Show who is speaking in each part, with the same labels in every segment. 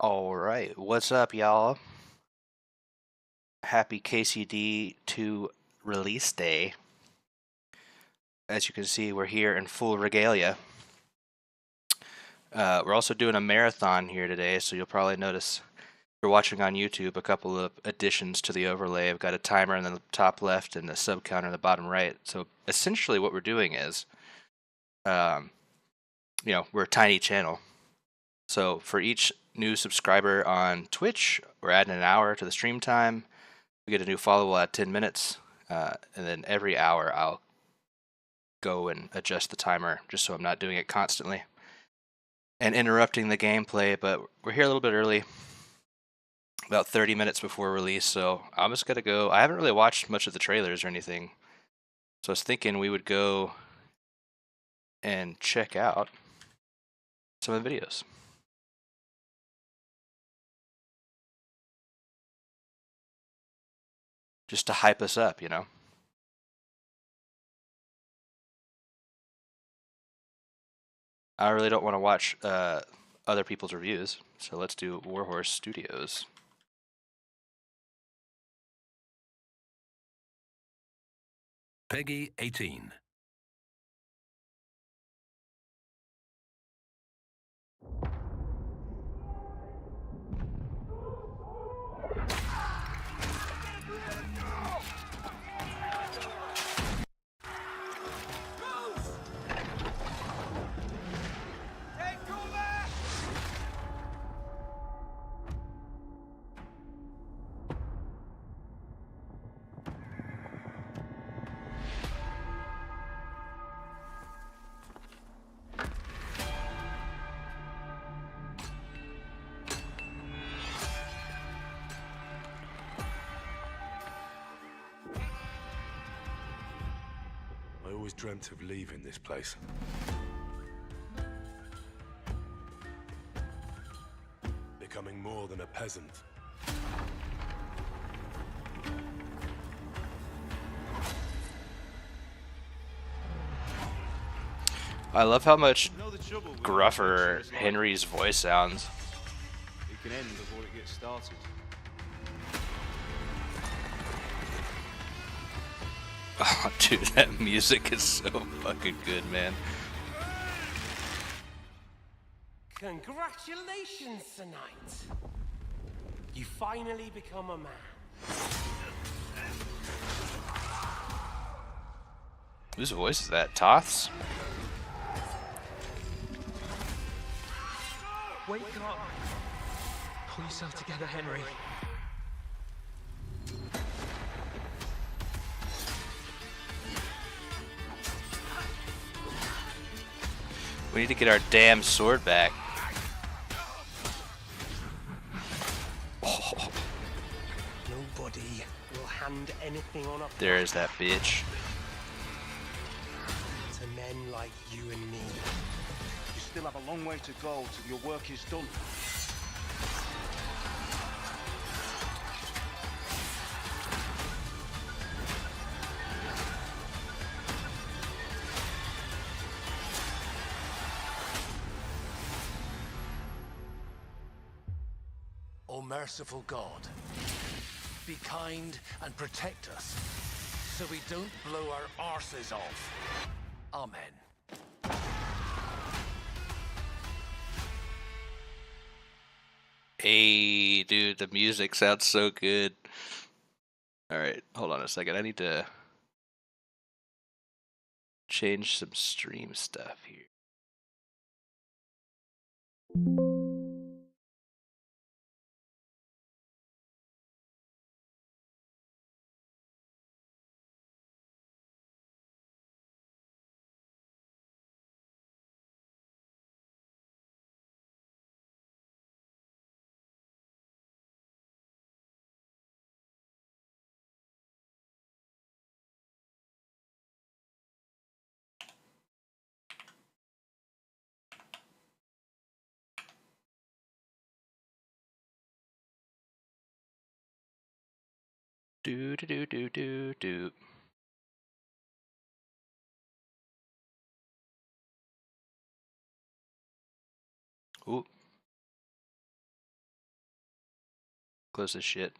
Speaker 1: All right, what's up, y'all? Happy KCD 2 release day. As you can see, we're here in full regalia. We're also doing a marathon here today, so you'll probably notice if you're watching on YouTube a couple of additions to the overlay. I've got a timer in the top left and a sub counter in the bottom right. So essentially, what we're doing is, um, we're a tiny channel. So for each new subscriber on Twitch, we're adding an hour to the stream time. We get a new follow at 10 minutes, and then every hour I'll go and adjust the timer just so I'm not doing it constantly and interrupting the gameplay. But we're here a little bit early, about 30 minutes before release, so I'm just gonna go. I haven't really watched much of the trailers or anything, so I was thinking we would go and check out some of the videos. Just to hype us up, I really don't want to watch other people's reviews, so let's do Warhorse Studios.
Speaker 2: Peggy 18.
Speaker 3: I always dreamt of leaving this place. Becoming more than a peasant.
Speaker 1: I love how much gruffer Henry's voice sounds.
Speaker 4: It can end before it gets started.
Speaker 1: Oh, dude, that music is so fucking good, man.
Speaker 5: Congratulations, Sir Knight. You finally become a man.
Speaker 1: Whose voice is that? Toth's?
Speaker 5: Wake up. Pull yourself together, Henry.
Speaker 1: We need to get our damn sword back. Oh,
Speaker 5: Nobody will hand anything on up
Speaker 1: there is that bitch.
Speaker 5: to men like you and me.
Speaker 4: You still have a long way to go till your work is done.
Speaker 3: O merciful God, be kind and protect us, so we don't blow our arses off. Amen.
Speaker 1: Hey, dude, the music sounds so good. Alright, hold on a second. I need to change some stream stuff here. Do do do do do do. Ooh. Close this shit.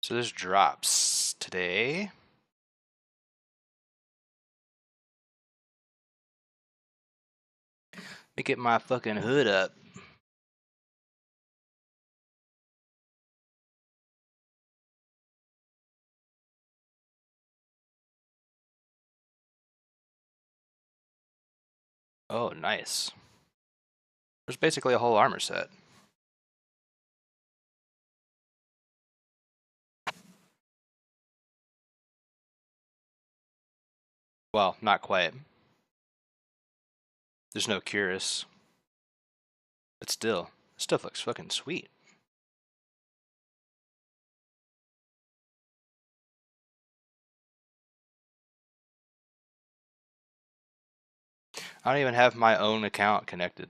Speaker 1: So there's drops today. Let me get my fucking hood up. Oh, nice. There's basically a whole armor set. Well, not quite. There's no Curious. But still, this stuff looks fucking sweet. I don't even have my own account connected.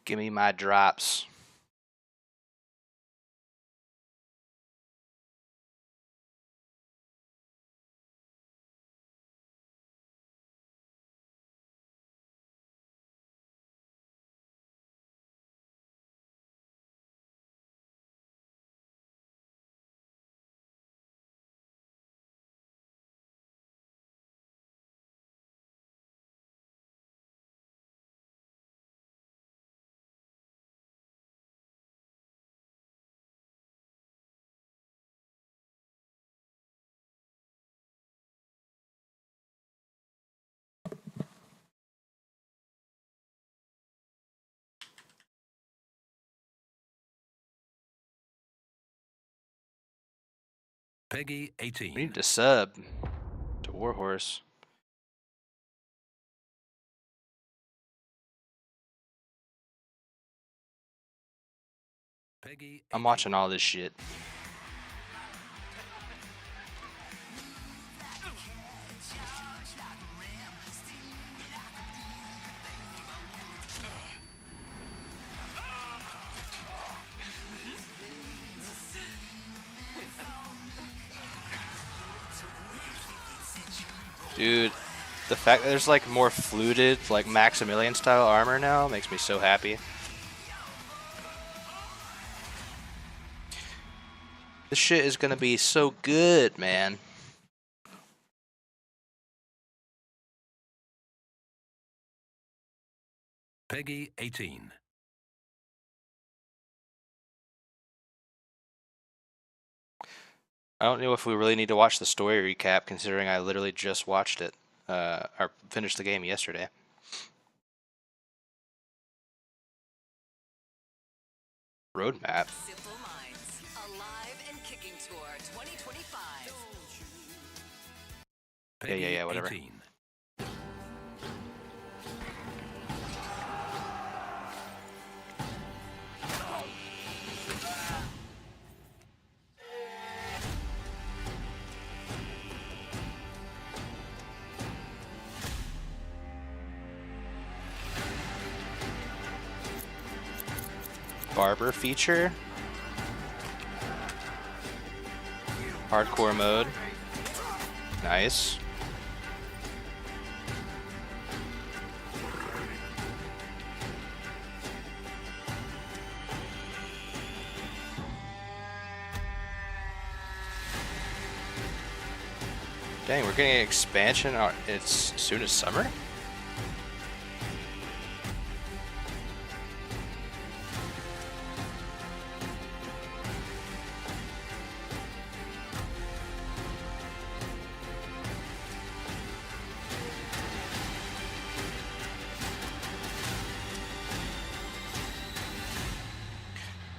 Speaker 1: Give me my drops.
Speaker 3: Peggy 18.
Speaker 1: We need to sub to Warhorse.
Speaker 3: Peggy 18.
Speaker 1: I'm watching all this shit. Dude, the fact that there's like more fluted, like Maximilian style armor now makes me so happy. This shit is gonna be so good, man.
Speaker 3: Peggy 18.
Speaker 1: I don't know if we really need to watch the story recap, considering I literally just watched it, or finished the game yesterday. Roadmap.
Speaker 2: Simple Minds, Alive and Kicking Tour 2025.
Speaker 3: Peggy
Speaker 1: yeah, whatever.
Speaker 3: 18.
Speaker 1: Barber feature. Hardcore mode. Nice. Dang, we're getting an expansion. It's soon as summer?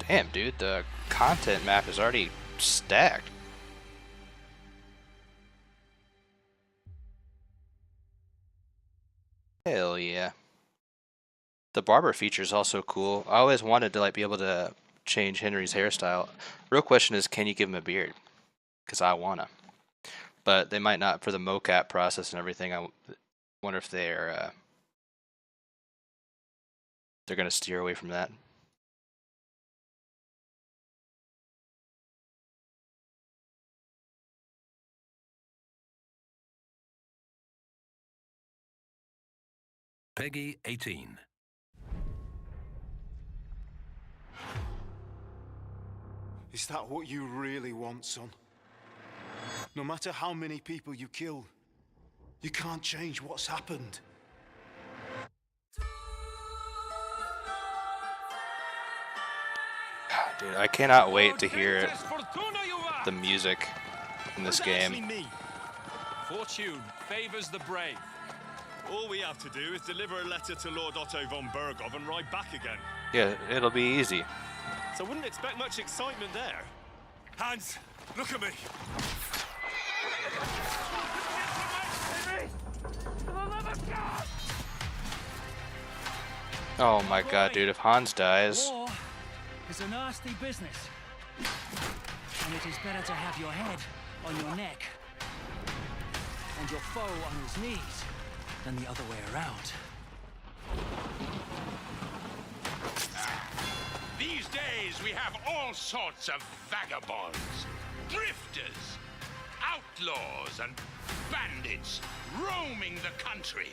Speaker 1: Damn, dude, the content map is already stacked. Hell yeah. The barber feature is also cool. I always wanted to like be able to change Henry's hairstyle. Real question is, can you give him a beard? Because I wanna. But they might not for the mocap process and everything. I wonder if they're gonna steer away from that.
Speaker 6: Peggy 18.
Speaker 4: Is that what you really want, son? No matter how many people you kill, you can't change what's happened.
Speaker 1: Dude, I cannot wait to hear the music in this game.
Speaker 7: Fortune favors the brave. All we have to do is deliver a letter to Lord Otto von Bergov and ride back again.
Speaker 1: Yeah, it'll be easy.
Speaker 7: So wouldn't expect much excitement there. Hans, look at me.
Speaker 1: Oh my god, dude, if Hans dies...
Speaker 8: War is a nasty business. And it is better to have your head on your neck and your foe on his knees than the other way around.
Speaker 9: These days we have all sorts of vagabonds, drifters, outlaws, and bandits roaming the country.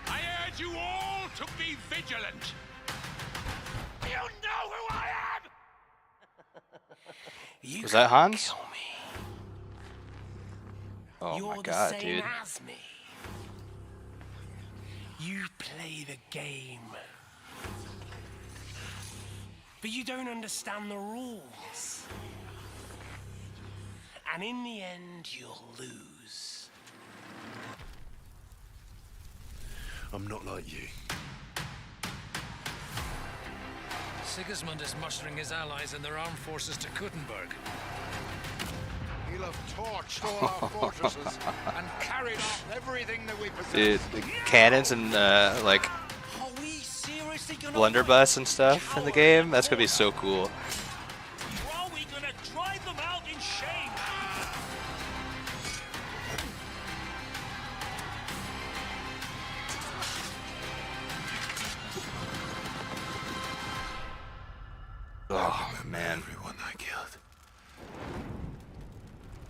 Speaker 9: I urge you all to be vigilant. You know who I am!
Speaker 1: Was that Hans?
Speaker 5: Kill me.
Speaker 1: Oh
Speaker 5: You're
Speaker 1: my god,
Speaker 5: the same
Speaker 1: dude.
Speaker 5: as me. You play the game. But you don't understand the rules. And in the end, you'll lose.
Speaker 3: I'm not like you.
Speaker 6: Sigismund is mustering his allies and their armed forces to Kuttenberg.
Speaker 10: He'll have torched all our fortresses and carried off everything that we possess.
Speaker 1: Dude, the cannons and like
Speaker 5: Are we seriously gonna
Speaker 1: blunderbuss and stuff in the game, that's gonna be so cool.
Speaker 5: Are we gonna drive them out in shame?
Speaker 1: Oh man.
Speaker 3: Everyone I killed.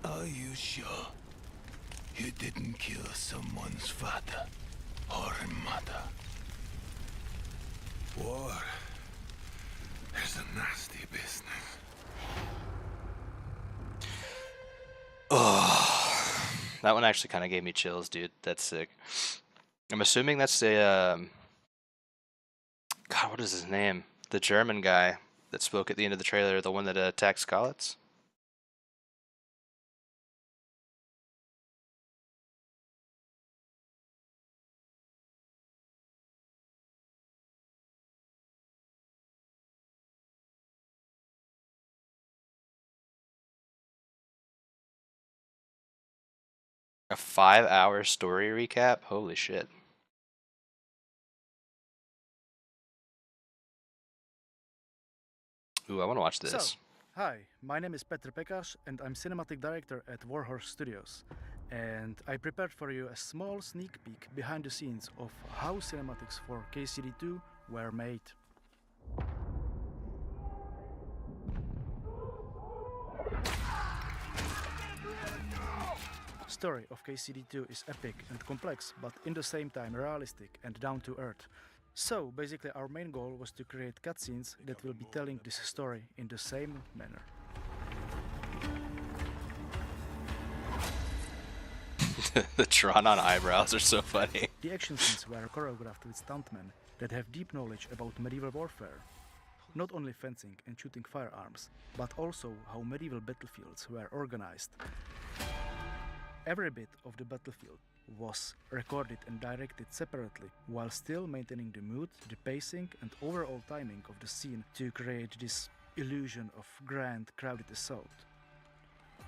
Speaker 3: Are you sure you didn't kill someone's father or mother? War is a nasty business.
Speaker 1: Oh, that one actually kind of gave me chills, dude. That's sick. I'm assuming that's the God, what is his name? The German guy that spoke at the end of the trailer, the one that attacked Scarlets. A 5-hour story recap? Holy shit. Ooh, I want to watch this.
Speaker 11: So, hi, my name is Petr Pekaš and I'm cinematic director at Warhorse Studios. And I prepared for you a small sneak peek behind the scenes of how cinematics for KCD2 were made. Story of KCD2 is epic and complex, but in the same time realistic and down to earth. So basically our main goal was to create cutscenes that will be telling this story in the same manner.
Speaker 1: The drawn on eyebrows are so funny.
Speaker 11: The action scenes were choreographed with stuntmen that have deep knowledge about medieval warfare. Not only fencing and shooting firearms, but also how medieval battlefields were organized. Every bit of the battlefield was recorded and directed separately, while still maintaining the mood, the pacing and overall timing of the scene to create this illusion of grand, crowded assault.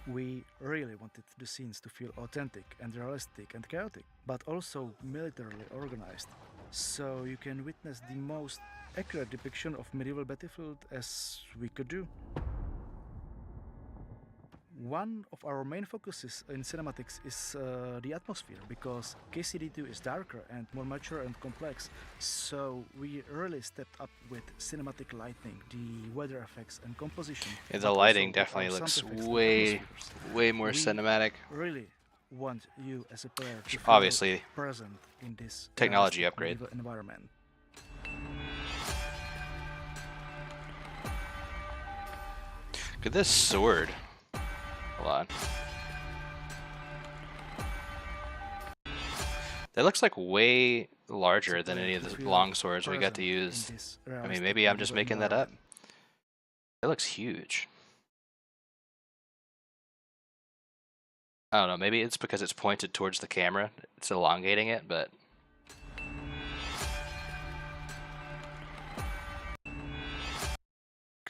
Speaker 11: We really wanted the scenes to feel authentic and realistic and chaotic, but also militarily organized, so you can witness the most accurate depiction of medieval battlefield as we could do. One of our main focuses in cinematics is the atmosphere, because KCD2 is darker and more mature and complex, so we really stepped up with cinematic lighting, the weather effects and composition.
Speaker 1: Yeah,
Speaker 11: but
Speaker 1: the
Speaker 11: also
Speaker 1: lighting
Speaker 11: with our
Speaker 1: definitely
Speaker 11: sound
Speaker 1: looks
Speaker 11: effects and
Speaker 1: way
Speaker 11: atmospheres.
Speaker 1: more
Speaker 11: We
Speaker 1: cinematic.
Speaker 11: really want you as a player to feel
Speaker 1: Obviously,
Speaker 11: present in this
Speaker 1: technology
Speaker 11: realistic
Speaker 1: upgrade.
Speaker 11: medieval environment.
Speaker 1: Look at this sword. Hold on. That looks like way larger than any of the long swords we got to use. I mean, maybe I'm just making that up. It looks huge. I don't know, maybe it's because it's pointed towards the camera. It's elongating it, but...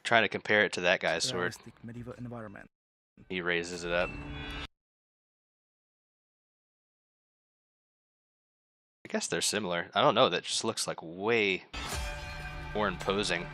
Speaker 1: Trying to compare it to that guy's sword.
Speaker 11: Realistic medieval environment.
Speaker 1: He raises it up. I guess they're similar. I don't know, that just looks like way more imposing.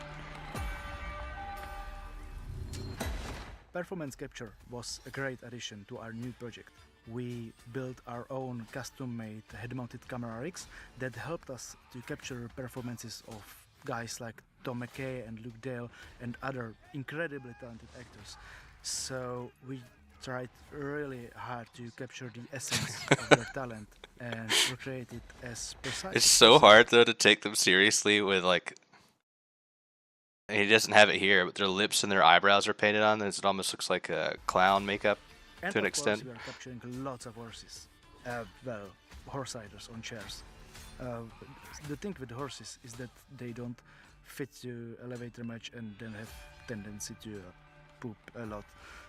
Speaker 11: Performance capture was a great addition to our new project. We built our own custom-made head-mounted camera rigs that helped us to capture performances of guys like Tom McKay and Luke Dale and other incredibly talented actors. So we tried really hard to capture the essence of their talent and recreate it as precise.
Speaker 1: It's so hard though to take them seriously with like... He doesn't have it here, but their lips and their eyebrows are painted on, and it almost looks like a clown makeup
Speaker 11: and
Speaker 1: to an
Speaker 11: of course,
Speaker 1: extent.
Speaker 11: we are capturing lots of horses. Well, horse riders on chairs. The thing with horses is that they don't fit to elevator much and then have tendency to poop a lot.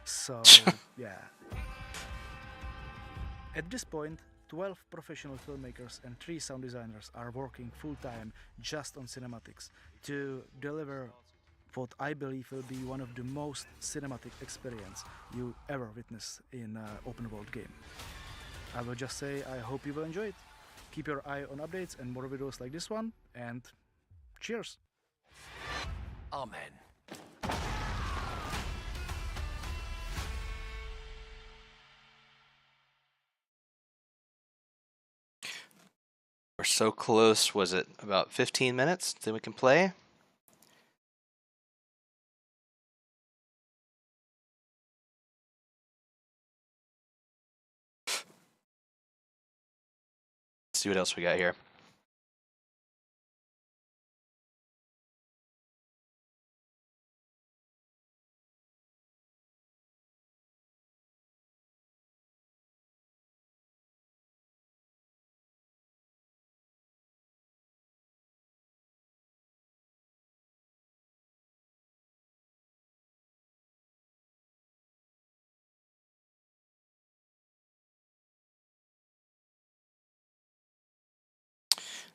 Speaker 11: So yeah. At this point, 12 professional filmmakers and 3 sound designers are working full-time just on cinematics to deliver what I believe will be one of the most cinematic experience you ever witness in an open world game. I will just say I hope you will enjoy it. Keep your eye on updates and more videos like this one, and cheers!
Speaker 3: Amen.
Speaker 1: We're so close, was it about 15 minutes? Then we can play? Let's see what else we got here.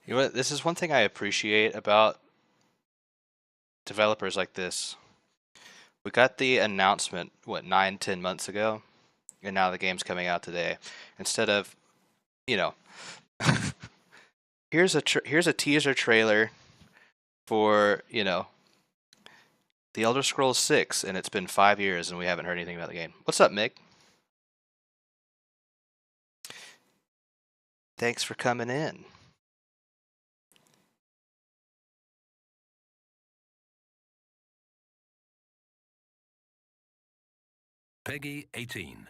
Speaker 1: You know what? This is one thing I appreciate about developers like this. We got the announcement, what, 9-10 months ago? And now the game's coming out today. Instead of, you know, here's a teaser trailer for, you know, The Elder Scrolls 6, and it's been 5 years and we haven't heard anything about the game. What's up, Mick? Thanks for coming in.
Speaker 6: Peggy 18.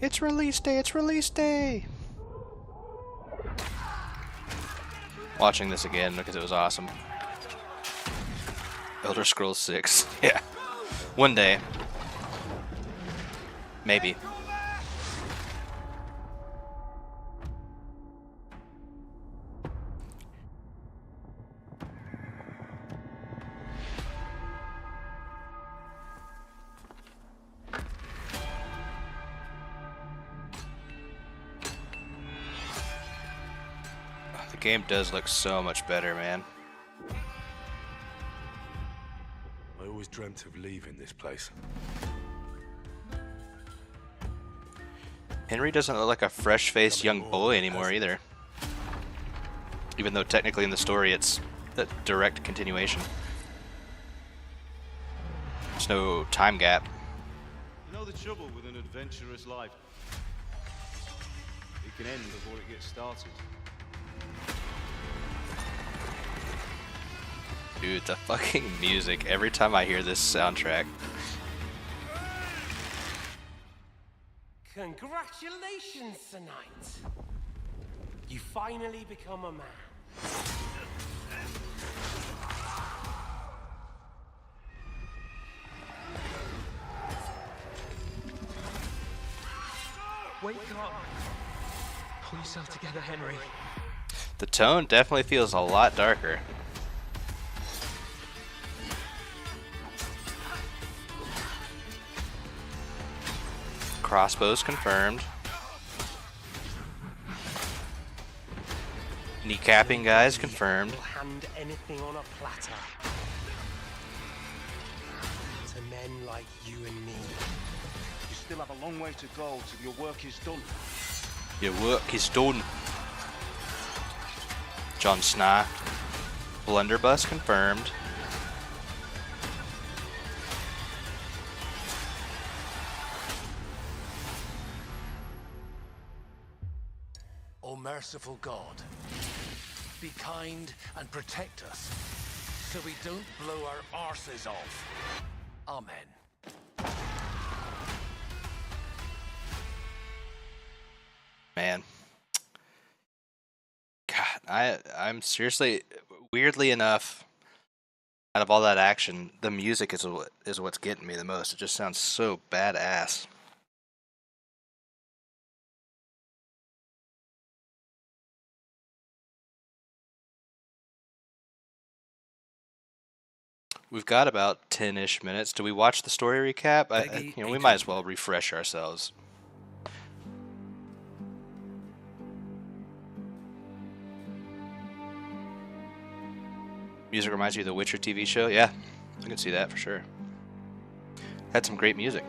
Speaker 1: It's release day, it's release day! Watching this again because it was awesome. Elder Scrolls 6, yeah. One day. Maybe. The game does look so much better, man.
Speaker 3: I always dreamt of leaving this place.
Speaker 1: Henry doesn't look like a fresh-faced young boy anymore either. Even though technically in the story it's a direct continuation. There's no time gap.
Speaker 4: You know the trouble with an adventurous life? It can end before it gets started.
Speaker 1: Dude, the fucking music, every time I hear this soundtrack.
Speaker 5: Congratulations, Sir Knight. You finally become a man.
Speaker 8: Wake up! Pull yourself together, Henry.
Speaker 1: The tone definitely feels a lot darker. Crossbows confirmed. Kneecapping guys confirmed.
Speaker 5: Will hand anything on a platter to men like you and me.
Speaker 4: You still have a long way to go till your work is done.
Speaker 1: Your work is done. Jon Snow. Blunderbuss confirmed.
Speaker 3: O merciful God, be kind and protect us, so we don't blow our arses off. Amen.
Speaker 1: Man. God, I'm seriously, weirdly enough, out of all that action, the music is what's getting me the most. It just sounds so badass. We've got about 10-ish minutes. Do we watch the story recap? We might as well refresh ourselves. Music reminds you of the Witcher TV show? Yeah, I can see that for sure. Had some great music.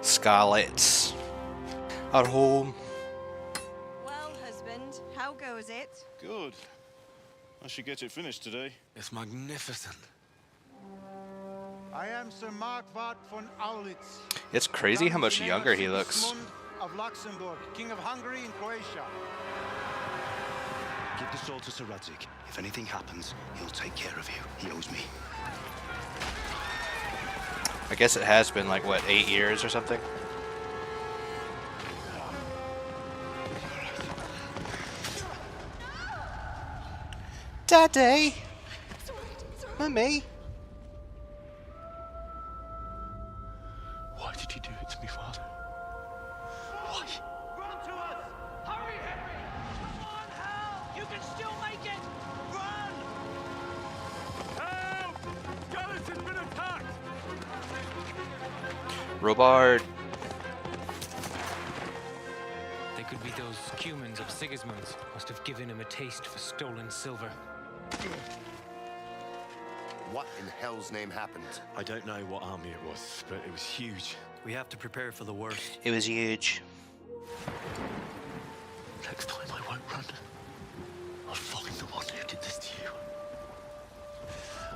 Speaker 1: Scarlet's at home.
Speaker 12: Well, husband, how goes it?
Speaker 4: Good. I should get it finished today.
Speaker 3: It's magnificent.
Speaker 13: I am Sir Markvart von Aulitz.
Speaker 1: It's crazy how much younger he looks.
Speaker 13: Sigismund of Luxembourg, King of Hungary and Croatia.
Speaker 14: Give the sword to Sir Runnnig. If anything happens, he'll take care of you. He owes me.
Speaker 1: I guess it has been like, what, 8 years or something? Daddy! Mummy!
Speaker 14: Why did you do it to me, Father? Why?
Speaker 8: Run to us! Hurry, Henry! Come on, Hal! You can still make it! Run!
Speaker 7: Help! Skeleton's been attacked!
Speaker 1: Robard!
Speaker 6: They could be those cumins of Sigismund's. Must have given him a taste for stolen silver.
Speaker 15: What in hell's name happened?
Speaker 16: I don't know what army it was, but it was huge.
Speaker 17: We have to prepare for the worst.
Speaker 1: It was huge.
Speaker 14: Next time I won't run. I'll find the one who did this to you.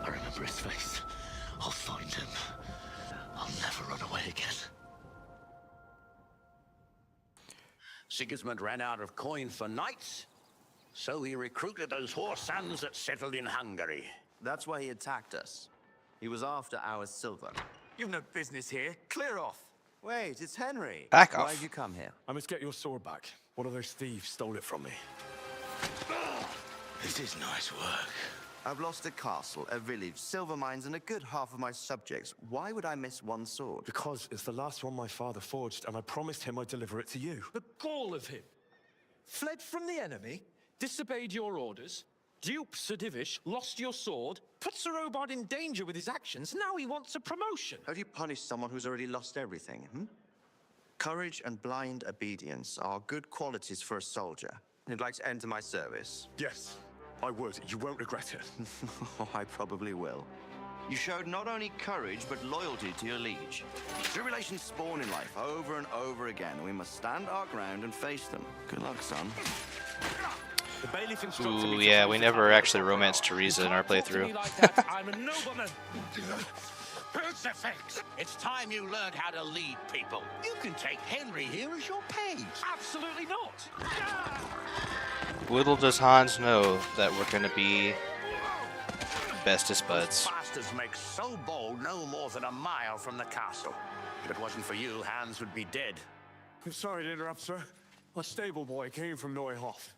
Speaker 14: I remember his face. I'll find him. I'll never run away again.
Speaker 18: Sigismund ran out of coin for knights, so he recruited those horse hands that settled in Hungary.
Speaker 15: That's why he attacked us. He was after our silver.
Speaker 19: You've no business here. Clear off.
Speaker 15: Wait, it's Henry.
Speaker 1: Back
Speaker 15: Why
Speaker 1: off.
Speaker 15: have you come here?
Speaker 16: I must get your sword back. One of those thieves stole it from me.
Speaker 14: This is nice work.
Speaker 15: I've lost a castle, a village, silver mines, and a good half of my subjects. Why would I miss one sword?
Speaker 16: Because it's the last one my father forged, and I promised him I'd deliver it to you.
Speaker 20: The gall of him. Fled from the enemy, disobeyed your orders, Duke Sir Divish lost your sword, put Sir Robard in danger with his actions, now he wants a promotion.
Speaker 15: How do you punish someone who's already lost everything, Courage and blind obedience are good qualities for a soldier. You'd like to enter my service?
Speaker 16: Yes, I would. You won't regret it.
Speaker 15: Oh, I probably will. You showed not only courage, but loyalty to your liege. Tribulations spawn in life over and over again. We must stand our ground and face them. Good luck, son.
Speaker 16: The bailiff instructed
Speaker 1: Ooh,
Speaker 16: me to
Speaker 1: yeah,
Speaker 16: face
Speaker 1: we
Speaker 16: the
Speaker 1: never
Speaker 16: family
Speaker 1: actually
Speaker 16: proper.
Speaker 1: romanced Teresa in our playthrough.
Speaker 18: I'm a nobleman. Crucifix! It's time you learned how to lead people. You can take Henry here as your page.
Speaker 20: Absolutely not.
Speaker 1: Little does Hans know that we're gonna be bestest buds.
Speaker 18: Bastards make so bold no more than a mile from the castle. If it wasn't for you, Hans would be dead.
Speaker 21: I'm sorry to interrupt, sir. A stable boy came from Neuhof.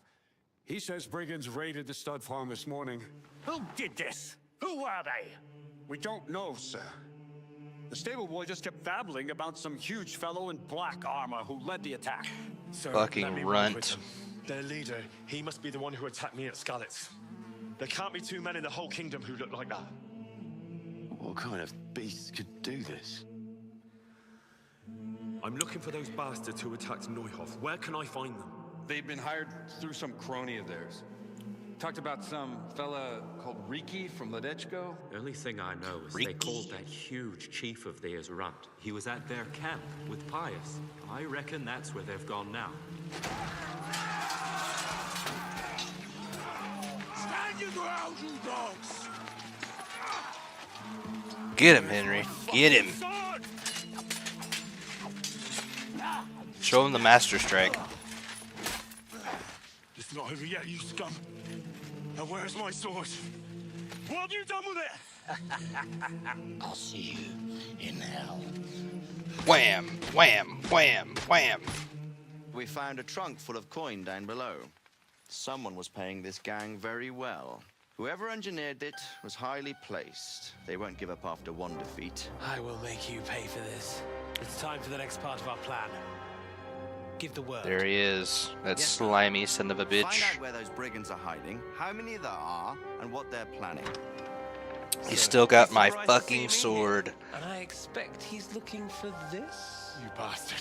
Speaker 21: He says brigands raided the stud farm this morning.
Speaker 18: Who did this? Who were they?
Speaker 21: We don't know, sir. The stable boy just kept babbling about some huge fellow in black armor who led the attack.
Speaker 16: Sir,
Speaker 1: Fucking
Speaker 16: let me
Speaker 1: runt.
Speaker 16: work with them. Their leader, he must be the one who attacked me at Scarlet's. There can't be two men in the whole kingdom who look like that.
Speaker 22: What kind of beast could do this?
Speaker 16: I'm looking for those bastards who attacked Neuhof. Where can I find them?
Speaker 23: They've been hired through some crony of theirs. Talked about some fella called Riki from Ledechko.
Speaker 24: The only thing I know is they called that huge chief of theirs Runt. He was at their camp with Pius. I reckon that's where they've gone now.
Speaker 18: Stand your ground, you dogs!
Speaker 1: Get him, Henry. Get him. Show him the Master Strike.
Speaker 16: It's not over yet, you scum. And where's my sword? What have you done with it?
Speaker 18: I'll see you in hell.
Speaker 1: Wham, wham, wham, wham.
Speaker 15: We found a trunk full of coin down below. Someone was paying this gang very well. Whoever engineered it was highly placed. They won't give up after one defeat.
Speaker 5: I will make you pay for this. It's time for the next part of our plan. Give the word.
Speaker 1: There he is. That slimy son of a bitch.
Speaker 15: Find out where those brigands are hiding, how many there are, and what they're planning.
Speaker 1: He's still got my fucking sword.
Speaker 5: And I expect he's looking for this?
Speaker 16: You bastard.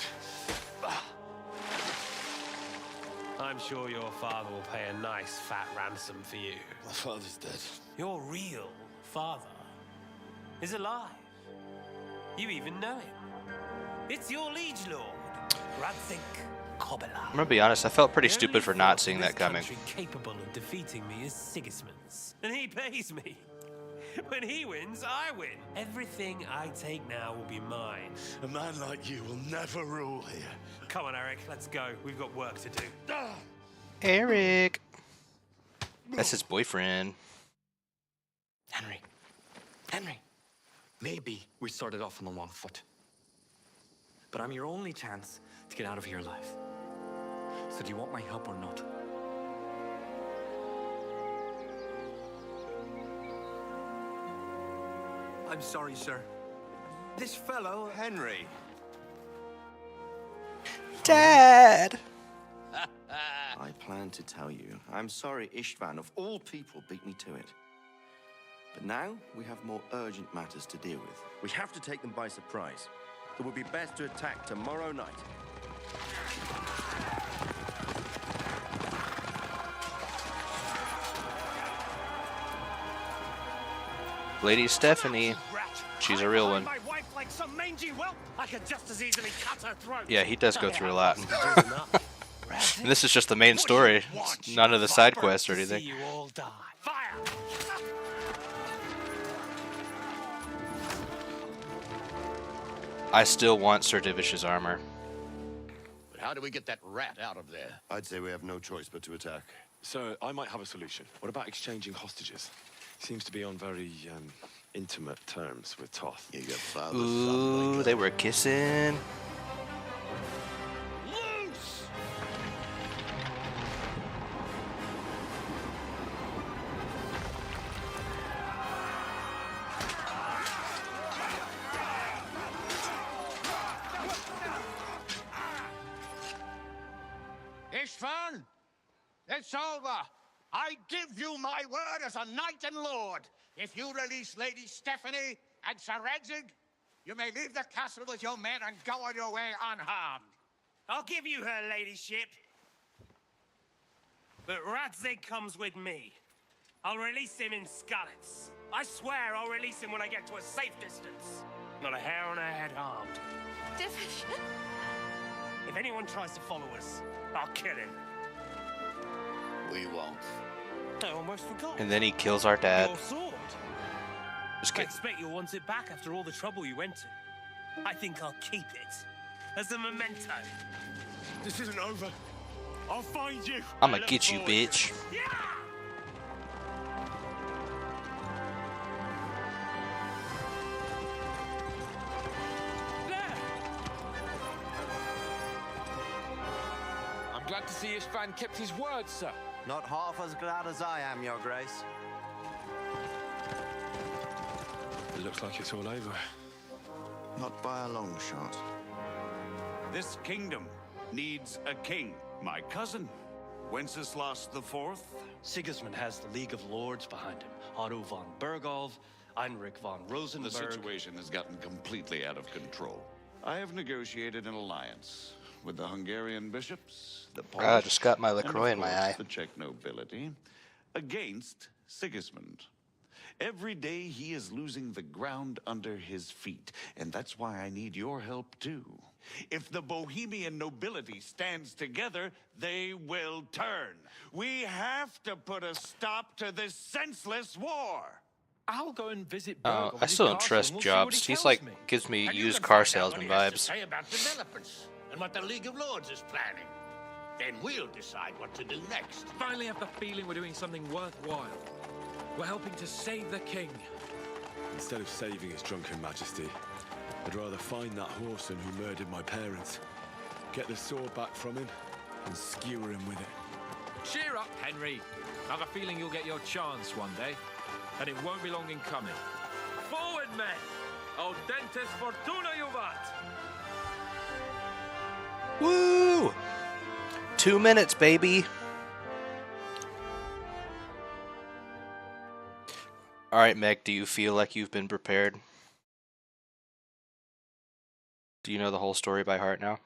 Speaker 5: I'm sure your father will pay a nice fat ransom for you.
Speaker 16: My father's dead.
Speaker 5: Your real father is alive. You even know him. It's your liege lord, Runnnig.
Speaker 1: I'm gonna be honest, I felt pretty stupid for not seeing that coming.
Speaker 5: Capable of defeating me is Sigismund's, and he pays me. When he wins, I win. Everything I take now will be mine.
Speaker 16: A man like you will never rule here.
Speaker 5: Come on, Eric, let's go. We've got work to do.
Speaker 1: Eric. That's his boyfriend.
Speaker 17: Henry, maybe we started off on the wrong foot. But I'm your only chance to get out of here alive. So do you want my help or not?
Speaker 19: I'm sorry, sir. This fellow...
Speaker 15: Henry.
Speaker 1: Dad!
Speaker 15: I planned to tell you. I'm sorry Istvan, of all people, beat me to it. But now, we have more urgent matters to deal with.
Speaker 25: We have to take them by surprise. It would be best to attack tomorrow night.
Speaker 1: Lady Stephanie. She's a real one.
Speaker 5: My wife like some mangy whelp. I could just as easily cut her throat.
Speaker 1: Yeah, he does go through a lot. And this is just the main story. It's none of the side quests or anything.
Speaker 5: You all die. Fire!
Speaker 1: I still want Sir Divish's armor.
Speaker 18: But how do we get that rat out of there?
Speaker 25: I'd say we have no choice but to attack.
Speaker 16: Sir, I might have a solution. What about exchanging hostages? Seems to be on very intimate terms with Toth.
Speaker 25: You get father.
Speaker 1: Ooh, they were kissing.
Speaker 18: Loose!
Speaker 10: Istvan, it's over. I give you my word as a knight and lord. If you release Lady Stephanie and Sir Redzig, you may leave the castle with your men and go on your way unharmed.
Speaker 5: I'll give you her ladyship. But Radzig comes with me. I'll release him in Skalitz. I swear I'll release him when I get to a safe distance. Not a hair on her head harmed. If anyone tries to follow us, I'll kill him.
Speaker 18: We won't.
Speaker 5: I almost forgot.
Speaker 1: And then he kills our dad.
Speaker 5: Your sword.
Speaker 1: Just
Speaker 5: I
Speaker 1: kidding.
Speaker 5: expect you'll want it back after all the trouble you went to. I think I'll keep it. As a memento.
Speaker 21: This isn't over. I'll find you.
Speaker 1: I'ma get you, bitch.
Speaker 20: I'm glad to see Ishvan kept his word, sir.
Speaker 15: Not half as glad as I am, Your Grace.
Speaker 16: It looks like it's all over.
Speaker 15: Not by a long shot.
Speaker 10: This kingdom needs a king. My cousin, Wenceslas IV.
Speaker 2: Sigismund has the League of Lords behind him. Otto von Bergolf, Heinrich von Rosenberg.
Speaker 10: The situation has gotten completely out of control. I have negotiated an alliance with the Hungarian bishops, the Polish,
Speaker 1: I just got my
Speaker 10: and of
Speaker 1: LaCroix in my
Speaker 10: course,
Speaker 1: eye.
Speaker 10: the Czech nobility, against Sigismund. Every day he is losing the ground under his feet, and that's why I need your help too. If the Bohemian nobility stands together, they will turn. We have to put a stop to this senseless war.
Speaker 20: I'll go and visit
Speaker 1: Oh,
Speaker 20: Bergov
Speaker 1: I
Speaker 20: at his
Speaker 1: still don't
Speaker 20: castle
Speaker 1: trust
Speaker 20: and we'll see what
Speaker 1: Jobs.
Speaker 20: he
Speaker 1: He's
Speaker 20: tells
Speaker 1: like
Speaker 20: me.
Speaker 1: gives me
Speaker 10: And you
Speaker 1: used
Speaker 10: can
Speaker 1: car
Speaker 10: find out
Speaker 1: salesman
Speaker 10: what he has to
Speaker 1: vibes.
Speaker 10: say about developments and what the League of Lords is planning. Then we'll decide what to do next.
Speaker 20: Finally have the feeling we're doing something worthwhile. We're helping to save the king.
Speaker 16: Instead of saving his drunken majesty, I'd rather find that whoreson who murdered my parents, get the sword back from him, and skewer him with it.
Speaker 20: Cheer up, Henry. I have a feeling you'll get your chance one day, and it won't be long in coming. Forward, men! Audentes fortuna juvat!
Speaker 1: Woo! 2 minutes, baby. All right, Meg, do you feel like you've been prepared? Do you know the whole story by heart now?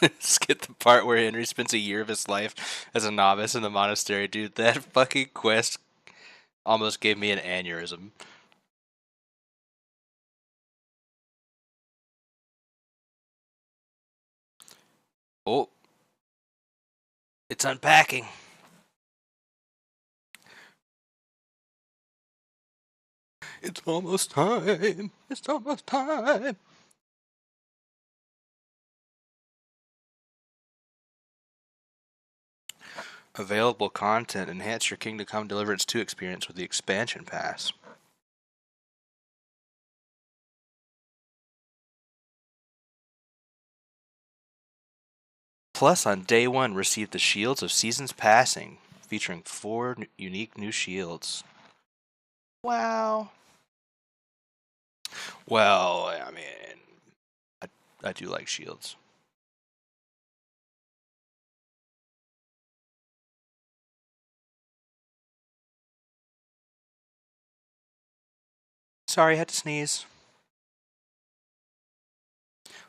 Speaker 1: You skip the part where Henry spends a year of his life as a novice in the monastery, dude. That fucking quest almost gave me an aneurysm. Oh. It's unpacking. It's almost time. It's almost time. Available content. Enhance your Kingdom Come Deliverance 2 experience with the expansion pass. Plus, on day 1, receive the Shields of Seasons Passing, featuring 4 unique new shields. Wow. Well, I mean, I do like shields. Sorry, I had to sneeze.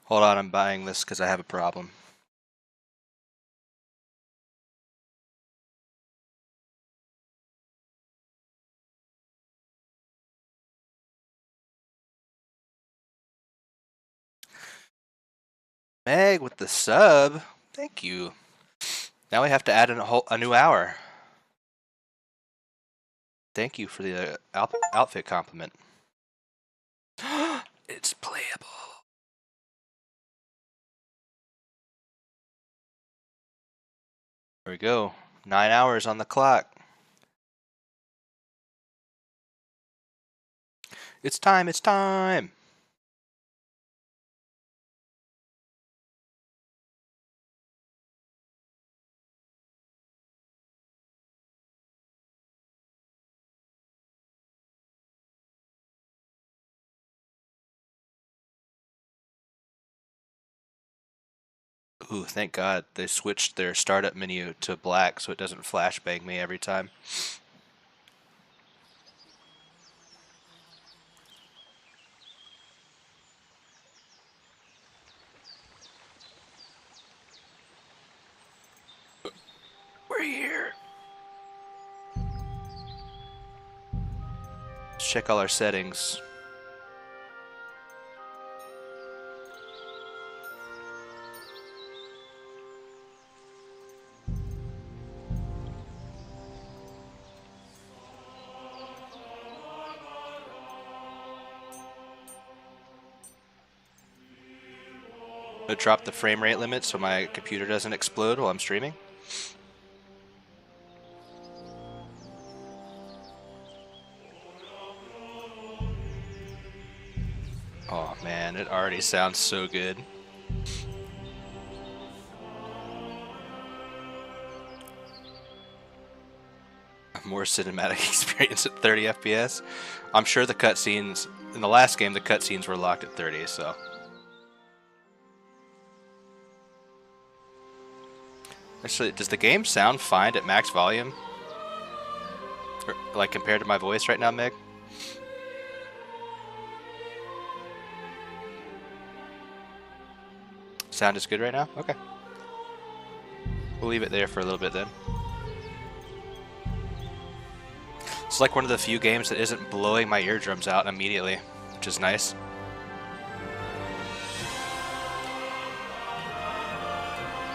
Speaker 1: Hold on, I'm buying this because I have a problem. Meg with the sub. Thank you. Now we have to add a new hour. Thank you for the outfit compliment. It's playable. There we go. 9 hours on the clock. It's time, it's time. Ooh, thank God they switched their startup menu to black so it doesn't flashbang me every time. We're here. Let's check all our settings. I drop the frame rate limit so my computer doesn't explode while I'm streaming. Oh man, it already sounds so good. More cinematic experience at 30 FPS. I'm sure the cutscenes in the last game, the cutscenes were locked at 30, so. Actually, does the game sound fine at max volume? Or, like compared to my voice right now, Meg? Sound is good right now? Okay. We'll leave it there for a little bit then. It's like one of the few games that isn't blowing my eardrums out immediately, which is nice.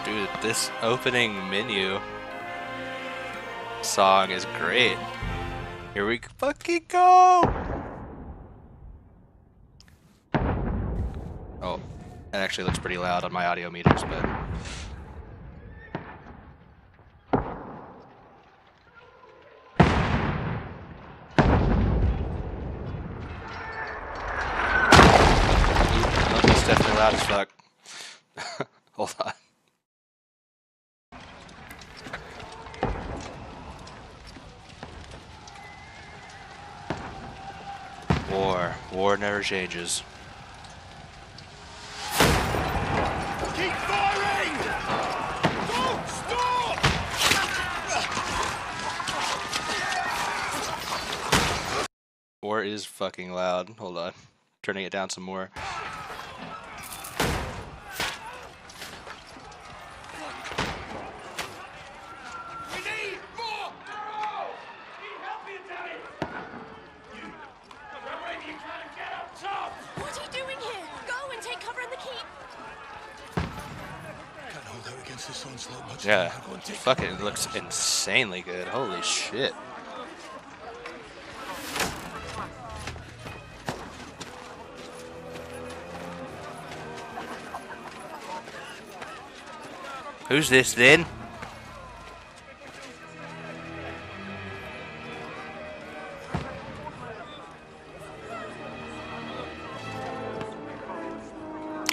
Speaker 1: Dude, this opening menu song is great. Here we fucking go! Oh, it actually looks pretty loud on my audio meters, but... It's definitely loud as fuck. Hold on. War never changes.
Speaker 7: Keep firing! Don't stop!
Speaker 1: War is fucking loud. Hold on. Turning it down some more.
Speaker 7: We need more! Need help here, damn it! Wherever you trying to get up top!
Speaker 3: What are you doing here? Go and take cover in the keep.
Speaker 14: Can't hold out against this onslaught much
Speaker 1: Yeah,
Speaker 14: longer. Go and take
Speaker 1: fucking it looks insanely good. Holy shit. Who's this then?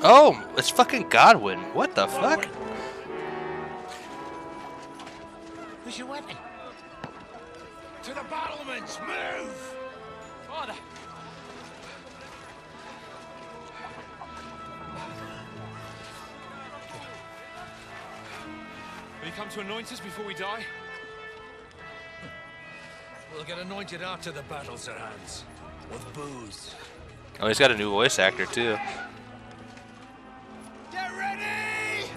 Speaker 1: Oh, it's fucking Godwin. What the fuck?
Speaker 18: Where's your weapon? To the battlements, move!
Speaker 7: Father!
Speaker 20: Will you come to anoint us before we die?
Speaker 18: We'll get anointed after the battles are hands. With booze.
Speaker 1: Oh, he's got a new voice actor too.
Speaker 7: Get ready!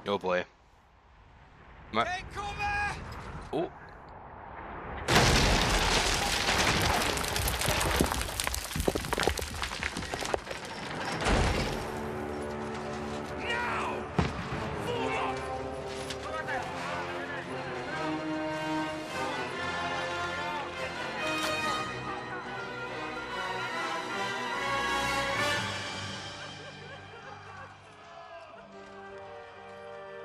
Speaker 1: Oh boy. Oh.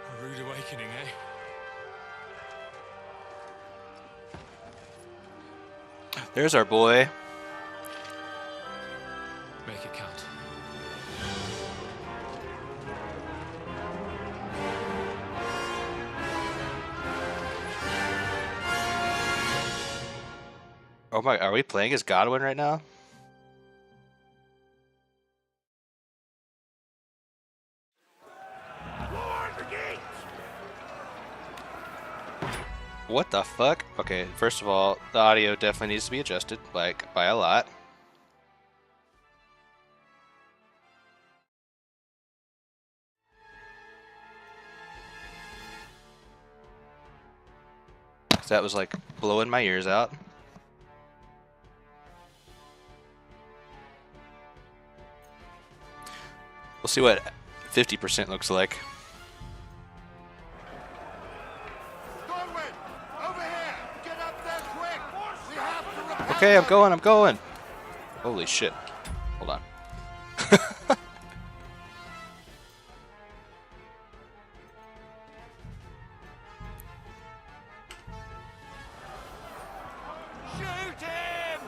Speaker 20: A rude awakening, eh?
Speaker 1: There's our boy.
Speaker 20: Make it count.
Speaker 1: Oh my, are we playing as Godwin right now? What the fuck? Okay, first of all, the audio definitely needs to be adjusted, like, by a lot. That was like blowing my ears out. We'll see what 50% looks like. Okay, I'm going. Holy shit. Hold on.
Speaker 18: Shoot him!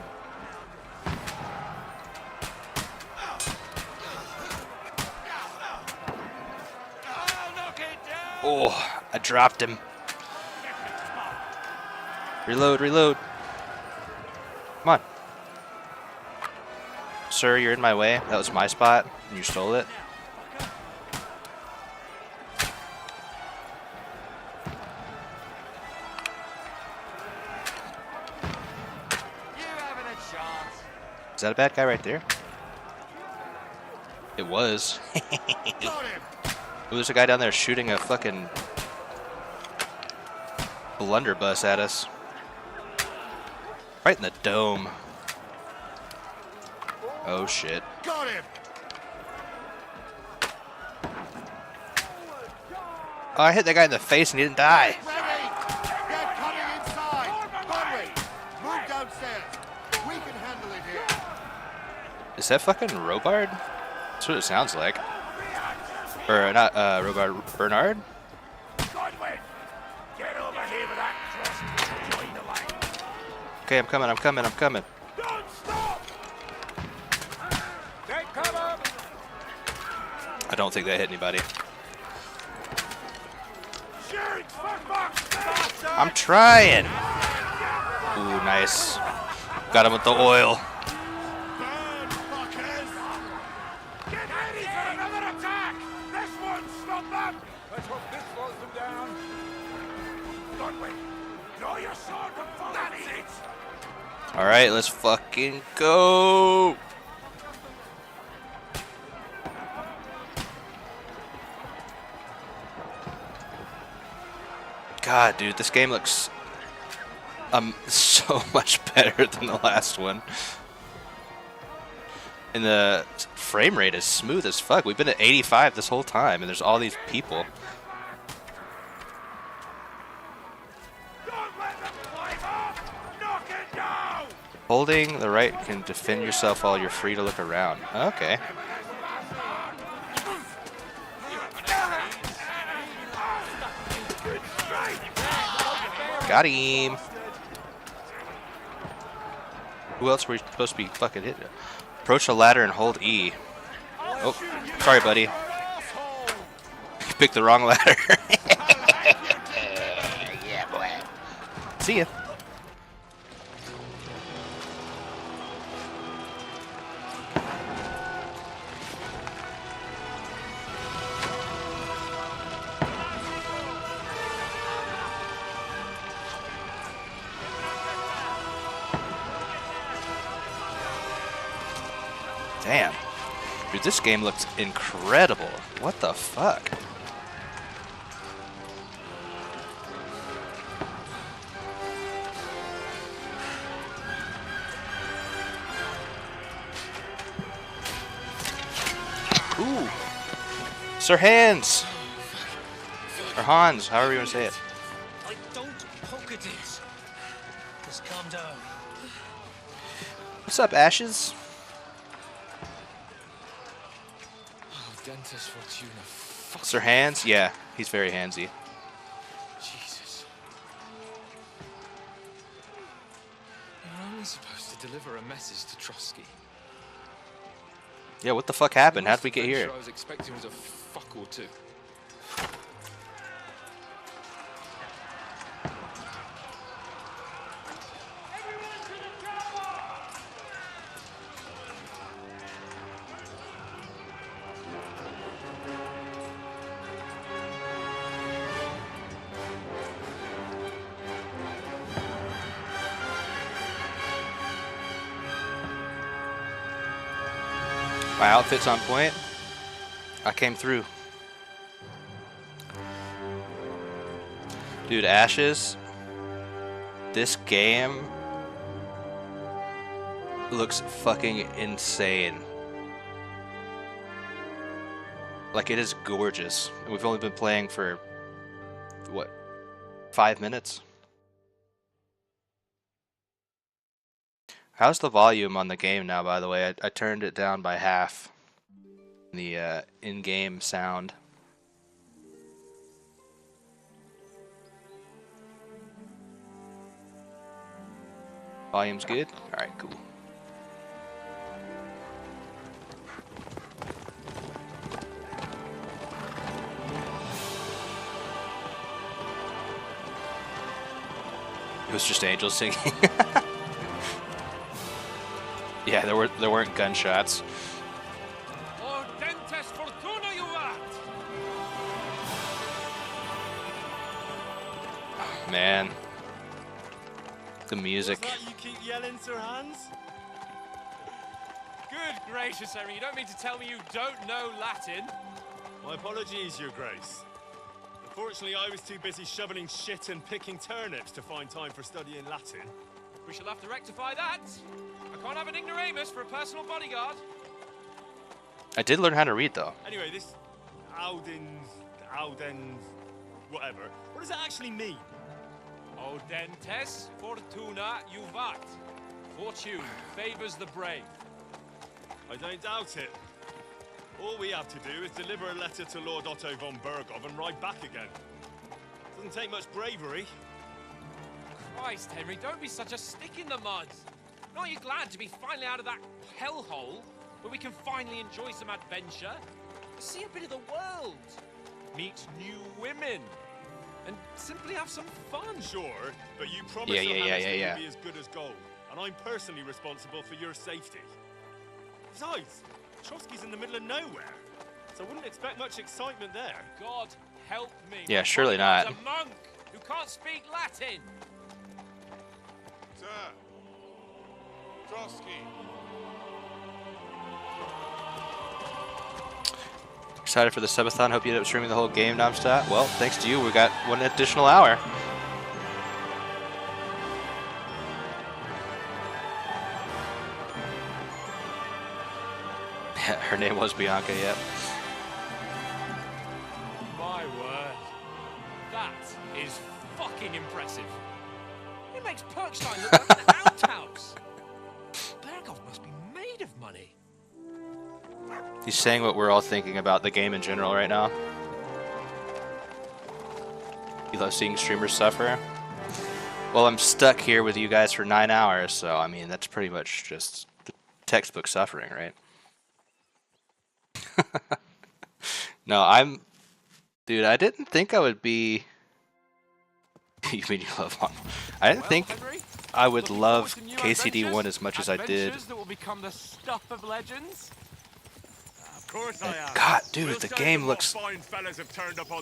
Speaker 1: Oh, I dropped him. Reload, reload. Come on. Sir, you're in my way. That was my spot, and you stole it. Is that a bad guy right there? It was. There's a guy down there shooting a fucking blunderbuss at us. Right in the dome. Oh shit.
Speaker 18: Got him!
Speaker 1: Oh, I hit that guy in the face and he didn't die.
Speaker 18: Ready! They're coming inside! Conway, move downstairs. We can handle it here.
Speaker 1: Is that fucking Robard? That's what it sounds like. Or not Robard, Bernard?
Speaker 18: Conway, get over here with that cross. Join the line.
Speaker 1: Okay, I'm coming.
Speaker 18: Don't stop! Take cover!
Speaker 1: I don't think that hit anybody.
Speaker 18: Shoot! Fuck box!
Speaker 1: I'm trying. Ooh, nice. Got him with the oil.
Speaker 18: Burn, fuckers! Get ready for another attack! This won't stop them! Let's hope this slows them down. Conway, draw your sword and follow. That's it!
Speaker 1: All right, let's fucking go. God, dude, this game looks so much better than the last one. And the frame rate is smooth as fuck. We've been at 85 this whole time, and there's all these people. Holding the right can defend yourself while you're free to look around. Okay. Got him. Who else were we supposed to be fucking hitting? Approach the ladder and hold E. Oh, sorry, buddy. You picked the wrong ladder. Yeah, boy. See ya. Damn. Dude, this game looks incredible. What the fuck? Ooh. Sir Hans. Or Hans, however you want to say it.
Speaker 8: I don't poke at it. Just calm down.
Speaker 1: What's up, Ashes?
Speaker 6: Dentist Fortuna. Fuck.
Speaker 1: Sir Hans? Yeah, he's very handsy.
Speaker 6: Jesus. You're only supposed to deliver a message to Trotsky.
Speaker 1: Yeah, what the fuck happened? How'd we get here?
Speaker 6: I was expecting was a fuck or two.
Speaker 1: My outfit's on point. I came through. Dude, Ashes, this game looks fucking insane. Like, it is gorgeous. We've only been playing for, what, 5 minutes? How's the volume on the game now, by the way? I turned it down by half. The in-game sound. Volume's good? Alright, cool. It was just angels singing. Yeah, there weren't gunshots. Oh, man. The music.
Speaker 4: What's that you keep yelling, Sir Hans?
Speaker 9: Good gracious, Henry, you don't mean to tell me you don't know Latin?
Speaker 4: My apologies, Your Grace. Unfortunately, I was too busy shoveling shit and picking turnips to find time for studying Latin.
Speaker 9: We shall have to rectify that. I can't have an ignoramus for a personal bodyguard.
Speaker 1: I did learn how to read, though.
Speaker 4: Anyway, this Auden, whatever. What does that actually mean?
Speaker 9: Audentes fortuna juvat. Fortune favors the brave.
Speaker 4: I don't doubt it. All we have to do is deliver a letter to Lord Otto von Bergov and ride back again. Doesn't take much bravery.
Speaker 9: Christ, Henry, don't be such a stick in the mud. Aren't you glad to be finally out of that hellhole where we can finally enjoy some adventure? See a bit of the world. Meet new women. And simply have some fun.
Speaker 4: Sure, but you promised
Speaker 1: Yeah.
Speaker 4: will be as good as gold. And I'm personally responsible for your safety. Besides, Trotsky's in the middle of nowhere, so I wouldn't expect much excitement there.
Speaker 9: God help me.
Speaker 1: Yeah, surely not.
Speaker 9: A monk who can't speak Latin.
Speaker 18: Sir, Trotsky.
Speaker 1: Excited for the subathon. Hope you end up streaming the whole game nonstop. Well, thanks to you, we got 1 additional hour. Her name was Bianca, yep.
Speaker 9: My word. That is fucking impressive. It makes Perkstein look like an outhouse. Bergov must be made of money.
Speaker 1: He's saying what we're all thinking about the game in general right now. You love seeing streamers suffer? Well, I'm stuck here with you guys for 9 hours, so I mean, that's pretty much just the textbook suffering, right? No, dude, I didn't think I would be... You mean you love one? I didn't think I would love KCD1 as much as I did.
Speaker 9: That will become the stuff of legends.
Speaker 4: Of course I am.
Speaker 1: God, dude, the game looks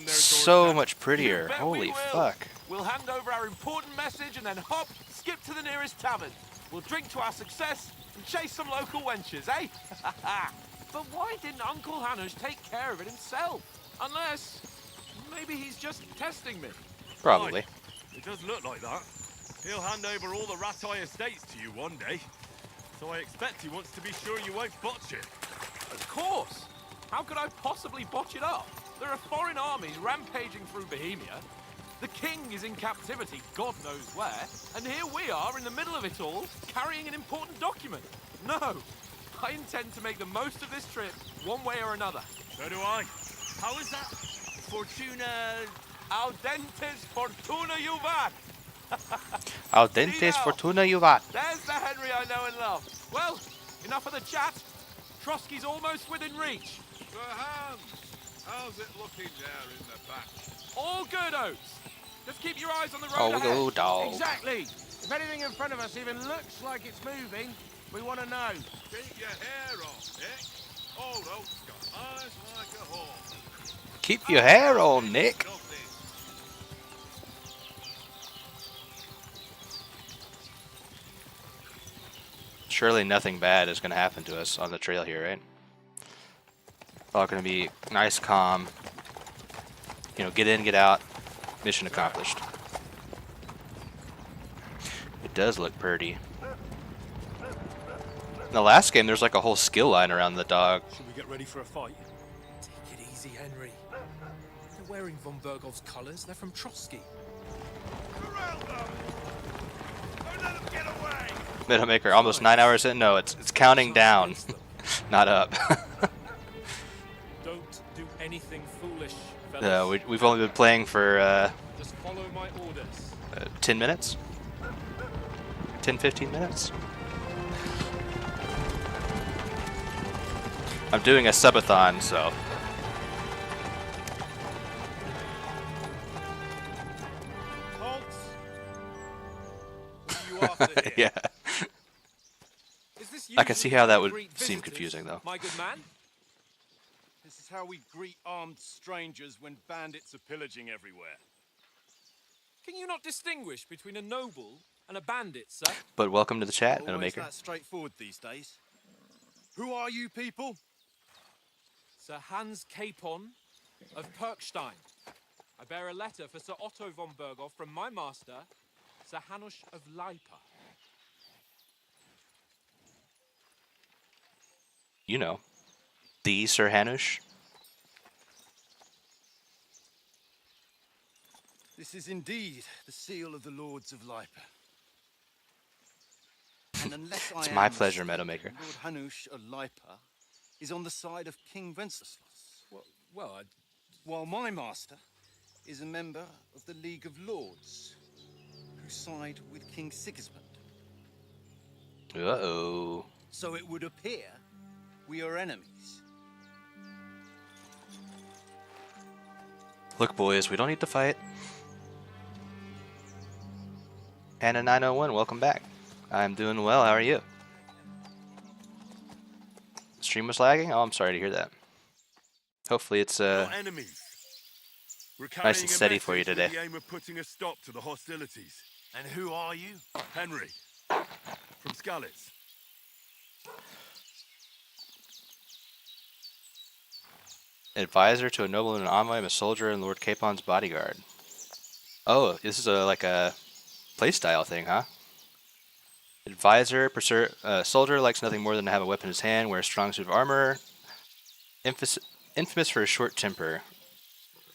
Speaker 1: so much prettier. Holy fuck.
Speaker 9: We'll hand over our important message and then hop, skip to the nearest tavern. We'll drink to our success and chase some local wenches, eh? But why didn't Uncle Hanush take care of it himself? Unless, maybe he's just testing me.
Speaker 1: Probably.
Speaker 4: Right. It does look like that. He'll hand over all the Ratai estates to you one day. So I expect he wants to be sure you won't botch it.
Speaker 9: Of course. How could I possibly botch it up? There are foreign armies rampaging through Bohemia. The king is in captivity, God knows where. And here we are in the middle of it all, carrying an important document. No. I intend to make the most of this trip, one way or another.
Speaker 4: So do I. How is that? Fortuna...
Speaker 9: Audentes fortuna juvat.
Speaker 1: Audentes fortuna juvat.
Speaker 9: There's the Henry I know and love. Well, enough of the chat. Trotsky's almost within reach.
Speaker 18: Sir Hans, how's it looking there in the back?
Speaker 9: All good, Oates. Just keep your eyes on the road
Speaker 1: Oh,
Speaker 9: ahead.
Speaker 1: go dog.
Speaker 9: Exactly. If anything in front of us even looks like it's moving, we want to know.
Speaker 18: Keep your hair on, Nick. Old Oak's got eyes like a hawk.
Speaker 1: Keep your hair on, Nick. Surely nothing bad is going to happen to us on the trail here, right? All going to be nice, calm. You know, get in, get out. Mission accomplished. It does look pretty. In the last game, there's like a whole skill line around the dog.
Speaker 4: Should we get ready for a fight?
Speaker 5: Take it easy, Henry. They're wearing von Bergov's colours. They're from Trotsky.
Speaker 1: Midowmaker, almost 9 hours in. No, it's counting down, not up.
Speaker 4: Don't do anything foolish, fellas.
Speaker 1: We've only been playing for
Speaker 4: Just follow my orders.
Speaker 1: 10 minutes? 10-15 minutes? I'm doing a subathon, so.
Speaker 4: Halt! What are you after here?
Speaker 1: Yeah.
Speaker 4: Is this
Speaker 1: I can see how that would
Speaker 4: greet
Speaker 1: seem
Speaker 4: visitors,
Speaker 1: confusing, though.
Speaker 4: My good man? This is how we greet armed strangers when bandits are pillaging everywhere.
Speaker 5: Can you not distinguish between a noble and a bandit, sir?
Speaker 1: But welcome to the chat,
Speaker 4: Always
Speaker 1: Midowmaker.
Speaker 4: that straightforward these days. Who are you people?
Speaker 5: Sir Hans Capon of Perkstein. I bear a letter for Sir Otto von Berghoff from my master, Sir Hanush of Leipa.
Speaker 1: You know, the Sir Hanush.
Speaker 2: This is indeed the seal of the Lords of Leipa. And unless
Speaker 1: It's
Speaker 2: I
Speaker 1: my
Speaker 2: am
Speaker 1: pleasure,
Speaker 2: mistaken,
Speaker 1: Midowmaker.
Speaker 2: Lord Hanush of Leipa is on the side of King Wenceslas. While my master is a member of the League of Lords, who side with King Sigismund.
Speaker 1: Uh-oh.
Speaker 2: So it would appear we are enemies.
Speaker 1: Look, boys, we don't need to fight. Hannah 901, welcome back. I'm doing well. How are you? Stream was lagging? Oh, I'm sorry to hear that. Hopefully it's
Speaker 16: enemies. We're
Speaker 1: nice and steady for you today.
Speaker 16: With the aim of putting a stop to the hostilities.
Speaker 18: And who are you?
Speaker 16: Henry, from Skalitz.
Speaker 1: Advisor to a nobleman and envoy, I'm a soldier and Lord Capon's bodyguard. Oh, this is like a playstyle thing, huh? Advisor, soldier likes nothing more than to have a weapon in his hand, wears strong suit of armor, infamous for his short temper.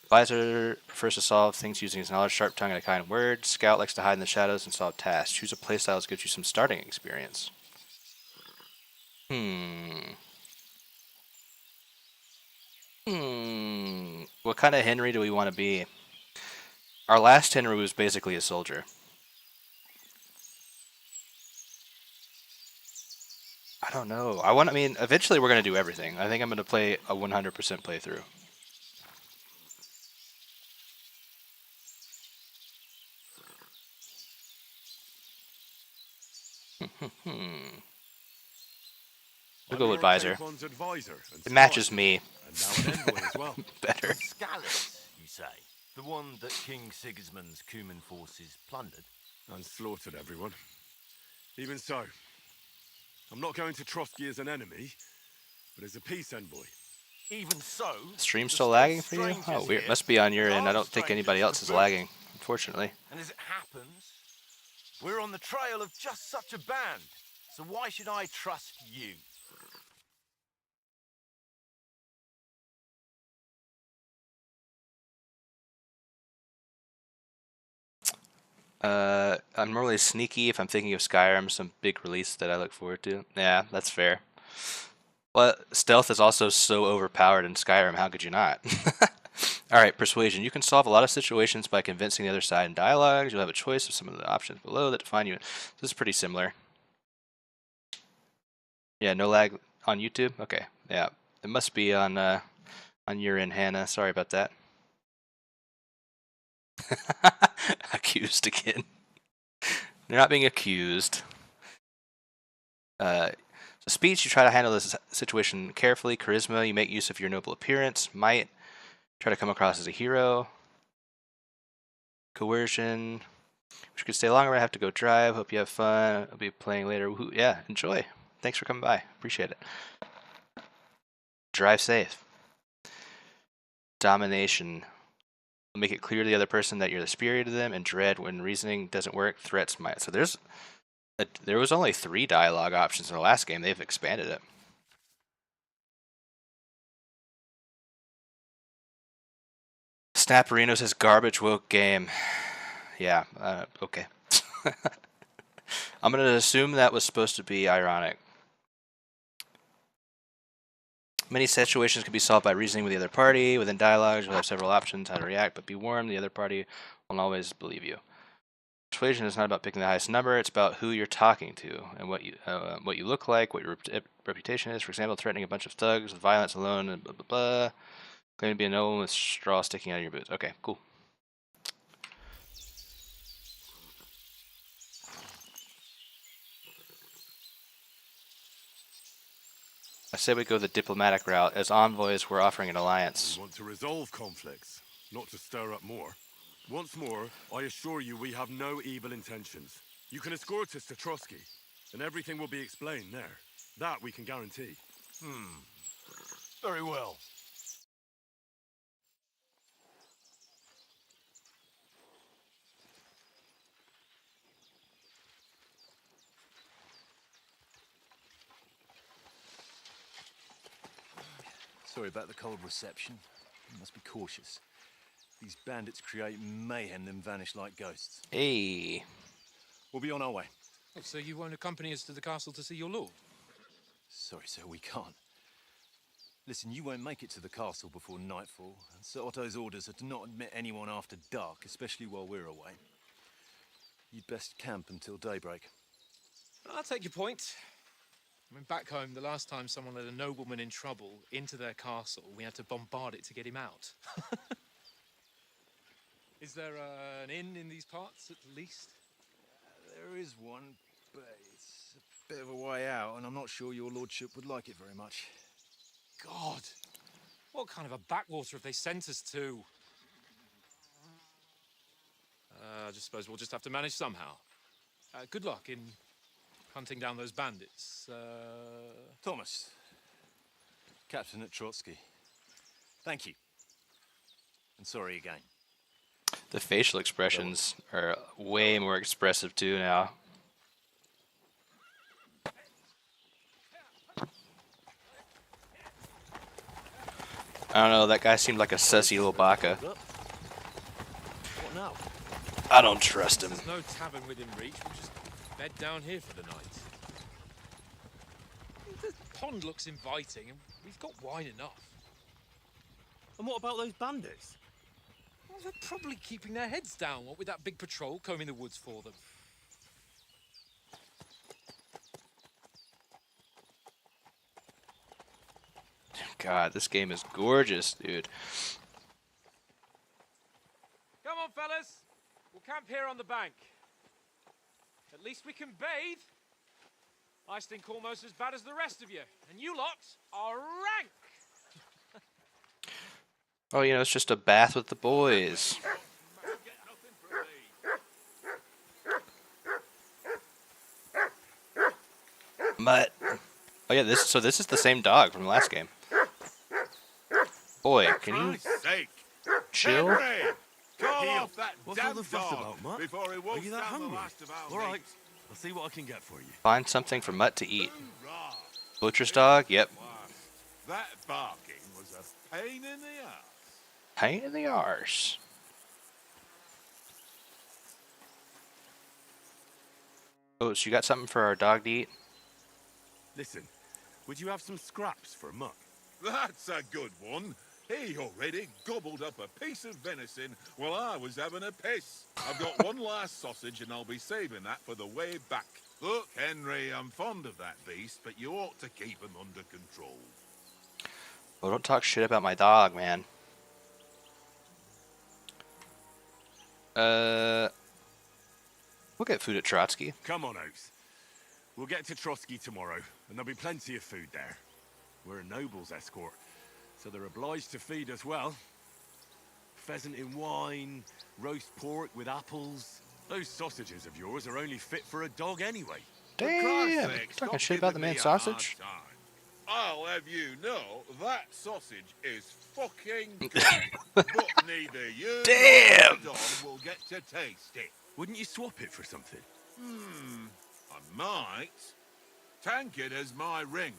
Speaker 1: Advisor prefers to solve things using his knowledge, sharp tongue, and a kind word. Scout likes to hide in the shadows and solve tasks. Choose a playstyle that gives you some starting experience. What kind of Henry do we want to be? Our last Henry was basically a soldier. I don't know. I mean, eventually we're going to do everything. I think I'm going to play a 100% playthrough. We'll go advisor. It matches me. Better.
Speaker 18: Skalitz, you say? The one that King Sigismund's Cuman forces plundered?
Speaker 16: And slaughtered everyone. Even so, I'm not going to Trotsky as an enemy, but as a peace envoy.
Speaker 18: Even so...
Speaker 1: Stream still lagging for you? Oh, weird. Must be on your end. I don't think anybody else is lagging, unfortunately.
Speaker 18: And as it happens, we're on the trail of just such a band. So why should I trust you?
Speaker 1: I'm normally sneaky if I'm thinking of Skyrim, some big release that I look forward to. Yeah, that's fair. Well, stealth is also so overpowered in Skyrim, how could you not? Alright, persuasion. You can solve a lot of situations by convincing the other side in dialogues. You'll have a choice of some of the options below that define you. This is pretty similar. Yeah, no lag on YouTube? Okay, yeah. It must be on your end, Hannah. Sorry about that. Accused again. They're not being accused. So speech, you try to handle this situation carefully. Charisma, you make use of your noble appearance. Might, try to come across as a hero. Coercion, wish you could stay longer. I have to go drive. Hope you have fun. I'll be playing later. Woohoo. Yeah, enjoy. Thanks for coming by. Appreciate it. Drive safe. Domination. Make it clear to the other person that you're the superior to them, and dread when reasoning doesn't work. Threats might. So there was only 3 dialogue options in the last game. They've expanded it. Snapperino says garbage woke game. Yeah, okay. I'm going to assume that was supposed to be ironic. Many situations can be solved by reasoning with the other party. Within dialogues, you'll have several options how to react, but be warned, the other party won't always believe you. Persuasion is not about picking the highest number, it's about who you're talking to and what you look like, what your reputation is. For example, threatening a bunch of thugs with violence alone, and blah, blah, blah. Claiming to be a nobleman with straw sticking out of your boots. Okay, cool. I say we go the diplomatic route. As envoys, we're offering an alliance.
Speaker 16: We want to resolve conflicts, not to stir up more. Once more, I assure you we have no evil intentions. You can escort us to Trotsky, and everything will be explained there. That we can guarantee.
Speaker 18: Very well.
Speaker 11: Sorry about the cold reception. You must be cautious. These bandits create mayhem, then vanish like ghosts.
Speaker 1: Hey.
Speaker 11: We'll be on our way.
Speaker 5: Oh, so you won't accompany us to the castle to see your lord?
Speaker 11: Sorry, sir, we can't. Listen, you won't make it to the castle before nightfall, and Sir Otto's orders are to not admit anyone after dark, especially while we're away. You'd best camp until daybreak.
Speaker 5: I'll take your point. I mean, back home, the last time someone let a nobleman in trouble into their castle, we had to bombard it to get him out. Is there an inn in these parts, at least?
Speaker 11: There is one, but it's a bit of a way out, and I'm not sure your lordship would like it very much.
Speaker 5: God! What kind of a backwater have they sent us to? I just suppose we'll just have to manage somehow. Good luck in hunting down those bandits.
Speaker 11: Thomas, captain at Trotsky. Thank you. And sorry again.
Speaker 1: The facial expressions are way more expressive too now. I don't know, that guy seemed like a sussy little baka.
Speaker 11: What now?
Speaker 1: I don't trust him.
Speaker 5: There's no tavern within reach. We'll just bed down here for the night. The pond looks inviting, and we've got wine enough.
Speaker 11: And what about those bandits?
Speaker 5: Well, they're probably keeping their heads down, what with that big patrol combing the woods for them.
Speaker 1: God, this game is gorgeous, dude.
Speaker 5: Come on, fellas. We'll camp here on the bank. At least we can bathe. I stink almost as bad as the rest of you, and you lot are rank.
Speaker 1: Oh, you know, it's just a bath with the boys. Mutt. Oh yeah, this is the same dog from the last game. Boy, can you chill?
Speaker 18: Call off that
Speaker 16: What's all
Speaker 18: damn
Speaker 16: the fuss
Speaker 18: dog
Speaker 16: about, Mutt?
Speaker 18: before he
Speaker 16: Are
Speaker 18: wolfs
Speaker 16: you that
Speaker 18: down
Speaker 16: hungry?
Speaker 18: the last of our
Speaker 16: All right,
Speaker 18: mates.
Speaker 16: I'll see what I can get for you.
Speaker 1: Find something for Mutt to eat. Butcher's dog? Yep.
Speaker 18: That barking was a pain in the ass.
Speaker 1: Pain in the arse. Oh, so you got something for our dog to eat?
Speaker 16: Listen, would you have some scraps for Mutt?
Speaker 18: That's a good one. He already gobbled up a piece of venison while I was having a piss. I've got one last sausage and I'll be saving that for the way back. Look, Henry, I'm fond of that beast, but you ought to keep him under control.
Speaker 1: Oh, don't talk shit about my dog, man. We'll get food at Trotsky.
Speaker 16: Come on, Oaks. We'll get to Trotsky tomorrow, and there'll be plenty of food there. We're a noble's escort, so they're obliged to feed us well. Pheasant in wine, roast pork with apples. Those sausages of yours are only fit for a dog anyway.
Speaker 1: Damn! Talking shit about the man's sausage?
Speaker 18: I'll have you know that sausage is fucking good. But neither you
Speaker 1: Damn!
Speaker 18: nor Don will get to taste it.
Speaker 16: Wouldn't you swap it for something?
Speaker 18: I might. Tankard has my ring.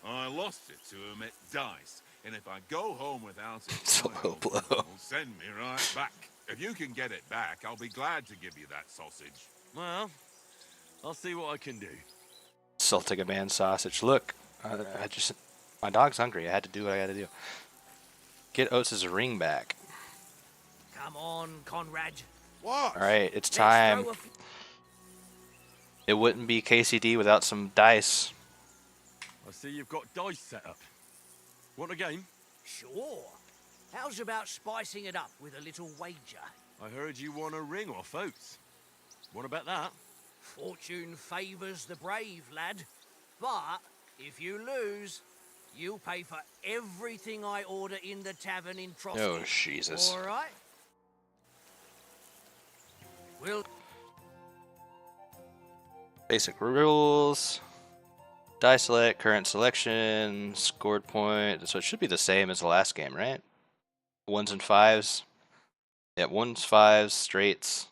Speaker 18: I lost it to him at dice. And if I go home without it,
Speaker 1: So
Speaker 18: my
Speaker 1: low
Speaker 18: old
Speaker 1: blow.
Speaker 18: uncle will send me right back. If you can get it back, I'll be glad to give you that sausage.
Speaker 16: Well, I'll see what I can do.
Speaker 1: Salting a man sausage. Look, my dog's hungry. I had to do what I had to do. Get Oates' ring back.
Speaker 8: Come on, Conrad.
Speaker 18: What?
Speaker 1: All right, it's
Speaker 8: Let's
Speaker 1: time.
Speaker 8: throw a
Speaker 1: It wouldn't be KCD without some dice.
Speaker 16: I see you've got dice set up. Want a game?
Speaker 8: Sure. How's about spicing it up with a little wager?
Speaker 16: I heard you won a ring off Oates. What about that?
Speaker 8: Fortune favours the brave, lad. But if you lose, you'll pay for everything I order in the tavern in Trotsky.
Speaker 1: Oh, Jesus.
Speaker 8: All right? We'll...
Speaker 1: Basic rules. Die select, current selection, scored point. So it should be the same as the last game, right? 1s and 5s. Yeah, 1s, 5s, straights.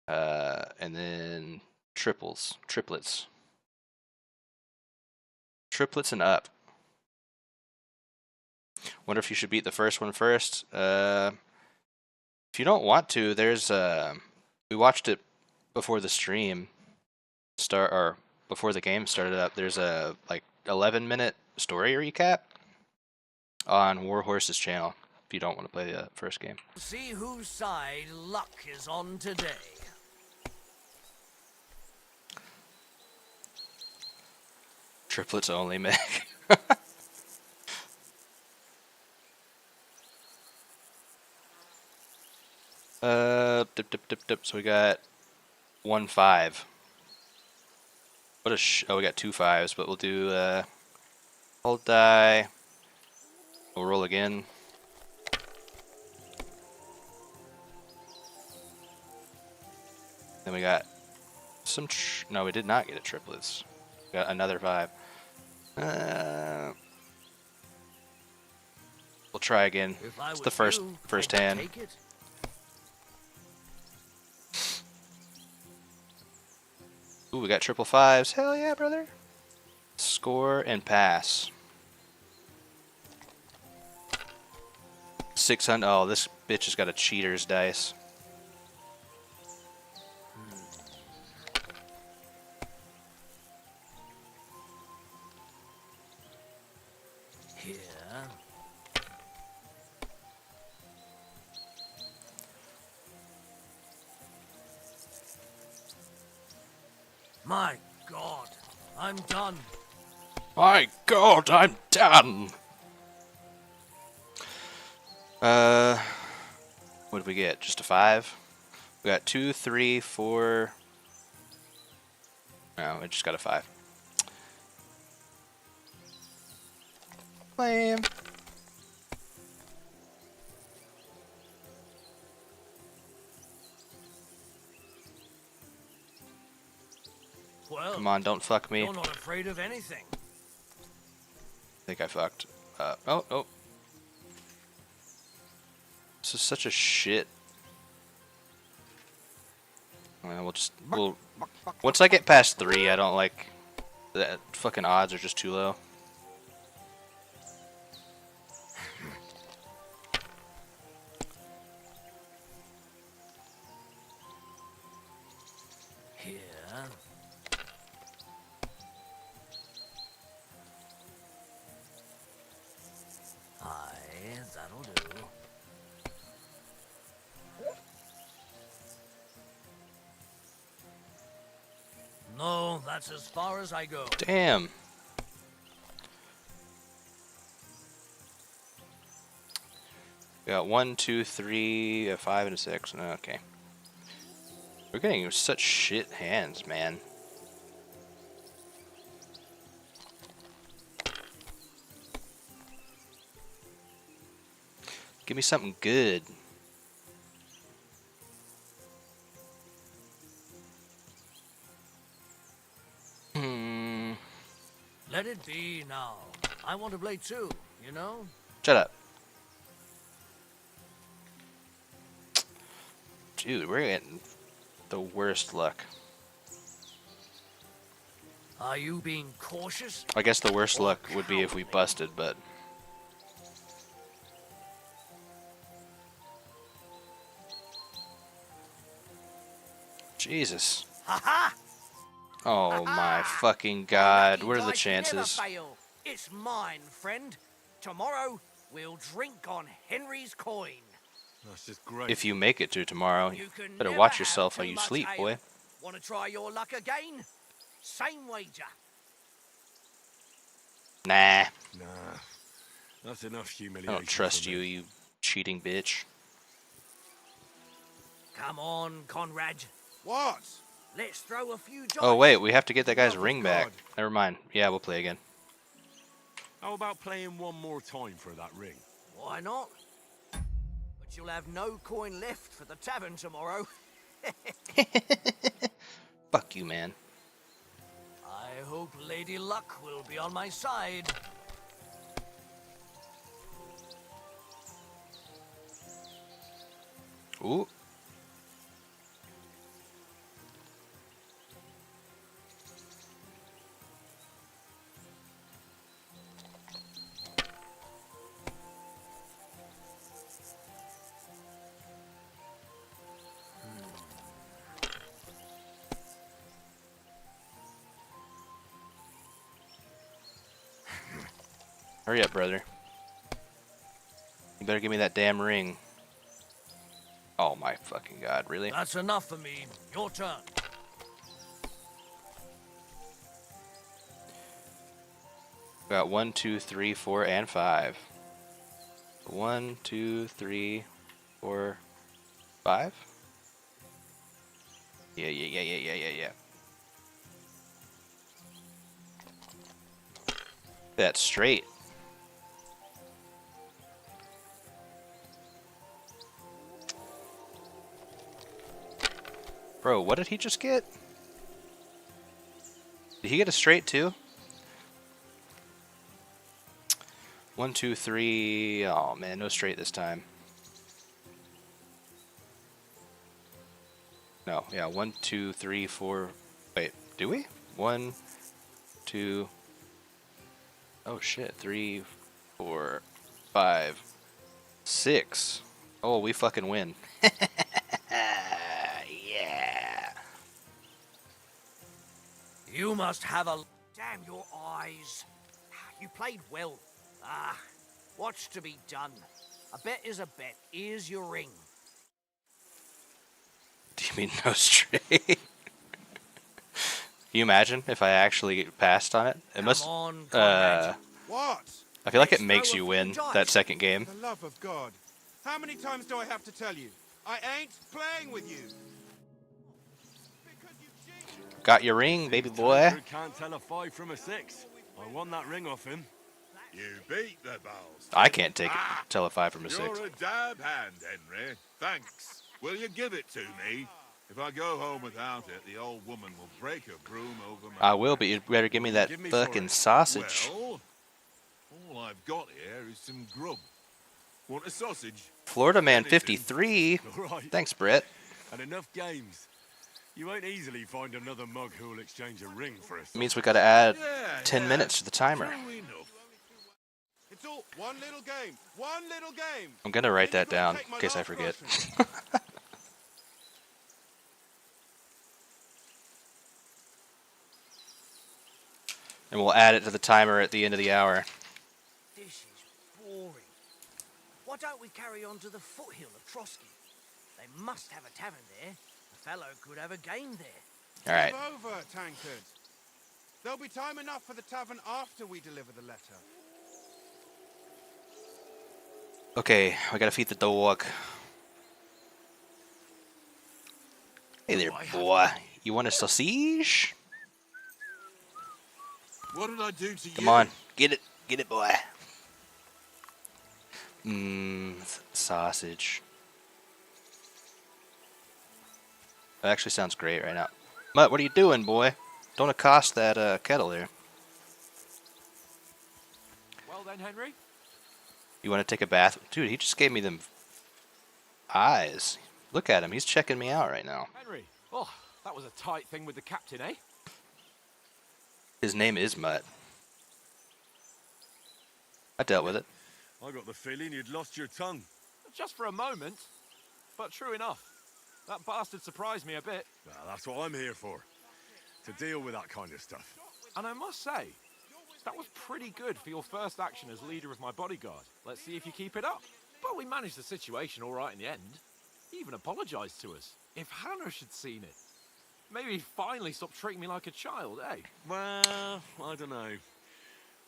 Speaker 1: And then triplets. Triplets and up. Wonder if you should beat the first one first. If you don't want to, there's we watched it before the stream or before the game started up. There's a like 11-minute story recap on Warhorse's channel if you don't want to play the first game.
Speaker 8: see whose side luck is on today.
Speaker 1: Triplets only, Meg. Dip. So we got 1 5. What a oh, we got 2 5s, but we'll do hold die. We'll roll again. Then we got some. No, we did not get a triplets. We got another 5. We'll try again. It's the first hand. Ooh, we got triple 5s. Hell yeah, brother. Score and pass. 600. Oh, this bitch has got a cheater's dice.
Speaker 8: Here. My God, I'm done.
Speaker 1: My God, I'm done. What did we get? Just a 5? We got 2, 3, 4. No, we just got a 5. Lame.
Speaker 8: Well,
Speaker 1: Come on, don't fuck me.
Speaker 8: You're not afraid of anything.
Speaker 1: I think I fucked. Oh. This is such a shit. We'll once I get past 3, I don't like that. Fucking odds are just too low.
Speaker 8: Here. Aye, that'll do. No, that's as far as I go.
Speaker 1: Damn. We got 1, 2, 3, a 5, and a 6. Okay. We're getting such shit hands, man. Give me something good.
Speaker 8: Let it See now, I want to play too, you know?
Speaker 1: Shut up. Dude, we're getting the worst luck.
Speaker 8: Are you being cautious?
Speaker 1: I guess the worst luck would be if we busted, but... Jesus.
Speaker 8: Ha-ha!
Speaker 1: Oh my fucking god, what are the
Speaker 8: Never
Speaker 1: chances?
Speaker 8: fail. It's mine, friend. Tomorrow, we'll drink on Henry's coin.
Speaker 11: That's just great.
Speaker 1: If you make it to tomorrow,
Speaker 8: You can
Speaker 1: better
Speaker 8: never
Speaker 1: watch
Speaker 8: have
Speaker 1: yourself
Speaker 8: too
Speaker 1: while you
Speaker 8: much
Speaker 1: sleep,
Speaker 8: ale.
Speaker 1: boy.
Speaker 8: Want to try your luck again? Same wager.
Speaker 1: Nah,
Speaker 16: Nah. That's enough
Speaker 1: I
Speaker 16: humiliation.
Speaker 1: don't trust
Speaker 16: for
Speaker 1: you,
Speaker 16: me.
Speaker 1: you cheating bitch.
Speaker 8: Come on, Conrad.
Speaker 2: What?
Speaker 8: Let's throw a few dice.
Speaker 1: Oh wait, we have to get that guy's
Speaker 2: Love of
Speaker 1: ring back.
Speaker 2: God.
Speaker 1: Never mind. Yeah, we'll play again.
Speaker 16: How about playing one more time for that ring?
Speaker 8: Why not? But you'll have no coin left for the tavern tomorrow.
Speaker 1: Fuck you, man.
Speaker 8: I hope Lady Luck will be on my side.
Speaker 1: Ooh. Hurry up, brother. You better give me that damn ring. Oh my fucking god, really?
Speaker 8: That's enough for me. Your turn.
Speaker 1: Got 1, 2, 3, 4, and 5. 1, 2, 3, 4, 5? Yeah. That's straight. Bro, what did he just get? Did he get a straight too? 1, 2, 3. Oh man, no straight this time. No, yeah, 1, 2, 3, 4. Wait, do we? 1, 2. Oh shit, 3, 4, 5, 6. Oh, we fucking win. Yeah.
Speaker 8: You must have a... Damn your eyes. You played well. Ah, what's to be done? A bet is a bet. Here's your ring.
Speaker 1: Do you mean no straight? Can you imagine if I actually passed on it? It must.
Speaker 8: on, Conrad.
Speaker 2: What?
Speaker 1: I feel like it
Speaker 2: Let's
Speaker 1: makes
Speaker 2: throw
Speaker 1: you
Speaker 2: a
Speaker 1: win
Speaker 2: few dice.
Speaker 1: that second game.
Speaker 2: For the love of God. How many times do I have to tell you? I ain't playing with you.
Speaker 1: Got your ring, baby boy.
Speaker 16: Tancred can't tell a 5 from a 6. I won that ring off him.
Speaker 18: You beat the balls.
Speaker 1: I can't take it. Tell a 5 from a 6.
Speaker 18: You're a dab hand, Henry. Thanks. Will you give it to me? If I go home without it, the old woman will break her broom over my...
Speaker 1: I will, but you better give me that fucking sausage.
Speaker 18: Well, all I've got here is some grub. Want a sausage?
Speaker 1: Florida Man 53.
Speaker 16: All right.
Speaker 1: Thanks, Brett.
Speaker 16: And enough games. You won't easily find another mug who will exchange a ring for us.
Speaker 1: It means we gotta add 10 minutes to the timer.
Speaker 18: True enough.
Speaker 2: It's all one little game. One little game.
Speaker 1: I'm gonna write that down in case I forget. And we'll add it to the timer at the end of the hour.
Speaker 8: This is boring. Why don't we carry on to the foothill of Trotsky? They must have a tavern there. A fellow could have a game there.
Speaker 1: All right.
Speaker 2: Move over, tankard. There'll be time enough for the tavern after we deliver the letter.
Speaker 1: Okay, we gotta feed the dog. Hey there, boy. You want a sausage?
Speaker 18: What did I do to you?
Speaker 1: Come on, get it, boy. Sausage. That actually sounds great right now. Mutt, what are you doing, boy? Don't accost that kettle there.
Speaker 5: then, Henry?
Speaker 1: You want to take a bath? Dude, he just gave me them eyes. Look at him. He's checking me out right now.
Speaker 5: Henry, oh, that was a tight thing with the captain, eh?
Speaker 1: His name is Mutt. I dealt with it.
Speaker 16: I got the feeling you'd lost your tongue.
Speaker 5: Just for a moment, but true enough. That bastard surprised me a bit.
Speaker 16: Well, that's what I'm here for. To deal with that kind of stuff.
Speaker 5: And I must say, that was pretty good for your first action as leader of my bodyguard. Let's see if you keep it up. But we managed the situation all right in the end. He even apologized to us. If Hannah had seen it, maybe he'd finally stop treating me like a child, eh?
Speaker 16: Well, I don't know.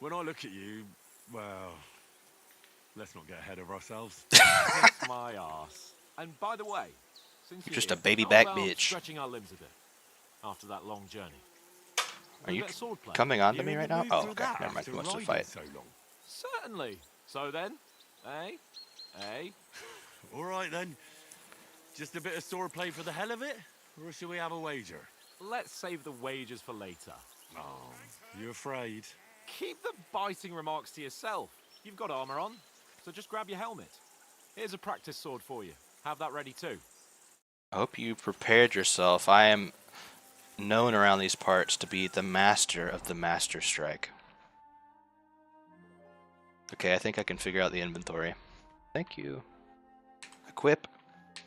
Speaker 16: When I look at you, well, let's not get ahead of ourselves.
Speaker 5: Kiss my arse. And by the way, since
Speaker 1: You're just
Speaker 5: here,
Speaker 1: a baby
Speaker 5: how
Speaker 1: back
Speaker 5: about
Speaker 1: bitch.
Speaker 5: stretching our limbs a bit after that long journey.
Speaker 1: Are you
Speaker 5: bit of sword play.
Speaker 1: coming on to
Speaker 5: You
Speaker 1: me
Speaker 5: in
Speaker 1: right
Speaker 5: the
Speaker 1: now?
Speaker 5: mood
Speaker 1: Oh,
Speaker 5: for
Speaker 1: okay.
Speaker 5: that
Speaker 1: Never mind.
Speaker 5: after
Speaker 1: He wants to
Speaker 5: riding
Speaker 1: fight.
Speaker 5: so long? Certainly. So then, eh? Eh?
Speaker 16: All right then. Just a bit of swordplay for the hell of it? Or should we have a wager?
Speaker 5: Let's save the wagers for later.
Speaker 16: Oh, you afraid?
Speaker 5: Keep the biting remarks to yourself. You've got armor on, so just grab your helmet. Here's a practice sword for you. Have that ready too.
Speaker 1: I hope you prepared yourself. I am known around these parts to be the master of the master strike. Okay, I think I can figure out the inventory. Thank you. Equip.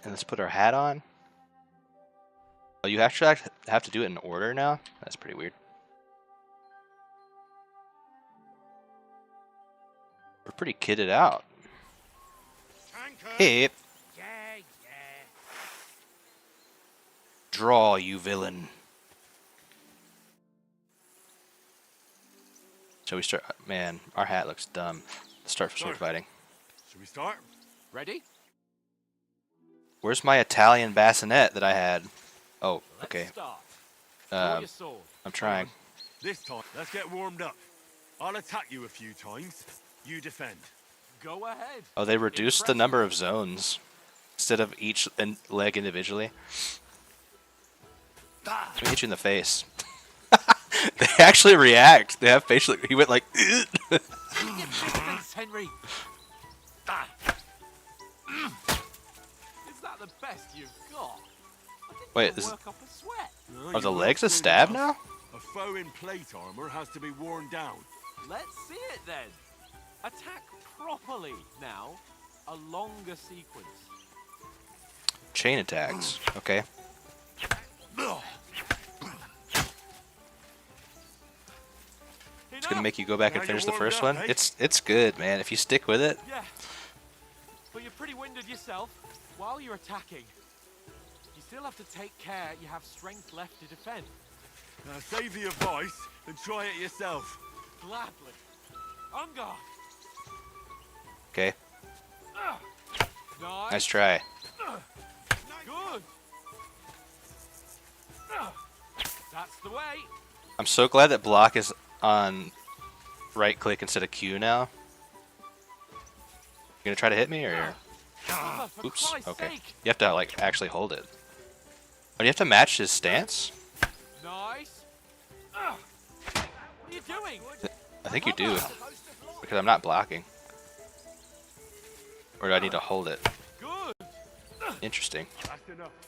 Speaker 1: And let's put our hat on. Oh, you actually have to do it in order now? That's pretty weird. We're pretty kitted out. Hey. Draw, you villain. Shall we start? Man, our hat looks dumb. Let's start sword fighting.
Speaker 16: Should we start?
Speaker 5: Ready?
Speaker 1: Where's my Italian bassinet that I had? Oh, okay. I'm trying.
Speaker 16: This time, let's get warmed up. I'll attack you a few times. You defend.
Speaker 5: Go ahead.
Speaker 1: Oh, they reduced the number of zones instead of each leg individually. Let me hit you in the face. They actually react. They have facial. He went like.
Speaker 5: Henry. Is that the best you've got?
Speaker 1: Wait,
Speaker 5: Work up a sweat.
Speaker 1: are the legs a stab now?
Speaker 16: A foe in plate armor has to be worn down.
Speaker 5: Let's see it then. Attack properly now. A longer sequence.
Speaker 1: Chain attacks. Okay. It's gonna make you go back and finish the first one. It's good, man. If you stick with it.
Speaker 5: Yeah. But you're pretty winded yourself. While you're attacking, you still have to take care you have strength left to defend.
Speaker 16: Now save the advice and try it yourself.
Speaker 5: Gladly. On guard.
Speaker 1: Okay.
Speaker 5: Nice.
Speaker 1: Nice try.
Speaker 5: Good. That's the way.
Speaker 1: I'm so glad that block is on right click instead of Q now. You gonna try to hit me or? Oops. Okay. You have to like actually hold it. Oh, do you have to match his stance?
Speaker 5: Nice. What are you doing?
Speaker 1: I think you do, because I'm not blocking. Or do I need to hold it?
Speaker 5: Good.
Speaker 1: Interesting.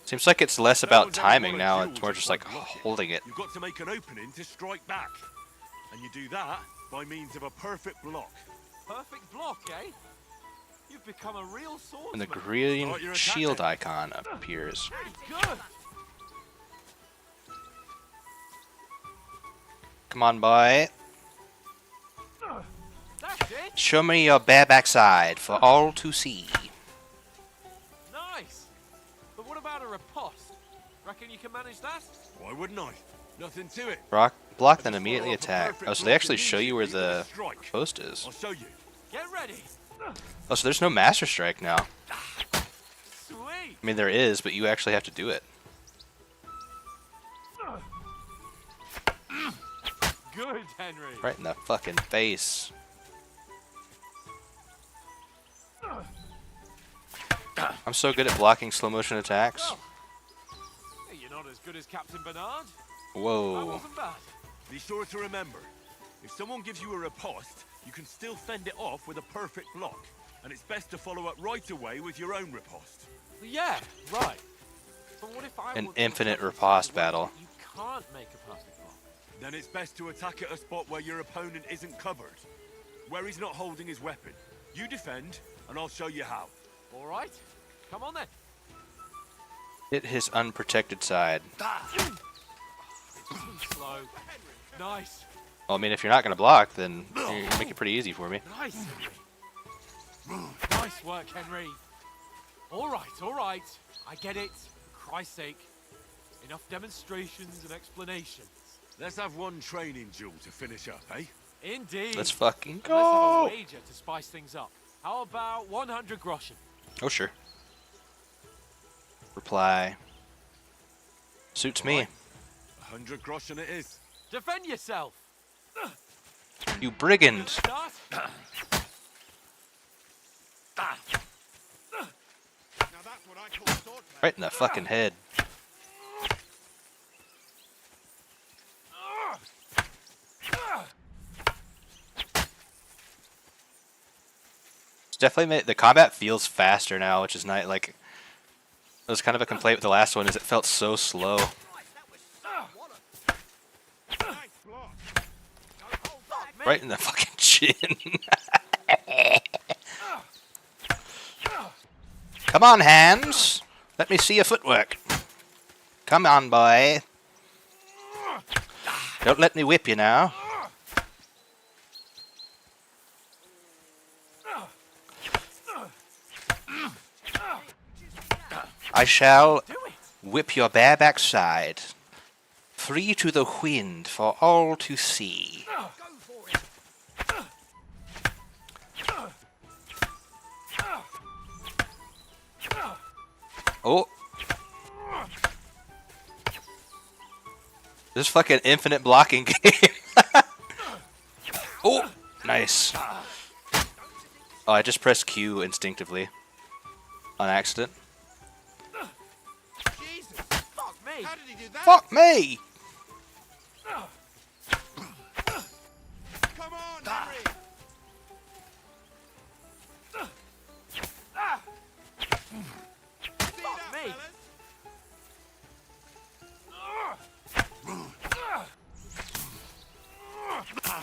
Speaker 1: Seems like it's less about timing now, it's more just like holding it.
Speaker 16: You've got to make an opening to strike back. And you do that by means of a perfect block.
Speaker 5: Perfect block, eh? You've become a real swordsman.
Speaker 1: And the green shield icon appears.
Speaker 5: Good.
Speaker 1: Come on, boy.
Speaker 5: That's it.
Speaker 1: Show me your bare backside for all to see.
Speaker 5: Nice. But what about a riposte? Reckon you can manage that?
Speaker 16: Why wouldn't I? Nothing to it.
Speaker 1: Block, then immediately attack. Oh, so they actually show you where the post is.
Speaker 16: I'll show you.
Speaker 5: Get ready.
Speaker 1: Oh, so there's no Master Strike now.
Speaker 5: Sweet.
Speaker 1: I mean, there is, but you actually have to do it.
Speaker 5: Good, Henry.
Speaker 1: Right in the fucking face. I'm so good at blocking slow motion attacks.
Speaker 5: Hey, you're not as good as Captain Bernard. That
Speaker 1: Whoa.
Speaker 5: wasn't bad.
Speaker 16: Be sure to remember, if someone gives you a riposte, you can still fend it off with a perfect block. And it's best to follow up right away with your own riposte.
Speaker 9: Yeah, right. But what if I
Speaker 1: An
Speaker 9: want to
Speaker 1: infinite
Speaker 9: attack
Speaker 1: riposte
Speaker 9: in a way
Speaker 1: battle.
Speaker 9: that you can't make a perfect block?
Speaker 16: Then it's best to attack at a spot where your opponent isn't covered. Where he's not holding his weapon. You defend, and I'll show you how.
Speaker 9: All right. Come on then.
Speaker 1: Hit his unprotected side.
Speaker 9: Slow. Nice.
Speaker 1: Well, I mean, if you're not going to block, then you make it pretty easy for me.
Speaker 9: Nice, Henry. Nice work, Henry. All right, all right. I get it. For Christ's sake. Enough demonstrations and explanations.
Speaker 16: Let's have one training duel to finish up, eh?
Speaker 9: Indeed.
Speaker 1: Let's fucking
Speaker 9: And let's have
Speaker 1: go.
Speaker 9: a wager to spice things up. How about 100 groschen?
Speaker 1: Oh, sure. Reply. Suits me.
Speaker 16: 100 groschen it is.
Speaker 9: Defend yourself.
Speaker 1: You brigand.
Speaker 9: Start.
Speaker 1: Right in the fucking head. It's definitely the combat feels faster now, which is nice. Like, it was kind of a complaint with the last one, is it felt so slow. Right in the fucking chin. Come on, hands. Let me see your footwork. Come on, boy. Don't let me whip you now. I shall whip your bare backside, free to the wind for all to see. Oh. This fucking infinite blocking game. Oh, nice. Oh, I just pressed Q instinctively. On accident.
Speaker 9: Jesus, fuck me. How did he do that?
Speaker 1: Fuck me!
Speaker 18: Come on, Henry!
Speaker 9: Fuck me.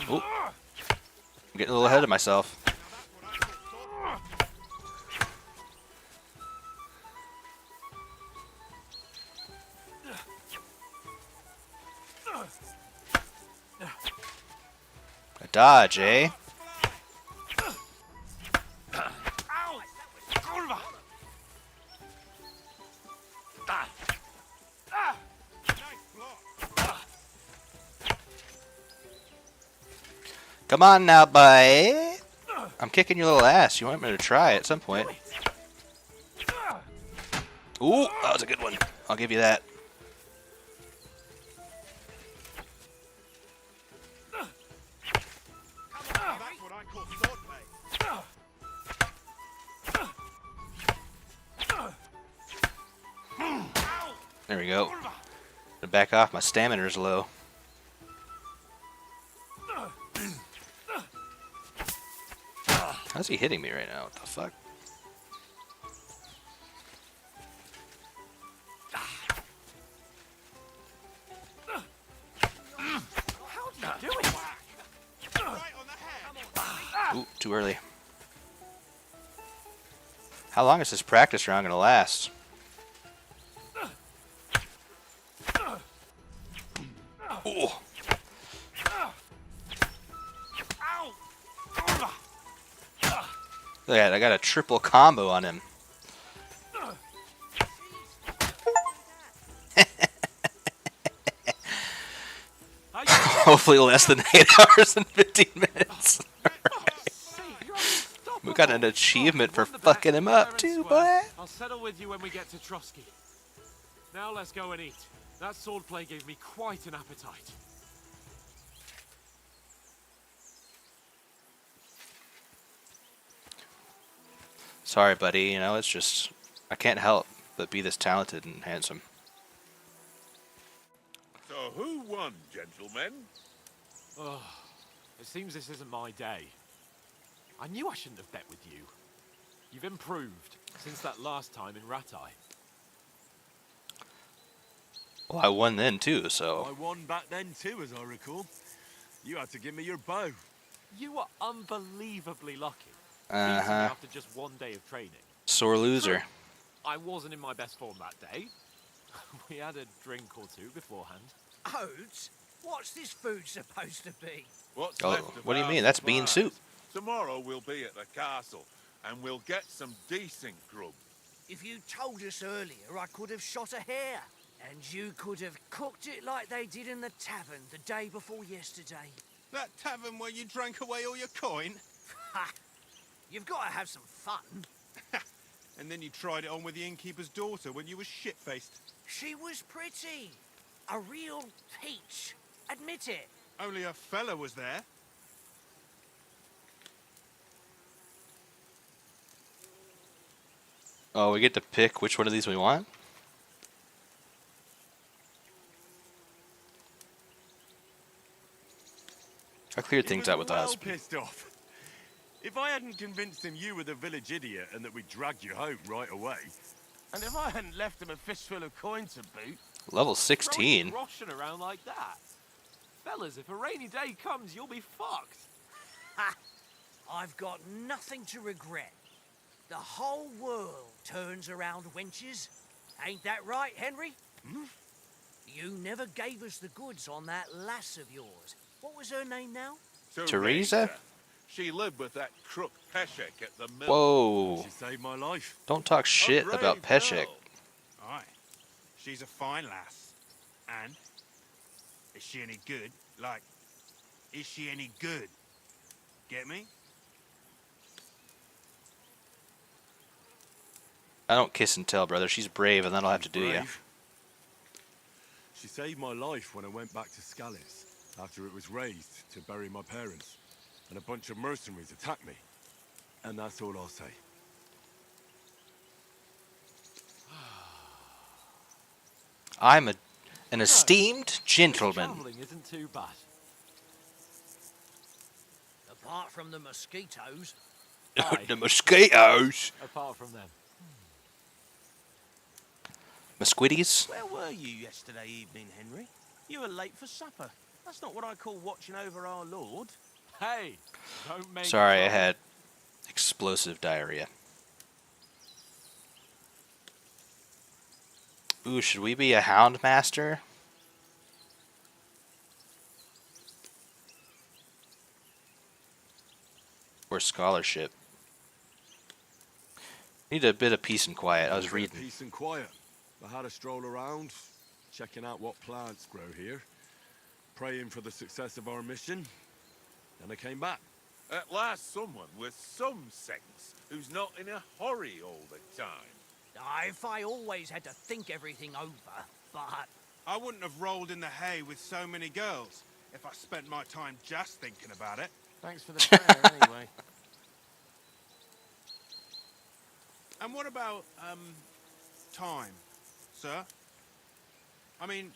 Speaker 1: Oh. I'm getting a little ahead of myself. A dodge, eh? Come on now, bye. I'm kicking your little ass. You want me to try at some point. Ooh, that was a good one. I'll give you that. There we go. To back off, my stamina's low. How's he hitting me right now? What the fuck?
Speaker 9: How do you do it?
Speaker 1: Ooh, too early. How long is this practice round gonna last? Ooh. Look at that, I got a triple combo on him. Hopefully less than 8 hours and 15 minutes. We got an achievement for fucking him up too, boy.
Speaker 9: I'll settle with you when we get to Trotsky. Now let's go and eat. That swordplay gave me quite an appetite.
Speaker 1: Sorry, buddy, you know, it's just, I can't help but be this talented and handsome.
Speaker 18: So who won, gentlemen?
Speaker 9: Oh, it seems this isn't my day. I knew I shouldn't have bet with you. You've improved since that last time in Ratai.
Speaker 1: Well, I won then too, so.
Speaker 16: I won back then too, as I recall. You had to give me your bow.
Speaker 9: You were unbelievably lucky.
Speaker 1: Uh
Speaker 9: Beating me
Speaker 1: huh.
Speaker 9: after just one day of training.
Speaker 1: Sore loser.
Speaker 9: True, I wasn't in my best form that day. We had a drink or two beforehand.
Speaker 8: Oats? What's this food supposed to be?
Speaker 18: What's
Speaker 1: Oh,
Speaker 18: left of
Speaker 1: what do you
Speaker 18: our
Speaker 1: mean? That's bean
Speaker 18: supplies.
Speaker 1: soup.
Speaker 18: Tomorrow we'll be at the castle, and we'll get some decent grub.
Speaker 8: If you told us earlier, I could have shot a hare. And you could have cooked it like they did in the tavern the day before yesterday.
Speaker 2: That tavern where you drank away all your coin?
Speaker 8: Ha! You've got to have some fun.
Speaker 2: And then you tried it on with the innkeeper's daughter when you were shit-faced.
Speaker 8: She was pretty. A real peach. Admit it.
Speaker 2: Only a fella was there.
Speaker 1: Oh, we get to pick which one of these we want? I cleared things out with
Speaker 16: well
Speaker 1: Oz.
Speaker 16: pissed off. If I hadn't convinced him you were the village idiot and that we dragged you home right away,
Speaker 12: And if I hadn't left him a fistful of coin to boot...
Speaker 1: Level 16.
Speaker 9: Roshing around like that. Fellas, if a rainy day comes, you'll be fucked.
Speaker 8: Ha! I've got nothing to regret. The whole world turns around wenches. Ain't that right, Henry? Hmm? You never gave us the goods on that lass of yours. What was her name now?
Speaker 1: Teresa?
Speaker 18: She lived with that crook Peshek at the mill.
Speaker 1: Whoa.
Speaker 16: she saved my life.
Speaker 1: Don't talk shit about Peshek.
Speaker 2: Aye. She's a fine lass. And? Is she any good? Like, is she any good? Get me?
Speaker 1: I don't kiss and tell, brother. She's brave, and that'll have to do ya.
Speaker 16: Brave. She saved my life when I went back to Scallis after it was razed to bury my parents, and a bunch of mercenaries attacked me. And that's all I'll say.
Speaker 1: I'm an esteemed gentleman.
Speaker 9: Traveling isn't too bad.
Speaker 8: Apart from the mosquitoes.
Speaker 1: The mosquitoes.
Speaker 9: Apart from them.
Speaker 1: Mosquitoes?
Speaker 12: Where were you yesterday evening, Henry? You were late for supper. That's not what I call watching over our Lord.
Speaker 9: Hey, don't make
Speaker 1: Sorry, I
Speaker 9: trouble.
Speaker 1: had explosive diarrhea. Ooh, should we be a hound master? Or scholarship? Need a bit of peace and quiet. I was reading.
Speaker 16: Peace and quiet. I had a stroll around, checking out what plants grow here, praying for the success of our mission, and I came back.
Speaker 18: At last someone with some sense who's not in a hurry all the time.
Speaker 8: If I always had to think everything over, but...
Speaker 2: I wouldn't have rolled in the hay with so many girls if I spent my time just thinking about it.
Speaker 12: Thanks for the prayer, anyway.
Speaker 2: And what about, time, sir? I mean,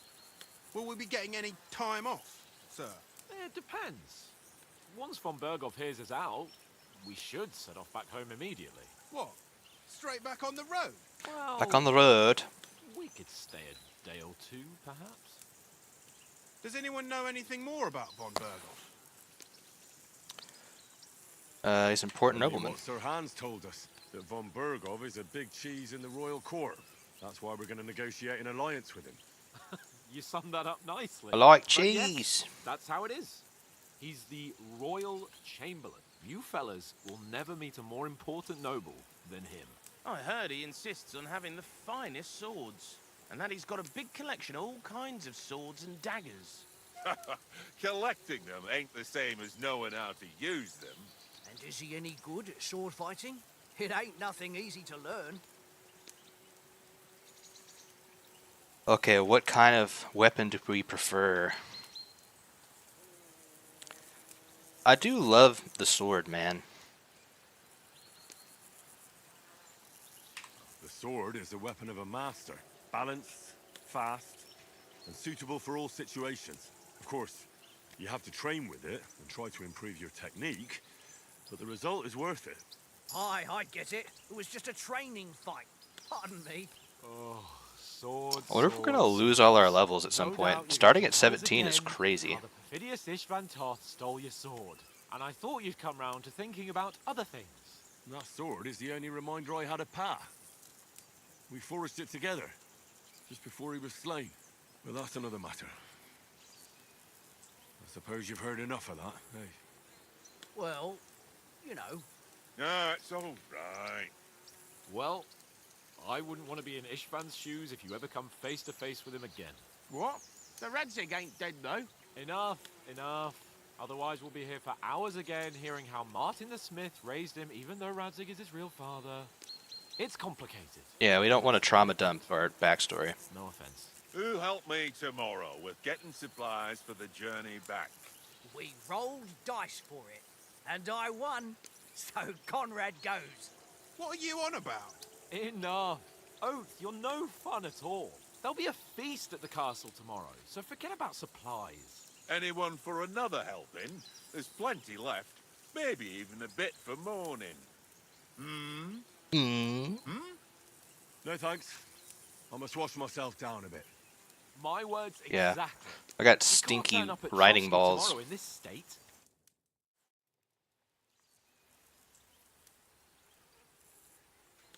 Speaker 2: will we be getting any time off, sir?
Speaker 9: It depends. Once von Berghoff hears us out, we should set off back home immediately.
Speaker 2: What? Straight back on the road?
Speaker 9: Well,
Speaker 1: Back on the road.
Speaker 9: we could stay a day or two, perhaps.
Speaker 2: Does anyone know anything more about von Berghoff?
Speaker 1: He's an important
Speaker 16: Only
Speaker 1: nobleman.
Speaker 16: what Sir Hans told us, that von Berghoff is a big cheese in the royal court. That's why we're going to negotiate an alliance with him.
Speaker 9: You summed that up nicely.
Speaker 1: I like
Speaker 9: But yes,
Speaker 1: cheese.
Speaker 9: that's how it is. He's the royal chamberlain. You fellas will never meet a more important noble than him.
Speaker 12: I heard he insists on having the finest swords, and that he's got a big collection of all kinds of swords and daggers.
Speaker 18: Collecting them ain't the same as knowing how to use them.
Speaker 8: And is he any good at sword fighting? It ain't nothing easy to learn.
Speaker 1: Okay, what kind of weapon do we prefer? I do love the sword, man.
Speaker 16: The sword is the weapon of a master. Balanced, fast, and suitable for all situations. Of course, you have to train with it and try to improve your technique, but the result is worth it.
Speaker 8: Aye, I get it. It was just a training fight. Pardon me.
Speaker 5: Oh, swords.
Speaker 1: I wonder if we're gonna lose all our levels at some point. Starting at 17 is crazy.
Speaker 5: The perfidious Ishvan Toth stole your sword, and I thought you'd come round to thinking about other things.
Speaker 16: That sword is the only reminder I had of Pa. We forged it together, just before he was slain. But that's another matter. I suppose you've heard enough of that, eh?
Speaker 8: Well, you know.
Speaker 18: No, it's all right.
Speaker 5: Well, I wouldn't want to be in Ishvan's shoes if you ever come face to face with him again.
Speaker 12: What? The Radzig ain't dead, though.
Speaker 5: Enough, enough. Otherwise, we'll be here for hours again, hearing how Martin the Smith raised him, even though Radzig is his real father. It's complicated.
Speaker 1: Yeah, we don't want to trauma dump our backstory.
Speaker 5: No offense.
Speaker 18: Who'll help me tomorrow with getting supplies for the journey back?
Speaker 8: We rolled dice for it, and I won. So Conrad goes.
Speaker 18: What are you on about?
Speaker 5: Enough. Oath, you're no fun at all. There'll be a feast at the castle tomorrow, so forget about supplies.
Speaker 18: Anyone for another helping? There's plenty left. Maybe even a bit for morning.
Speaker 16: No thanks. I must wash myself down a bit.
Speaker 5: My words
Speaker 1: Yeah.
Speaker 5: exactly.
Speaker 1: I got
Speaker 5: You
Speaker 1: stinky
Speaker 5: can't turn up at
Speaker 1: riding
Speaker 5: Trotsky
Speaker 1: balls.
Speaker 5: tomorrow in this state.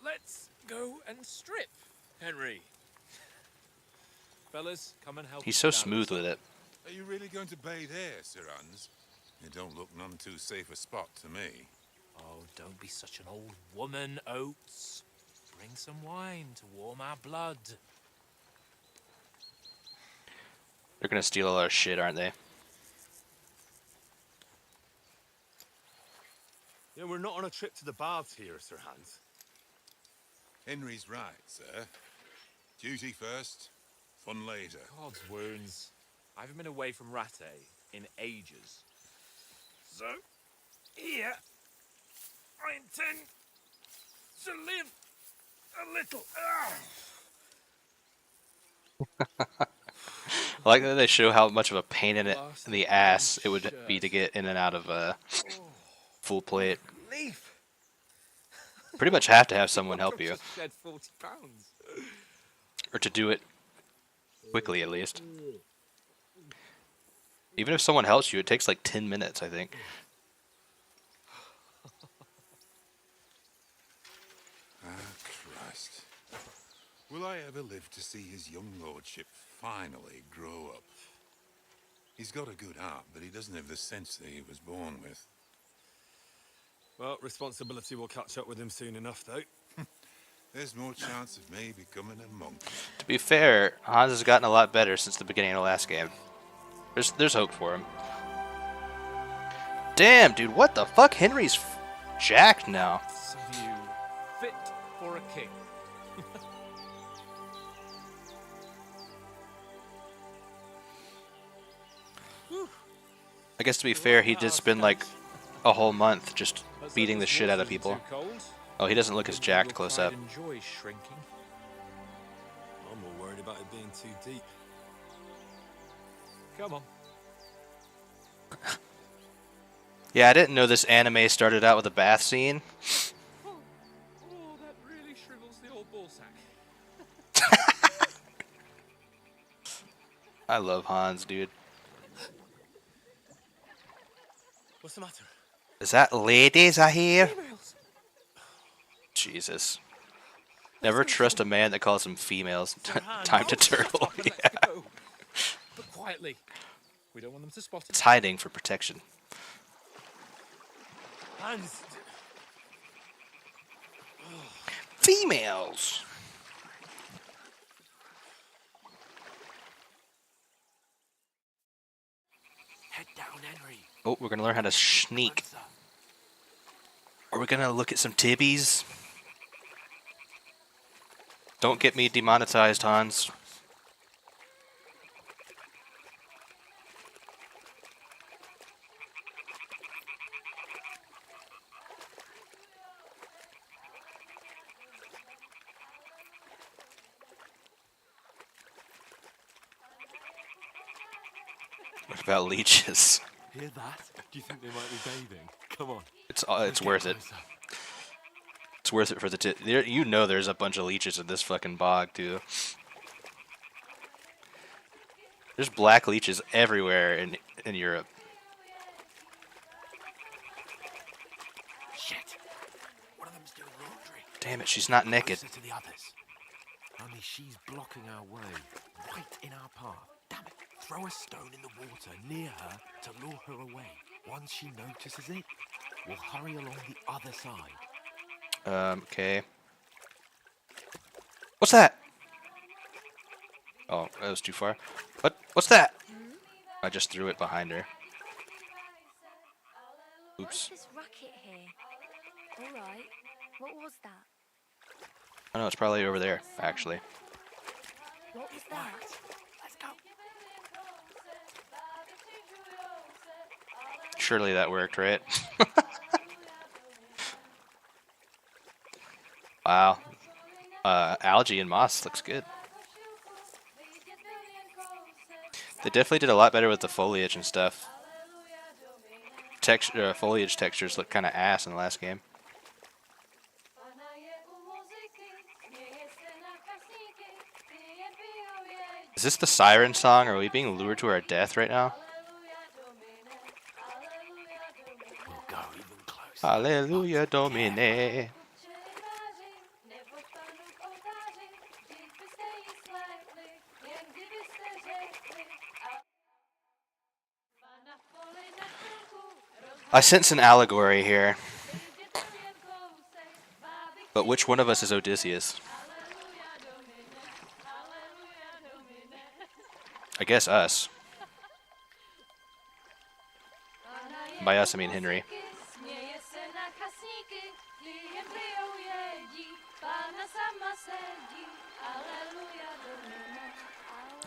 Speaker 20: Let's go and strip, Henry. Fellas, come and help.
Speaker 1: He's
Speaker 20: us
Speaker 1: so
Speaker 20: down
Speaker 1: smooth
Speaker 20: the
Speaker 1: with it.
Speaker 13: Are you really going to bathe here, Sir Hans? It don't look none too safe a spot to me.
Speaker 20: Oh, don't be such an old woman, Oates. Bring some wine to warm our blood.
Speaker 1: They're gonna steal a lot of shit, aren't they?
Speaker 16: Yeah, we're not on a trip to the baths here, Sir Hans.
Speaker 13: Henry's right, sir. Duty first, fun later.
Speaker 20: God's wounds. I haven't been away from Rattay in ages. So, here, I intend to live a little.
Speaker 1: I like that they show how much of a pain in the ass it would be to get in and out of a full plate.
Speaker 20: Leaf.
Speaker 1: Pretty much have to have someone help you,
Speaker 20: Just shed 40 pounds.
Speaker 1: or to do it quickly at least. Even if someone helps you, it takes like 10 minutes, I think.
Speaker 13: Christ. Will I ever live to see his young lordship finally grow up? He's got a good heart, but he doesn't have the sense that he was born with.
Speaker 16: Well, responsibility will catch up with him soon enough, though.
Speaker 13: There's more chance of me becoming a monk.
Speaker 1: To be fair, Hans has gotten a lot better since the beginning of the last game. There's hope for him. Damn, dude, what the fuck? Henry's jacked now.
Speaker 20: Some of you fit for a king.
Speaker 1: I guess to be fair, he did spend like a whole month just beating the shit out of people. Oh, he doesn't look as jacked close up.
Speaker 20: Enjoy shrinking.
Speaker 16: I'm more worried about it being too deep.
Speaker 20: Come on.
Speaker 1: Yeah, I didn't know this anime started out with a bath scene.
Speaker 20: Oh, that really shrivels the old ball sack.
Speaker 1: I love Hans, dude.
Speaker 16: What's the matter?
Speaker 1: Is that ladies I hear? Jesus. Never trust a man that calls them females. Time to turtle. Yeah.
Speaker 20: But quietly. We don't want them to spot us.
Speaker 1: It's hiding for protection.
Speaker 16: Hans.
Speaker 1: Females.
Speaker 20: Head down, Henry.
Speaker 1: Oh, we're gonna learn how to sneak. Are we gonna look at some tibbies? Don't get me demonetized, Hans. What about leeches?
Speaker 5: Hear that? Do you think they might be bathing? Come on.
Speaker 1: It's It's worth it. It's worth it for the you know there's a bunch of leeches in this fucking bog too. There's black leeches everywhere in Europe.
Speaker 5: Shit! One of them's doing laundry.
Speaker 1: Damn it, she's not naked.
Speaker 5: Closer to the others. Only she's blocking our way, right in our path. Damn it! Throw a stone in the water near her to lure her away. Once she notices it, we'll hurry along the other side.
Speaker 1: Okay. What's that? Oh, that was too far. What's that? I just threw it behind her. Oops.
Speaker 3: What's this racket here? All right. What was that?
Speaker 1: Oh no, it's probably over there, actually.
Speaker 3: What was that?
Speaker 5: Let's go.
Speaker 1: Surely that worked, right? Wow. Algae and moss looks good. They definitely did a lot better with the foliage and stuff. Foliage textures look kind of ass in the last game. Is this the siren song? Are we being lured to our death right now?
Speaker 5: We'll go even closer.
Speaker 1: Hallelujah, Domine. I sense an allegory here. But which one of us is Odysseus? I guess us. By us, I mean Henry.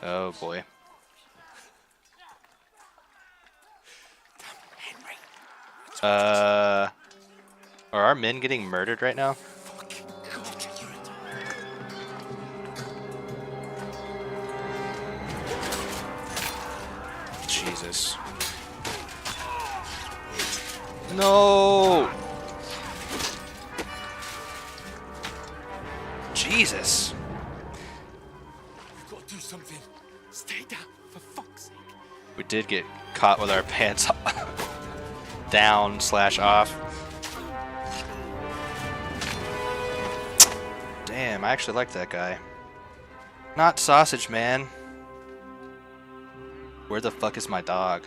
Speaker 1: Oh boy. Are our men getting murdered right now? Jesus. No! Jesus.
Speaker 5: We've got to do something. Stay down, for fuck's sake.
Speaker 1: We did get caught with our pants down / off. Damn, I actually like that guy. Not Sausage Man. Where the fuck is my dog?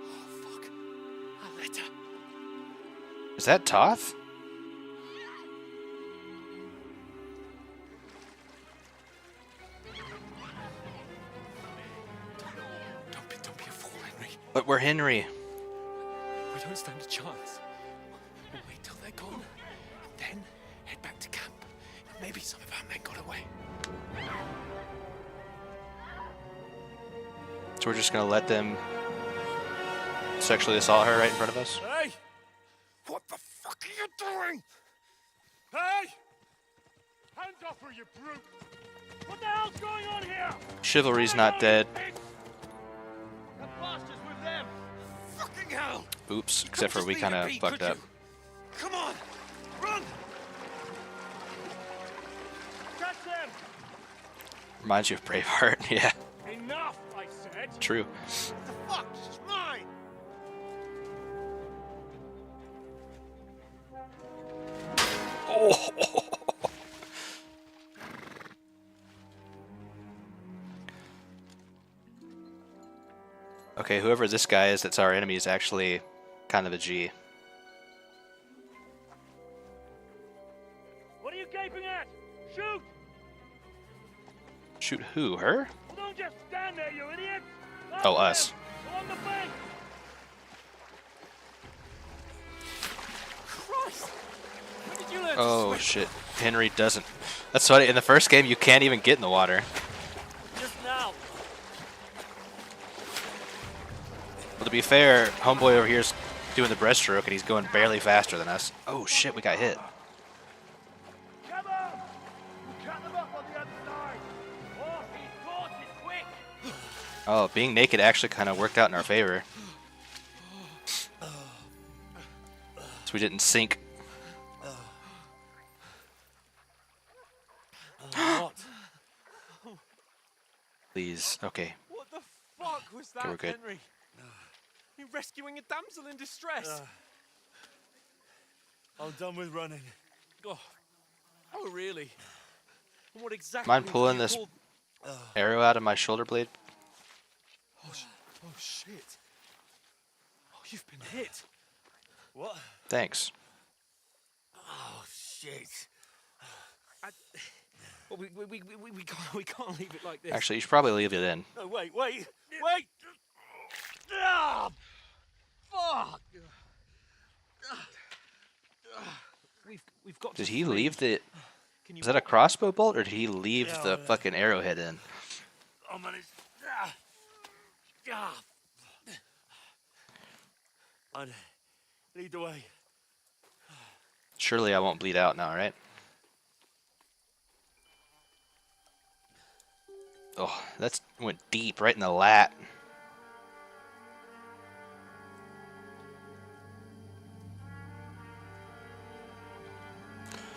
Speaker 5: Oh, fuck. A letter.
Speaker 1: Is that Toth?
Speaker 5: Don't be a fool, Henry.
Speaker 1: But we're Henry.
Speaker 5: We don't stand a chance. We'll wait till they're gone, and then head back to camp. Maybe some of our men got away.
Speaker 1: So we're just gonna let them sexually assault her right in front of us?
Speaker 18: Hey! What the fuck are you doing? Hey! Hands off her, you brute! What the hell's going on here?
Speaker 1: Chivalry's not dead.
Speaker 18: The bastards with them! Fucking hell!
Speaker 1: Oops, except for we kind of fucked up.
Speaker 18: Come on! Run! Catch them!
Speaker 1: Reminds you of Braveheart, yeah.
Speaker 18: Enough, I said!
Speaker 1: True.
Speaker 18: What the fuck? She's mine!
Speaker 1: Oh. Okay, whoever this guy is that's our enemy is actually kind of a G.
Speaker 18: What are you gaping at? Shoot!
Speaker 1: Shoot who? Her?
Speaker 18: Well, don't just stand there, you idiot!
Speaker 1: Oh, us.
Speaker 18: Go on the bank!
Speaker 5: Christ! When did you learn
Speaker 1: Oh
Speaker 5: to swim?
Speaker 1: shit. Henry doesn't. That's funny. In the first game, you can't even get in the water.
Speaker 18: Just now!
Speaker 1: Well, to be fair, homeboy over here's doing the breaststroke and he's going barely faster than us. Oh shit, we got hit.
Speaker 18: Come on! Cut them up on the other side! Oh, he's caught it quick!
Speaker 1: Oh, being naked actually kind of worked out in our favor. So we didn't sink.
Speaker 20: What?
Speaker 1: Please. Okay.
Speaker 9: What the fuck was that,
Speaker 1: Okay, we're good.
Speaker 9: Henry? You rescuing a damsel in distress?
Speaker 20: I'm done with running.
Speaker 9: Oh, really? And what exactly
Speaker 1: Mind
Speaker 9: do
Speaker 1: pulling
Speaker 9: you
Speaker 1: this
Speaker 9: call...
Speaker 1: arrow out of my shoulder blade?
Speaker 9: Oh, shit. Oh, you've been hit.
Speaker 20: What?
Speaker 1: Thanks.
Speaker 20: Oh, shit.
Speaker 9: Well, we can't leave it like this.
Speaker 1: Actually, you should probably leave it in.
Speaker 20: No, wait! Ah, fuck!
Speaker 9: We've got
Speaker 1: Did
Speaker 9: to
Speaker 1: he
Speaker 9: flee.
Speaker 1: leave the...
Speaker 9: Can you
Speaker 1: Is that a
Speaker 9: walk?
Speaker 1: crossbow bolt, or did he leave
Speaker 20: Yeah,
Speaker 1: the fucking arrowhead in?
Speaker 20: I managed. I'd lead the way.
Speaker 1: Surely I won't bleed out now, right? Oh, that went deep, right in the lat.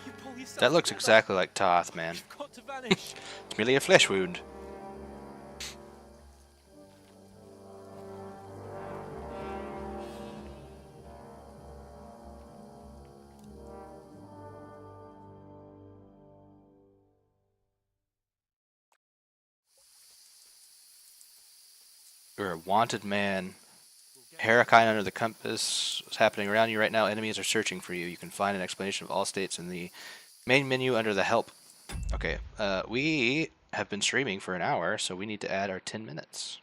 Speaker 9: You pull yourself
Speaker 1: That looks
Speaker 9: together.
Speaker 1: exactly like Toth, man.
Speaker 9: You've got to vanish.
Speaker 1: It's merely a flesh wound. You're a wanted man. Hurricane under the compass is happening around you right now. Enemies are searching for you. You can find an explanation of all states in the main menu under the help. Okay, we have been streaming for an hour, so we need to add our 10 minutes.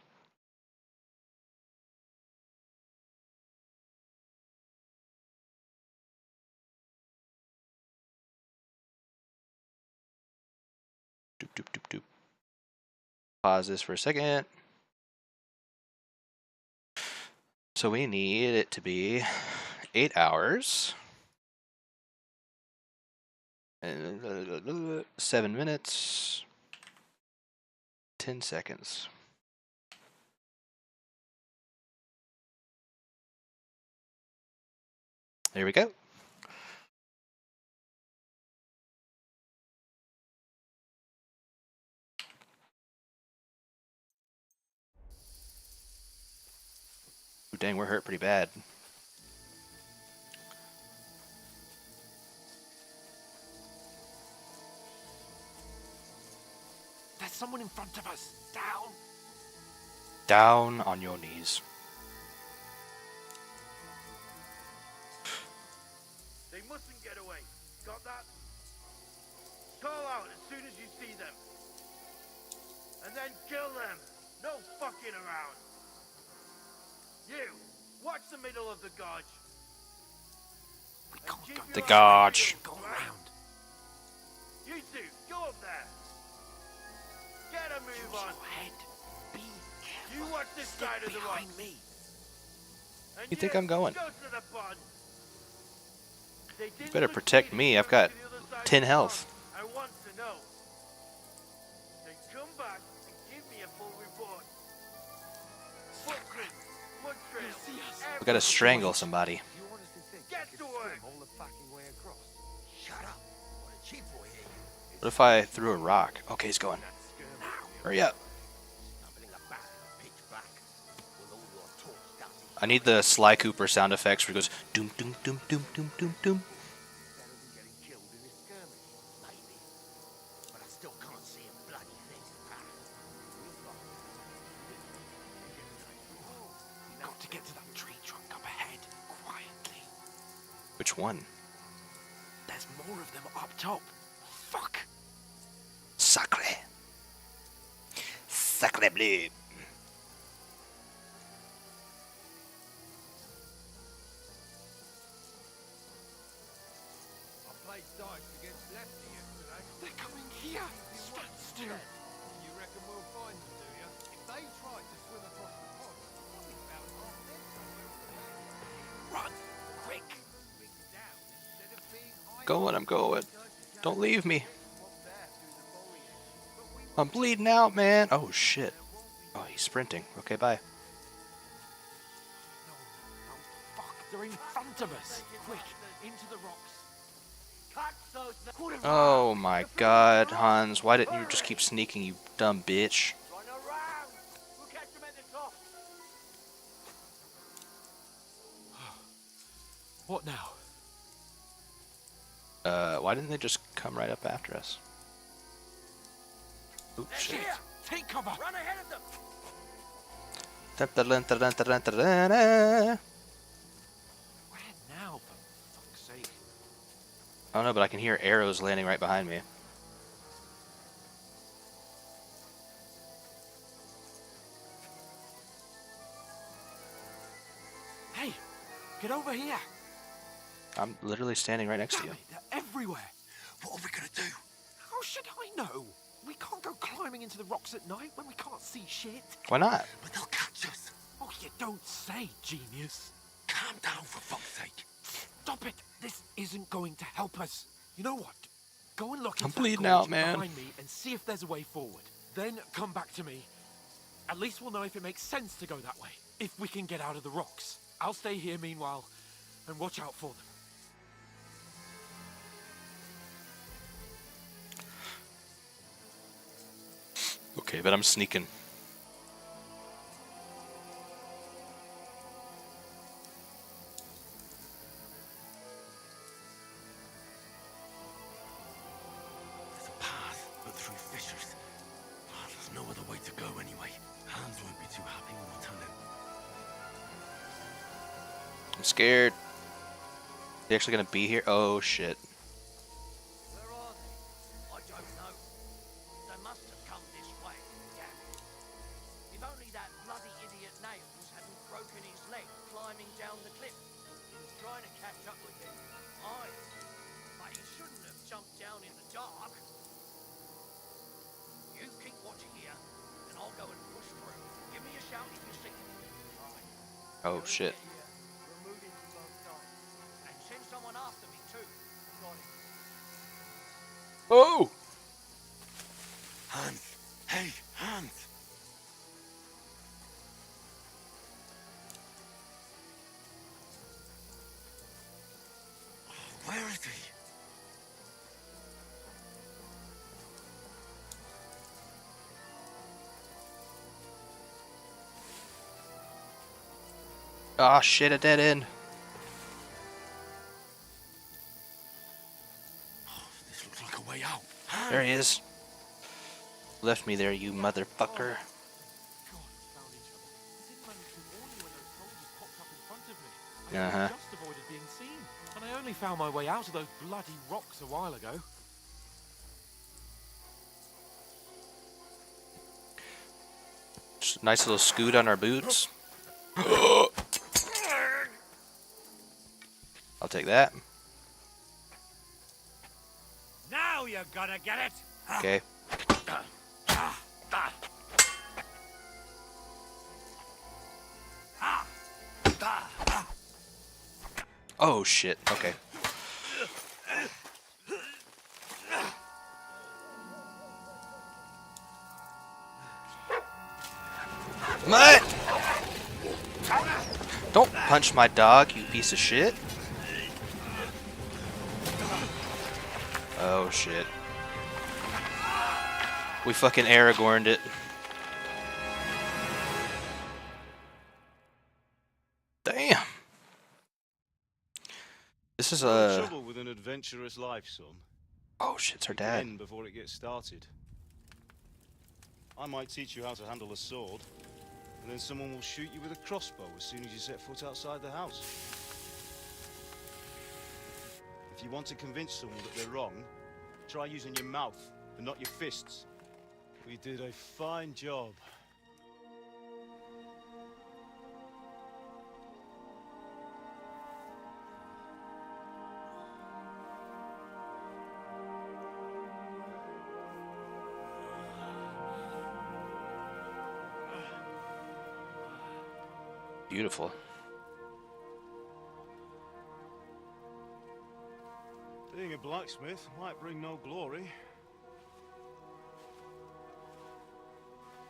Speaker 1: Doop, doop, doop, doop. Pause this for a second. So we need it to be 8 hours. And 7 minutes. 10 seconds. There we go. Ooh, dang, we're hurt pretty bad.
Speaker 9: There's someone in front of us. Down.
Speaker 1: Down on your knees.
Speaker 2: They mustn't get away. Got that? Call out as soon as you see them. And then kill them. No fucking around. You, watch the middle of the gorge.
Speaker 1: The gorge.
Speaker 2: Go around. You two, go up there. Get a move on. You watch this side of the rock. And
Speaker 1: You think I'm going?
Speaker 2: Go to the pond. They didn't
Speaker 1: Better protect me. I've got 10 health.
Speaker 2: I want to know. Then come back and give me a full report. Footprints, mud trails,
Speaker 1: I gotta strangle somebody.
Speaker 2: get to work.
Speaker 14: Shut up. What a cheap boy here.
Speaker 1: What if I threw a rock? Okay, he's going. Hurry up. I need the Sly Cooper sound effects where he goes doom doom doom doom doom doom doom.
Speaker 14: But I still can't see a bloody thing.
Speaker 9: Got to get to that tree trunk up ahead, quietly.
Speaker 1: Which one?
Speaker 9: There's more of them up top. Fuck.
Speaker 1: Sacre. Sacre bleu.
Speaker 9: They're coming here. Stand still.
Speaker 5: You reckon we'll find them, do you? If they tried to swim across the pond, they'll be found off them somewhere.
Speaker 9: Run, quick.
Speaker 1: Going, I'm going. Don't leave me. I'm bleeding out, man. Oh shit. Oh, he's sprinting. Okay, bye.
Speaker 9: Fuck, they're in front of us. Quick, into the rocks.
Speaker 1: Oh my god, Hans. Why didn't you just keep sneaking, you dumb bitch?
Speaker 9: What now?
Speaker 1: Why didn't they just come right up after us? Oops, shit.
Speaker 9: Take cover.
Speaker 12: Run ahead of them.
Speaker 9: Where now, for fuck's sake?
Speaker 1: I don't know, but I can hear arrows landing right behind me.
Speaker 9: Hey, get over here.
Speaker 1: I'm literally standing right next to you.
Speaker 9: They're everywhere. What are we gonna do? How should I know? We can't go climbing into the rocks at night when we can't see shit.
Speaker 1: Why not?
Speaker 9: But they'll catch us. Oh, you don't say, genius. Calm down, for fuck's sake. Stop it. This isn't going to help us. You know what? Go and look
Speaker 1: I'm
Speaker 9: into
Speaker 1: bleeding
Speaker 9: that
Speaker 1: out,
Speaker 9: gorge
Speaker 1: man.
Speaker 9: behind me and see if there's a way forward. Then come back to me. At least we'll know if it makes sense to go that way. If we can get out of the rocks. I'll stay here meanwhile and watch out for them.
Speaker 1: Okay, but I'm sneaking.
Speaker 14: There's a path, but through fissures. Oh, there's no other way to go anyway. Hans won't be too happy when we tell him.
Speaker 1: I'm scared. They actually gonna be here? Oh shit.
Speaker 2: Where are they? I don't know. They must have come this way. Damn it. If only that bloody idiot Nails hadn't broken his leg climbing down the cliff. He was trying to catch up with them. Aye. But he shouldn't have jumped down in the dark. You keep watching here, and I'll go and push through. Give me a shout if you see him. Aye.
Speaker 1: Oh shit.
Speaker 2: We're moving from both sides. And send someone after me too. Got it.
Speaker 1: Oh!
Speaker 14: Hans! Hey, Hans! Where is he?
Speaker 1: Ah shit, a dead end.
Speaker 14: This looks like a way out.
Speaker 1: There he is. Left me there, you motherfucker. Uh-huh.
Speaker 9: Just avoided being seen. And I only found my way out of those bloody rocks a while ago.
Speaker 1: Just a nice little scoot on our boots. I'll take that.
Speaker 18: Now you're gonna get it.
Speaker 1: Okay. Oh shit, okay. What? Don't punch my dog, you piece of shit. Oh shit. We fucking Aragorned it. Damn. This is
Speaker 7: No trouble with an adventurous life, son.
Speaker 1: Oh shit, it's her
Speaker 7: You can
Speaker 1: dad.
Speaker 7: end before it gets started. I might teach you how to handle a sword, and then someone will shoot you with a crossbow as soon as you set foot outside the house. If you want to convince someone that they're wrong, try using your mouth and not your fists. We did a fine job.
Speaker 1: Beautiful.
Speaker 7: Being a blacksmith might bring no glory,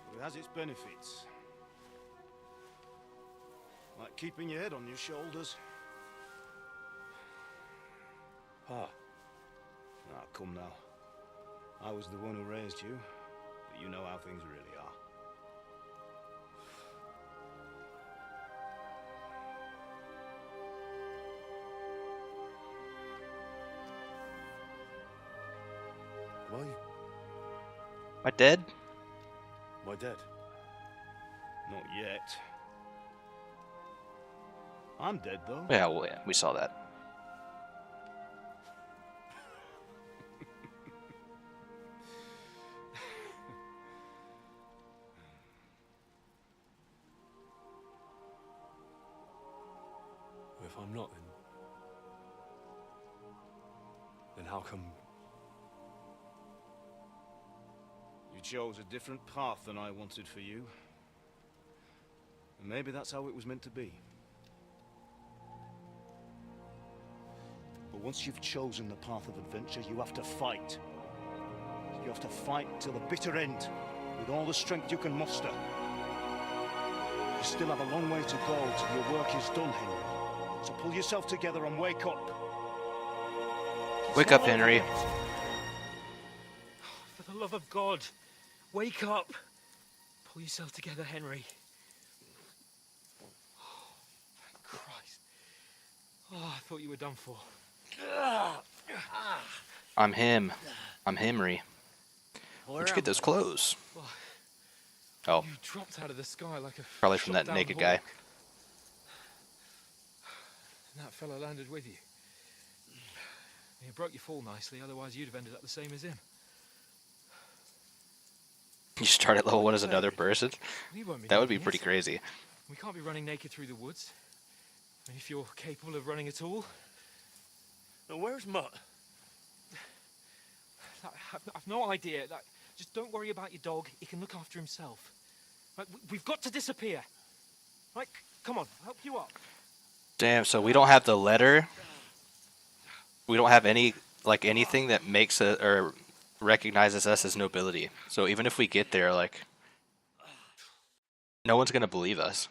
Speaker 7: but it has its benefits. keeping your head on your shoulders.
Speaker 20: Pa.
Speaker 7: Ah, come now. I was the one who raised you, but you know how things really are.
Speaker 20: Why?
Speaker 1: Am I dead?
Speaker 20: Am I dead?
Speaker 7: Not yet. I'm dead, though.
Speaker 1: Yeah, well, yeah, we saw that.
Speaker 20: If I'm not, then how come?
Speaker 7: You chose a different path than I wanted for you. And maybe that's how it was meant to be. But once you've chosen the path of adventure, you have to fight. You have to fight till the bitter end, with all the strength you can muster. You still have a long way to go till your work is done, Henry. So pull yourself together and wake up.
Speaker 1: Wake up, Henry.
Speaker 8: For the love of God, wake up. Pull yourself together, Henry. Oh, thank Christ. Oh, I thought you were done for.
Speaker 1: I'm him. I'm Henry. Where'd you get those clothes? Oh,
Speaker 8: You dropped out of the sky like a
Speaker 1: probably from that
Speaker 8: shot-down
Speaker 1: naked
Speaker 8: hawk.
Speaker 1: guy.
Speaker 8: And that fella landed with you. You broke your fall nicely, otherwise you'd have ended up the same as him.
Speaker 1: You start at level 1 as another person?
Speaker 8: You won't be
Speaker 1: That would be
Speaker 8: doing
Speaker 1: pretty
Speaker 8: it.
Speaker 1: crazy.
Speaker 8: We can't be running naked through the woods. And if you're capable of running at all...
Speaker 20: Now, where's Mutt?
Speaker 8: I've no idea. Just don't worry about your dog. He can look after himself. Right, we've got to disappear. Right, come on, I'll help you up.
Speaker 1: Damn, so we don't have the letter? We don't have any, like, anything that makes it, or recognizes us as nobility. So even if we get there, like, no one's gonna believe us.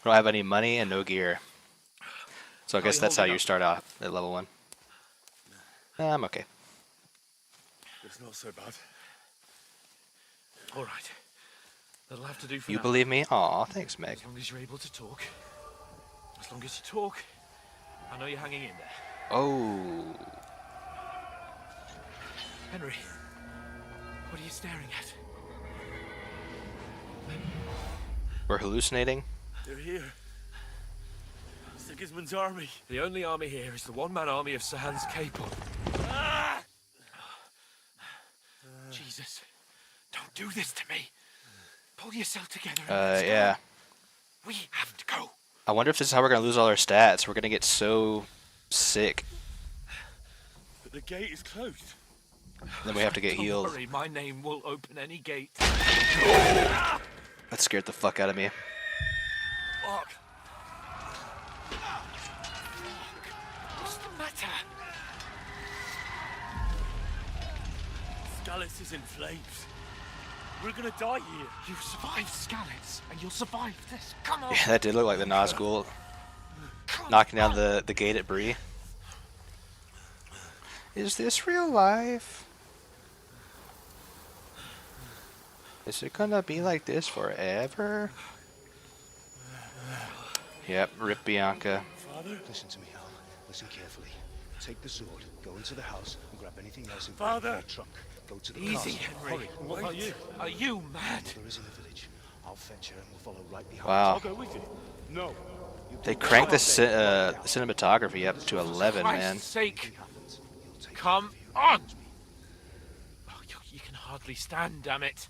Speaker 1: We don't have any money and no gear. So I guess that's how you start off at level 1. I'm okay.
Speaker 20: It's not so bad. All right. That'll have to do for
Speaker 1: You
Speaker 20: now.
Speaker 1: believe me? Aw, thanks, Meg.
Speaker 8: As long as you're able to talk. As long as you talk, I know you're hanging in there.
Speaker 1: Oh.
Speaker 8: Henry, what are you staring at?
Speaker 1: We're hallucinating?
Speaker 20: They're here. Sigismund's army.
Speaker 8: The only army here is the one-man army of Sir Hans Capel. Jesus, don't do this to me. Pull yourself together.
Speaker 1: Yeah.
Speaker 8: We have to go.
Speaker 1: I wonder if this is how we're gonna lose all our stats. We're gonna get so sick.
Speaker 20: But the gate is closed.
Speaker 1: Then we have to get
Speaker 8: Don't
Speaker 1: healed.
Speaker 8: worry, my name will open any gate.
Speaker 1: That scared the fuck out of me.
Speaker 8: Fuck. What's the matter?
Speaker 20: Skalitz is in flames. We're gonna die here.
Speaker 8: You survived Skalitz, and you'll survive this. Come on.
Speaker 1: Yeah, that did look like the Nazgul knocking down the gate at Bree. Is this real life? Is it gonna be like this forever? Yep, rip Bianca.
Speaker 7: Father? Listen to me, Al. Listen carefully. Take the sword, go into the house, and grab anything else in
Speaker 20: Father!
Speaker 7: the truck. Go to the
Speaker 8: Easy,
Speaker 7: castle.
Speaker 8: Henry.
Speaker 7: Hurry. What about you?
Speaker 8: Are you mad?
Speaker 7: Mother is in the village. I'll fetch her and we'll follow right behind.
Speaker 1: Wow.
Speaker 7: I'll go with you. No.
Speaker 1: They cranked the cinematography up to 11,
Speaker 8: For
Speaker 1: man.
Speaker 8: Christ's sake. Come on! Oh, you can hardly stand, damn it.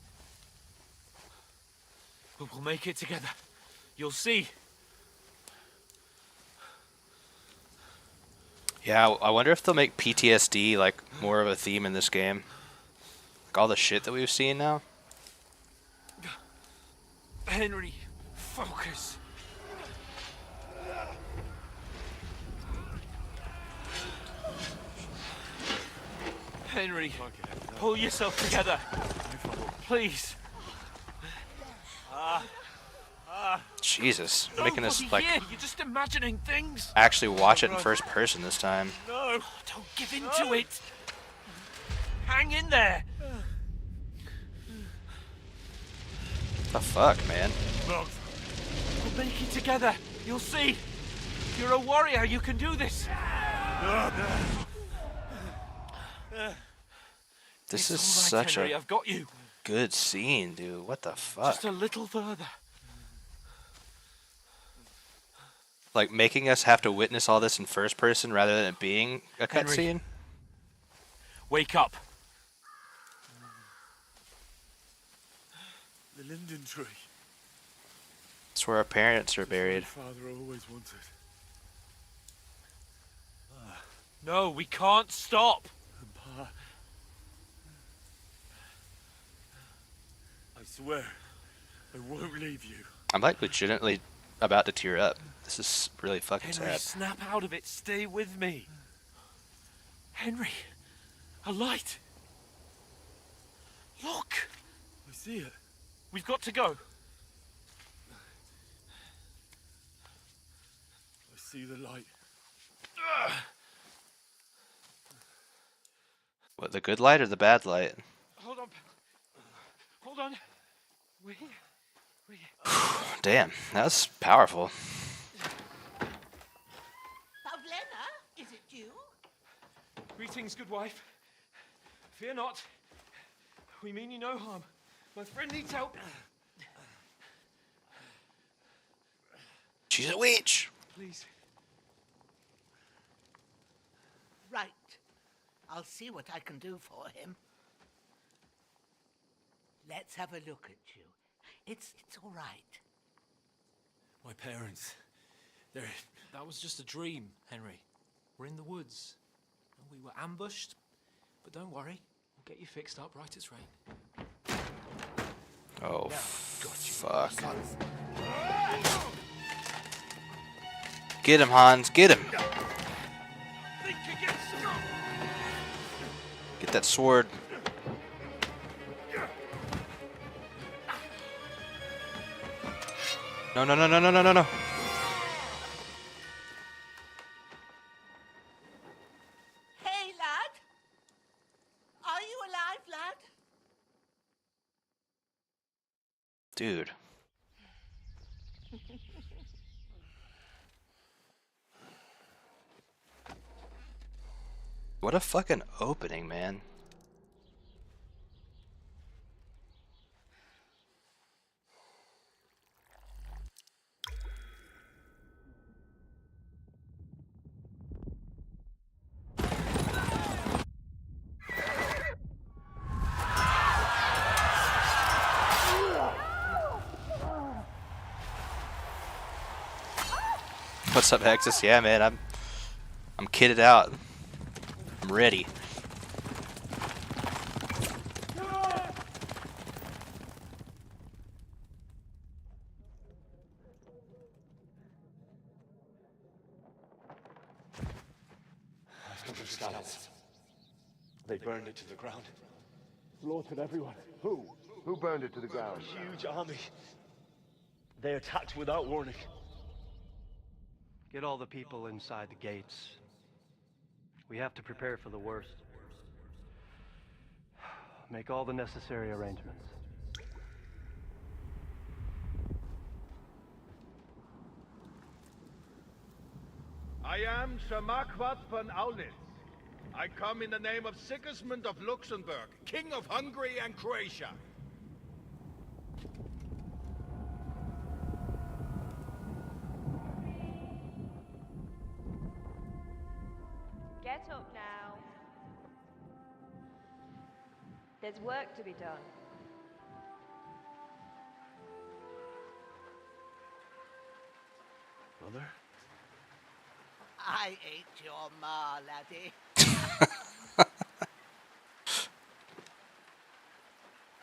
Speaker 8: But we'll make it together. You'll see.
Speaker 1: Yeah, I wonder if they'll make PTSD like more of a theme in this game. Like all the shit that we've seen now.
Speaker 8: Henry, focus.
Speaker 9: Henry, pull yourself together. Please.
Speaker 1: Jesus, making us
Speaker 9: Nobody
Speaker 1: like
Speaker 9: here. You're just imagining things.
Speaker 1: actually watch it in first person this time.
Speaker 9: No, don't give in to it. Hang in there.
Speaker 1: The fuck, man?
Speaker 9: We'll make it together. You'll see. You're a warrior. You can do this.
Speaker 1: This
Speaker 9: It's
Speaker 1: is
Speaker 9: all right,
Speaker 1: such
Speaker 9: Henry,
Speaker 1: a
Speaker 9: I've got you.
Speaker 1: good scene, dude. What the fuck?
Speaker 9: Just a little further.
Speaker 1: Like making us have to witness all this in first person rather than it being a
Speaker 9: Henry.
Speaker 1: cutscene.
Speaker 9: Wake up.
Speaker 16: The linden tree.
Speaker 1: It's where our parents are buried.
Speaker 16: Father always wanted.
Speaker 9: No, we can't stop.
Speaker 16: Pa. I swear, I won't leave you.
Speaker 1: I'm like legitimately about to tear up. This is really fucking
Speaker 9: Henry,
Speaker 1: sad.
Speaker 9: snap out of it. Stay with me. Henry, a light. Look.
Speaker 16: I see it.
Speaker 9: We've got to go.
Speaker 16: I see the light.
Speaker 1: What, the good light or the bad light?
Speaker 9: Hold on. Hold on. We.
Speaker 1: Damn, that was powerful.
Speaker 17: Pavlena, is it you?
Speaker 9: Greetings, good wife. Fear not. We mean you no harm. My friend needs help.
Speaker 1: She's a witch.
Speaker 9: Please.
Speaker 17: Right. I'll see what I can do for him. Let's have a look at you. It's all right.
Speaker 8: My parents. That was just a dream, Henry. We're in the woods. And we were ambushed. But don't worry. We'll get you fixed up right as rain.
Speaker 1: Oh, fuck. Get him, Hans. Get him. Get that sword. No, no, no, no, no, no, no, no.
Speaker 17: Hey, lad. Are you alive, lad?
Speaker 1: Dude. What a fucking opening, man. What's up, Hexus? Yeah, man, I'm kitted out. I'm ready.
Speaker 21: They burned it to the ground. Slaughtered everyone. Who?
Speaker 19: Who burned it to the ground?
Speaker 21: A huge army. They attacked without warning.
Speaker 22: Get all the people inside the gates. We have to prepare for the worst. Make all the necessary arrangements.
Speaker 2: I am Sir Marquardt von Aulitz. I come in the name of Sigismund of Luxembourg, King of Hungary and Croatia.
Speaker 23: Get up now. There's work to be done.
Speaker 21: Mother?
Speaker 17: I ain't your ma, laddie.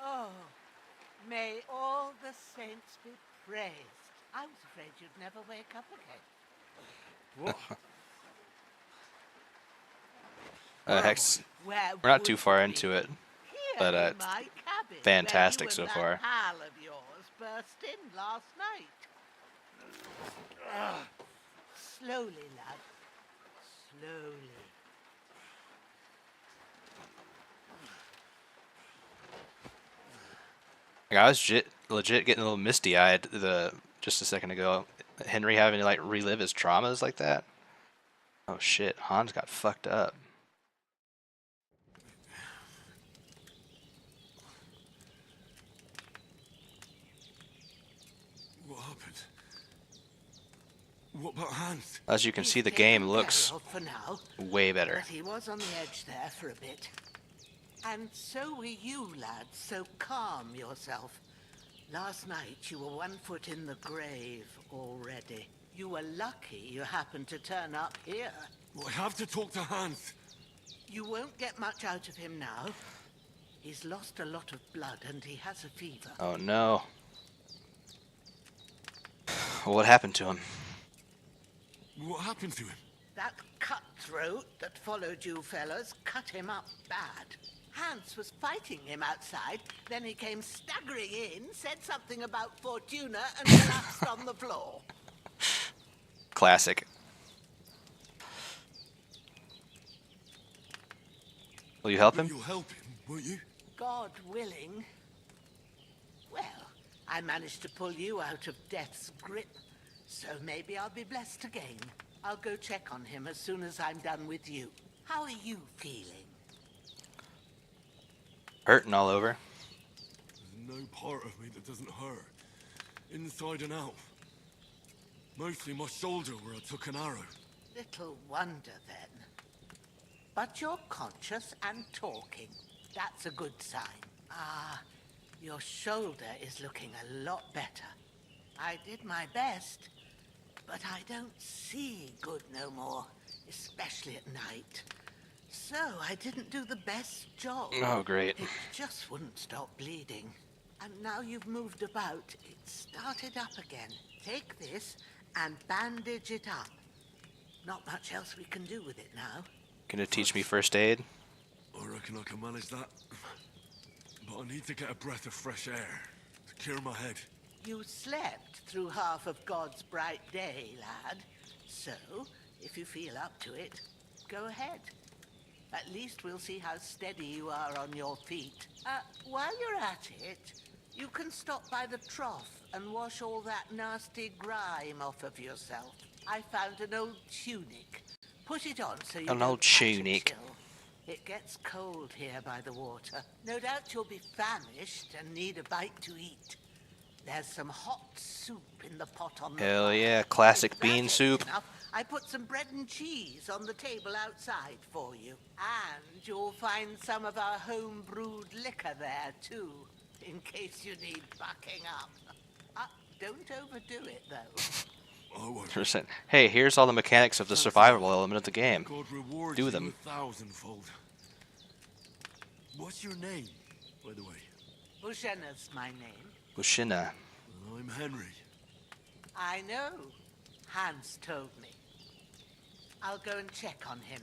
Speaker 17: Oh, may all the saints be praised. I was afraid you'd never wake up again.
Speaker 21: What?
Speaker 1: Hex,
Speaker 17: Where
Speaker 1: we're not too
Speaker 17: would
Speaker 1: far
Speaker 17: you
Speaker 1: into
Speaker 17: be?
Speaker 1: it,
Speaker 17: Here
Speaker 1: but
Speaker 17: in my cabin,
Speaker 1: fantastic
Speaker 17: where you
Speaker 1: so
Speaker 17: and
Speaker 1: far.
Speaker 17: that pal of yours burst in last night. Slowly, lad. Slowly.
Speaker 1: Like, I was legit getting a little misty-eyed just a second ago. Henry having to like relive his traumas like that. Oh shit, Hans got fucked up.
Speaker 16: What happened? What about Hans?
Speaker 1: As you can
Speaker 17: He's
Speaker 1: see, the
Speaker 17: taken
Speaker 1: game
Speaker 17: care
Speaker 1: looks
Speaker 17: of for now,
Speaker 1: way better.
Speaker 17: but he was on the edge there for a bit. And so were you, lad, so calm yourself. Last night you were 1 foot in the grave already. You were lucky you happened to turn up here.
Speaker 16: Well, I have to talk to Hans.
Speaker 17: You won't get much out of him now. He's lost a lot of blood and he has a fever.
Speaker 1: Oh no. What happened to him?
Speaker 16: What happened to him?
Speaker 17: That cutthroat that followed you fellas cut him up bad. Hans was fighting him outside, then he came staggering in, said something about Fortuna, and collapsed on the floor.
Speaker 1: Classic. Will you help him?
Speaker 16: You'll help him, won't you?
Speaker 17: God willing. Well, I managed to pull you out of death's grip, so maybe I'll be blessed again. I'll go check on him as soon as I'm done with you. How are you feeling?
Speaker 1: Hurting all over.
Speaker 16: There's no part of me that doesn't hurt. Inside and out. Mostly my shoulder where I took an arrow.
Speaker 17: Little wonder then. But you're conscious and talking. That's a good sign. Ah, your shoulder is looking a lot better. I did my best, but I don't see good no more, especially at night. So I didn't do the best job.
Speaker 1: Oh, great.
Speaker 17: It just wouldn't stop bleeding. And now you've moved about, it started up again. Take this and bandage it up. Not much else we can do with it now.
Speaker 1: Gonna teach me first aid?
Speaker 16: I reckon I can manage that. But I need to get a breath of fresh air to clear my head.
Speaker 17: You slept through half of God's bright day, lad. So, if you feel up to it, go ahead. At least we'll see how steady you are on your feet. While you're at it, you can stop by the trough and wash all that nasty grime off of yourself. I found an old tunic. Put it on so you
Speaker 1: An
Speaker 17: don't
Speaker 1: old
Speaker 17: catch a
Speaker 1: tunic.
Speaker 17: chill. It gets cold here by the water. No doubt you'll be famished and need a bite to eat. There's some hot soup in the pot on the
Speaker 1: Hell
Speaker 17: fire.
Speaker 1: yeah, classic
Speaker 17: If that
Speaker 1: bean
Speaker 17: ain't
Speaker 1: soup.
Speaker 17: enough, I put some bread and cheese on the table outside for you. And you'll find some of our home-brewed liquor there, too, in case you need bucking up. Don't overdo it, though.
Speaker 16: Oh,
Speaker 1: Hey, here's all the mechanics of the survival element of the game.
Speaker 16: God rewards
Speaker 1: Do
Speaker 16: you
Speaker 1: them.
Speaker 16: 1,000-fold. What's your name, by the way?
Speaker 17: Bushena's my name.
Speaker 1: Bushina.
Speaker 16: I'm Henry.
Speaker 17: I know. Hans told me. I'll go and check on him.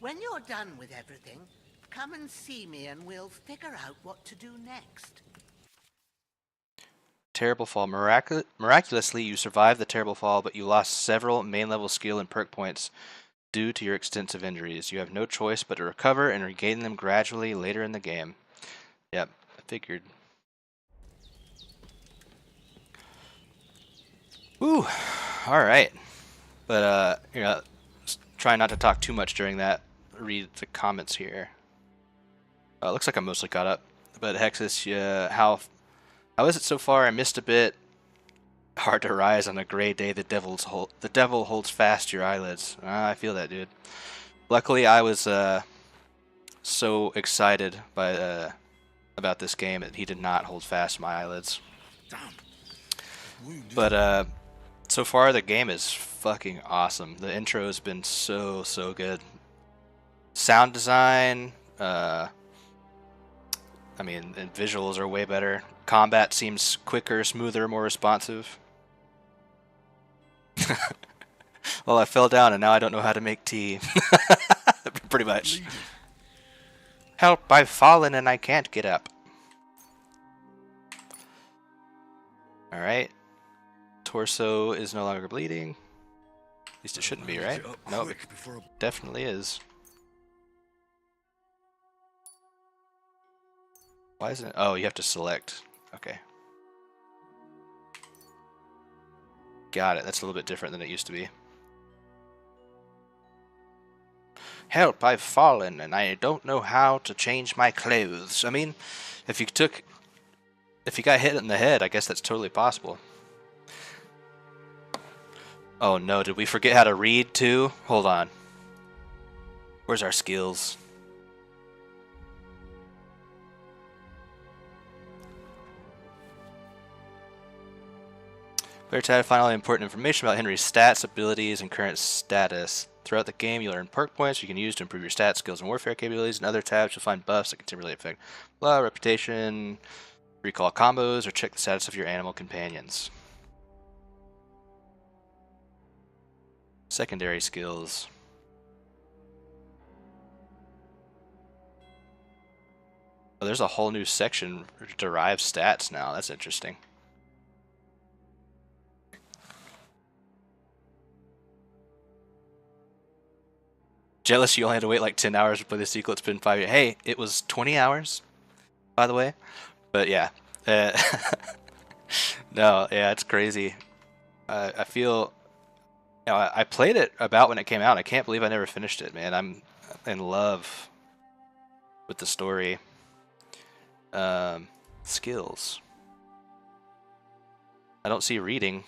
Speaker 17: When you're done with everything, come and see me and we'll figure out what to do next.
Speaker 1: Terrible fall. Miraculously, you survived the terrible fall, but you lost several main-level skill and perk points due to your extensive injuries. You have no choice but to recover and regain them gradually later in the game. Yep, I figured. Woo! Alright. But, try not to talk too much during that. Read the comments here. Looks like I'm mostly caught up. But Hexus, how is it so far? I missed a bit. Hard to rise on a gray day. The devil holds fast your eyelids. I feel that, dude. Luckily, I was so excited by about this game that he did not hold fast my eyelids. But so far, the game is fucking awesome. The intro has been so good. Sound design, and visuals are way better. Combat seems quicker, smoother, more responsive. Well, I fell down and now I don't know how to make tea. Pretty much. Help, I've fallen and I can't get up. Alright. Torso is no longer bleeding. At least it shouldn't be, right? No, it definitely is. Why isn't it? Oh, you have to select. Okay. Got it. That's a little bit different than it used to be. Help, I've fallen and I don't know how to change my clothes. I mean, if you got hit in the head, I guess that's totally possible. Oh no, did we forget how to read too? Hold on. Where's our skills? Player tab, find all the important information about Henry's stats, abilities, and current status. Throughout the game, you'll earn perk points you can use to improve your stats, skills, and warfare capabilities. In other tabs, you'll find buffs that can temporarily affect blah, reputation, recall combos, or check the status of your animal companions. Secondary skills. Oh, there's a whole new section for derived stats now. That's interesting. Jealous you only had to wait like 10 hours to play the sequel. It's been 5 years. Hey, it was 20 hours, by the way. But yeah. No, yeah, it's crazy. I feel... You know, I played it about when it came out. I can't believe I never finished it, man. I'm in love with the story. Skills. I don't see reading.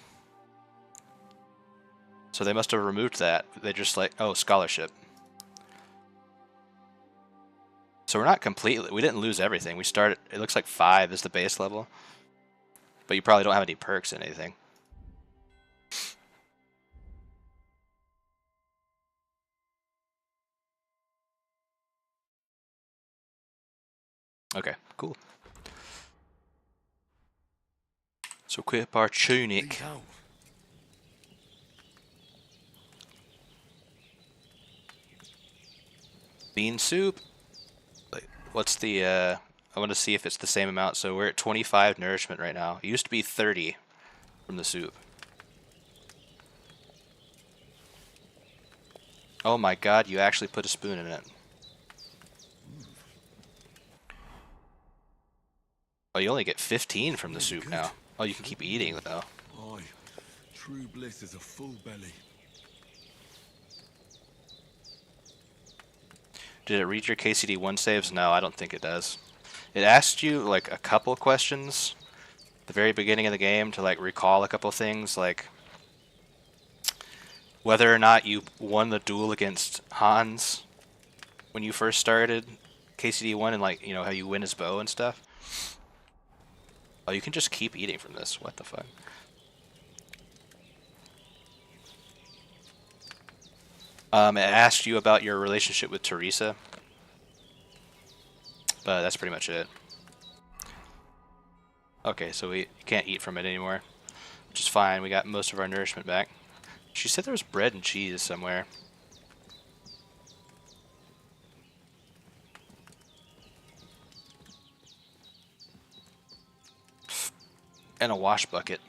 Speaker 1: So they must have removed that. They just like, oh, scholarship. So we're not completely, we didn't lose everything. We started, it looks like 5 is the base level. But you probably don't have any perks in anything. Okay, cool. So equip our tunic. Bean soup. What's the, I want to see if it's the same amount. So we're at 25 nourishment right now. It used to be 30 from the soup. Oh my god, you actually put a spoon in it. Oh, you only get 15 from the soup now. Oh, you can keep eating though.
Speaker 16: Aye, true bliss is a full belly.
Speaker 1: Did it read your KCD1 saves? No, I don't think it does. It asked you like a couple questions at the very beginning of the game to like recall a couple things, like whether or not you won the duel against Hans when you first started KCD1, and like, you know, how you win his bow and stuff. Oh, you can just keep eating from this. What the fuck? It asked you about your relationship with Teresa, but that's pretty much it. Okay, so you can't eat from it anymore, which is fine. We got most of our nourishment back. She said there was bread and cheese somewhere. And a wash bucket.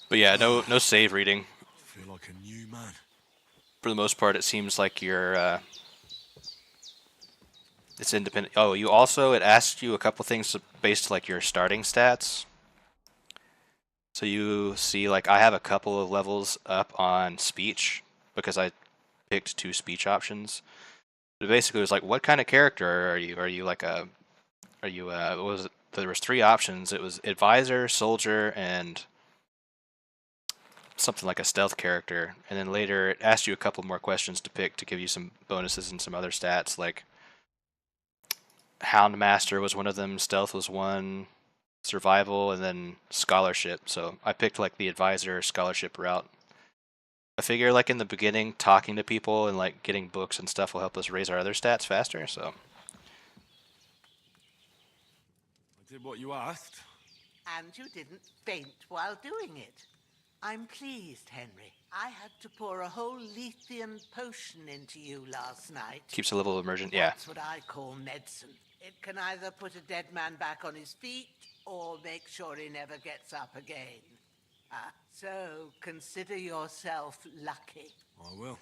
Speaker 1: But yeah, no save reading.
Speaker 16: I feel like a new man.
Speaker 1: For the most part, it seems like you're it's independent. Oh, you also, it asked you a couple things based like your starting stats. So you see, like, I have a couple of levels up on speech because I picked 2 speech options. But basically, it was like, what kind of character are you? Are you like a, what was it? There was 3 options. It was advisor, soldier, and something like a stealth character. And then later, it asked you a couple more questions to pick to give you some bonuses and some other stats, like Houndmaster was one of them, stealth was one, survival, and then scholarship. So I picked like the advisor scholarship route. I figure like in the beginning, talking to people and like getting books and stuff will help us raise our other stats faster. So
Speaker 16: Did what you asked.
Speaker 17: And you didn't faint while doing it. I'm pleased, Henry. I had to pour a whole Lethean potion into you last night.
Speaker 1: Keeps a level of immersion. Yeah.
Speaker 17: That's what I call medicine. It can either put a dead man back on his feet or make sure he never gets up again. So consider yourself lucky.
Speaker 16: I will.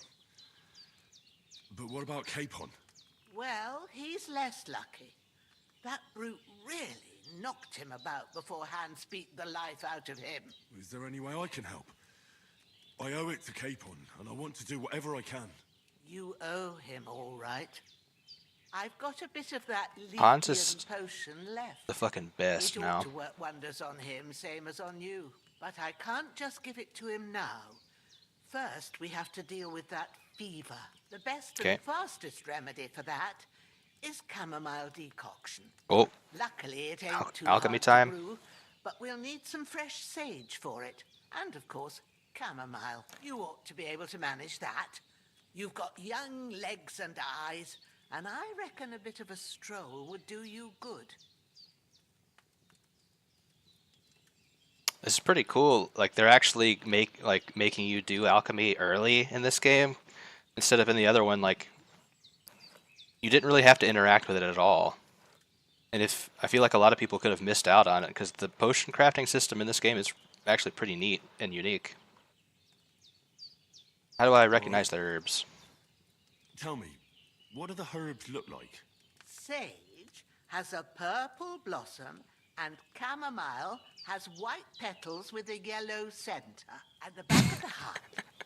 Speaker 16: But what about Capon?
Speaker 17: Well, he's less lucky. That brute really knocked him about before Hans beat the life out of him.
Speaker 16: Is there any way I can help? I owe it to Capon, and I want to do whatever I can.
Speaker 17: You owe him, all right. I've got a bit of that
Speaker 1: Hans
Speaker 17: Lethean
Speaker 1: is
Speaker 17: potion left.
Speaker 1: the fucking best
Speaker 17: It
Speaker 1: now.
Speaker 17: ought to work wonders on him, same as on you. But I can't just give it to him now. First, we have to deal with that fever. The best and fastest remedy for that is chamomile decoction.
Speaker 1: Oh.
Speaker 17: Luckily, it ain't too
Speaker 1: alchemy
Speaker 17: hard
Speaker 1: time.
Speaker 17: to brew, but we'll need some fresh sage for it. And, of course, chamomile. You ought to be able to manage that. You've got young legs and eyes, and I reckon a bit of a stroll would do you good.
Speaker 1: This is pretty cool. Like they're actually making you do alchemy early in this game, instead of in the other one. Like you didn't really have to interact with it at all. And if I feel like a lot of people could have missed out on it because the potion crafting system in this game is actually pretty neat and unique. How do I recognize the herbs?
Speaker 16: Tell me, what do the herbs look like?
Speaker 17: Sage has a purple blossom, and chamomile has white petals with a yellow center. At the back of the hut,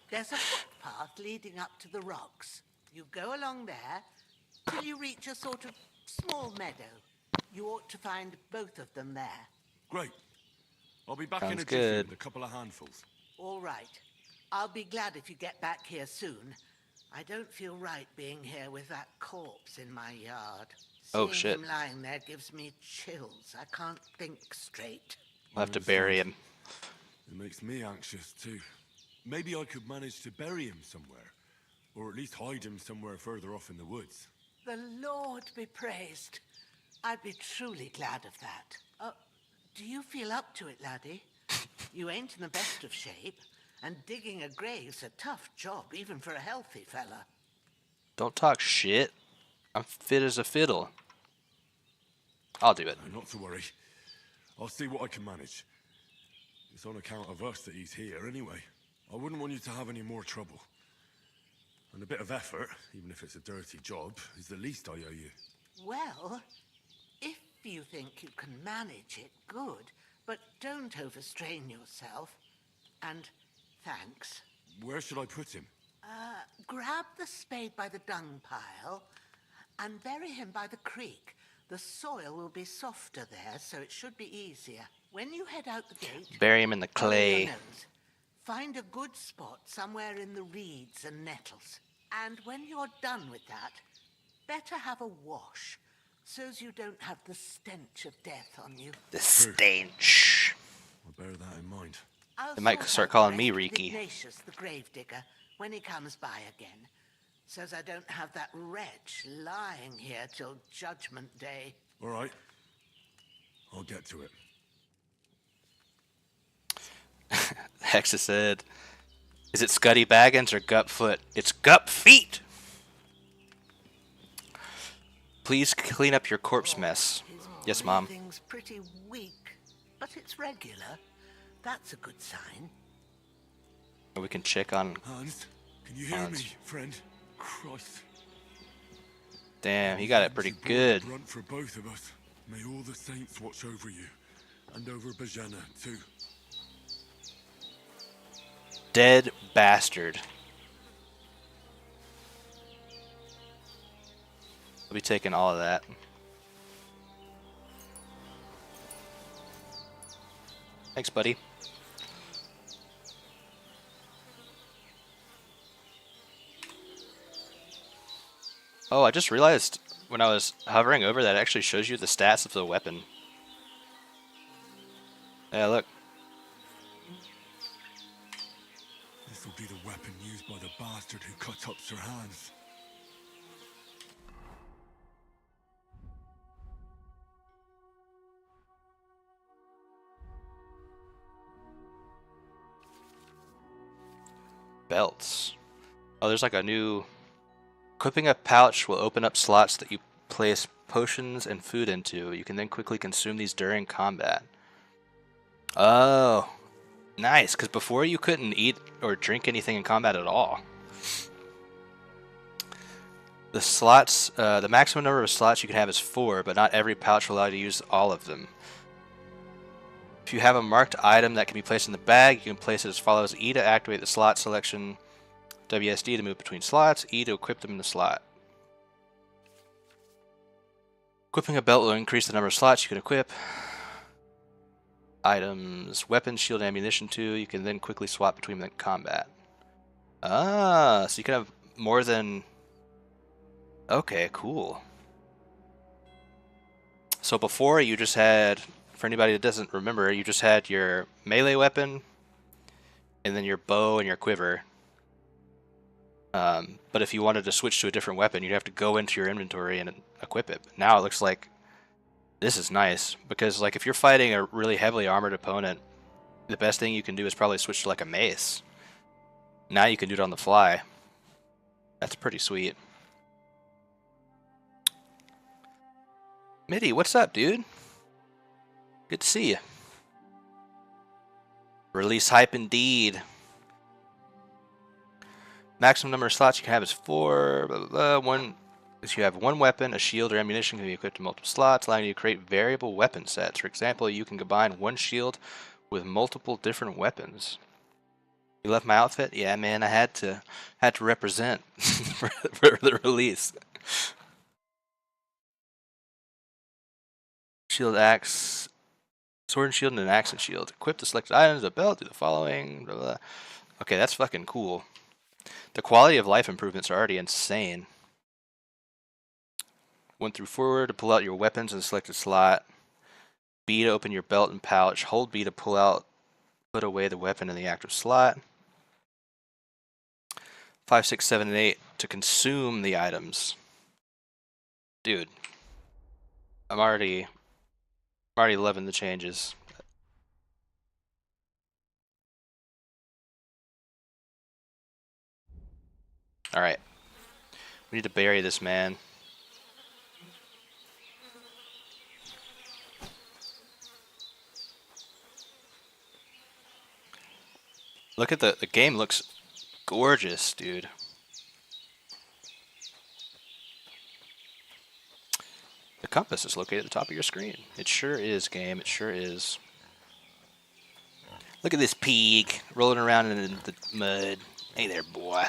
Speaker 17: there's a footpath leading up to the rocks. You go along there till you reach a sort of small meadow. You ought to find both of them there.
Speaker 16: Great. I'll be back in
Speaker 1: Sounds
Speaker 16: a jiffy
Speaker 1: good.
Speaker 16: with a couple of handfuls.
Speaker 17: All right. I'll be glad if you get back here soon. I don't feel right being here with that corpse in my yard.
Speaker 1: Oh,
Speaker 17: Seeing
Speaker 1: shit.
Speaker 17: him lying there gives me chills. I can't think straight.
Speaker 1: We'll have to bury him.
Speaker 16: It makes me anxious too. Maybe I could manage to bury him somewhere. Or at least hide him somewhere further off in the woods.
Speaker 17: The Lord be praised. I'd be truly glad of that. Do you feel up to it, laddie? You ain't in the best of shape, and digging a grave's a tough job, even for a healthy fella.
Speaker 1: Don't talk shit. I'm fit as a fiddle. I'll do it.
Speaker 16: Not to worry. I'll see what I can manage. It's on account of us that he's here anyway. I wouldn't want you to have any more trouble. And a bit of effort, even if it's a dirty job, is the least I owe you.
Speaker 17: Well, if you think you can manage it, good. But don't overstrain yourself. And thanks.
Speaker 16: Where should I put him?
Speaker 17: Grab the spade by the dung pile and bury him by the creek. The soil will be softer there, so it should be easier. When you head out the gate,
Speaker 1: Bury him in the
Speaker 17: follow your
Speaker 1: clay.
Speaker 17: nose. Find a good spot somewhere in the reeds and nettles. And when you're done with that, better have a wash, so's you don't have the stench of death on you.
Speaker 1: The stench.
Speaker 16: I'll bear that in mind.
Speaker 17: I'll
Speaker 1: They might
Speaker 17: sort
Speaker 1: start
Speaker 17: out
Speaker 1: calling
Speaker 17: the
Speaker 1: me
Speaker 17: rest with
Speaker 1: Riki.
Speaker 17: Ignatius, the gravedigger, when he comes by again, so's I don't have that wretch lying here till Judgment Day.
Speaker 16: All right. I'll get to it.
Speaker 1: Hexa said, is it Scuddy Baggins or Gupp Foot? It's Gupp Feet! Please clean up your corpse mess. Yes, Mom.
Speaker 17: Breathing's pretty weak, but it's regular. That's a good sign.
Speaker 1: We can check on...
Speaker 16: Hans, can you hear
Speaker 1: Hans.
Speaker 16: me, friend? Christ.
Speaker 1: Damn, he got it pretty good.
Speaker 16: Brunt for both of us. May all the saints watch over you. And over Bajana, too.
Speaker 1: Dead bastard. I'll be taking all of that. Thanks, buddy. Oh, I just realized when I was hovering over that, it actually shows you the stats of the weapon. Yeah, look.
Speaker 16: This will be the weapon used by the bastard who cut up Sir Hans.
Speaker 1: Belts. Oh, there's like a new... Equipping a pouch will open up slots that you place potions and food into. You can then quickly consume these during combat. Oh, nice, because before you couldn't eat or drink anything in combat at all. The slots, the maximum number of slots you can have is 4, but not every pouch will allow you to use all of them. If you have a marked item that can be placed in the bag, you can place it as follows. E to activate the slot selection, WSD to move between slots, E to equip them in the slot. Equipping a belt will increase the number of slots you can equip. Items, weapons, shield, and ammunition too. You can then quickly swap between them in combat. Ah, so you can have more than... Okay, cool. So before you just had, for anybody that doesn't remember, you just had your melee weapon and then your bow and your quiver. But if you wanted to switch to a different weapon, you'd have to go into your inventory and equip it. Now it looks like this is nice because, like, if you're fighting a really heavily armored opponent, the best thing you can do is probably switch to like a mace. Now you can do it on the fly. That's pretty sweet. Mitty, what's up, dude? Good to see you. Release hype indeed. Maximum number of slots you can have is 4. Blah, blah, blah. One, if you have one weapon, a shield, or ammunition can be equipped in multiple slots, allowing you to create variable weapon sets. For example, you can combine one shield with multiple different weapons. You left my outfit? Yeah, man, I had to represent for the release. Shield, axe, sword and shield, and an axe and shield. Equip the selected items, a belt, do the following. Blah, blah. Okay, that's fucking cool. The quality of life improvements are already insane. 1 through 4 to pull out your weapons in the selected slot. B to open your belt and pouch. Hold B to put away the weapon in the active slot. 5, 6, 7, and 8 to consume the items. Dude, I'm already loving the changes. Alright. We need to bury this man. Look at the game looks gorgeous, dude. The compass is located at the top of your screen. It sure is, game. It sure is. Look at this pig rolling around in the mud. Hey there, boy.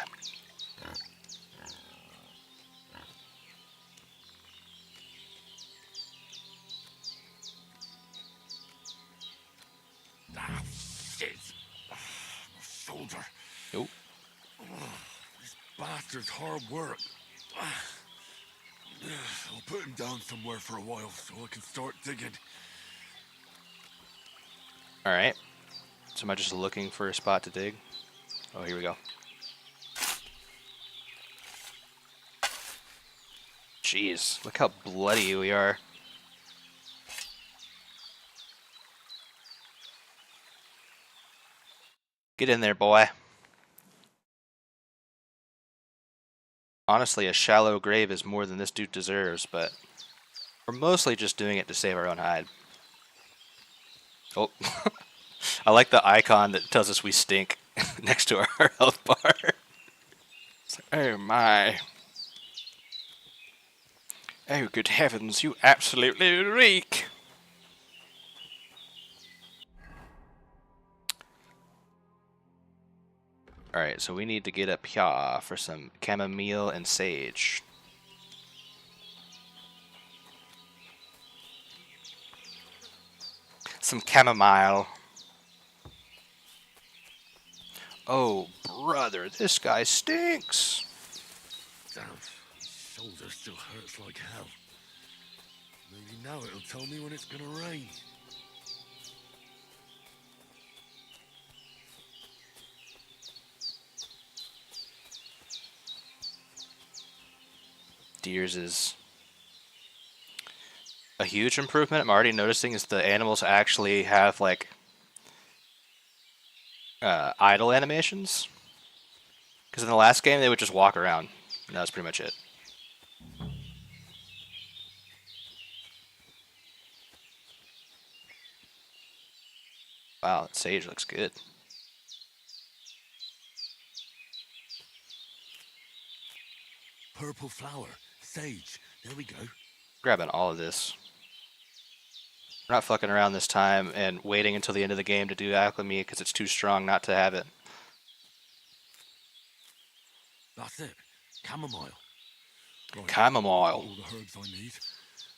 Speaker 16: Ah, shit. My shoulder.
Speaker 1: Nope.
Speaker 16: This bastard's hard work. I'll put him down somewhere for a while so I can start digging.
Speaker 1: Alright. So am I just looking for a spot to dig? Oh, here we go. Jeez, look how bloody we are. Get in there, boy. Honestly, a shallow grave is more than this dude deserves, but we're mostly just doing it to save our own hide. Oh, I like the icon that tells us we stink next to our health bar. It's like, oh my. Oh, good heavens, you absolutely reek. Alright, so we need to get up here for some chamomile and sage. Some chamomile. Oh, brother, this guy stinks.
Speaker 16: Damn, his shoulder still hurts like hell. Maybe now it'll tell me when it's gonna rain.
Speaker 1: Deers is a huge improvement. I'm already noticing is the animals actually have like idle animations. Because in the last game, they would just walk around. And that was pretty much it. Wow, that sage looks good.
Speaker 16: Purple flower, sage. There we go.
Speaker 1: Grabbing all of this. We're not fucking around this time and waiting until the end of the game to do alchemy because it's too strong not to have it.
Speaker 16: That's it. Chamomile. Right.
Speaker 1: Chamomile.
Speaker 16: All the herbs I need.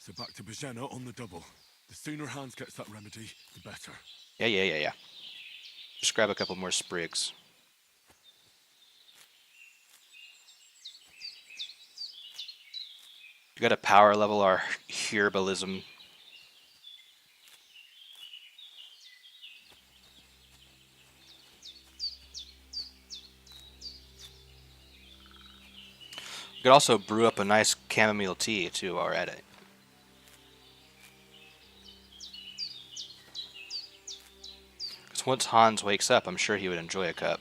Speaker 16: So back to Bajena on the double. The sooner Hans gets that remedy, the better.
Speaker 1: Yeah. Just grab a couple more sprigs. We gotta power level our herbalism. We could also brew up a nice chamomile tea too while we're at it. Because once Hans wakes up, I'm sure he would enjoy a cup.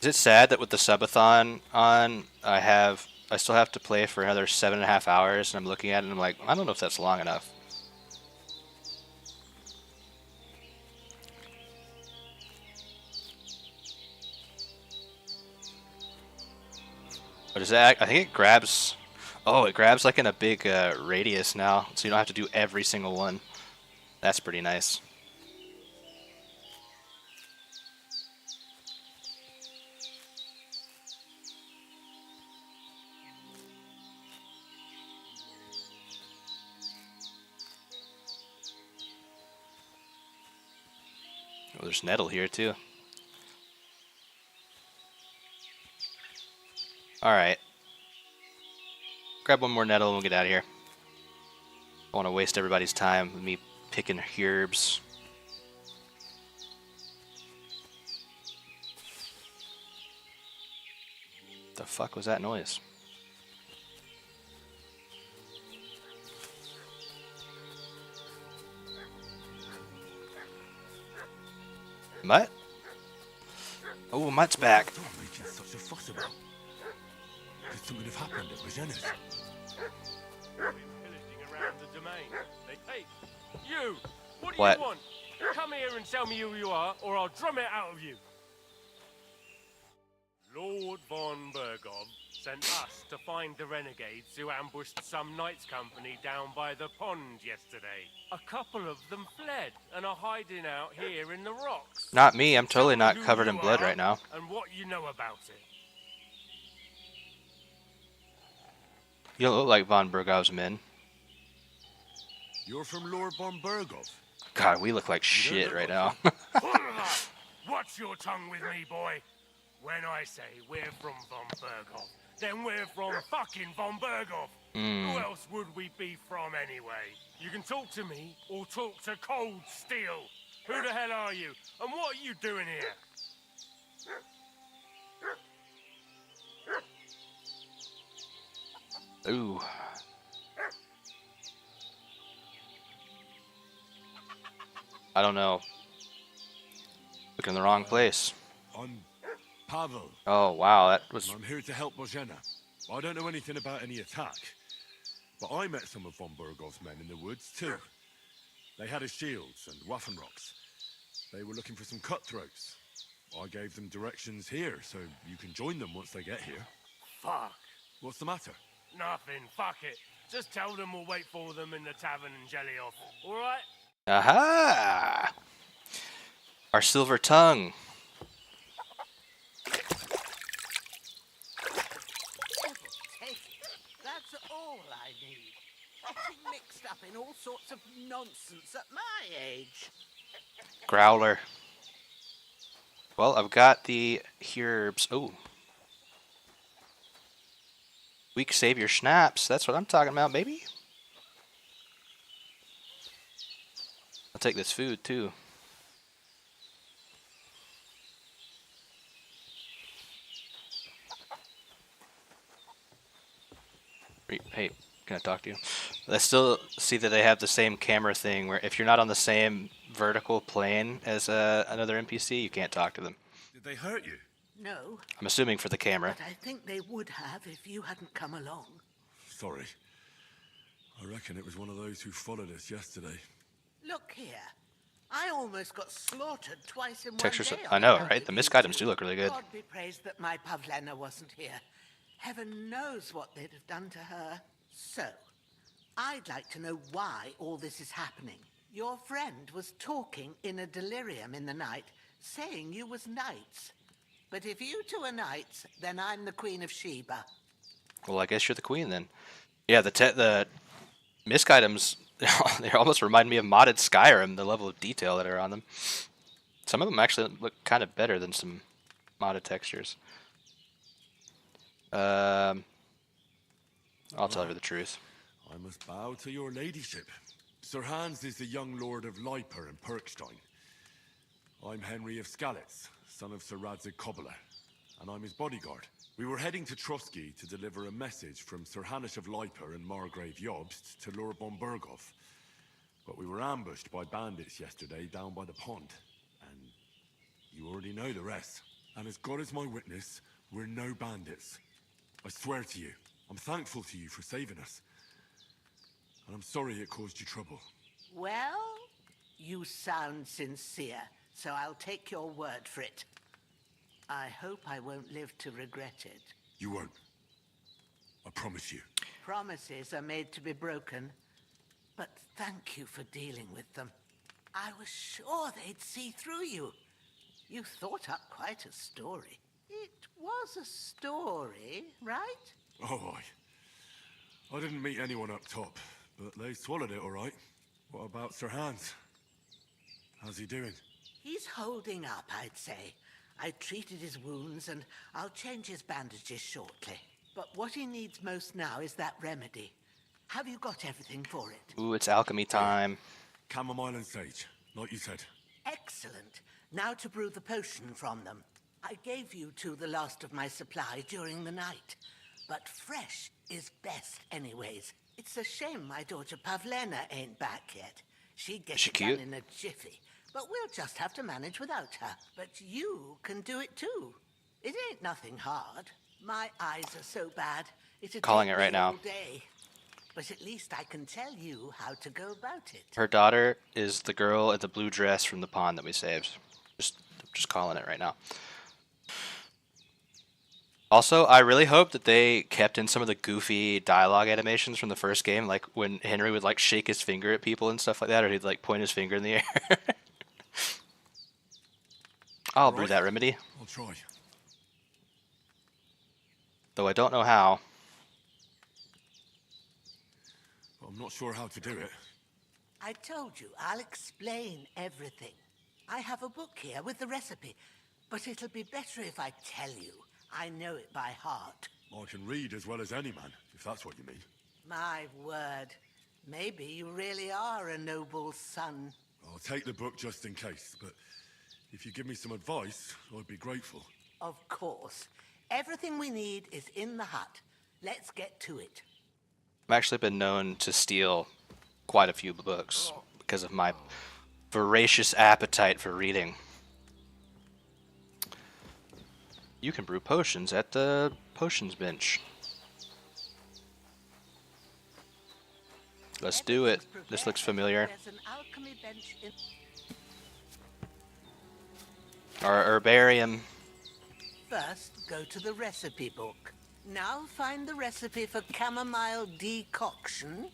Speaker 1: Is it sad that with the subathon on, I still have to play for another 7.5 hours, and I'm looking at it and I'm like, I don't know if that's long enough. But is that? I think it grabs. Oh, it grabs like in a big radius now, so you don't have to do every single one. That's pretty nice. Oh, there's nettle here too. Alright. Grab one more nettle and we'll get out of here. I don't want to waste everybody's time with me picking herbs. The fuck was that noise? Mutt? Oh, Mutt's back.
Speaker 16: Stop making such a fuss about. Could something have happened at Bajena's?
Speaker 4: Pillaging around the domain. Hey, you! What do
Speaker 1: What?
Speaker 4: you want? Come here and tell me who you are, or I'll drum it out of you. Lord von Bergov sent us to find the renegades who ambushed some knights' company down by the pond yesterday. A couple of them fled and are hiding out here in the rocks.
Speaker 1: Not me, I'm totally
Speaker 4: Tell me
Speaker 1: not
Speaker 4: who
Speaker 1: covered in
Speaker 4: you
Speaker 1: blood
Speaker 4: are
Speaker 1: right now.
Speaker 4: And what you know about it.
Speaker 1: You don't look like von Bergov's men.
Speaker 16: You're from Lord von Bergov?
Speaker 1: God, we look like shit right now.
Speaker 4: Watch your tongue with me, boy. When I say we're from von Bergov, then we're from fucking von Bergov. Who else would we be from anyway? You can talk to me or talk to Cold Steel. Who the hell are you? And what are you doing here?
Speaker 1: Ooh. I don't know. Looking in the wrong place.
Speaker 16: I'm Pavel.
Speaker 1: Oh, wow, that was...
Speaker 16: I'm here to help Bojena. I don't know anything about any attack, but I met some of von Bergov's men in the woods, too. They had his shields and Waffenrocks. They were looking for some cutthroats. I gave them directions here, so you can join them once they get here.
Speaker 4: Fuck.
Speaker 16: What's the matter?
Speaker 4: Nothing. Fuck it. Just tell them we'll wait for them in the tavern in Jelioff. All right?
Speaker 1: Aha! Our silver tongue.
Speaker 17: That's all I need. Getting mixed up in all sorts of nonsense at my age.
Speaker 1: Growler. Well, I've got the herbs. Oh. Weak savior schnapps. That's what I'm talking about, baby. I'll take this food, too. Hey, Can I talk to you? I still see that they have the same camera thing where if you're not on the same vertical plane as another NPC, you can't talk to them.
Speaker 16: Did they hurt you?
Speaker 17: No,
Speaker 1: I'm assuming for the camera.
Speaker 17: but I think they would have if you hadn't come along.
Speaker 16: Sorry. I reckon it was one of those who followed us yesterday.
Speaker 17: Look here. I almost got slaughtered twice in
Speaker 1: Textures,
Speaker 17: one day.
Speaker 1: I know, right? The misc items do look really good.
Speaker 17: God be praised that my Pavlena wasn't here. Heaven knows what they'd have done to her. So, I'd like to know why all this is happening. Your friend was talking in a delirium in the night, saying you was knights. But if you two are knights, then I'm the Queen of Sheba.
Speaker 1: Well, I guess you're the queen then. Yeah, the misc items, they almost remind me of modded Skyrim, the level of detail that are on them. Some of them actually look kind of better than some modded textures. I'll tell her the truth.
Speaker 16: I must bow to your ladyship. Sir Hans is the young lord of Leiper and Perkstein. I'm Henry of Skalitz, son of Sir Radzig Kobyla, and I'm his bodyguard. We were heading to Trotsky to deliver a message from Sir Hanush of Leiper and Margrave Jobst to Lord von Berghoff. But we were ambushed by bandits yesterday down by the pond, and you already know the rest. And as God is my witness, we're no bandits. I swear to you, I'm thankful to you for saving us. And I'm sorry it caused you trouble.
Speaker 17: Well, you sound sincere, so I'll take your word for it. I hope I won't live to regret it.
Speaker 16: You won't. I promise you.
Speaker 17: Promises are made to be broken, but thank you for dealing with them. I was sure they'd see through you. You thought up quite a story. It was a story, right?
Speaker 16: Oh, I didn't meet anyone up top, but they swallowed it all right. What about Sir Hans? How's he doing?
Speaker 17: He's holding up, I'd say. I treated his wounds, and I'll change his bandages shortly. But what he needs most now is that remedy. Have you got everything for it?
Speaker 1: Ooh, it's alchemy time.
Speaker 16: Chamomile and sage, like you said.
Speaker 17: Excellent. Now to brew the potion from them. I gave you two the last of my supply during the night. But fresh is best anyways. It's a shame my daughter Pavlena ain't back yet. She'd get it done in a jiffy. But we'll just have to manage without her. But you can do it too. It ain't nothing hard. My eyes are so bad. It'd
Speaker 1: Calling
Speaker 17: take
Speaker 1: it right
Speaker 17: me
Speaker 1: now.
Speaker 17: all day. But at least I can tell you how to go about it.
Speaker 1: Her daughter is the girl in the blue dress from the pond that we saved. Just calling it right now. Also, I really hope that they kept in some of the goofy dialogue animations from the first game, like when Henry would like shake his finger at people and stuff like that, or he'd like point his finger in the air. I'll brew that remedy,
Speaker 16: I'll try.
Speaker 1: though I don't know how.
Speaker 16: But I'm not sure how to do it.
Speaker 17: I told you, I'll explain everything. I have a book here with the recipe, but it'll be better if I tell you. I know it by heart.
Speaker 16: I can read as well as any man, if that's what you mean.
Speaker 17: My word. Maybe you really are a noble son.
Speaker 16: I'll take the book just in case, but if you give me some advice, I'd be grateful.
Speaker 17: Of course. Everything we need is in the hut. Let's get to it.
Speaker 1: I've actually been known to steal quite a few books because of my voracious appetite for reading. You can brew potions at the potions bench. Let's do it. This looks familiar.
Speaker 17: There's an alchemy bench in...
Speaker 1: Our herbarium.
Speaker 17: First, go to the recipe book. Now find the recipe for chamomile decoction,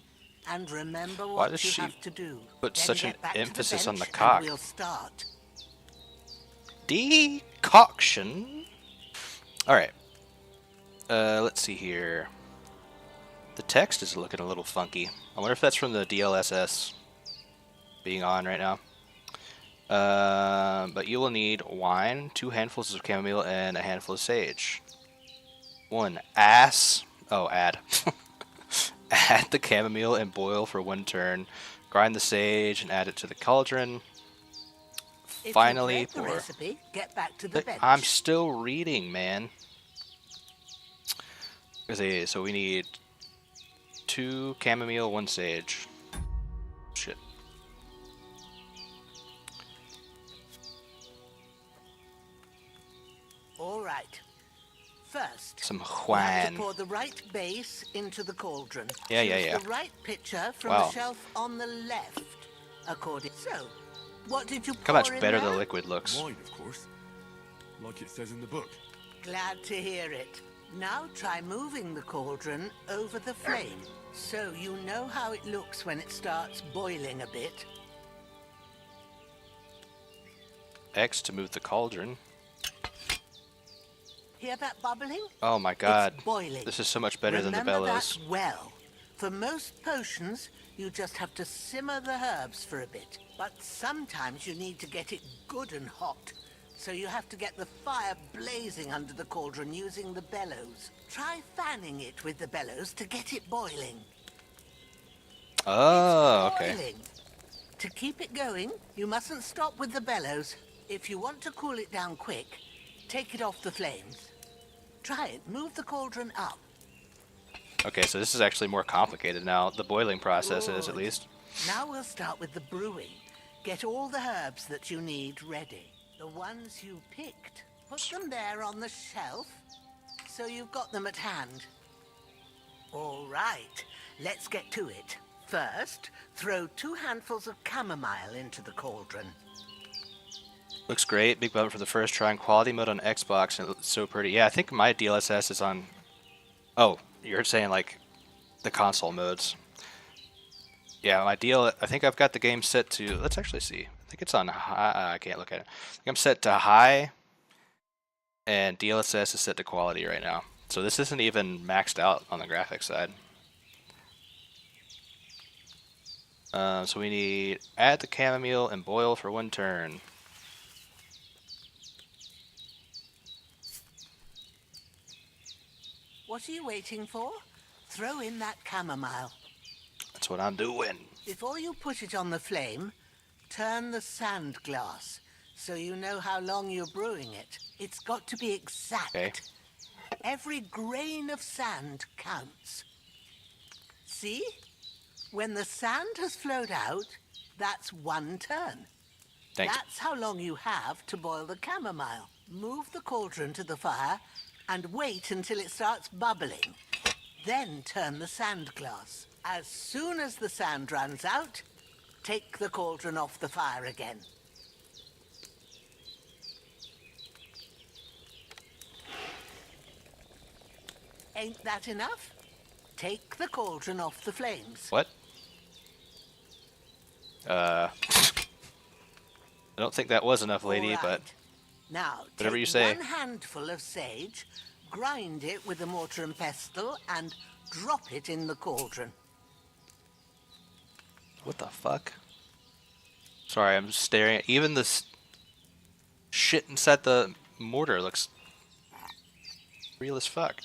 Speaker 17: and remember
Speaker 1: Why
Speaker 17: what
Speaker 1: does
Speaker 17: you
Speaker 1: she
Speaker 17: have to do.
Speaker 1: put
Speaker 17: Then
Speaker 1: such
Speaker 17: get
Speaker 1: an
Speaker 17: back to the
Speaker 1: emphasis on the
Speaker 17: bench
Speaker 1: cock?
Speaker 17: and we'll start.
Speaker 1: Decoction. Alright. Let's see here. The text is looking a little funky. I wonder if that's from the DLSS being on right now. But you will need wine, 2 handfuls of chamomile, and a handful of sage. 1 ass. Oh, add. Add the chamomile and boil for 1 turn. Grind the sage and add it to the cauldron.
Speaker 17: If
Speaker 1: Finally,
Speaker 17: you've read the
Speaker 1: pour.
Speaker 17: recipe, get back to the bench.
Speaker 1: I'm still reading, man. Okay, so we need 2 chamomile, 1 sage. Shit.
Speaker 17: All right. First,
Speaker 1: Some
Speaker 17: you have
Speaker 1: Juan.
Speaker 17: to pour the right base into the cauldron.
Speaker 1: Yeah,
Speaker 17: Choose
Speaker 1: yeah.
Speaker 17: the right pitcher from
Speaker 1: Wow.
Speaker 17: the shelf on the left. According. So, what did you
Speaker 1: Look how
Speaker 17: pour
Speaker 1: much
Speaker 17: in
Speaker 1: better
Speaker 17: there?
Speaker 1: the liquid looks.
Speaker 16: Wine, of course. Like it says in the book.
Speaker 17: Glad to hear it. Now try moving the cauldron over the flame, so you know how it looks when it starts boiling a bit.
Speaker 1: X to move the cauldron.
Speaker 17: Hear that bubbling?
Speaker 1: Oh my god.
Speaker 17: It's boiling.
Speaker 1: This is so much better than the
Speaker 17: Remember
Speaker 1: bellows.
Speaker 17: that well. For most potions, you just have to simmer the herbs for a bit. But sometimes you need to get it good and hot. So you have to get the fire blazing under the cauldron using the bellows. Try fanning it with the bellows to get it boiling.
Speaker 1: Oh,
Speaker 17: It's
Speaker 1: okay.
Speaker 17: boiling. To keep it going, you mustn't stop with the bellows. If you want to cool it down quick, take it off the flames. Try it. Move the cauldron up.
Speaker 1: Okay, so this is actually more complicated now. The boiling process is, at
Speaker 17: Good.
Speaker 1: least.
Speaker 17: Now we'll start with the brewing. Get all the herbs that you need ready. The ones you picked. Put them there on the shelf, so you've got them at hand. All right, let's get to it. First, throw 2 handfuls of chamomile into the cauldron.
Speaker 1: Looks great. Big bump for the first try in quality mode on Xbox, and it's so pretty. Yeah, I think my DLSS is on... Oh, you're saying, like, the console modes. Yeah, I think I've got the game set to... Let's actually see. I think it's on high... I can't look at it. I think I'm set to high, and DLSS is set to quality right now. So this isn't even maxed out on the graphics side. So we need... Add the chamomile and boil for 1 turn.
Speaker 17: What are you waiting for? Throw in that chamomile.
Speaker 1: That's what I'm doing.
Speaker 17: Before you put it on the flame, turn the sand glass so you know how long you're brewing it. It's got to be exact.
Speaker 1: Okay.
Speaker 17: Every grain of sand counts. See? When the sand has flowed out, that's 1 turn.
Speaker 1: Thanks.
Speaker 17: That's how long you have to boil the chamomile. Move the cauldron to the fire and wait until it starts bubbling. Then turn the sand glass. As soon as the sand runs out, take the cauldron off the fire again. Ain't that enough? Take the cauldron off the flames.
Speaker 1: What? I don't think that was enough, lady,
Speaker 17: All
Speaker 1: but
Speaker 17: right. Now,
Speaker 1: whatever
Speaker 17: take
Speaker 1: you say.
Speaker 17: 1 handful of sage, grind it with a mortar and pestle, and drop it in the cauldron.
Speaker 1: What the fuck? Sorry, I'm just staring at... Even this shit inside the mortar looks real as fuck.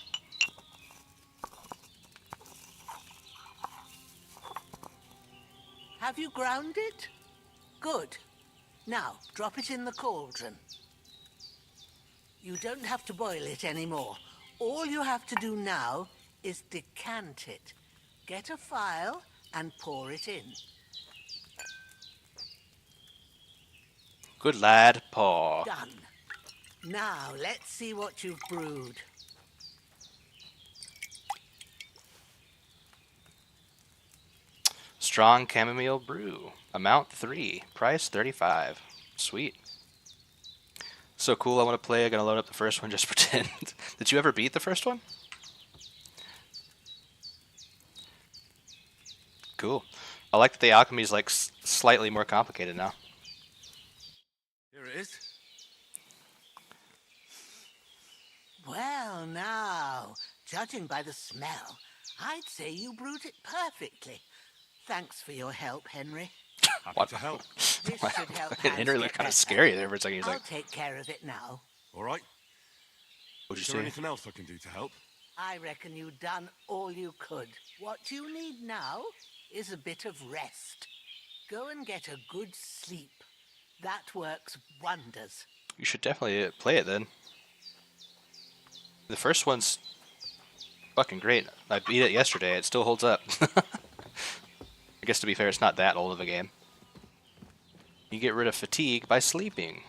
Speaker 17: Have you ground it? Good. Now, drop it in the cauldron. You don't have to boil it anymore. All you have to do now is decant it. Get a phial and pour it in.
Speaker 1: Good lad, paw.
Speaker 17: Done. Now, let's see what you've brewed.
Speaker 1: Strong chamomile brew. Amount 3. Price 35. Sweet. So cool, I want to play. I'm going to load up the first one, just pretend. Did you ever beat the first one? Cool. I like that the alchemy is like slightly more complicated now.
Speaker 16: Here it is.
Speaker 17: Well, now, judging by the smell, I'd say you brewed it perfectly. Thanks for your help, Henry.
Speaker 16: Happy to help.
Speaker 17: This should help
Speaker 1: Henry
Speaker 17: Hans
Speaker 1: looked
Speaker 17: get
Speaker 1: kind of
Speaker 17: better.
Speaker 1: scary there for a second. He's
Speaker 17: I'll
Speaker 1: like,
Speaker 17: take care of it now.
Speaker 16: All right.
Speaker 1: what'd
Speaker 16: Is
Speaker 1: you
Speaker 16: there
Speaker 1: say?
Speaker 16: anything else I can do to help?
Speaker 17: I reckon you've done all you could. What you need now is a bit of rest. Go and get a good sleep. That works wonders.
Speaker 1: You should definitely play it then. The first one's fucking great. I beat it yesterday. It still holds up. I guess to be fair, it's not that old of a game. You get rid of fatigue by sleeping.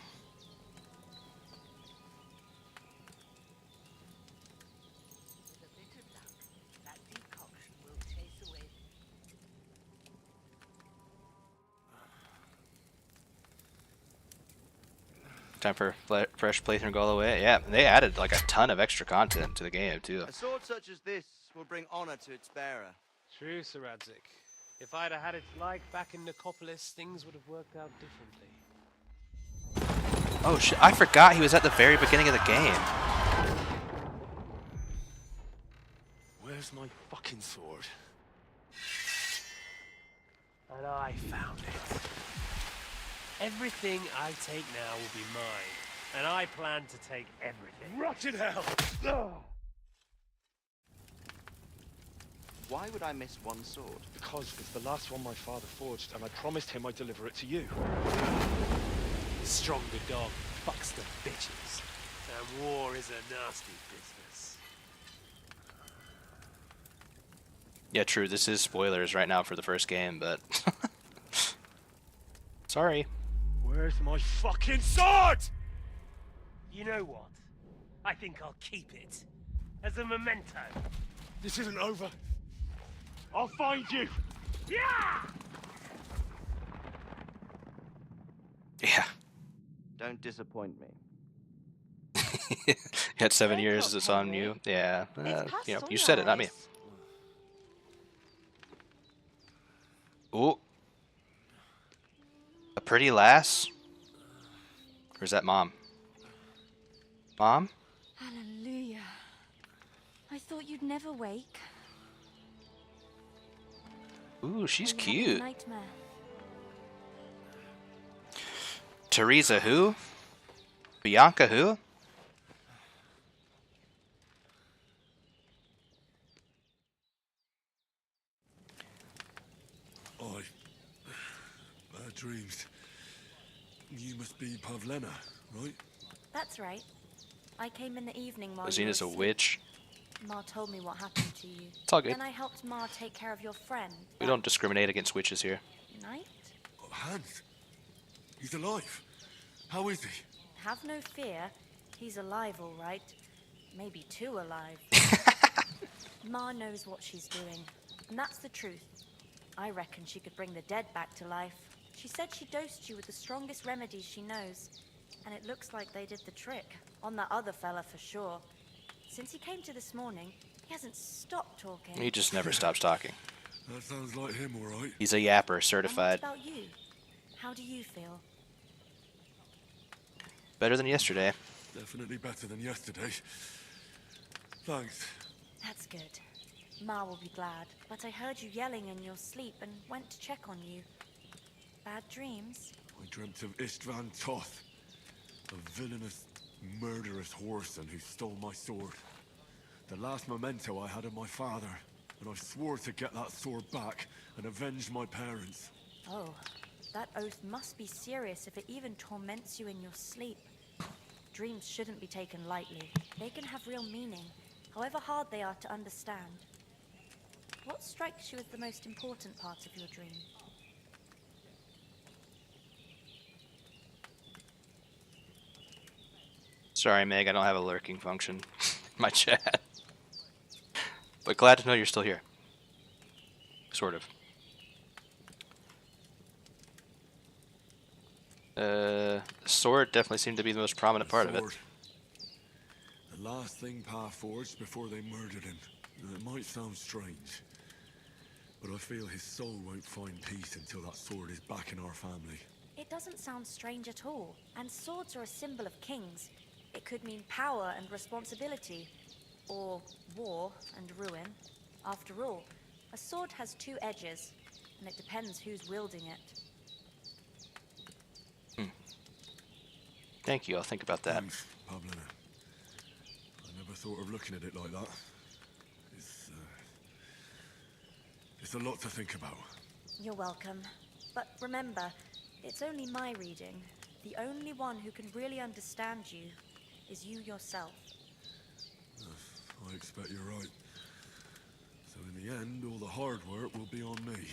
Speaker 1: Time for fresh playthrough go all the way. Yeah, they added like a ton of extra content to the game too.
Speaker 10: A sword such as this will bring honor to its bearer.
Speaker 15: True, Sir Radzik. If I'd have had its like back in Nicopolis, things would have worked out differently.
Speaker 1: Oh shit, I forgot he was at the very beginning of the game.
Speaker 16: Where's my fucking sword?
Speaker 15: And I found it. Everything I take now will be mine, and I plan to take everything.
Speaker 16: Rotten hell!
Speaker 10: Why would I miss one sword?
Speaker 19: Because it's the last one my father forged, and I promised him I'd deliver it to you.
Speaker 15: Stronger dog fucks the bitches, and war is a nasty business.
Speaker 1: Yeah, true. This is spoilers right now for the first game, but sorry.
Speaker 19: Where's my fucking sword?
Speaker 15: You know what? I think I'll keep it as a memento.
Speaker 19: This isn't over. I'll find you.
Speaker 15: Yeah!
Speaker 1: Yeah.
Speaker 10: Don't disappoint me.
Speaker 1: You had 7 years. It's on you. Yeah. You know, you said it, not me. Ooh. A pretty lass? Or is that mom? Mom?
Speaker 3: Hallelujah. I thought you'd never wake.
Speaker 1: Ooh, she's
Speaker 3: Are you having a
Speaker 1: cute.
Speaker 3: nightmare?
Speaker 1: Teresa who? Bianca who?
Speaker 16: Bad dreams. You must be Pavlena, right?
Speaker 3: That's right. I came in the evening while you were
Speaker 1: Rosina's a
Speaker 3: asleep.
Speaker 1: witch.
Speaker 3: Ma told me what happened to you.
Speaker 1: It's all good.
Speaker 3: Then I helped Ma take care of your friend.
Speaker 1: We don't discriminate against witches here.
Speaker 3: Knight?
Speaker 16: Oh, Hans. He's alive. How is he?
Speaker 3: Have no fear. He's alive, all right. Maybe too alive. Ma knows what she's doing. And that's the truth. I reckon she could bring the dead back to life. She said she dosed you with the strongest remedies she knows. And it looks like they did the trick. On that other fella for sure. Since he came to this morning, he hasn't stopped talking.
Speaker 1: He just never stops talking.
Speaker 16: That sounds like him, all right.
Speaker 1: He's a yapper,
Speaker 3: And
Speaker 1: certified.
Speaker 3: what about you? How do you feel?
Speaker 1: Better than yesterday.
Speaker 16: Definitely better than yesterday. Thanks.
Speaker 3: That's good. Ma will be glad, but I heard you yelling in your sleep and went to check on you. Bad dreams?
Speaker 16: I dreamt of Istvan Toth, a villainous, murderous whoreson who stole my sword. The last memento I had of my father, and I swore to get that sword back and avenge my parents.
Speaker 3: Oh, that oath must be serious if it even torments you in your sleep. Dreams shouldn't be taken lightly. They can have real meaning, however hard they are to understand. What strikes you as the most important part of your dream?
Speaker 1: Sorry, Meg, I don't have a lurking function in my chat. But glad to know you're still here. Sort of. The sword definitely seemed to be the most prominent part of it.
Speaker 16: The last thing Pa forged before they murdered him. It might sound strange, but I feel his soul won't find peace until that sword is back in our family.
Speaker 3: It doesn't sound strange at all, and swords are a symbol of kings. It could mean power and responsibility, or war and ruin. After all, a sword has two edges, and it depends who's wielding it.
Speaker 1: Thank you, I'll think about that.
Speaker 16: Thanks, Pavlena. I never thought of looking at it like that. It's a lot to think about.
Speaker 3: You're welcome. But remember, it's only my reading. The only one who can really understand you is you yourself.
Speaker 16: I expect you're right. the end, all the hard work will be on me.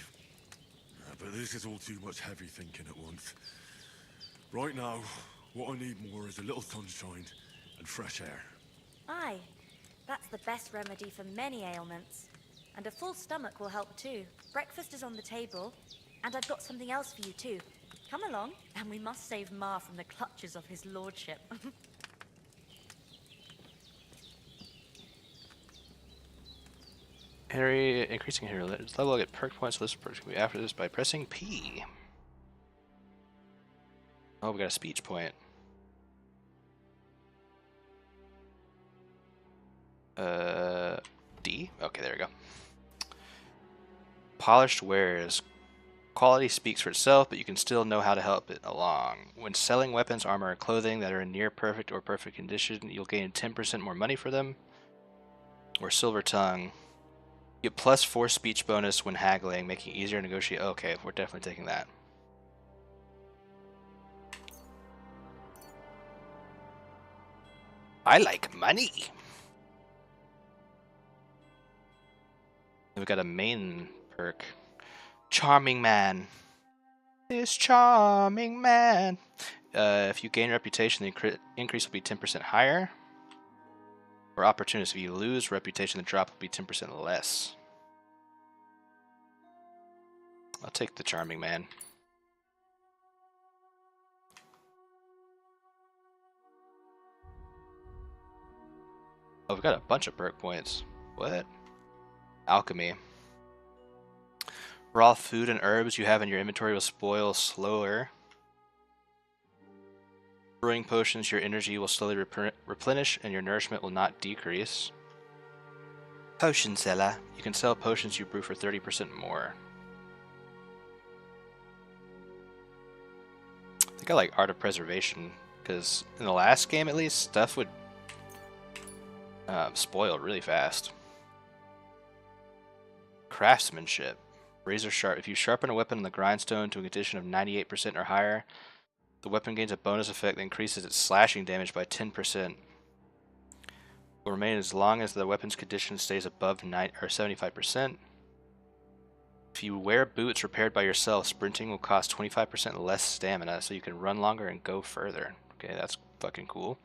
Speaker 16: But this is all too much heavy thinking at once. Right now, what I need more is a little sunshine and fresh air.
Speaker 3: Aye, that's the best remedy for many ailments. And a full stomach will help too. Breakfast is on the table, and I've got something else for you too. Come along, and we must save Ma from the clutches of his lordship.
Speaker 1: Henry, increasing Henry level will get perk points. This perk can be after this by pressing P. Oh, we got a speech point. D? Okay, there we go. Polished wares. Quality speaks for itself, but you can still know how to help it along. When selling weapons, armor, and clothing that are in near perfect or perfect condition, you'll gain 10% more money for them. Or Silver Tongue. Get +4 speech bonus when haggling, making it easier to negotiate. Okay, we're definitely taking that. I like money. We've got a main perk. Charming Man. This charming man. If you gain reputation, the increase will be 10% higher. Or opportunist, if you lose reputation, the drop will be 10% less. I'll take the charming man. Oh, we've got a bunch of perk points. What? Alchemy. Raw food and herbs you have in your inventory will spoil slower. Brewing potions, your energy will slowly replenish and your nourishment will not decrease. Potion seller. You can sell potions you brew for 30% more. I think I like Art of Preservation, because in the last game at least, stuff would spoil really fast. Craftsmanship. Razor sharp. If you sharpen a weapon on the grindstone to a condition of 98% or higher, the weapon gains a bonus effect that increases its slashing damage by 10%. Will remain as long as the weapon's condition stays above 75%. If you wear boots repaired by yourself, sprinting will cost 25% less stamina, so you can run longer and go further. Okay, that's fucking cool.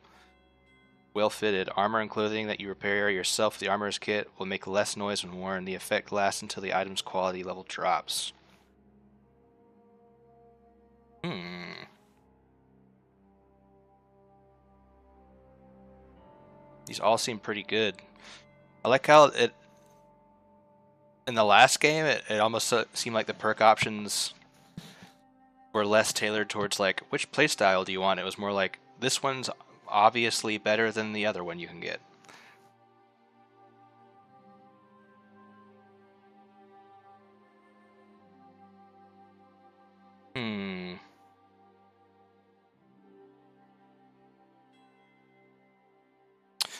Speaker 1: Well fitted. Armor and clothing that you repair yourself with the armorer's kit will make less noise when worn. The effect lasts until the item's quality level drops. These all seem pretty good. I like how it... In the last game, it almost seemed like the perk options were less tailored towards, like, which playstyle do you want? It was more like, this one's obviously better than the other one you can get.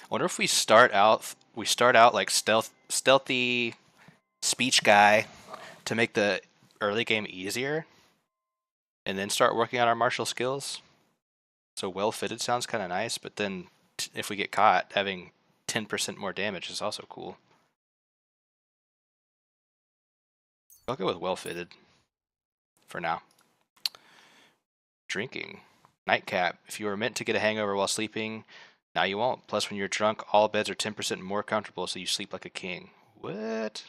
Speaker 1: I wonder if we start out like stealthy speech guy to make the early game easier, and then start working on our martial skills. So well fitted sounds kind of nice, but then if we get caught, having 10% more damage is also cool. I'll go with well fitted for now. Drinking. Nightcap. If you were meant to get a hangover while sleeping, now you won't. Plus, when you're drunk, all beds are 10% more comfortable, so you sleep like a king. What?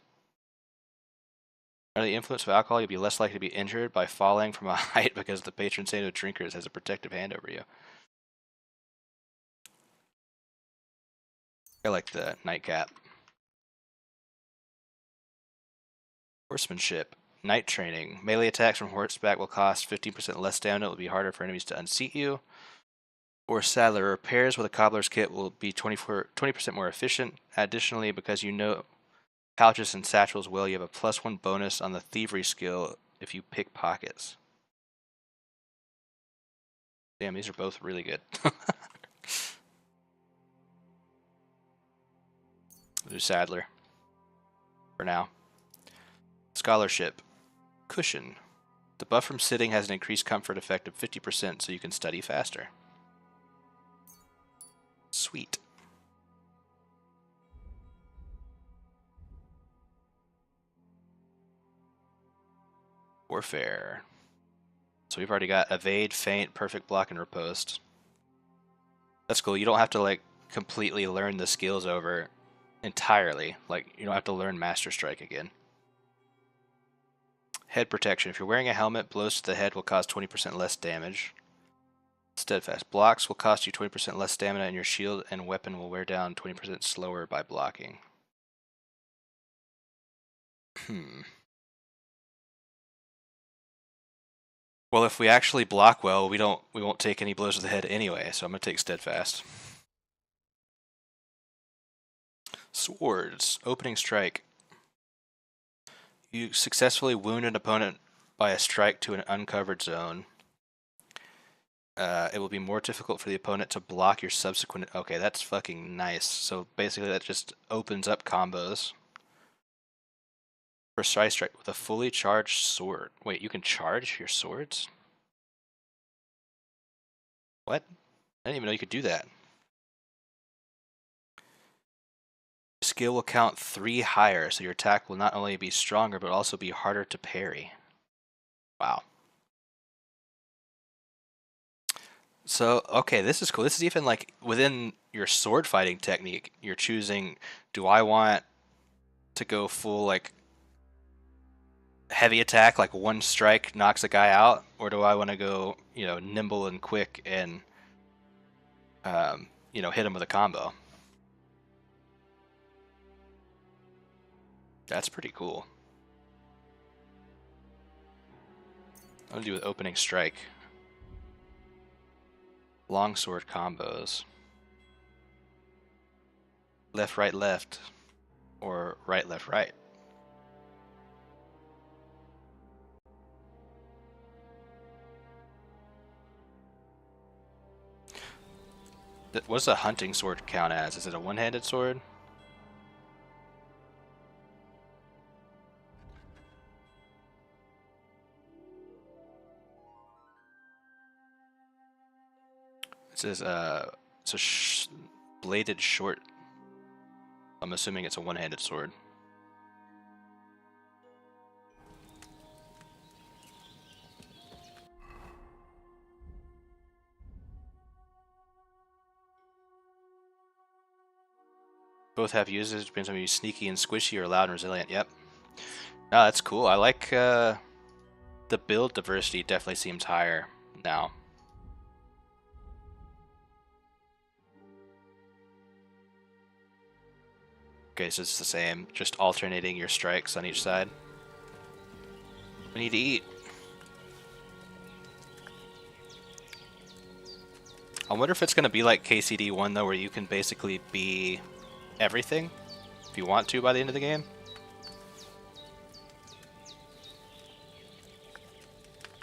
Speaker 1: Under the influence of alcohol, you'll be less likely to be injured by falling from a height because the patron saint of drinkers has a protective hand over you. I like the nightcap. Horsemanship. Night training. Melee attacks from horseback will cost 15% less damage. It will be harder for enemies to unseat you. Or saddler. Repairs with a cobbler's kit will be 20% more efficient. Additionally, because you know pouches and satchels well, you have a +1 bonus on the thievery skill if you pick pockets. Damn, these are both really good. We'll do saddler for now. Scholarship. Cushion. The buff from sitting has an increased comfort effect of 50%, so you can study faster. Sweet. Warfare. So we've already got evade, feint, perfect block, and riposte. That's cool. You don't have to like completely learn the skills over entirely. Like you don't have to learn Master Strike again. Head protection. If you're wearing a helmet, blows to the head will cause 20% less damage. Steadfast. Blocks will cost you 20% less stamina, and your shield and weapon will wear down 20% slower by blocking. Well, if we actually block well, we won't take any blows to the head anyway, so I'm gonna take Steadfast. Swords. Opening strike. You successfully wound an opponent by a strike to an uncovered zone. It will be more difficult for the opponent to block your subsequent... Okay, that's fucking nice. So basically that just opens up combos. Precise strike with a fully charged sword. Wait, you can charge your swords? What? I didn't even know you could do that. Skill will count 3 higher, so your attack will not only be stronger, but also be harder to parry. Wow. So, okay, this is cool. This is even like within your sword fighting technique, you're choosing, do I want to go full like heavy attack, like one strike knocks a guy out, or do I want to go, you know, nimble and quick and, you know, hit him with a combo? That's pretty cool. I'm gonna do with opening strike. Longsword combos. Left, right, left. Or right, left, right. What does a hunting sword count as? Is it a one-handed sword? It says, it's a bladed short. I'm assuming it's a one-handed sword. Both have uses. Depends on if you're sneaky and squishy or loud and resilient. Yep. No, that's cool. I like the build diversity. Definitely seems higher now. Okay, so it's the same, just alternating your strikes on each side. We need to eat. I wonder if it's going to be like KCD1 though, where you can basically be everything if you want to by the end of the game.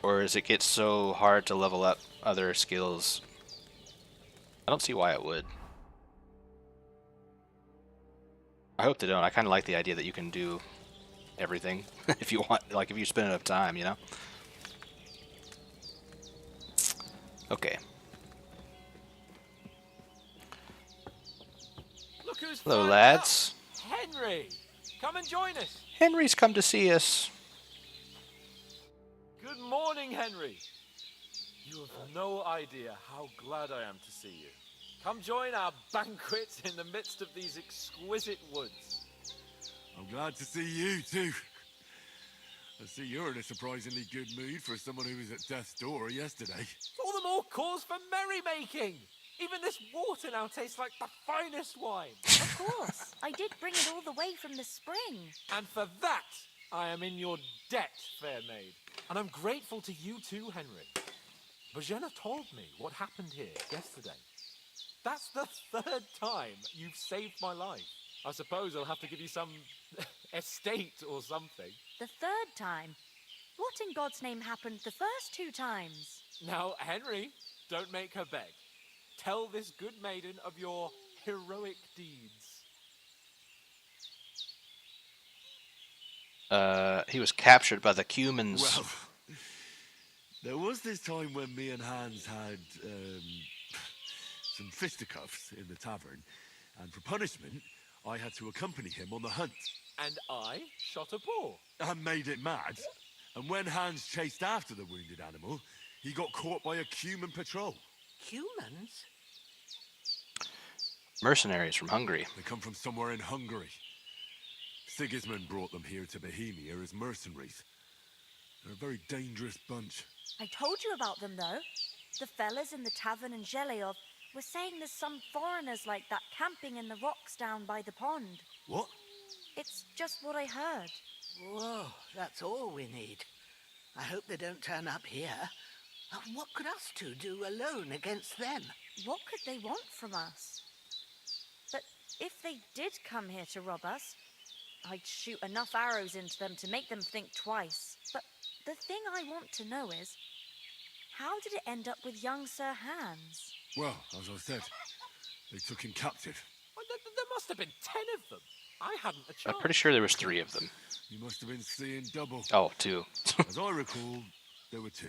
Speaker 1: Or does it get so hard to level up other skills? I don't see why it would. I hope they don't. I kind of like the idea that you can do everything if you want, like if you spend enough time, you know? Okay.
Speaker 9: Look who's
Speaker 1: Hello,
Speaker 9: finally
Speaker 1: lads.
Speaker 9: up. Henry, come and join us.
Speaker 1: Henry's come to see us.
Speaker 9: Good morning, Henry. You have no idea how glad I am to see you. Come join our banquet in the midst of these exquisite woods.
Speaker 16: I'm glad to see you too. I see you're in a surprisingly good mood for someone who was at death's door yesterday.
Speaker 9: All the more cause for merrymaking. Even this water now tastes like the finest wine.
Speaker 3: Of course. I did bring it all the way from the spring.
Speaker 9: And for that, I am in your debt, fair maid. And I'm grateful to you too, Henry. Bojena told me what happened here yesterday. That's the 3rd time you've saved my life. I suppose I'll have to give you some estate or something.
Speaker 3: The 3rd time? What in God's name happened the first 2 times?
Speaker 9: Now, Henry, don't make her beg. Tell this good maiden of your heroic deeds.
Speaker 1: He was captured by the Cumans.
Speaker 16: Well, there was this time when me and Hans had some fisticuffs in the tavern, and for punishment, I had to accompany him on the hunt.
Speaker 9: And I shot a boar.
Speaker 16: And made it mad. And when Hans chased after the wounded animal, he got caught by a human patrol.
Speaker 17: Humans?
Speaker 1: Mercenaries from Hungary.
Speaker 16: They come from somewhere in Hungary. Sigismund brought them here to Bohemia as mercenaries. They're a very dangerous bunch.
Speaker 3: I told you about them, though. The fellas in the tavern in Zheleov were saying there's some foreigners like that camping in the rocks down by the pond.
Speaker 16: What?
Speaker 3: It's just what I heard.
Speaker 17: Whoa, that's all we need. I hope they don't turn up here. What could us two do alone against them?
Speaker 3: What could they want from us? But if they did come here to rob us, I'd shoot enough arrows into them to make them think twice. But the thing I want to know is, how did it end up with young Sir Hans?
Speaker 16: Well, as I said, they took him captive.
Speaker 9: Well, there must have been 10 of them. I hadn't a chance.
Speaker 1: I'm pretty sure there was 3 of them.
Speaker 16: You must have been seeing double.
Speaker 1: Oh, 2.
Speaker 16: As I recall, there were 2.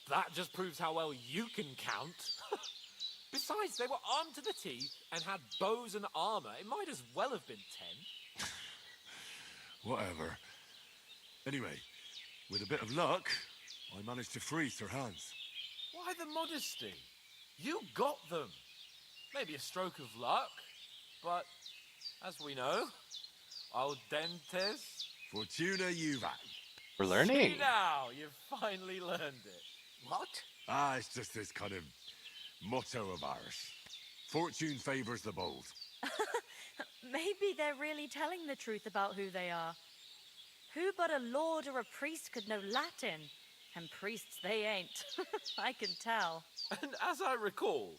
Speaker 9: That just proves how well you can count. Besides, they were armed to the teeth and had bows and armor. It might as well have been 10.
Speaker 16: Whatever. Anyway, with a bit of luck, I managed to free Sir Hans.
Speaker 9: Why the modesty? You got them. Maybe a stroke of luck, but as we know, al dentes.
Speaker 16: Fortuna juvat.
Speaker 1: We're learning.
Speaker 9: See now, you've finally learned it.
Speaker 17: What?
Speaker 16: It's just this kind of motto of ours. Fortune favors the bold.
Speaker 3: Maybe they're really telling the truth about who they are. Who but a lord or a priest could know Latin? And priests they ain't. I can tell.
Speaker 9: And as I recall,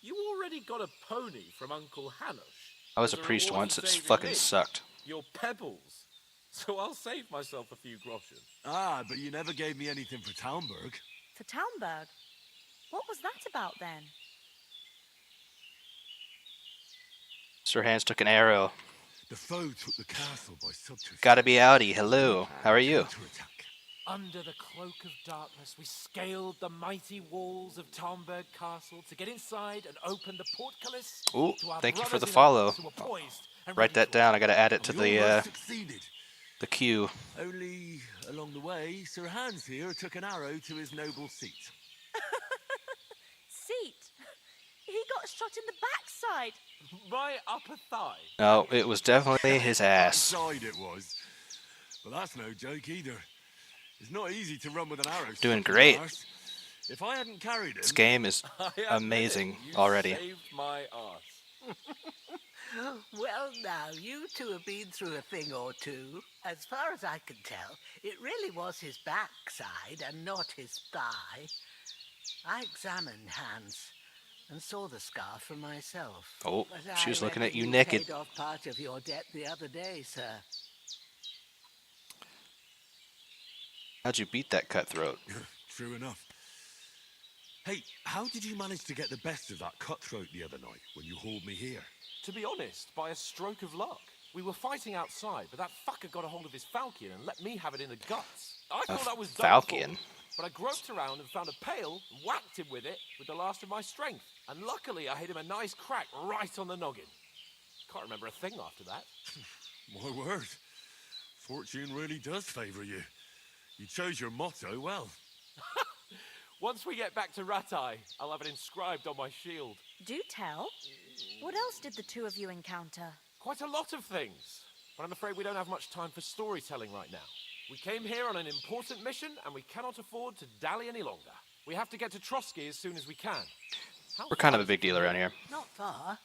Speaker 9: you already got a pony from Uncle Hanush.
Speaker 1: I was a priest once, it fucking sucked.
Speaker 9: Your pebbles. So I'll save myself a few groschen.
Speaker 16: But you never gave me anything for Talmberg.
Speaker 3: For Talmberg? What was that about then?
Speaker 1: Sir Hans took an arrow.
Speaker 16: The foe took the castle by subterfuge.
Speaker 1: Gotta be outie. Hello. How are you?
Speaker 9: Under the cloak of darkness, we scaled the mighty walls of Talmberg Castle to get inside and open the portcullis.
Speaker 1: Ooh,
Speaker 9: to our
Speaker 1: thank you for the
Speaker 9: brothers in
Speaker 1: follow.
Speaker 9: arms who were poised and
Speaker 1: Write
Speaker 9: ready
Speaker 1: that
Speaker 9: for
Speaker 1: down.
Speaker 9: war.
Speaker 1: I gotta add it to the queue.
Speaker 16: Only along the way, Sir Hans here took an arrow to his noble seat.
Speaker 3: Seat? He got shot in the backside.
Speaker 9: My upper thigh.
Speaker 1: No, it was definitely his ass.
Speaker 16: Side it was. But that's no joke either. It's not easy to run with an arrow.
Speaker 1: Doing great.
Speaker 16: If I hadn't carried him...
Speaker 1: This game is amazing already.
Speaker 9: Saved my arse.
Speaker 17: Well, now, you two have been through a thing or two. As far as I can tell, it really was his backside and not his thigh. I examined Hans and saw the scar for myself.
Speaker 1: Oh,
Speaker 17: But
Speaker 1: she was
Speaker 17: I
Speaker 1: looking at
Speaker 17: reckon
Speaker 1: you naked.
Speaker 17: Paid off part of your debt the other day, sir.
Speaker 1: How'd you beat that cutthroat?
Speaker 16: True enough. Hey, how did you manage to get the best of that cutthroat the other night when you hauled me here?
Speaker 9: To be honest, by a stroke of luck. We were fighting outside, but that fucker got a hold of his falchion and let me have it in the guts. I thought I was done
Speaker 1: falchion?
Speaker 9: for, but I groped around and found a pail and whacked him with it with the last of my strength. And luckily, I hit him a nice crack right on the noggin. Can't remember a thing after that.
Speaker 16: My word. Fortune really does favour you. You chose your motto well.
Speaker 9: Once we get back to Ratai, I'll have it inscribed on my shield.
Speaker 3: Do tell. What else did the two of you encounter?
Speaker 9: Quite a lot of things, but I'm afraid we don't have much time for storytelling right now. We came here on an important mission, and we cannot afford to dally any longer. We have to get to Trotsky as soon as we can.
Speaker 1: We're kind of a big deal around here.
Speaker 17: Not far.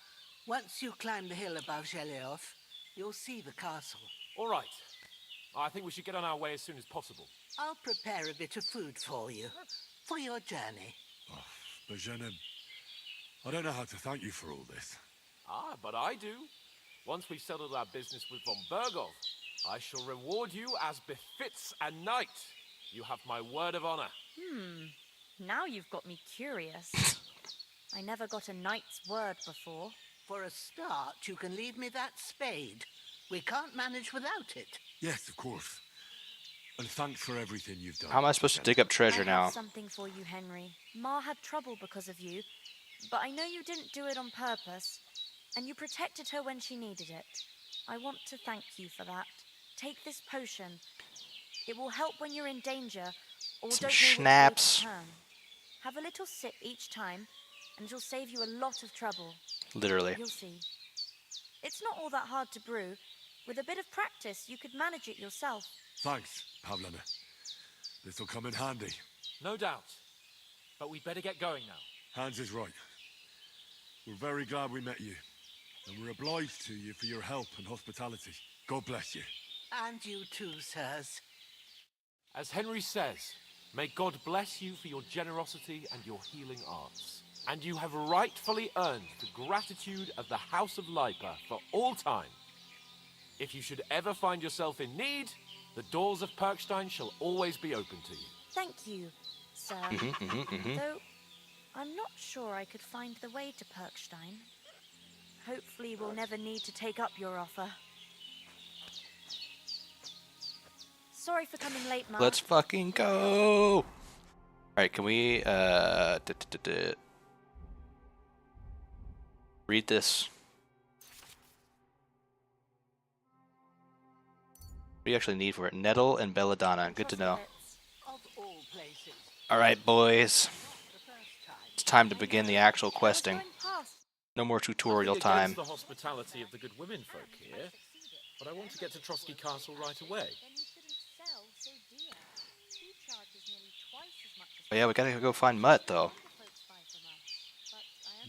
Speaker 17: Once you climb the hill above Zheleov, you'll see the castle.
Speaker 9: All right. I think we should get on our way as soon as possible.
Speaker 17: I'll prepare a bit of food for you, for your journey.
Speaker 16: Bajena, I don't know how to thank you for all this.
Speaker 9: But I do. Once we've settled our business with von Bergov, I shall reward you as befits a knight. You have my word of honor.
Speaker 3: Now you've got me curious. I never got a knight's word before.
Speaker 17: For a start, you can leave me that spade. We can't manage without it.
Speaker 16: Yes, of course. And thanks for everything you've done.
Speaker 1: How am I supposed to dig up treasure
Speaker 3: I
Speaker 1: now?
Speaker 3: have something for you, Henry. Ma had trouble because of you, but I know you didn't do it on purpose, and you protected her when she needed it. I want to thank you for that. Take this potion. It will help when you're in danger or
Speaker 1: Some
Speaker 3: don't know which way
Speaker 1: schnapps.
Speaker 3: to turn. Have a little sip each time, and it'll save you a lot of trouble.
Speaker 1: Literally.
Speaker 3: You'll see. It's not all that hard to brew. With a bit of practice, you could manage it yourself.
Speaker 16: Thanks, Pavlena. This'll come in handy.
Speaker 5: No doubt. But we'd better get going now.
Speaker 16: Hans is right. We're very glad we met you. And we're obliged to you for your help and hospitality. God bless you.
Speaker 17: And you too, sirs.
Speaker 5: As Henry says, may God bless you for your generosity and your healing arts. And you have rightfully earned the gratitude of the House of Lipa for all time. If you should ever find yourself in need, the doors of Perkstein shall always be open to you.
Speaker 3: Thank you, sir. Though I'm not sure I could find the way to Perkstein. Hopefully we'll never need to take up your offer. Sorry for coming late, Mark.
Speaker 1: Let's fucking go. Alright, can we read this? What do you actually need for it? Nettle and belladonna. Good to know. Alright, boys. It's time to begin the actual questing. No more tutorial time.
Speaker 5: The hospitality of the good women folk here, but I want to get to Trotsky Castle right away.
Speaker 1: Oh yeah, we gotta go find Mutt, though.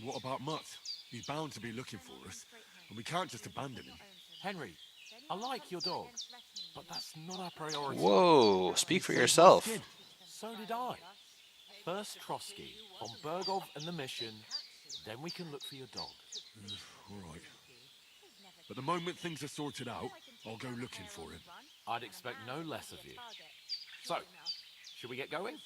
Speaker 16: What about Mutt? He's bound to be looking for us, and we can't just abandon him.
Speaker 5: Henry, I like your dog, but that's not our priority.
Speaker 1: Whoa, speak for yourself.
Speaker 5: So did I. First Trotsky, von Bergov and the mission, then we can look for your dog.
Speaker 16: All right. But the moment things are sorted out, I'll go looking for him.
Speaker 5: I'd expect no less of you. So, should we get going?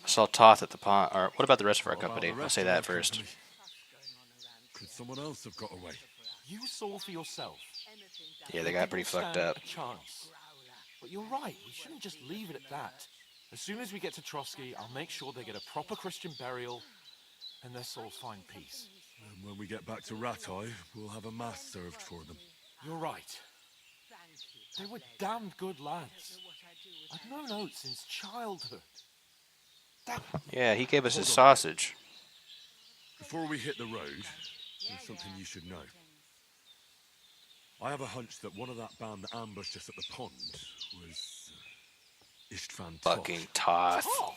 Speaker 1: I saw Toth at the pond. Or what about the rest of our company? I'll say that first.
Speaker 16: Could someone else have got away?
Speaker 5: You saw for yourself.
Speaker 1: Yeah, they got pretty fucked up.
Speaker 5: A chance. But you're right, we shouldn't just leave it at that. As soon as we get to Trotsky, I'll make sure they get a proper Christian burial and their souls find peace.
Speaker 16: And when we get back to Rattay, we'll have a mass served for them.
Speaker 5: You're right. They were damned good lads. I've known Oates since childhood.
Speaker 1: Yeah, he gave us his sausage.
Speaker 16: Before we hit the road, there's something you should know. I have a hunch that one of that band that ambushed us at the pond was Istvan Toth.
Speaker 1: Fucking Toth.
Speaker 5: Toth?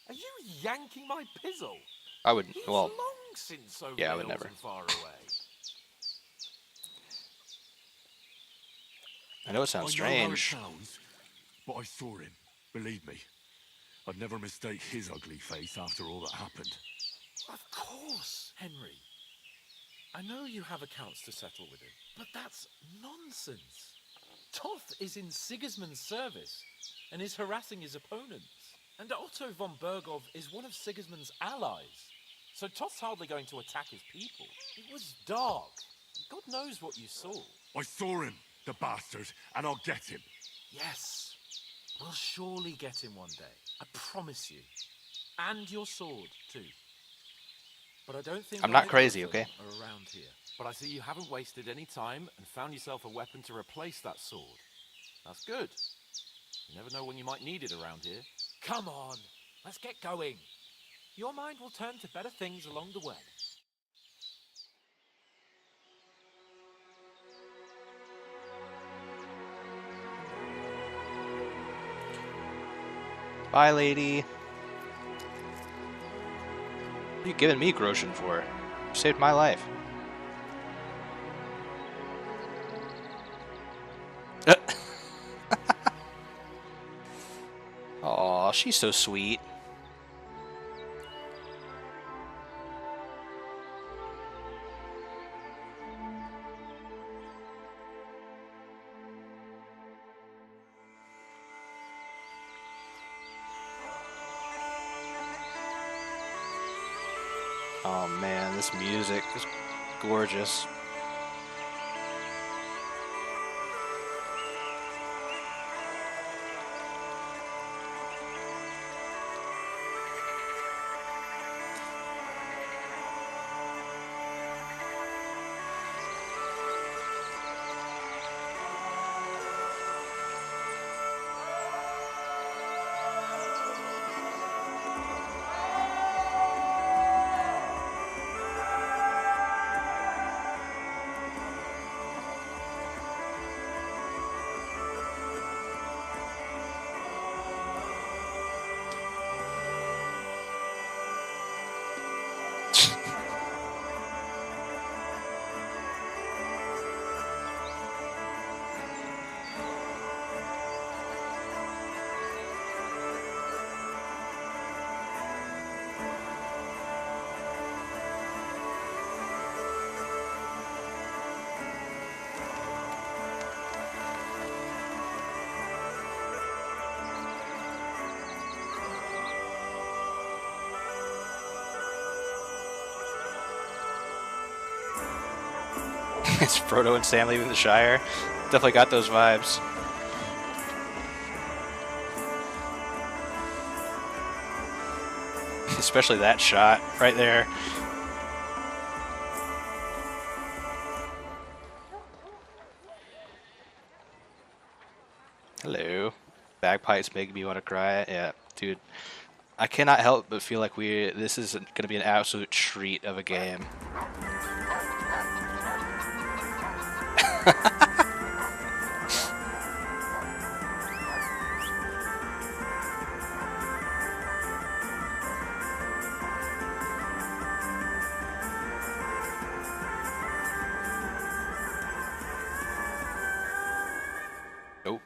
Speaker 5: Are you yanking my pizzle?
Speaker 1: I would,
Speaker 5: He's
Speaker 1: well,
Speaker 5: long since over
Speaker 1: yeah, I
Speaker 5: the
Speaker 1: would
Speaker 5: hills
Speaker 1: never.
Speaker 5: and far away.
Speaker 1: I know it sounds strange.
Speaker 16: I know how it sounds, but I saw him. Believe me. I'd never mistake his ugly face after all that happened.
Speaker 5: Of course, Henry. I know you have accounts to settle with him, but that's nonsense. Toth is in Sigismund's service and is harassing his opponents. And Otto von Bergov is one of Sigismund's allies. So Toth's hardly going to attack his people. It was dark. God knows what you saw.
Speaker 16: I saw him, the bastard, and I'll get him.
Speaker 5: Yes. We'll surely get him one day. I promise you. And your sword, too. But I don't think
Speaker 1: I'm not
Speaker 5: either
Speaker 1: crazy,
Speaker 5: of them
Speaker 1: okay?
Speaker 5: are around here. But I see you haven't wasted any time and found yourself a weapon to replace that sword. That's good. You never know when you might need it around here. Come on, let's get going. Your mind will turn to better things along the way.
Speaker 1: Bye, lady. What are you giving me Groshen for? You saved my life. Aw, she's so sweet. Oh man, this music is gorgeous. It's Frodo and Sam leaving the Shire. Definitely got those vibes. Especially that shot right there. Hello. Bagpipes make me want to cry. Yeah, dude. I cannot help but feel like this is going to be an absolute treat of a game. Nope.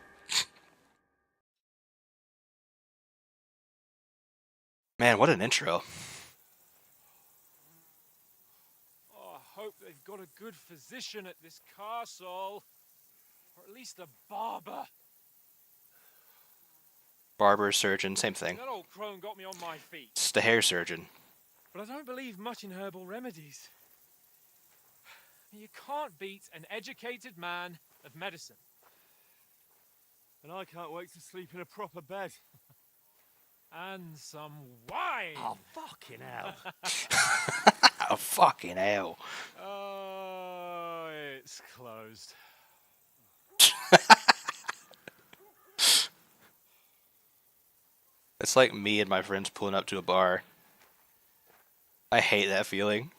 Speaker 1: Man, what an intro.
Speaker 5: Oh, I hope they've got a good physician at this castle. Or at least a barber.
Speaker 1: Barber, surgeon, same thing.
Speaker 5: That old crone got me on my feet.
Speaker 1: It's the hair surgeon.
Speaker 5: But I don't believe much in herbal remedies. You can't beat an educated man of medicine.
Speaker 18: And I can't wait to sleep in a proper bed.
Speaker 5: And some wine!
Speaker 18: Oh, fucking hell.
Speaker 1: Oh, fucking hell.
Speaker 5: Oh, it's closed.
Speaker 1: It's like me and my friends pulling up to a bar. I hate that feeling.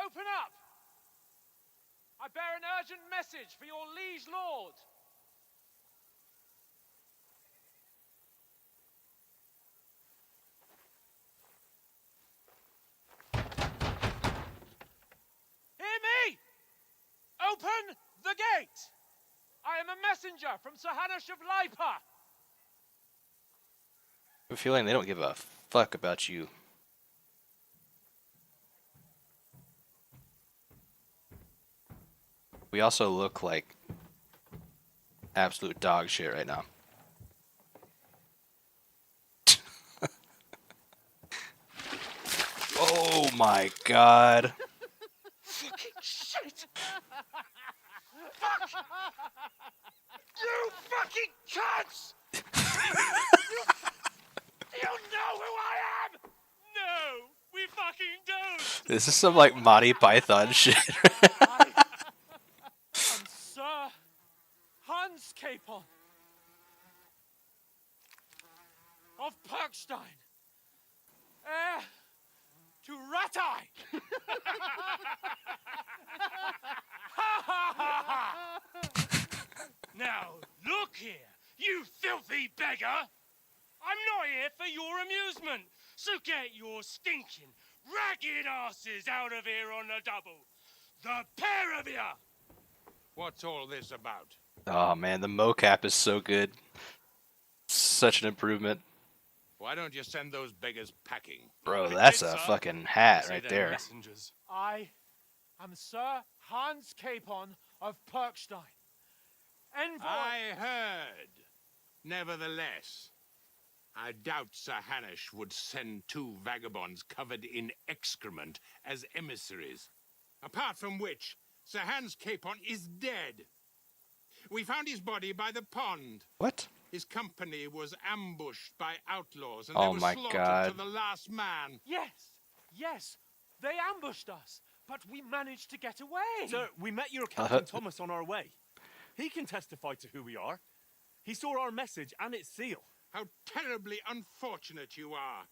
Speaker 5: Open up! I bear an urgent message for your liege lord. Hear me! Open the gate! I am a messenger from Sir Hanush of Lipa.
Speaker 1: I have a feeling they don't give a fuck about you. We also look like absolute dog shit right now. Oh my god.
Speaker 18: Fucking shit! Fuck! You fucking cunts! You know who I am?
Speaker 5: No, we fucking don't.
Speaker 1: This is some like Monty Python shit.
Speaker 5: I'm Sir Hans Capon of Perkstein, heir to Ratai.
Speaker 4: Now, look here, you filthy beggar! I'm not here for your amusement, so get your stinking, ragged asses out of here on the double. The pair of you!
Speaker 6: What's all this about?
Speaker 1: Oh man, the mocap is so good. Such an improvement.
Speaker 6: Why don't you send those beggars packing?
Speaker 1: Bro, that's a fucking hat right there.
Speaker 5: Messengers. I am Sir Hans Capon of Perkstein. Envoy.
Speaker 6: I heard. Nevertheless, I doubt Sir Hanush would send two vagabonds covered in excrement as emissaries. Apart from which, Sir Hans Capon is dead. We found his body by the pond.
Speaker 1: What?
Speaker 6: His company was ambushed by outlaws, and
Speaker 1: Oh
Speaker 6: they were
Speaker 1: my
Speaker 6: slaughtered
Speaker 1: God.
Speaker 6: to the last man.
Speaker 5: Yes, they ambushed us, but we managed to get away.
Speaker 18: Sir, we met your Captain Thomas on our way. He can testify to who we are. He saw our message and its seal.
Speaker 6: How terribly unfortunate you are.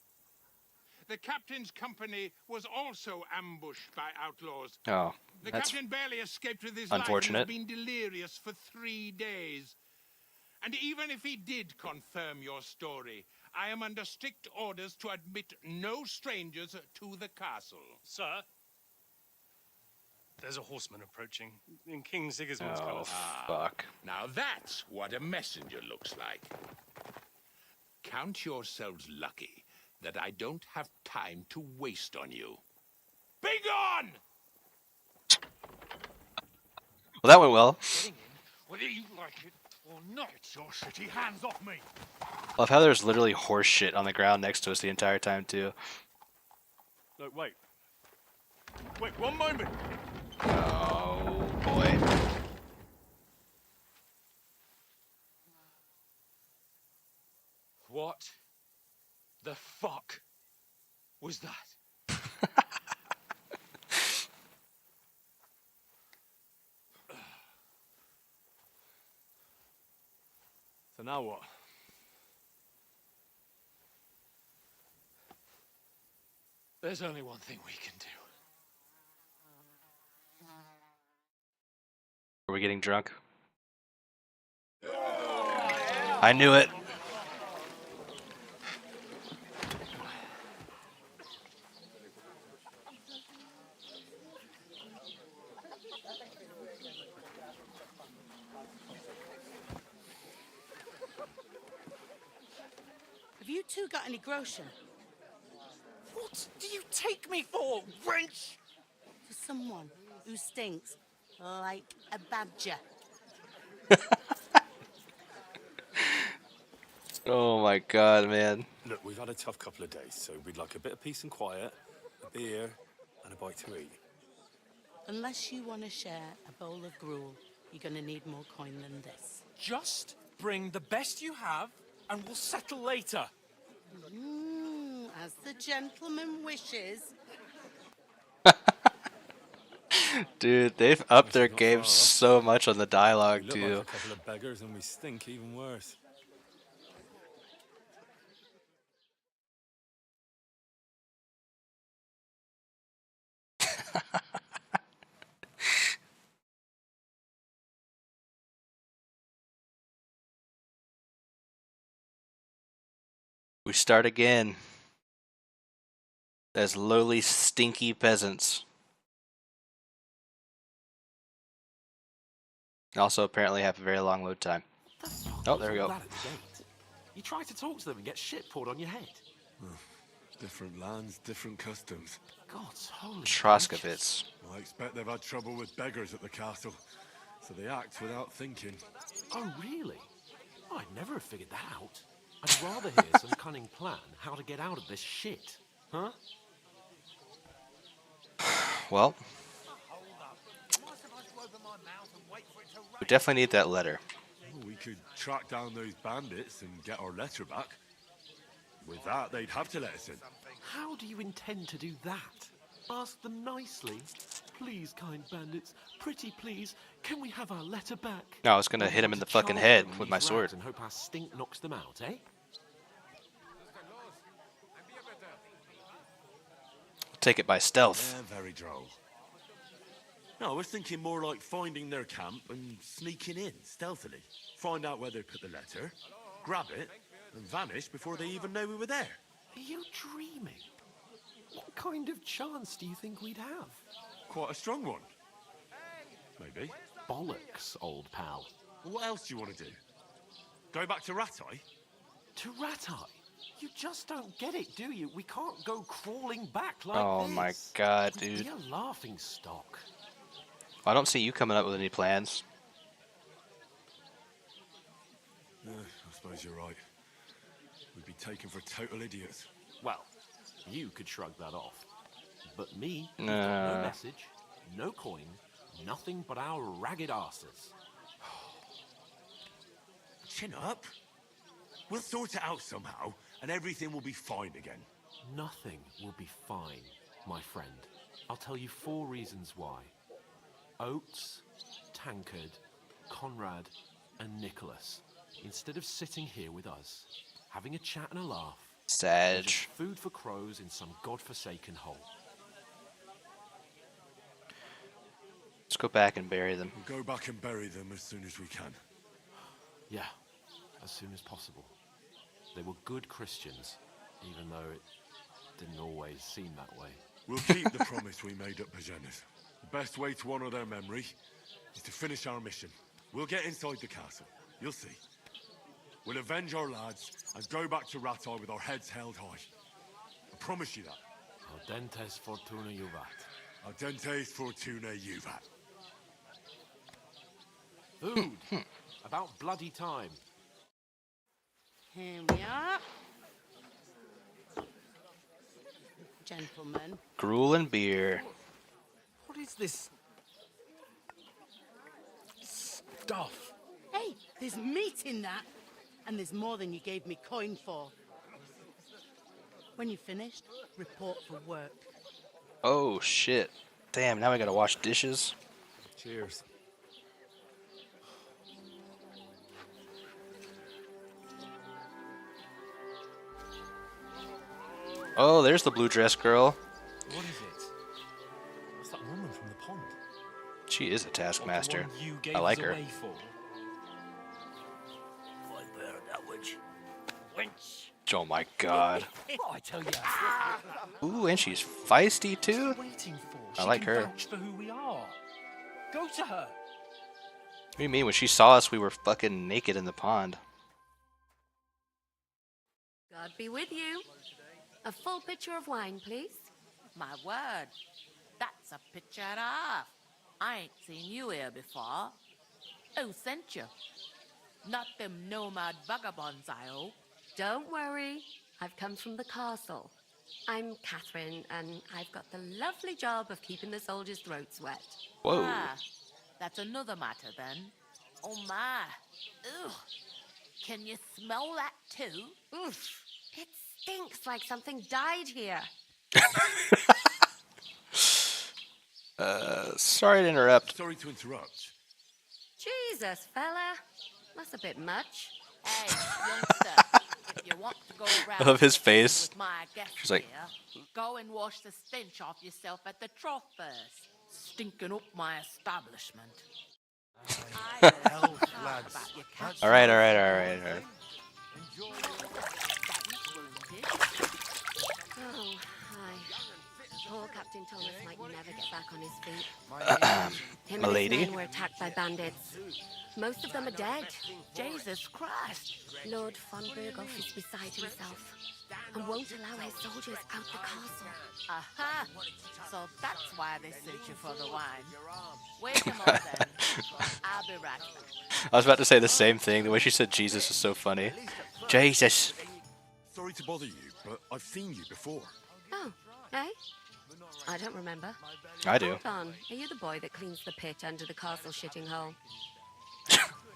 Speaker 6: The captain's company was also ambushed by outlaws.
Speaker 1: Oh,
Speaker 6: The
Speaker 1: that's
Speaker 6: captain barely escaped with his
Speaker 1: unfortunate.
Speaker 6: life and has been delirious for 3 days. And even if he did confirm your story, I am under strict orders to admit no strangers to the castle.
Speaker 4: Sir, there's a horseman approaching in King Sigismund's colours.
Speaker 1: Fuck.
Speaker 6: Now that's what a messenger looks like. Count yourselves lucky that I don't have time to waste on you. Be gone!
Speaker 1: Well, that went well.
Speaker 4: Whether you like it
Speaker 18: Or not. Get your shitty hands off me!
Speaker 1: Love how there's literally horse shit on the ground next to us the entire time too.
Speaker 18: Look, wait. Wait, one moment!
Speaker 1: Oh boy.
Speaker 5: What the fuck was that?
Speaker 16: So now what?
Speaker 5: There's only one thing we can do.
Speaker 1: Are we getting drunk? I knew it.
Speaker 17: Have you two got any groschen?
Speaker 15: What do you take me for, wench?
Speaker 17: For someone who stinks like a badger.
Speaker 1: Oh my god, man.
Speaker 16: Look, we've had a tough couple of days, so we'd like a bit of peace and quiet, a beer, and a bite to eat.
Speaker 17: Unless you want to share a bowl of gruel, you're going to need more coin than this.
Speaker 15: Just bring the best you have, and we'll settle later.
Speaker 17: As the gentleman wishes.
Speaker 1: Dude, they've upped their game so much on the dialogue
Speaker 16: We look
Speaker 1: too.
Speaker 16: like a couple of beggars, and we stink even worse.
Speaker 1: We start again as lowly, stinky peasants. Also, apparently, have a very long load time. Oh, there we go.
Speaker 5: You try to talk to them and get shit poured on your head.
Speaker 16: Different lands, different customs.
Speaker 5: God's holy.
Speaker 1: Troskavitz.
Speaker 16: I expect they've had trouble with beggars at the castle, so they act without thinking.
Speaker 5: Oh, really? Oh, I'd never have figured that out. I'd rather hear some cunning plan how to get out of this shit. Huh?
Speaker 1: Well, we definitely need that letter.
Speaker 16: We could track down those bandits and get our letter back. With that, they'd have to let us in.
Speaker 5: How do you intend to do that? Ask them nicely. Please, kind bandits, pretty please, can we have our letter back?
Speaker 1: No, I was gonna hit him in the fucking head with my sword.
Speaker 5: And hope our stink knocks them out, eh?
Speaker 1: Take it by stealth.
Speaker 16: Yeah, very droll. No, I was thinking more like finding their camp and sneaking in stealthily. Find out where they put the letter, grab it, and vanish before they even know we were there.
Speaker 5: Are you dreaming? What kind of chance do you think we'd have?
Speaker 16: Quite a strong one. Maybe.
Speaker 5: Bollocks, old pal.
Speaker 16: Well, what else do you want to do? Go back to Ratai?
Speaker 5: To Ratai? You just don't get it, do you? We can't go crawling back like
Speaker 1: Oh
Speaker 5: this.
Speaker 1: my god, dude.
Speaker 5: Be a laughing stock.
Speaker 1: I don't see you coming up with any plans.
Speaker 16: I suppose you're right. We'd be taken for total idiots.
Speaker 5: Well, you could shrug that off. But me, we've got no message, no coin, nothing but our ragged asses.
Speaker 16: Chin up. We'll sort it out somehow, and everything will be fine again.
Speaker 5: Nothing will be fine, my friend. I'll tell you 4 reasons why. Oates, Tankard, Conrad, and Nicholas, instead of sitting here with us, having a chat and a laugh,
Speaker 1: Sag.
Speaker 5: just food for crows in some godforsaken hole.
Speaker 1: Let's go back and bury them.
Speaker 16: We'll go back and bury them as soon as we can.
Speaker 5: Yeah, as soon as possible. They were good Christians, even though it didn't always seem that way.
Speaker 16: We'll keep the promise we made at Pagenis. The best way to honor their memory is to finish our mission. We'll get inside the castle. You'll see. We'll avenge our lads and go back to Ratai with our heads held high. I promise you that.
Speaker 5: Audentes fortuna juvat.
Speaker 16: Audentes fortuna juvat.
Speaker 5: Food! About bloody time.
Speaker 11: Here we are. Gentlemen.
Speaker 1: Gruel and beer.
Speaker 5: What is this stuff?
Speaker 11: Hey, there's meat in that. And there's more than you gave me coin for. When you're finished, report for work.
Speaker 1: Oh shit. Damn, now we gotta wash dishes.
Speaker 5: Cheers.
Speaker 1: Oh, there's the blue dress girl.
Speaker 5: What is it? What's that woman from the pond?
Speaker 1: She is a taskmaster.
Speaker 5: What, the one you gave
Speaker 1: I like
Speaker 5: us
Speaker 1: her.
Speaker 5: away for?
Speaker 1: Oh my god.
Speaker 15: What I tell you.
Speaker 1: Ooh, and she's feisty too.
Speaker 15: Waiting for.
Speaker 1: I
Speaker 15: She
Speaker 1: like
Speaker 15: can
Speaker 1: her.
Speaker 15: vouch for who we are. Go to her.
Speaker 1: What do you mean? When she saw us, we were fucking naked in the pond.
Speaker 12: God be with you. A full pitcher of wine, please.
Speaker 13: My word, that's a picture and a half. I ain't seen you here before. Who sent you? Not them nomad vagabonds, I hope.
Speaker 12: Don't worry. I've come from the castle. I'm Catherine, and I've got the lovely job of keeping the soldiers' throats wet.
Speaker 1: Whoa.
Speaker 13: Ah, that's another matter then. Oh my. Ugh. Can you smell that too?
Speaker 12: Oof. It stinks like something died here.
Speaker 1: Sorry to interrupt.
Speaker 16: Sorry to interrupt.
Speaker 12: Jesus, fella. That's a bit much.
Speaker 13: Hey, youngster, if you want to go around
Speaker 1: I love his face.
Speaker 13: with my guests
Speaker 1: She's like,
Speaker 13: here, go and wash the stench off yourself at the trough first. Stinking up my establishment.
Speaker 1: all right.
Speaker 12: Oh, hi. Poor Captain Thomas might never get back on his feet. Him
Speaker 1: My
Speaker 12: and his
Speaker 1: lady.
Speaker 12: men were attacked by bandits. Most of them are dead.
Speaker 13: Jesus Christ.
Speaker 12: Lord von Berghoff is beside himself and won't allow his soldiers out the castle.
Speaker 13: Aha! So that's why they sent you for the wine. Wake him up then. I'll be right back.
Speaker 1: I was about to say the same thing. The way she said Jesus is so funny. Jesus.
Speaker 16: Sorry to bother you, but I've seen you before.
Speaker 12: Oh, eh? I don't remember.
Speaker 1: I do.
Speaker 12: Hold on. Are you the boy that cleans the pit under the castle shitting hole?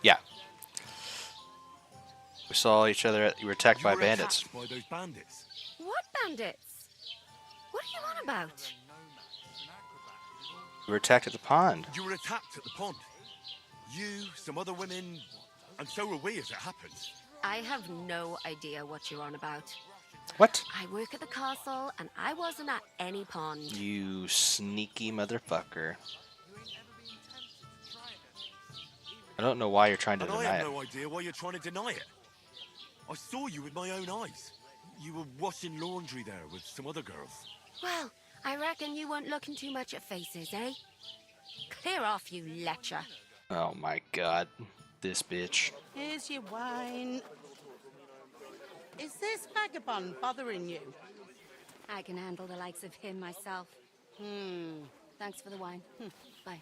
Speaker 1: Yeah. We saw each other. You were attacked
Speaker 16: You
Speaker 1: by
Speaker 16: were
Speaker 1: bandits.
Speaker 16: attacked by those bandits.
Speaker 12: What bandits? What are you on about?
Speaker 1: We were attacked at the pond.
Speaker 16: You were attacked at the pond. You, some other women, and so were we as it happens.
Speaker 12: I have no idea what you're on about.
Speaker 1: What?
Speaker 12: I work at the castle, and I wasn't at any pond.
Speaker 1: You sneaky motherfucker. I don't know why you're trying to
Speaker 16: And I
Speaker 1: deny
Speaker 16: have
Speaker 1: it.
Speaker 16: no idea why you're trying to deny it. I saw you with my own eyes. You were washing laundry there with some other girls.
Speaker 12: Well, I reckon you weren't looking too much at faces, eh? Clear off, you lecher.
Speaker 1: Oh my god. This bitch.
Speaker 11: Here's your wine. Is this vagabond bothering you?
Speaker 12: I can handle the likes of him myself. Thanks for the wine. Bye.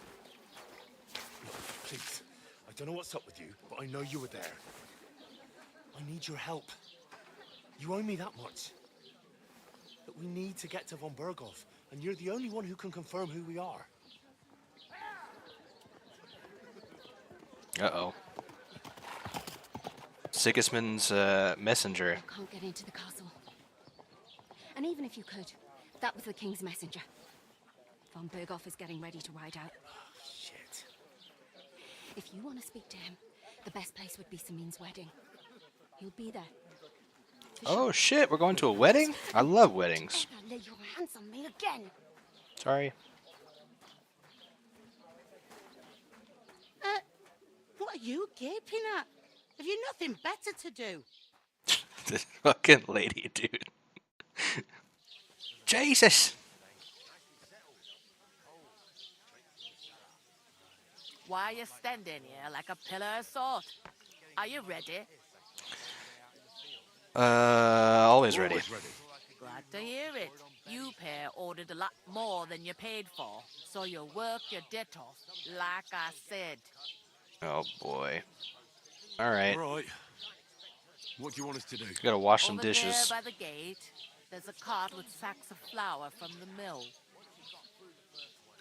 Speaker 18: Please, I don't know what's up with you, but I know you were there. I need your help. You owe me that much. But we need to get to von Berghoff, and you're the only one who can confirm who we are.
Speaker 1: Uh-oh. Sigismund's messenger.
Speaker 12: You can't get into the castle. And even if you could, that was the king's messenger. Von Berghoff is getting ready to ride out.
Speaker 18: Shit.
Speaker 12: If you want to speak to him, the best place would be Samin's wedding. He'll be there.
Speaker 1: Oh shit, we're going to a wedding? I love weddings.
Speaker 12: Don't lay your hands on me again.
Speaker 1: Sorry.
Speaker 11: What are you gaping at? Have you nothing better to do?
Speaker 1: This fucking lady, dude. Jesus.
Speaker 13: Why are you standing here like a pillar of salt? Are you ready?
Speaker 1: Always ready.
Speaker 13: Glad to hear it. You pair ordered a lot more than you paid for, so you work your debt off, like I said.
Speaker 1: Oh boy. All right.
Speaker 16: All right. What do you want us to do?
Speaker 1: Gotta wash some
Speaker 13: Over
Speaker 1: dishes.
Speaker 13: there by the gate, there's a cart with sacks of flour from the mill.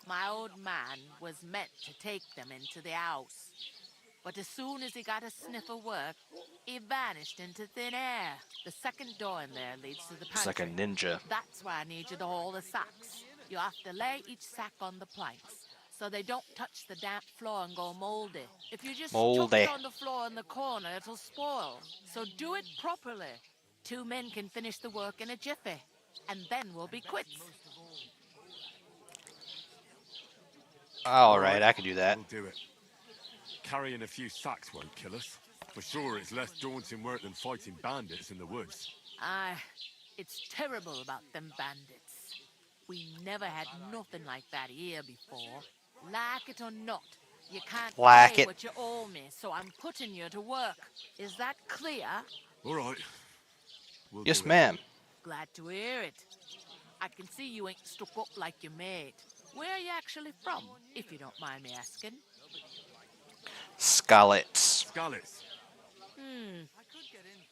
Speaker 13: My old man was meant to take them into the house. But as soon as he got a sniff of work, he vanished into thin air. The second door in there leads to the pantry.
Speaker 1: It's like a ninja.
Speaker 13: That's why I need you to haul the sacks. You have to lay each sack on the planks so they don't touch the damp floor and go moldy. If you just chuck
Speaker 1: Moldy.
Speaker 13: it on the floor in the corner, it'll spoil. So do it properly. 2 men can finish the work in a jiffy, and then we'll be quits.
Speaker 1: All right, I can do that.
Speaker 16: We'll do it. Carrying a few sacks won't kill us. For sure, it's less daunting work than fighting bandits in the woods.
Speaker 13: It's terrible about them bandits. We never had nothing like that here before. Like it or not, you can't
Speaker 1: Like
Speaker 13: pay
Speaker 1: it.
Speaker 13: what you owe me, so I'm putting you to work. Is that clear?
Speaker 16: All right. We'll
Speaker 1: Yes,
Speaker 16: do it.
Speaker 1: ma'am.
Speaker 13: Glad to hear it. I can see you ain't stuck up like your mate. Where are you actually from, if you don't mind me asking?
Speaker 1: Skallets.
Speaker 16: Skallets.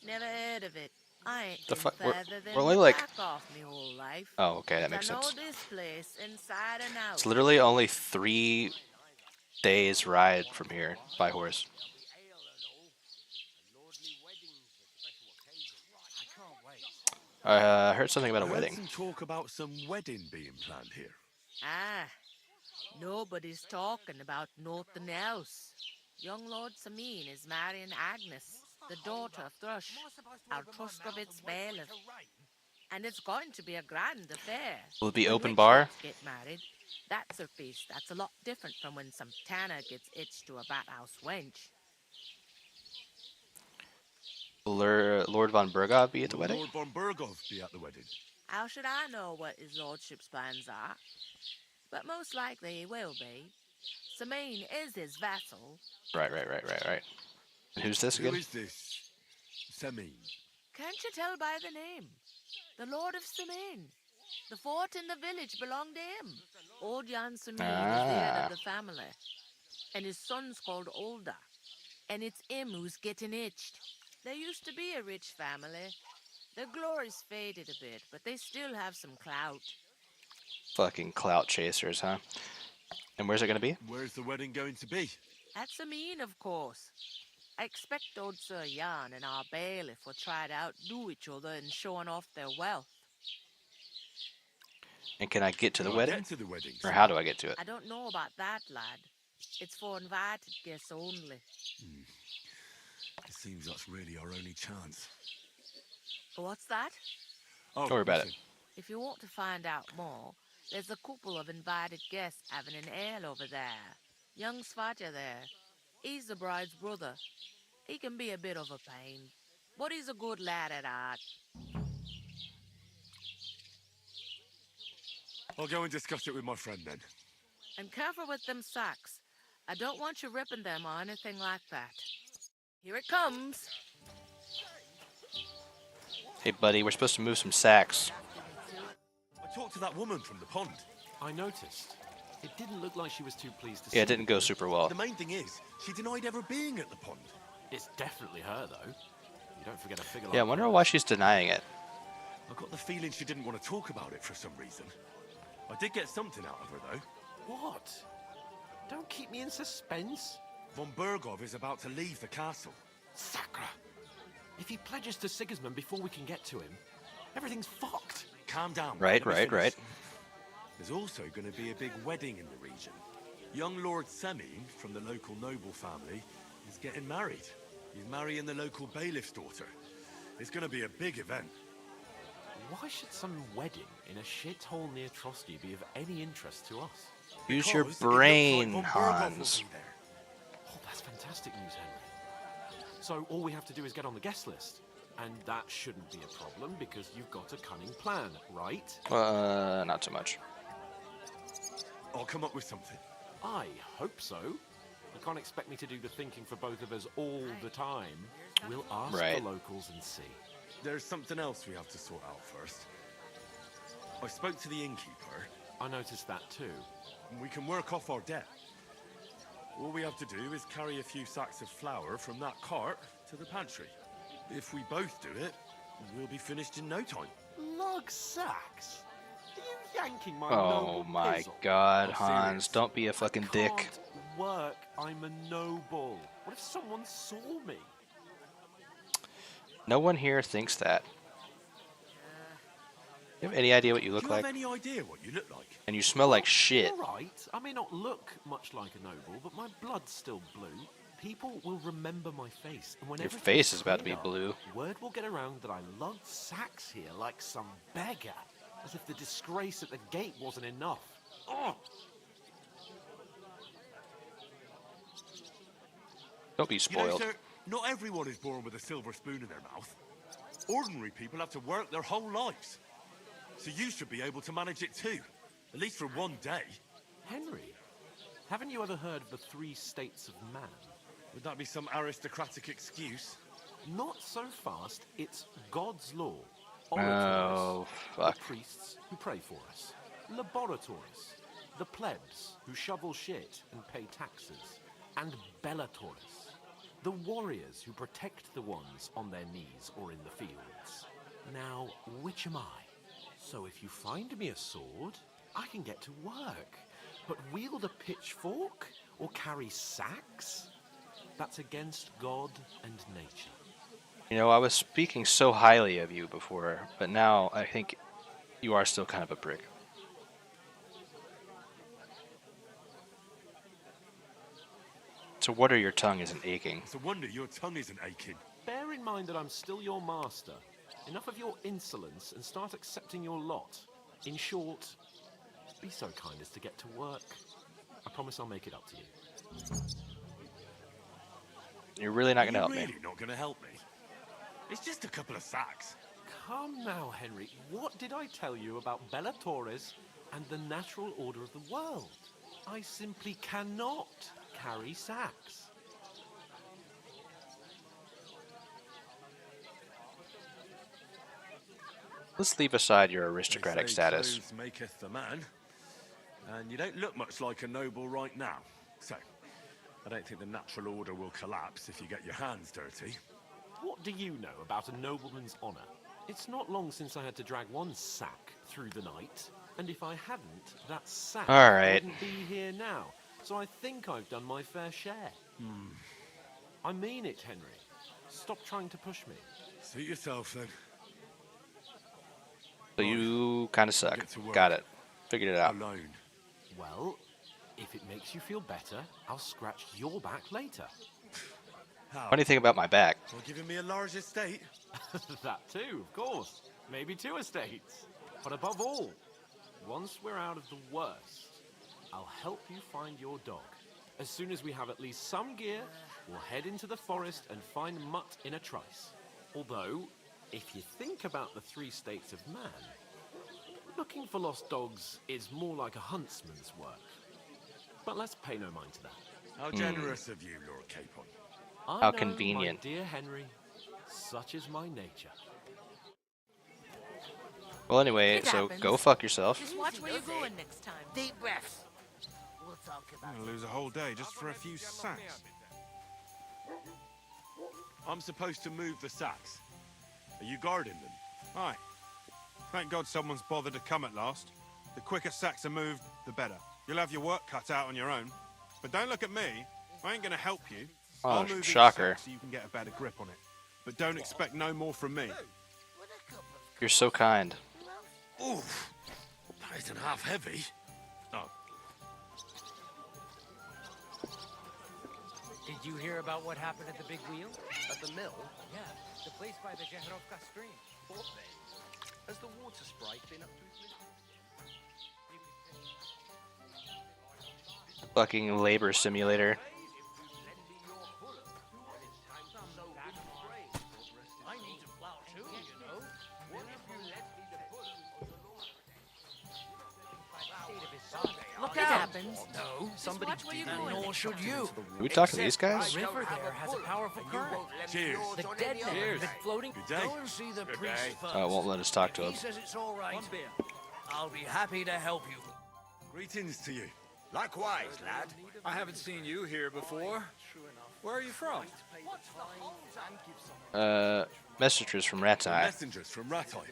Speaker 13: Never heard of it. I ain't
Speaker 1: The
Speaker 13: been
Speaker 1: fuck? We're
Speaker 13: further than
Speaker 1: only
Speaker 13: the
Speaker 1: like.
Speaker 13: back off me whole life.
Speaker 1: Oh, okay, that
Speaker 13: But
Speaker 1: makes
Speaker 13: I know
Speaker 1: sense.
Speaker 13: this place inside and out.
Speaker 1: It's literally only 3 days ride from here by horse. I heard something about a
Speaker 16: I heard
Speaker 1: wedding.
Speaker 16: some talk about some wedding being planned here.
Speaker 13: Nobody's talking about nothing else. Young Lord Samin is marrying Agnes, the daughter of Thrush, our Truskovitz bailiff. And it's going to be a grand affair.
Speaker 1: Will it be
Speaker 13: When
Speaker 1: open
Speaker 13: rich
Speaker 1: bar?
Speaker 13: folks get married, that's a feast that's a lot different from when some tanner gets hitched to a bathhouse wench.
Speaker 1: Will Lord von Burgov be at the
Speaker 16: Will
Speaker 1: wedding?
Speaker 16: Lord von Burgov be at the wedding?
Speaker 13: How should I know what his lordship's plans are? But most likely he will be. Samin is his vassal.
Speaker 1: Right. And who's this again?
Speaker 16: Who is this? Samin.
Speaker 13: Can't you tell by the name? The Lord of Samin. The fort in the village belonged to him. Old Jan Samin is the head of the family. And his son's called Olda. And it's him who's getting itched. There used to be a rich family. Their glory's faded a bit, but they still have some clout.
Speaker 1: Fucking clout chasers, huh? And where's it gonna be?
Speaker 16: Where's the wedding going to be?
Speaker 13: At Samin, of course. I expect old Sir Jan and our bailiff will try to outdo each other in showing off their wealth.
Speaker 1: And can I get to the
Speaker 16: Can I
Speaker 1: wedding?
Speaker 16: get to the wedding?
Speaker 1: Or how do I get to it?
Speaker 13: I don't know about that, lad. It's for invited guests only.
Speaker 16: It seems that's really our only chance.
Speaker 13: What's that?
Speaker 16: Oh,
Speaker 1: Don't worry about it.
Speaker 16: listen,
Speaker 13: If you want to find out more, there's a couple of invited guests having an ale over there. Young Svatja there. He's the bride's brother. He can be a bit of a pain, but he's a good lad at heart.
Speaker 16: I'll go and discuss it with my friend then.
Speaker 13: And careful with them sacks. I don't want you ripping them or anything like that. Here it comes.
Speaker 1: Hey, buddy, we're supposed to move some sacks.
Speaker 16: I talked to that woman from the pond.
Speaker 5: I noticed. It didn't look like she was too pleased to see
Speaker 1: Yeah, it didn't go super well.
Speaker 16: The main thing is, she denied ever being at the pond.
Speaker 5: It's definitely her, though. You don't forget a figure
Speaker 1: Yeah, I
Speaker 5: like
Speaker 1: wonder
Speaker 5: her.
Speaker 1: why she's denying it.
Speaker 16: I got the feeling she didn't want to talk about it for some reason. I did get something out of her, though.
Speaker 5: What? Don't keep me in suspense.
Speaker 16: Von Burgov is about to leave the castle.
Speaker 5: Sacra! If he pledges to Sigismund before we can get to him, everything's fucked.
Speaker 16: Calm down.
Speaker 1: Right,
Speaker 16: let me
Speaker 1: right,
Speaker 16: finish.
Speaker 1: right.
Speaker 16: There's also going to be a big wedding in the region. Young Lord Semin, from the local noble family, is getting married. He's marrying the local bailiff's daughter. It's going to be a big event.
Speaker 5: Why should some wedding in a shithole near Trotsky be of any interest to us?
Speaker 1: Use your
Speaker 16: Because it looks
Speaker 1: brain,
Speaker 16: like von Burgov will
Speaker 1: Hans.
Speaker 16: be there.
Speaker 5: Oh, that's fantastic news, Henry. So all we have to do is get on the guest list. And that shouldn't be a problem because you've got a cunning plan, right?
Speaker 1: Not so much.
Speaker 16: I'll come up with something.
Speaker 5: I hope so. You can't expect me to do the thinking for both of us all the time. We'll ask
Speaker 1: Right.
Speaker 5: the locals and see.
Speaker 16: There's something else we have to sort out first. I spoke to the innkeeper.
Speaker 5: I noticed that too.
Speaker 16: And we can work off our debt. All we have to do is carry a few sacks of flour from that cart to the pantry. If we both do it, we'll be finished in no time.
Speaker 5: Lug sacks? Are you yanking my
Speaker 1: Oh
Speaker 5: noble
Speaker 1: my
Speaker 5: pizzle?
Speaker 1: god,
Speaker 16: I'm
Speaker 1: Hans,
Speaker 16: serious.
Speaker 1: don't be a fucking dick.
Speaker 5: Can't work. I'm a noble. What if someone saw me?
Speaker 1: No one here thinks that. You have any idea what you
Speaker 16: Do
Speaker 1: look
Speaker 16: you
Speaker 1: like?
Speaker 16: have any idea what you look like?
Speaker 1: And you smell like shit.
Speaker 5: All right. I may not look much like a noble, but my blood's still blue. People will remember my face, and when
Speaker 1: Your
Speaker 5: everything's
Speaker 1: face is about to be
Speaker 5: cleared up,
Speaker 1: blue.
Speaker 5: word will get around that I lugged sacks here like some beggar, as if the disgrace at the gate wasn't enough. Oh!
Speaker 1: Don't be
Speaker 16: You know,
Speaker 1: spoiled.
Speaker 16: sir, not everyone is born with a silver spoon in their mouth. Ordinary people have to work their whole lives. So you should be able to manage it too. At least for one day.
Speaker 5: Henry, haven't you ever heard of the 3 states of man?
Speaker 16: Would that be some aristocratic excuse?
Speaker 5: Not so fast. It's God's law.
Speaker 1: Oh,
Speaker 5: Orators,
Speaker 1: fuck.
Speaker 5: the priests who pray for us. Laboratories, the plebs who shovel shit and pay taxes. And bellatores, the warriors who protect the ones on their knees or in the fields. Now, which am I? So if you find me a sword, I can get to work. But wield a pitchfork or carry sacks? That's against God and nature.
Speaker 1: You know, I was speaking so highly of you before, but now I think you are still kind of a prick. So wonder your tongue isn't aching.
Speaker 16: It's a wonder your tongue isn't aching.
Speaker 5: Bear in mind that I'm still your master. Enough of your insolence and start accepting your lot. In short, be so kind as to get to work. I promise I'll make it up to you.
Speaker 1: You're really not going to
Speaker 16: Are
Speaker 1: help
Speaker 16: you
Speaker 1: me.
Speaker 16: really not going to help me? It's just a couple of sacks.
Speaker 5: Come now, Henry. What did I tell you about bellatores and the natural order of the world? I simply cannot carry sacks.
Speaker 1: Let's leave aside your
Speaker 16: They
Speaker 1: aristocratic
Speaker 16: say
Speaker 1: status.
Speaker 16: clothes maketh the man. And you don't look much like a noble right now. So, I don't think the natural order will collapse if you get your hands dirty.
Speaker 5: What do you know about a nobleman's honor? It's not long since I had to drag one sack through the night, and if I hadn't, that sack
Speaker 1: All right.
Speaker 5: wouldn't be here now. So I think I've done my fair share. I mean it, Henry. Stop trying to push me.
Speaker 16: Suit yourself, then.
Speaker 1: So you kind of suck.
Speaker 16: Get to work.
Speaker 1: Got it. Figured it out.
Speaker 16: Alone.
Speaker 5: Well, if it makes you feel better, I'll scratch your back later.
Speaker 16: How?
Speaker 1: Funny thing about my back.
Speaker 16: You're giving me a large estate?
Speaker 5: That too, of course. Maybe 2 estates. But above all, once we're out of the worst, I'll help you find your dog. As soon as we have at least some gear, we'll head into the forest and find Mutt in a trice. Although, if you think about the 3 states of man, looking for lost dogs is more like a huntsman's work. But let's pay no mind to that.
Speaker 16: How generous of you, Lord Capon.
Speaker 5: I
Speaker 1: How
Speaker 5: know,
Speaker 1: convenient.
Speaker 5: my dear Henry, such is my nature.
Speaker 1: Well, anyway,
Speaker 13: It
Speaker 1: so
Speaker 13: happens.
Speaker 1: go fuck yourself.
Speaker 13: Just watch where you're going next time.
Speaker 17: Deep breaths. We'll talk about
Speaker 18: I'm gonna lose a whole day just for a few sacks.
Speaker 16: I'm supposed to move the sacks. Are you guarding them?
Speaker 18: Aye. Thank God someone's bothered to come at last. The quicker sacks are moved, the better. You'll have your work cut out on your own. But don't look at me. I ain't gonna help you.
Speaker 1: Oh,
Speaker 18: I'll move each
Speaker 1: shocker.
Speaker 18: sack so you can get a better grip on it. But don't expect no more from me.
Speaker 1: You're so kind.
Speaker 16: Oof. That isn't half heavy. Oh,
Speaker 7: Did you hear about what happened at the big wheel?
Speaker 10: At the mill?
Speaker 7: Yeah, the place by the Jeherovka stream.
Speaker 10: What then? Has the water sprite been up to his lips?
Speaker 1: Fucking labor simulator.
Speaker 17: I need to plow too, you know. What if you let me the
Speaker 13: Look out. It happens.
Speaker 7: No, somebody
Speaker 13: watch where
Speaker 7: did,
Speaker 13: you're
Speaker 7: and
Speaker 13: going.
Speaker 7: nor should you.
Speaker 1: Are we talking to these guys?
Speaker 7: The river there has a powerful current.
Speaker 16: cheers.
Speaker 7: The dead man
Speaker 16: Cheers.
Speaker 7: been floating.
Speaker 16: Good day.
Speaker 7: Go and see the priest first.
Speaker 1: Oh, it won't let us talk to
Speaker 7: If
Speaker 1: him.
Speaker 7: he says it's all right, I'll be happy to help you.
Speaker 16: Greetings to you.
Speaker 8: Likewise, lad.
Speaker 14: I haven't seen you here before. Where are you from?
Speaker 1: Messengers from
Speaker 16: We're
Speaker 1: Ratai.
Speaker 16: messengers from Ratai.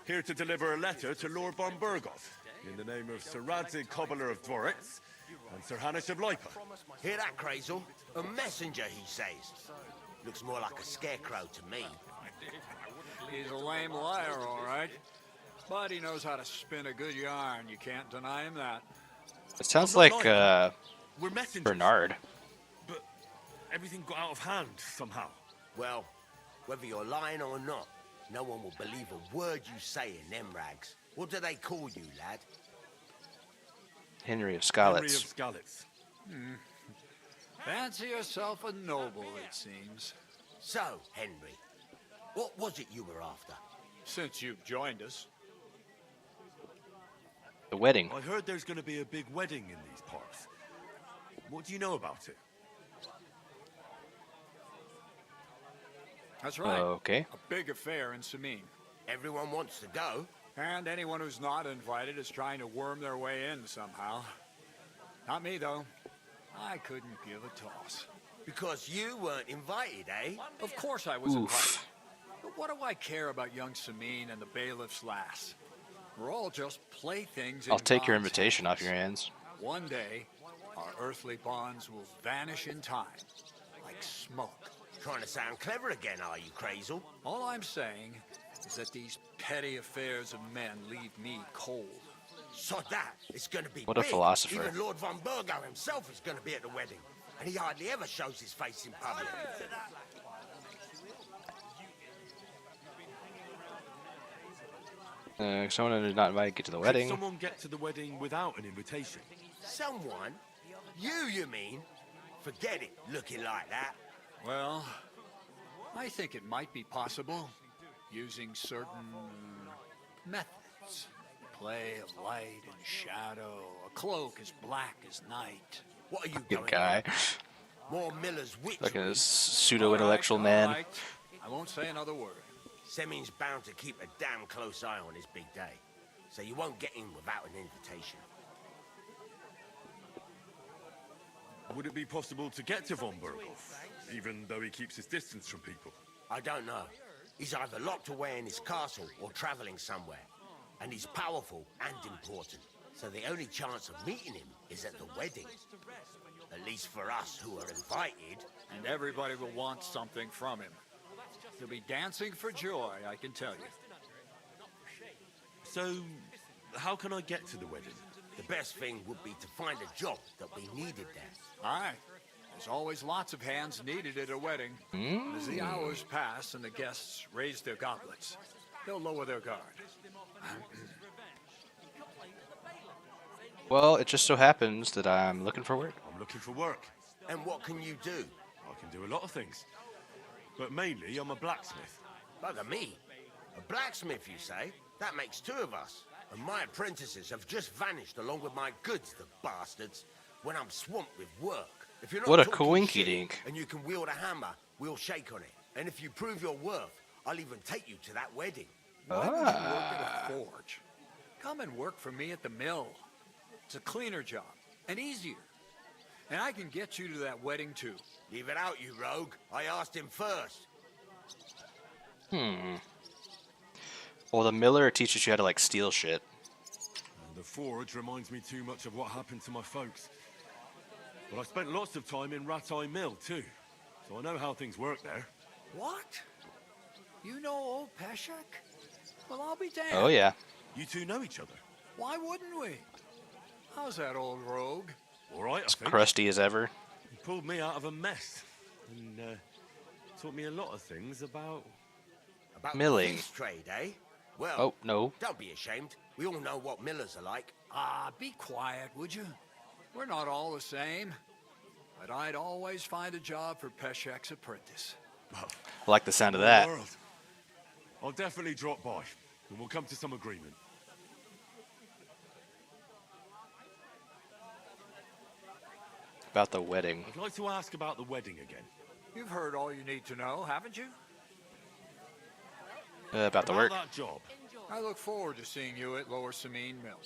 Speaker 16: Here to deliver a letter to Lord von Burgos, in the name of Sir Radzig, Cobbler of Dworitz, and Sir Hanish of Lipa.
Speaker 8: Hear that, Crazel? A messenger, he says. Looks more like a scarecrow to me.
Speaker 14: He's a lame liar, all right. But he knows how to spin a good yarn. You can't deny him that.
Speaker 1: It sounds like
Speaker 16: We're messengers.
Speaker 1: Bernard.
Speaker 16: But everything got out of hand somehow.
Speaker 8: Well, whether you're lying or not, no one will believe a word you say in them rags. What do they call you, lad?
Speaker 1: Henry of
Speaker 16: Henry of
Speaker 1: Skalitz.
Speaker 16: Skalitz.
Speaker 14: Fancy yourself a noble, it seems.
Speaker 8: So, Henry, what was it you were after?
Speaker 14: Since you've joined us.
Speaker 1: The wedding.
Speaker 16: I heard there's going to be a big wedding in these parts. What do you know about it?
Speaker 14: That's right.
Speaker 1: Okay.
Speaker 14: A big affair in Sameen.
Speaker 8: Everyone wants to go.
Speaker 14: And anyone who's not invited is trying to worm their way in somehow. Not me, though. I couldn't give a toss.
Speaker 8: Because you weren't invited, eh?
Speaker 14: Of course I was invited.
Speaker 1: Oof.
Speaker 14: But what do I care about young Sameen and the bailiff's lass? We're all just playthings in
Speaker 1: I'll take your
Speaker 14: God's
Speaker 1: invitation
Speaker 14: hands.
Speaker 1: off your hands.
Speaker 14: One day, our earthly bonds will vanish in time, like smoke.
Speaker 8: Trying to sound clever again, are you, Crazel?
Speaker 14: All I'm saying is that these petty affairs of men leave me cold.
Speaker 8: Sod that. It's going to be
Speaker 1: What a
Speaker 8: big.
Speaker 1: philosopher.
Speaker 8: Even Lord von Burgo himself is going to be at the wedding. And he hardly ever shows his face in public.
Speaker 1: Someone who's not invited get to the
Speaker 16: Could
Speaker 1: wedding.
Speaker 16: someone get to the wedding without an invitation?
Speaker 8: Someone? You mean? Forget it, looking like that.
Speaker 14: Well, I think it might be possible, using certain methods. Play of light and shadow, a cloak as black as night.
Speaker 8: What are you
Speaker 1: Good
Speaker 8: going
Speaker 1: guy.
Speaker 8: on? More Miller's witch.
Speaker 1: Like a pseudo-intellectual man.
Speaker 14: All right. I won't say another word.
Speaker 8: Semin's bound to keep a damn close eye on his big day. So you won't get in without an invitation.
Speaker 16: Would it be possible to get to von Burgos, even though he keeps his distance from people?
Speaker 8: I don't know. He's either locked away in his castle or traveling somewhere. And he's powerful and important. So the only chance of meeting him is at the wedding. At least for us who are invited.
Speaker 14: And everybody will want something from him. He'll be dancing for joy, I can tell you.
Speaker 16: So, how can I get to the wedding?
Speaker 8: The best thing would be to find a job that we needed there.
Speaker 14: Aye. There's always lots of hands needed at a wedding. As the hours pass and the guests raise their goblets, they'll lower their guard.
Speaker 1: Well, it just so happens that I'm looking for work.
Speaker 16: I'm looking for work.
Speaker 8: And what can you do?
Speaker 16: I can do a lot of things. But mainly, I'm a blacksmith.
Speaker 8: Bugger me. A blacksmith, you say? That makes two of us. And my apprentices have just vanished along with my goods, the bastards, when I'm swamped with work. If you're not
Speaker 1: What a
Speaker 8: talking
Speaker 1: coinky
Speaker 8: shit
Speaker 1: dink.
Speaker 8: and you can wield a hammer, we'll shake on it. And if you prove your worth, I'll even take you to that wedding.
Speaker 14: Why would you work at a forge? Come and work for me at the mill. It's a cleaner job and easier. And I can get you to that wedding too.
Speaker 8: Leave it out, you rogue. I asked him first.
Speaker 1: Well, the miller teaches you how to, like, steal shit.
Speaker 16: And the forge reminds me too much of what happened to my folks. But I spent lots of time in Ratai Mill, too. So I know how things work there.
Speaker 14: What? You know old Peshek? Well, I'll be damned.
Speaker 1: Oh, yeah.
Speaker 16: You two know each other?
Speaker 14: Why wouldn't we? How's that old rogue?
Speaker 16: All right,
Speaker 1: As
Speaker 16: I think.
Speaker 1: crusty as ever.
Speaker 16: He pulled me out of a mess. And taught me a lot of things about
Speaker 1: Milling.
Speaker 8: The fish trade, eh? Well,
Speaker 1: Oh, no.
Speaker 8: don't be ashamed. We all know what millers are like.
Speaker 14: Ah, be quiet, would you? We're not all the same. But I'd always find a job for Peshek's apprentice.
Speaker 1: I like the sound of that.
Speaker 16: World. I'll definitely drop by, and we'll come to some agreement.
Speaker 1: About the wedding.
Speaker 16: I'd like to ask about the wedding again.
Speaker 14: You've heard all you need to know, haven't you?
Speaker 1: About the work.
Speaker 16: that job.
Speaker 14: I look forward to seeing you at Lower Sameen Mill.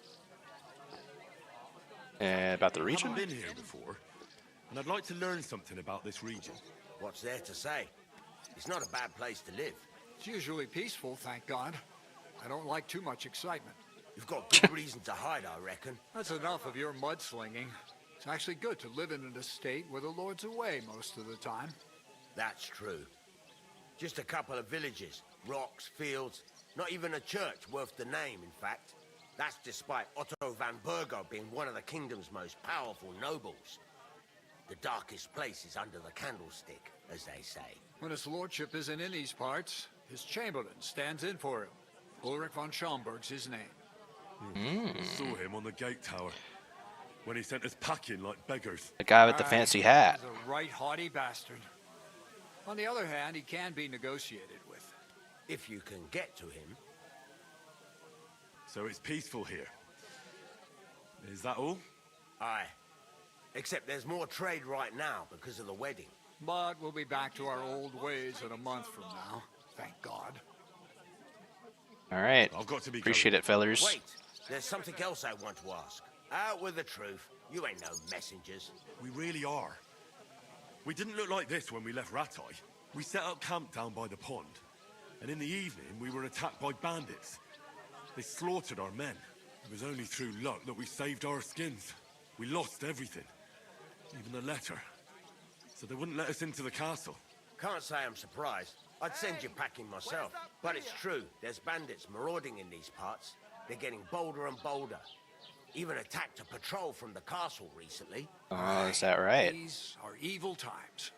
Speaker 1: About the
Speaker 16: I
Speaker 1: region?
Speaker 16: haven't been here before, and I'd like to learn something about this region.
Speaker 8: What's there to say? It's not a bad place to live.
Speaker 14: It's usually peaceful, thank God. I don't like too much excitement.
Speaker 8: You've got good reason to hide, I reckon.
Speaker 14: That's enough of your mudslinging. It's actually good to live in an estate where the Lord's away most of the time.
Speaker 8: That's true. Just a couple of villages, rocks, fields, not even a church worth the name, in fact. That's despite Otto van Burgo being one of the kingdom's most powerful nobles. The darkest place is under the candlestick, as they say.
Speaker 14: When his lordship isn't in these parts, his chamberlain stands in for him. Ulrich von Schaumburg's his name.
Speaker 16: Saw him on the gate tower when he sent us packing like beggars.
Speaker 1: The guy with the fancy hat.
Speaker 14: He's a right haughty bastard. On the other hand, he can be negotiated with.
Speaker 8: If you can get to him.
Speaker 16: So it's peaceful here. Is that all?
Speaker 8: Aye. Except there's more trade right now because of the wedding.
Speaker 14: But we'll be back to our old ways in a month from now. Thank God.
Speaker 1: All right.
Speaker 16: I've got to be
Speaker 1: Appreciate
Speaker 16: going.
Speaker 1: it, fellers.
Speaker 8: Wait, there's something else I want to ask. Out with the truth. You ain't no messengers.
Speaker 16: We really are. We didn't look like this when we left Ratai. We set up camp down by the pond, and in the evening we were attacked by bandits. They slaughtered our men. It was only through luck that we saved our skins. We lost everything, even the letter. So they wouldn't let us into the castle.
Speaker 8: Can't say I'm surprised. I'd send you packing myself. But it's true, there's bandits marauding in these parts. They're getting bolder and bolder. Even attacked a patrol from the castle recently.
Speaker 1: Oh, is that right?
Speaker 14: These are evil times.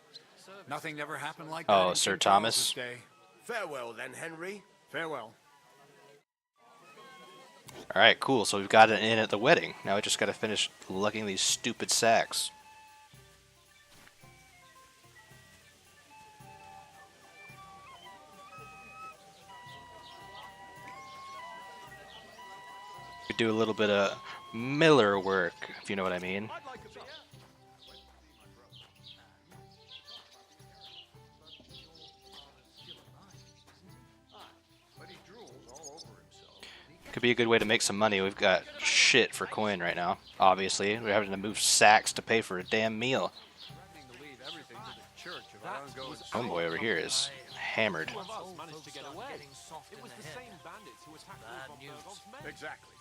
Speaker 14: Nothing never happened like that.
Speaker 1: Oh,
Speaker 14: in
Speaker 1: Sir
Speaker 14: King
Speaker 1: Thomas.
Speaker 14: Charles's day.
Speaker 8: Farewell then, Henry.
Speaker 14: Farewell.
Speaker 1: All right, cool. So we've got it in at the wedding. Now we just got to finish lugging these stupid sacks. We do a little bit of miller work, if you know what I mean. Could be a good way to make some money. We've got shit for coin right now, obviously. We're having to move sacks to pay for a damn meal. Homeboy over here is hammered.
Speaker 19: Exactly.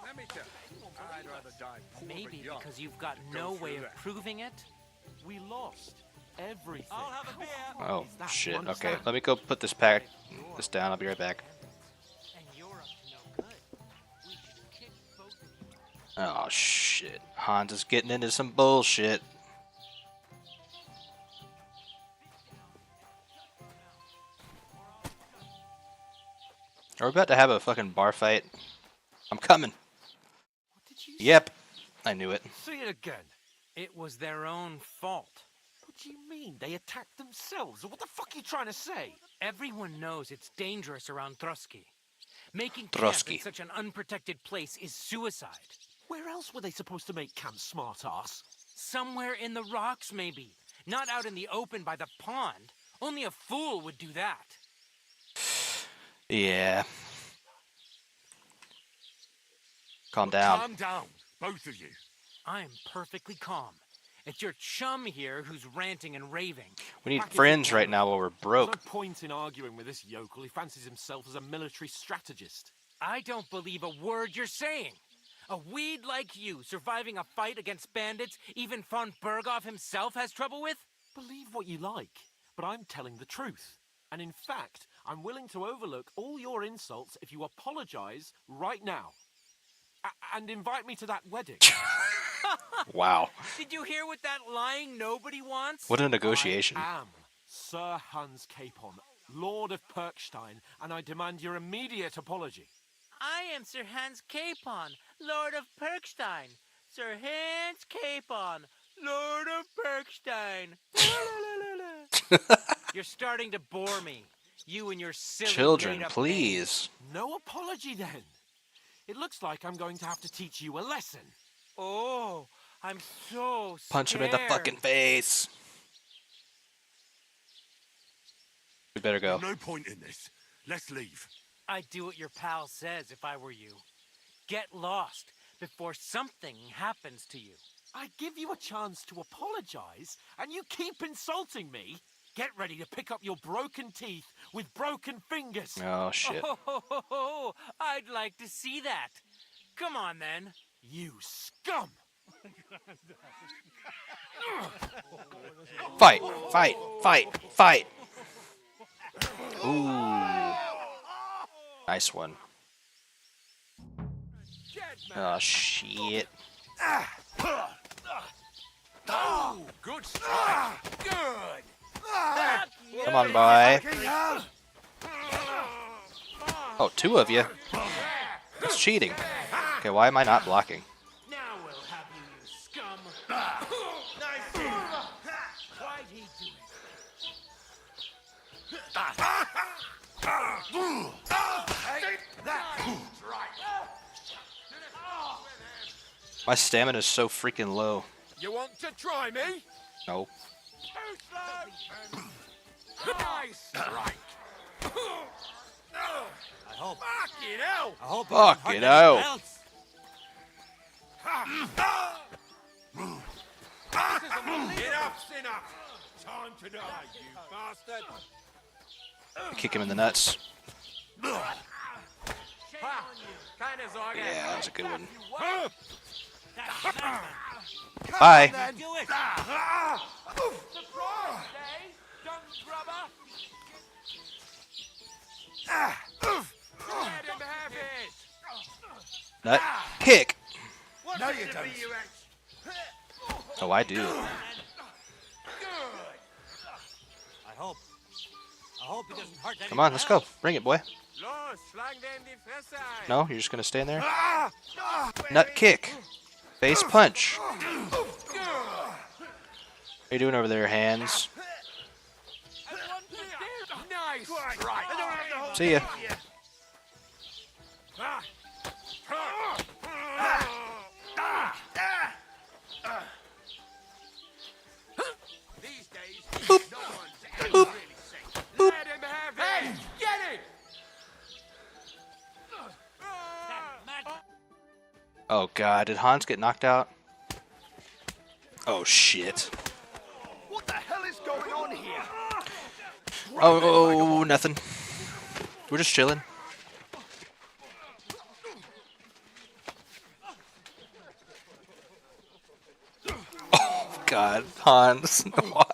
Speaker 19: Let me tell you, I'd rather die poor
Speaker 7: Maybe
Speaker 19: but young
Speaker 7: because you've got
Speaker 19: than go
Speaker 7: no
Speaker 19: through
Speaker 7: way of
Speaker 19: that.
Speaker 7: proving it.
Speaker 9: We lost everything.
Speaker 1: Oh, shit. Okay, let me go put this down. I'll be right back. Oh, shit. Hans is getting into some bullshit. Are we about to have a fucking bar fight? I'm coming. Yep. I knew it.
Speaker 9: See it again.
Speaker 7: It was their own fault.
Speaker 9: What do you mean? They attacked themselves? What the fuck are you trying to say?
Speaker 7: Everyone knows it's dangerous around Trotsky. Making camp
Speaker 1: Trotsky.
Speaker 7: in such an unprotected place is suicide.
Speaker 9: Where else were they supposed to make camp, smart-ass?
Speaker 7: Somewhere in the rocks, maybe. Not out in the open by the pond. Only a fool would do that.
Speaker 1: Yeah. Calm down.
Speaker 16: Calm down, both of you.
Speaker 7: I'm perfectly calm. It's your chum here who's ranting and raving.
Speaker 1: We need friends right now while we're broke.
Speaker 9: There's no point in arguing with this yokel. He fancies himself as a military strategist.
Speaker 7: I don't believe a word you're saying. A weed like you surviving a fight against bandits even von Berghoff himself has trouble with?
Speaker 9: Believe what you like, but I'm telling the truth. And in fact, I'm willing to overlook all your insults if you apologize right now. And invite me to that wedding.
Speaker 1: Wow.
Speaker 7: Did you hear what that lying nobody wants?
Speaker 1: What a negotiation.
Speaker 9: I am Sir Hans Capon, Lord of Perkstein, and I demand your immediate apology.
Speaker 7: I am Sir Hans Capon, Lord of Perkstein. Sir Hans Capon, Lord of Perkstein. You're starting to bore me. You and your silly
Speaker 1: Children,
Speaker 7: made-up
Speaker 1: please.
Speaker 9: No apology then. It looks like I'm going to have to teach you a lesson.
Speaker 7: Oh, I'm so scared.
Speaker 1: Punch him in the fucking face. We better go.
Speaker 16: No point in this. Let's leave.
Speaker 7: I'd do what your pal says if I were you. Get lost. before something happens to you.
Speaker 9: I give you a chance to apologize, and you keep insulting me? Get ready to pick up your broken teeth with broken fingers.
Speaker 1: Oh, shit.
Speaker 7: Oh, I'd like to see that. Come on, then.
Speaker 9: You scum!
Speaker 1: Fight, fight, fight, fight. Ooh. Nice one. Oh, shit.
Speaker 5: Oh, good strike. Good.
Speaker 1: Come on, boy. Oh, two of you. That's cheating. Okay, why am I not blocking?
Speaker 7: Now we'll have you, you scum.
Speaker 13: Why'd he do
Speaker 1: My stamina is so freaking low.
Speaker 5: You want to try me?
Speaker 1: Nope.
Speaker 5: Nice strike.
Speaker 9: I hope.
Speaker 5: Fucking hell.
Speaker 9: I hope
Speaker 1: Fuck it out.
Speaker 6: Enough's enough. Time to die, you bastard.
Speaker 1: Kick him in the nuts.
Speaker 7: Kind of Zorga.
Speaker 1: Yeah, that was a good one.
Speaker 7: Come
Speaker 1: Bye.
Speaker 7: on, then. Do it. Surprise, eh? Dung grubber. Let him have it.
Speaker 1: Nut. Kick.
Speaker 6: No, you don't.
Speaker 1: Oh, I do.
Speaker 9: I hope he doesn't hurt anyone.
Speaker 1: Come on, let's go. Bring it, boy.
Speaker 7: Los, schlag dem die Fresse ein.
Speaker 1: No, you're just gonna stand there? Nut kick. Face punch. What are you doing over there, hands?
Speaker 5: Nice strike.
Speaker 1: See ya.
Speaker 6: These days,
Speaker 1: Boop.
Speaker 6: no one's
Speaker 1: Boop.
Speaker 6: really safe.
Speaker 1: Boop.
Speaker 6: Let him have it. Hey, get it.
Speaker 1: Oh god, did Hans get knocked out? Oh shit.
Speaker 18: What the hell is going on here?
Speaker 1: Oh, nothing. We're just chilling. Oh god, Hans, why?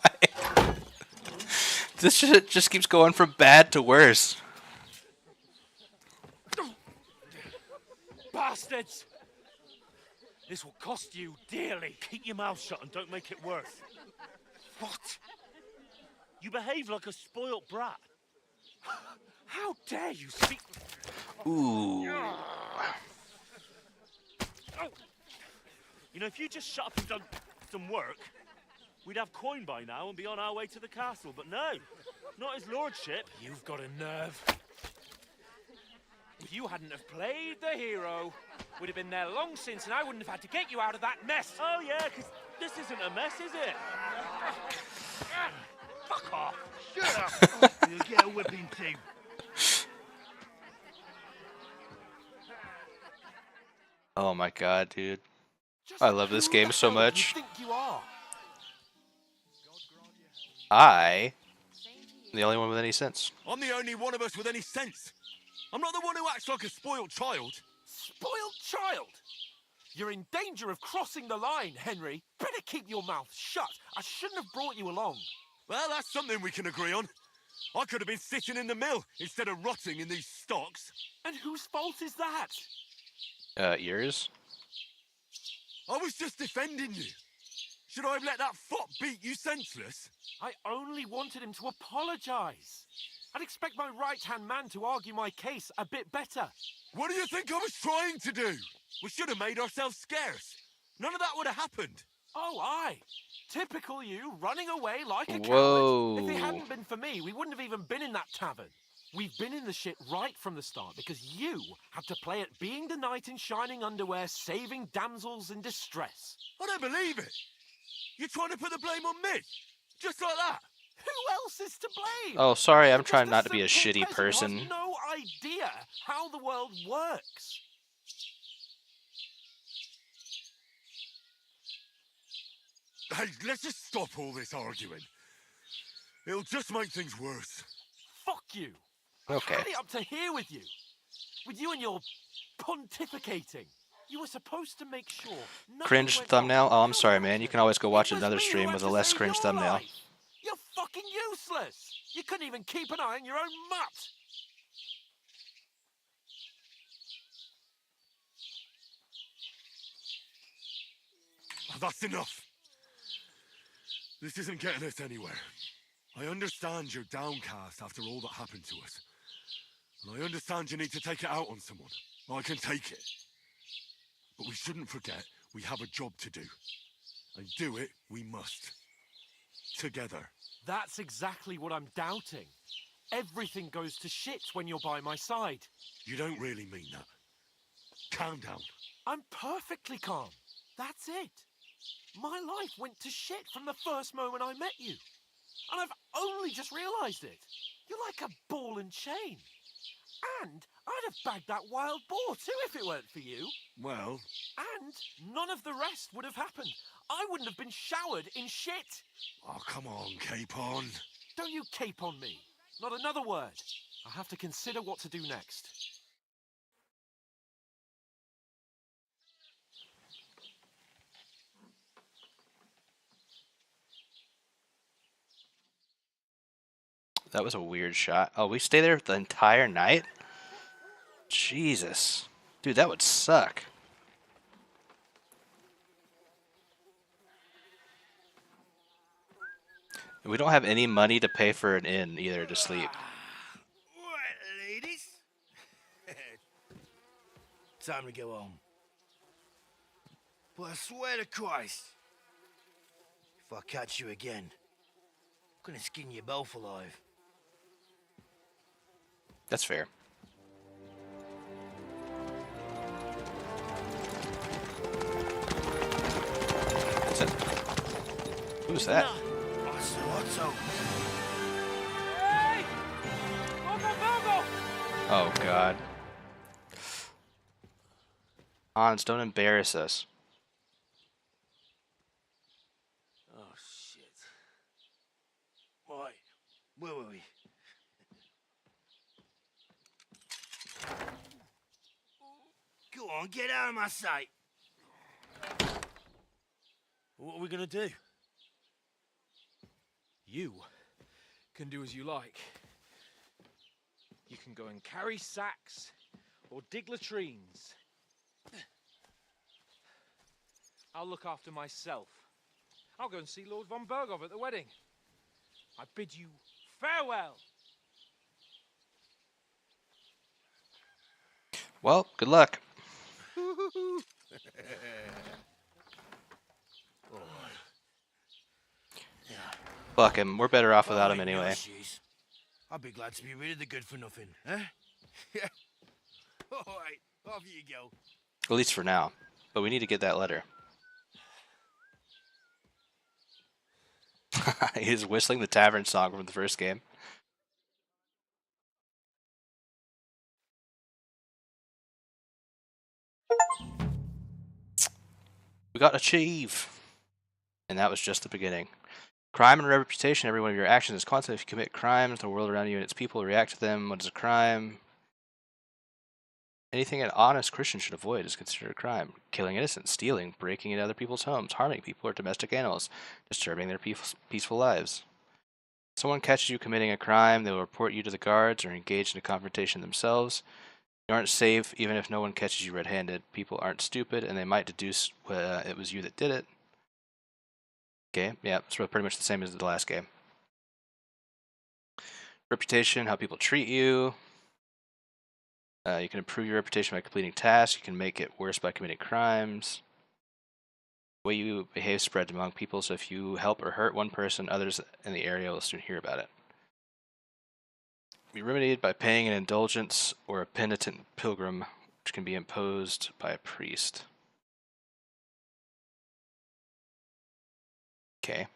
Speaker 1: This shit just keeps going from bad to worse.
Speaker 15: Bastards! This will cost you dearly. Keep your mouth shut and don't make it worse. What? You behave like a spoilt brat. How dare you speak?
Speaker 1: Ooh.
Speaker 15: You know, if you just shut up and done some work, we'd have coin by now and be on our way to the castle. But no, not his lordship. You've got a nerve. If you hadn't have played the hero, we'd have been there long since, and I wouldn't have had to get you out of that mess. Oh yeah, because this isn't a mess, is it? Fuck off.
Speaker 18: Shut up. You'll get a whipping too.
Speaker 1: Oh my god, dude. I love this game so much. I am the only one with any sense.
Speaker 16: I'm the only one of us with any sense. I'm not the one who acts like a spoiled child.
Speaker 9: Spoiled child? You're in danger of crossing the line, Henry. Better keep your mouth shut. I shouldn't have brought you along.
Speaker 16: Well, that's something we can agree on. I could have been sitting in the mill instead of rotting in these stocks.
Speaker 9: And whose fault is that?
Speaker 1: Yours?
Speaker 16: I was just defending you. Should I have let that fop beat you senseless?
Speaker 9: I only wanted him to apologize. I'd expect my right-hand man to argue my case a bit better.
Speaker 16: What do you think I was trying to do? We should have made ourselves scarce. None of that would have happened.
Speaker 9: Oh, aye. Typical you, running away like a
Speaker 1: Whoa.
Speaker 9: coward. If it hadn't been for me, we wouldn't have even been in that tavern. We've been in the shit right from the start because you had to play at being the knight in shining underwear, saving damsels in distress.
Speaker 16: I don't believe it. You're trying to put the blame on me? Just like that?
Speaker 9: Who else is to blame?
Speaker 1: Oh, sorry, I'm trying not to be a
Speaker 9: Simple
Speaker 1: shitty
Speaker 9: peasant
Speaker 1: person.
Speaker 9: has no idea how the world works.
Speaker 16: Hey, let's just stop all this arguing. It'll just make things worse.
Speaker 9: Fuck you.
Speaker 1: Okay.
Speaker 9: I had it up to here with you. With you and your pontificating. You were supposed to make sure nothing
Speaker 1: Cringe
Speaker 9: went
Speaker 1: thumbnail?
Speaker 9: wrong.
Speaker 1: Oh, I'm sorry, man. You can always go watch
Speaker 9: It was
Speaker 1: another
Speaker 9: me who
Speaker 1: stream
Speaker 9: had
Speaker 1: with a
Speaker 9: to
Speaker 1: less
Speaker 9: save
Speaker 1: cringe
Speaker 9: your
Speaker 1: thumbnail.
Speaker 9: life. You're fucking useless. You couldn't even keep an eye on your own mutt.
Speaker 16: Oh, that's enough. This isn't getting us anywhere. I understand you're downcast after all that happened to us. And I understand you need to take it out on someone. I can take it. But we shouldn't forget we have a job to do. And do it we must. Together.
Speaker 9: That's exactly what I'm doubting. Everything goes to shit when you're by my side.
Speaker 16: You don't really mean that. Calm down.
Speaker 9: I'm perfectly calm. That's it. My life went to shit from the first moment I met you. And I've only just realised it. You're like a ball and chain. And I'd have bagged that wild boar too if it weren't for you.
Speaker 16: Well...
Speaker 9: And none of the rest would have happened. I wouldn't have been showered in shit.
Speaker 16: Oh, come on, Capon.
Speaker 9: Don't you cape on me. Not another word. I have to consider what to do next.
Speaker 1: That was a weird shot. Oh, we stay there the entire night? Jesus. Dude, that would suck. We don't have any money to pay for an inn either to sleep.
Speaker 2: Right, ladies. Time to go home. But I swear to Christ, if I catch you again, I'm gonna skin you both alive.
Speaker 1: That's fair. Who's that?
Speaker 9: Hey!
Speaker 1: Oh, God. Hans, don't embarrass us.
Speaker 2: Oh, shit. Right, where were we? Go on, get out of my sight. What are we gonna do?
Speaker 20: You can do as you like. You can go and carry sacks or dig latrines. I'll look after myself. I'll go and see Lord von Berghoff at the wedding. I bid you farewell.
Speaker 1: Well, good luck. Fuck him. We're better off without him anyway.
Speaker 2: I'd be glad to be rid of the good for nothing, huh? Yeah. All right, off you go.
Speaker 1: At least for now. But we need to get that letter. He's whistling the tavern song from the first game. We got achieve. And that was just the beginning. Crime and reputation. Every one of your actions is constant. If you commit crimes, the world around you and its people react to them. What is a crime? Anything an honest Christian should avoid is considered a crime. Killing innocents, stealing, breaking into other people's homes, harming people or domestic animals, disturbing their peaceful lives. If someone catches you committing a crime, they will report you to the guards or engage in a confrontation themselves. You aren't safe even if no one catches you red-handed. People aren't stupid, and they might deduce it was you that did it. Okay, yeah, it's pretty much the same as the last game. Reputation, how people treat you. You can improve your reputation by completing tasks. You can make it worse by committing crimes. The way you behave spreads among people, so if you help or hurt one person, others in the area will soon hear about it. Be remedied by paying an indulgence or a penitent pilgrim, which can be imposed by a priest. Okay.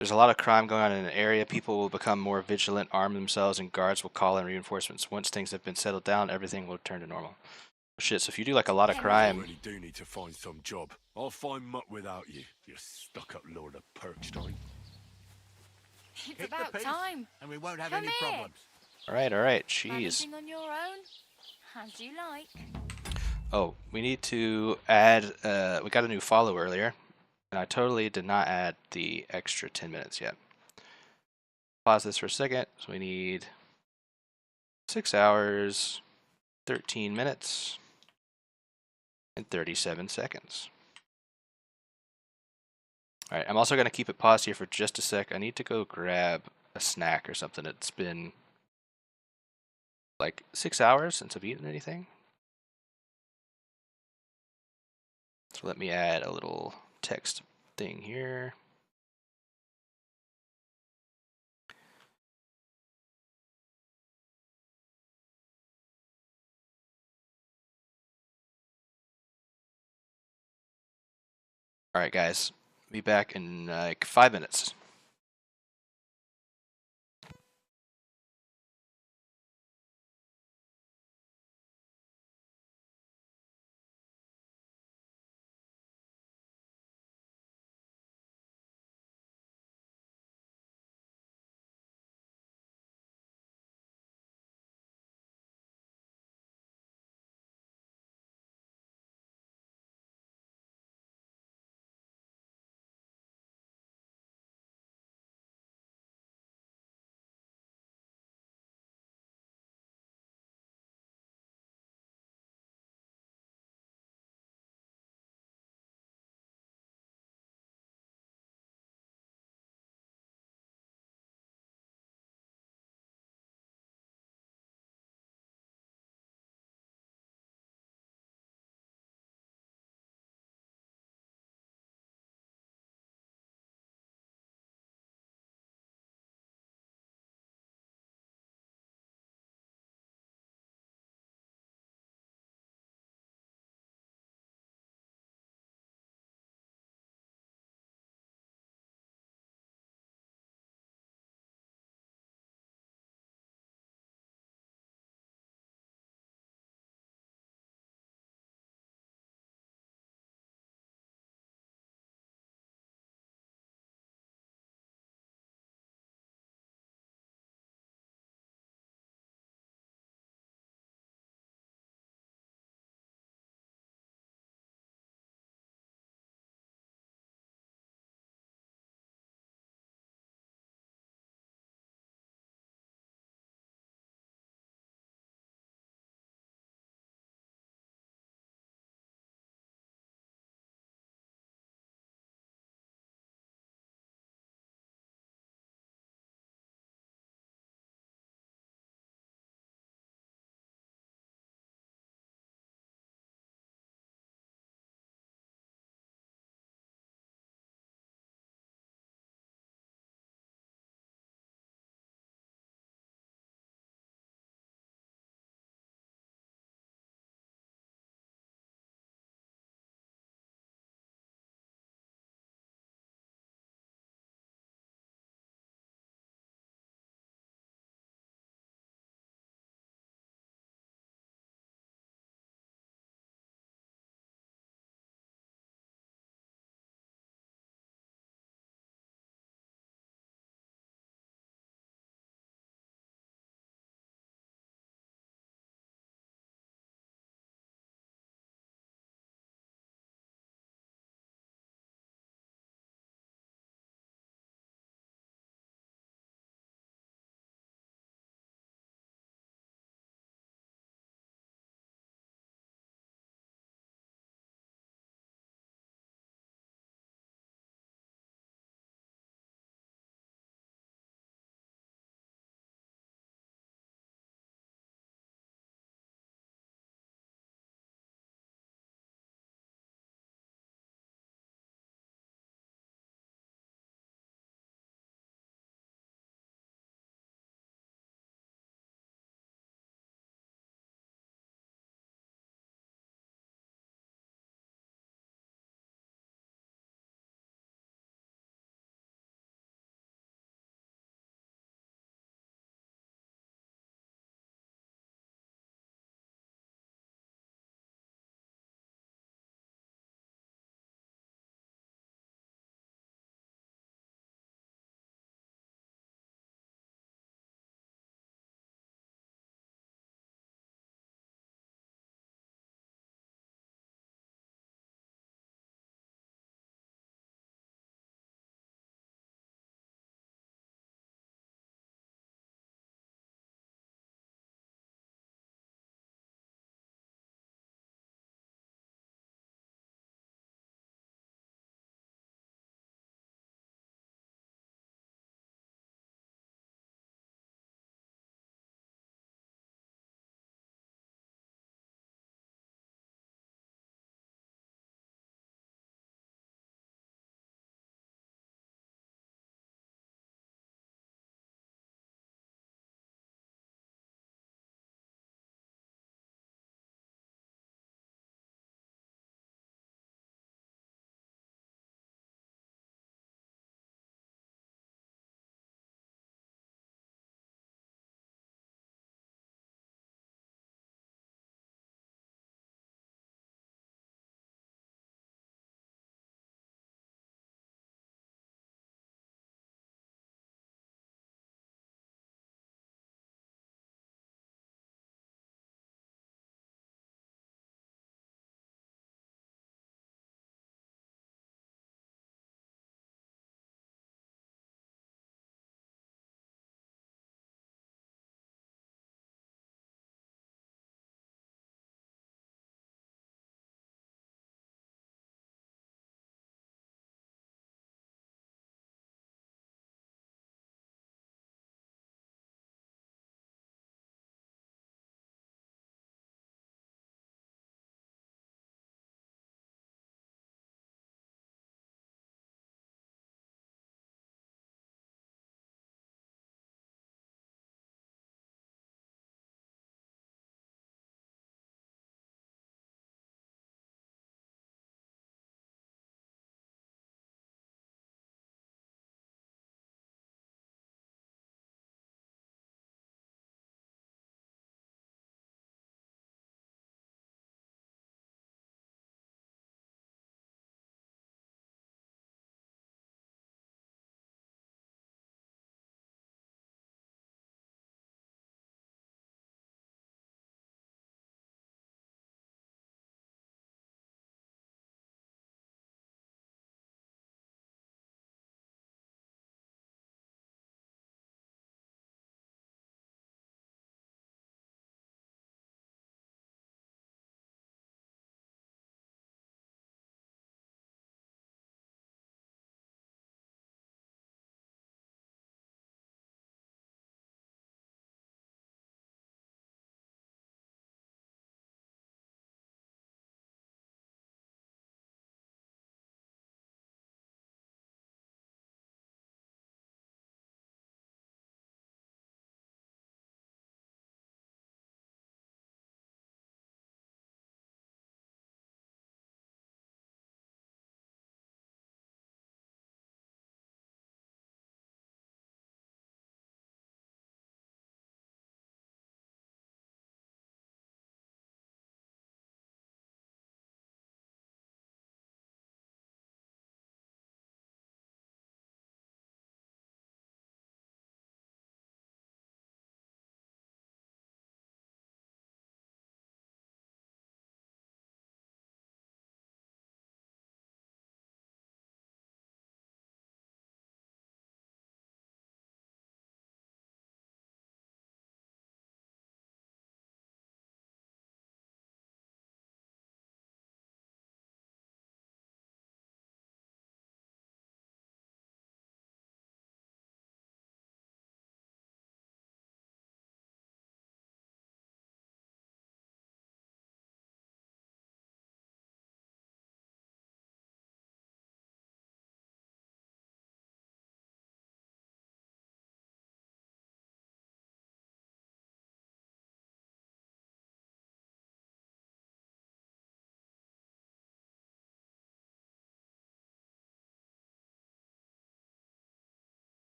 Speaker 1: There's a lot of crime going on in an area. People will become more vigilant, arm themselves, and guards will call in reinforcements. Once things have been settled down, everything will return to normal. Shit, so if you do like a lot of
Speaker 16: I
Speaker 1: crime,
Speaker 16: really do need to find some job. I'll find muck without you, you stuck-up lord of Perkstein.
Speaker 3: It's about time.
Speaker 8: And we won't have
Speaker 3: Come
Speaker 8: any
Speaker 3: here.
Speaker 8: problems.
Speaker 1: all right, jeez.
Speaker 3: Managing on your own, as you like.
Speaker 1: Oh, we need to add, we got a new follow earlier, and I totally did not add the extra 10 minutes yet. Pause this for a second. So we need 6 hours, 13 minutes, and 37 seconds. All right, I'm also going to keep it paused here for just a sec. I need to go grab a snack or something. It's been like 6 hours since I've eaten anything. So let me add a little text thing here. All right, guys, be back in like 5 minutes.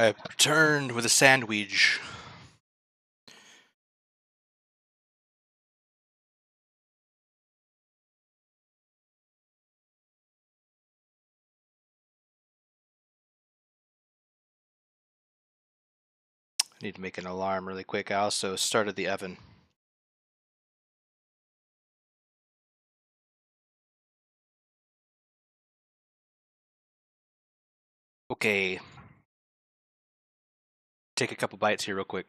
Speaker 1: I have returned with a sandwich. I need to make an alarm really quick. I also started the oven. Okay. Take a couple bites here real quick.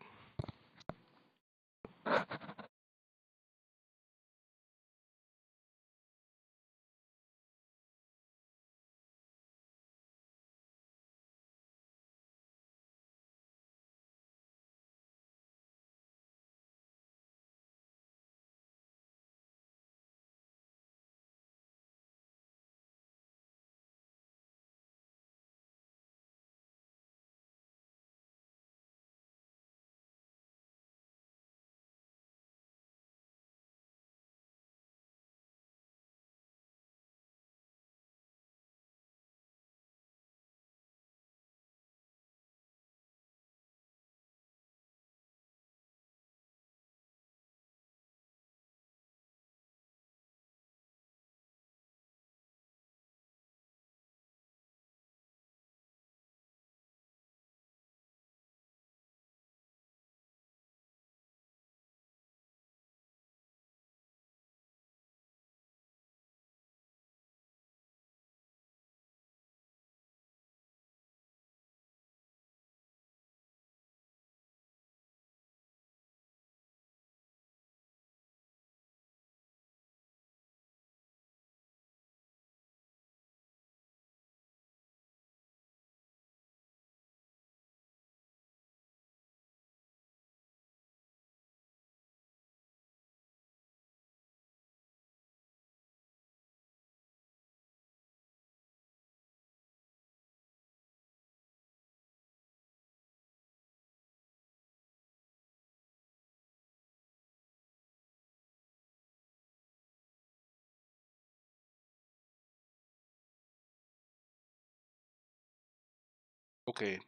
Speaker 1: Okay.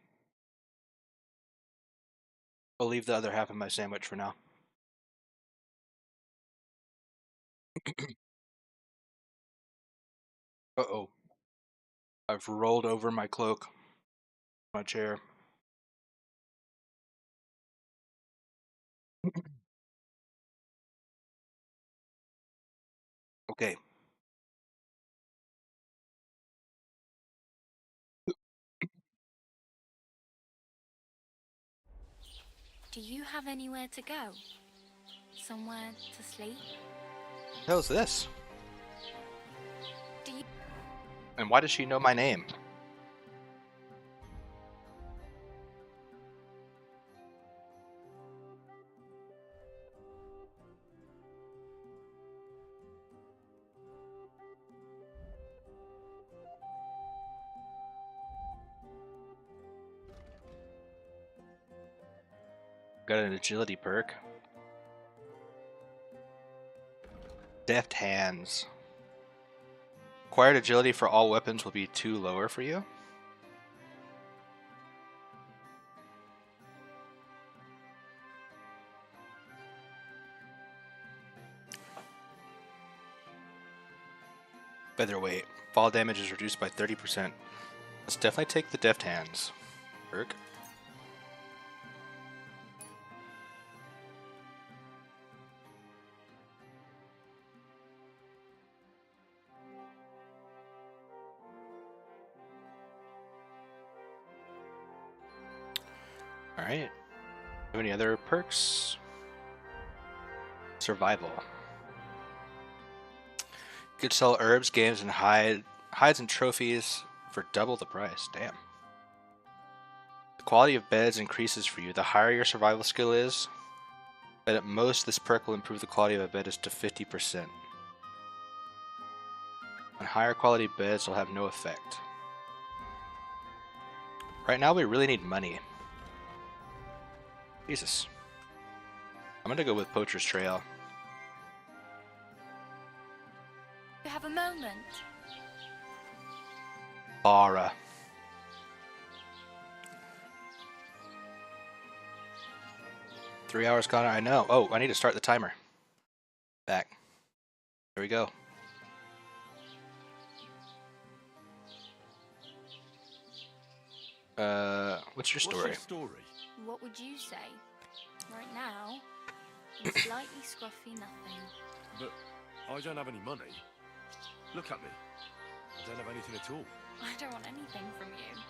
Speaker 1: I'll leave the other half of my sandwich for now. Uh-oh. I've rolled over my cloak. My chair. Okay.
Speaker 3: Do you have anywhere to go? Somewhere to sleep?
Speaker 1: What the hell is this?
Speaker 3: Do you...
Speaker 1: And why does she know my name? Got an agility perk. Deft hands. Acquired agility for all weapons will be 2 lower for you. Featherweight. Fall damage is reduced by 30%. Let's definitely take the deft hands perk. Alright. Have any other perks? Survival. You could sell herbs, games, and hides and trophies for double the price. Damn. The quality of beds increases for you. The higher your survival skill is, but at most this perk will improve the quality of a bed is to 50%. On higher quality beds will have no effect. Right now we really need money. Jesus. I'm gonna go with Poacher's Trail.
Speaker 3: You have a moment?
Speaker 1: Bara. 3 hours gone. I know. Oh, I need to start the timer. Back. There we go. What's your story?
Speaker 3: What would you say? Right now, I'm slightly scruffy nothing.
Speaker 16: But I don't have any money. Look at me. I don't have anything at all.
Speaker 3: I don't want anything from you.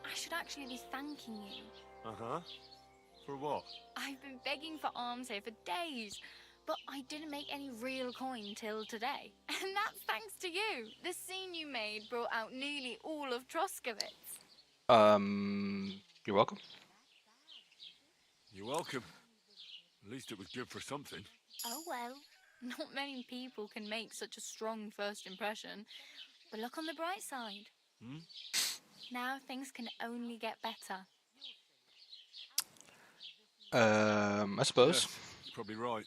Speaker 3: I should actually be thanking you.
Speaker 16: Uh-huh. For what?
Speaker 3: I've been begging for alms here for days, but I didn't make any real coin till today. And that's thanks to you. The scene you made brought out nearly all of Troskowitz.
Speaker 1: You're welcome.
Speaker 16: You're welcome. At least it was good for something.
Speaker 3: Oh well, not many people can make such a strong first impression. But look on the bright side.
Speaker 16: Hmm?
Speaker 3: Now things can only get better.
Speaker 1: I suppose.
Speaker 16: Yes, you're probably right.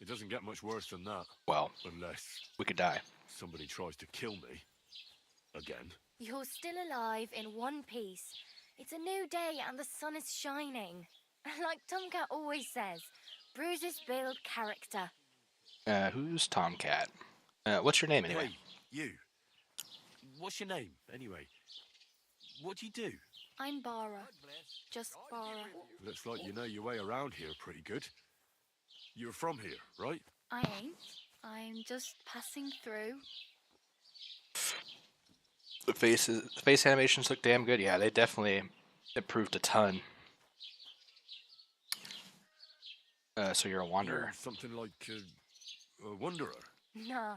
Speaker 16: It doesn't get much worse than that.
Speaker 1: Well,
Speaker 16: unless
Speaker 1: we could die.
Speaker 16: Somebody tries to kill me. Again.
Speaker 3: You're still alive in one piece. It's a new day and the sun is shining. Like Tomcat always says, bruises build character.
Speaker 1: Who's Tomcat? What's your name anyway?
Speaker 16: Hey, you. What's your name, anyway? What do you do?
Speaker 3: I'm Bara. Just Bara.
Speaker 16: Looks like you know your way around here pretty good. You're from here, right?
Speaker 3: I ain't. I'm just passing through.
Speaker 1: The face animations look damn good. Yeah, they definitely improved a ton. So you're a wanderer.
Speaker 16: You're something like a wanderer.
Speaker 3: Nah,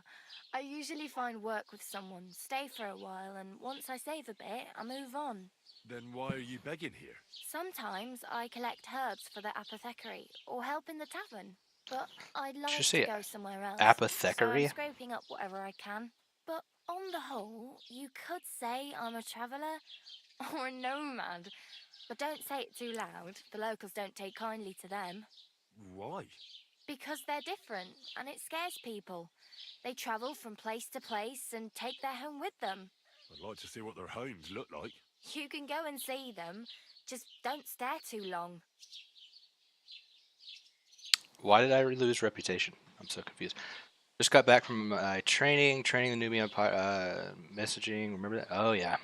Speaker 3: I usually find work with someone, stay for a while, and once I save a bit, I move on.
Speaker 16: Then why are you begging here?
Speaker 3: Sometimes I collect herbs for the apothecary, or help in the tavern. But I'd like
Speaker 1: you
Speaker 3: to
Speaker 1: say
Speaker 3: go somewhere else.
Speaker 1: apothecary?
Speaker 3: So I'm scraping up whatever I can. But on the whole, you could say I'm a traveller, or a nomad. But don't say it too loud, the locals don't take kindly to them.
Speaker 16: Why?
Speaker 3: Because they're different, and it scares people. They travel from place to place and take their home with them.
Speaker 16: I'd like to see what their homes look like.
Speaker 3: You can go and see them, just don't stare too long.
Speaker 1: Why did I lose reputation? I'm so confused. Just got back from training the Nubian messaging. Remember that? Oh yeah.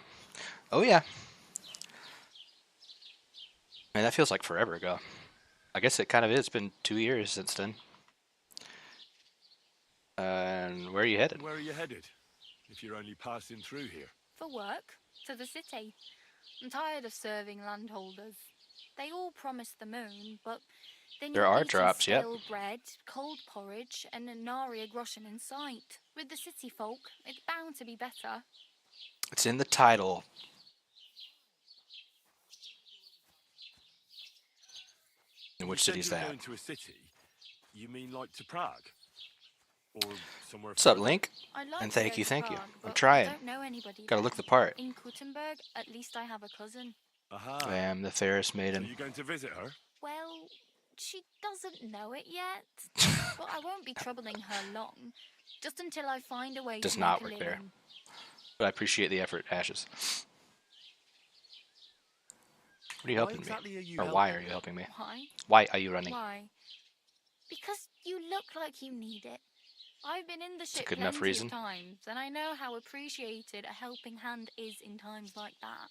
Speaker 1: Oh yeah. Man, that feels like forever ago. I guess it kind of is. It's been 2 years since then. And where are you headed?
Speaker 16: Where are you headed? If you're only passing through here.
Speaker 3: For work, to the city. I'm tired of serving landholders. They all promise the moon, but then
Speaker 1: There
Speaker 3: you're
Speaker 1: are
Speaker 3: eating
Speaker 1: drops, yep.
Speaker 3: stale bread, cold porridge, and a nari groschen in sight. With the city folk, it's bound to be better.
Speaker 1: It's in the title. And which city's that?
Speaker 16: Going to a city? You mean like to Prague? Or somewhere
Speaker 1: What's up,
Speaker 16: further?
Speaker 1: Link?
Speaker 3: I'd like
Speaker 1: And
Speaker 3: to
Speaker 1: thank
Speaker 3: go
Speaker 1: you,
Speaker 3: to
Speaker 1: thank you.
Speaker 3: Prague,
Speaker 1: I'm
Speaker 3: but
Speaker 1: trying.
Speaker 3: I don't know anybody
Speaker 1: Gotta
Speaker 3: there.
Speaker 1: look the part.
Speaker 3: In Kuttenberg, at least I have a cousin.
Speaker 16: Aha.
Speaker 1: I am the fairest
Speaker 16: So
Speaker 1: maiden.
Speaker 16: you going to visit her?
Speaker 3: Well, she doesn't know it yet. But I won't be troubling her long. Just until I find a way
Speaker 1: Does
Speaker 3: to
Speaker 1: not
Speaker 3: make a
Speaker 1: work there.
Speaker 3: living.
Speaker 1: But I appreciate the effort, Ashes. What are you helping
Speaker 16: exactly
Speaker 1: me?
Speaker 16: are you
Speaker 1: Or why are you helping me?
Speaker 3: Why?
Speaker 1: Why are you running?
Speaker 3: Why? Because you look like you need it. I've been in the ship
Speaker 1: good enough
Speaker 3: plenty
Speaker 1: reason.
Speaker 3: of times, and I know how appreciated a helping hand is in times like that.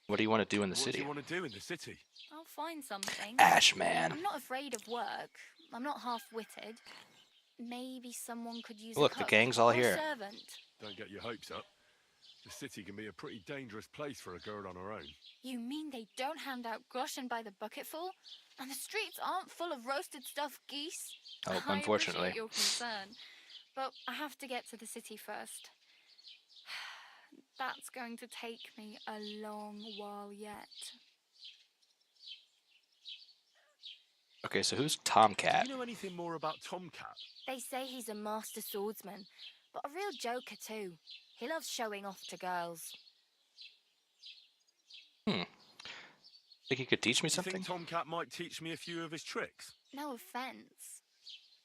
Speaker 1: What do you want to do in the
Speaker 16: What
Speaker 1: city?
Speaker 16: do you want to do in the city?
Speaker 3: I'll find something.
Speaker 1: Ash man.
Speaker 3: I'm not afraid of work. I'm not half-witted. Maybe someone could use
Speaker 1: Look,
Speaker 3: a
Speaker 1: the
Speaker 3: cook
Speaker 1: gang's all
Speaker 3: or a
Speaker 1: here.
Speaker 3: servant.
Speaker 16: Don't get your hopes up. The city can be a pretty dangerous place for a girl on her own.
Speaker 3: You mean they don't hand out groschen by the bucketful? And the streets aren't full of roasted stuffed geese?
Speaker 1: Oh,
Speaker 3: I
Speaker 1: unfortunately.
Speaker 3: appreciate your concern, but I have to get to the city first. That's going to take me a long while yet.
Speaker 1: Okay, so who's Tomcat?
Speaker 16: Do you know anything more about Tomcat?
Speaker 3: They say he's a master swordsman, but a real joker too. He loves showing off to girls.
Speaker 1: Think you could teach me
Speaker 16: You
Speaker 1: something?
Speaker 16: think Tomcat might teach me a few of his tricks?
Speaker 3: No offense,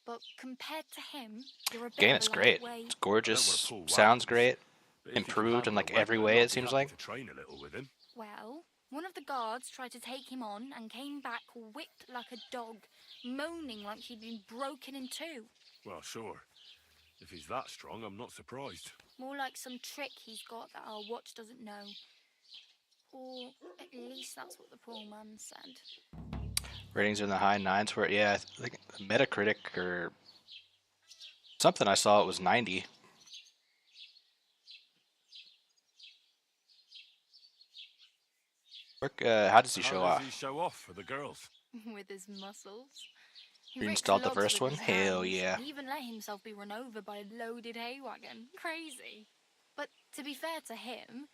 Speaker 3: but compared to him, you're a bit
Speaker 1: Game
Speaker 3: of
Speaker 1: is
Speaker 3: a
Speaker 1: great.
Speaker 3: lightweight.
Speaker 1: It's gorgeous.
Speaker 16: I don't wanna pull
Speaker 1: Sounds
Speaker 16: waggons,
Speaker 1: great.
Speaker 16: but if you can
Speaker 1: Improved in
Speaker 16: handle
Speaker 1: like
Speaker 16: a weapon,
Speaker 1: every way,
Speaker 16: I'd
Speaker 1: it
Speaker 16: be
Speaker 1: seems
Speaker 16: happy
Speaker 1: like.
Speaker 16: to train a little with him.
Speaker 3: Well,
Speaker 21: One of the guards tried to take him on and came back whipped like a dog, moaning like he'd been broken in two.
Speaker 16: Well, sure. If he's that strong, I'm not surprised.
Speaker 21: More like some trick he's got that our watch doesn't know. Or at least that's what the poor man said.
Speaker 1: Ratings are in the high 9s. Where yeah, I think Metacritic or something I saw it was 90. How does he show
Speaker 16: How does
Speaker 1: off?
Speaker 16: he show off for the girls?
Speaker 21: With his muscles. He
Speaker 1: Reinstalled the
Speaker 21: ripped
Speaker 1: first
Speaker 21: logs
Speaker 1: one?
Speaker 21: with his
Speaker 1: Hell
Speaker 21: hands,
Speaker 1: yeah.
Speaker 21: and even let himself be run over by a loaded hay wagon. Crazy. But to be fair to him,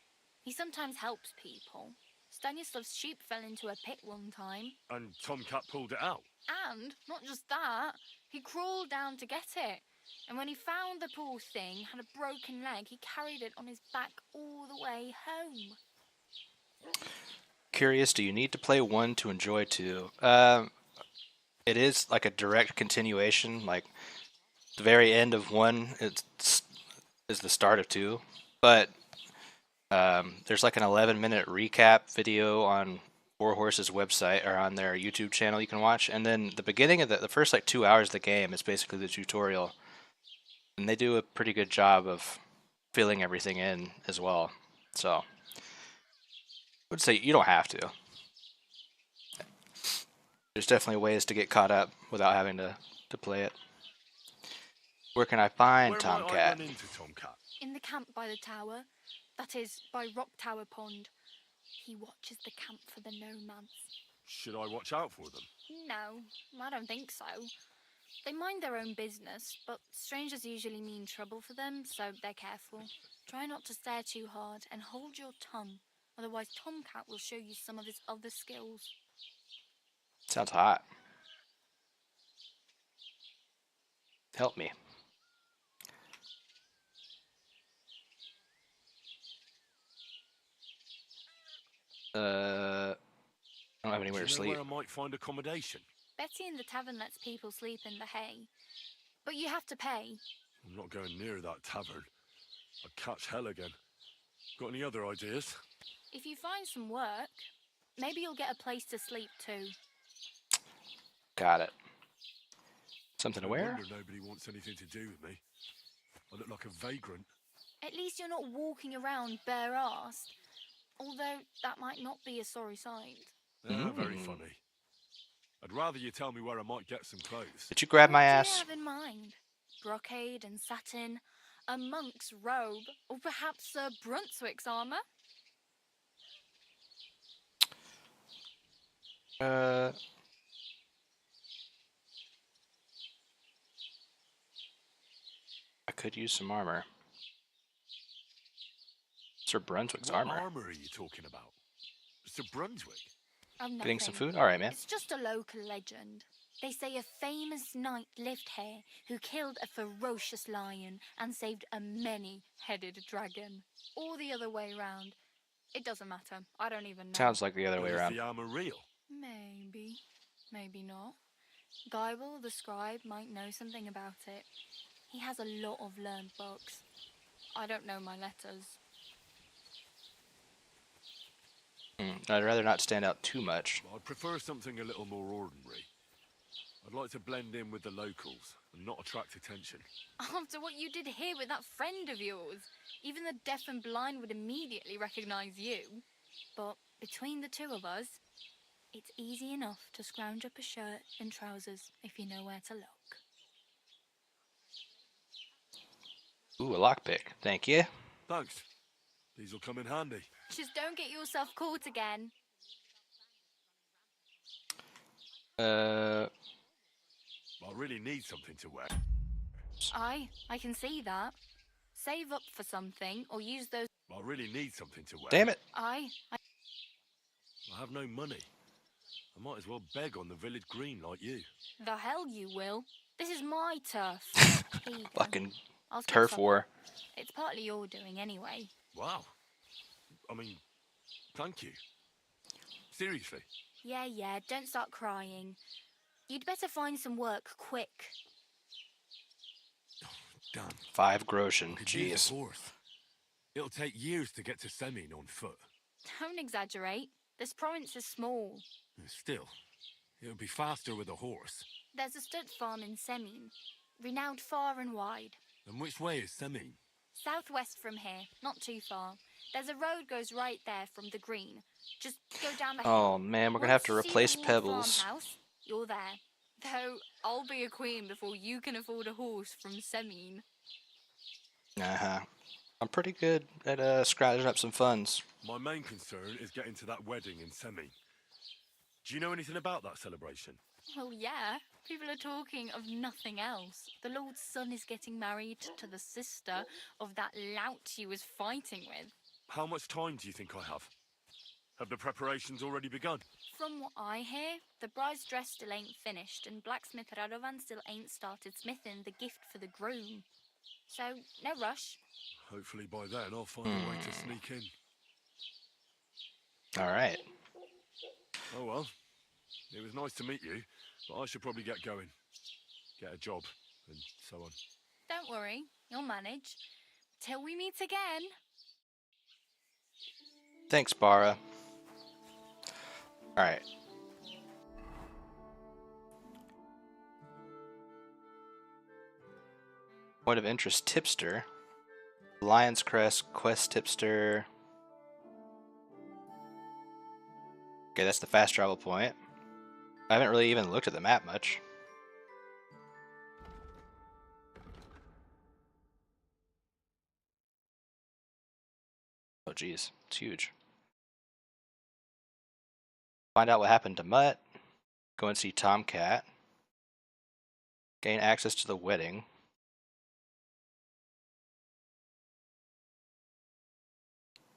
Speaker 21: he sometimes helps people. Stanislav's sheep fell into a pit one time.
Speaker 16: And Tomcat pulled it out.
Speaker 21: And, not just that, he crawled down to get it. And when he found the poor thing had a broken leg, he carried it on his back all the way home.
Speaker 1: Curious, do you need to play 1 to enjoy 2? It is like a direct continuation. Like the very end of 1 is the start of 2, but there's like an 11-minute recap video on Four Horse's website or on their YouTube channel you can watch, and then the beginning of the first like 2 hours of the game is basically the tutorial, and they do a pretty good job of filling everything in as well. So I would say you don't have to. There's definitely ways to get caught up without having to play it. Where can I find
Speaker 16: Where
Speaker 1: Tomcat?
Speaker 16: might I run into Tomcat?
Speaker 21: In the camp by the tower. That is, by Rock Tower Pond. He watches the camp for the nomads.
Speaker 16: Should I watch out for them?
Speaker 21: No, I don't think so. They mind their own business, but strangers usually mean trouble for them, so they're careful. Try not to stare too hard and hold your tongue, otherwise Tomcat will show you some of his other skills.
Speaker 1: Sounds hot. Help me. I don't have anywhere to
Speaker 16: Do you know
Speaker 1: sleep.
Speaker 16: where I might find accommodation?
Speaker 21: Betty in the tavern lets people sleep in the hay, but you have to pay.
Speaker 16: I'm not going near that tavern. I'd catch hell again. Got any other ideas?
Speaker 21: If you find some work, maybe you'll get a place to sleep too.
Speaker 1: Got it. Something to
Speaker 16: No
Speaker 1: wear?
Speaker 16: wonder nobody wants anything to do with me. I look like a vagrant.
Speaker 21: At least you're not walking around bare-assed, although that might not be a sorry sight.
Speaker 16: Very funny. I'd rather you tell me where I might get some clothes.
Speaker 1: Did you grab my
Speaker 21: What do
Speaker 1: ass?
Speaker 21: you have in mind? Brocade and satin, a monk's robe, or perhaps Sir Brunswick's armor?
Speaker 1: I could use some armor. Sir Brunswick's
Speaker 16: What
Speaker 1: armor.
Speaker 16: armor are you talking about? Sir Brunswick?
Speaker 21: Oh,
Speaker 1: Getting some
Speaker 21: nothing.
Speaker 1: food? Alright, man.
Speaker 21: It's just a local legend. They say a famous knight lived here who killed a ferocious lion and saved a many-headed dragon. Or the other way round. It doesn't matter. I don't even know.
Speaker 1: Sounds like the other way
Speaker 16: Is
Speaker 1: around.
Speaker 16: the armor real?
Speaker 21: Maybe. Maybe not. Geibel, the scribe, might know something about it. He has a lot of learned books. I don't know my letters.
Speaker 1: I'd rather not stand out too much.
Speaker 16: I'd prefer something a little more ordinary. I'd like to blend in with the locals and not attract attention.
Speaker 21: After what you did here with that friend of yours, even the deaf and blind would immediately recognize you. But between the two of us, it's easy enough to scrounge up a shirt and trousers if you know where to look.
Speaker 1: Ooh, a lockpick. Thank you.
Speaker 16: Thanks. These will come in handy.
Speaker 21: Just don't get yourself caught again.
Speaker 16: I really need something to wear.
Speaker 21: I can see that. Save up for something or use those.
Speaker 16: I really need something to wear.
Speaker 1: Damn it.
Speaker 21: I
Speaker 16: have no money. I might as well beg on the village green like you.
Speaker 21: The hell you will. This is my turf. Here you go.
Speaker 1: Fucking
Speaker 21: I'll skip
Speaker 1: turf
Speaker 21: supper.
Speaker 1: war.
Speaker 21: It's partly your doing anyway.
Speaker 16: Wow. I mean, thank you. Seriously.
Speaker 21: Yeah, don't start crying. You'd better find some work quick.
Speaker 16: Damn.
Speaker 1: 5 groschen.
Speaker 16: Could use a
Speaker 1: Jeez.
Speaker 16: horse. It'll take years to get to Semin on foot.
Speaker 21: Don't exaggerate. This province is small.
Speaker 16: Still, it would be faster with a horse.
Speaker 21: There's a stud farm in Semin, renowned far and wide.
Speaker 16: And which way is Semin?
Speaker 21: Southwest from here, not too far. There's a road goes right there from the green. Just go down the hill.
Speaker 1: Oh man, we're gonna have to
Speaker 21: Once you see
Speaker 1: replace
Speaker 21: the walled
Speaker 1: Pebbles.
Speaker 21: farmhouse, you're there. Though I'll be a queen before you can afford a horse from Semin.
Speaker 1: I'm pretty good at scrounging up some funds.
Speaker 16: My main concern is getting to that wedding in Semin. Do you know anything about that celebration?
Speaker 21: Well, yeah. People are talking of nothing else. The Lord's son is getting married to the sister of that lout you was fighting with.
Speaker 16: How much time do you think I have? Have the preparations already begun?
Speaker 21: From what I hear, the bride's dress still ain't finished, and blacksmith Radovan still ain't started smithing the gift for the groom. So, no rush.
Speaker 16: Hopefully by then I'll find a way to sneak in.
Speaker 1: Alright.
Speaker 16: Oh well. It was nice to meet you, but I should probably get going. Get a job, and so on.
Speaker 21: Don't worry, you'll manage. Till we meet again.
Speaker 1: Thanks, Bara. Alright. Point of interest, tipster. Lion's Crest, quest tipster. Okay, that's the fast travel point. I haven't really even looked at the map much. Oh geez, it's huge. Find out what happened to Mutt. Go and see Tomcat. Gain access to the wedding.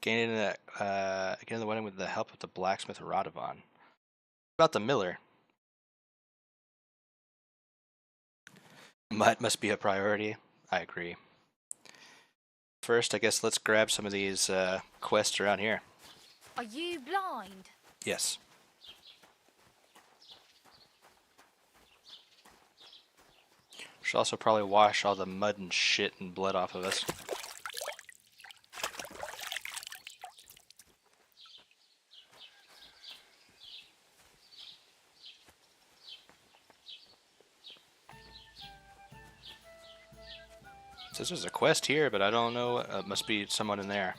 Speaker 1: Gain in the wedding with the help of the blacksmith Radovan. What about the miller? Mutt must be a priority. I agree. First, I guess let's grab some of these quests around here.
Speaker 21: Are you blind?
Speaker 1: Yes. Should also probably wash all the mud and shit and blood off of us. Says there's a quest here, but I don't know. It must be someone in there.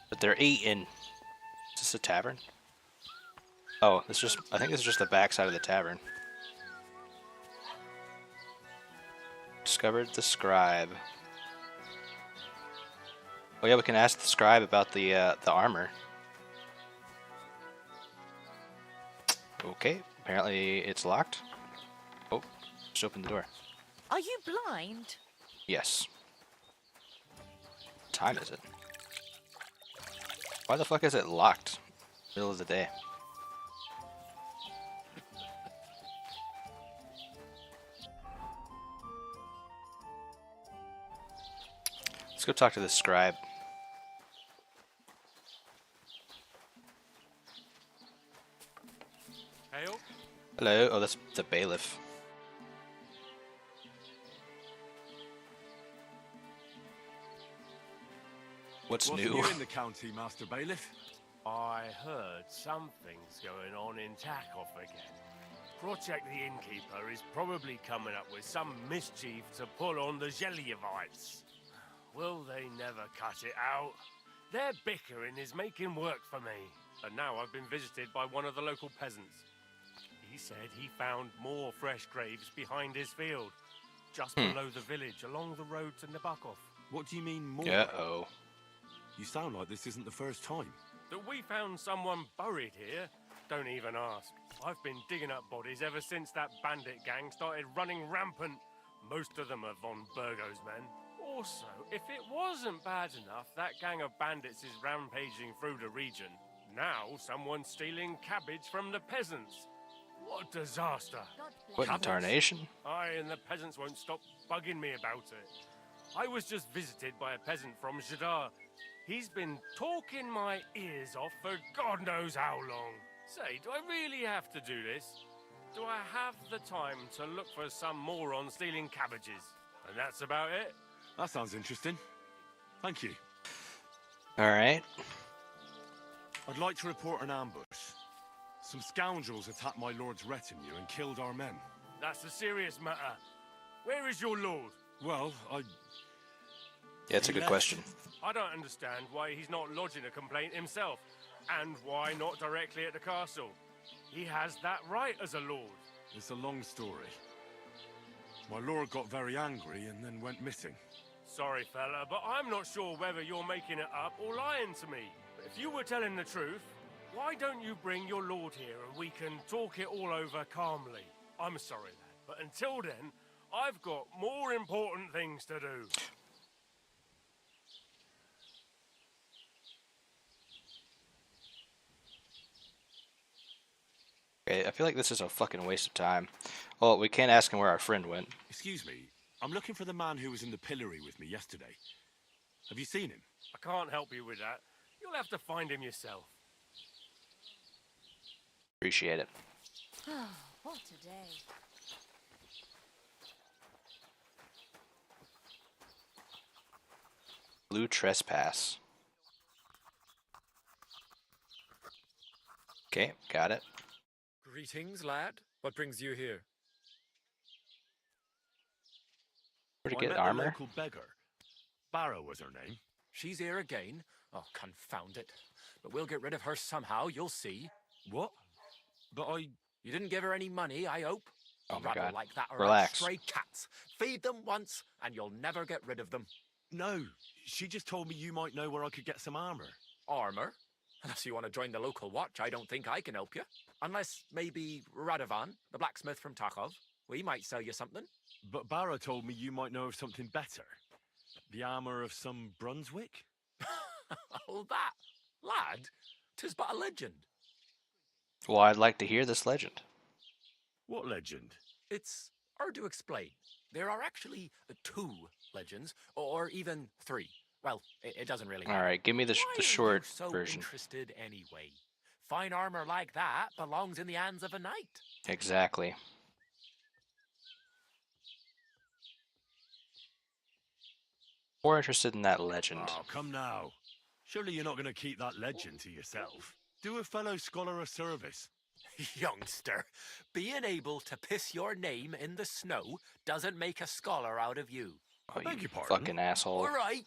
Speaker 1: But they're eating. Is this a tavern? Oh, this just. I think this is just the backside of the tavern. Discovered the scribe. Oh yeah, we can ask the scribe about the armor. Okay, apparently it's locked. Oh, just open the door.
Speaker 4: Are you blind?
Speaker 1: Yes. What time is it? Why the fuck is it locked? Middle of the day. Let's go talk to the scribe.
Speaker 5: Hail.
Speaker 1: Hello. Oh, that's the bailiff. What's new?
Speaker 16: New in the county, Master Bailiff?
Speaker 22: I heard something's going on in Takov again. Project the Innkeeper is probably coming up with some mischief to pull on the Zelievites. Will they never cut it out? Their bickering is making work for me.
Speaker 5: And now I've been visited by one of the local peasants. He said he found more fresh graves behind his field, just below the village, along the road to Nabokov.
Speaker 16: What do you mean more?
Speaker 1: Uh-oh.
Speaker 16: You sound like this isn't the first time.
Speaker 5: That we found someone buried here? Don't even ask. I've been digging up bodies ever since that bandit gang started running rampant. Most of them are von Burgo's men. Also, if it wasn't bad enough that gang of bandits is rampaging through the region, now someone's stealing cabbage from the peasants. What a disaster.
Speaker 1: What in tarnation?
Speaker 5: Aye, and the peasants won't stop bugging me about it. I was just visited by a peasant from Jadar. He's been talking my ears off for God knows how long. Say, do I really have to do this? Do I have the time to look for some moron stealing cabbages? And that's about it.
Speaker 16: That sounds interesting. Thank you.
Speaker 1: Alright.
Speaker 16: I'd like to report an ambush. Some scoundrels attacked my lord's retinue and killed our men.
Speaker 22: That's a serious matter. Where is your lord?
Speaker 16: Well,
Speaker 1: Yeah, it's a good question.
Speaker 22: I don't understand why he's not lodging a complaint himself, and why not directly at the castle. He has that right as a lord.
Speaker 16: It's a long story. My lord got very angry and then went missing.
Speaker 22: Sorry, fella, but I'm not sure whether you're making it up or lying to me. But if you were telling the truth, why don't you bring your lord here and we can talk it all over calmly? I'm sorry, lad, but until then, I've got more important things to do.
Speaker 1: Okay, I feel like this is a fucking waste of time. Well, we can't ask him where our friend went.
Speaker 16: Excuse me, I'm looking for the man who was in the pillory with me yesterday. Have you seen him?
Speaker 22: I can't help you with that. You'll have to find him yourself.
Speaker 1: Appreciate it.
Speaker 3: What a day.
Speaker 1: Blue trespass. Okay, got it.
Speaker 11: Greetings, lad. What brings you here?
Speaker 1: Where to
Speaker 16: I
Speaker 1: get
Speaker 16: met
Speaker 1: armor?
Speaker 16: the local beggar. Barrow was her name.
Speaker 11: She's here again. Oh, confound it. But we'll get rid of her somehow, you'll see.
Speaker 16: What? But
Speaker 11: You didn't give her any money, I hope?
Speaker 1: Oh my
Speaker 11: Rather
Speaker 1: God.
Speaker 11: like that are
Speaker 1: Relax.
Speaker 11: like stray cats. Feed them once, and you'll never get rid of them.
Speaker 16: No, she just told me you might know where I could get some armor.
Speaker 11: Armor? Unless you want to join the local watch, I don't think I can help you. Unless maybe Radovan, the blacksmith from Takov. We might sell you something.
Speaker 16: But Barrow told me you might know of something better. The armor of some Brunswick?
Speaker 11: Oh, that. Lad, 'tis but a legend.
Speaker 1: Well, I'd like to hear this legend.
Speaker 16: What legend?
Speaker 11: It's hard to explain. There are actually 2 legends, or even 3. Well, it doesn't really matter.
Speaker 1: All right, give me the
Speaker 11: Why are
Speaker 1: short
Speaker 11: you so
Speaker 1: version.
Speaker 11: interested anyway? Fine armor like that belongs in the hands of a knight.
Speaker 1: Exactly. More interested in that legend.
Speaker 16: Oh, come now. Surely you're not going to keep that legend to yourself. Do a fellow scholar a service.
Speaker 11: Youngster, being able to piss your name in the snow doesn't make a scholar out of you.
Speaker 1: Oh, you fucking asshole.
Speaker 11: All right.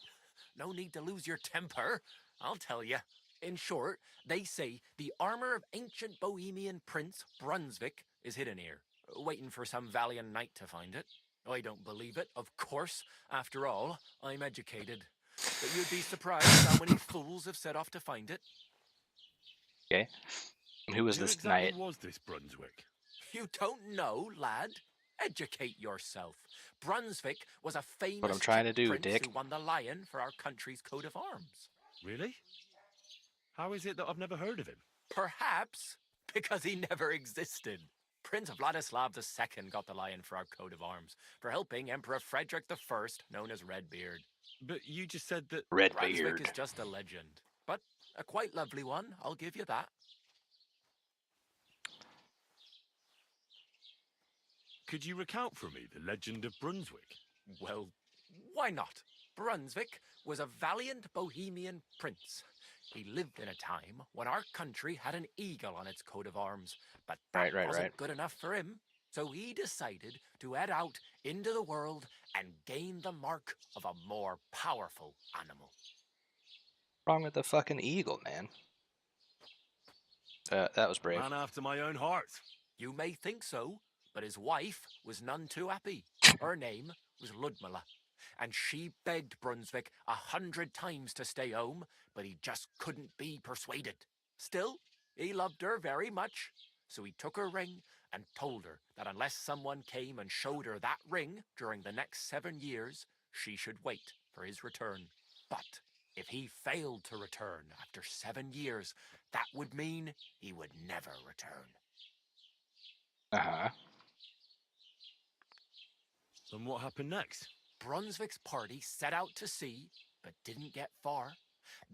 Speaker 11: No need to lose your temper. I'll tell you. In short, they say the armor of ancient Bohemian Prince Brunswick is hidden here, waiting for some valiant knight to find it. I don't believe it, of course. After all, I'm educated. But you'd be surprised how many fools have set off to find it.
Speaker 1: Okay. And who was
Speaker 16: Who
Speaker 1: this
Speaker 16: exactly
Speaker 1: knight?
Speaker 16: was this Brunswick?
Speaker 11: You don't know, lad? Educate yourself. Brunswick was a famous
Speaker 1: What I'm trying to do,
Speaker 11: prince
Speaker 1: Dick.
Speaker 11: who won the lion for our country's coat of arms.
Speaker 16: Really? How is it that I've never heard of him?
Speaker 11: Perhaps because he never existed. Prince Vladislav II got the lion for our coat of arms for helping Emperor Frederick I, known as Redbeard.
Speaker 16: But you just said that...
Speaker 11: Brunswick
Speaker 1: Redbeard.
Speaker 11: is just a legend, but a quite lovely one, I'll give you that.
Speaker 16: Could you recount for me the legend of Brunswick?
Speaker 11: Well, why not? Brunswick was a valiant Bohemian prince. He lived in a time when our country had an eagle on its coat of arms, but that wasn't good enough for him. So he decided to head out into the world and gain the mark of a more powerful animal.
Speaker 1: Wrong with the fucking eagle, man. That was brave.
Speaker 16: Man after my own heart.
Speaker 11: You may think so, but his wife was none too happy. Her name was Ludmilla, and she begged Brunswick 100 times to stay home, but he just couldn't be persuaded. Still, he loved her very much, so he took her ring and told her that unless someone came and showed her that ring during the next 7 years, she should wait for his return. But if he failed to return after 7 years, that would mean he would never return.
Speaker 1: Uh-huh.
Speaker 16: And what happened next?
Speaker 11: Brunswick's party set out to sea, but didn't get far.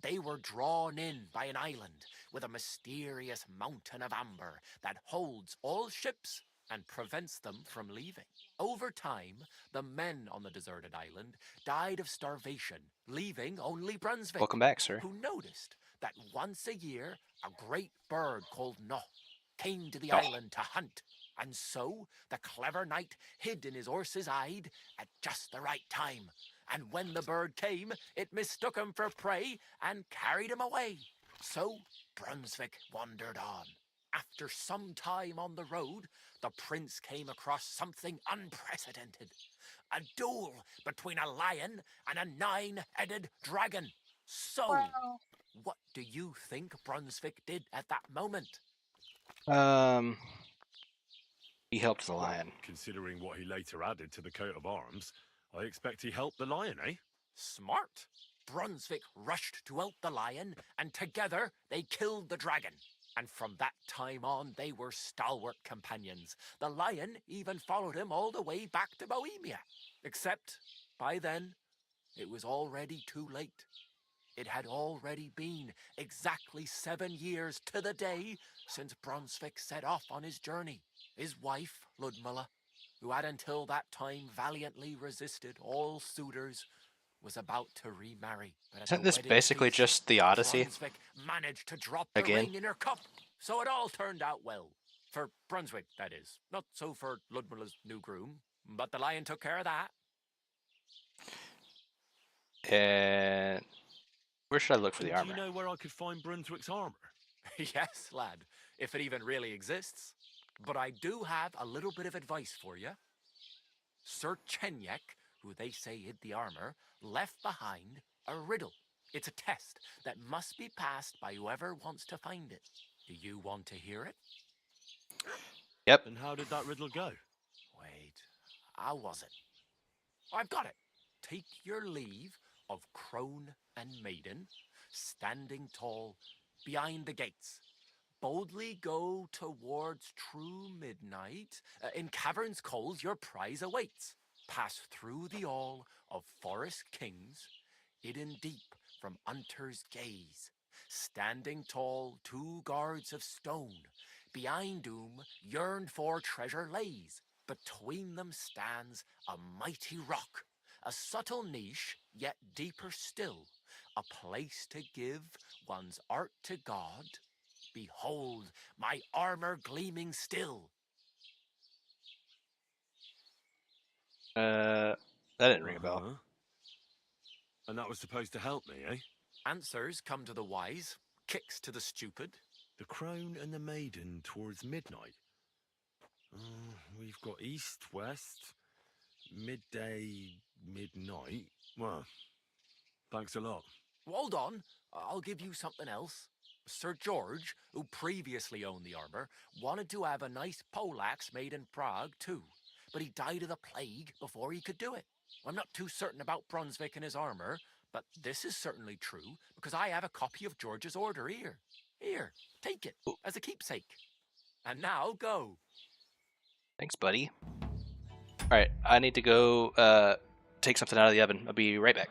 Speaker 11: They were drawn in by an island with a mysterious mountain of amber that holds all ships and prevents them from leaving. Over time, the men on the deserted island died of starvation, leaving only Brunswick,
Speaker 1: Welcome back, sir.
Speaker 11: who noticed that once a year a great bird called No came to the
Speaker 1: Oh.
Speaker 11: island to hunt. And so the clever knight hid in his horse's hide at just the right time. And when the bird came, it mistook him for prey and carried him away. So Brunswick wandered on. After some time on the road, the prince came across something unprecedented. A duel between a lion and a 9-headed dragon. So, what do you think Brunswick did at that moment?
Speaker 1: He helped the lion.
Speaker 16: Considering what he later added to the coat of arms, I expect he helped the lion, eh?
Speaker 11: Smart. Brunswick rushed to out the lion, and together they killed the dragon. And from that time on, they were stalwart companions. The lion even followed him all the way back to Bohemia. Except, by then, it was already too late. It had already been exactly 7 years to the day since Brunswick set off on his journey. His wife, Ludmilla, who had until that time valiantly resisted all suitors, was about to remarry. But at
Speaker 1: Isn't
Speaker 11: the
Speaker 1: this
Speaker 11: wedding
Speaker 1: basically
Speaker 11: feast,
Speaker 1: just the Odyssey?
Speaker 11: Brunswick managed to drop the
Speaker 1: Again?
Speaker 11: ring in her cup, so it all turned out well. For Brunswick, that is. Not so for Ludmilla's new groom, but the lion took care of that.
Speaker 1: And where should I look for the
Speaker 16: Do
Speaker 1: armor?
Speaker 16: you know where I could find Brunswick's armor?
Speaker 11: Yes, lad, if it even really exists. But I do have a little bit of advice for you. Sir Chenyek, who they say hid the armor, left behind a riddle. It's a test that must be passed by whoever wants to find it. Do you want to hear it?
Speaker 1: Yep.
Speaker 16: And how did that riddle go?
Speaker 11: Wait, how was it? I've got it. Take your leave of crone and maiden, standing tall behind the gates. Boldly go towards true midnight. In caverns cold your prize awaits. Pass through the all of forest kings, hidden deep from hunter's gaze. Standing tall, 2 guards of stone, behind whom yearned for treasure lays. Between them stands a mighty rock, a subtle niche, yet deeper still, a place to give one's art to God. Behold, my armor gleaming still.
Speaker 1: That didn't ring a bell.
Speaker 16: Uh-huh. And that was supposed to help me, eh?
Speaker 11: Answers come to the wise, kicks to the stupid.
Speaker 16: The crone and the maiden towards midnight. We've got east, west, midday, midnight. Well, thanks a lot.
Speaker 11: Hold on, I'll give you something else. Sir George, who previously owned the armor, wanted to have a nice poleaxe made in Prague too, but he died of the plague before he could do it. I'm not too certain about Brunswick and his armor, but this is certainly true because I have a copy of George's order here. Here, take it as a keepsake. And now go.
Speaker 1: Thanks, buddy. Alright, I need to go take something out of the oven. I'll be right back.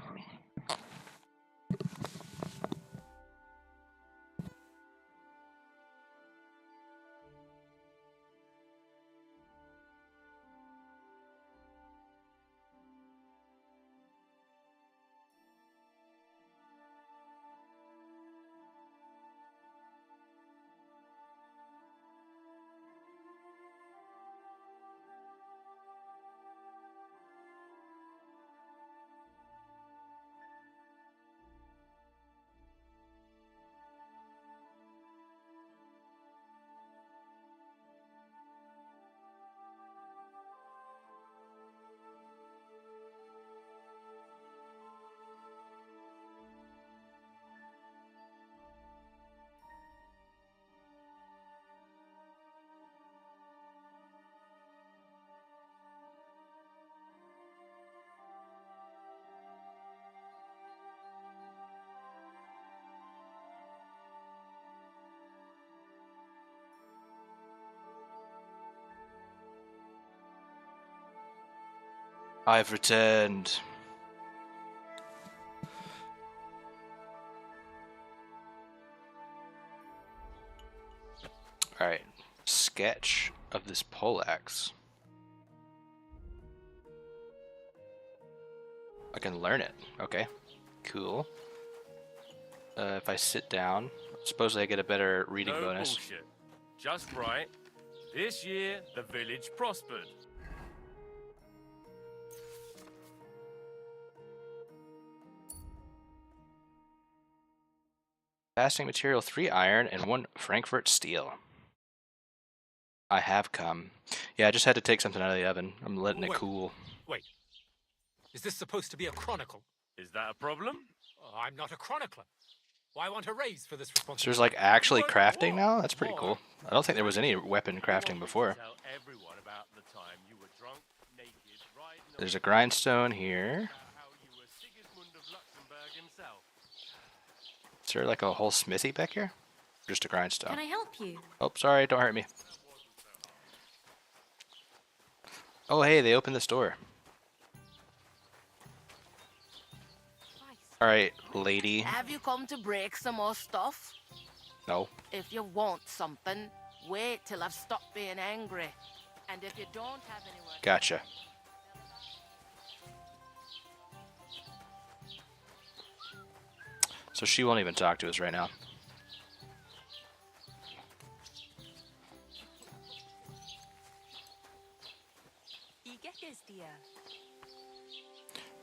Speaker 1: I've returned. Alright, sketch of this poleaxe. I can learn it. Okay, cool. if I sit down, supposedly I get a better reading
Speaker 22: No
Speaker 1: bonus.
Speaker 22: bullshit. Just right. This year, the village prospered.
Speaker 1: Fasting material 3 iron and 1 Frankfurt steel. I have come. Yeah, I just had to take something out of the oven. I'm letting it cool.
Speaker 10: Wait. Is this supposed to be a chronicle?
Speaker 22: Is that a problem?
Speaker 10: Oh, I'm not a chronicler. Why want a raise for this
Speaker 1: So
Speaker 10: responsibility?
Speaker 1: there's like actually crafting now? That's pretty cool. I don't think there was any weapon crafting before.
Speaker 22: Tell everyone about the time you were drunk, naked, riding
Speaker 1: There's a grindstone here.
Speaker 22: how you were Sigismund of Luxembourg himself.
Speaker 1: Is there like a whole smithy back here? Just a grindstone.
Speaker 3: Can I help you?
Speaker 1: Oh, sorry, don't hurt me. Oh, hey, they opened this door. Alright, lady.
Speaker 13: Have you come to break some more stuff?
Speaker 1: No.
Speaker 13: If you want something, wait till I've stopped being angry. And if you don't have anywhere...
Speaker 1: Gotcha. So she won't even talk to us right now.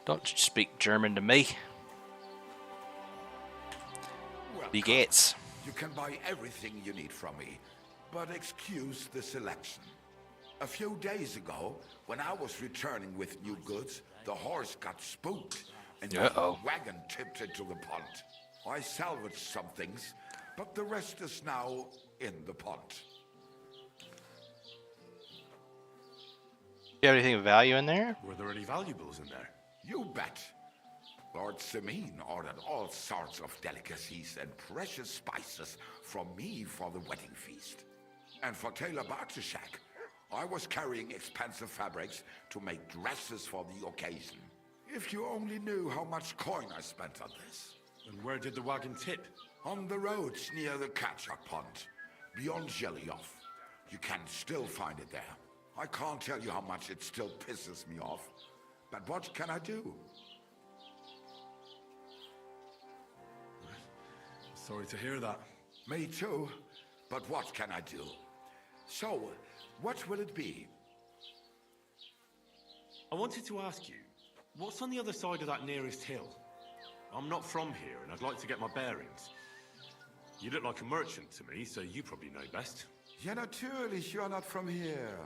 Speaker 1: Don't speak German to me. Wie geht's?
Speaker 18: You can buy everything you need from me, but excuse the selection. A few days ago, when I was returning with new goods, the horse got spooked and the wagon tipped into the pond. I salvaged some things, but the rest is now in the pond.
Speaker 1: You have anything of value in there?
Speaker 16: Were there any valuables in there?
Speaker 18: You bet. Lord Simeon ordered all sorts of delicacies and precious spices from me for the wedding feast. And for Taylor Bartishak, I was carrying expensive fabrics to make dresses for the occasion. If you only knew how much coin I spent on this.
Speaker 16: And where did the wagon tip?
Speaker 18: On the roads near the Katchak Pond, beyond Jellyov. You can still find it there. I can't tell you how much it still pisses me off. But what can I do?
Speaker 16: Sorry to hear that.
Speaker 18: Me too. But what can I do? So, what will it be?
Speaker 16: I wanted to ask you, what's on the other side of that nearest hill? I'm not from here, and I'd like to get my bearings. You look like a merchant to me, so you probably know best.
Speaker 18: Ja, natürlich, you're not from here.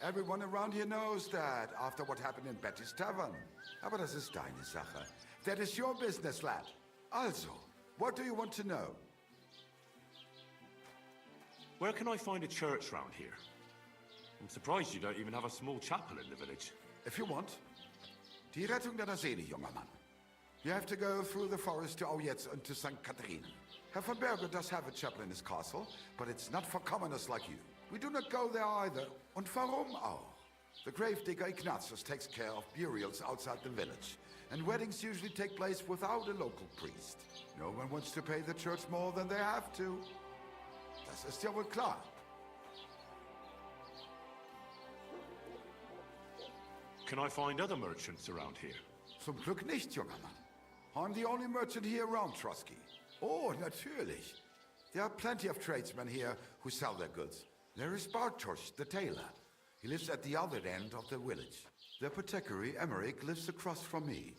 Speaker 18: Everyone around here knows that, after what happened in Betty's Tavern. Aber das ist deine Sache. That is your business, lad. Also, what do you want to know?
Speaker 16: Where can I find a church round here? I'm surprised you don't even have a small chapel in the village.
Speaker 18: If you want. Die Rettung deiner Seele, junger Mann. You have to go through the forest to Aujetz and to St. Catherine. Herr von Berger does have a chapel in his castle, but it's not for commoners like you. We do not go there either. Und warum auch? The gravedigger Ignatius takes care of burials outside the village, and weddings usually take place without a local priest. No one wants to pay the church more than they have to. Das ist ja wohl klar.
Speaker 16: Can I find other merchants around here?
Speaker 18: Zum Glück nicht, junger Mann. I'm the only merchant here around Trotsky. Oh, natürlich. There are plenty of tradesmen here who sell their goods. There is Bartosz, the tailor. He lives at the other end of the village. The apothecary, Emmerich, lives across from me.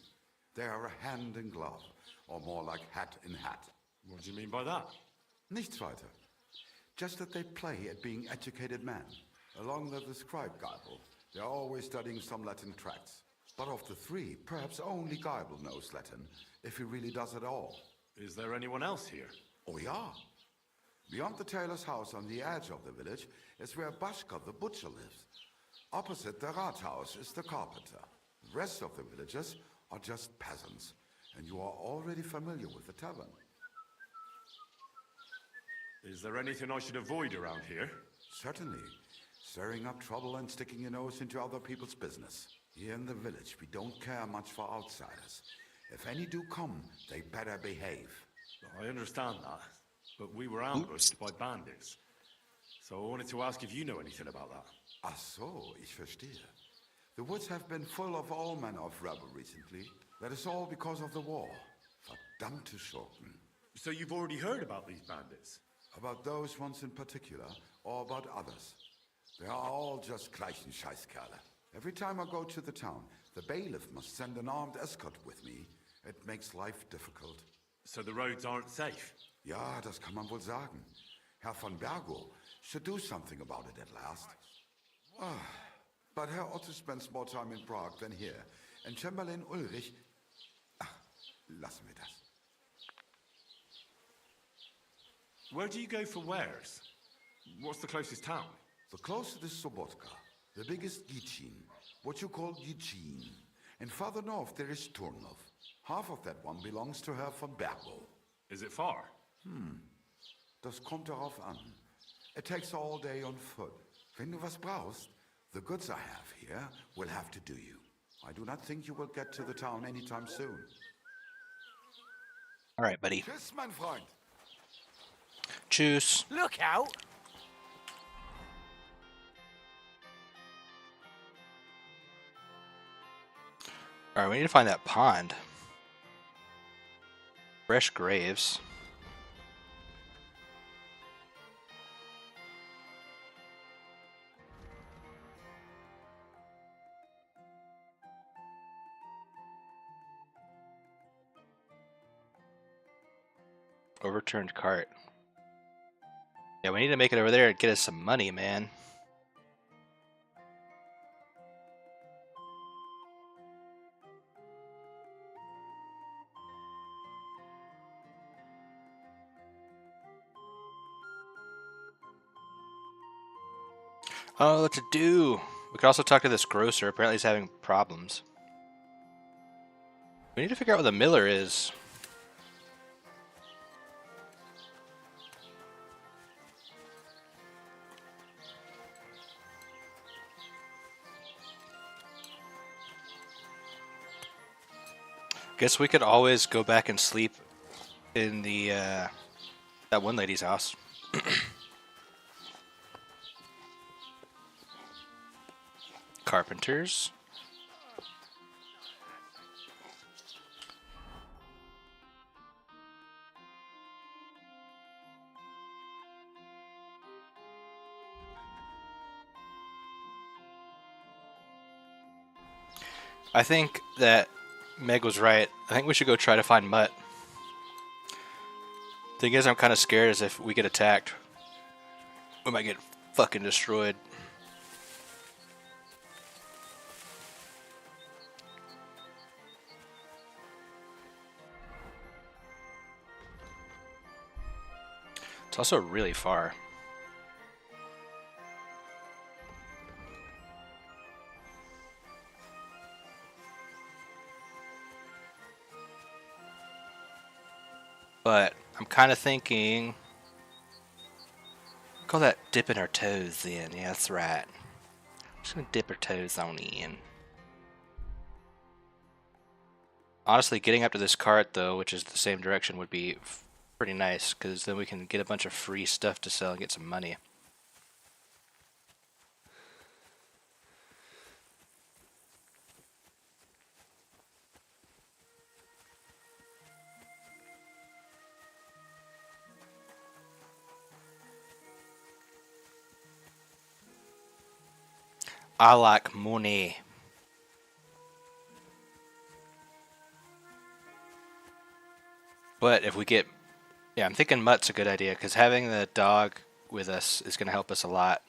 Speaker 18: They are hand in glove, or more like hat in hat.
Speaker 16: What do you mean by that?
Speaker 18: Nichts weiter. Just that they play at being educated men. Along with the scribe Geibel, they are always studying some Latin tracts. But of the three, perhaps only Geibel knows Latin, if he really does at all.
Speaker 16: Is there anyone else here?
Speaker 18: Oh, yeah. Beyond the tailor's house on the edge of the village is where Bashka the butcher lives. Opposite the Rathaus is the carpenter. The rest of the villagers are just peasants, and you are already familiar with the tavern.
Speaker 16: Is there anything I should avoid around here?
Speaker 18: Certainly. Stirring up trouble and sticking your nose into other people's business. Here in the village, we don't care much for outsiders. If any do come, they better behave.
Speaker 16: I understand that, but we were ambushed by bandits. So I wanted to ask if you know anything about that.
Speaker 18: Ach so, ich verstehe. The woods have been full of all manner of rebel recently. That is all because of the war. Verdammte Schurken. So you've already heard about these bandits?
Speaker 12: About those ones in particular, or about others? They are all just gleichen Scheißkerle. Every time I go to the town, the bailiff must send an armed escort with me. It makes life difficult.
Speaker 18: So the roads aren't safe?
Speaker 12: Ja, das kann man wohl sagen. Herr von Bergo should do something about it at last. But Herr Otto spends more time in Prague than here, and Chamberlain Ulrich... Ach, lassen wir das.
Speaker 18: Where do you go for wares? What's the closest town?
Speaker 12: The closest is Sobotka, the biggest Gichin, what you call Gichin. And farther north there is Turnov. Half of that one belongs to Herr von Bergo.
Speaker 18: Is it far?
Speaker 12: Das kommt darauf an. It takes all day on foot. Wenn du was brauchst, the goods I have here will have to do you. I do not think you will get to the town anytime soon.
Speaker 1: All right, buddy.
Speaker 12: Tschüss, mein Freund.
Speaker 1: Tschüss.
Speaker 7: Look out!
Speaker 1: All right, we need to find that pond. Fresh graves. Overturned cart. Yeah, we need to make it over there and get us some money, man. Oh, what to do? We could also talk to this grocer. Apparently he's having problems. We need to figure out what the miller is. Guess we could always go back and sleep in the that one lady's house. Carpenters. I think that Meg was right. I think we should go try to find Mutt. Thing is, I'm kind of scared as if we get attacked, we might get fucking destroyed. It's also really far. But I'm kind of thinking, call that dipping our toes in. Yeah, that's right. Just gonna dip our toes on in. Honestly, getting up to this cart though, which is the same direction, would be pretty nice, because then we can get a bunch of free stuff to sell and get some money. I like money. But if we get... Yeah, I'm thinking Mutt's a good idea, because having the dog with us is going to help us a lot.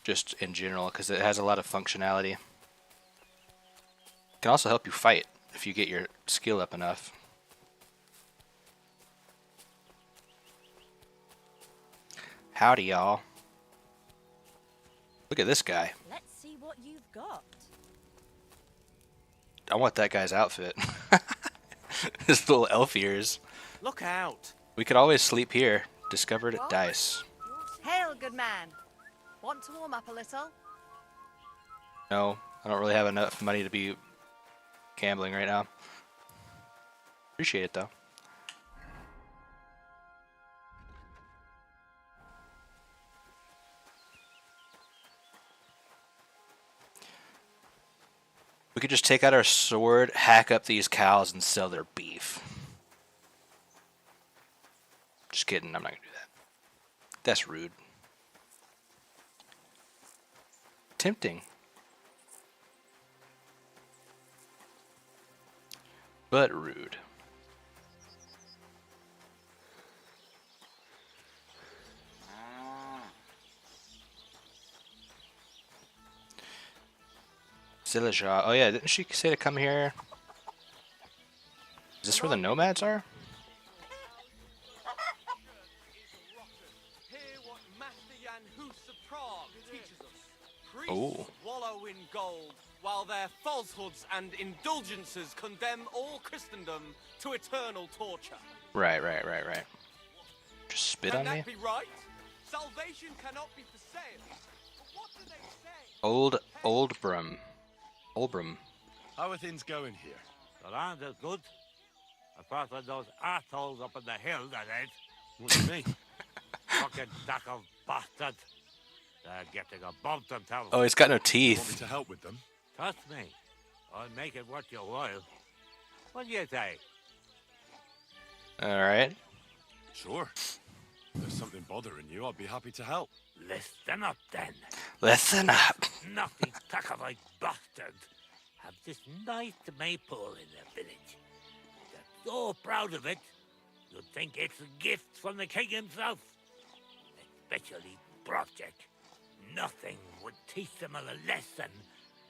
Speaker 1: Just in general, because it has a lot of functionality. It can also help you fight, if you get your skill up enough. Howdy, y'all. Look at this guy.
Speaker 4: Let's see what you've got.
Speaker 1: I want that guy's outfit. His little elf ears.
Speaker 7: Look out!
Speaker 1: We could always sleep here. Discovered at Dice.
Speaker 4: Hail, good man. Want to warm up a little?
Speaker 1: No, I don't really have enough money to be gambling right now. Appreciate it though. We could just take out our sword, hack up these cows, and sell their beef. Just kidding, I'm not gonna do that. That's rude. Tempting. But rude. Zillaja. Oh yeah, didn't she say to come here? Is this where the nomads are? Oh.
Speaker 14: Wallow in gold, while their falsehoods and indulgences condemn all Christendom to eternal torture.
Speaker 1: Right. Just spit on me?
Speaker 14: Can that be right? Salvation cannot be for sale. But what do they say?
Speaker 1: Oldbrum.
Speaker 16: How are things going here?
Speaker 17: The land is good. Apart from those assholes up in the hill, that is.
Speaker 16: What do you mean?
Speaker 17: Fucking sack of bastards. They're getting above themselves.
Speaker 1: Oh, he's got no
Speaker 16: You want
Speaker 1: teeth.
Speaker 16: me to help with them?
Speaker 17: Trust me. I'll make it worth your while. What do you say?
Speaker 1: Alright.
Speaker 16: Sure. If there's something bothering you, I'd be happy to help.
Speaker 17: Listen up, then.
Speaker 1: Listen up.
Speaker 17: Naughty Takavite bastards have this nice maypole in their village. They're so proud of it, you'd think it's a gift from the king himself. Especially Project. Nothing would teach them a lesson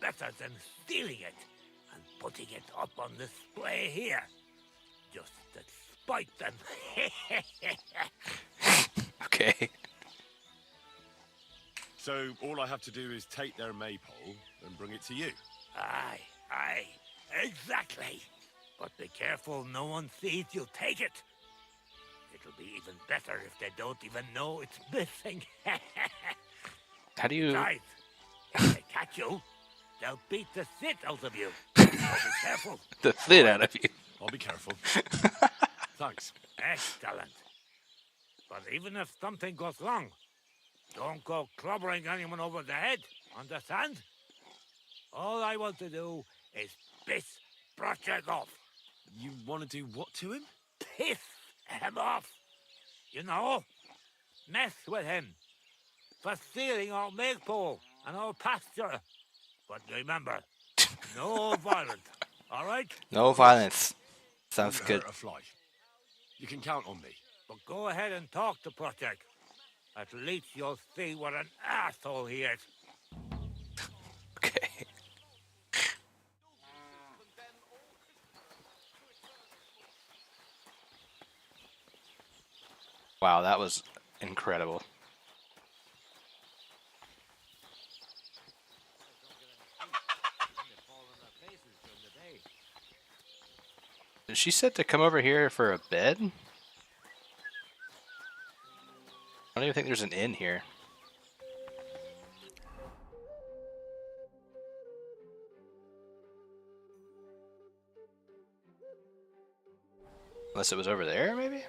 Speaker 17: better than stealing it and putting it up on display here. Just to spite them.
Speaker 1: Okay.
Speaker 16: So all I have to do is take their maypole and bring it to you.
Speaker 17: Aye, exactly. But be careful no one sees you take it. It'll be even better if they don't even know it's missing.
Speaker 1: How do you...
Speaker 17: Besides, if they catch you, they'll beat the shit out of you. So be careful.
Speaker 1: The shit out of you.
Speaker 16: I'll be careful. Thanks.
Speaker 17: Excellent. But even if something goes wrong, don't go clobbering anyone over the head, understand? All I want to do is piss Project off.
Speaker 16: You want to do what to him?
Speaker 17: Piss him off. You know, mess with him. For stealing our maypole and our pasture. But remember, no violence, all right?
Speaker 1: No violence. Sounds
Speaker 16: Won't
Speaker 1: good.
Speaker 16: hurt a fly. You can count on me.
Speaker 17: But go ahead and talk to Project. At least you'll see what an asshole he is.
Speaker 1: Okay. Wow, that was incredible. She said to come over here for a bed? I don't even think there's an inn here. Unless it was over there, maybe?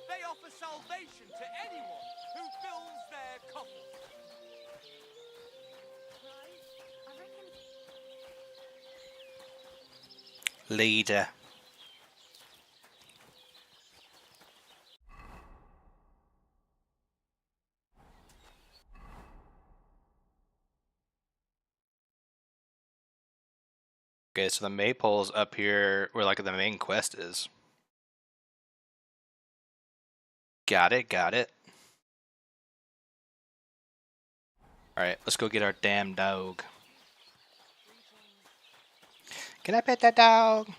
Speaker 14: They offer salvation to anyone who fills their coffin.
Speaker 1: Leader. Okay, so the maypole's up here where like the main quest is. Got it. Alright, let's go get our damn dog. Can I pet that dog?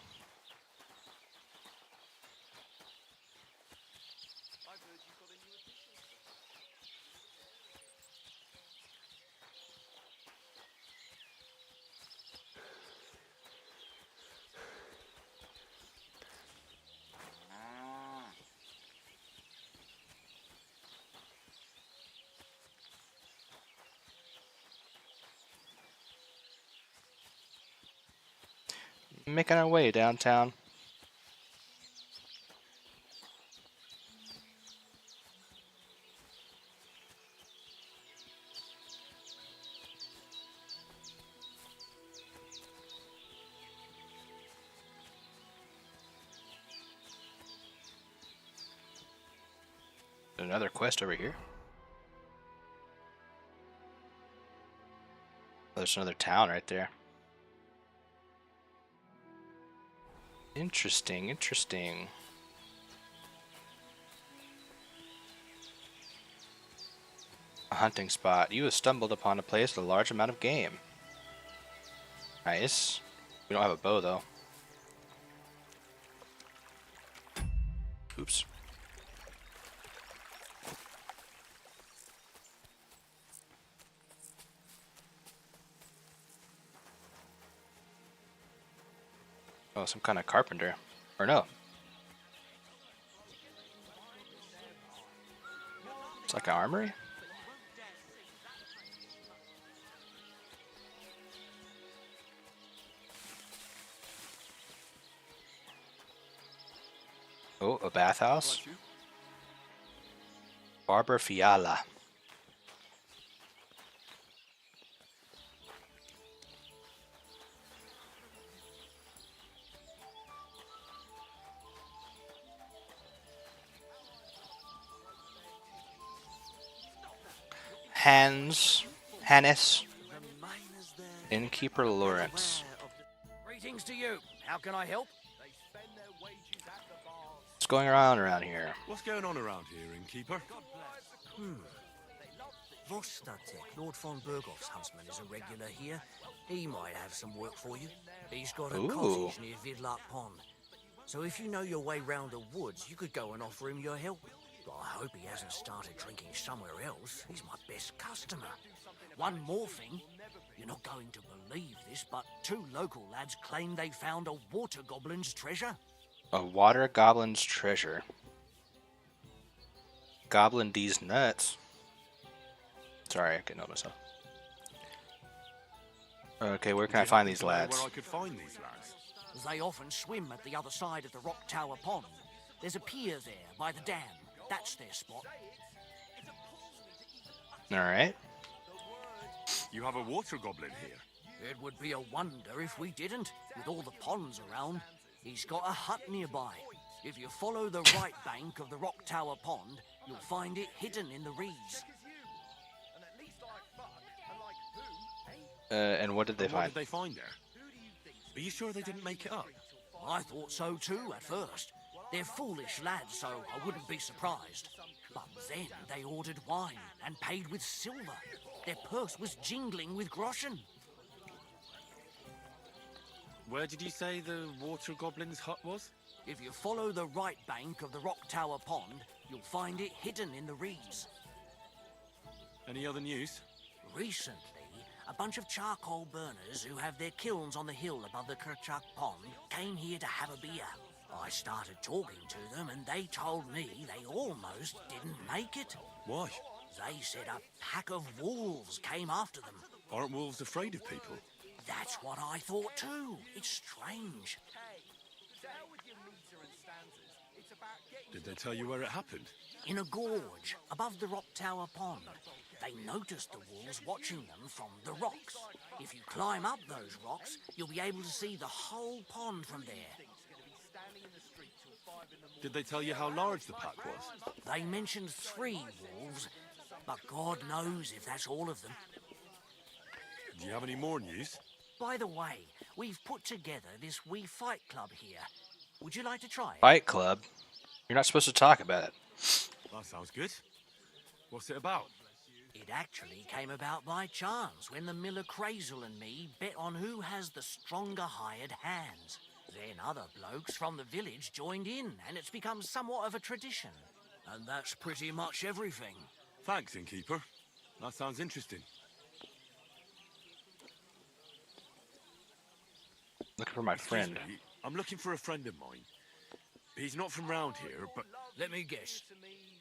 Speaker 1: Making our way downtown. another quest over here. Oh, there's another town right there. Interesting, interesting. A hunting spot. You have stumbled upon a place with a large amount of game. Nice. We don't have a bow, though. Oops. Oh, some kind of carpenter. Or no. It's like an armory? Oh, a bathhouse. Barber Fiala. Hannes, Innkeeper Lawrence.
Speaker 11: Greetings to you. How can I help?
Speaker 1: What's going on around here?
Speaker 16: What's going on around here, Innkeeper?
Speaker 6: Vostatek, Lord von Berghoff's huntsman, is a regular here. He might have some work for you. He's got a cottage near Vidlak Pond. So if you know your way round the woods, you could go and offer him your help. But I hope he hasn't started drinking somewhere else. He's my best customer. One more thing. You're not going to believe this, but 2 local lads claim they found a water goblin's treasure.
Speaker 1: A water goblin's treasure. Goblin D's nuts. Sorry, I couldn't help myself. Okay, where can I find these lads?
Speaker 16: Where I could find these lads?
Speaker 6: They often swim at the other side of the Rock Tower Pond. There's a pier there by the dam. That's their spot.
Speaker 1: Alright.
Speaker 16: You have a water goblin here?
Speaker 6: It would be a wonder if we didn't, with all the ponds around. He's got a hut nearby. If you follow the right bank of the Rock Tower Pond, you'll find it hidden in the reeds.
Speaker 1: And what did they find?
Speaker 16: What did they find there? Are you sure they didn't make it up?
Speaker 6: I thought so too at first. They're foolish lads, so I wouldn't be surprised. But then they ordered wine and paid with silver. Their purse was jingling with groschen.
Speaker 16: Where did you say the water goblin's hut was?
Speaker 6: If you follow the right bank of the Rock Tower Pond, you'll find it hidden in the reeds.
Speaker 16: Any other news?
Speaker 6: Recently, a bunch of charcoal burners who have their kilns on the hill above the Kerchak Pond came here to have a beer. I started talking to them and they told me they almost didn't make it.
Speaker 16: Why?
Speaker 6: They said a pack of wolves came after them.
Speaker 16: Aren't wolves afraid of people?
Speaker 6: That's what I thought too. It's strange.
Speaker 16: Did they tell you where it happened?
Speaker 6: In a gorge above the Rock Tower Pond. They noticed the wolves watching them from the rocks. If you climb up those rocks, you'll be able to see the whole pond from there.
Speaker 16: Did they tell you how large the pack was?
Speaker 6: They mentioned 3 wolves, but God knows if that's all of them.
Speaker 16: Do you have any more news?
Speaker 6: By the way, we've put together this wee fight club here. Would you like to try it?
Speaker 1: Fight Club? You're not supposed to talk about it.
Speaker 16: That sounds good. What's it about?
Speaker 6: It actually came about by chance when the miller Crazel and me bet on who has the stronger hired hands. Then other blokes from the village joined in, and it's become somewhat of a tradition. And that's pretty much everything.
Speaker 16: Thanks, Innkeeper. That sounds interesting.
Speaker 1: Looking for my friend.
Speaker 16: Excuse me, I'm looking for a friend of mine. He's not from round here, but...
Speaker 6: Let me guess.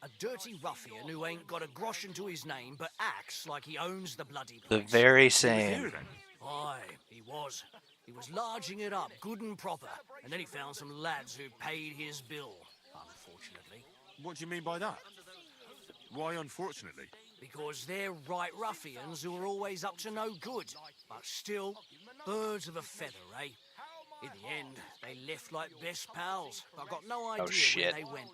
Speaker 6: A dirty ruffian who ain't got a groschen to his name, but acts like he owns the bloody place.
Speaker 1: The very same.
Speaker 6: Aye, he was. He was larging it up, good and proper. And then he found some lads who paid his bill, unfortunately.
Speaker 16: What do you mean by that? Why unfortunately?
Speaker 6: Because they're right ruffians who are always up to no good. But still, birds of a feather, eh? In the end, they left like best pals. I've got no idea where they went.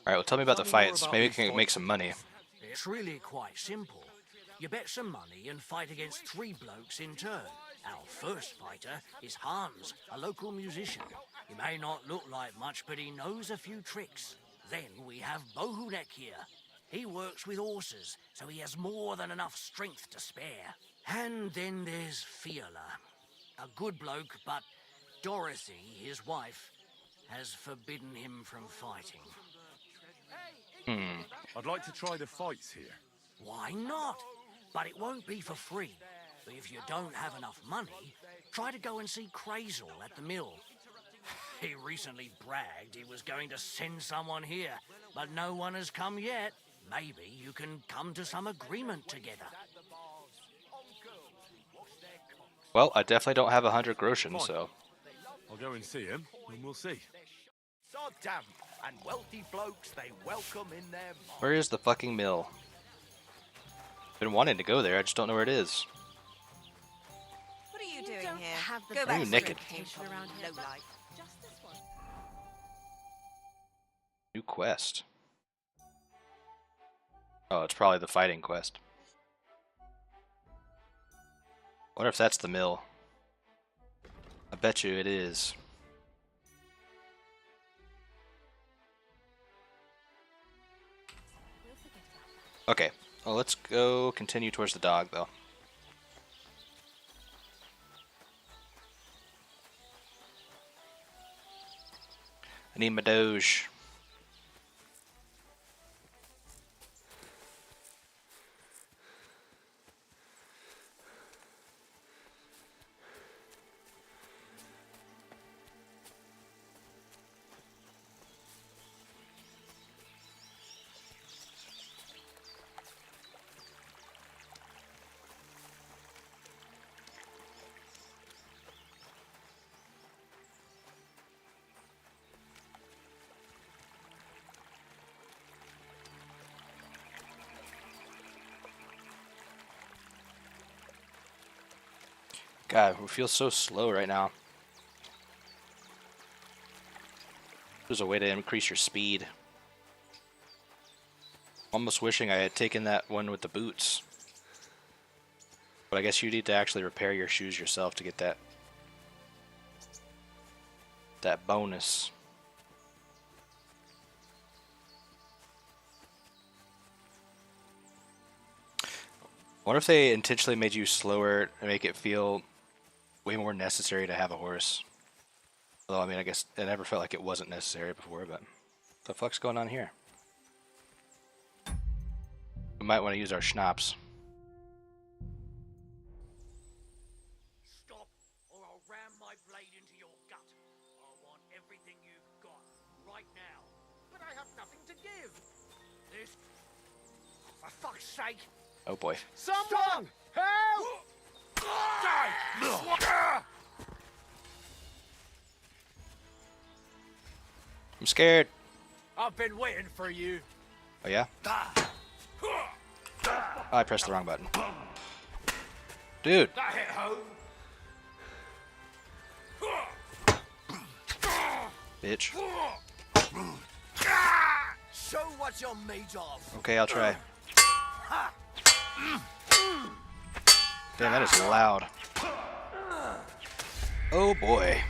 Speaker 1: Alright, well tell me about the
Speaker 6: Tell me more
Speaker 1: fights.
Speaker 6: about
Speaker 1: Maybe we
Speaker 6: these
Speaker 1: can make
Speaker 6: fights,
Speaker 1: some money.
Speaker 6: It's really quite simple. You bet some money and fight against 3 blokes in turn. Our first fighter is Hans, a local musician. He may not look like much, but he knows a few tricks. Then we have Bohunek here. He works with horses, so he has more than enough strength to spare. And then there's Fiala, a good bloke, but Dorothy, his wife, has forbidden him from fighting.
Speaker 16: I'd like to try the fights here.
Speaker 6: Why not? But it won't be for free. If you don't have enough money, try to go and see Crazel at the mill. He recently bragged he was going to send someone here, but no one has come yet. Maybe you can come to some agreement together.
Speaker 1: Well, I definitely don't have 100 groschen, so...
Speaker 16: I'll go and see him, and we'll see.
Speaker 8: Sod damp, and wealthy blokes they welcome in their...
Speaker 1: Where is the fucking mill? Been wanting to go there, I just don't know where it is.
Speaker 4: What are you doing
Speaker 13: don't
Speaker 4: here?
Speaker 13: have the
Speaker 4: Go
Speaker 1: Why are
Speaker 4: back
Speaker 1: you
Speaker 4: to
Speaker 1: naked?
Speaker 4: where you came from,
Speaker 13: around here, but
Speaker 4: lowlife.
Speaker 13: just this one.
Speaker 1: New quest. Oh, it's probably the fighting quest. Wonder if that's the mill. I bet you it is. Okay, well let's go continue towards the dog though. I need my doge. God, we feel so slow right now. There's a way to increase your speed. Almost wishing I had taken that one with the boots. But I guess you need to actually repair your shoes yourself to get that bonus. I wonder if they intentionally made you slower and make it feel way more necessary to have a horse. Although, I mean, I guess it never felt like it wasn't necessary before, but what the fuck's going on here? We might want to use our schnapps.
Speaker 6: Stop, or I'll ram my blade into your gut. I want everything you've got, right now. But I have nothing to give. This... For fuck's sake!
Speaker 1: Oh boy.
Speaker 6: Someone! Help!
Speaker 1: I'm scared.
Speaker 10: I've been waiting for you.
Speaker 1: Oh yeah? Oh, I pressed the wrong button. Dude.
Speaker 10: That hit home.
Speaker 1: Bitch.
Speaker 8: Show what you're made of.
Speaker 1: Okay, I'll try. Damn, that is loud. Oh boy.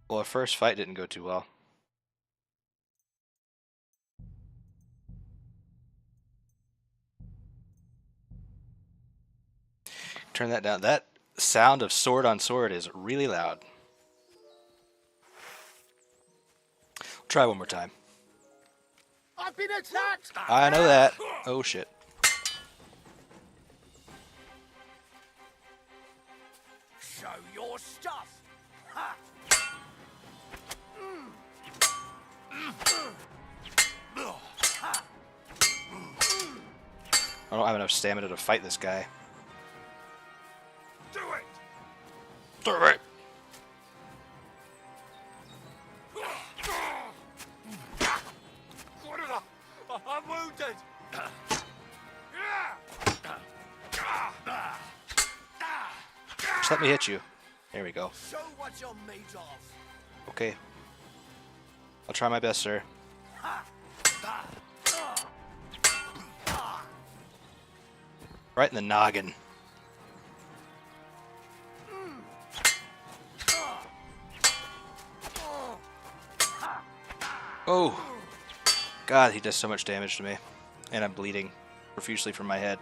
Speaker 1: Well, our first fight didn't go too well. Turn that down. That sound of sword on sword is really loud. Try one more time.
Speaker 18: I've been attacked!
Speaker 1: I know that. Oh shit.
Speaker 8: Show your stuff. Ha!
Speaker 1: I don't have enough stamina to fight this guy.
Speaker 18: Do it!
Speaker 1: Do it!
Speaker 18: What is that? I'm wounded!
Speaker 1: Just let me hit you. There we go.
Speaker 8: Show what you're made of.
Speaker 1: Okay. I'll try my best, sir. Right in the noggin. Oh. God, he does so much damage to me. And I'm bleeding profusely from my head.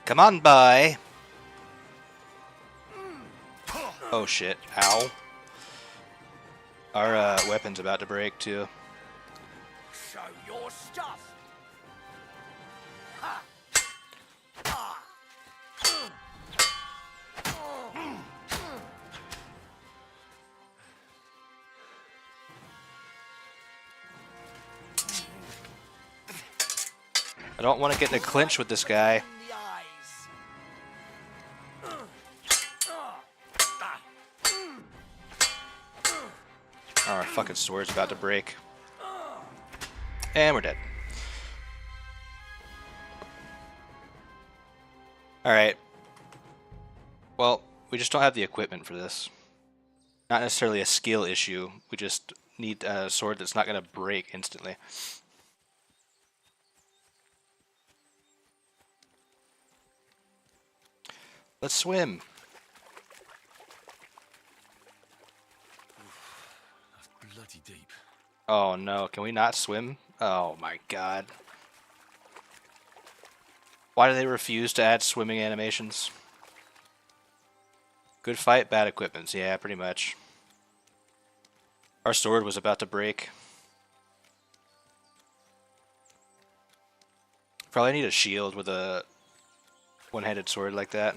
Speaker 1: Come on, bye. Oh shit. Ow. Our weapon's about to break too.
Speaker 8: Show your stuff.
Speaker 1: I don't want to get in a clinch with this guy. Our fucking sword's about to break. And we're dead. Alright. Well, we just don't have the equipment for this. Not necessarily a skill issue. We just need a sword that's not going to break instantly. Let's swim.
Speaker 16: That's bloody deep.
Speaker 1: Oh no, can we not swim? Oh my god. Why do they refuse to add swimming animations? Good fight, bad equipment. Yeah, pretty much. Our sword was about to break. Probably need a shield with a one-handed sword like that.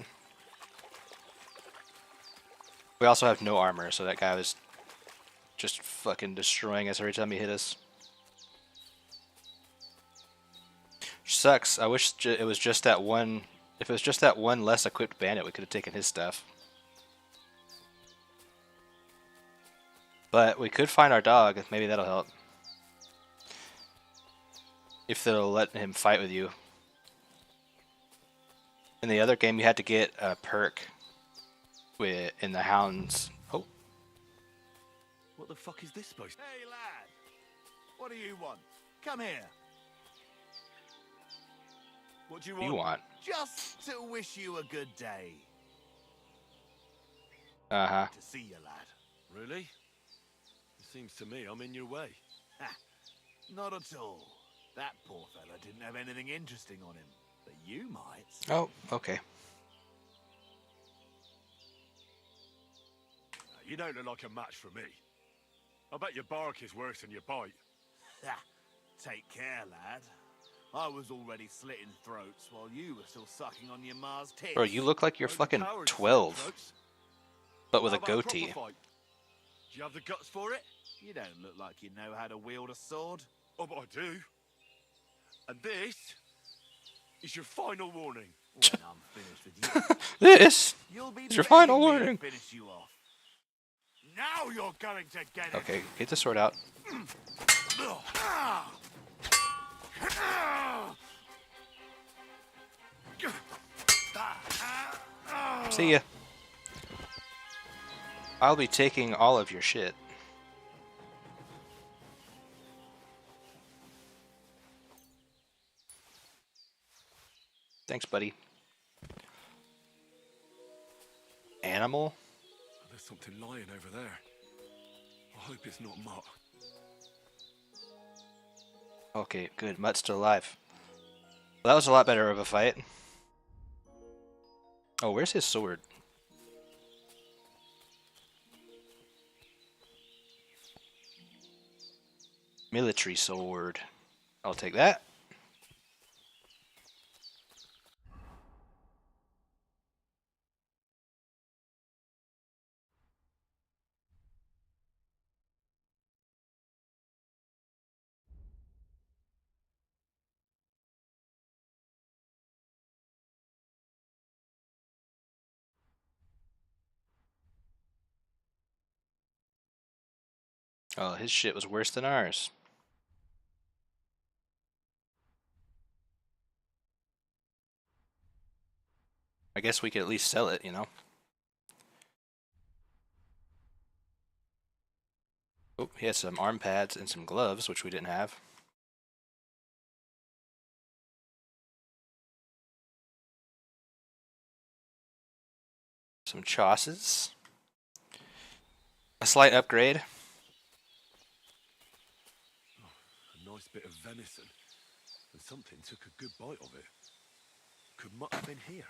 Speaker 1: We also have no armor, so that guy was just fucking destroying us every time he hit us. Sucks. I wish it was just that one. If it was just that one less equipped bandit, we could have taken his stuff. But we could find our dog. Maybe that'll help. If they'll let him fight with you. In the other game, you had to get a perk in the hounds. Oh.
Speaker 16: What the fuck is this supposed to...
Speaker 2: Hey, lad. What do you want? Come here.
Speaker 16: What do
Speaker 1: You want?
Speaker 2: Just to wish you a good day.
Speaker 1: Uh-huh.
Speaker 2: To see you, lad.
Speaker 16: Really? It seems to me I'm in your way.
Speaker 2: Ha, not at all. That poor fella didn't have anything interesting on him. But you might.
Speaker 1: Oh, okay.
Speaker 16: You don't look like a match for me. I bet your bark is worse than your bite.
Speaker 2: Ha, take care, lad. I was already slitting throats while you were still sucking on your ma's tits.
Speaker 1: Bro, you look like you're fucking 12. But with a goatee.
Speaker 16: Do you have the guts for it?
Speaker 2: You don't look like you know how to wield a sword.
Speaker 16: Oh, but I do. And this is your final warning.
Speaker 2: When I'm finished with you,
Speaker 1: This
Speaker 2: you'll be
Speaker 1: is your final
Speaker 2: begging me to
Speaker 1: warning.
Speaker 2: finish you off. Now you're going to get it.
Speaker 1: Okay, get the sword out. See ya. I'll be taking all of your shit. Thanks, buddy. Animal?
Speaker 16: There's something lying over there. I hope it's not Mutt.
Speaker 1: Okay, good. Mutt's still alive. Well, that was a lot better of a fight. Oh, where's his sword? Military sword. I'll take that. Oh, his shit was worse than ours. I guess we could at least sell it, you know? Oh, he has some arm pads and some gloves, which we didn't have. Some chosses. A slight upgrade.
Speaker 16: A nice bit of venison. And something took a good bite of it. Could Mutt have been here?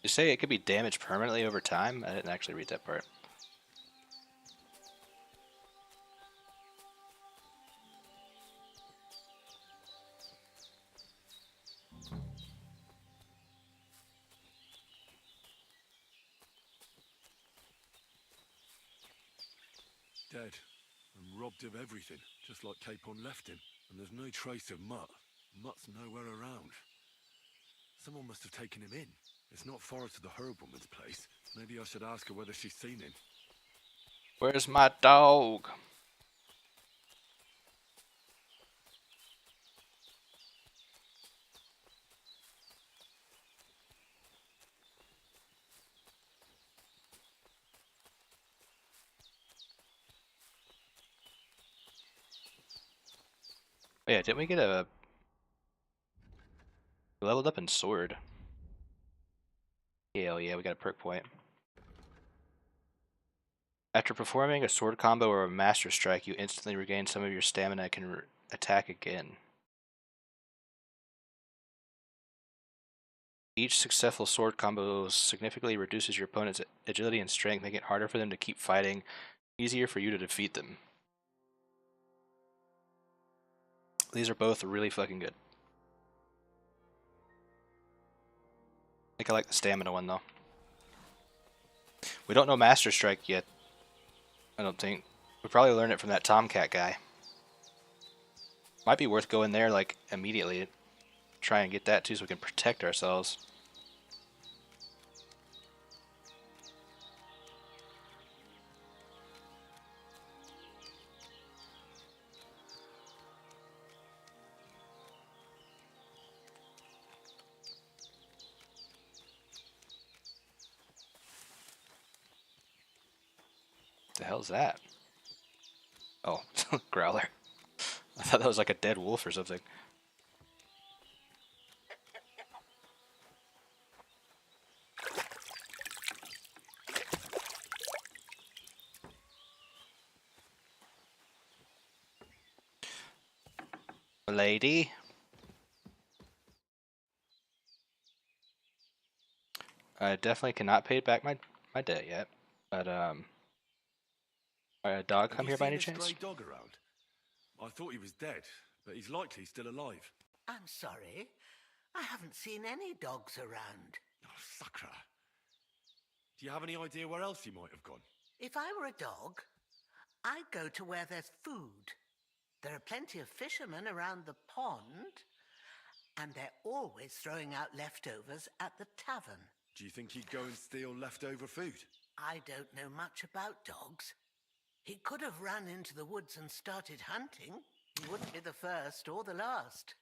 Speaker 1: You say it could be damaged permanently over time? I didn't actually read that part.
Speaker 16: Dead. And robbed of everything, just like Capon left him. And there's no trace of Mutt. Mutt's nowhere around. Someone must have taken him in. It's not far to the herb-woman's place. Maybe I should ask her whether she's seen him.
Speaker 1: Where's my dog? Oh, yeah, didn't we get a... We leveled up in sword. Hell yeah, we got a perk point. After performing a sword combo or a master strike, you instantly regain some of your stamina and can attack again. Each successful sword combo significantly reduces your opponent's agility and strength, making it harder for them to keep fighting, easier for you to defeat them. These are both really fucking good. I think I like the stamina one though. We don't know Master Strike yet, I don't think. We probably learned it from that Tomcat guy. Might be worth going there like immediately. Try and get that too so we can protect ourselves. The hell's that? Oh, growler. I thought that was like a dead wolf or something. Lady. I definitely cannot pay back my debt yet. But a dog come here by any chance?
Speaker 16: Stray dog around? I thought he was dead, but he's likely still alive.
Speaker 15: I'm sorry. I haven't seen any dogs around.
Speaker 16: Oh, sucker. Do you have any idea where else he might have gone?
Speaker 15: If I were a dog, I'd go to where there's food. There are plenty of fishermen around the pond, and they're always throwing out leftovers at the tavern.
Speaker 16: Do you think he'd go and steal leftover food?
Speaker 15: I don't know much about dogs. He could have run into the woods and started hunting. He wouldn't be the first or the last.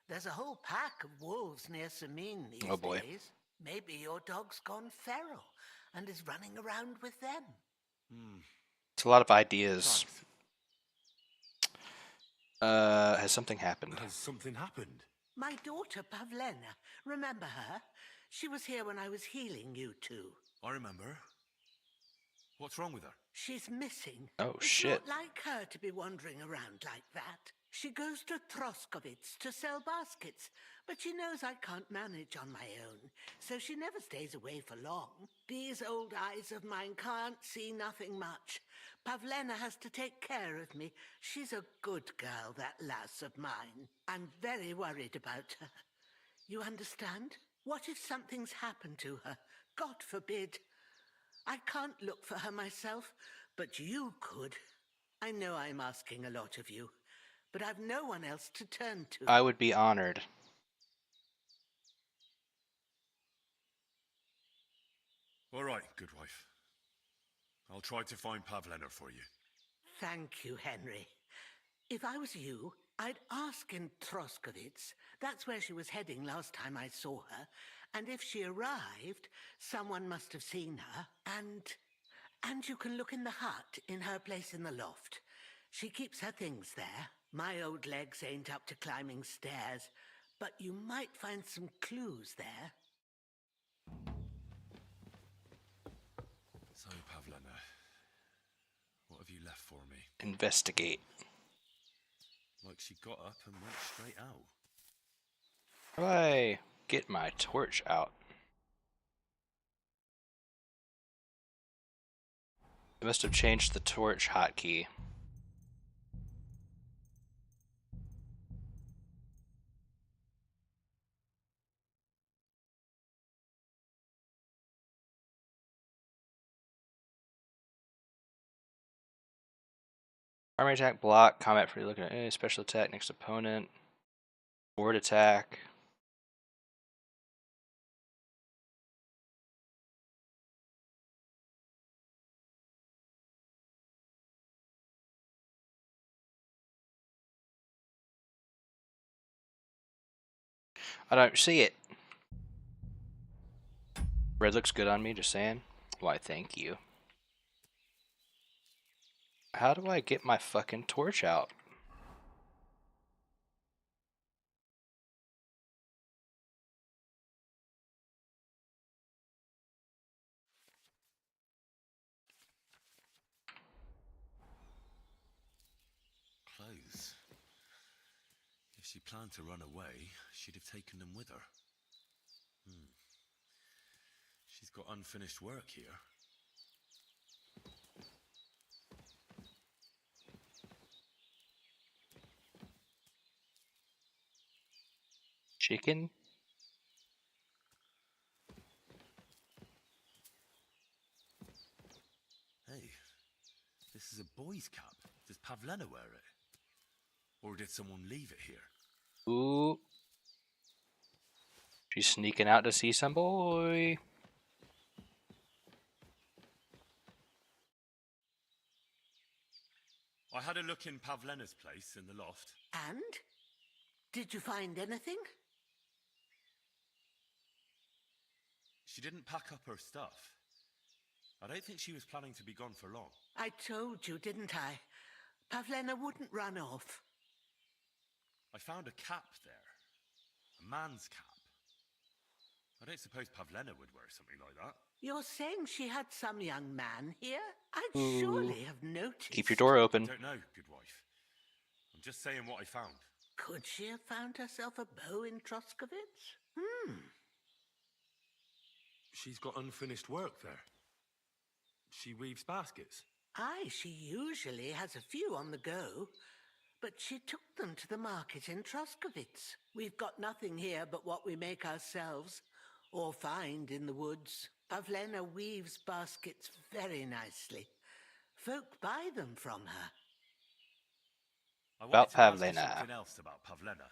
Speaker 15: There's a whole pack of wolves near Sameen these days. Maybe your dog's gone feral and is running around with them.
Speaker 1: It's a lot of ideas. Has something happened?
Speaker 16: Has something happened?
Speaker 15: My daughter, Pavlena. Remember her? She was here when I was healing you two.
Speaker 16: I remember. What's wrong with her?
Speaker 15: She's missing.
Speaker 1: Oh,
Speaker 15: it's
Speaker 1: shit.
Speaker 15: Not like her to be wandering around like that. She goes to Troskovitz to sell baskets, but she knows I can't manage on my own, so she never stays away for long. These old eyes of mine can't see nothing much. Pavlena has to take care of me. She's a good girl, that lass of mine. I'm very worried about her. You understand? What if something's happened to her? God forbid. I can't look for her myself, but you could. I know I'm asking a lot of you, but I've no one else to turn to.
Speaker 1: I would be honored.
Speaker 16: All right, good wife. I'll try to find Pavlena for you.
Speaker 15: Thank you, Henry. If I was you, I'd ask in Troskovitz. That's where she was heading last time I saw her. And if she arrived, someone must have seen her. And you can look in the hut in her place in the loft. She keeps her things there. My old legs ain't up to climbing stairs, but you might find some clues there.
Speaker 16: So, Pavlena, what have you left for me?
Speaker 1: Investigate.
Speaker 16: Like she got up and went straight out.
Speaker 1: How do I get my torch out? I must have changed the torch hotkey. Army attack, block, combat free, looking at special attack, next opponent, board attack. I don't see it. Red looks good on me, just saying. Why, thank you. How do I get my fucking torch out?
Speaker 16: Clothes. If she planned to run away, she'd have taken them with her. She's got unfinished work here.
Speaker 1: Chicken?
Speaker 16: Hey, this is a boy's cap. Does Pavlena wear it? Or did someone leave it here?
Speaker 1: Ooh. She's sneaking out to see some boy.
Speaker 16: I had a look in Pavlena's place in the loft.
Speaker 15: And? Did you find anything?
Speaker 16: She didn't pack up her stuff. I don't think she was planning to be gone for long.
Speaker 15: I told you, didn't I? Pavlena wouldn't run off.
Speaker 16: I found a cap there. A man's cap. I don't suppose Pavlena would wear something like that.
Speaker 15: You're saying she had some young man here? I'd surely have noticed.
Speaker 1: Keep your door open.
Speaker 16: I don't know, good wife. I'm just saying what I found.
Speaker 15: Could she have found herself a beau in Troskovitz?
Speaker 16: She's got unfinished work there. She weaves baskets.
Speaker 15: Aye, she usually has a few on the go. But she took them to the market in Troskovitz. We've got nothing here but what we make ourselves, or find in the woods. Pavlena weaves baskets very nicely. Folk buy them from her.
Speaker 16: I wanted
Speaker 1: About
Speaker 16: to ask you
Speaker 1: Pavlena.
Speaker 16: something else about Pavlena.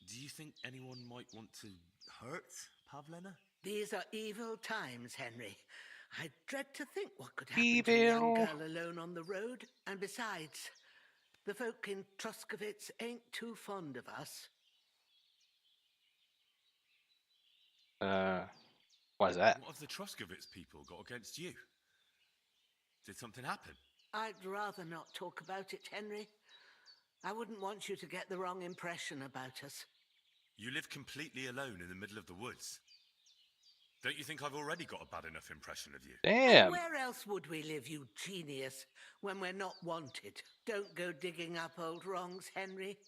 Speaker 16: Do you think anyone might want to hurt Pavlena?
Speaker 15: These are evil times, Henry. I dread to think what could happen to a young girl alone on the road. And besides, the folk in Troskovitz ain't too fond of us.
Speaker 1: Why is that?
Speaker 16: What have the Troskovitz people got against you? Did something happen?
Speaker 15: I'd rather not talk about it, Henry. I wouldn't want you to get the wrong impression about us.
Speaker 16: You live completely alone in the middle of the woods. Don't you think I've already got a bad enough impression of you?
Speaker 1: Damn.
Speaker 15: And where else would we live, you genius, when we're not wanted? Don't go digging up old wrongs, Henry.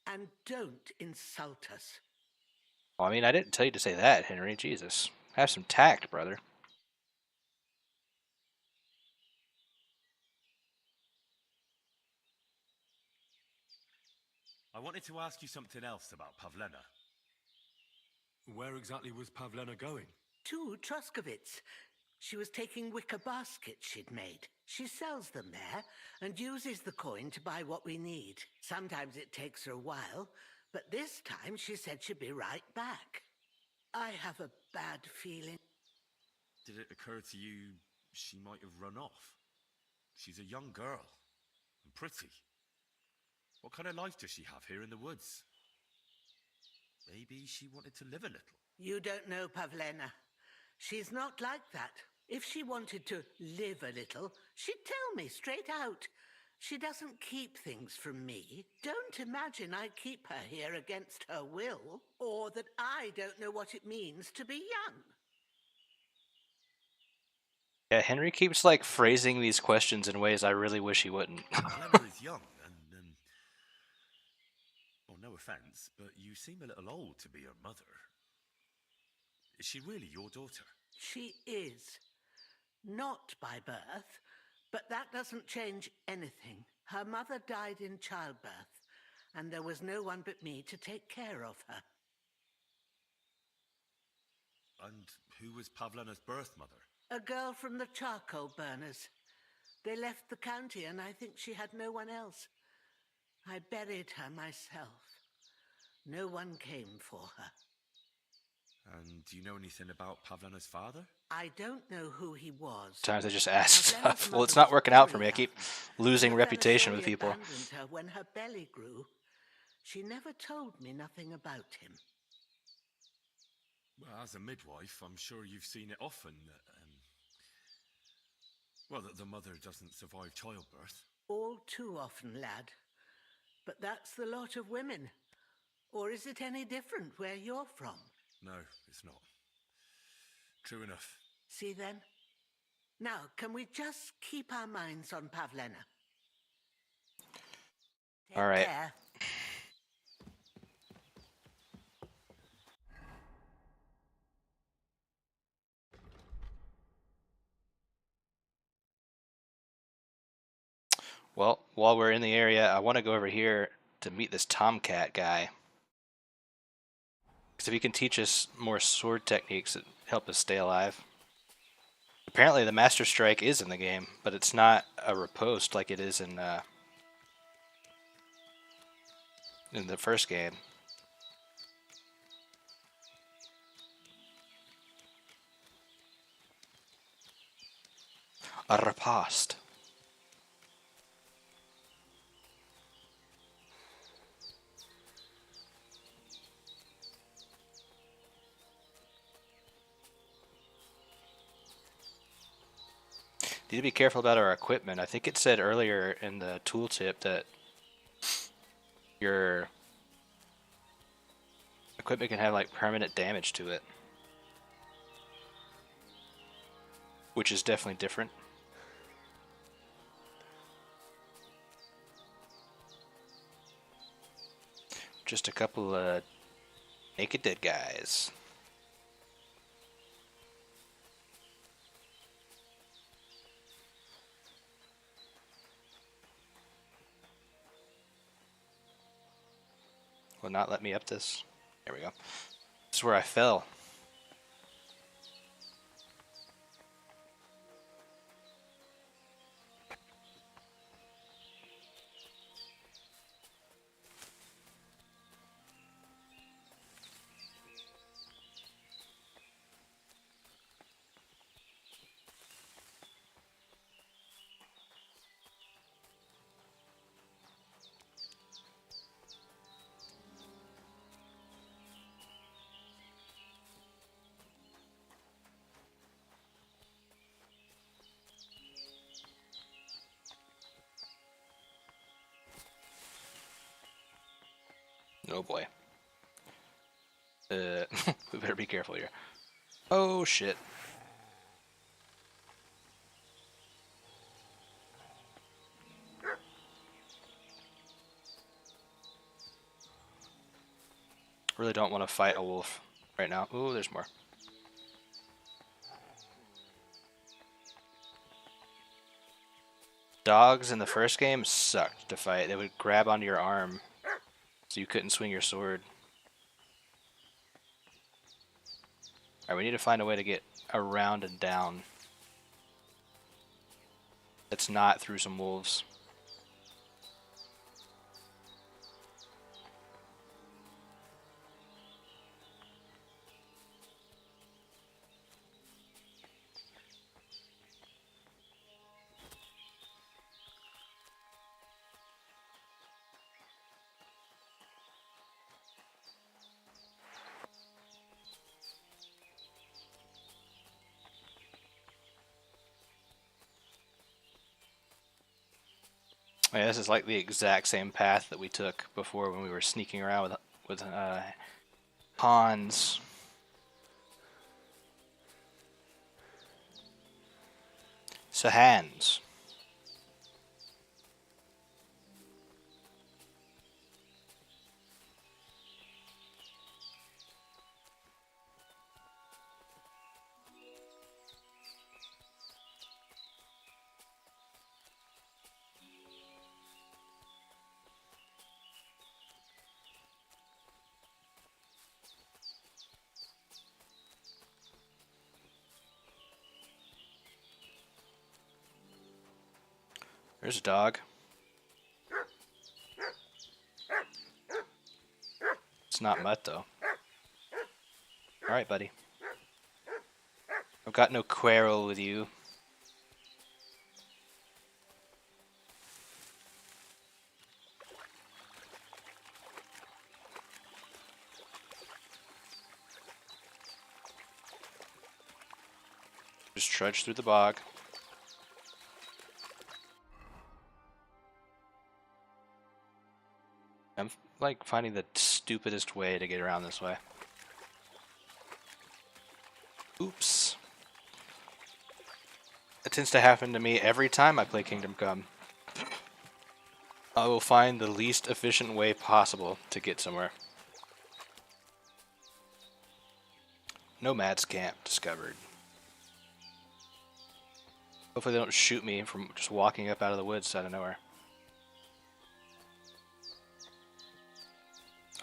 Speaker 15: And don't insult us.
Speaker 1: Well, I mean, I didn't tell you to say that, Henry. Jesus. Have some tact, brother.
Speaker 16: I wanted to ask you something else about Pavlena. Where exactly was Pavlena going?
Speaker 15: To Troskovitz. She was taking wicker baskets she'd made. She sells them there and uses the coin to buy what we need. Sometimes it takes her a while, but this time she said she'd be right back. I have a bad feeling.
Speaker 16: Did it occur to you she might have run off? She's a young girl and pretty. What kind of life does she have here in the woods? Maybe she wanted to live a little.
Speaker 15: You don't know Pavlena. She's not like that. If she wanted to live a little, she'd tell me straight out. She doesn't keep things from me. Don't imagine I keep her here against her will, or that I don't know what it means to be young.
Speaker 1: Yeah, Henry keeps like phrasing these questions in ways I really wish he wouldn't.
Speaker 16: Pavlena is young and, well, no offense, but you seem a little old to be her mother. Is she really your daughter?
Speaker 15: She is. Not by birth, but that doesn't change anything. Her mother died in childbirth, and there was no one but me to take care of her.
Speaker 16: And who was Pavlena's birth mother?
Speaker 15: A girl from the charcoal burners. They left the county, and I think she had no one else. I buried her myself. No one came for her.
Speaker 16: And do you know anything about Pavlena's father?
Speaker 15: I don't know who he was.
Speaker 1: Sometimes I just ask stuff. Well, it's not working out for me. I keep losing reputation with people.
Speaker 15: Abandoned her when her belly grew. She never told me nothing about him.
Speaker 16: Well, as a midwife, I'm sure you've seen it often. Well, that the mother doesn't survive childbirth.
Speaker 15: All too often, lad. But that's the lot of women. Or is it any different where you're from?
Speaker 16: No, it's not. True enough.
Speaker 15: See then? Now, can we just keep our minds on Pavlena?
Speaker 1: All right.
Speaker 15: Care.
Speaker 1: Well, while we're in the area, I want to go over here to meet this Tomcat guy. Because if he can teach us more sword techniques that help us stay alive. Apparently the Master Strike is in the game, but it's not a riposte like it is in the first game. A riposte. Need to be careful about our equipment. I think it said earlier in the tooltip that your equipment can have like permanent damage to it, which is definitely different. Just a couple of naked dead guys. Will not let me up this. There we go. This is where I fell. Oh boy. We better be careful here. Oh shit. Really don't want to fight a wolf right now. Ooh, there's more. Dogs in the first game sucked to fight. They would grab onto your arm so you couldn't swing your sword. Alright, we need to find a way to get around and down. It's not through some wolves. Yeah, this is like the exact same path that we took before when we were sneaking around with Hans. So Hans. There's a dog. It's not Mutt though. Alright, buddy. I've got no quarrel with you. Just trudge through the bog. I'm like finding the stupidest way to get around this way. Oops. It tends to happen to me every time I play Kingdom Come. I will find the least efficient way possible to get somewhere. Nomad's camp discovered. Hopefully they don't shoot me from just walking up out of the woods out of nowhere.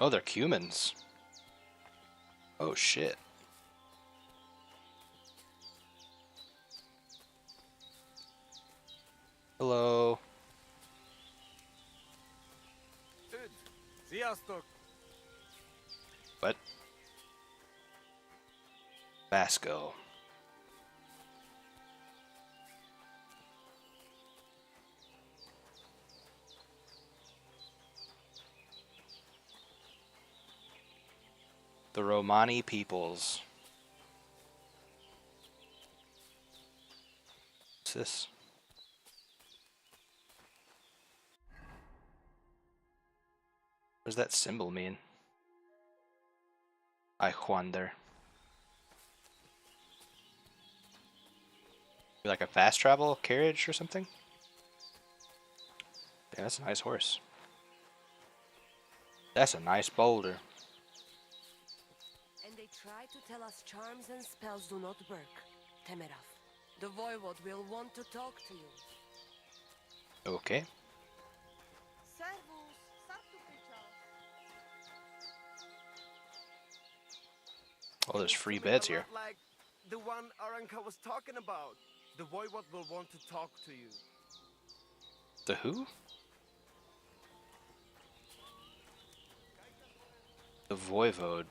Speaker 1: Oh, they're humans. Oh shit. Hello.
Speaker 14: Sziasztok!
Speaker 1: What? Vasco. The Romani peoples. What's this? What does that symbol mean? I wonder. Like a fast travel carriage or something? Yeah, that's a nice horse. That's a nice boulder.
Speaker 9: And they try to tell us charms and spells do not work. Temeraf, the voivod will want to talk to you.
Speaker 1: Okay. Oh, there's free beds here.
Speaker 14: Like the one Aranka was talking about. The voivod will want to talk to you.
Speaker 1: The who? The voivode.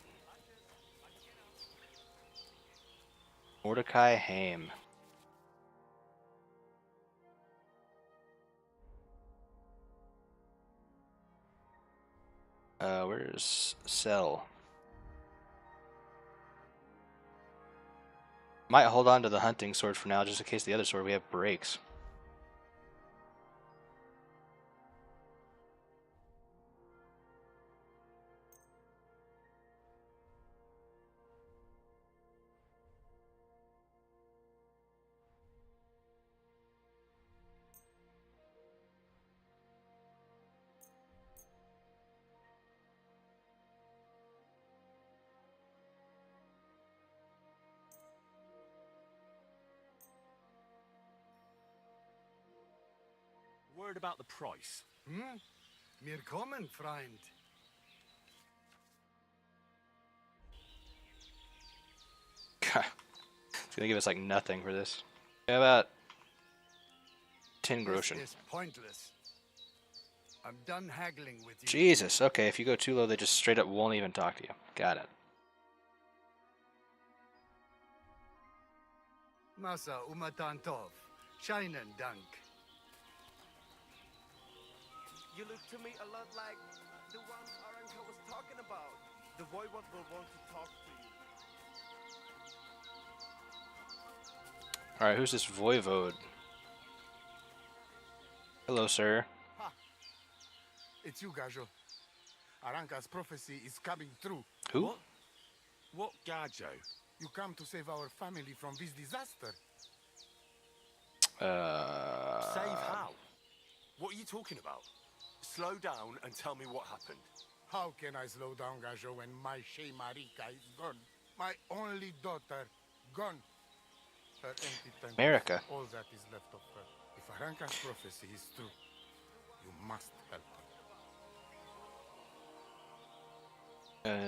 Speaker 1: Mordecai Haim. Where's Cell? Might hold on to the hunting sword for now, just in case the other sword we have breaks.
Speaker 5: Word about the price.
Speaker 19: Wir kommen, Freund.
Speaker 1: It's gonna give us like nothing for this. How about 10 groschen.
Speaker 19: This is pointless. I'm done haggling with you.
Speaker 1: Jesus. Okay, if you go too low, they just straight up won't even talk to you. Got it.
Speaker 19: Masa umatantov. Shinen dank.
Speaker 2: You look to me a lot like the one Aranka was talking about. The voivod will want to talk to you.
Speaker 1: Alright, who's this voivode? Hello, sir.
Speaker 18: Ha! It's you, Gajo. Aranka's prophecy is coming true.
Speaker 1: Who?
Speaker 16: What Gajo?
Speaker 18: You come to save our family from this disaster.
Speaker 16: Save how? What are you talking about? Slow down and tell me what happened.
Speaker 18: How can I slow down, Gajo, when my Shea Marika is gone? My only daughter, gone. Her empty tent,
Speaker 1: America.
Speaker 18: all that is left of her. If Aranka's prophecy is true, you must help her.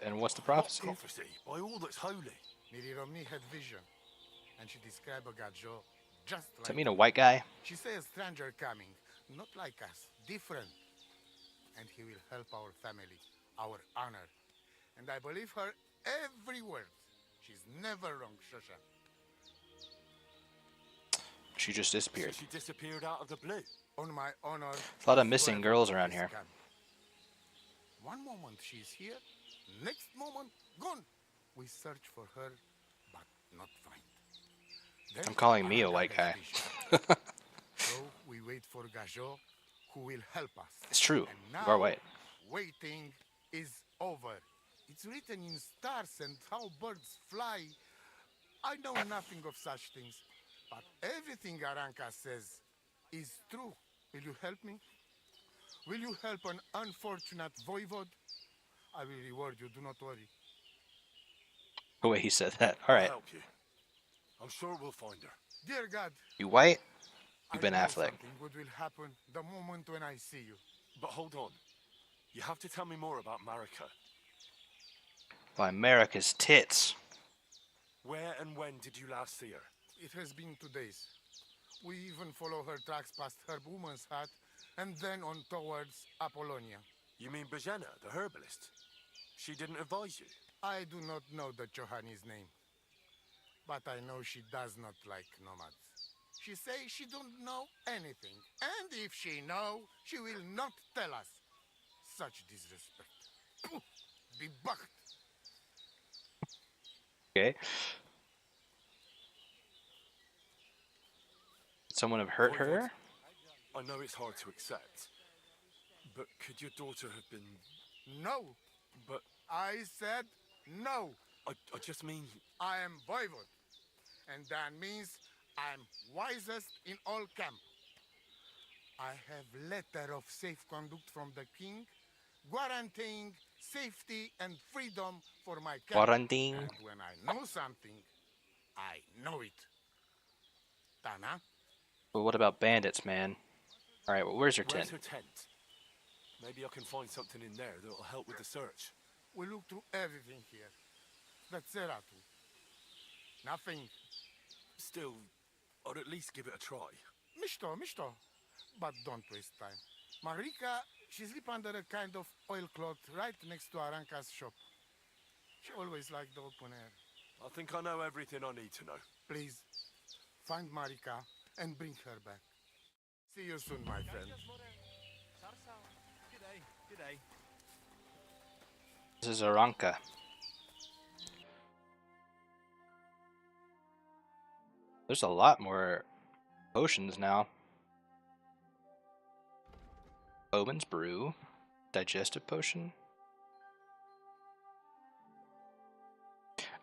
Speaker 1: And what's the prophecy?
Speaker 16: What prophecy? By all that's holy.
Speaker 18: Miri Romney had vision, and she described a Gajo just like
Speaker 1: Does that mean a white guy?
Speaker 18: She says a stranger coming, not like us, different. And he will help our family, our honor. And I believe her every word. She's never wrong, Shosha.
Speaker 1: She just disappeared.
Speaker 16: So she disappeared out of the blue.
Speaker 18: On my honor.
Speaker 1: A lot of missing girls around here.
Speaker 18: One moment she's here, next moment gone. We search for her, but not find. Then
Speaker 1: I'm calling me a white guy.
Speaker 18: So we wait for Gajo, who will help us.
Speaker 1: It's true.
Speaker 18: And
Speaker 1: You
Speaker 18: now,
Speaker 1: are white.
Speaker 18: waiting is over. It's written in stars and how birds fly. I know nothing of such things, but everything Aranka says is true. Will you help me? Will you help an unfortunate voivod? I will reward you, do not worry.
Speaker 1: The way he said that. Alright.
Speaker 16: I'll help you. I'm sure we'll find her.
Speaker 18: Dear God,
Speaker 1: You white? You
Speaker 18: I
Speaker 1: Ben
Speaker 18: know
Speaker 1: Affleck.
Speaker 18: something good will happen the moment when I see you.
Speaker 16: But hold on. You have to tell me more about Marika.
Speaker 1: By America's tits.
Speaker 16: Where and when did you last see her?
Speaker 18: It has been 2 days. We even follow her tracks past her woman's hut and then on towards Apollonia.
Speaker 16: You mean Bajena, the herbalist? She didn't advise you?
Speaker 18: I do not know the Johanni's name, but I know she does not like nomads. She says she don't know anything, and if she know, she will not tell us. Such disrespect. Pooh, be bucked.
Speaker 1: Okay. Someone have hurt her?
Speaker 16: I know it's hard to accept, but could your daughter have been...
Speaker 18: No.
Speaker 16: But...
Speaker 18: I said no.
Speaker 16: I just mean...
Speaker 18: I am voivod, and that means I'm wisest in all camp. I have letter of safe conduct from the king, guaranteeing safety and freedom for my camp.
Speaker 1: Guaranteeing?
Speaker 18: And when I know something, I know it. Tana?
Speaker 1: But what about bandits, man? Alright, well, where's your
Speaker 16: Where's
Speaker 1: tent?
Speaker 16: her tent? Maybe I can find something in there that'll help with the search.
Speaker 18: We look through everything here. That's Zeratu. Nothing.
Speaker 16: Still, I'd at least give it a try.
Speaker 18: Mishto. But don't waste time. Marika, she sleep under a kind of oilcloth right next to Aranka's shop. She always liked the open air.
Speaker 16: I think I know everything I need to know.
Speaker 18: Please, find Marika and bring her back. See you soon, my friend.
Speaker 2: G'day.
Speaker 1: This is Aranka. There's a lot more potions now. Owen's Brew. Digestive potion.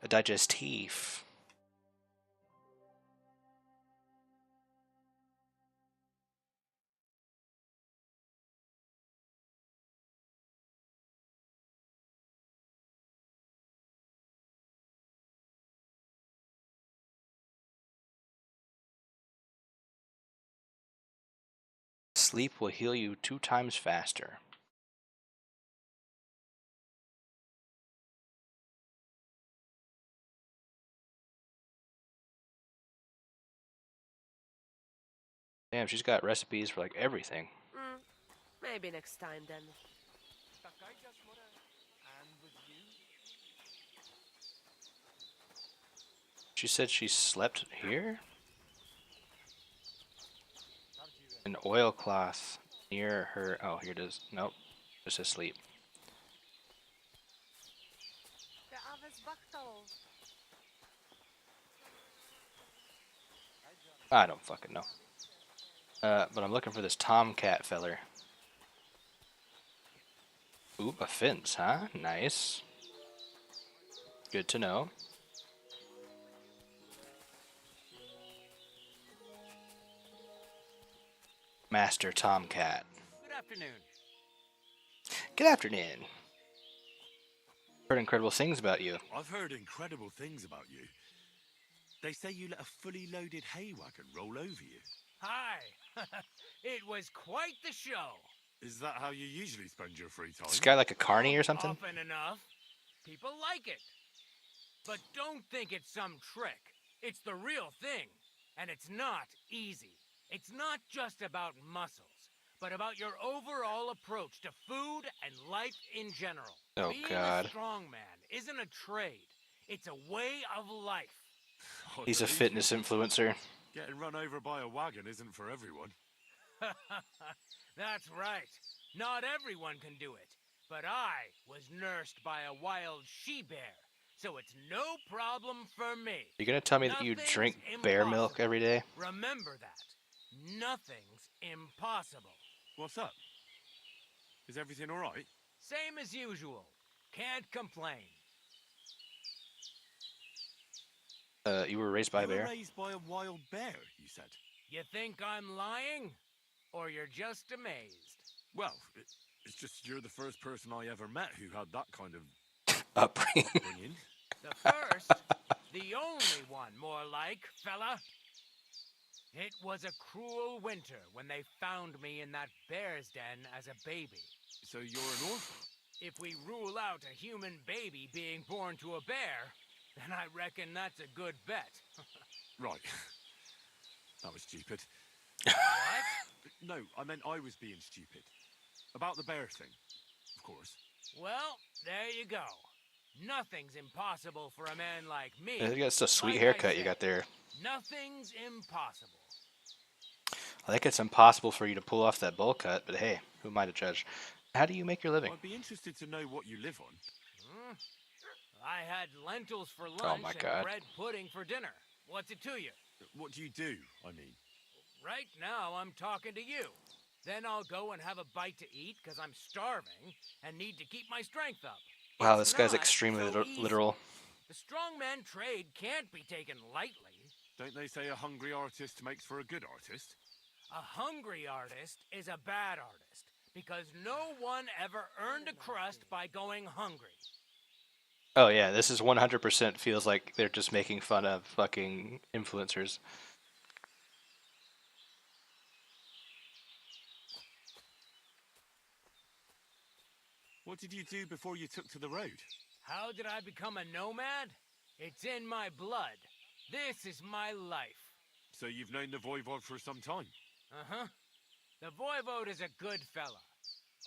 Speaker 1: A digestif. Sleep will heal you 2 times faster. Damn, she's got recipes for like everything.
Speaker 9: Maybe next time then.
Speaker 1: She said she slept here? An oilcloth near her. Oh, here it is. Nope. Just asleep. I don't fucking know. But I'm looking for this tomcat feller. Ooh, a fence, huh? Nice. Good to know. Master Tomcat.
Speaker 7: Good afternoon.
Speaker 1: Good afternoon. Heard incredible things about you.
Speaker 16: I've heard incredible things about you. They say you let a fully loaded hay wagon roll over you.
Speaker 7: Hi. It was quite the show.
Speaker 16: Is that how you usually spend your free time?
Speaker 1: This guy like a carny or something?
Speaker 7: Often enough. People like it. But don't think it's some trick. It's the real thing. And it's not easy. It's not just about muscles, but about your overall approach to food and life in general.
Speaker 1: Oh,
Speaker 7: Being
Speaker 1: God.
Speaker 7: a strong man isn't a trade. It's a way of life.
Speaker 1: He's a fitness influencer.
Speaker 16: Getting run over by a wagon isn't for everyone.
Speaker 7: That's right. Not everyone can do it. But I was nursed by a wild she-bear, so it's no problem for me.
Speaker 1: You gonna tell me that you drink bear milk every day?
Speaker 7: Remember that. Nothing's impossible.
Speaker 16: What's up? Is everything all right?
Speaker 7: Same as usual. Can't complain.
Speaker 1: You were raised by a
Speaker 16: You were
Speaker 1: bear?
Speaker 16: raised by a wild bear, you said.
Speaker 7: You think I'm lying? Or you're just amazed?
Speaker 16: Well, it's just you're the first person I ever met who had that kind of
Speaker 1: upbringing.
Speaker 7: The first, the only one, more like, fella. It was a cruel winter when they found me in that bear's den as a baby.
Speaker 16: So you're an orphan?
Speaker 7: If we rule out a human baby being born to a bear, then I reckon that's a good bet.
Speaker 16: Right. That was stupid.
Speaker 7: What?
Speaker 16: No, I meant I was being stupid. About the bear thing, of course.
Speaker 7: Well, there you go. Nothing's impossible for a man like me.
Speaker 1: You got a sweet
Speaker 7: Like
Speaker 1: haircut
Speaker 7: I
Speaker 1: you
Speaker 7: said,
Speaker 1: got there.
Speaker 7: Nothing's impossible.
Speaker 1: I think it's impossible for you to pull off that bowl cut, but hey, who am I to judge? How do you make your living?
Speaker 16: I'd be interested to know what you live on.
Speaker 7: I had lentils for lunch
Speaker 1: Oh my
Speaker 7: and
Speaker 1: God.
Speaker 7: bread pudding for dinner. What's it to you?
Speaker 16: What do you do, I mean?
Speaker 7: Right now, I'm talking to you. Then I'll go and have a bite to eat because I'm starving and need to keep my strength up.
Speaker 1: Wow,
Speaker 7: It's
Speaker 1: this guy's
Speaker 7: not
Speaker 1: extremely
Speaker 7: so easy.
Speaker 1: literal.
Speaker 7: The strongman trade can't be taken lightly.
Speaker 16: Don't they say a hungry artist makes for a good artist?
Speaker 7: A hungry artist is a bad artist because no one ever earned a crust by going hungry.
Speaker 1: Oh yeah, this is 100% feels like they're just making fun of fucking influencers.
Speaker 16: What did you do before you took to the road?
Speaker 7: How did I become a nomad? It's in my blood. This is my life.
Speaker 16: So you've known the Voivod for some time?
Speaker 7: Uh-huh. The Voivode is a good fella.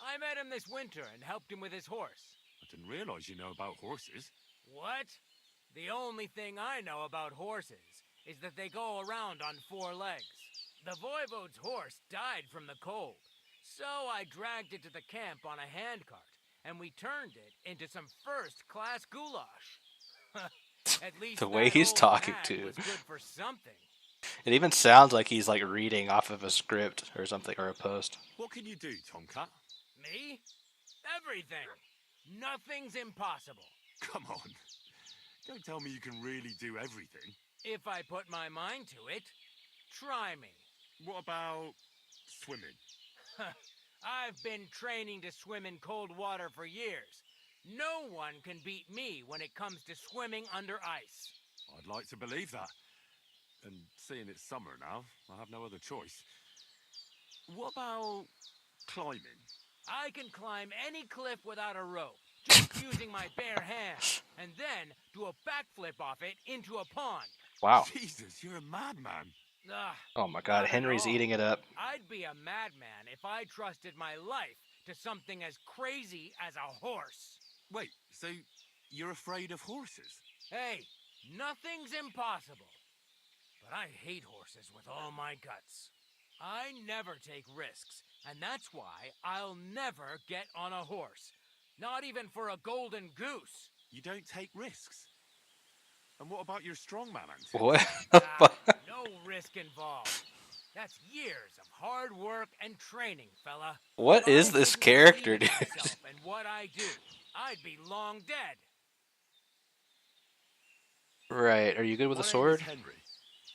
Speaker 7: I met him this winter and helped him with his horse.
Speaker 16: I didn't realize you know about horses.
Speaker 7: What? The only thing I know about horses is that they go around on 4 legs. The Voivode's horse died from the cold, so I dragged it to the camp on a handcart, and we turned it into some first-class goulash. At least
Speaker 1: The way
Speaker 7: that
Speaker 1: he's
Speaker 7: old
Speaker 1: talking
Speaker 7: hag
Speaker 1: to.
Speaker 7: was good for something.
Speaker 1: It even sounds like he's like reading off of a script or something, or a post.
Speaker 16: What can you do, Tomcat?
Speaker 7: Me? Everything. Nothing's impossible.
Speaker 16: Come on. Don't tell me you can really do everything.
Speaker 7: If I put my mind to it, try me.
Speaker 16: What about swimming?
Speaker 7: I've been training to swim in cold water for years. No one can beat me when it comes to swimming under ice.
Speaker 16: I'd like to believe that. And seeing it's summer now, I have no other choice. What about climbing?
Speaker 7: I can climb any cliff without a rope, just using my bare hands, and then do a backflip off it into a pond.
Speaker 1: Wow.
Speaker 16: Jesus, you're a madman.
Speaker 1: Oh my god,
Speaker 7: not at
Speaker 1: Henry's
Speaker 7: all.
Speaker 1: eating it up.
Speaker 7: I'd be a madman if I trusted my life to something as crazy as a horse.
Speaker 16: Wait, so you're afraid of horses?
Speaker 7: Hey, nothing's impossible. But I hate horses with all my guts. I never take risks, and that's why I'll never get on a horse. Not even for a golden goose.
Speaker 16: You don't take risks? And what about your strongman antics?
Speaker 1: What the fuck?
Speaker 7: No risk involved. That's years of hard work and training, fella.
Speaker 1: What is this character, dude?
Speaker 7: And what I do, I'd be long dead.
Speaker 1: Right, are you good with a sword?
Speaker 16: My name is Henry,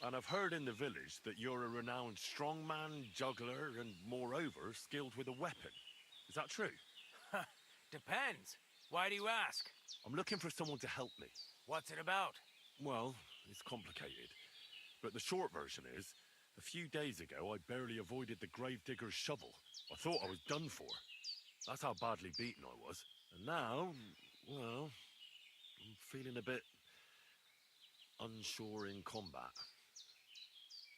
Speaker 16: and I've heard in the village that you're a renowned strongman, juggler, and moreover, skilled with a weapon. Is that true?
Speaker 7: Depends. Why do you ask?
Speaker 16: I'm looking for someone to help me.
Speaker 7: What's it about?
Speaker 16: Well, it's complicated. But the short version is, a few days ago, I barely avoided the gravedigger's shovel. I thought I was done for. That's how badly beaten I was. And now, well, I'm feeling a bit unsure in combat.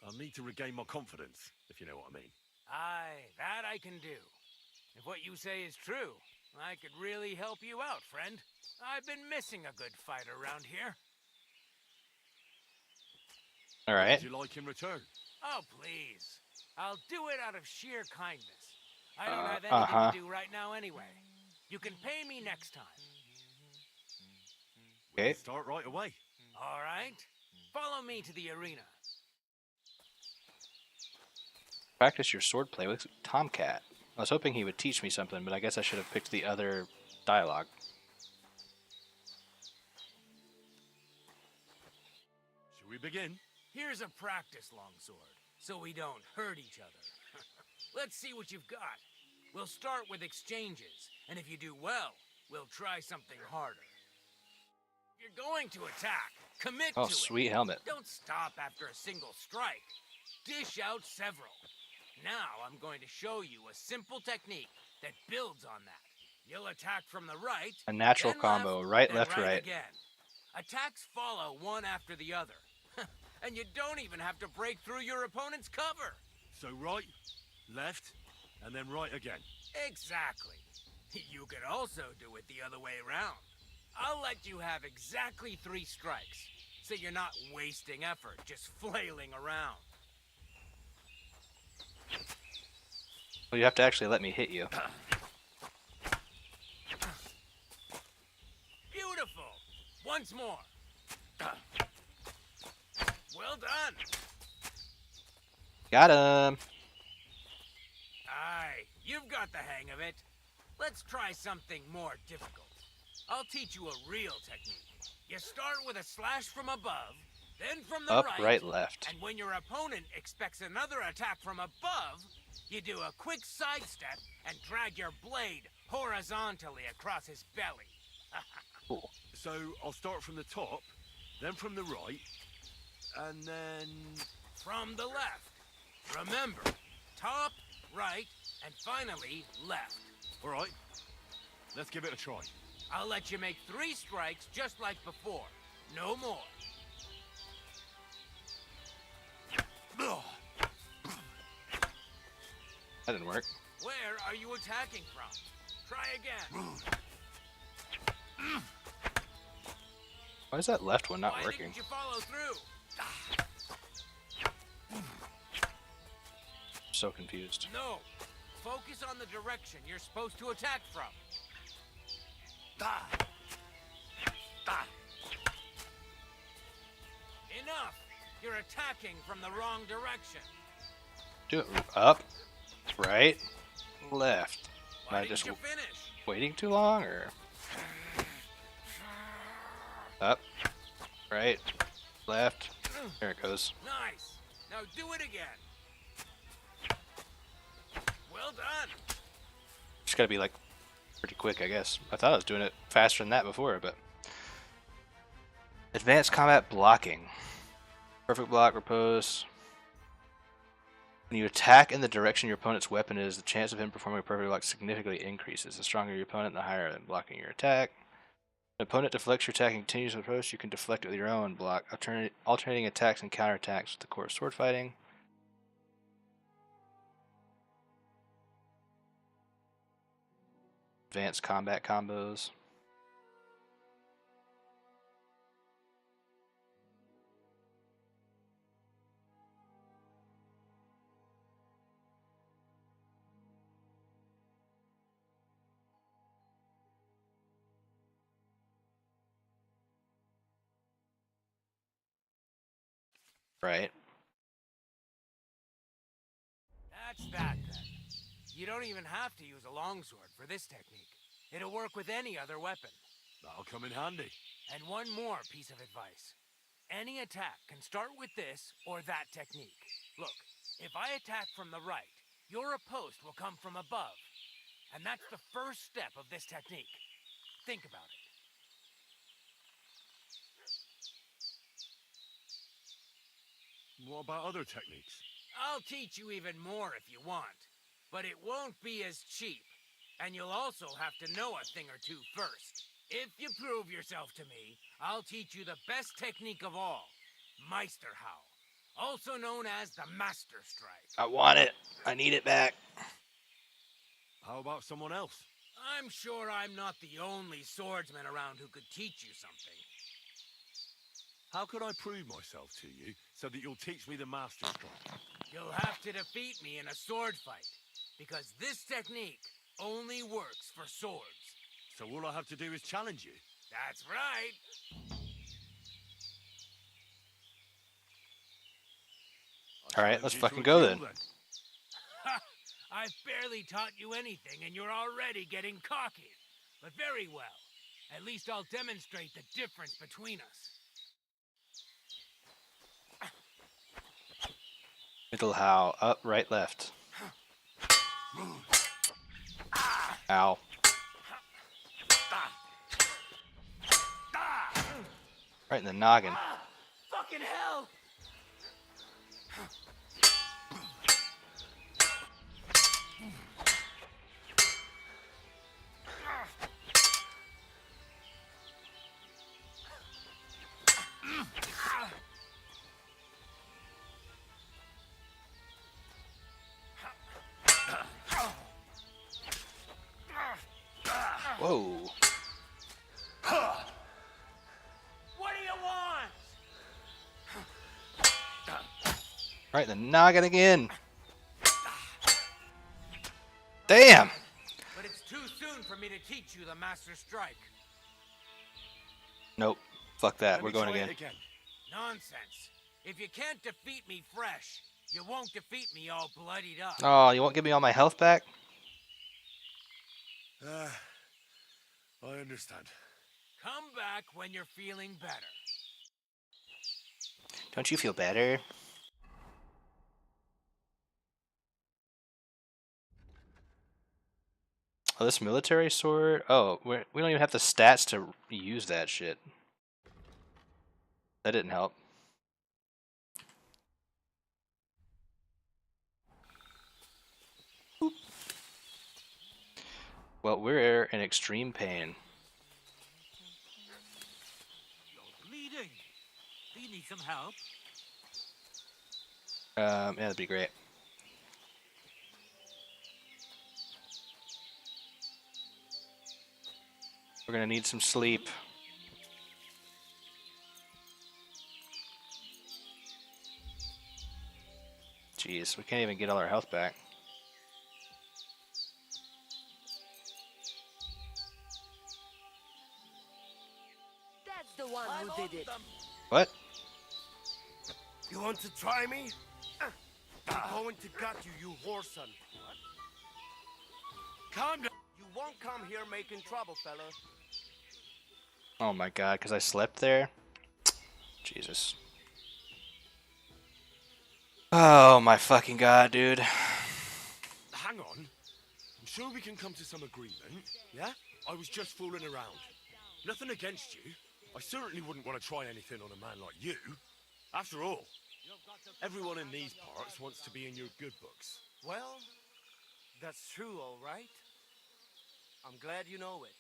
Speaker 16: I need to regain my confidence, if you know what I mean.
Speaker 7: Aye, that I can do. If what you say is true, I could really help you out, friend. I've been missing a good fight around here.
Speaker 1: All right.
Speaker 16: Would you like in return?
Speaker 7: Oh, please. I'll do it out of sheer kindness. I don't have anything to do right now anyway. You can pay me next time.
Speaker 1: Okay.
Speaker 16: We'll start right away.
Speaker 7: All right. Follow me to the arena.
Speaker 1: Practice your swordplay with Tomcat. I was hoping he would teach me something, but I guess I should have picked the other dialogue.
Speaker 16: Should we begin?
Speaker 7: Here's a practice longsword, so we don't hurt each other. Let's see what you've got. We'll start with exchanges, and if you do well, we'll try something harder. If you're going to attack, commit to it.
Speaker 1: Oh, sweet helmet.
Speaker 7: Don't stop after a single strike. Dish out several. Now I'm going to show you a simple technique that builds on that. You'll attack from the right.
Speaker 1: A natural
Speaker 7: then
Speaker 1: combo,
Speaker 7: left,
Speaker 1: right,
Speaker 7: then
Speaker 1: left, right.
Speaker 7: Again. Attacks follow one after the other. And you don't even have to break through your opponent's cover.
Speaker 16: So right, left, and then right again.
Speaker 7: Exactly. You could also do it the other way around. I'll let you have exactly 3 strikes, so you're not wasting effort just flailing around.
Speaker 1: Well, you have to actually let me hit you.
Speaker 7: Beautiful. Once more. Well done.
Speaker 1: Got him.
Speaker 7: Aye, you've got the hang of it. Let's try something more difficult. I'll teach you a real technique. You start with a slash from above, then from the
Speaker 1: Up,
Speaker 7: right,
Speaker 1: right, left.
Speaker 7: and when your opponent expects another attack from above, you do a quick sidestep and drag your blade horizontally across his belly.
Speaker 1: Cool.
Speaker 16: So I'll start from the top, then from the right, and then
Speaker 7: from the left. Remember, top, right, and finally left.
Speaker 16: All right, let's give it a try.
Speaker 7: I'll let you make 3 strikes just like before. No more.
Speaker 1: That didn't work.
Speaker 7: Where are you attacking from? Try again.
Speaker 1: Why is that left one not
Speaker 7: Why
Speaker 1: working?
Speaker 7: didn't you follow through?
Speaker 1: So confused.
Speaker 7: No. Focus on the direction you're supposed to attack from. Enough. You're attacking from the wrong direction.
Speaker 1: Do it up, right, left. Am I
Speaker 7: Why
Speaker 1: just
Speaker 7: didn't you finish?
Speaker 1: waiting too long, or up, right, left? There it goes.
Speaker 7: Nice. Now do it again. Well done.
Speaker 1: Just gotta be like pretty quick, I guess. I thought I was doing it faster than that before, but advanced combat blocking. Perfect block, repose. When you attack in the direction your opponent's weapon is, the chance of him performing a perfect block significantly increases. The stronger your opponent, the higher than blocking your attack. When an opponent deflects your attack and continues to approach, you can deflect it with your own block, alternating attacks and counterattacks with the core of sword fighting. advanced combat combos. Right.
Speaker 7: That's that then. You don't even have to use a longsword for this technique. It'll work with any other weapon.
Speaker 16: That'll come in handy.
Speaker 7: And one more piece of advice. Any attack can start with this or that technique. Look, if I attack from the right, your riposte will come from above. And that's the first step of this technique. Think about it.
Speaker 16: What about other techniques?
Speaker 7: I'll teach you even more if you want. But it won't be as cheap. And you'll also have to know a thing or two first. If you prove yourself to me, I'll teach you the best technique of all. Meisterhau. Also known as the Master Strike.
Speaker 1: I want it. I need it back.
Speaker 16: How about someone else?
Speaker 7: I'm sure I'm not the only swordsman around who could teach you something.
Speaker 16: How could I prove myself to you so that you'll teach me the Master Strike?
Speaker 7: You'll have to defeat me in a sword fight. Because this technique only works for swords.
Speaker 16: So all I have to do is challenge you?
Speaker 7: That's right.
Speaker 1: Alright, let's fucking go then.
Speaker 7: Ha! I've barely taught you anything and you're already getting cocky. But very well. At least I'll demonstrate the difference between us.
Speaker 1: Middle how. Up, right, left. Ow. Right in the noggin.
Speaker 7: Fucking hell!
Speaker 1: Whoa.
Speaker 7: What do you want?
Speaker 1: Right in the noggin again. Damn!
Speaker 7: But it's too soon for me to teach you the Master Strike.
Speaker 1: Nope. Fuck that. We're going again.
Speaker 7: Nonsense. If you can't defeat me fresh, you won't defeat me all bloodied up.
Speaker 1: Oh, you won't give me all my health back?
Speaker 16: I understand.
Speaker 7: Come back when you're feeling better.
Speaker 1: Don't you feel better? Oh, this military sword? Oh, we don't even have the stats to use that shit. That didn't help. Boop. Well, we're in extreme pain.
Speaker 17: You're bleeding. Do you need some help?
Speaker 1: Yeah, that'd be great. We're gonna need some sleep. Jeez, we can't even get all our health back.
Speaker 9: That's the one who did it.
Speaker 1: What?
Speaker 2: You want to try me? I'm going to gut you, you whoreson. Calm down. You won't come here making trouble, fella.
Speaker 1: Oh my god, because I slept there? Jesus. Oh my fucking god, dude.
Speaker 16: Hang on. I'm sure we can come to some agreement, yeah? I was just fooling around. Nothing against you. I certainly wouldn't want to try anything on a man like you. After all, everyone in these parts wants to be in your good books.
Speaker 2: Well, that's true, all right. I'm glad you know it.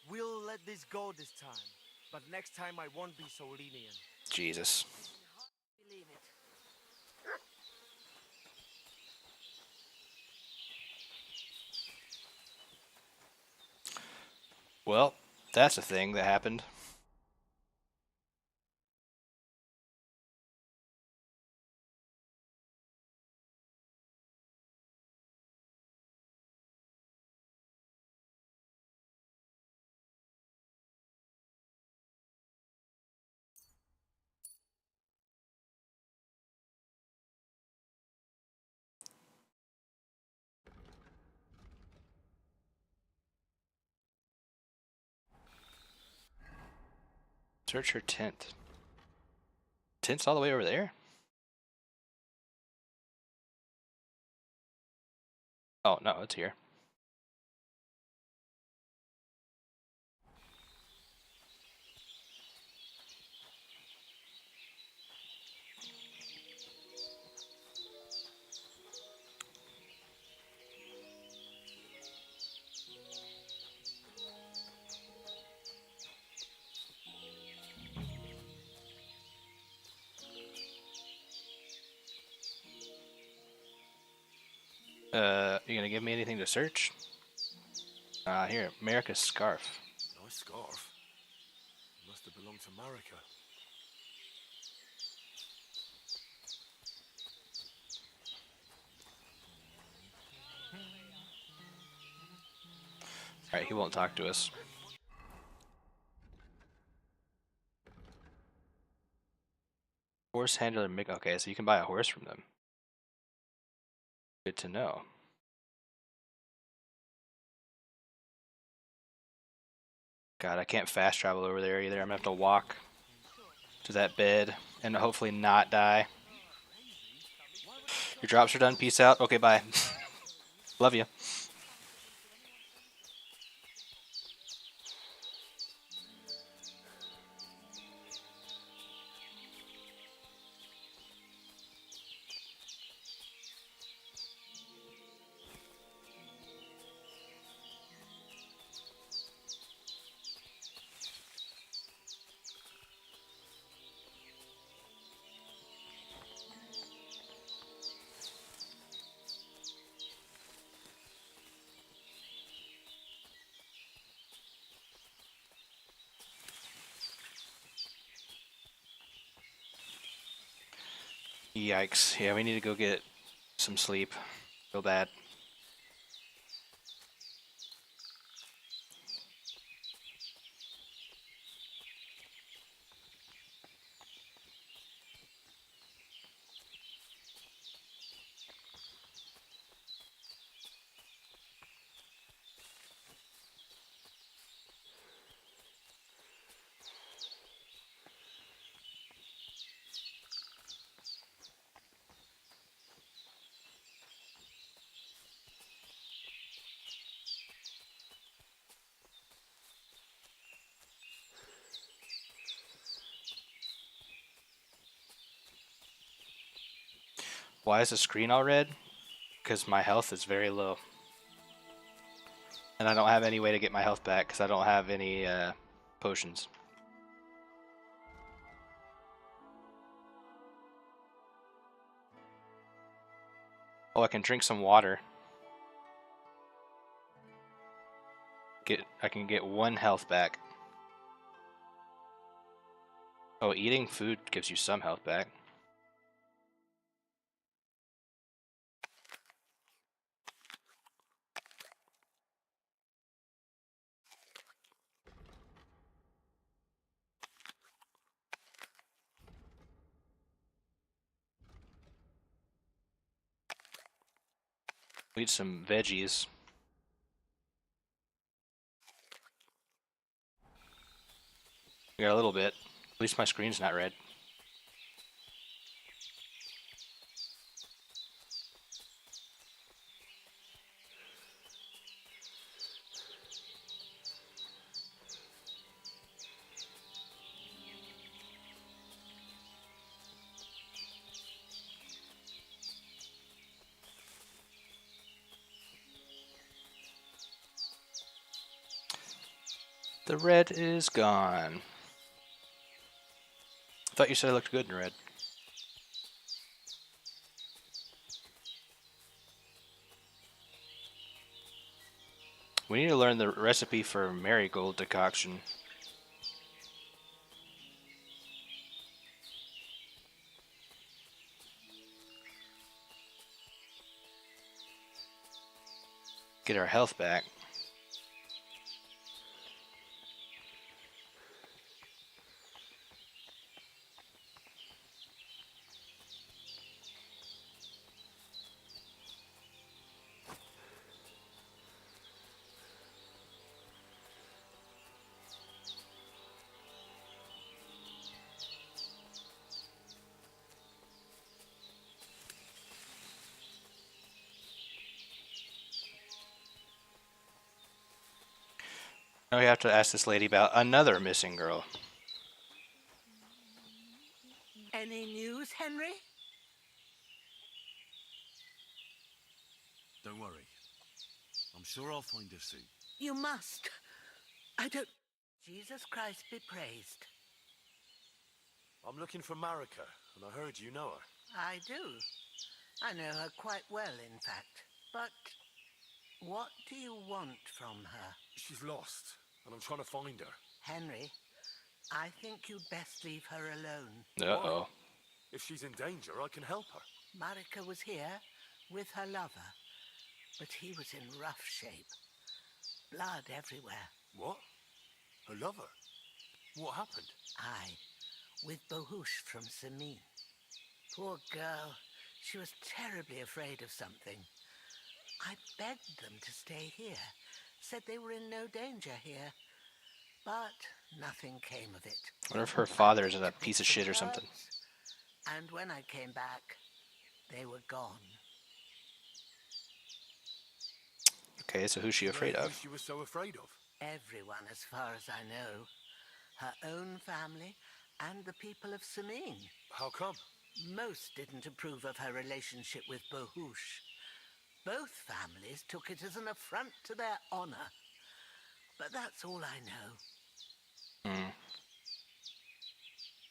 Speaker 2: We'll let this go this time, but next time I won't be so lenient.
Speaker 1: Jesus.
Speaker 9: Believe it.
Speaker 1: Well, that's a thing that happened. Search her tent. Tent's all the way over there? Oh, no, it's here. You gonna give me anything to search? Here, America's scarf.
Speaker 5: Nice scarf. Must have belonged to Marika.
Speaker 1: Alright, he won't talk to us. Horse handler, okay, so you can buy a horse from them. Good to know. God, I can't fast travel over there either. I'm gonna have to walk to that bed and hopefully not die. Your drops are done. Peace out. Okay, bye. Love you. Yikes. Yeah, we need to go get some sleep. Feel bad. Why is the screen all red? Because my health is very low. And I don't have any way to get my health back because I don't have any potions. Oh, I can drink some water. I can get 1 health back. Oh, eating food gives you some health back. We eat some veggies. We got a little bit. At least my screen's not red. The red is gone. I thought you said I looked good in red. We need to learn the recipe for marigold decoction. Get our health back. Now we have to ask this lady about another missing girl.
Speaker 15: Any news, Henry?
Speaker 16: Don't worry. I'm sure I'll find her soon.
Speaker 15: You must. I don't... Jesus Christ be praised.
Speaker 16: I'm looking for Marika, and I heard you know her.
Speaker 15: I do. I know her quite well, in fact. But what do you want from her?
Speaker 16: She's lost, and I'm trying to find her.
Speaker 15: Henry, I think you'd best leave her alone.
Speaker 1: Uh-oh.
Speaker 16: If she's in danger, I can help her.
Speaker 15: Marika was here with her lover, but he was in rough shape. Blood everywhere.
Speaker 16: What? Her lover? What happened?
Speaker 15: Aye, with Bohush from Samin. Poor girl. She was terribly afraid of something. I begged them to stay here, said they were in no danger here, but nothing came of it.
Speaker 1: I wonder if her father is a piece of shit or something.
Speaker 15: And when I came back, they were gone.
Speaker 1: Okay, so who's she afraid
Speaker 16: Who
Speaker 1: of?
Speaker 16: she was so afraid of?
Speaker 15: Everyone, as far as I know. Her own family and the people of Samin.
Speaker 16: How come?
Speaker 15: Most didn't approve of her relationship with Bohush. Both families took it as an affront to their honor. But that's all I know.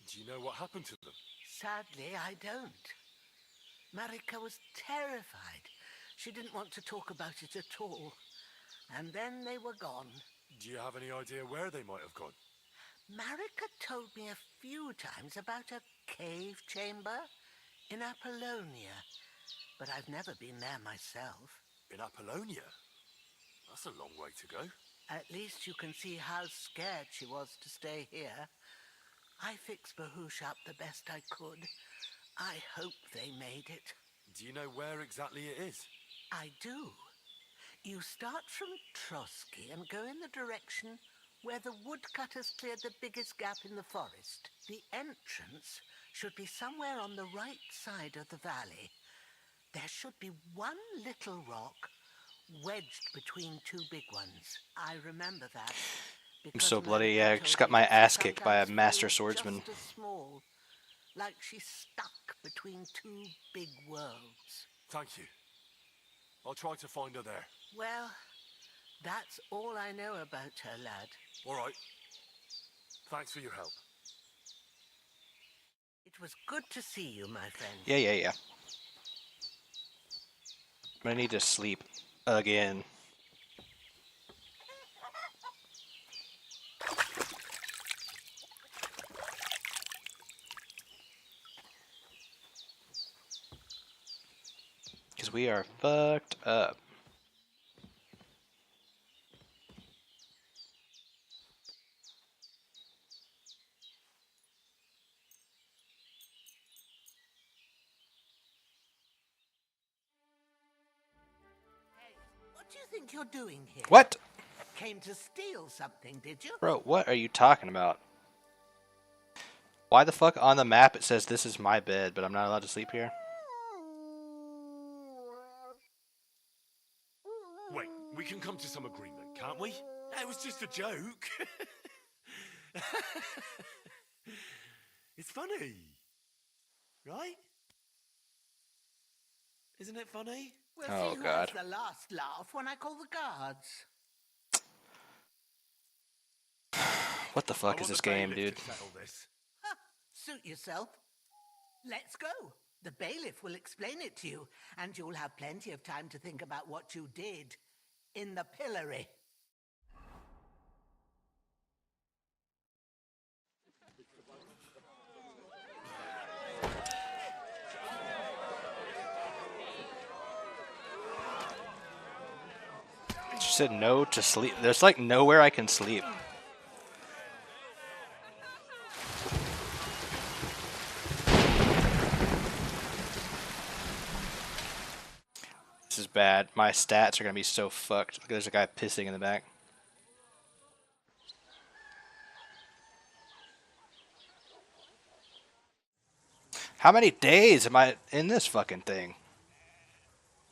Speaker 16: Do you know what happened to them?
Speaker 15: Sadly, I don't. Marika was terrified. She didn't want to talk about it at all. And then they were gone.
Speaker 16: Do you have any idea where they might have gone?
Speaker 15: Marika told me a few times about a cave chamber in Apollonia, but I've never been there myself.
Speaker 16: In Apollonia? That's a long way to go.
Speaker 15: At least you can see how scared she was to stay here. I fixed Bohush up the best I could. I hope they made it.
Speaker 16: Do you know where exactly it is?
Speaker 15: I do. You start from Trotsky and go in the direction where the woodcutters cleared the biggest gap in the forest. The entrance should be somewhere on the right side of the valley. There should be one little rock wedged between two big ones. I remember that.
Speaker 1: I'm so bloody, yeah, I just got my ass kicked by a master
Speaker 15: Just
Speaker 1: swordsman.
Speaker 15: as small, like she's stuck between two big worlds.
Speaker 16: Thank you. I'll try to find her there.
Speaker 15: Well, that's all I know about her, lad.
Speaker 16: All right. Thanks for your help.
Speaker 15: It was good to see you, my friend.
Speaker 1: Yeah. I need to sleep again. Because we are fucked up.
Speaker 15: What do you think you're doing here?
Speaker 1: What?
Speaker 15: Came to steal something, did you?
Speaker 1: Bro, what are you talking about? Why the fuck on the map it says this is my bed, but I'm not allowed to sleep here?
Speaker 16: Wait, we can come to some agreement, can't we? It was just a joke. It's funny. Right? Isn't it funny?
Speaker 15: We'll
Speaker 1: Oh,
Speaker 15: see who
Speaker 1: God.
Speaker 15: has the last laugh when I call the guards.
Speaker 1: What the fuck is this game, dude?
Speaker 15: Ha, suit yourself. Let's go. The bailiff will explain it to you, and you'll have plenty of time to think about what you did in the pillory.
Speaker 1: said no to sleep. There's like nowhere I can sleep. This is bad. My stats are gonna be so fucked. There's a guy pissing in the back. How many days am I in this fucking thing?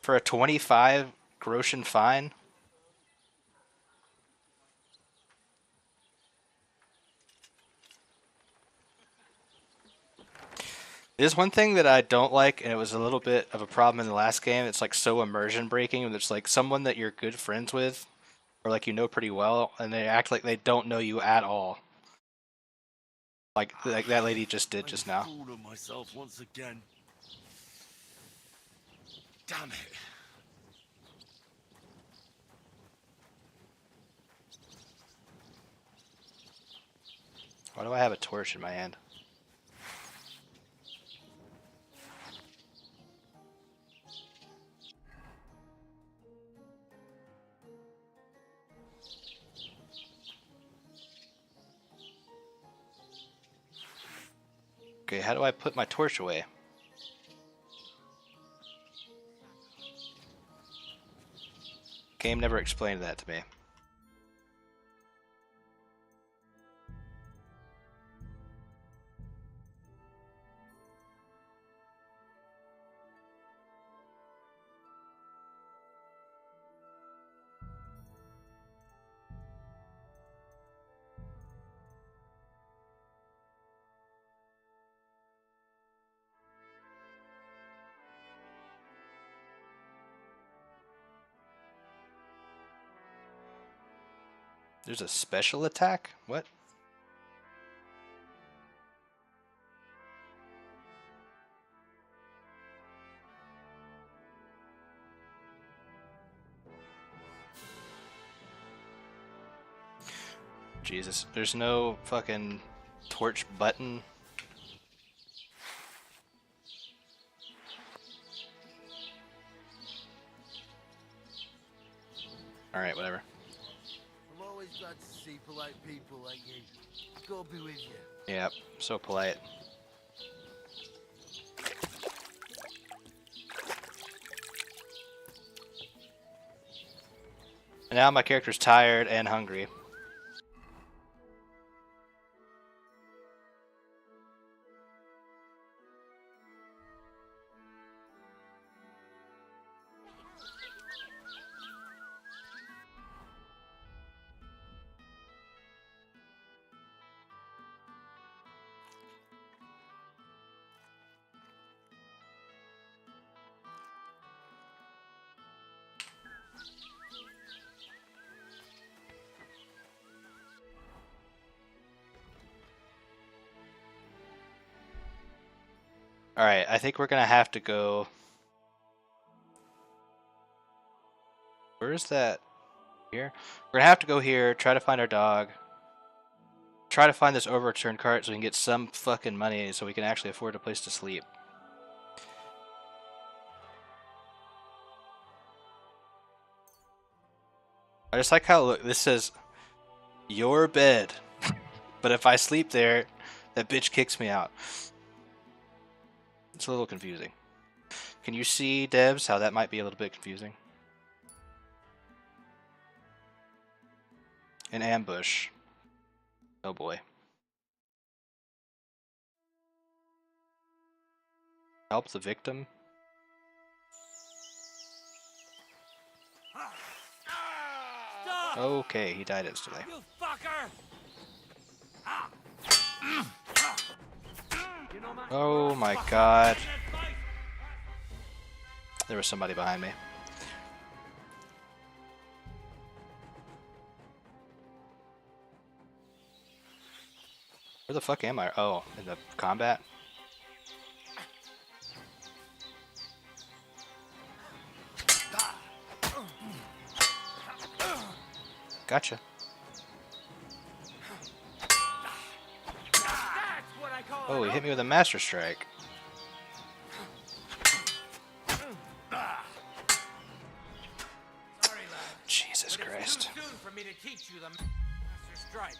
Speaker 1: For a 25 groschen fine? There's one thing that I don't like, and it was a little bit of a problem in the last game. It's like so immersion breaking. When it's like someone that you're good friends with, or like you know pretty well, and they act like they don't know you at all. Like that lady just did just now.
Speaker 16: Fool of myself once again. Damn it.
Speaker 1: Why do I have a torch in my hand? Okay, how do I put my torch away? Game never explained that to me. There's a special attack? What? Jesus, there's no fucking torch button. Alright, whatever.
Speaker 2: I'm always glad to see polite people like you. God be with you.
Speaker 1: Yep, so polite. And now my character's tired and hungry. Alright, I think we're gonna have to go... Where is that? Here? We're gonna have to go here, try to find our dog. Try to find this overturned cart so we can get some fucking money so we can actually afford a place to sleep. I just like how, look, this says, your bed. But if I sleep there, that bitch kicks me out. It's a little confusing. Can you see, devs, how that might be a little bit confusing? An ambush. Oh boy. Help the victim? Okay, he died instantly.
Speaker 7: You fucker!
Speaker 1: Oh my god. There was somebody behind me. Where the fuck am I? Oh, in the combat? Gotcha. Oh, he hit me with a master strike. Jesus. Jesus
Speaker 7: but
Speaker 1: Christ.
Speaker 7: It's too soon for me to teach you the master strike.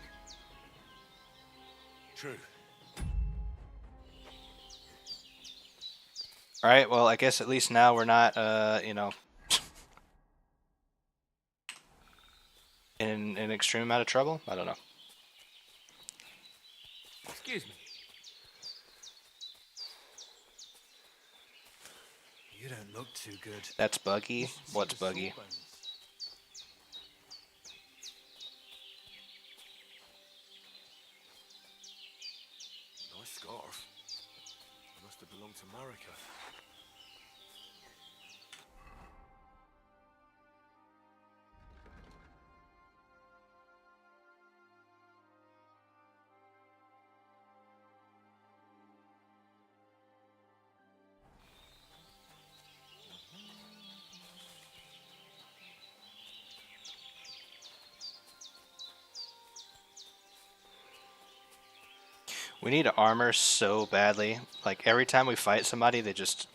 Speaker 16: True.
Speaker 1: Alright, well, I guess at least now we're not, you know, in an extreme amount of trouble? I don't know.
Speaker 10: Excuse me.
Speaker 2: You don't look too good.
Speaker 1: That's Buggy? What's Buggy?
Speaker 16: Nice scarf. It must have belonged to Marika.
Speaker 1: We need armor so badly. Like, every time we fight somebody, they just...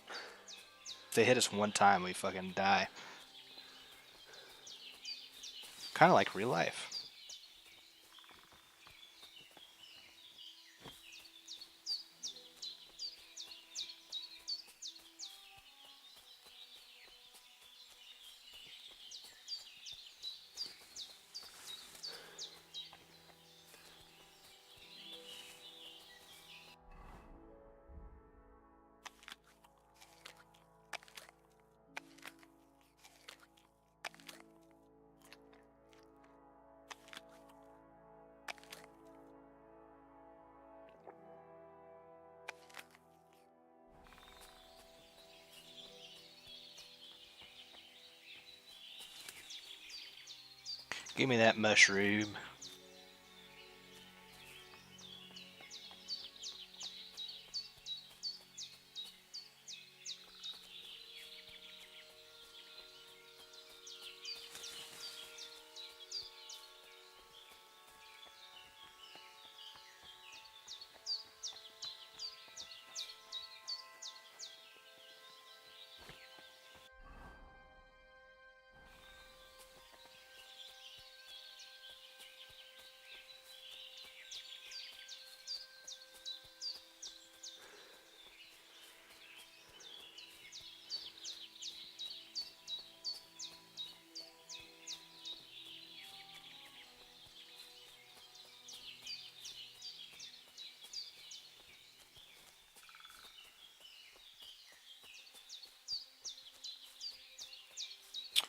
Speaker 1: If they hit us one time, we fucking die. Kind of like real life. Give me that mushroom.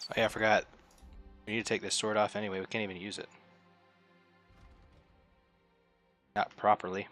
Speaker 1: Oh yeah, I forgot. We need to take this sword off anyway. We can't even use it. Not properly.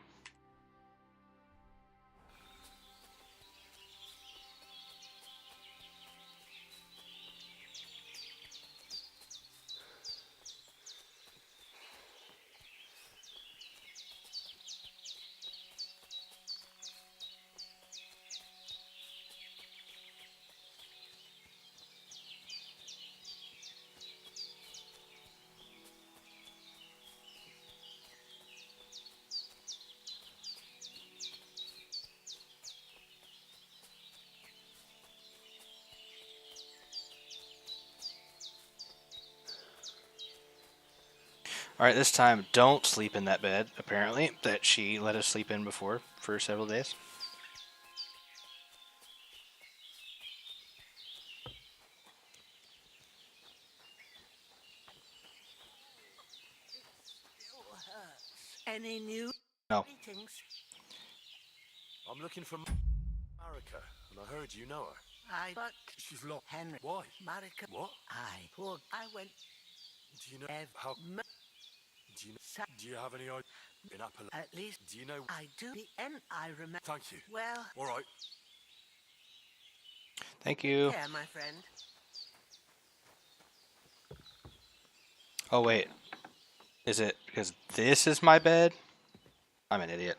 Speaker 1: Alright, this time don't sleep in that bed, apparently, that she let us sleep in before for several days.
Speaker 15: Any new
Speaker 1: No.
Speaker 15: meetings?
Speaker 16: I'm looking for Marika, and I heard you know her.
Speaker 15: But
Speaker 16: She's lost.
Speaker 15: Henry.
Speaker 16: Why?
Speaker 15: Marika.
Speaker 16: What?
Speaker 15: I went.
Speaker 16: Do you know how? Do you have any idea? In Appalachia.
Speaker 15: At least.
Speaker 16: Do you know?
Speaker 15: I do. The end I remember.
Speaker 16: Thank you.
Speaker 15: Well.
Speaker 16: All right.
Speaker 1: Thank you.
Speaker 15: Yeah, my friend.
Speaker 1: Oh wait. Is it because this is my bed? I'm an idiot.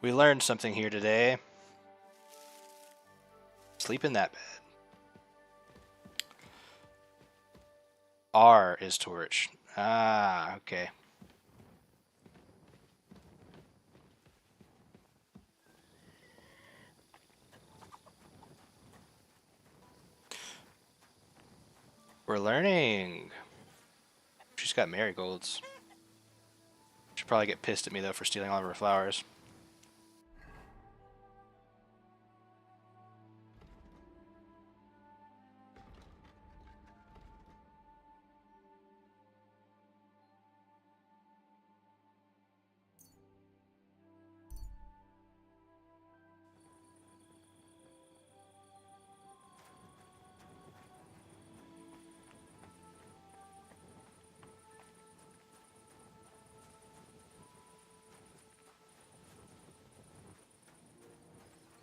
Speaker 1: We learned something here today. Sleep in that bed. R is torch. Ah, okay. We're learning. She's got marigolds. She'll probably get pissed at me though for stealing all of her flowers.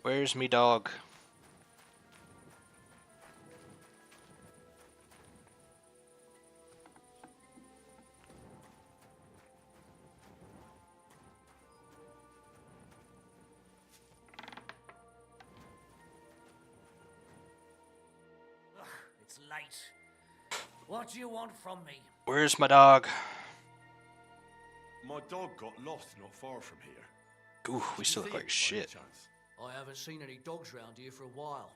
Speaker 1: Where's me dog?
Speaker 6: It's late. What do you want from me?
Speaker 1: Where's my dog?
Speaker 16: My dog got lost not far from here.
Speaker 1: Ooh, we still look like shit.
Speaker 6: I haven't seen any dogs round here for a while,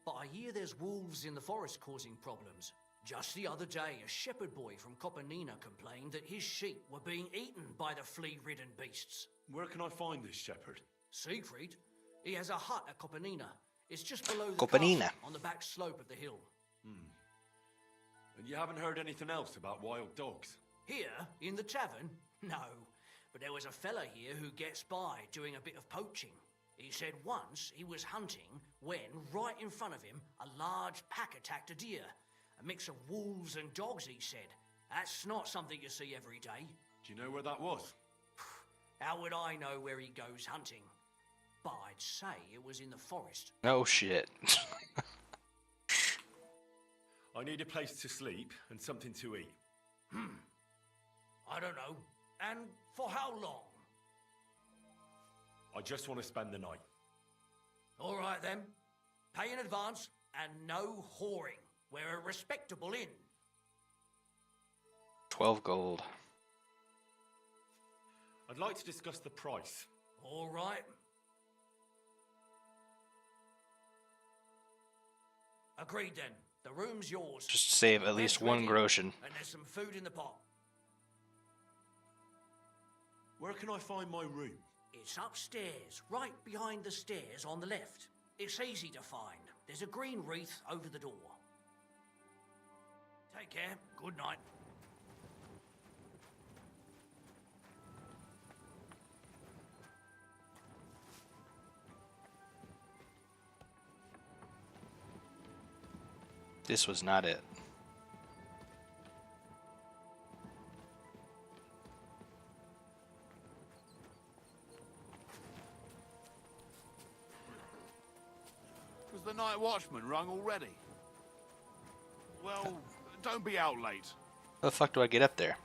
Speaker 6: but I hear there's wolves in the forest causing problems. Just the other day, a shepherd boy from Copenina complained that his sheep were being eaten by the flea-ridden beasts.
Speaker 16: Where can I find this shepherd?
Speaker 6: Siegfried? He has a hut at Copenina. It's just below the
Speaker 1: Copenina.
Speaker 6: castle, on the back slope of the hill.
Speaker 16: And you haven't heard anything else about wild dogs?
Speaker 6: Here, in the tavern? No. But there was a fella here who gets by doing a bit of poaching. He said once he was hunting when, right in front of him, a large pack attacked a deer. A mix of wolves and dogs, he said. That's not something you see every day.
Speaker 16: Do you know where that was?
Speaker 6: How would I know where he goes hunting? But I'd say it was in the forest.
Speaker 1: No shit.
Speaker 16: I need a place to sleep and something to eat.
Speaker 6: I don't know. And for how long?
Speaker 16: I just want to spend the night.
Speaker 6: All right then. Pay in advance and no whoring. We're a respectable inn.
Speaker 1: 12 gold.
Speaker 16: I'd like to discuss the price.
Speaker 6: All right. Agreed then. The room's yours.
Speaker 1: Just save at least one groschen.
Speaker 6: And there's some food in the pot.
Speaker 16: Where can I find my room?
Speaker 6: It's upstairs, right behind the stairs on the left. It's easy to find. There's a green wreath over the door. Take care. Good night.
Speaker 1: This was not it.
Speaker 18: Was the night watchman rung already? Well, don't be out late.
Speaker 1: How the fuck do I get up there?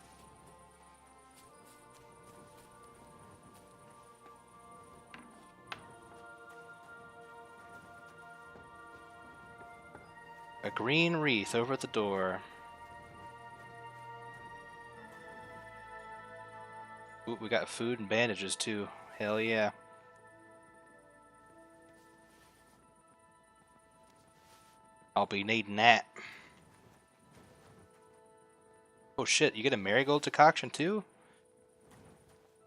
Speaker 1: A green wreath over the door. Ooh, we got food and bandages too. Hell yeah. I'll be needing that. Oh shit, you get a marigold decoction too?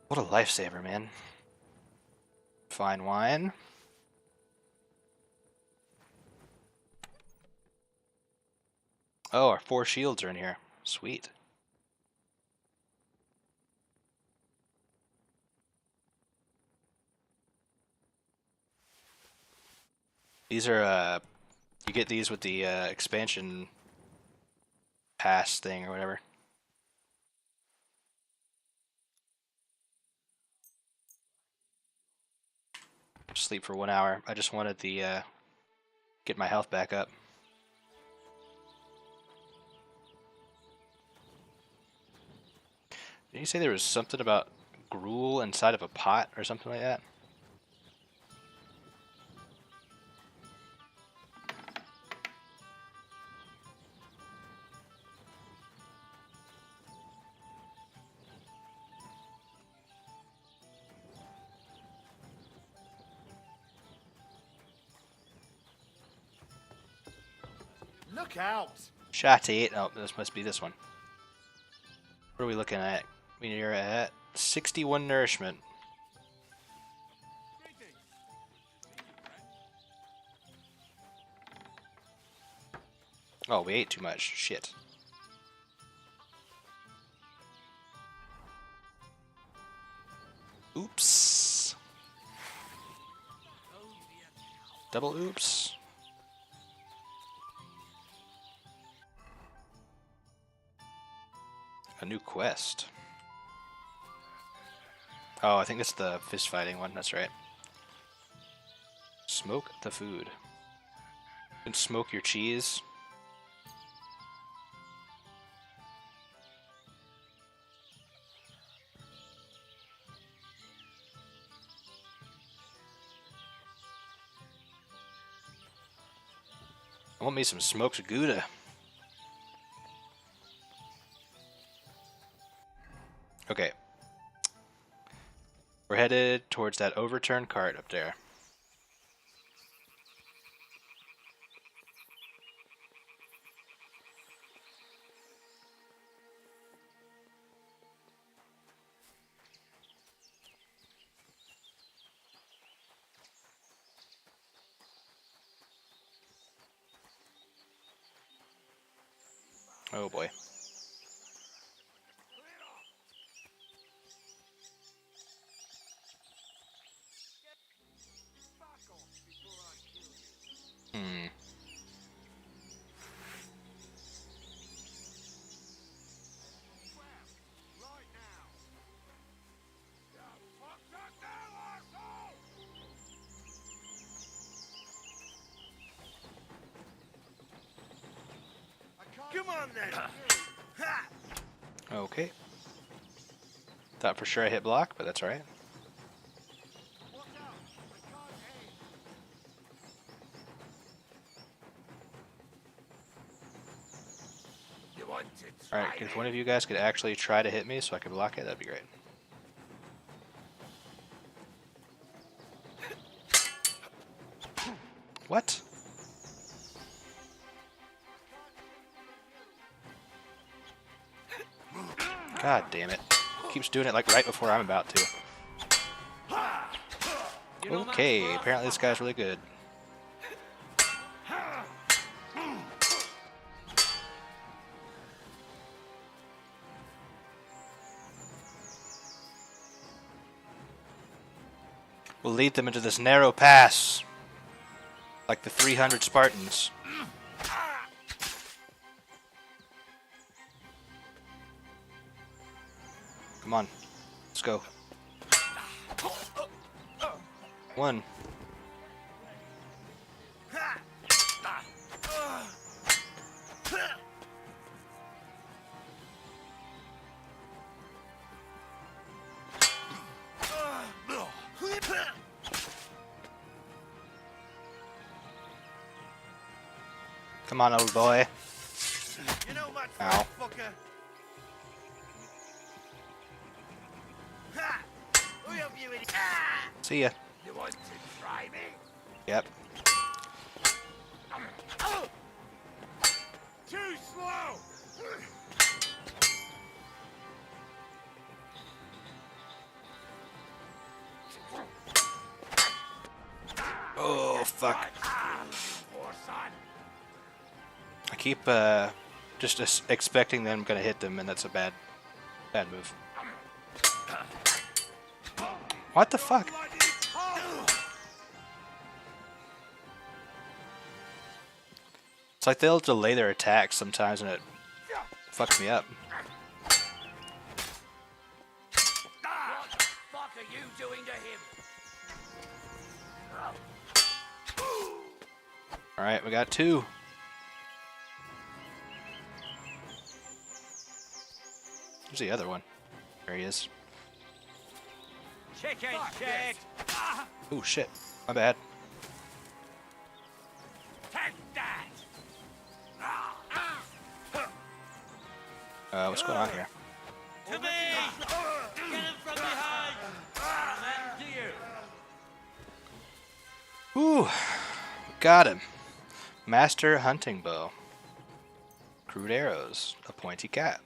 Speaker 1: What a lifesaver, man. Fine wine. Oh, our 4 shields are in here. Sweet. These are, you get these with the expansion pass thing or whatever. Sleep for 1 hour. I just wanted the, get my health back up. Did you say there was something about gruel inside of a pot or something like that?
Speaker 18: Look out!
Speaker 1: Shot 8. Oh, this must be this one. What are we looking at? We are at 61 nourishment. Oh, we ate too much. Shit. Oops. Double oops. A new quest. Oh, I think it's the fist fighting one. That's right. Smoke the food. You can smoke your cheese. I want me some smoked Gouda. Okay. We're headed towards that overturned cart up there. Oh boy. Hmm.
Speaker 2: Come on then.
Speaker 1: Okay. Thought for sure I hit block, but that's alright. Alright, if one of you guys could actually try to hit me so I could block it, that'd be great. What? God damn it. Keeps doing it like right before I'm about to. Okay, apparently this guy's really good. We'll lead them into this narrow pass, like the 300 Spartans. Come on, let's go. One. Come on, old boy.
Speaker 2: You know my
Speaker 1: Ow.
Speaker 2: fucker. Ha! Who help you idiot? Ah!
Speaker 1: See ya.
Speaker 2: You want to try me?
Speaker 1: Yep.
Speaker 2: Oh! Too slow.
Speaker 1: Oh, fuck. I keep just expecting that I'm gonna hit them, and that's a bad move. What the fuck? It's like they'll delay their attacks sometimes, and it fucks me up.
Speaker 6: What the fuck are you doing to him?
Speaker 1: Alright, we got 2. Where's the other one? There he is.
Speaker 7: Chicken shit!
Speaker 1: Oh shit. My bad.
Speaker 7: Take that!
Speaker 1: What's going on here?
Speaker 7: To me! Get him from behind! And to you!
Speaker 1: Ooh, got him. Master hunting bow. Crude arrows. A pointy cap.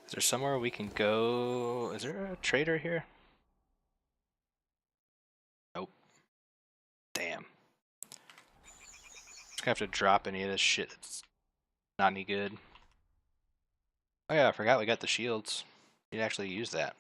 Speaker 1: Is there somewhere we can go? Is there a trader here? Nope. Damn. Just gonna have to drop any of this shit that's not any good. Oh yeah, I forgot we got the shields. You'd actually use that.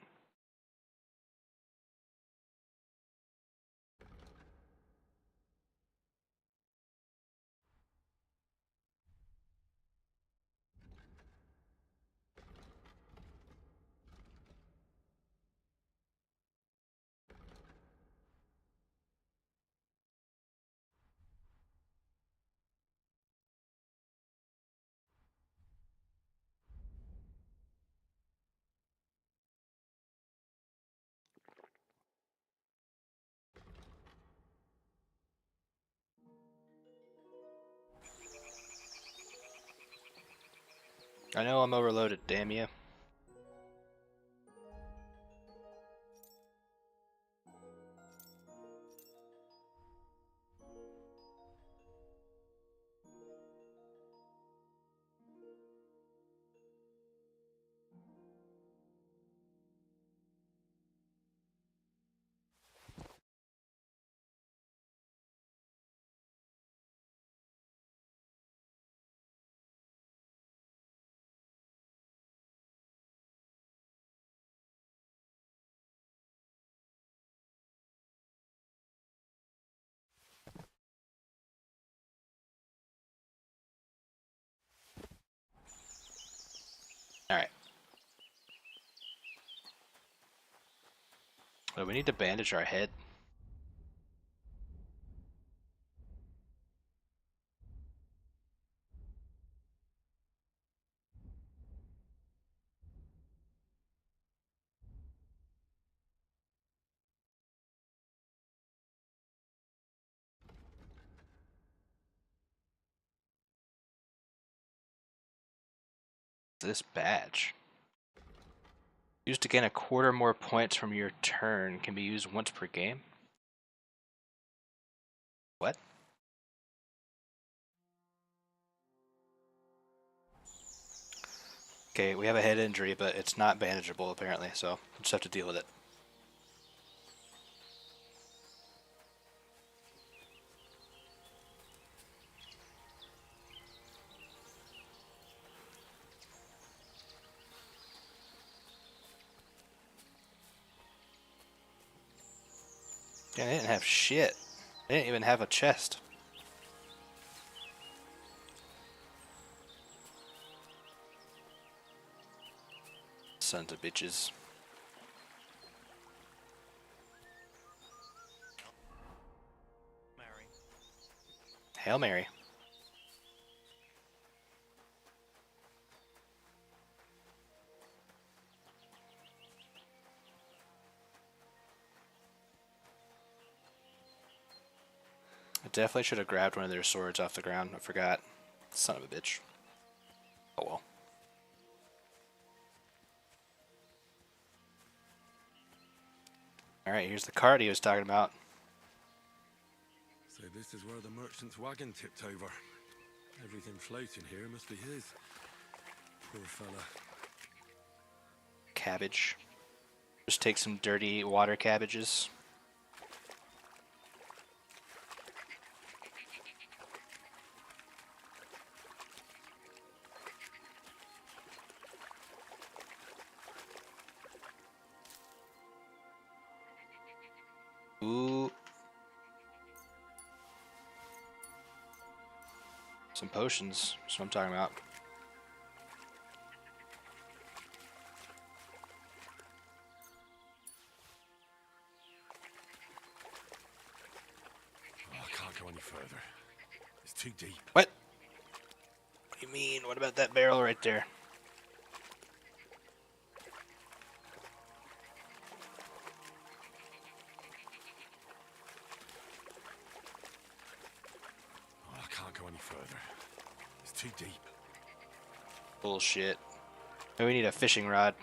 Speaker 1: I know I'm overloaded, damn you. Alright. Well, we need to bandage our head. This badge. Used to gain a quarter more points from your turn. Can be used once per game. What? Okay, we have a head injury, but it's not bandageable apparently, so we'll just have to deal with it. Yeah, they didn't have shit. They didn't even have a chest. Sons of bitches.
Speaker 2: Mary.
Speaker 1: Hail Mary. I definitely should have grabbed one of their swords off the ground. I forgot. Son of a bitch. Oh well. Alright, here's the cart he was talking about.
Speaker 16: So this is where the merchant's wagon tipped over. Everything floating here must be his. Poor fella.
Speaker 1: Cabbage. Just take some dirty water cabbages. Ooh. Some potions. That's what I'm talking about.
Speaker 16: further. It's too deep.
Speaker 1: What? What do you mean? What about that barrel right there?
Speaker 16: Oh, I can't go any further. It's too deep.
Speaker 1: Bullshit. Oh, we need a fishing rod.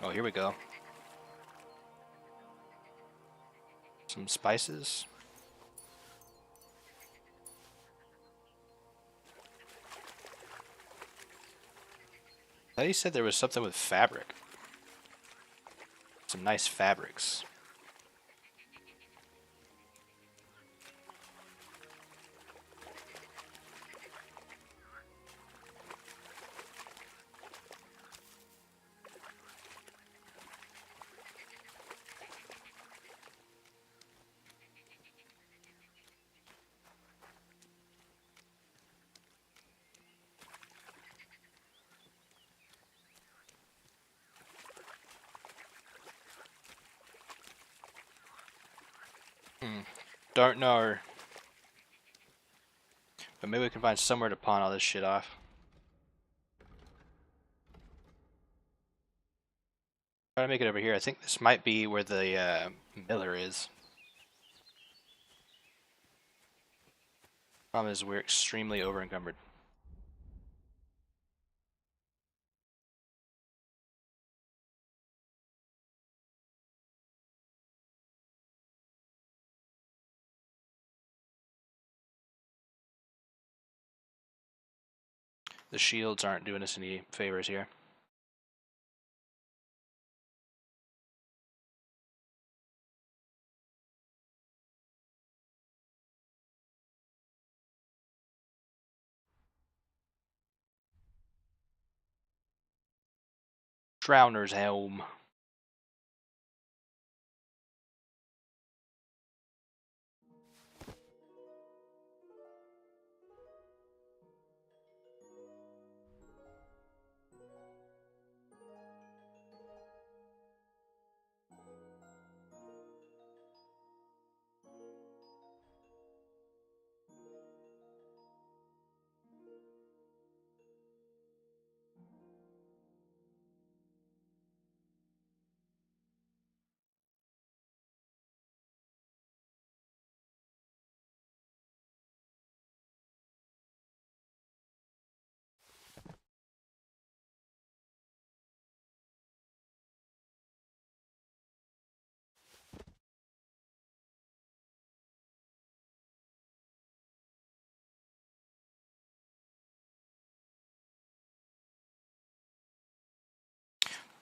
Speaker 1: Oh, here we go. Some spices. I thought you said there was something with fabric. Some nice fabrics. Don't know. But maybe we can find somewhere to pawn all this shit off. Try to make it over here. I think this might be where the miller is. Problem is we're extremely over encumbered. The shields aren't doing us any favors here. Drowner's Helm.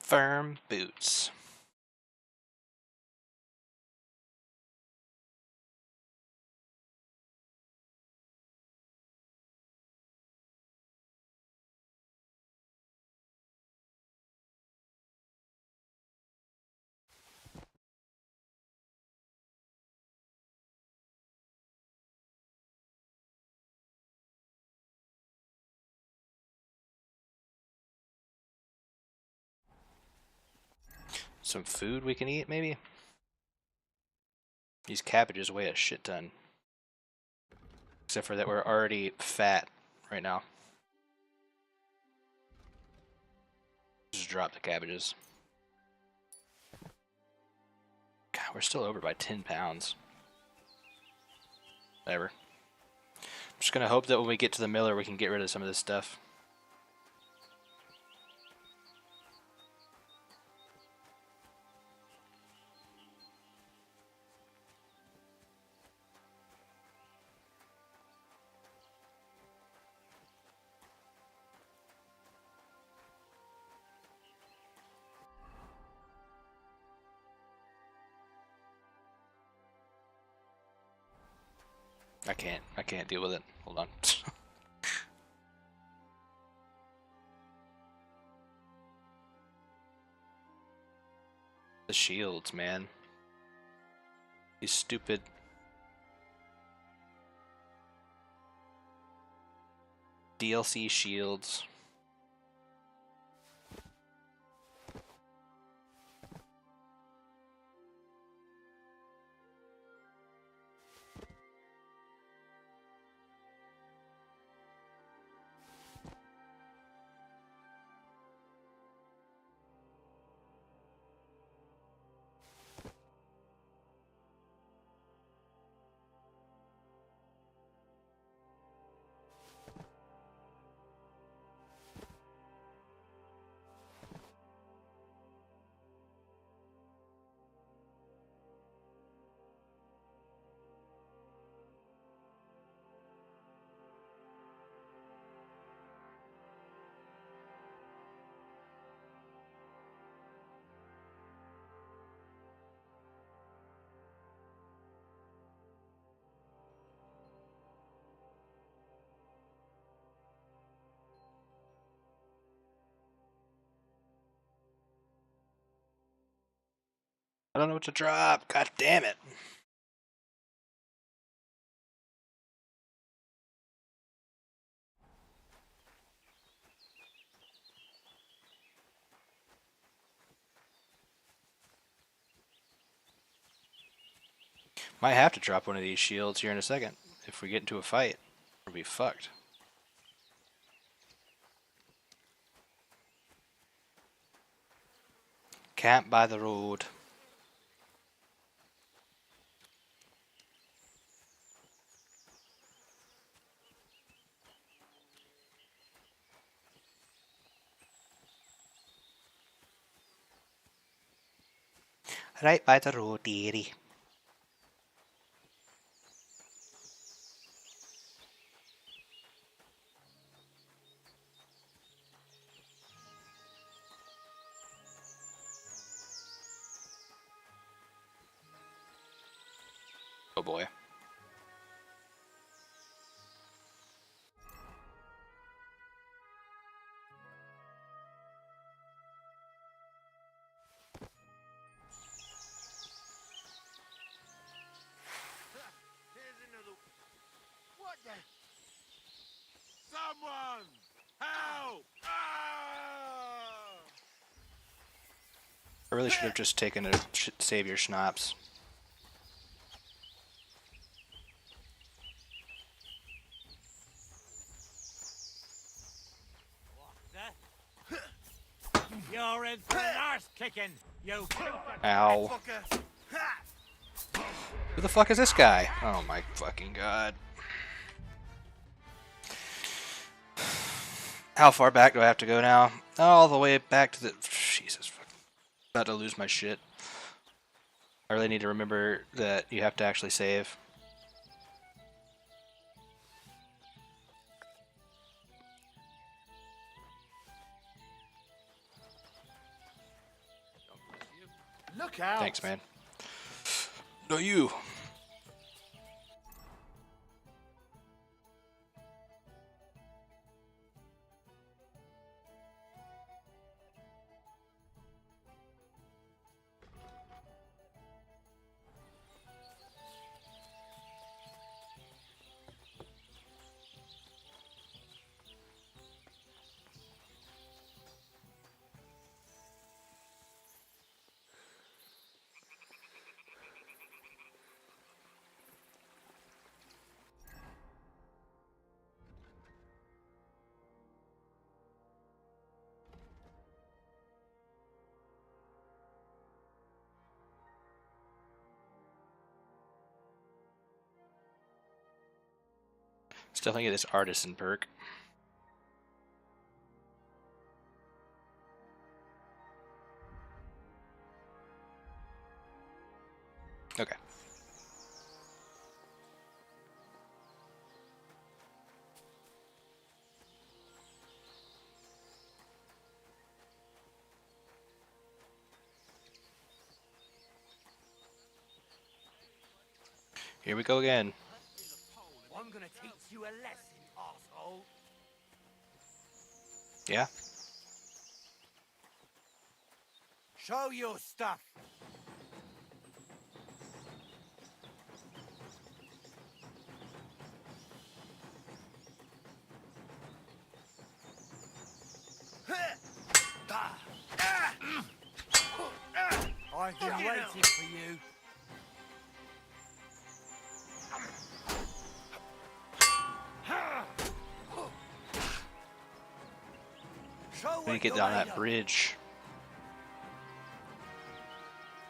Speaker 1: Firm boots. Some food we can eat, maybe? These cabbages weigh a shit ton. Except for that we're already fat right now. Just drop the cabbages. God, we're still over by 10 pounds. Whatever. I'm just gonna hope that when we get to the miller we can get rid of some of this stuff. I can't deal with it. Hold on. The shields, man. These stupid... DLC shields. I don't know what to drop. God damn it. Might have to drop one of these shields here in a second. If we get into a fight, we'll be fucked. Camp by the road. Right by the road, dearie. Oh boy.
Speaker 18: What the? Someone! Help! Ah!
Speaker 1: I really should have just taken a save your schnapps.
Speaker 7: You're in for an arse kicking, you.
Speaker 1: Ow. Who the fuck is this guy? Oh my fucking god. How far back do I have to go now? All the way back to the... Jesus. About to lose my shit. I really need to remember that you have to actually save.
Speaker 18: Look out!
Speaker 1: Thanks, man. No, you. Still thinking of this artisan perk. Okay. Here we go again.
Speaker 2: I'm gonna teach you a lesson, asshole.
Speaker 1: Yeah?
Speaker 2: Show your stuff. I've been waiting for you.
Speaker 1: We need to get down that bridge.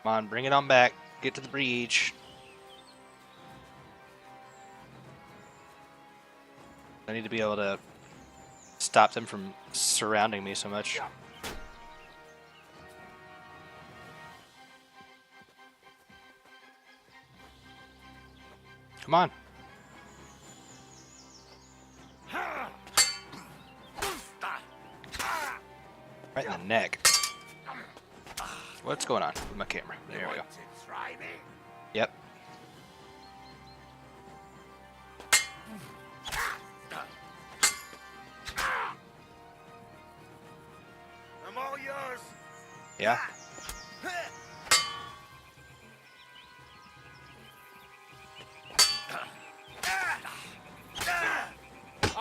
Speaker 1: Come on, bring it on back. Get to the bridge. I need to be able to stop them from surrounding me so much. Come on. Right in the neck. What's going on with my camera? There we go. Yep.
Speaker 2: I'm all yours.
Speaker 1: Yeah.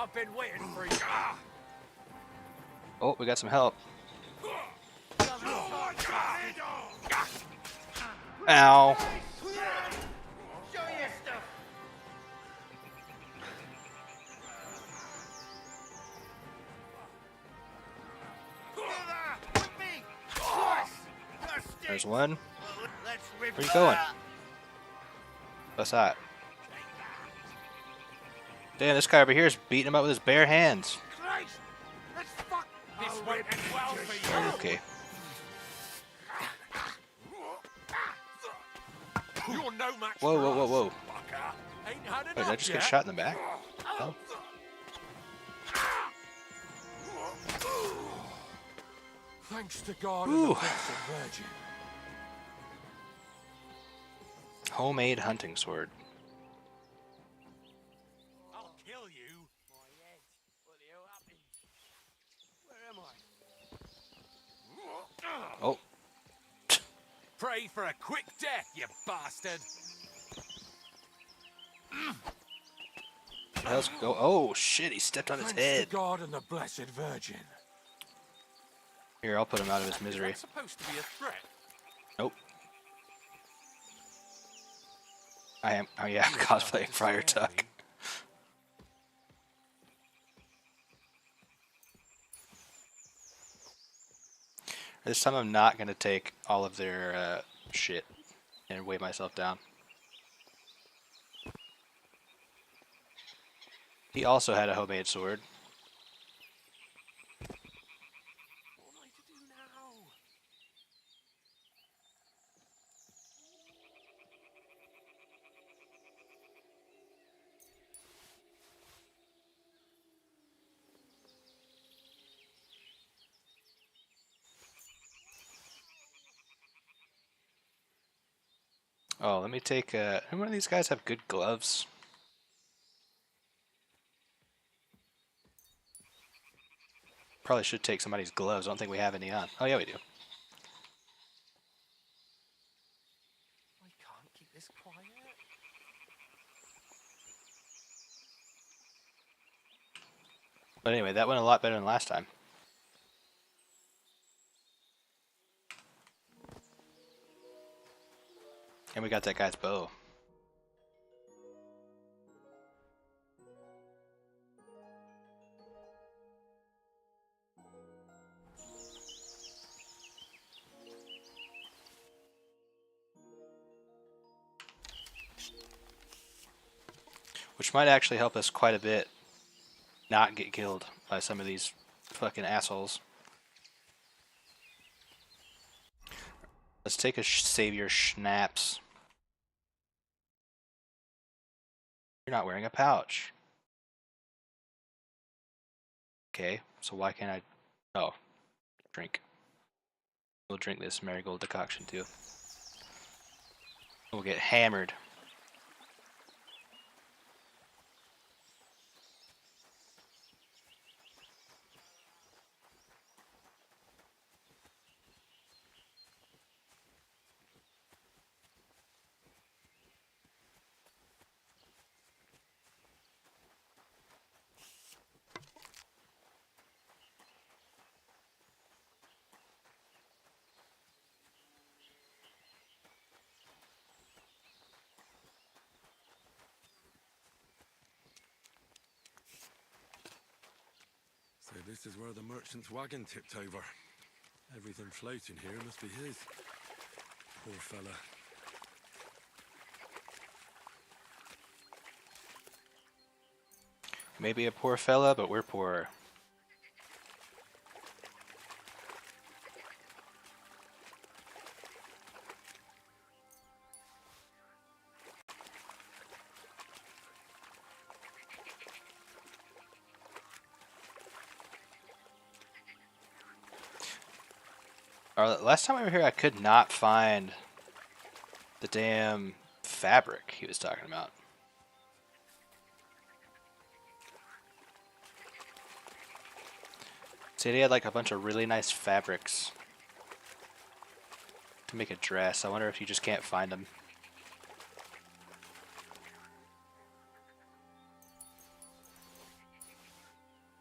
Speaker 10: I've been waiting for you.
Speaker 1: Oh, we got some help. Ow. There's one. Where are you going? What's that? Damn, this guy over here is beating him up with his bare hands.
Speaker 10: This went well for you.
Speaker 1: Okay.
Speaker 5: You're no match
Speaker 1: Whoa,
Speaker 5: for
Speaker 1: whoa, whoa,
Speaker 5: us,
Speaker 1: whoa.
Speaker 5: fucker. Ain't had
Speaker 1: Wait, did I
Speaker 5: enough
Speaker 1: just
Speaker 5: yet.
Speaker 1: get shot in the back? Oh.
Speaker 5: Thanks to God
Speaker 1: Ooh.
Speaker 5: and the Blessed Virgin.
Speaker 1: Homemade hunting sword.
Speaker 14: I'll kill you. Where am I?
Speaker 1: Oh.
Speaker 5: Pray for a quick death, you bastard.
Speaker 1: Hell's go. Oh shit! He stepped on his
Speaker 5: Thanks
Speaker 1: head.
Speaker 5: to God and the Blessed Virgin.
Speaker 1: Here, I'll put him out of his
Speaker 5: Is
Speaker 1: misery.
Speaker 5: that supposed to be a threat?
Speaker 1: Nope. I am. Oh yeah, I'm cosplaying Friar Tuck. This time I'm not gonna take all of their shit and weigh myself down. He also had a homemade sword.
Speaker 14: What am I to do now?
Speaker 1: Oh, let me take. One of these guys have good gloves. Probably should take somebody's gloves. I don't think we have any on. Oh yeah, we do.
Speaker 14: I can't keep this quiet.
Speaker 1: But anyway, that went a lot better than last time. And we got that guy's bow. Which might actually help us quite a bit not get killed by some of these fucking assholes. Let's take a Savior Schnapps. You're not wearing a pouch. Okay, so why can't I... Oh, drink. We'll drink this marigold decoction too. We'll get hammered.
Speaker 16: So this is where the merchant's wagon tipped over. Everything floating here must be his. Poor fella.
Speaker 1: Maybe a poor fella, but we're poorer. Last time we were here, I could not find the damn fabric he was talking about. Said he had like a bunch of really nice fabrics to make a dress. I wonder if you just can't find them.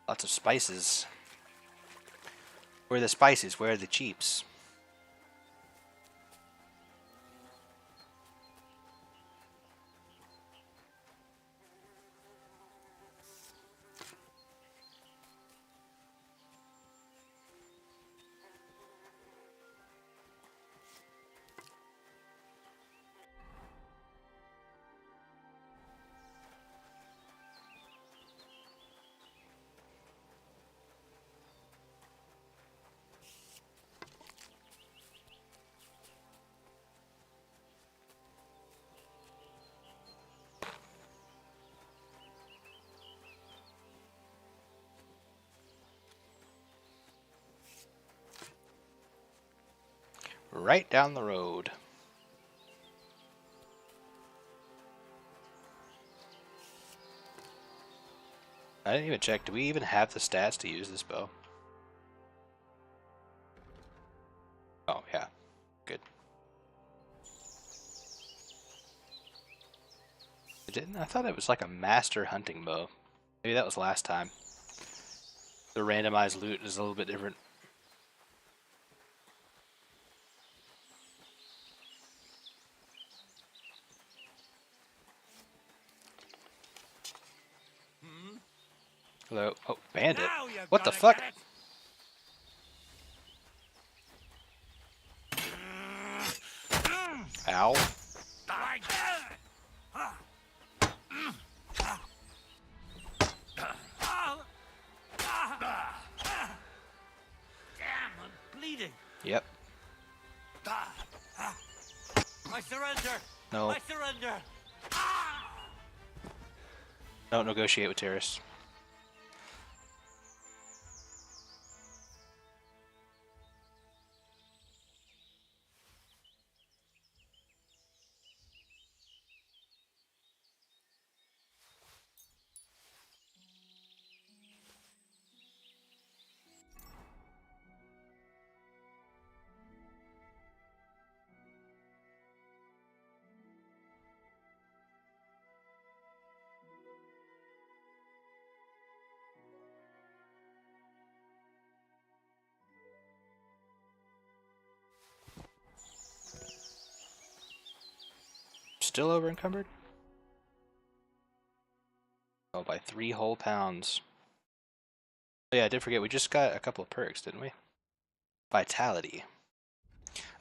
Speaker 1: Lots of spices. Where are the spices? Where are the cheaps? Right down the road. I didn't even check. Do we even have the stats to use this bow? Oh, yeah. Good. It didn't? I thought it was like a master hunting bow. Maybe that was last time. The randomized loot is a little bit different. Hello. Oh, bandit. What the fuck? Ow.
Speaker 17: Damn, I'm bleeding.
Speaker 1: Yep.
Speaker 17: I surrender.
Speaker 1: No.
Speaker 17: I surrender.
Speaker 1: Don't negotiate with terrorists. Still over encumbered? Oh, by 3 whole pounds. Oh yeah, I did forget, we just got a couple of perks, didn't we? Vitality.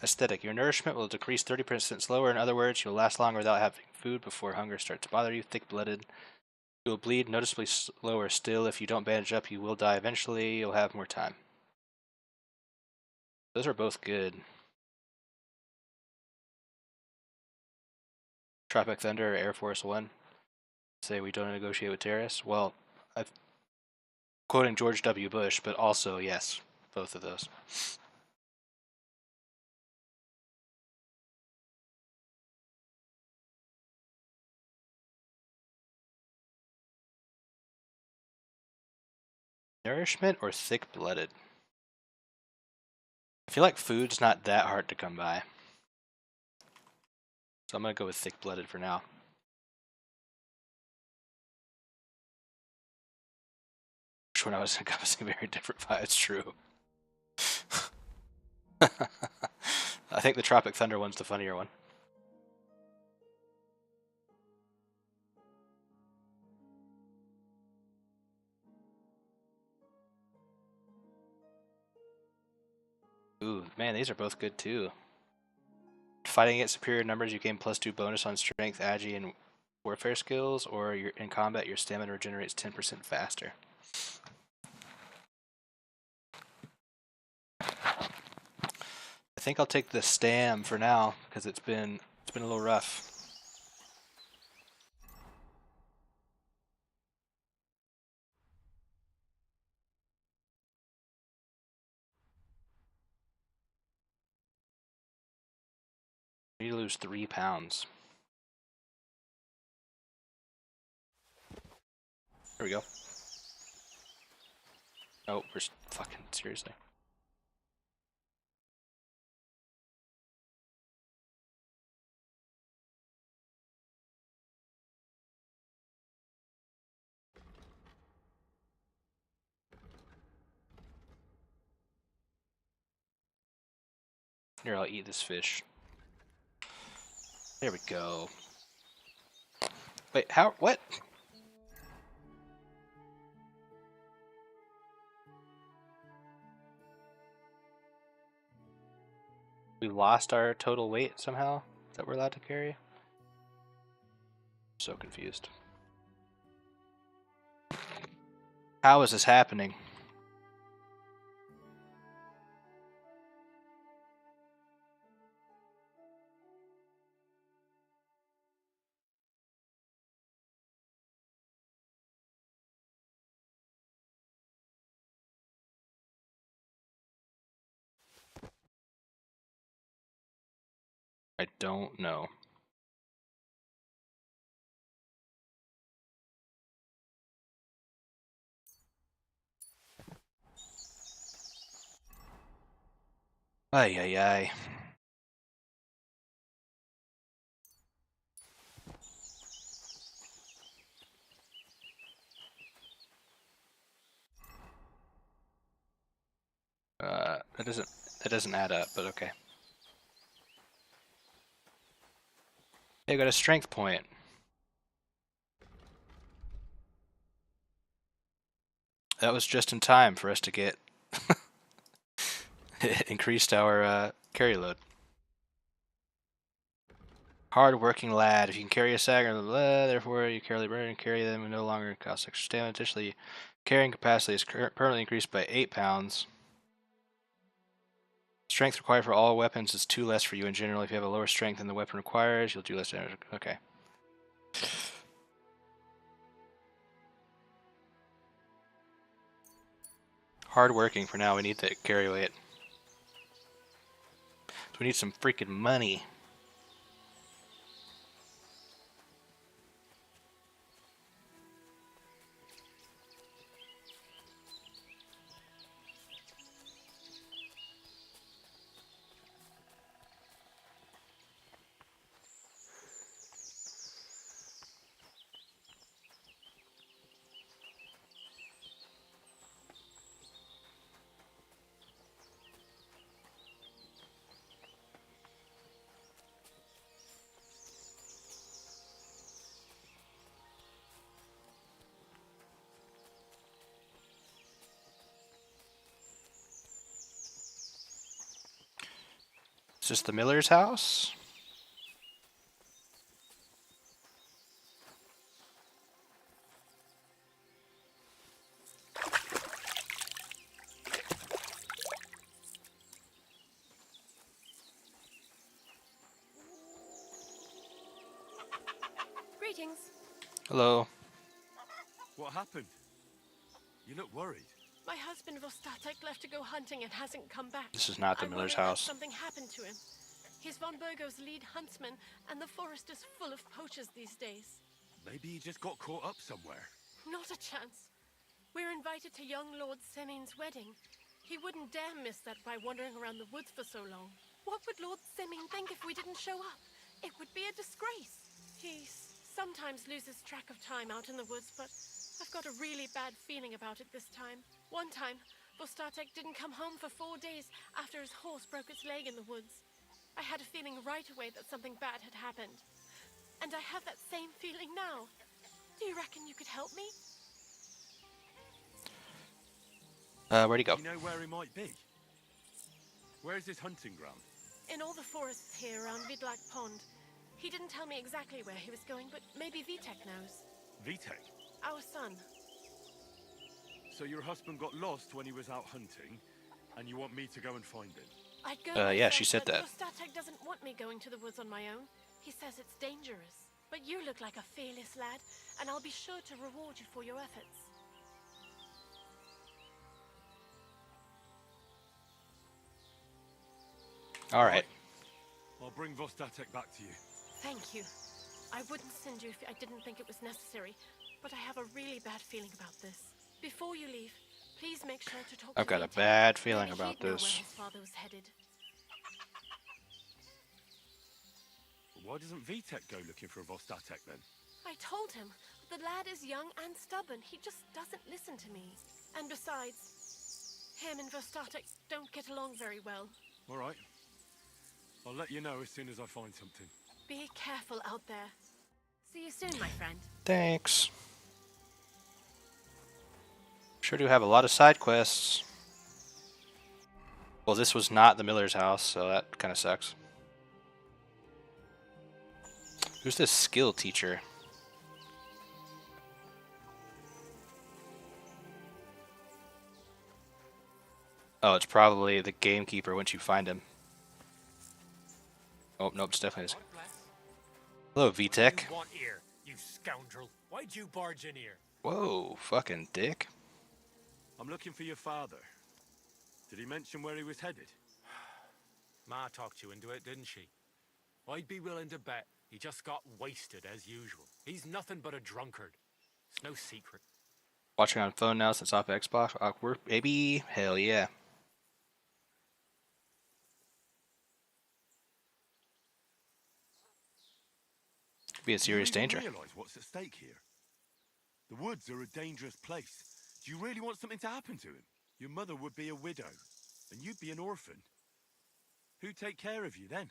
Speaker 1: Aesthetic. Your nourishment will decrease 30% slower. In other words, you'll last longer without having food before hunger starts to bother you. Thick-blooded. You will bleed noticeably slower still. If you don't bandage up, you will die eventually. You'll have more time. Those are both good. Tropic Thunder, Air Force One. Say we don't negotiate with terrorists. Well, I'm quoting George W. Bush, but also, yes, both of those. Nourishment or thick-blooded? I feel like food's not that hard to come by. So I'm going to go with thick-blooded for now. Which one I was encompassing very different by, it's true. I think the Tropic Thunder one's the funnier one. Ooh, man, these are both good too. Fighting against superior numbers, you gain +2 bonus on strength, agi, and warfare skills, or in combat, your stamina regenerates 10% faster. I think I'll take the stam for now because it's been a little rough. I need to lose 3 pounds. There we go. Oh, we're fucking seriously. Here, I'll eat this fish. There we go. Wait, how? What? We lost our total weight somehow that we're allowed to carry? I'm so confused. How is this happening? I don't know. Ay, ay, ay. That doesn't add up, but okay. Hey, I got a strength point. That was just in time for us to get increased our carry load. Hard-working lad. If you can carry a sack, therefore you carry the burden and carry them and no longer cost extra stamina. Additionally, carrying capacity is permanently increased by 8 pounds. Strength required for all weapons is 2 less for you in general. If you have a lower strength than the weapon requires, you'll do less damage. Okay. Hard-working for now. We need the carry weight. So we need some freaking money. Is this the miller's house?
Speaker 9: Greetings.
Speaker 1: Hello.
Speaker 16: What happened? You look worried.
Speaker 9: My husband Vostatek left to go hunting and hasn't come back.
Speaker 1: This is not the miller's
Speaker 9: worry that
Speaker 1: house.
Speaker 9: something happened to him. He's von Burgo's lead huntsman, and the forest is full of poachers these days.
Speaker 16: Maybe he just got caught up somewhere.
Speaker 9: Not a chance. We're invited to young Lord Semin's wedding. He wouldn't dare miss that by wandering around the woods for so long. What would Lord Semin think if we didn't show up? It would be a disgrace. He sometimes loses track of time out in the woods, but I've got a really bad feeling about it this time. One time, Vostatek didn't come home for 4 days after his horse broke its leg in the woods. I had a feeling right away that something bad had happened. And I have that same feeling now. Do you reckon you could help me?
Speaker 1: Where'd he go?
Speaker 16: Do you know where he might be? Where's his hunting ground?
Speaker 9: In all the forests here around Vidlak Pond. He didn't tell me exactly where he was going, but maybe Vitek knows.
Speaker 16: Vitek?
Speaker 9: Our son.
Speaker 16: So your husband got lost when he was out hunting, and you want me to go and find him?
Speaker 9: I'd go
Speaker 1: Yeah, she said that.
Speaker 9: Vostatek doesn't want me going to the woods on my own. He says it's dangerous. But you look like a fearless lad, and I'll be sure to reward you for your efforts.
Speaker 1: All right.
Speaker 16: I'll bring Vostatek back to you.
Speaker 9: Thank you. I wouldn't send you if I didn't think it was necessary, but I have a really bad feeling about this. Before you leave, please make sure to talk
Speaker 1: I've
Speaker 9: to
Speaker 1: got a
Speaker 9: Vitek.
Speaker 1: bad feeling
Speaker 9: Maybe
Speaker 1: about
Speaker 9: he'd know
Speaker 1: this.
Speaker 9: where his father was headed.
Speaker 16: Why doesn't Vitek go looking for Vostatek then?
Speaker 9: I told him, but the lad is young and stubborn. He just doesn't listen to me. And besides, him and Vostatek don't get along very well.
Speaker 16: All right. I'll let you know as soon as I find something.
Speaker 9: Be careful out there. See you soon, my friend.
Speaker 1: Thanks. Sure do have a lot of side quests. Well, this was not the Miller's house, so that kind of sucks. Who's this skill teacher? Oh, it's probably the gamekeeper once you find him. Oh, nope, it's definitely his. Hello, VTech.
Speaker 10: What do you want here, you scoundrel? Why'd you barge in here?
Speaker 1: Whoa, fucking dick.
Speaker 16: I'm looking for your father. Did he mention where he was headed?
Speaker 11: Ma talked you into it, didn't she? I'd be willing to bet he just got wasted as usual. He's nothing but a drunkard. It's no secret.
Speaker 1: Watching on phone now since off Xbox. Awkward, baby. Hell yeah. Could be a serious danger.
Speaker 16: Do you realize what's at stake here? The woods are a dangerous place. Do you really want something to happen to him? Your mother would be a widow, and you'd be an orphan. Who'd take care of you then?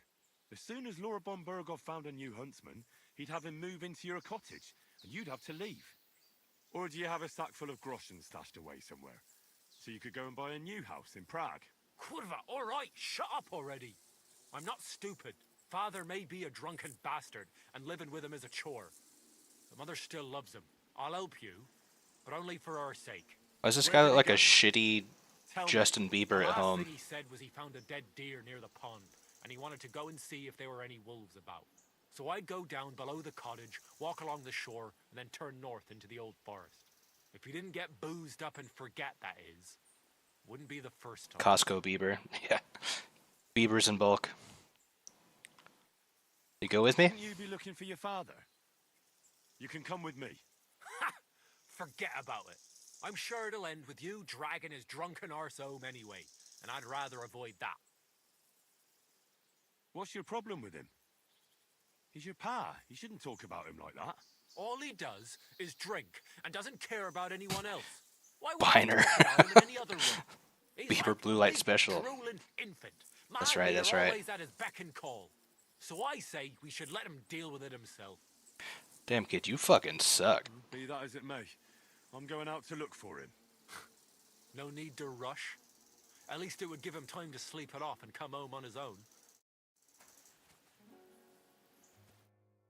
Speaker 16: As soon as Lord von Burgov found a new huntsman, he'd have him move into your cottage, and you'd have to leave. Or do you have a sack full of groschen stashed away somewhere, so you could go and buy a new house in Prague?
Speaker 11: Kurva, all right, shut up already. I'm not stupid. Father may be a drunken bastard, and living with him is a chore. But Mother still loves him. I'll help you, but only for our sake.
Speaker 1: Why does this guy look like a shitty Justin Bieber at
Speaker 11: The last
Speaker 1: home?
Speaker 11: thing he said was he found a dead deer near the pond, and he wanted to go and see if there were any wolves about. So I'd go down below the cottage, walk along the shore, and then turn north into the old forest. If he didn't get boozed up and forget, that is, wouldn't be the first time.
Speaker 1: Costco Bieber. Yeah. Biebers in bulk. You go with me?
Speaker 16: Shouldn't you be looking for your father? You can come with me.
Speaker 11: Ha! Forget about it. I'm sure it'll end with you dragging his drunken arse home anyway, and I'd rather avoid that.
Speaker 16: What's your problem with him? He's your pa. You shouldn't talk about him like that.
Speaker 11: All he does is drink and doesn't care about anyone else. Why would
Speaker 1: Biner.
Speaker 11: he talk about him in any other way? He's
Speaker 1: Bieber
Speaker 11: like
Speaker 1: Blue Light
Speaker 11: a
Speaker 1: Special.
Speaker 11: drooling infant.
Speaker 1: That's
Speaker 11: Man,
Speaker 1: right,
Speaker 11: we
Speaker 1: that's
Speaker 11: are
Speaker 1: right.
Speaker 11: always at his beck and call. So I say we should let him deal with it himself.
Speaker 1: Damn kid, you fucking suck.
Speaker 16: Be that as it may, I'm going out to look for him.
Speaker 11: No need to rush. At least it would give him time to sleep it off and come home on his own.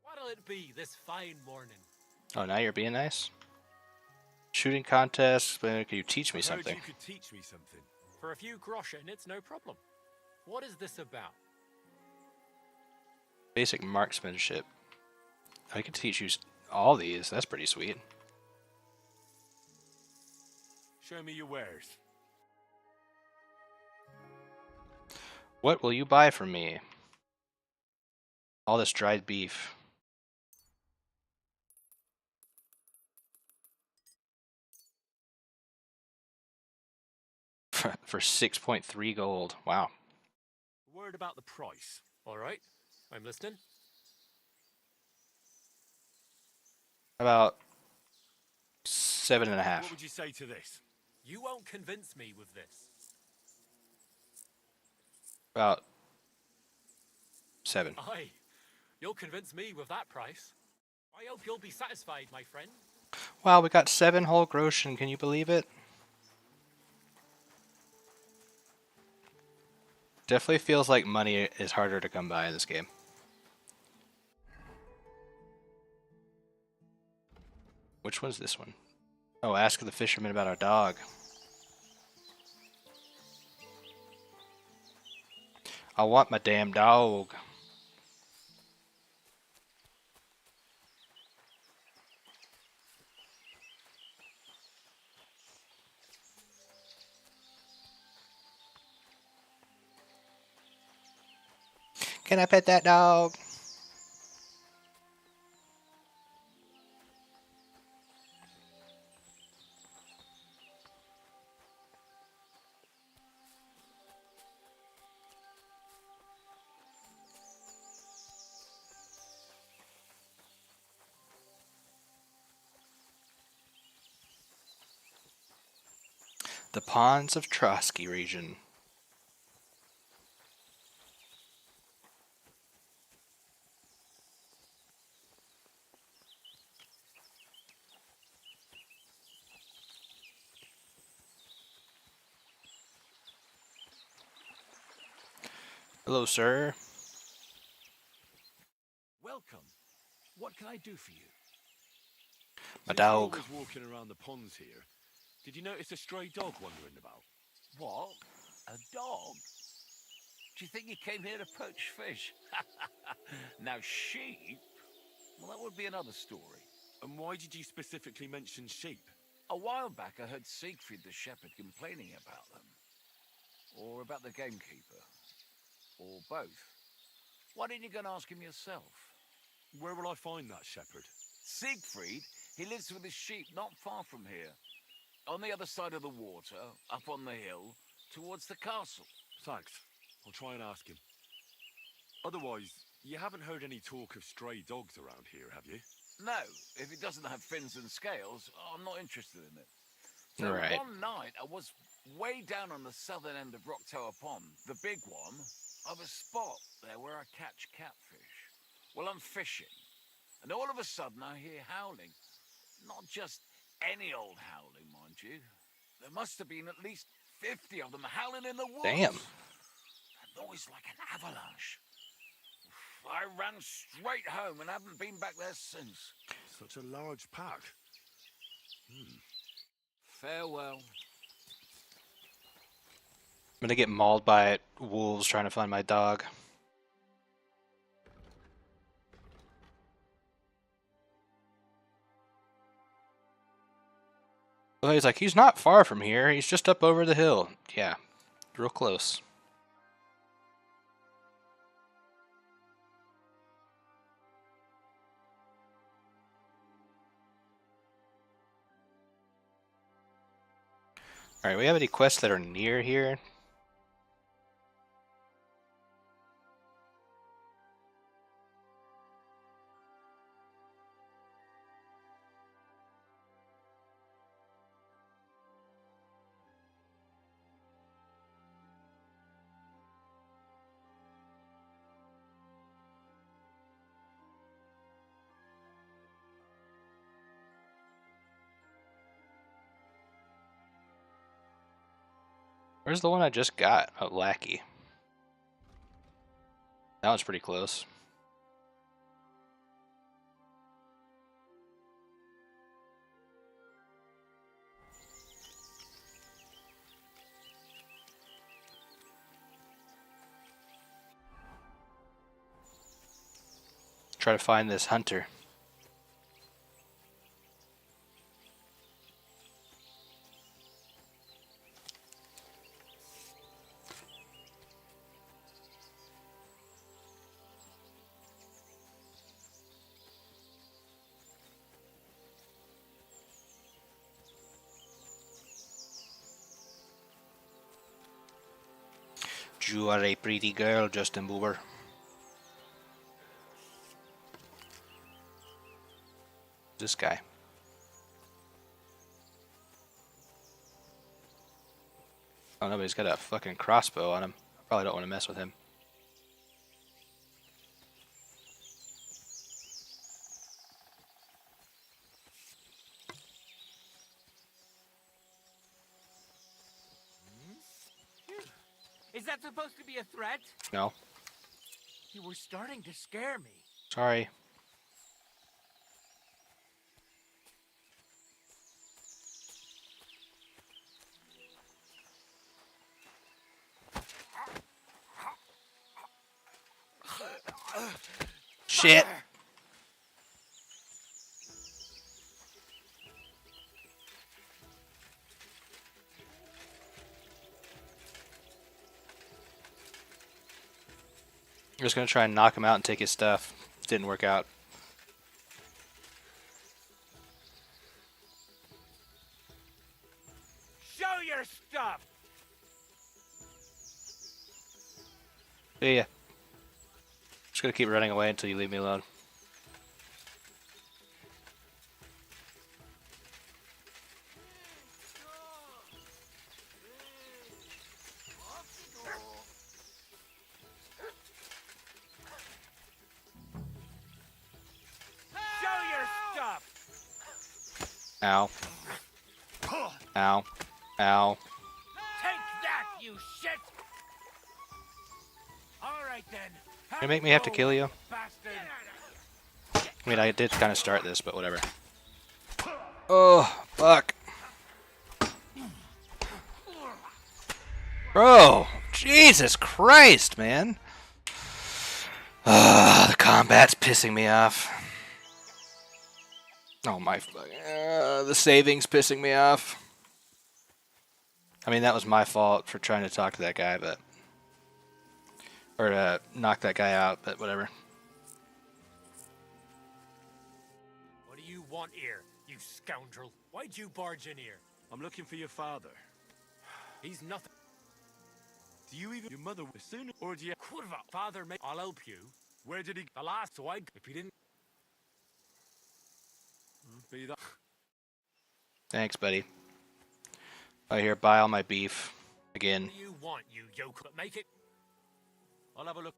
Speaker 11: What'll it be this fine morning?
Speaker 1: Oh, now you're being nice? Shooting contest. Can you teach me
Speaker 16: I heard
Speaker 1: something?
Speaker 16: you could teach me something.
Speaker 11: For a few groschen, it's no problem. What is this about?
Speaker 1: Basic marksmanship. I can teach you all these. That's pretty sweet.
Speaker 16: Show me your wares.
Speaker 1: What will you buy from me? All this dried beef. For 6.3 gold. Wow.
Speaker 11: A word about the price. All right, I'm listening.
Speaker 1: About 7.5.
Speaker 16: What would you say to this?
Speaker 11: You won't convince me with this.
Speaker 1: About 7.
Speaker 11: Aye, you'll convince me with that price. I hope you'll be satisfied, my friend.
Speaker 1: Wow, we got 7 whole groschen. Can you believe it? Definitely feels like money is harder to come by in this game. Which one's this one? Oh, ask the fisherman about our dog. I want my damn dog. Can I pet that dog? The Ponds of Trotsky region. Hello, sir.
Speaker 16: Welcome. What can I do for you?
Speaker 1: My
Speaker 16: Since you're
Speaker 1: dog.
Speaker 16: always walking around the ponds here, did you notice a stray dog wandering about?
Speaker 20: What? A dog? Do you think he came here to poach fish? Now sheep? Well, that would be another story.
Speaker 16: And why did you specifically mention sheep?
Speaker 20: A while back I heard Siegfried the shepherd complaining about them. Or about the gamekeeper. Or both. Why didn't you go and ask him yourself?
Speaker 16: Where will I find that shepherd?
Speaker 20: Siegfried? He lives with his sheep not far from here. On the other side of the water, up on the hill, towards the castle.
Speaker 16: Thanks. I'll try and ask him. Otherwise, you haven't heard any talk of stray dogs around here, have you?
Speaker 20: No, if it doesn't have fins and scales, I'm not interested in it. So
Speaker 1: Right.
Speaker 20: one night, I was way down on the southern end of Rock Tower Pond, the big one. I've a spot there where I catch catfish. Well, I'm fishing, and all of a sudden I hear howling. Not just any old howling, mind you. There must have been at least 50 of them howling in the woods.
Speaker 1: Damn.
Speaker 20: A noise like an avalanche. I ran straight home and haven't been back there since.
Speaker 16: Such a large pack.
Speaker 20: Farewell.
Speaker 1: I'm gonna get mauled by wolves trying to find my dog. Well, he's like, he's not far from here. He's just up over the hill. Yeah, real close. Alright, we have any quests that are near here? Where's the one I just got? Oh, Lackey. That was pretty close. Try to find this hunter. You are a pretty girl, Justin Bieber. This guy. Oh no, but he's got a fucking crossbow on him. I probably don't want to mess with him.
Speaker 7: Is that supposed to be a threat?
Speaker 1: No.
Speaker 7: You were starting to scare me.
Speaker 1: Sorry. Shit. I was gonna try and knock him out and take his stuff. Didn't work out.
Speaker 7: Show your stuff!
Speaker 1: See ya. Just gonna keep running away until you leave me alone.
Speaker 7: Show your stuff!
Speaker 1: Ow. Ow. Ow.
Speaker 7: Take that, you shit! All
Speaker 11: right then.
Speaker 1: You make me have to
Speaker 11: Go,
Speaker 1: kill you?
Speaker 11: bastard.
Speaker 1: I mean, I did kind of start this, but whatever. Oh, fuck. Bro, Jesus Christ, man. The combat's pissing me off. Oh my fucking... the saving's pissing me off. I mean, that was my fault for trying to talk to that guy, but... Or to knock that guy out, but whatever.
Speaker 10: What do you want here, you scoundrel? Why'd you barge in here?
Speaker 16: I'm looking for your father.
Speaker 10: He's nothing.
Speaker 16: Do you even... Your mother was sooner, or do you...
Speaker 10: Kurva, father, I'll help you.
Speaker 16: Where did he...
Speaker 10: The last, so if he didn't...
Speaker 16: Be that...
Speaker 1: Thanks, buddy. I here, buy all my beef. Again.
Speaker 10: What do you want, you yoke? Make it... I'll have a look.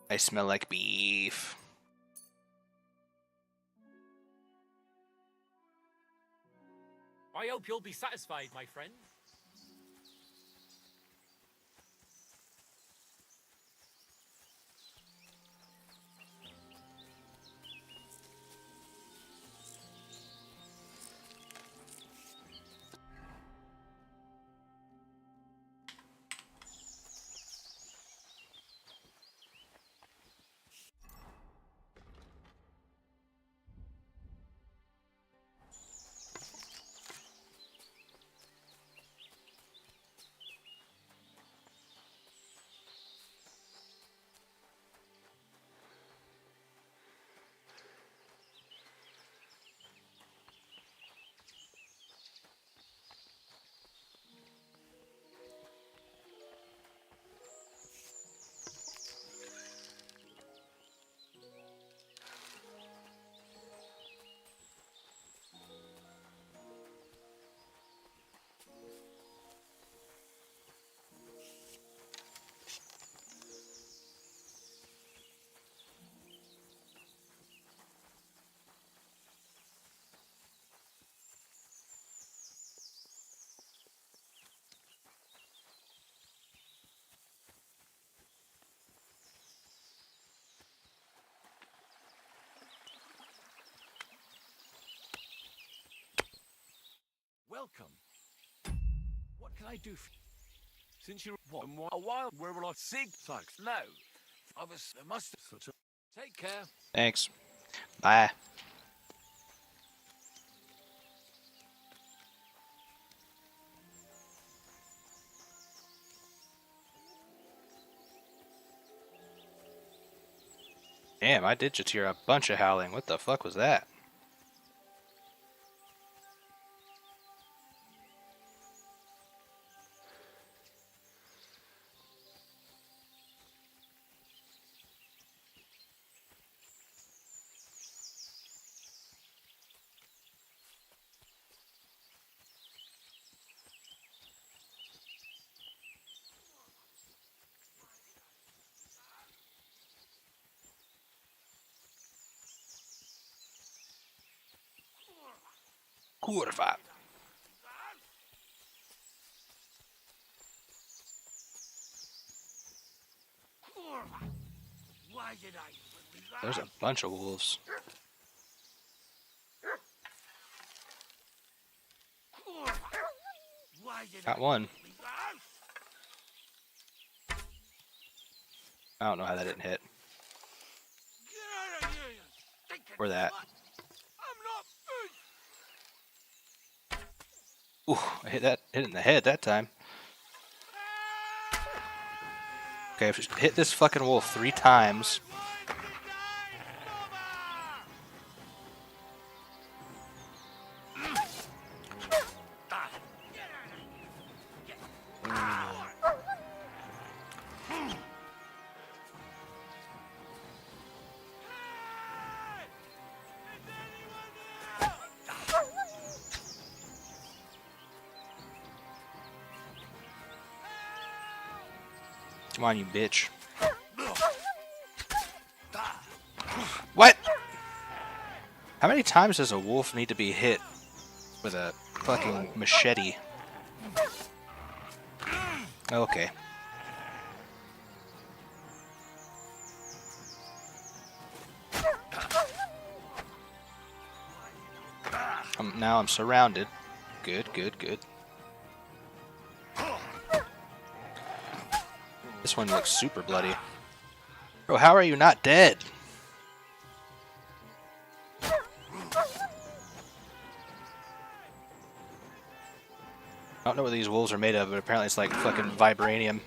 Speaker 1: I smell like beef.
Speaker 10: I hope you'll be satisfied, my friend.
Speaker 16: Welcome. What can I do for you? Since you're... What? A while... Where will I... Sig... Thanks.
Speaker 20: No. I was... There must have...
Speaker 16: Such a... Take care.
Speaker 1: Thanks. Bye. Damn, I did just hear a bunch of howling. What the fuck was that? Kurwa.
Speaker 17: Why did I...
Speaker 1: There's a bunch of wolves. Got one. I don't know how that didn't hit. Or that. Ooh, I hit it in the head that time. Okay, I've just hit this fucking wolf 3 times. Come on, you bitch. What? How many times does a wolf need to be hit with a fucking machete? Okay. Now I'm surrounded. Good, good, good. This one looks super bloody. Bro, how are you not dead? I don't know what these wolves are made of, but apparently it's like fucking vibranium.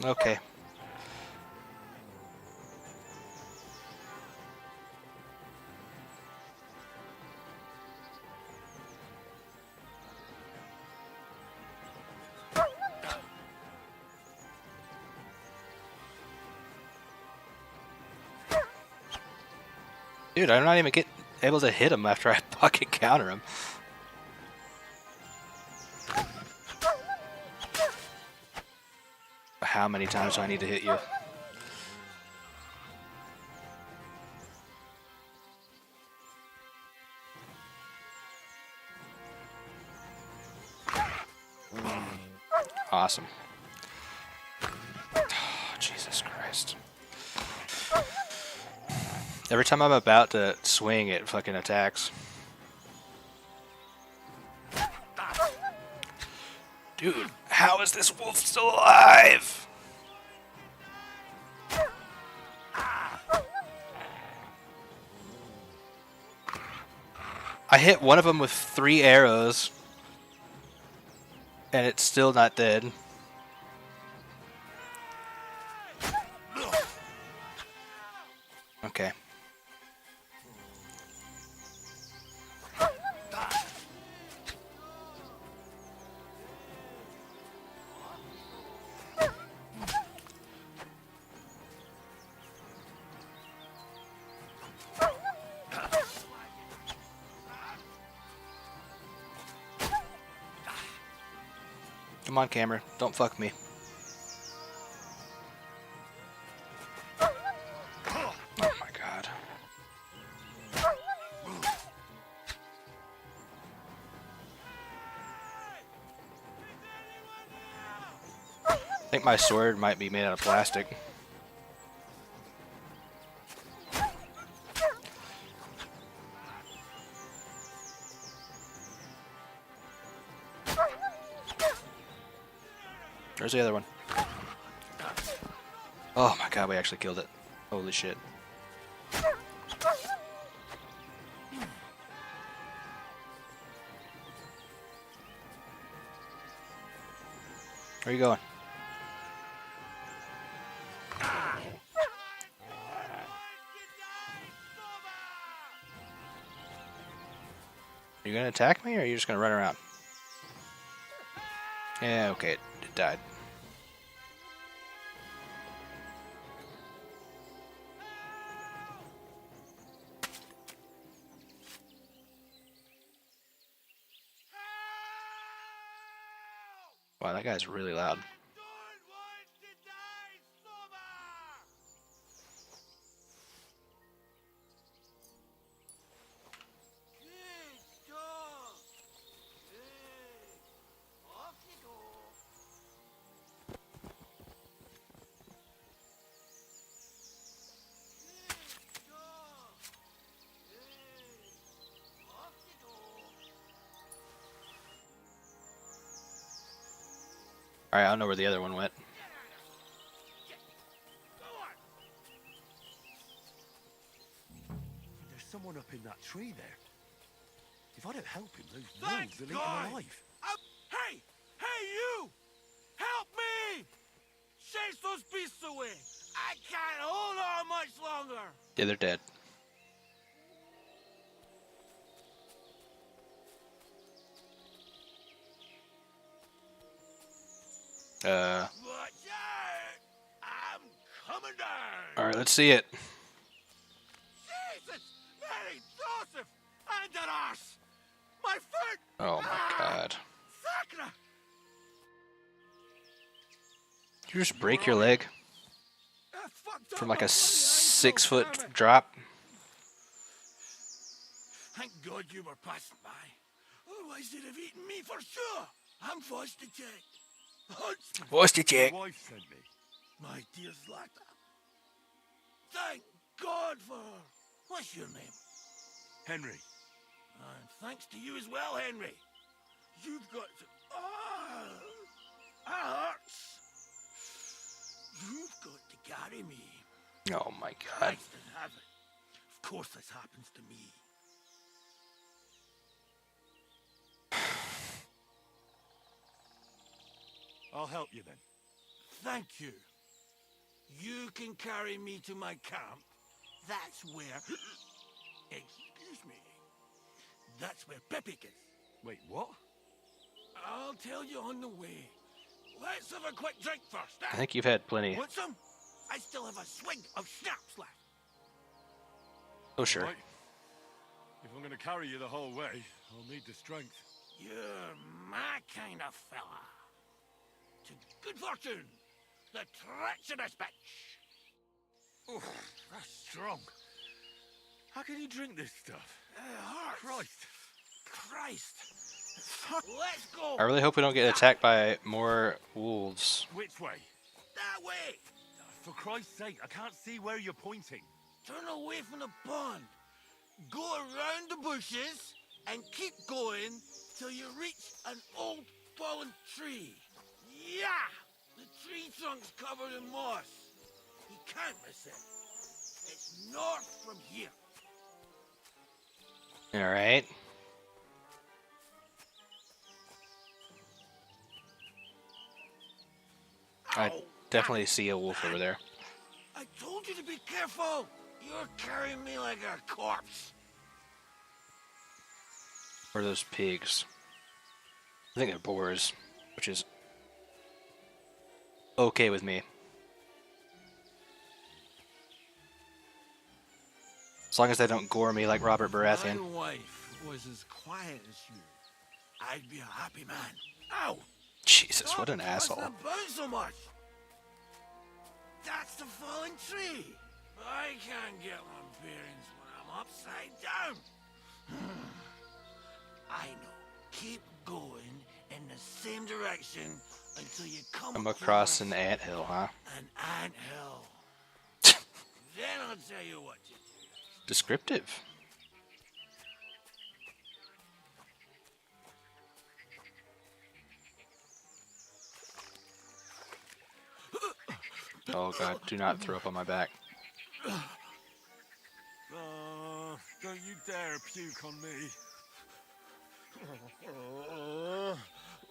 Speaker 1: Okay. Dude, I'm not even able to hit him after I pocket counter him. How many times do I need to hit you? Awesome. Oh, Jesus Christ. Every time I'm about to swing, it fucking attacks. Dude, how is this wolf still alive? I hit one of them with 3 arrows, and it's still not dead. Okay. Come on, camera. Don't fuck me. Oh my god. I think my sword might be made out of plastic. Where's the other one? Oh my god, we actually killed it. Holy shit. Where are you going? Are you gonna attack me, or are you just gonna run around? Yeah, okay, it died. Wow, that guy's really loud. Alright, I don't know where the other one went.
Speaker 8: There's someone up in that tree there. If I don't help him, those wolves will eat him alive.
Speaker 2: Hey! Hey, you! Help me! Chase those beasts away! I can't hold on much longer!
Speaker 1: Yeah, they're dead.
Speaker 2: Watch out! I'm coming down!
Speaker 1: Alright, let's see it.
Speaker 2: Jesus! Mary, Joseph! And that arse! My foot!
Speaker 1: Oh my god.
Speaker 2: Sacra!
Speaker 1: Did you just break your leg? From like a 6-foot drop?
Speaker 18: Thank God you were passing by. Otherwise they'd have eaten me for sure. I'm forced to check.
Speaker 1: Forced to check.
Speaker 16: My wife sent me.
Speaker 18: My dear Zlata. Thank God for her. What's your name?
Speaker 16: Henry.
Speaker 18: And thanks to you as well, Henry. You've got to... hurts. You've got to carry me.
Speaker 1: Oh my God.
Speaker 18: Christ in heaven. Of course this happens to me.
Speaker 16: I'll help you then.
Speaker 18: Thank you. You can carry me to my camp. That's where... Excuse me. That's where Pepe is.
Speaker 16: Wait, what?
Speaker 18: I'll tell you on the way. Let's have a quick drink first.
Speaker 1: I think you've had plenty.
Speaker 18: Want some? I still have a swig of schnapps left.
Speaker 1: Oh, sure.
Speaker 16: Right. If I'm going to carry you the whole way, I'll need the strength.
Speaker 18: You're my kind of fella. To good fortune, the treacherous bitch.
Speaker 16: Oh, that's strong. How can you drink this stuff?
Speaker 18: Christ. Let's go.
Speaker 1: I really hope we don't get attacked by more wolves.
Speaker 16: Which way?
Speaker 18: That way.
Speaker 16: For Christ's sake, I can't see where you're pointing.
Speaker 18: Turn away from the pond. Go around the bushes and keep going till you reach an old fallen tree. Yeah! The tree trunk's covered in moss. You can't miss it. It's north from here.
Speaker 1: All right. I definitely see a wolf over there.
Speaker 18: I told you to be careful. You're carrying me like a corpse.
Speaker 1: Or those pigs. I think they're boars, which is okay with me. As long as they don't gore me like Robert Baratheon.
Speaker 18: My wife was as quiet as you. I'd be a happy man. Ow!
Speaker 1: Jesus, what an asshole.
Speaker 18: Stop fussing about so much. That's the fallen tree. I can't get my bearings when I'm upside down. I know. Keep going in the same direction until you come
Speaker 1: across an anthill, huh?
Speaker 18: An anthill. Then I'll tell you what to do.
Speaker 1: Descriptive. Oh God, do not throw up on my back.
Speaker 16: Don't you dare puke on me.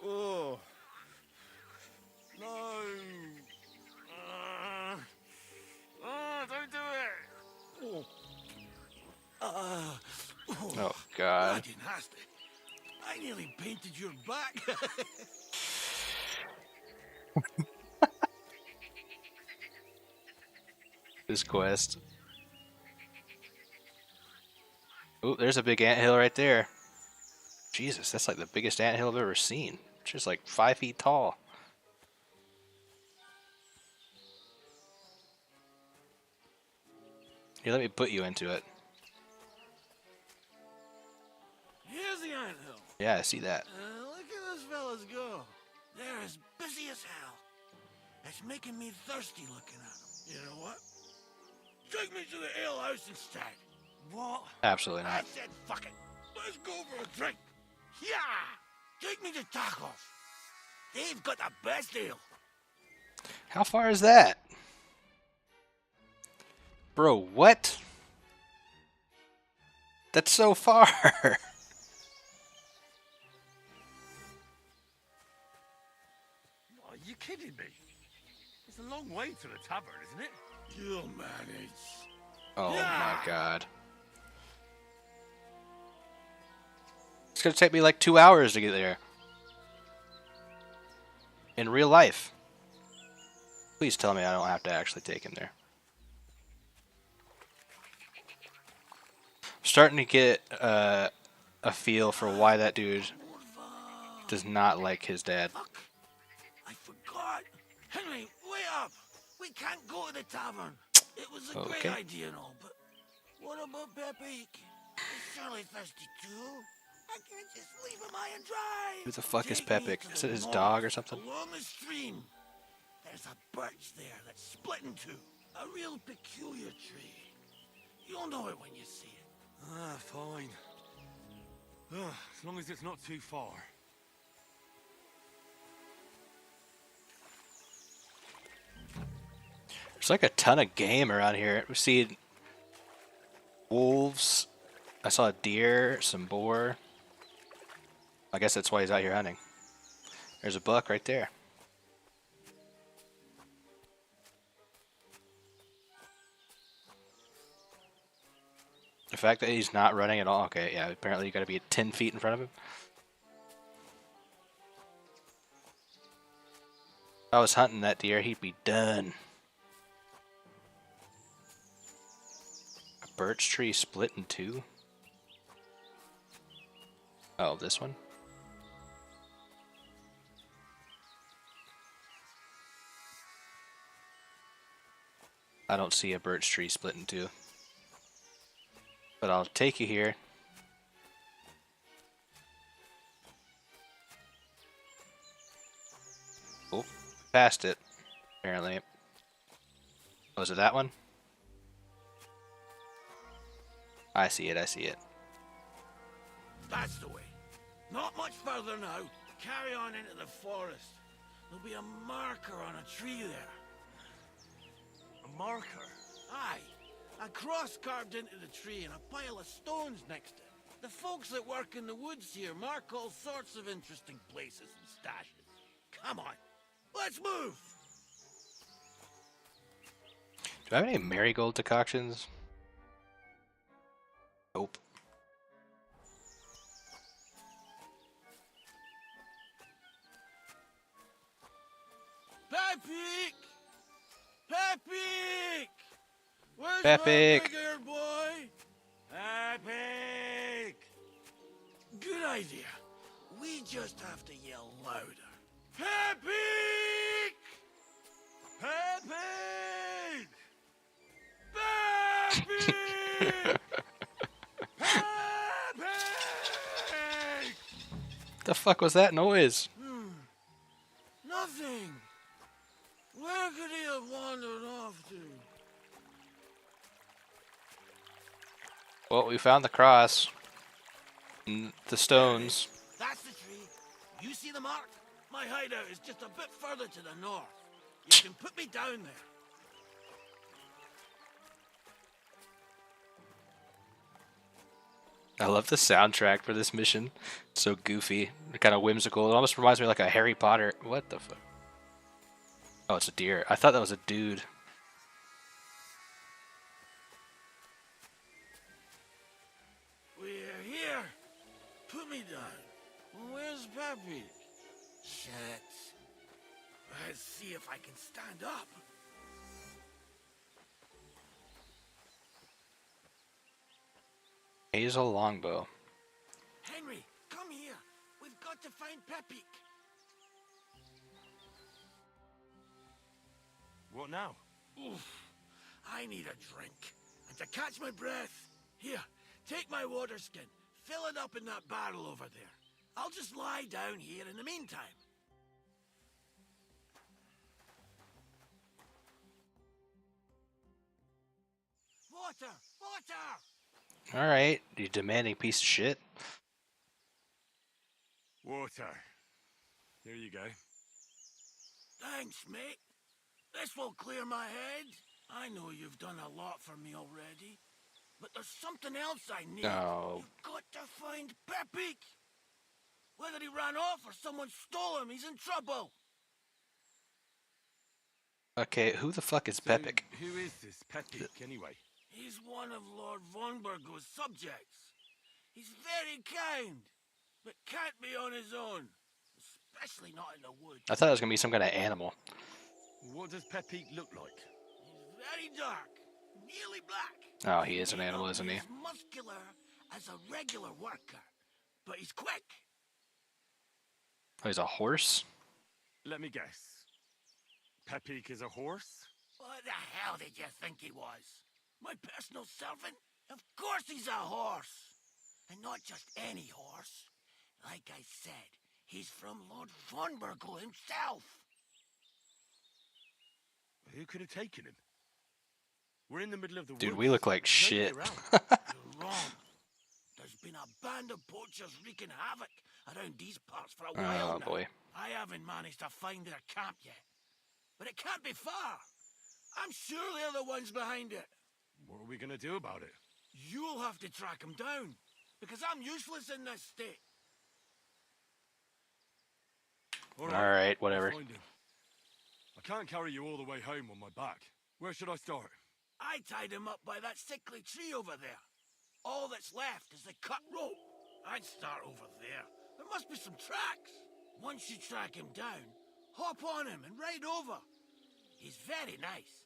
Speaker 16: Oh. No. Don't do it.
Speaker 1: Oh God.
Speaker 18: Bloody nasty. I nearly painted your back.
Speaker 1: This quest. Oh, there's a big anthill right there. Jesus, that's like the biggest anthill I've ever seen. It's just like 5 feet tall. Here, let me put you into it.
Speaker 18: Here's the anthill.
Speaker 1: Yeah, I see that.
Speaker 18: Look at those fellas go. They're as busy as hell. It's making me thirsty looking at them. You know what? Take me to the ale house instead. What?
Speaker 1: Absolutely
Speaker 18: I
Speaker 1: not.
Speaker 18: said fuck it. Let's go for a drink. Yeah! Take me to tacos. They've got the best ale.
Speaker 1: How far is that? Bro, what? That's so far.
Speaker 16: Are you kidding me? It's a long way to the tavern, isn't it?
Speaker 18: You'll manage.
Speaker 1: Oh my God. It's gonna take me like 2 hours to get there. In real life. Please tell me I don't have to actually take him there. I'm starting to get a feel for why that dude does not like his dad.
Speaker 18: I forgot. Henry, wait up. We can't go to the tavern. It was a great
Speaker 1: Okay.
Speaker 18: idea and all, but what about Pepe?
Speaker 6: surely thirsty too. I can't just leave him high and dry.
Speaker 1: Who the fuck is
Speaker 6: Take me
Speaker 1: Pepik?
Speaker 6: to
Speaker 1: Is
Speaker 6: the
Speaker 1: it his
Speaker 6: north,
Speaker 1: dog or something?
Speaker 6: Along the stream. There's a birch there that's split in two. A real peculiar tree. You'll know it when you see it.
Speaker 16: Ah, fine. As long as it's not too far.
Speaker 1: There's like a ton of game around here. We see wolves. I saw a deer, some boar. I guess that's why he's out here hunting. There's a buck right there. The fact that he's not running at all. Okay, yeah, apparently you gotta be 10 feet in front of him. If I was hunting that deer, he'd be done. A birch tree split in two? Oh, this one? I don't see a birch tree split in two. But I'll take you here. Oh, passed it, apparently. Oh, is it that one? I see it, I see it.
Speaker 6: That's the way. Not much further now. Carry on into the forest. There'll be a marker on a tree there.
Speaker 2: A marker?
Speaker 6: Aye. A cross carved into the tree and a pile of stones next to it. The folks that work in the woods here mark all sorts of interesting places and stashes. Come on. Let's move!
Speaker 1: Do I have any marigold decoctions? Nope.
Speaker 6: Pepik! Pepik! Where's
Speaker 1: Pepik!
Speaker 6: my big boy? Pepik! Good idea. We just have to yell louder. Pepik! Pepik! Pepik! Pepik!
Speaker 1: The fuck was that noise?
Speaker 6: Nothing. Where could he have wandered off to?
Speaker 1: Well, we found the cross. And the stones.
Speaker 6: That's the tree. You see the mark? My hideout is just a bit further to the north. You can put me down there.
Speaker 1: I love the soundtrack for this mission. It's so goofy, kind of whimsical. It almost reminds me of like a Harry Potter. What the fuck? Oh, it's a deer. I thought that was a dude.
Speaker 6: We're here. Put me down. Where's Pappy? Shit. Let's see if I can stand up.
Speaker 1: Hazel longbow.
Speaker 6: Henry, come here. We've got to find Pepik.
Speaker 16: What now?
Speaker 6: Oof. I need a drink. And to catch my breath. Here, take my water skin. Fill it up in that barrel over there. I'll just lie down here in the meantime. Water! Water!
Speaker 1: Alright, you demanding piece of shit.
Speaker 16: Water. Here you go.
Speaker 6: Thanks, mate. This will clear my head. I know you've done a lot for me already. But there's something else I need.
Speaker 1: No.
Speaker 6: You've got to find Pepik. Whether he ran off or someone stole him, he's in trouble.
Speaker 1: Okay, who the fuck is Pepik?
Speaker 16: Who is this Pepik, anyway?
Speaker 6: He's one of Lord von Burgo's subjects. He's very kind, but can't be on his own. Especially not in the woods.
Speaker 1: I thought it was gonna be some kind of animal.
Speaker 16: What does Pepik look like?
Speaker 6: He's very dark, nearly black.
Speaker 1: Oh, he is an animal, isn't he?
Speaker 6: He's muscular as a regular worker, but he's quick.
Speaker 1: Oh, he's a horse?
Speaker 16: Let me guess. Pepik is a horse?
Speaker 6: What the hell did you think he was? My personal servant? Of course he's a horse. And not just any horse. Like I said, he's from Lord von Burgle himself.
Speaker 16: Who could have taken him? We're in the middle of the
Speaker 1: Dude,
Speaker 16: woods.
Speaker 1: we look like
Speaker 16: There's nobody
Speaker 1: shit.
Speaker 16: around.
Speaker 6: You're wrong. There's been a band of poachers wreaking havoc around these parts for a while
Speaker 1: Oh
Speaker 6: now.
Speaker 1: boy.
Speaker 6: I haven't managed to find their camp yet. But it can't be far. I'm sure they're the ones behind it.
Speaker 16: What are we gonna do about it?
Speaker 6: You'll have to track them down. Because I'm useless in this state.
Speaker 16: All
Speaker 1: Alright, whatever.
Speaker 16: I'll find him. I can't carry you all the way home on my back. Where should I start?
Speaker 6: I tied him up by that sickly tree over there. All that's left is the cut rope. I'd start over there. There must be some tracks. Once you track him down, hop on him and ride over. He's very nice.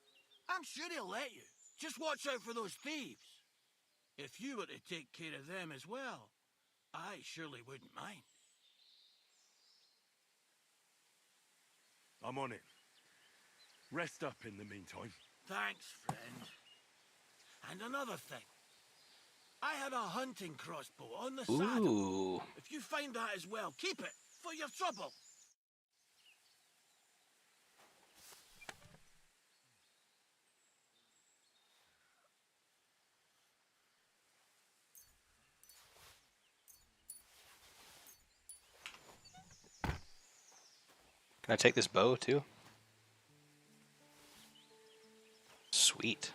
Speaker 6: I'm sure he'll let you. Just watch out for those thieves. If you were to take care of them as well, I surely wouldn't mind.
Speaker 16: I'm on it. Rest up in the meantime.
Speaker 6: Thanks, friend. And another thing. I had a hunting crossbow on the saddle.
Speaker 1: Ooh.
Speaker 6: If you find that as well, keep it for your trouble.
Speaker 1: Can I take this bow too? Sweet.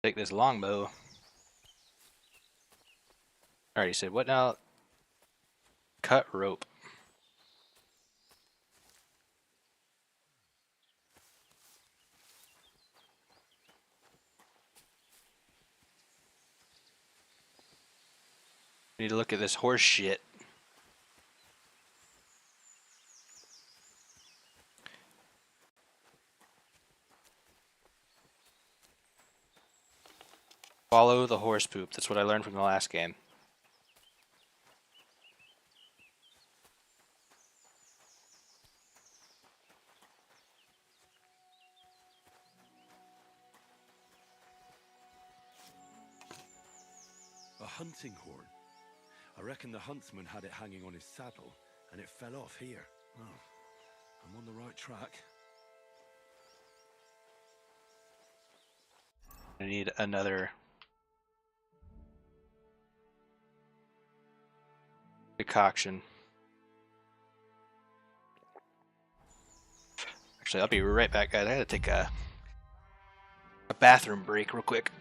Speaker 1: Take this longbow. Alright, he said, what now? Cut rope. Need to look at this horse shit. Follow the horse poop. That's what I learned from the last game.
Speaker 16: A hunting horn. I reckon the huntsman had it hanging on his saddle, and it fell off here. Oh, I'm on the right track.
Speaker 1: I need another concoction. Actually, I'll be right back, guys. I gotta take a bathroom break real quick.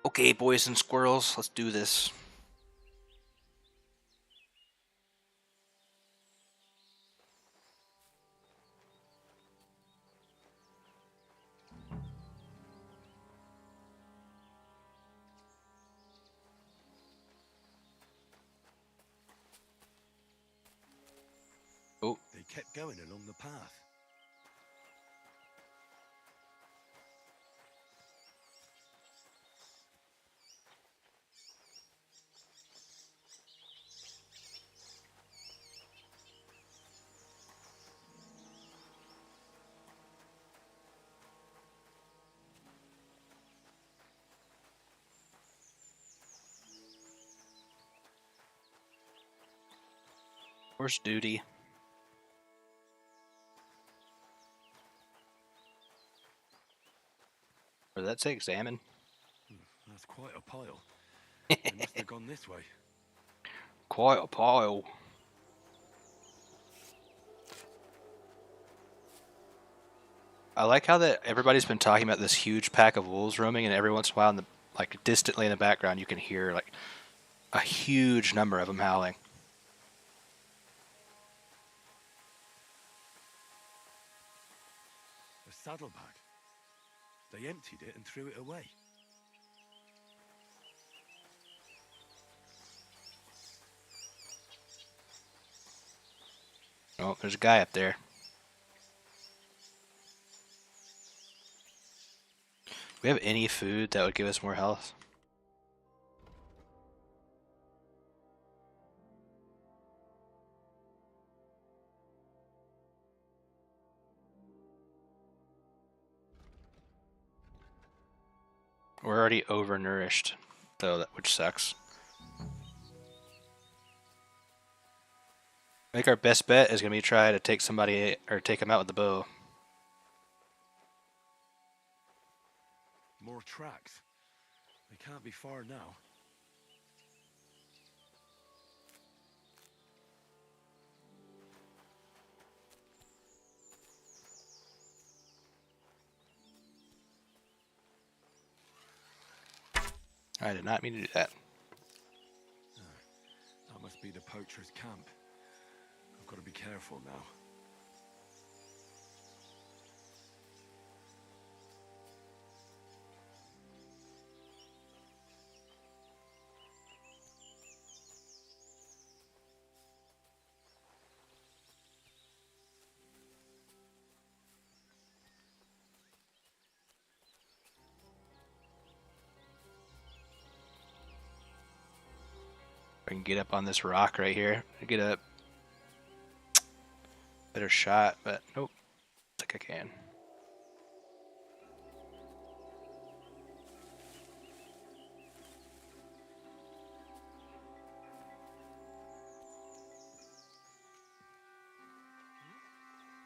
Speaker 1: Okay, boys and squirrels, let's do this.
Speaker 16: kept going along the path.
Speaker 1: Where's Duty? Or did that say examine?
Speaker 16: That's quite a pile. They must have gone this way.
Speaker 1: Quite a pile. I like how that everybody's been talking about this huge pack of wolves roaming, and every once in a while, in the, like distantly in the background, you can hear like a huge number of them howling.
Speaker 16: A saddlebag. They emptied it and threw it away.
Speaker 1: Oh, there's a guy up there. Do we have any food that would give us more health? We're already overnourished, though, which sucks. I think our best bet is going to be try to take somebody or take him out with the bow.
Speaker 16: More tracks. They can't be far now.
Speaker 1: I did not mean to do that.
Speaker 16: That must be the poacher's camp. I've got to be careful now.
Speaker 1: I can get up on this rock right here. Get a better shot, but nope. I think I can.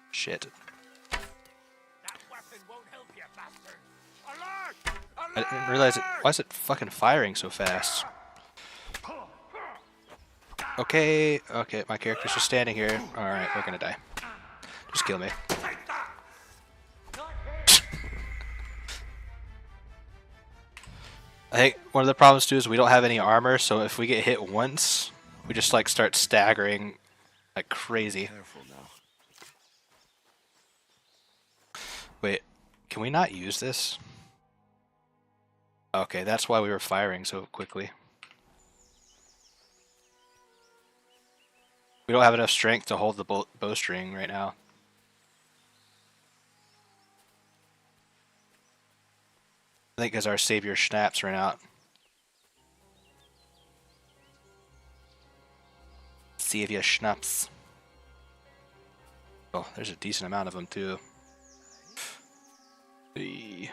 Speaker 1: Shit.
Speaker 17: That weapon won't help you, bastard.
Speaker 1: I didn't realize it. Why is it fucking firing so fast? Okay, okay, my character's just standing here. Alright, we're gonna die. Just kill me. I think one of the problems too is we don't have any armor, so if we get hit once, we just like start staggering like crazy. Wait, can we not use this? Okay, that's why we were firing so quickly. We don't have enough strength to hold the bowstring right now. I think as our savior schnapps ran out. Savior schnapps. Oh, there's a decent amount of them too. Hey.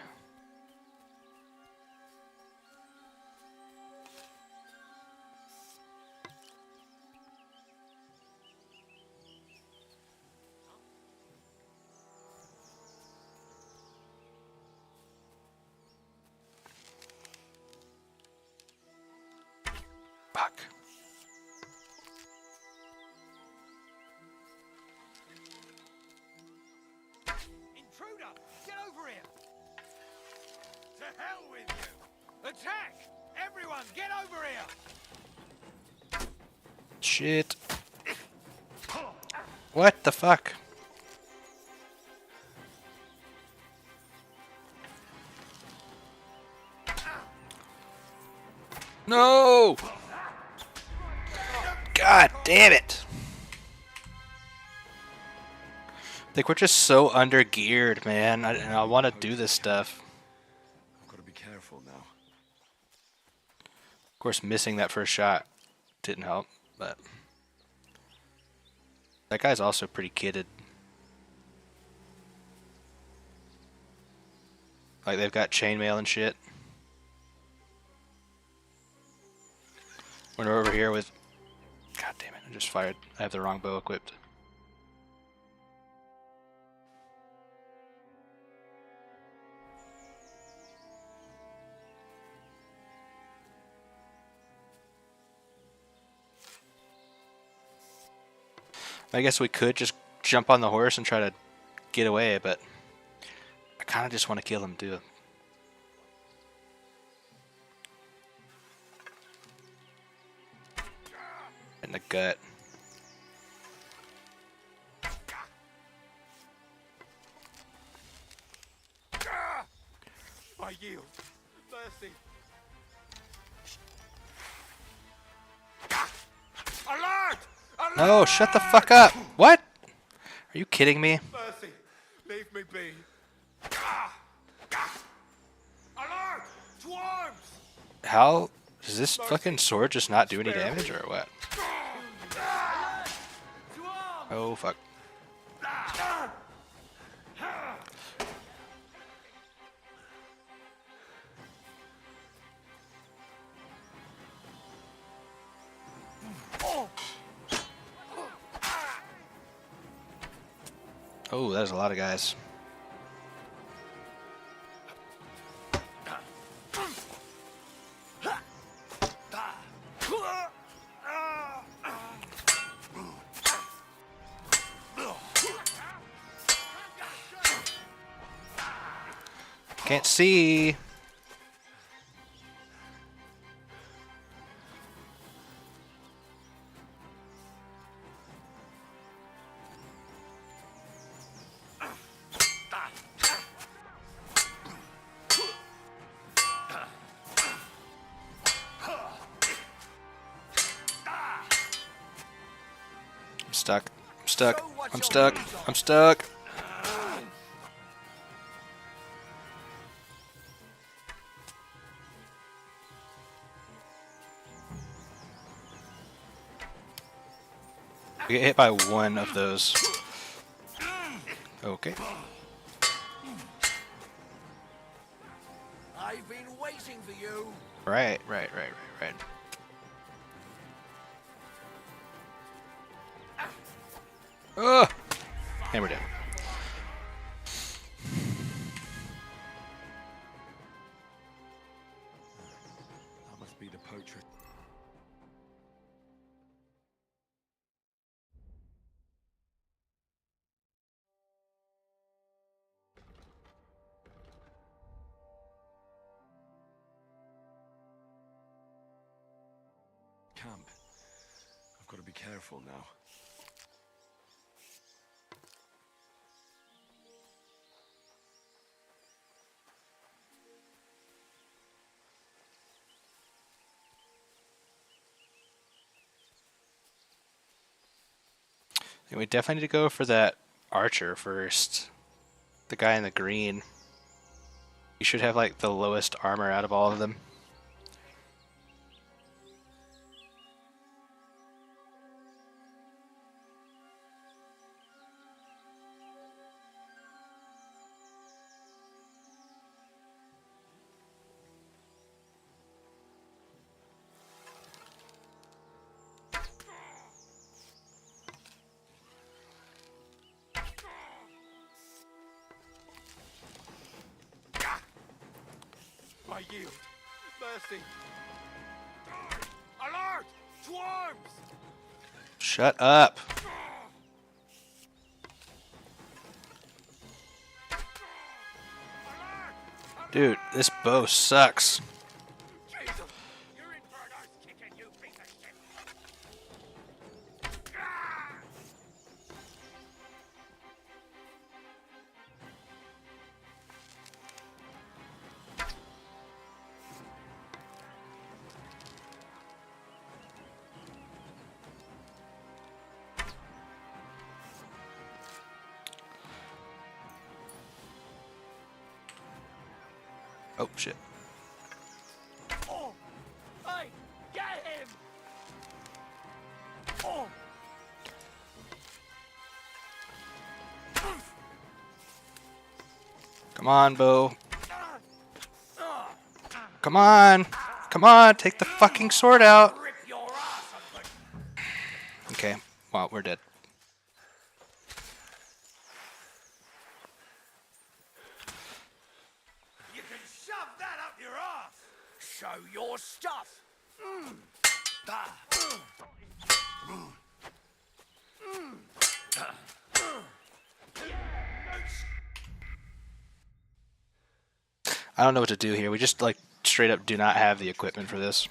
Speaker 1: Fuck.
Speaker 14: Intruder! Get over here! To hell with you! Attack! Everyone, get over here!
Speaker 1: Shit. What the fuck? No! God damn it! Like, we're just so under geared, man. And I want to do this stuff.
Speaker 16: I've got to be careful now.
Speaker 1: Of course, missing that first shot didn't help, but that guy's also pretty kitted. Like, they've got chainmail and shit. When we're over here with... God damn it, I just fired. I have the wrong bow equipped. I guess we could just jump on the horse and try to get away, but I kind of just want to kill him too. In the gut.
Speaker 14: I yield. Mercy. Alert! Alert!
Speaker 1: No, shut the fuck up. What? Are you kidding me?
Speaker 14: Mercy. Leave me be. Alert! To arms!
Speaker 1: How does this fucking sword just not do any damage or what? Oh fuck. Oh, there's a lot of guys. Can't see. I'm stuck. I'm stuck. I'm stuck. I'm stuck. We get hit by one of those. Okay.
Speaker 6: I've been waiting for you.
Speaker 1: Right. Ugh! And we're dead.
Speaker 16: That must be the poacher. Camp. I've got to be careful now.
Speaker 1: And we definitely need to go for that archer first. The guy in the green. He should have like the lowest armor out of all of them.
Speaker 14: I yield. Mercy. Alert! To arms!
Speaker 1: Shut up. Dude, this bow sucks. Oh, shit.
Speaker 14: Oh! Hey! Get him! Oh!
Speaker 1: Come on, Bo. Come on. Come on, take the fucking sword out. Okay, well, we're dead.
Speaker 14: You can shove that up your ass!
Speaker 6: Show your stuff.
Speaker 1: I don't know what to do here. We just, like, straight up do not have the equipment for this.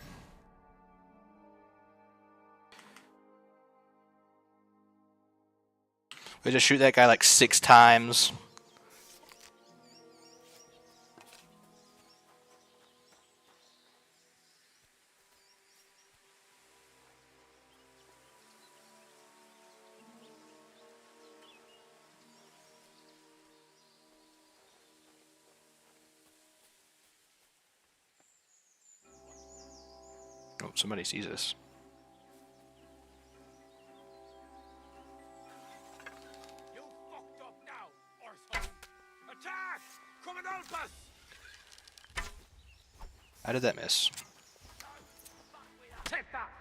Speaker 1: We just shoot that guy like 6 times. Oh, somebody sees us.
Speaker 5: You fucked up now, arsehole! Attack! Come and help us!
Speaker 1: How did that miss?
Speaker 5: Take that!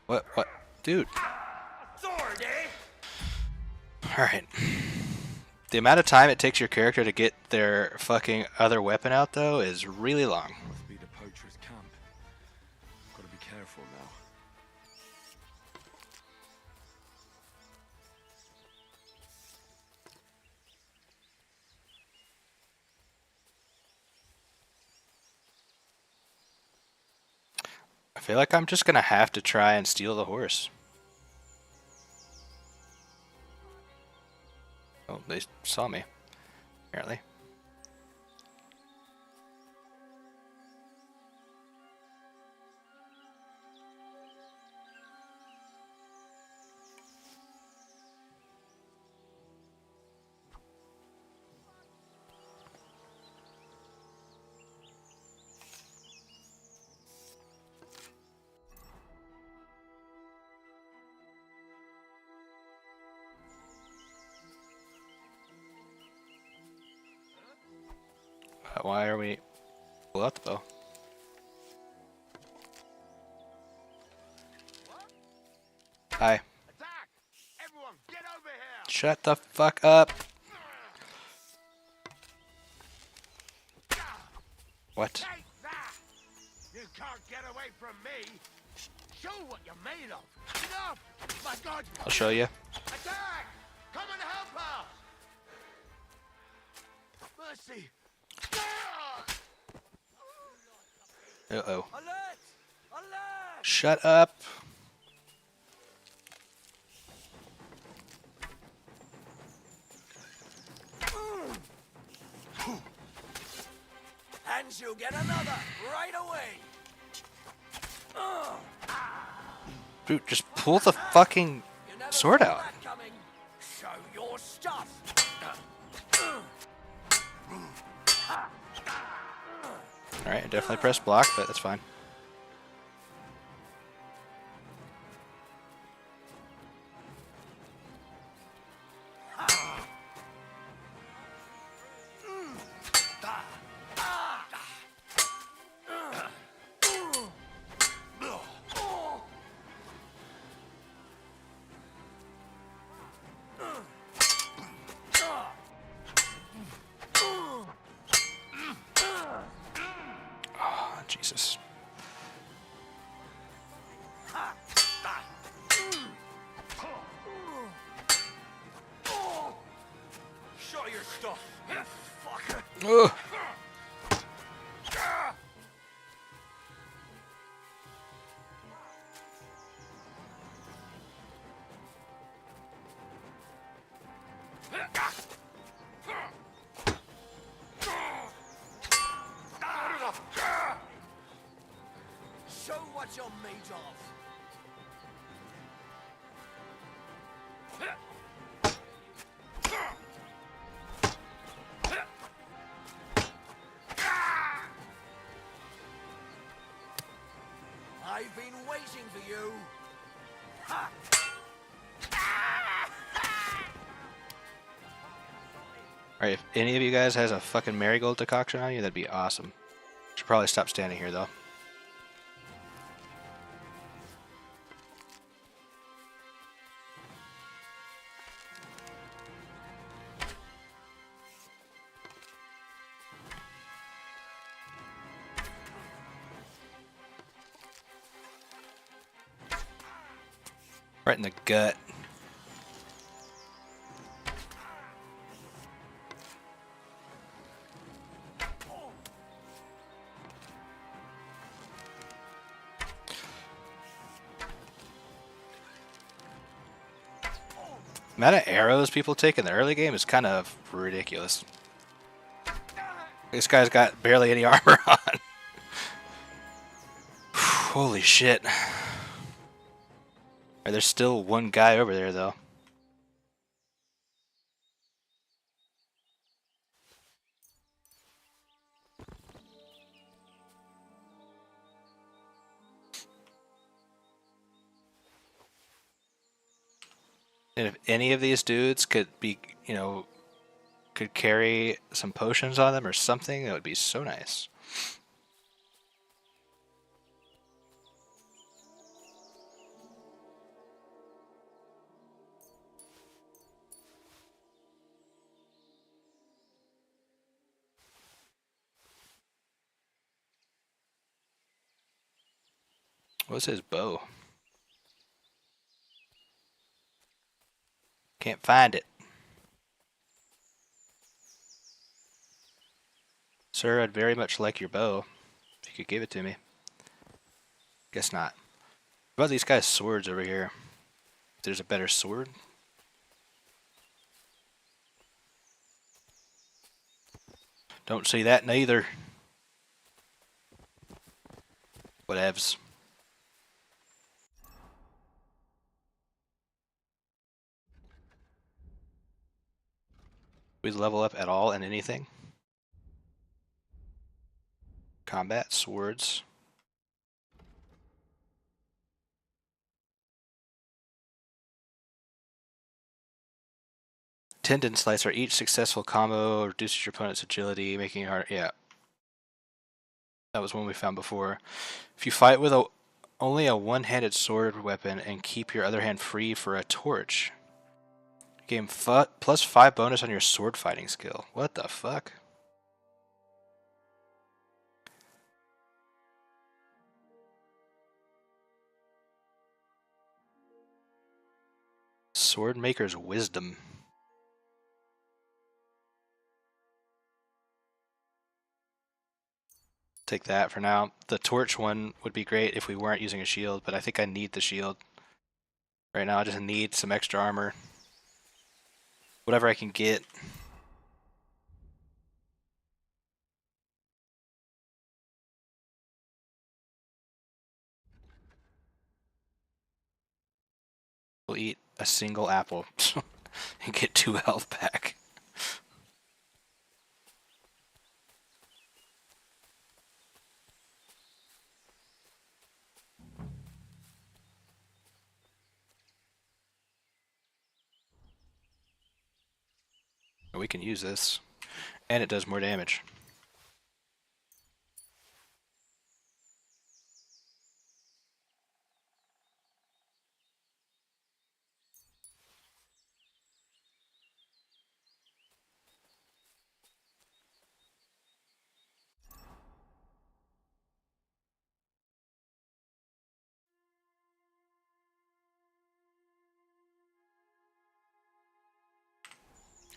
Speaker 1: What? Dude.
Speaker 14: Sword, eh?
Speaker 1: Alright. The amount of time it takes your character to get their fucking other weapon out, though, is really long.
Speaker 16: Must be the poacher's camp. Gotta be careful now.
Speaker 1: I feel like I'm just gonna have to try and steal the horse. Oh, they saw me, apparently. Why are we... Pull out the bow. Hi.
Speaker 14: Attack! Everyone, get over here!
Speaker 1: Shut the fuck up. What?
Speaker 14: Take that! You can't get away from me! Show what you're made of! Enough! My God!
Speaker 1: I'll show you.
Speaker 14: Attack! Come and help us! Mercy!
Speaker 1: Uh-oh.
Speaker 14: Alert! Alert!
Speaker 1: Shut up.
Speaker 6: And you'll get another right away.
Speaker 1: Dude, just pull the fucking sword out.
Speaker 6: Show your stuff.
Speaker 1: Alright, I definitely pressed block, but that's fine. Oh, Jesus.
Speaker 14: Show your stuff, you fucker!
Speaker 1: Ugh.
Speaker 6: Show what you're made of. been waiting for you.
Speaker 1: Alright, if any of you guys has a fucking marigold decoction on you, that'd be awesome. Should probably stop standing here though. Right in the gut. The amount of arrows people take in the early game is kind of ridiculous. This guy's got barely any armor on. Holy shit. There's still one guy over there though. And if any of these dudes could be, you know, could carry some potions on them or something, that would be so nice. What's his bow? Can't find it. Sir, I'd very much like your bow. If you could give it to me. Guess not. What about these guys' swords over here? There's a better sword? Don't see that neither. Whatevs. We level up at all in anything? Combat, swords. Tendon Slicer. Each successful combo reduces your opponent's agility, making it harder. Yeah. That was one we found before. If you fight with only a one-handed sword weapon and keep your other hand free for a torch, gain plus 5 bonus on your sword fighting skill. What the fuck? Swordmaker's Wisdom. Take that for now. The torch one would be great if we weren't using a shield, but I think I need the shield. Right now I just need some extra armor. Whatever I can get. We'll eat a single apple and get 2 health back. We can use this, and it does more damage.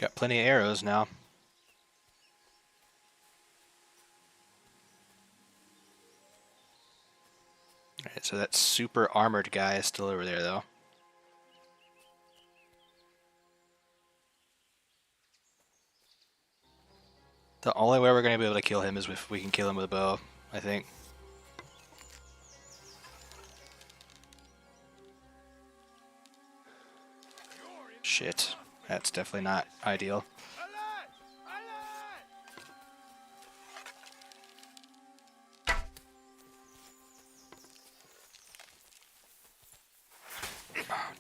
Speaker 1: Got plenty of arrows now. Alright, so that super armored guy is still over there though. The only way we're going to be able to kill him is if we can kill him with a bow, I think. Shit, that's definitely not ideal.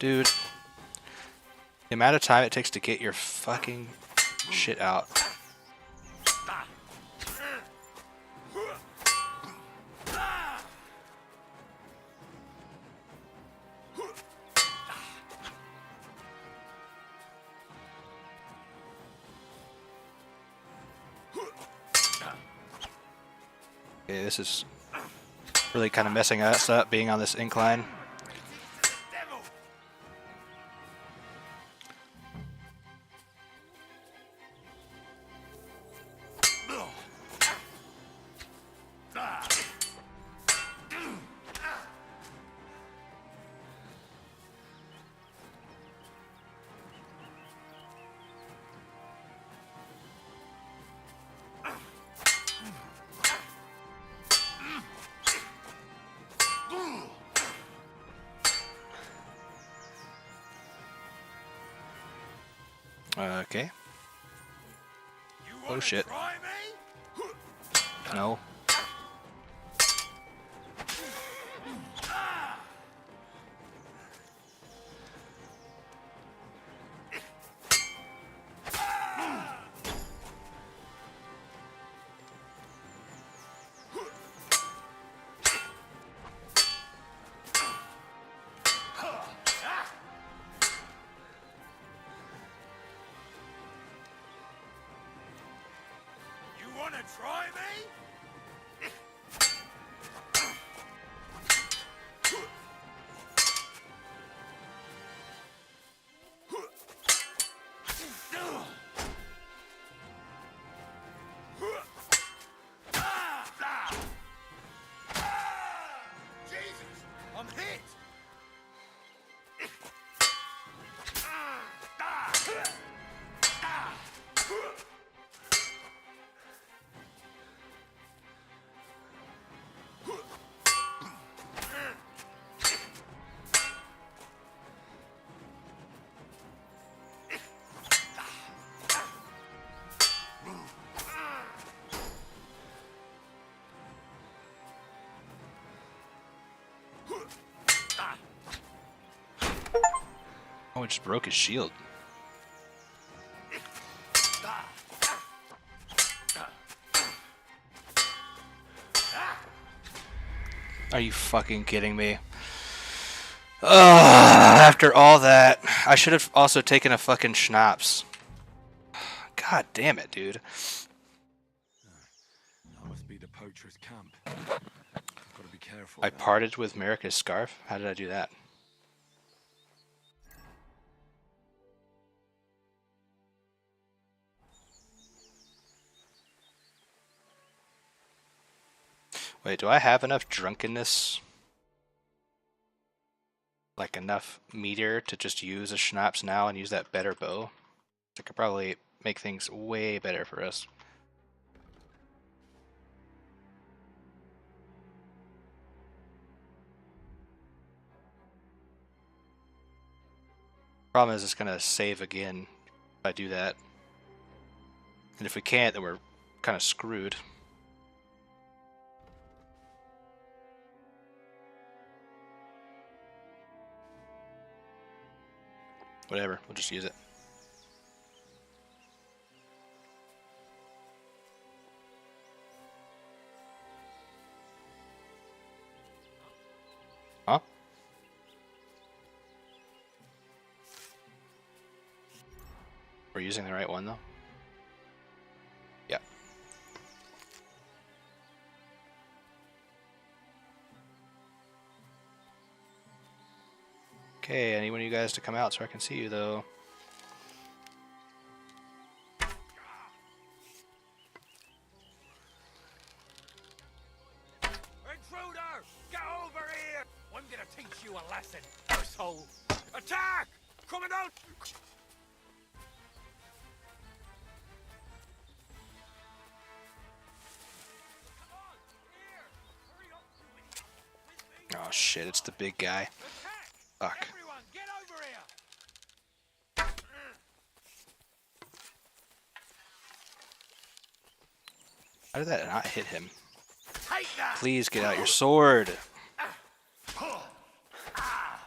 Speaker 1: Dude. The amount of time it takes to get your fucking shit out. Okay, this is really kind of messing us up being on this incline. Okay. Oh shit. No.
Speaker 18: Wanna try me? Jesus, I'm hit.
Speaker 1: Oh, it just broke his shield. Are you fucking kidding me? After all that, I should have also taken a fucking schnapps. God damn it, dude.
Speaker 16: That must be the poacher's camp. I've got to be careful.
Speaker 1: I parted with Marika's scarf? How did I do that? Wait, do I have enough drunkenness? Like enough meter to just use a schnapps now and use that better bow? I could probably make things way better for us. Problem is, it's gonna save again if I do that. And if we can't, then we're kind of screwed. Whatever, we'll just use it. Huh? We're using the right one though? Yeah. Okay, I need one of you guys to come out so I can see you though.
Speaker 18: Intruder! Get over here! I'm gonna teach you a lesson, asshole! Attack! Coming out!
Speaker 1: Oh shit, it's the big guy. Fuck.
Speaker 18: Everyone, get over here!
Speaker 1: How did that not hit him?
Speaker 18: Take that!
Speaker 1: Please get out your sword.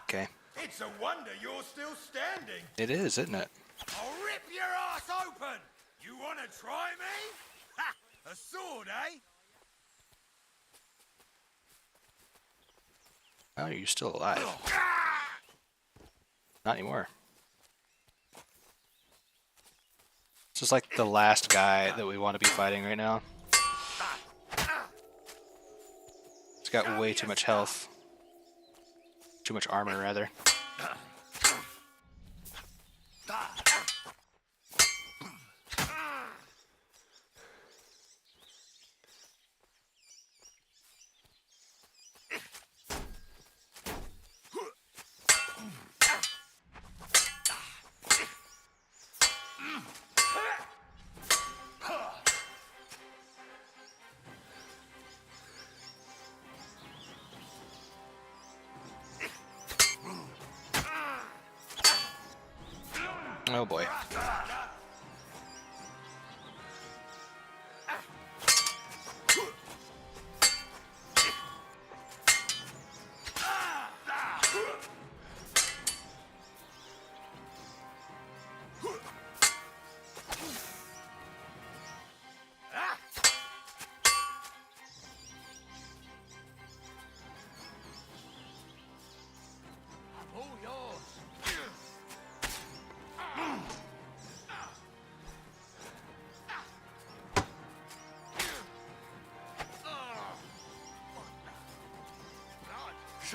Speaker 1: Okay.
Speaker 8: It's
Speaker 18: It's a wonder you're still standing.
Speaker 1: It is, isn't it?
Speaker 18: I'll rip your ass open! You wanna try me? Ha! A sword, eh?
Speaker 1: Oh, you're still alive. Not anymore. This is like the last guy that we want to be fighting right now. He's got way too much health. Too much armor, rather. Oh boy.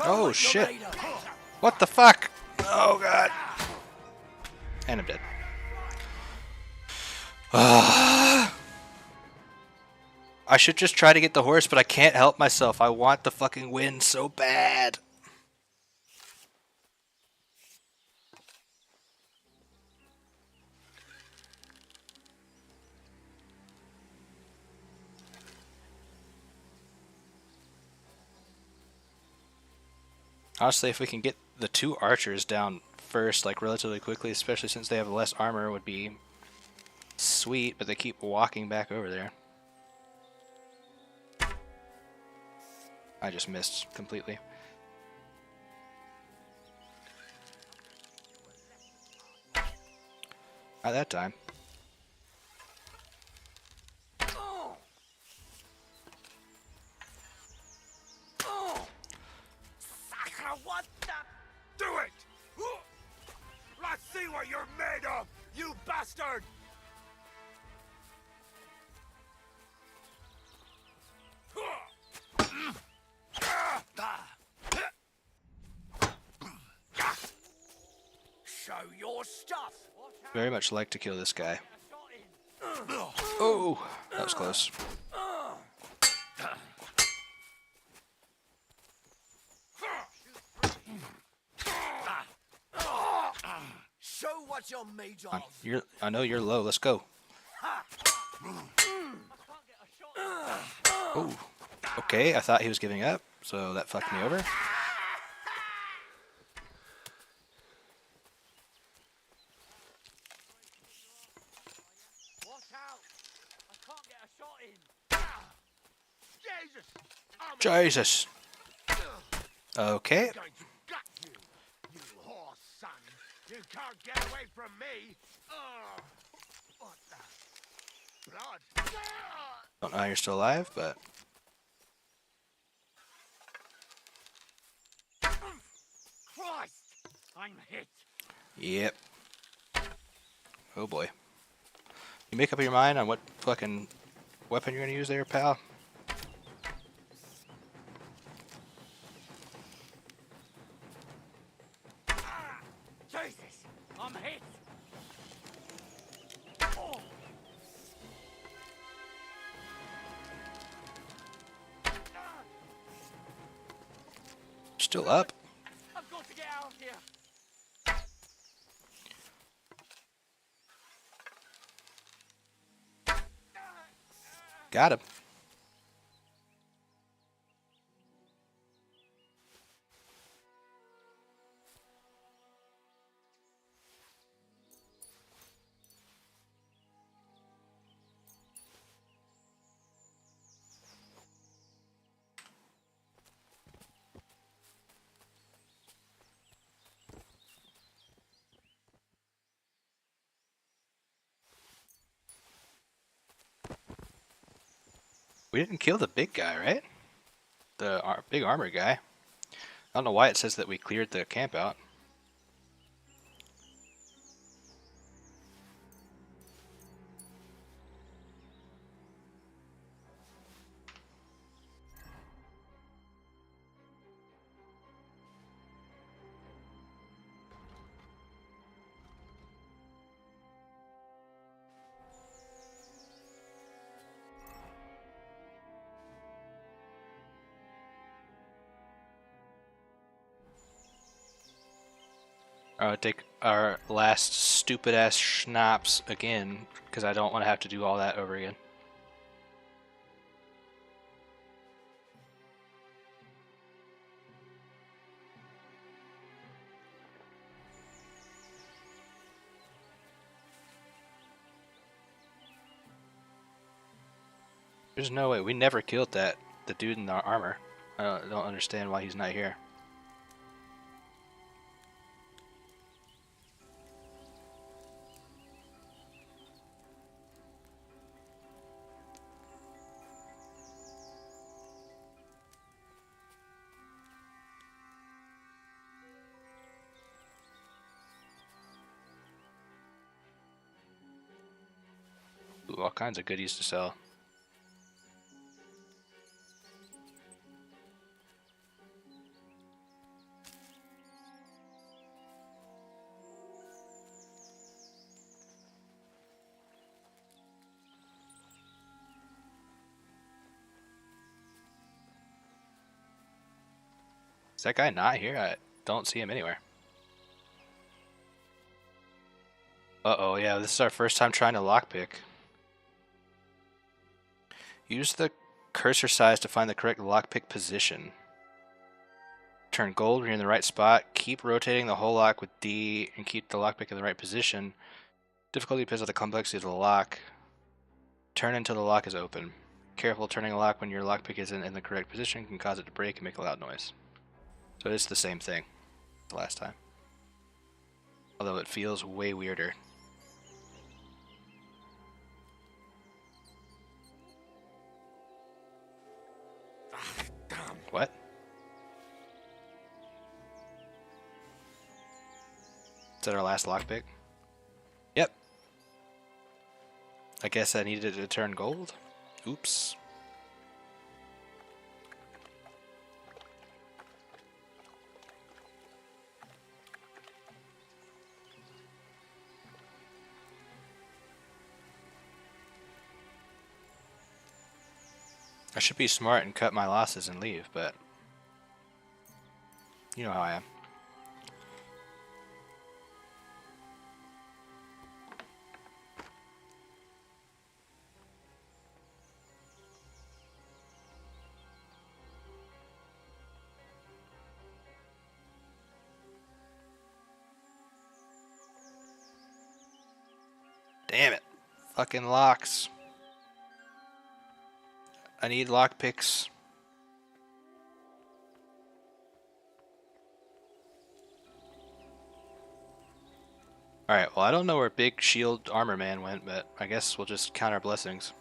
Speaker 1: Oh shit. What the fuck? Oh god. And I'm dead. I should just try to get the horse, but I can't help myself. I want the fucking win so bad. Honestly, if we can get the 2 archers down first, like relatively quickly, especially since they have less armor, would be sweet, but they keep walking back over there. I just missed completely. Not that time.
Speaker 18: What the? Do it! Let's see what you're made of, you bastard!
Speaker 6: Show your stuff.
Speaker 1: Very much like to kill this guy. Oh, that was close.
Speaker 6: Show what you're made of.
Speaker 1: I know you're low. Let's go. Oh, okay. I thought he was giving up, so that fucked me over. Jesus. Okay.
Speaker 18: You horse, son. You can't get away from me. What the? Blood.
Speaker 1: Don't know how you're still alive, but
Speaker 18: Christ! I'm hit.
Speaker 1: yep. Oh boy. You make up your mind on what fucking weapon you're gonna use there, pal?
Speaker 18: Jesus! I'm hit.
Speaker 1: Still up.
Speaker 18: I've got to get out of here.
Speaker 1: Got him. We didn't kill the big guy, right? The big armor guy. I don't know why it says that we cleared the camp out. Take our last stupid ass schnapps again, because I don't want to have to do all that over again. There's no way. We never killed the dude in the armor. I don't understand why he's not here. Ooh, all kinds of goodies to sell. Is that guy not here? I don't see him anywhere. Uh-oh, yeah, this is our first time trying to lockpick. Use the cursor size to find the correct lockpick position. Turn gold when you're in the right spot. Keep rotating the whole lock with D and keep the lockpick in the right position. Difficulty depends on the complexity of the lock. Turn until the lock is open. Careful, turning a lock when your lockpick isn't in the correct position can cause it to break and make a loud noise. So it's the same thing as the last time. Although it feels way weirder. What? Is that our last lockpick? Yep. I guess I needed it to turn gold. Oops. I should be smart and cut my losses and leave, but you know how I am. Damn it. Fucking locks. I need lockpicks. Alright, well I don't know where Big Shield Armor Man went, but I guess we'll just count our blessings.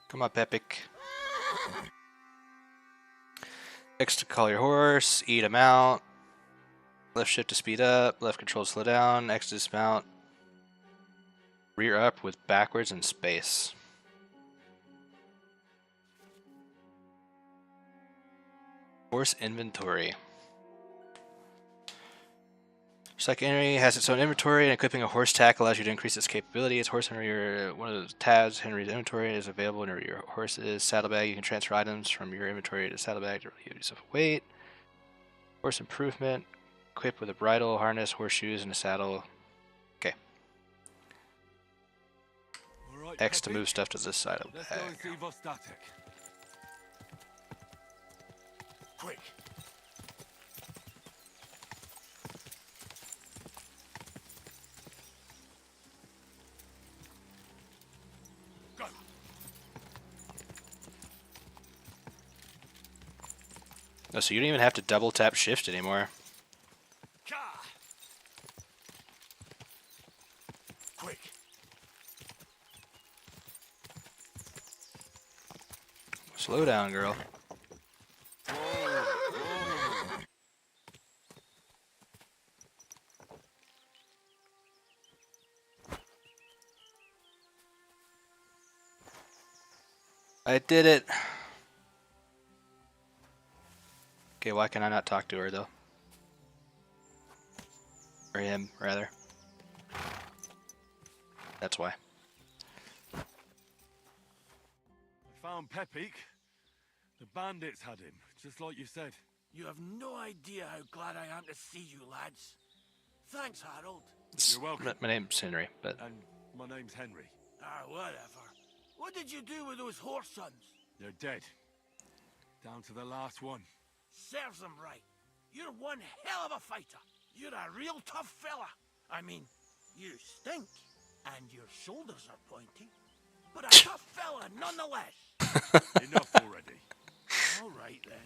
Speaker 1: Come up, Epic. X to call your horse, E to mount, left shift to speed up, left control to slow down, X to dismount, rear up with backwards and space. Horse inventory. Select Henry has its own inventory, and equipping a horse tack allows you to increase its capability. Its horse Henry, one of the tabs Henry's inventory is available under your horse's saddlebag. You can transfer items from your inventory to saddlebag to relieve yourself of weight. Horse improvement, equipped with a bridle, harness, horseshoes, and a saddle. Okay.
Speaker 16: Right,
Speaker 1: X to
Speaker 16: Pepe,
Speaker 1: move stuff to the side of the
Speaker 16: let's go
Speaker 1: bag.
Speaker 16: and see Vostatic. Quick. Go.
Speaker 1: Oh, so you don't even have to double tap shift anymore.
Speaker 16: Quick.
Speaker 1: Slow down, girl. I did it. Okay, why can I not talk to her though? Or him, rather. That's why.
Speaker 16: I found Pepik. The bandits had him, just like you said.
Speaker 6: You have no idea how glad I am to see you, lads. Thanks, Harold.
Speaker 16: You're welcome.
Speaker 1: My name's Henry, but...
Speaker 16: And my name's Henry.
Speaker 6: Whatever. What did you do with those horse sons?
Speaker 16: They're dead. Down to the last one.
Speaker 6: Serves them right. You're one hell of a fighter. You're a real tough fella. I mean, you stink, and your shoulders are pointy. But a tough fella nonetheless.
Speaker 16: Enough already.
Speaker 6: All right, then.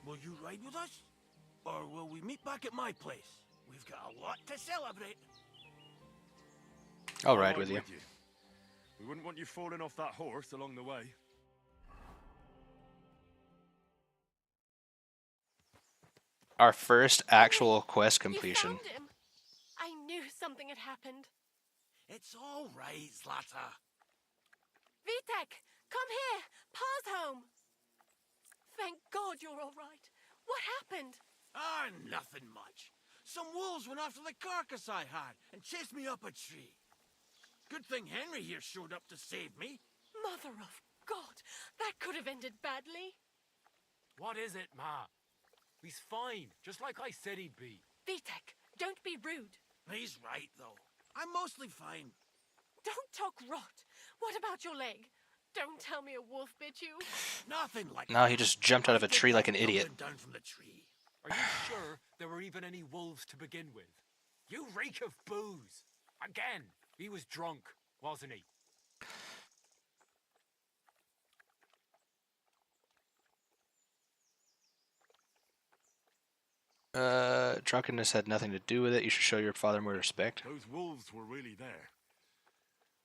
Speaker 6: Will you ride with us? Or will we meet back at my place? We've got a lot to celebrate.
Speaker 1: I'll ride with you.
Speaker 16: We wouldn't want you falling off that horse along the way.
Speaker 1: Our first actual quest completion.
Speaker 9: You found him. I knew something had happened.
Speaker 6: It's all right, Zlata.
Speaker 9: Vitek, come here. Pa's home. Thank God you're all right. What happened?
Speaker 6: Nothing much. Some wolves went after the carcass I had and chased me up a tree. Good thing Henry here showed up to save me.
Speaker 9: Mother of God, that could have ended badly.
Speaker 11: What is it, Ma? He's fine, just like I said he'd be.
Speaker 9: Vitek, don't be rude.
Speaker 6: He's right, though. I'm mostly fine.
Speaker 9: Don't talk rot. What about your leg? Don't tell me a wolf bit you.
Speaker 6: Nothing like
Speaker 1: No, he just jumped out of a tree like an idiot.
Speaker 6: Down from the tree.
Speaker 11: Are you sure there were even any wolves to begin with? You reek of booze. Again, he was drunk, wasn't he?
Speaker 1: Drunkenness had nothing to do with it. You should show your father more respect.
Speaker 16: Those wolves were really there.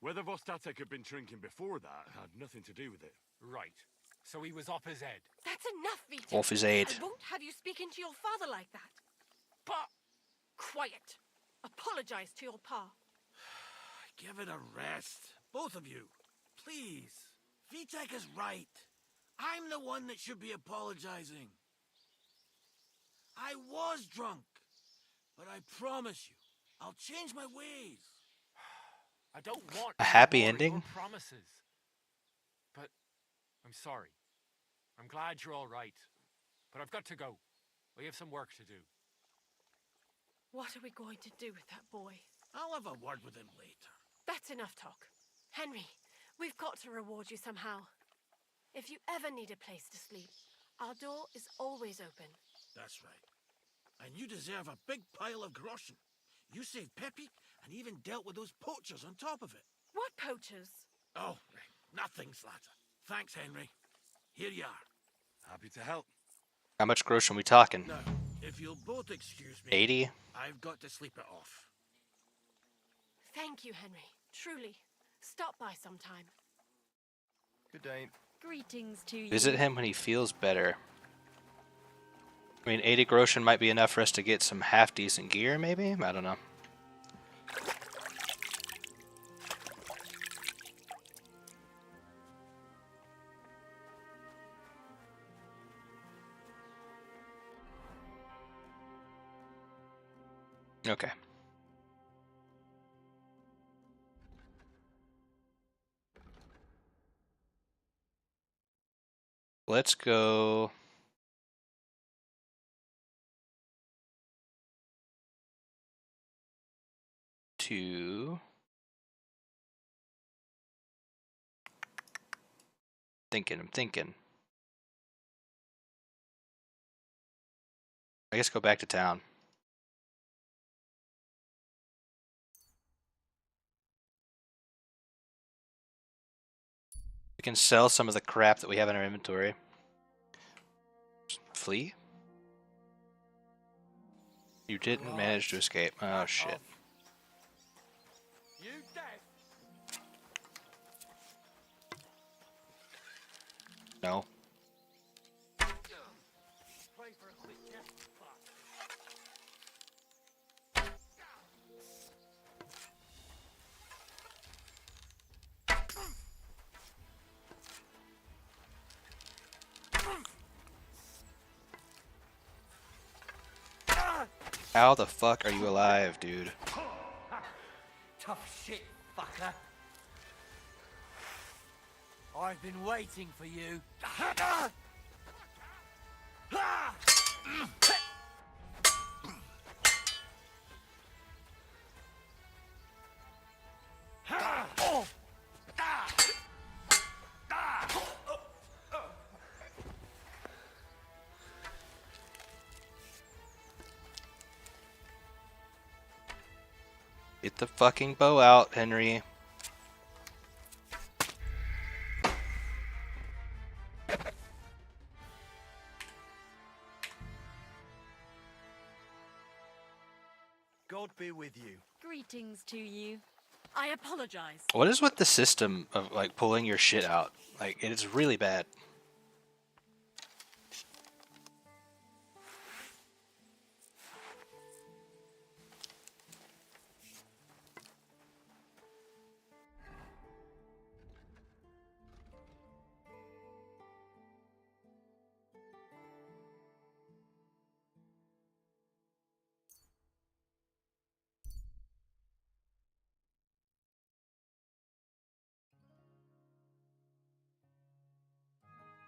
Speaker 16: Whether Vostatek had been drinking before that had nothing to do with it.
Speaker 11: Right. So he was off his head.
Speaker 9: That's enough, Vitek.
Speaker 1: Off his head.
Speaker 9: I won't have you speaking to your father like that. Pa! Quiet. Apologize to your pa.
Speaker 6: Give it a rest. Both of you. Please. Vitek is right. I'm the one that should be apologizing. I was drunk. But I promise you, I'll change my ways.
Speaker 11: I don't want
Speaker 1: a happy
Speaker 11: more
Speaker 1: ending.
Speaker 11: Your promises. But I'm sorry. I'm glad you're all right. But I've got to go. We have some work to do.
Speaker 9: What are we going to do with that boy?
Speaker 6: I'll have a word with him later.
Speaker 9: That's enough talk. Henry, we've got to reward you somehow. If you ever need a place to sleep, our door is always open.
Speaker 6: That's right. And you deserve a big pile of groschen. You saved Peppy and even dealt with those poachers on top of it.
Speaker 9: What poachers?
Speaker 6: Oh, nothing, Slatter. Thanks, Henry. Here you are.
Speaker 16: Happy to help.
Speaker 1: How much gross are we talking?
Speaker 6: Now, if you'll both excuse me,
Speaker 1: 80?
Speaker 6: I've got to sleep it off.
Speaker 9: Thank you, Henry. Truly. Stop by sometime.
Speaker 21: Good day.
Speaker 3: Greetings to you.
Speaker 1: Visit him when he feels better. I mean, 80 groschen might be enough for us to get some half-decent gear, maybe? I don't know. Okay. Let's go... to... I'm thinking. I guess go back to town. We can sell some of the crap that we have in our inventory. Flee? You didn't manage to escape. Oh, shit.
Speaker 6: You deaf?
Speaker 1: No. How the fuck are you alive, dude?
Speaker 2: Tough shit, fucker. I've been waiting for you.
Speaker 1: Get the fucking bow out, Henry.
Speaker 2: God be with you.
Speaker 3: Greetings to you.
Speaker 4: I apologize.
Speaker 1: What is with the system of like pulling your shit out? Like it is really bad.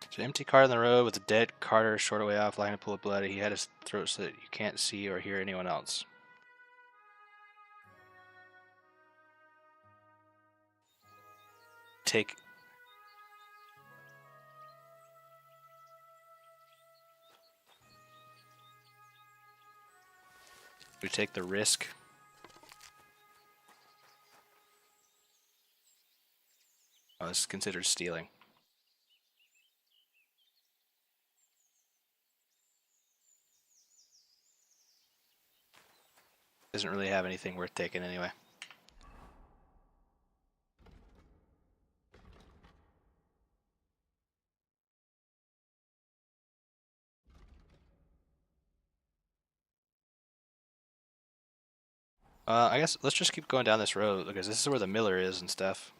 Speaker 1: There's an empty cart on the road with a dead carter a short way off, lying in a pool of blood. He had his throat slit. You can't see or hear anyone else. Take. We take the risk. Oh, this is considered stealing. Doesn't really have anything worth taking anyway. I guess let's just keep going down this road because this is where the miller is and stuff.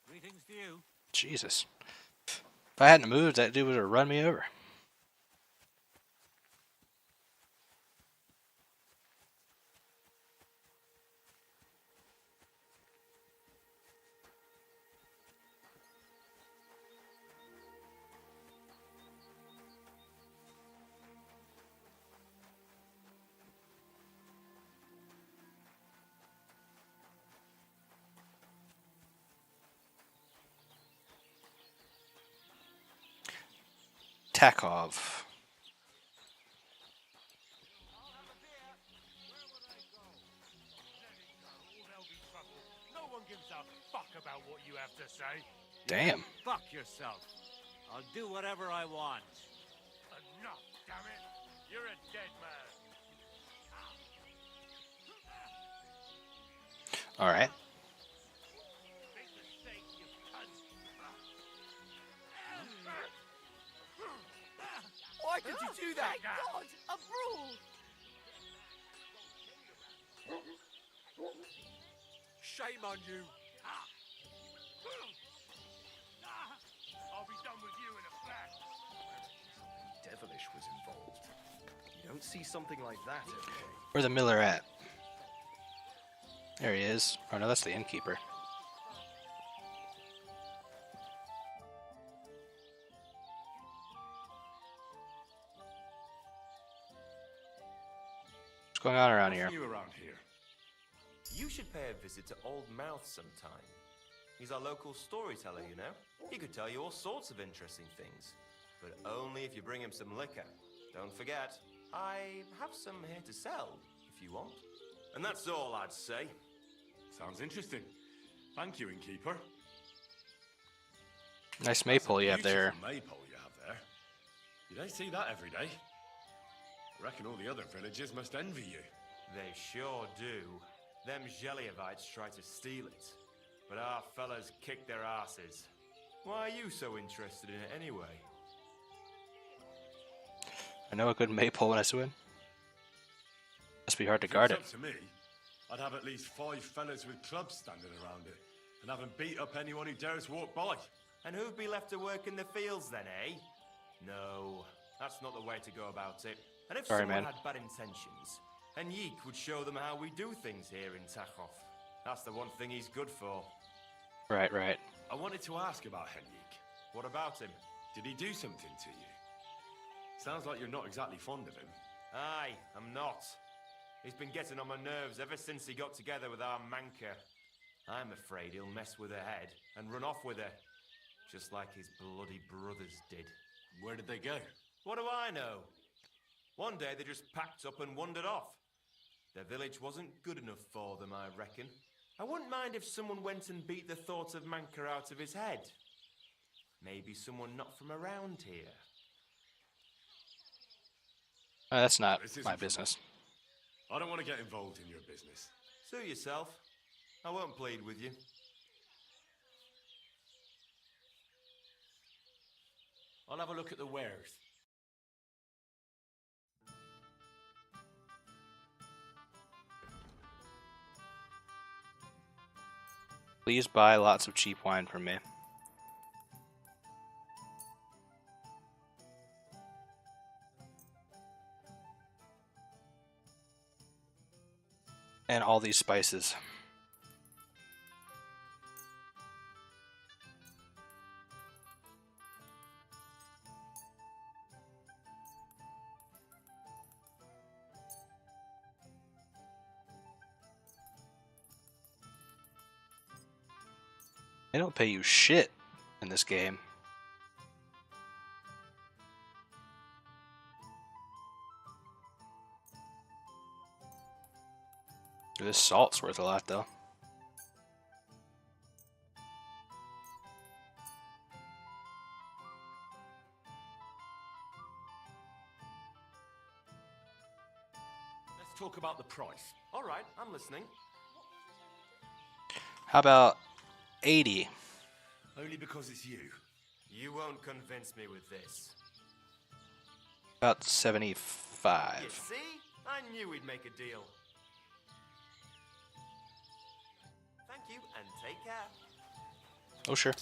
Speaker 17: Greetings to you.
Speaker 1: Jesus. If I hadn't moved, that dude would have run me over. Takov.
Speaker 10: No one gives a fuck about what you have to say.
Speaker 1: Damn.
Speaker 7: Fuck yourself. I'll do whatever I want.
Speaker 10: Enough, damn it. You're a dead man.
Speaker 1: All right.
Speaker 14: Why did you do that?
Speaker 4: My God, a brawl!
Speaker 14: Shame on you.
Speaker 10: I'll be done with you in a flash.
Speaker 12: Devilish was involved. You don't see something like that every day.
Speaker 1: Where's the miller at? There he is. Oh no, that's the innkeeper. What's going on around here?
Speaker 12: You around here? You should pay a visit to Old Mouth sometime. He's our local storyteller, you know. He could tell you all sorts of interesting things. But only if you bring him some liquor. Don't forget, I have some here to sell, if you want. And that's all I'd say.
Speaker 16: Sounds interesting. Thank you, innkeeper.
Speaker 1: Nice maypole you have there.
Speaker 16: Beautiful maypole you have there. You don't see that every day. I reckon all the other villagers must envy you.
Speaker 12: They sure do. Them Geliovites try to steal it. But our fellas kick their asses. Why are you so interested in it anyway?
Speaker 1: I know a good maypole when I swim. Must be hard to guard it.
Speaker 16: If it's up to me, I'd have at least 5 fellas with clubs standing around it, and have them beat up anyone who dares walk by.
Speaker 12: And who'd be left to work in the fields then, eh? No, that's not the way to go about it. And if
Speaker 1: Sorry,
Speaker 12: someone
Speaker 1: man.
Speaker 12: had bad intentions, Henrik would show them how we do things here in Tachov. That's the one thing he's good for.
Speaker 1: Right, right.
Speaker 16: I wanted to ask about Henrik.
Speaker 12: What about him?
Speaker 16: Did he do something to you? Sounds like you're not exactly fond of him.
Speaker 12: Aye, I'm not. He's been getting on my nerves ever since he got together with our Manka. I'm afraid he'll mess with her head and run off with her. Just like his bloody brothers did.
Speaker 16: Where did they go?
Speaker 12: What do I know? One day they just packed up and wandered off. Their village wasn't good enough for them, I reckon. I wouldn't mind if someone went and beat the thought of Manka out of his head. Maybe someone not from around here.
Speaker 1: That's not
Speaker 16: This isn't
Speaker 1: my
Speaker 16: for me.
Speaker 1: business.
Speaker 16: I don't want to get involved in your business.
Speaker 12: Sue yourself. I won't plead with you.
Speaker 11: I'll have a look at the wares.
Speaker 1: Please buy lots of cheap wine from me. And all these spices. They don't pay you shit in this game. This salt's worth a lot, though.
Speaker 16: Let's talk about the price.
Speaker 12: All right, I'm listening.
Speaker 1: How about 80?
Speaker 16: Only because it's you.
Speaker 12: You won't convince me with this.
Speaker 1: About 75.
Speaker 12: You see? I knew we'd make a deal. Thank you, and take care.
Speaker 1: Oh, sure.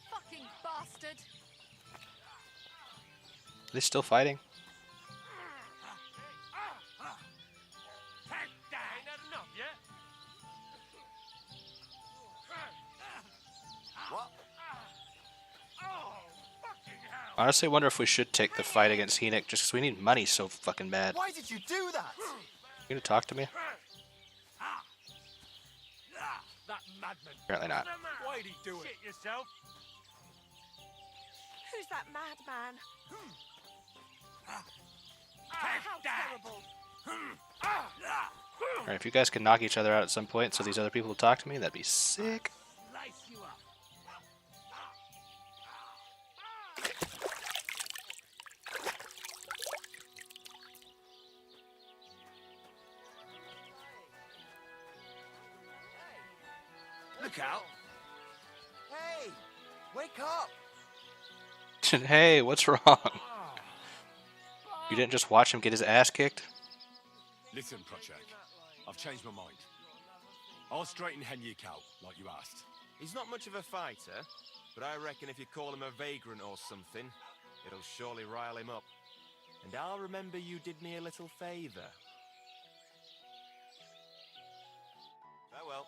Speaker 4: Fucking bastard!
Speaker 1: Are they still fighting?
Speaker 10: Ain't that enough yet?
Speaker 12: What?
Speaker 10: Oh, fucking hell!
Speaker 1: Honestly, I wonder if we should take the fight against Henrik just because we need money so fucking bad.
Speaker 14: Why did you do that?
Speaker 1: You gonna talk to me?
Speaker 10: That madman.
Speaker 1: Apparently not.
Speaker 10: Why'd he do it? Shit yourself.
Speaker 4: Who's that madman?
Speaker 10: How
Speaker 4: terrible!
Speaker 1: Alright, if you guys can knock each other out at some point so these other people will talk to me, that'd be sick.
Speaker 17: Slice you up.
Speaker 8: Look out!
Speaker 14: Hey! Wake up!
Speaker 1: Hey, what's wrong? You didn't just watch him get his ass kicked?
Speaker 16: Listen, Project. I've changed my mind. I'll straighten Henrik out, like you asked.
Speaker 12: He's not much of a fighter, but I reckon if you call him a vagrant or something, it'll surely rile him up. And I'll remember you did me a little favor. Farewell.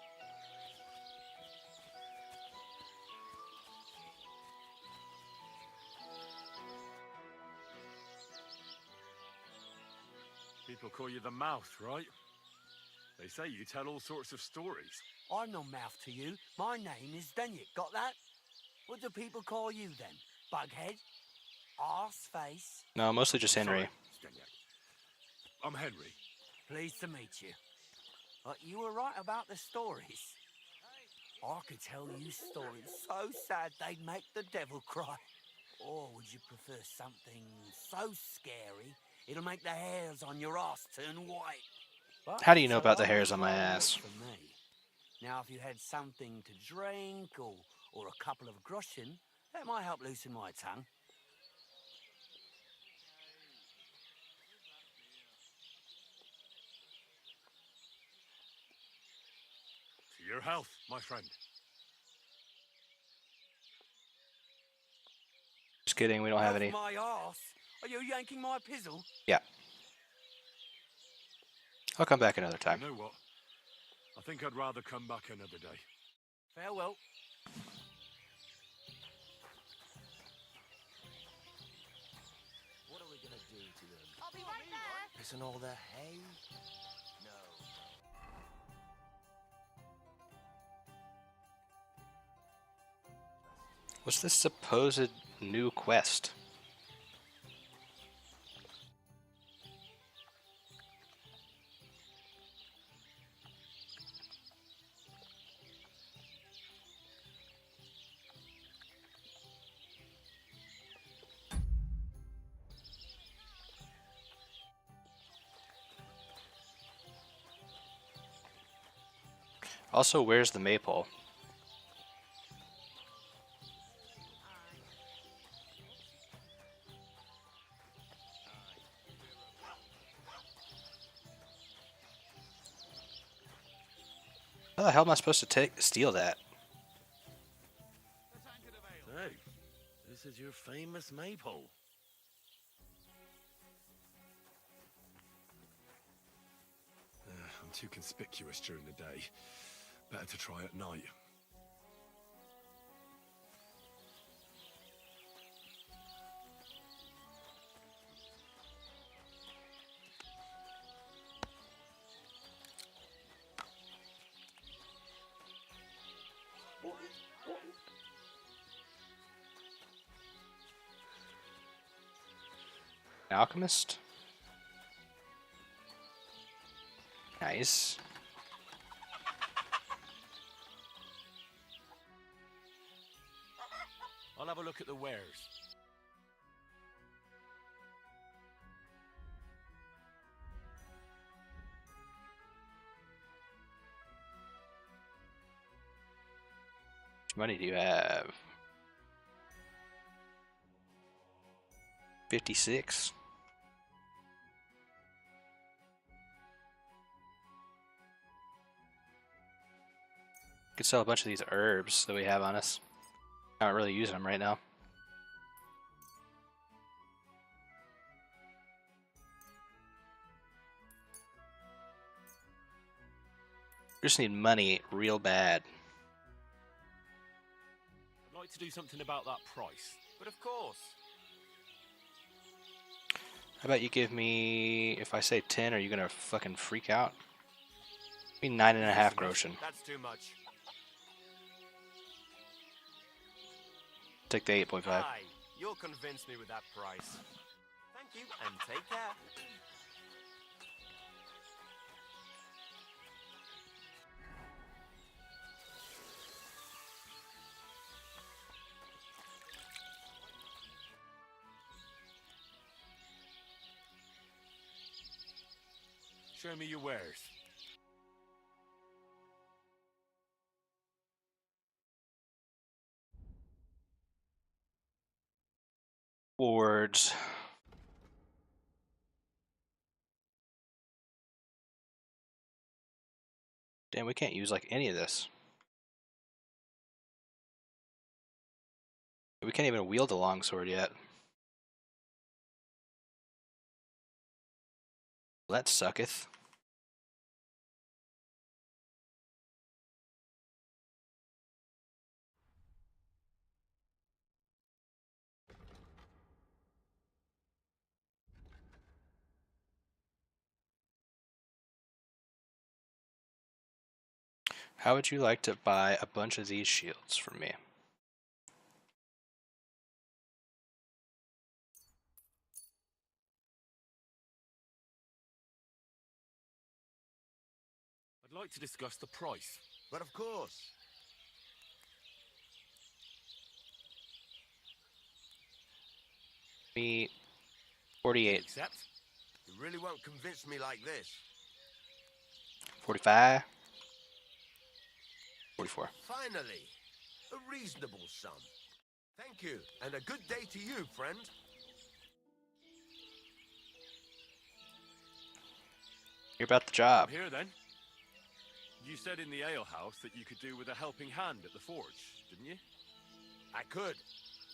Speaker 16: People call you the mouth, right? They say you tell all sorts of stories.
Speaker 6: I'm no mouth to you. My name is Denyek. Got that? What do people call you then? Bughead? arse face?
Speaker 1: No, mostly just Henry.
Speaker 16: I'm Henry.
Speaker 6: Pleased to meet you. You were right about the stories. I could tell you stories so sad they'd make the devil cry. Or would you prefer something so scary it'll make the hairs on your ass turn white? But
Speaker 1: How do you know
Speaker 6: so
Speaker 1: about the
Speaker 6: long
Speaker 1: hairs
Speaker 6: as
Speaker 1: on my
Speaker 6: you won't
Speaker 1: ass?
Speaker 6: work for me. Now, if you had something to drink or a couple of groschen, that might help loosen my tongue.
Speaker 16: To your health, my friend.
Speaker 1: Just kidding, we don't have any.
Speaker 6: My arse? Are you yanking my pizzle?
Speaker 1: Yeah. I'll come back another time.
Speaker 16: You know what? I think I'd rather come back another day.
Speaker 6: Farewell.
Speaker 8: What are we gonna do to them?
Speaker 4: I'll be right there.
Speaker 8: Pissing all their hay? No.
Speaker 1: What's this supposed new quest? Also, where's the maypole? How the hell am I supposed to steal that?
Speaker 13: So, this is your famous maypole.
Speaker 16: I'm too conspicuous during the day. Better to try at night.
Speaker 1: Alchemist? Nice.
Speaker 5: I'll have a look at the wares.
Speaker 1: How much money do you have? 56. Could sell a bunch of these herbs that we have on us. Not really using them right now. Just need money real bad.
Speaker 5: I'd like to do something about that price. But of course.
Speaker 1: How about you give me, if I say 10, are you gonna fucking freak out? Give me 9.5 groschen.
Speaker 14: That's too much.
Speaker 1: Take the 8.5.
Speaker 14: Aye, you'll convince me with that price. Thank you, and take care.
Speaker 5: Show me your wares.
Speaker 1: Wards. Damn, we can't use like any of this. We can't even wield a longsword yet. That sucketh. How would you like to buy a bunch of these shields from me?
Speaker 16: I'd like to discuss the price.
Speaker 8: But of course.
Speaker 1: Me 48.
Speaker 8: Accept? You really won't convince me like this.
Speaker 1: 45. 44.
Speaker 8: Finally, a reasonable sum. Thank you, and a good day to you, friend.
Speaker 1: You're about the job.
Speaker 16: Here then. You said in the alehouse that you could do with a helping hand at the forge, didn't you?
Speaker 8: I could.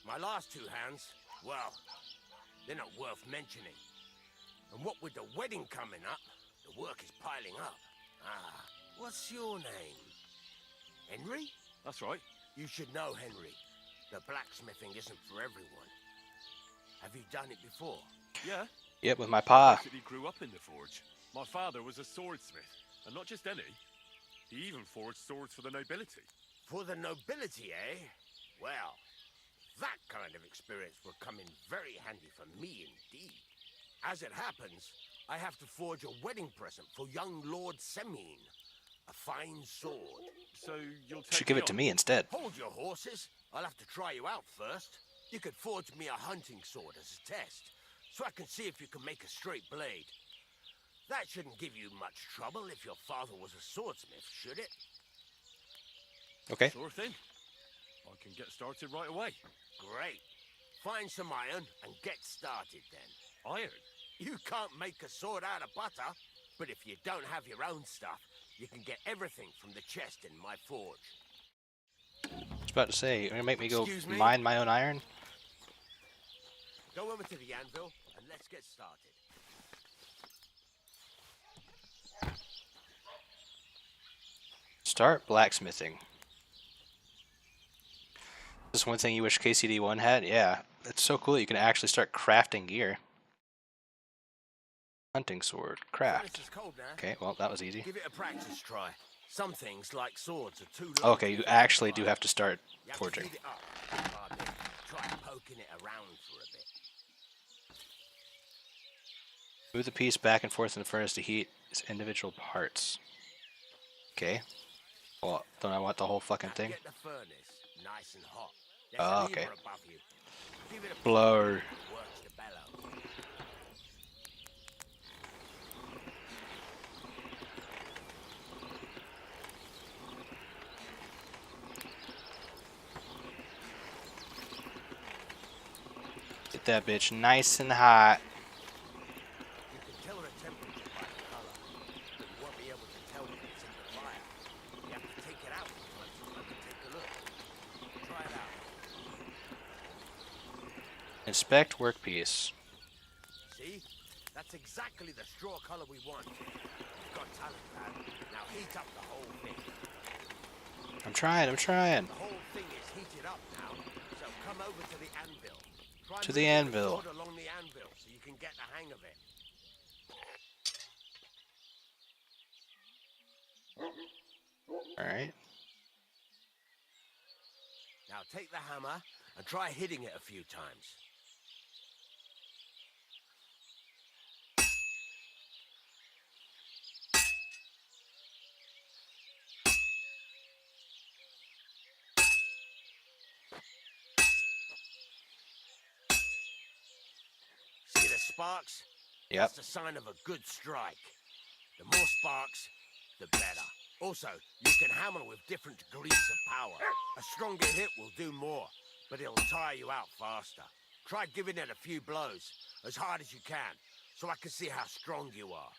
Speaker 8: My last two hands, well, they're not worth mentioning. And what with the wedding coming up, the work is piling up. Ah, what's your name? Henry?
Speaker 16: That's right.
Speaker 8: You should know, Henry. The blacksmithing isn't for everyone. Have you done it before?
Speaker 16: Yeah.
Speaker 1: Yep, with my pa.
Speaker 16: I basically grew up in the forge. My father was a swordsmith, and not just any. He even forged swords for the nobility.
Speaker 8: For the nobility, eh? Well, that kind of experience will come in very handy for me indeed. As it happens, I have to forge a wedding present for young Lord Semine. A fine sword.
Speaker 16: So you'll take
Speaker 1: Should give it to me instead.
Speaker 8: Hold your horses. I'll have to try you out first. You could forge me a hunting sword as a test, so I can see if you can make a straight blade. That shouldn't give you much trouble if your father was a swordsmith, should it?
Speaker 1: Okay.
Speaker 16: Sure thing. I can get started right away.
Speaker 8: Great. Find some iron and get started then.
Speaker 16: Iron?
Speaker 8: You can't make a sword out of butter, but if you don't have your own stuff, you can get everything from the chest in my forge.
Speaker 1: I was about to say, you're gonna make me go
Speaker 8: Excuse me?
Speaker 1: mine my own iron?
Speaker 8: Go over to the anvil and let's get started.
Speaker 1: Start blacksmithing. This is one thing you wish KCD1 had? Yeah, it's so cool that you can actually start crafting gear. Hunting sword, craft. Okay, well, that was easy.
Speaker 8: Give it a practice try. Some things, like swords, are too long.
Speaker 1: Okay, you actually do have to start
Speaker 8: You have to
Speaker 1: forging.
Speaker 8: heat it up. Pardon me. Try poking it around for a bit.
Speaker 1: Move the piece back and forth in the furnace to heat its individual parts. Okay. Well, don't I want the whole fucking thing?
Speaker 8: Get the furnace nice and hot. There's
Speaker 1: Oh,
Speaker 8: a
Speaker 1: okay.
Speaker 8: lever above you. Give it a
Speaker 1: Blow.
Speaker 8: Works the bellows.
Speaker 1: Get that bitch nice and hot.
Speaker 8: You can tell the temperature by the color, but you won't be able to tell when it's in the fire. You have to take it out sometimes so you can take a look. Try it out.
Speaker 1: Inspect workpiece.
Speaker 8: See? That's exactly the straw color we want. You've got talent, lad. Now heat up the whole thing.
Speaker 1: I'm trying.
Speaker 8: The whole thing is heated up now, so come over to the anvil. Try
Speaker 1: To the
Speaker 8: moving
Speaker 1: anvil.
Speaker 8: sword along the anvil so you can get the hang of it.
Speaker 1: Alright.
Speaker 8: Now take the hammer and try hitting it a few times. See the sparks?
Speaker 1: Yep.
Speaker 8: That's the sign of a good strike. The more sparks, the better. Also, you can hammer with different degrees of power. A stronger hit will do more, but it'll tire you out faster. Try giving it a few blows, as hard as you can, so I can see how strong you are.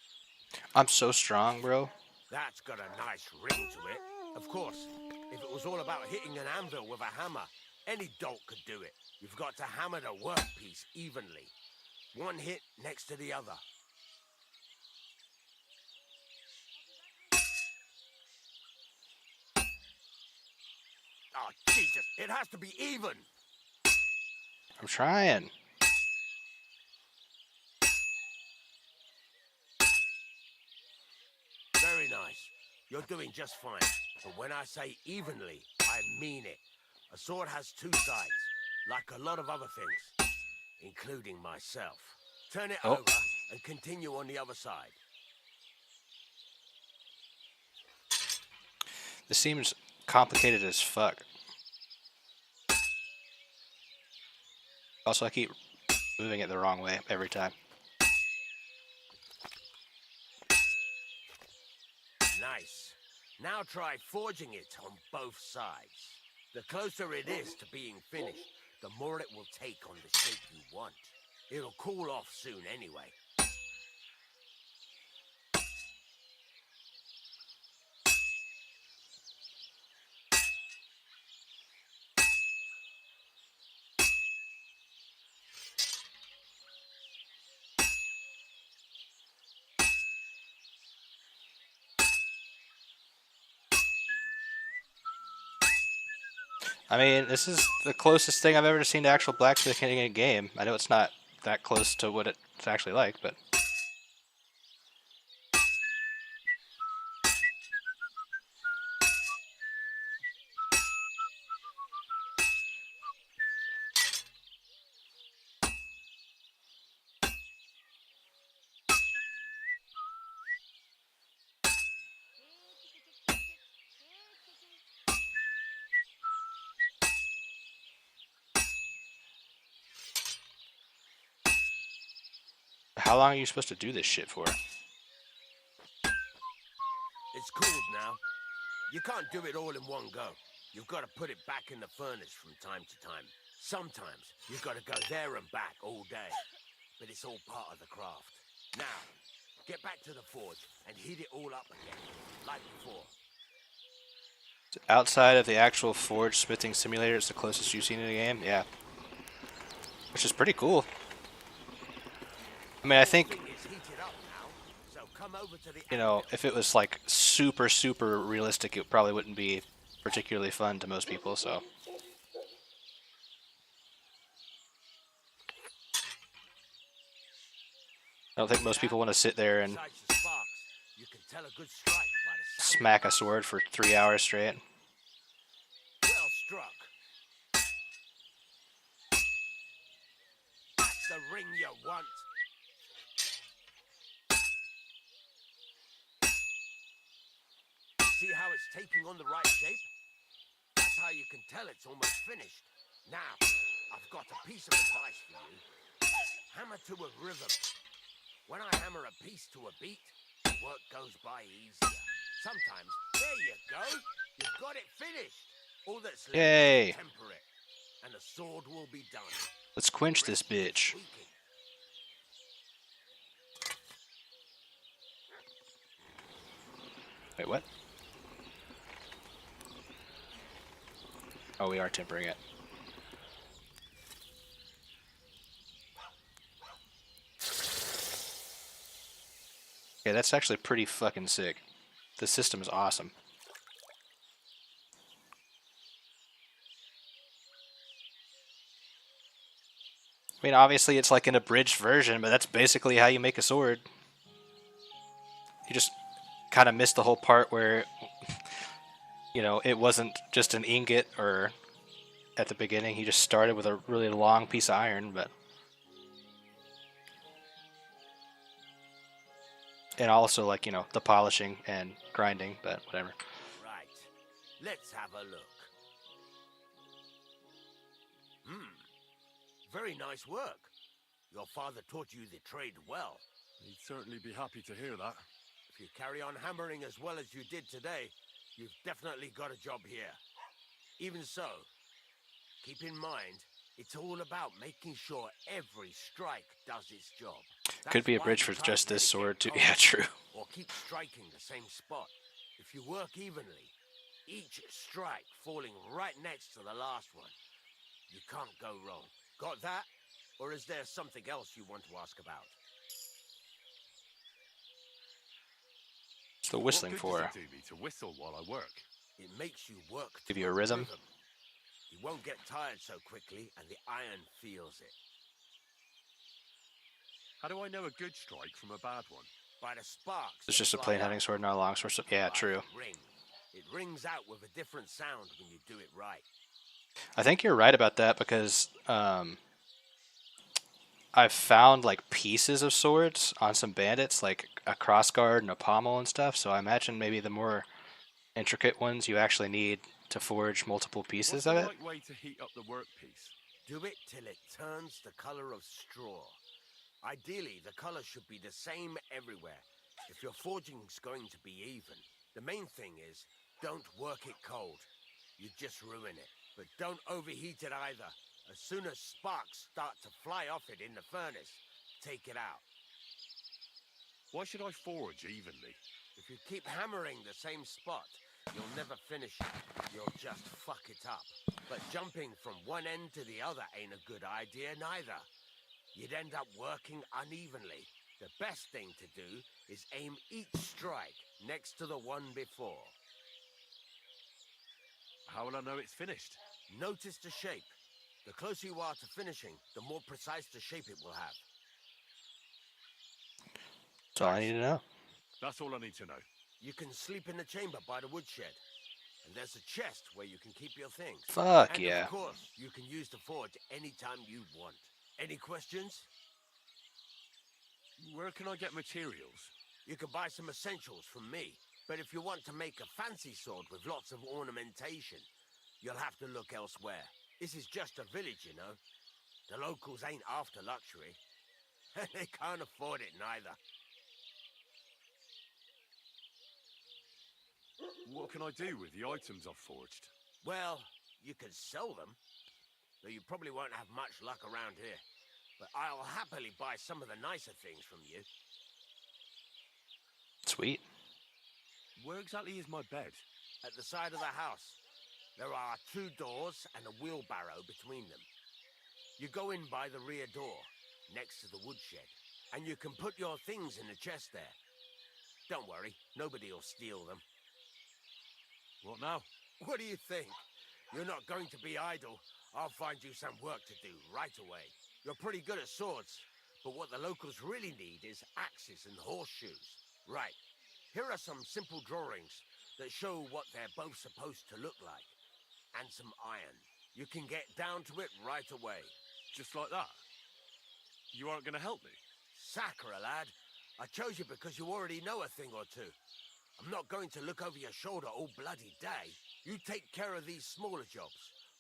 Speaker 1: I'm so strong, bro.
Speaker 8: That's got a nice ring to it. Of course, if it was all about hitting an anvil with a hammer, any dolt could do it. You've got to hammer the workpiece evenly. One hit next to the other. Oh, Jesus, it has to be even.
Speaker 1: I'm trying.
Speaker 8: Very nice. You're doing just fine. But when I say evenly, I mean it. A sword has two sides, like a lot of other things, including myself. Turn it over and continue on the other side.
Speaker 1: This seems complicated as fuck. Also, I keep moving it the wrong way every time.
Speaker 8: Nice. Now try forging it on both sides. The closer it is to being finished, the more it will take on the shape you want. It'll cool off soon anyway.
Speaker 1: I mean, this is the closest thing I've ever seen to actual blacksmithing in a game. I know it's not that close to what it's actually like, but... How long are you supposed to do this shit for?
Speaker 8: It's cooled now. You can't do it all in one go. You've got to put it back in the furnace from time to time. Sometimes you've got to go there and back all day. But it's all part of the craft. Now, get back to the forge and heat it all up again, like before.
Speaker 1: Outside of the actual forge smithing simulator, it's the closest you've seen in a game? Yeah. Which is pretty cool. I mean, I think, you know, if it was like super, super realistic, it probably wouldn't be particularly fun to most people, so. I don't think most people want to sit there and smack a sword for 3 hours straight.
Speaker 8: Well struck. That's the ring you want. See how it's taking on the right shape? That's how you can tell it's almost finished. Now, I've got a piece of advice for you. Hammer to a rhythm. When I hammer a piece to a beat, the work goes by easier. Sometimes, there you go. You've got it finished. All that's left
Speaker 1: Yay.
Speaker 8: is to temper it, and the sword will be done.
Speaker 1: Let's quench this bitch. Wait, what? Oh, we are tempering it. Yeah, that's actually pretty fucking sick. The system is awesome. I mean, obviously it's like an abridged version, but that's basically how you make a sword. You just kind of missed the whole part where, you know, it wasn't just an ingot or at the beginning. He just started with a really long piece of iron, but... And also, like, you know, the polishing and grinding, but whatever.
Speaker 8: Right. Let's have a look. Very nice work. Your father taught you the trade well.
Speaker 16: He'd certainly be happy to hear that.
Speaker 8: If you carry on hammering as well as you did today, you've definitely got a job here. Even so, keep in mind, it's all about making sure every strike does its job.
Speaker 1: Could be a bridge for just this sword, too. Yeah, true.
Speaker 8: Or keep striking the same spot. If you work evenly, each strike falling right next to the last one, you can't go wrong. Got that? Or is there something else you want to ask about?
Speaker 1: What's the whistling for?
Speaker 16: What good does it do me to whistle while I work?
Speaker 8: It makes you work.
Speaker 1: Give you a rhythm?
Speaker 8: You won't get tired so quickly, and the iron feels it.
Speaker 16: How do I know a good strike from a bad one?
Speaker 8: By the sparks.
Speaker 1: It's just a plain hunting sword, not a long sword. Yeah, true.
Speaker 8: It rings out with a different sound when you do it right.
Speaker 1: I think you're right about that because I've found like pieces of swords on some bandits, like a crossguard and a pommel and stuff. So I imagine maybe the more intricate ones, you actually need to forge multiple pieces
Speaker 16: What's
Speaker 1: of
Speaker 16: the
Speaker 1: it.
Speaker 16: right way to heat up the workpiece?
Speaker 8: Do it till it turns the color of straw. Ideally, the color should be the same everywhere. If your forging's going to be even, the main thing is, don't work it cold. You just ruin it. But don't overheat it either. As soon as sparks start to fly off it in the furnace, take it out.
Speaker 16: Why should I forge evenly?
Speaker 8: If you keep hammering the same spot, you'll never finish it. You'll just fuck it up. But jumping from one end to the other ain't a good idea neither. You'd end up working unevenly. The best thing to do is aim each strike next to the one before.
Speaker 16: How will I know it's finished?
Speaker 8: Notice the shape. The closer you are to finishing, the more precise the shape it will have.
Speaker 1: That's all I need to know.
Speaker 16: That's all I need to know.
Speaker 8: You can sleep in the chamber by the woodshed. And there's a chest where you can keep your things.
Speaker 1: Fuck
Speaker 8: and
Speaker 1: yeah.
Speaker 8: Of course, you can use the forge anytime you want. Any questions?
Speaker 16: Where can I get materials?
Speaker 8: You can buy some essentials from me. But if you want to make a fancy sword with lots of ornamentation, you'll have to look elsewhere. This is just a village, you know. The locals ain't after luxury. They can't afford it neither.
Speaker 16: What can I do with the items I've forged?
Speaker 8: Well, you can sell them, though you probably won't have much luck around here. But I'll happily buy some of the nicer things from you.
Speaker 1: Sweet.
Speaker 16: Where exactly is my bed?
Speaker 8: At the side of the house. There are 2 doors and a wheelbarrow between them. You go in by the rear door, next to the woodshed, and you can put your things in the chest there. Don't worry, nobody will steal them.
Speaker 16: What now?
Speaker 8: What do you think? You're not going to be idle. I'll find you some work to do right away. You're pretty good at swords, but what the locals really need is axes and horseshoes. Right, here are some simple drawings that show what they're both supposed to look like. And some iron. You can get down to it right away.
Speaker 16: Just like that? You aren't going to help me?
Speaker 8: Sacre, lad. I chose you because you already know a thing or two. I'm not going to look over your shoulder all bloody day. You take care of these smaller jobs.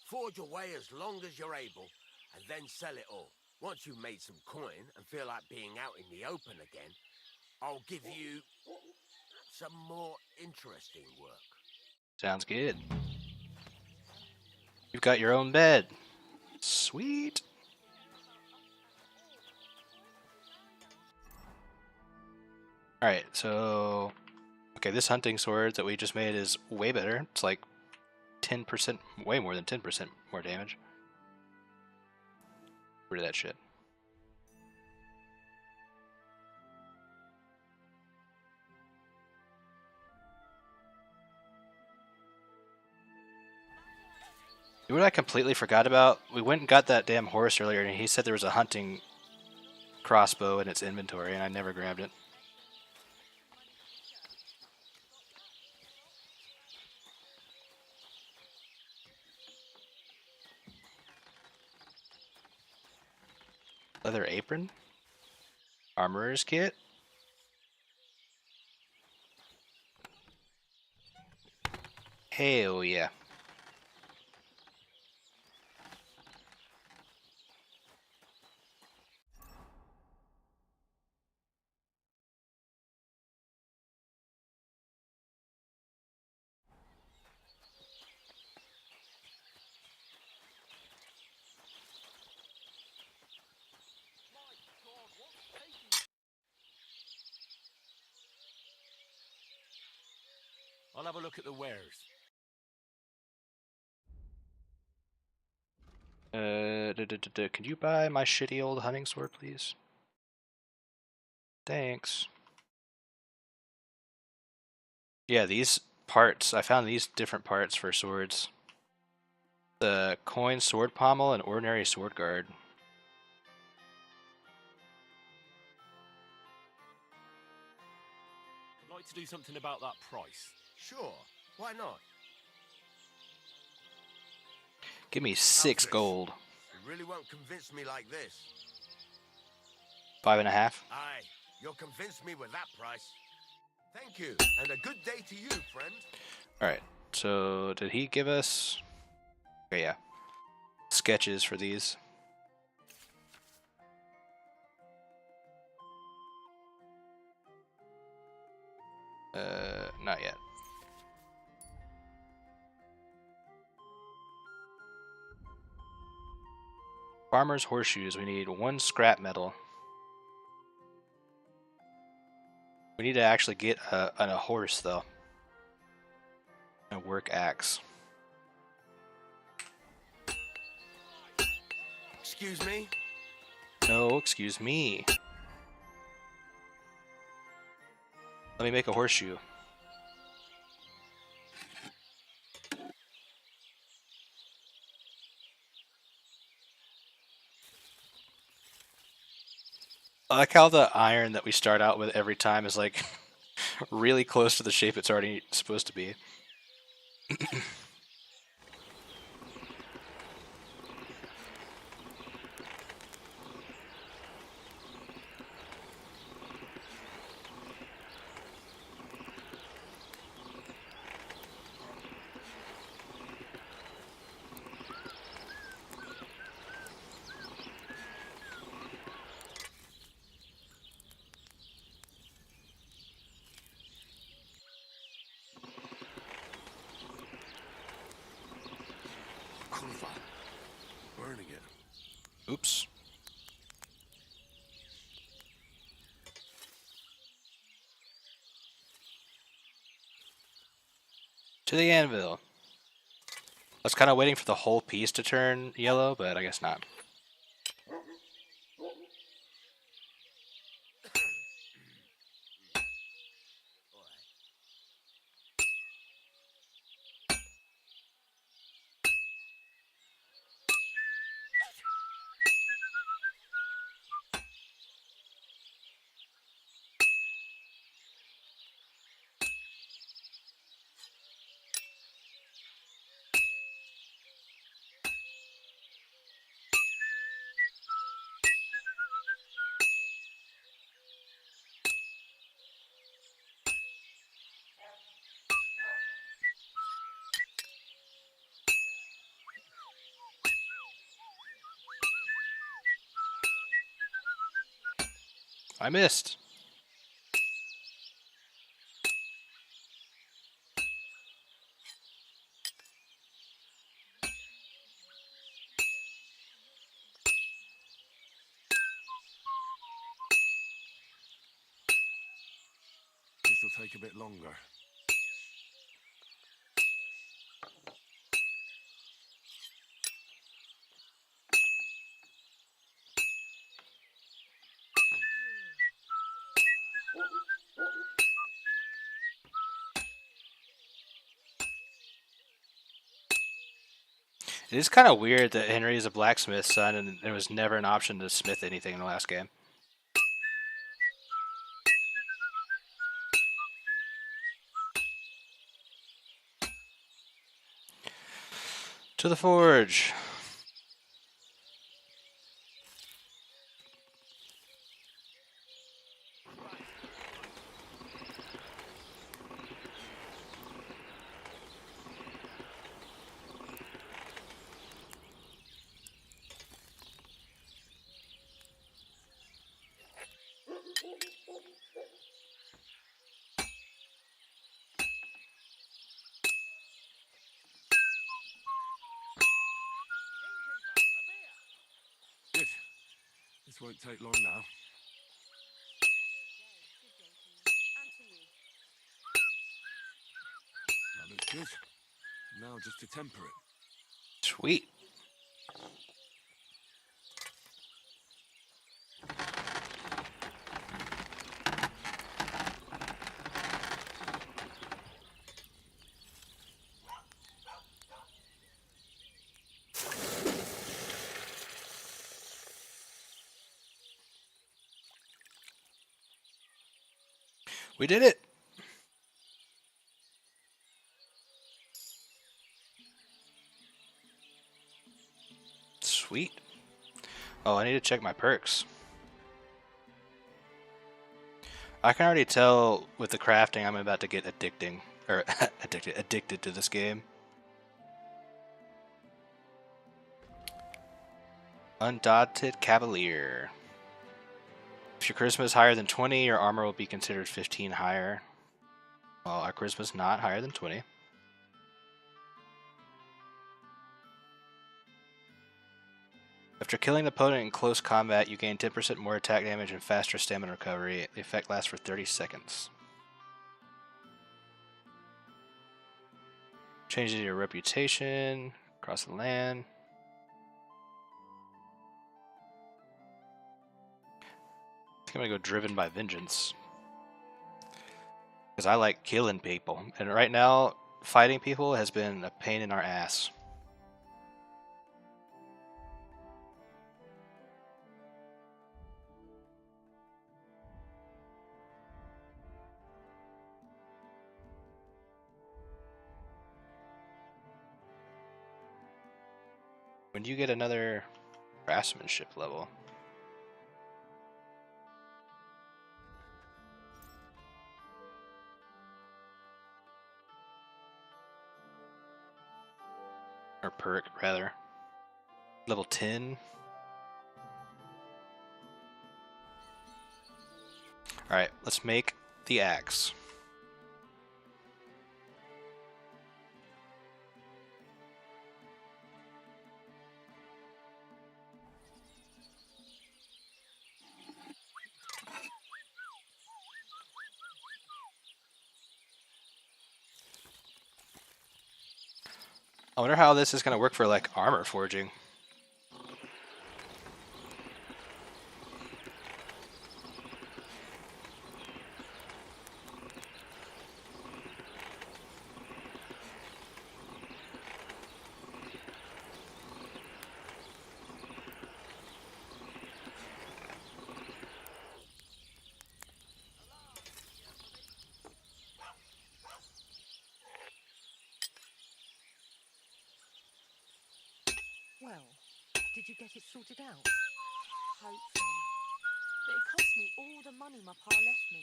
Speaker 8: Forge away as long as you're able, and then sell it all. Once you've made some coin and feel like being out in the open again, I'll give you some more interesting work.
Speaker 1: Sounds good. You've got your own bed. Sweet. Alright, so... Okay, this hunting sword that we just made is way better. It's like 10%, way more than 10% more damage. Get rid of that shit. You know what I completely forgot about? We went and got that damn horse earlier, and he said there was a hunting crossbow in its inventory, and I never grabbed it. Leather apron? Armorer's kit? Hell yeah.
Speaker 11: I'll have a look at the wares.
Speaker 1: Can you buy my shitty old hunting sword, please? Thanks. Yeah, these parts, I found these different parts for swords. The coin sword pommel and ordinary sword guard.
Speaker 11: I'd like to do something about that price.
Speaker 8: Sure, why not?
Speaker 1: Give me 6 gold.
Speaker 8: You really won't convince me like this.
Speaker 1: 5.5.
Speaker 8: Aye, you'll convince me with that price. Thank you, and a good day to you, friend.
Speaker 1: Alright, so did he give us... Okay, yeah. Sketches for these. Not yet. Farmer's horseshoes. We need 1 scrap metal. We need to actually get a horse, though. A work axe.
Speaker 8: Excuse me?
Speaker 1: No, excuse me. Let me make a horseshoe. I like how the iron that we start out with every time is like really close to the shape it's already supposed to be.
Speaker 16: Burning it.
Speaker 1: Oops. To the anvil. I was kind of waiting for the whole piece to turn yellow, but I guess not. I missed.
Speaker 16: This'll take a bit longer.
Speaker 1: It is kind of weird that Henry is a blacksmith's son and there was never an option to smith anything in the last game. To the forge.
Speaker 16: Good. This won't take long now. That looks good. Now just to temper it.
Speaker 1: Sweet. We did it. Sweet. Oh, I need to check my perks. I can already tell with the crafting I'm about to get addicting. Or addicted to this game. Undaunted Cavalier. If your charisma is higher than 20, your armor will be considered 15 higher. Well, our charisma is not higher than 20. After killing an opponent in close combat, you gain 10% more attack damage and faster stamina recovery. The effect lasts for 30 seconds. Changes your reputation across the land. I think I'm gonna go Driven by Vengeance. Because I like killing people. And right now, fighting people has been a pain in our ass. When do you get another craftsmanship level? Or perk, rather. Level 10. Alright, let's make the axe. I wonder how this is going to work for like armor forging.
Speaker 19: Well, did you get it sorted out? Hopefully. But it cost me all the money my pa left me.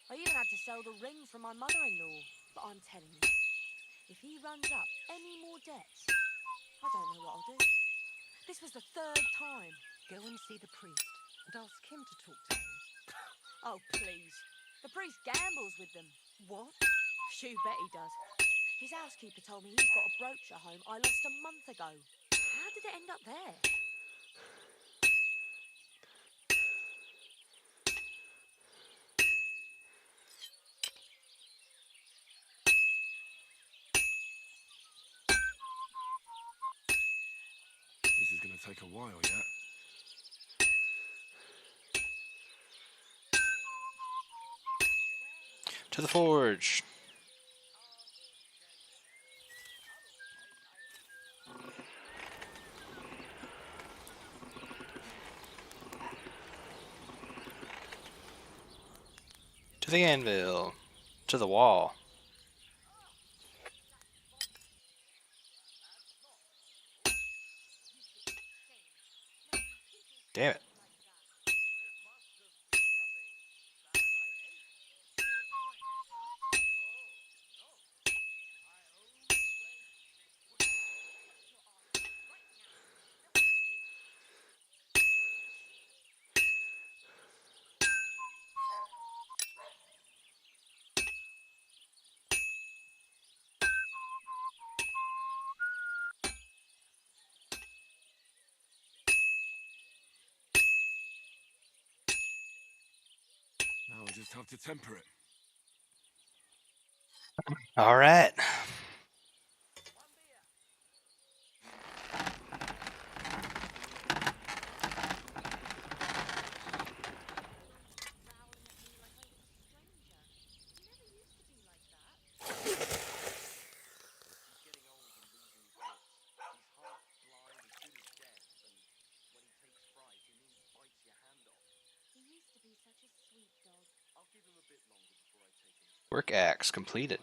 Speaker 19: I even had to sell the ring from my mother-in-law. But I'm telling you, if he runs up any more debts, I don't know what I'll do. This was the 3rd time. Go and see the priest and ask him to talk to him. Oh, please. The priest gambles with them. What? You bet he does. His housekeeper told me he's got a brooch at home I lost a month ago. How did it end up there?
Speaker 16: This is going to take a while yet.
Speaker 1: To the forge. To the anvil. To the wall. Damn it.
Speaker 16: Now I just have to temper it.
Speaker 1: All right. Work axe completed.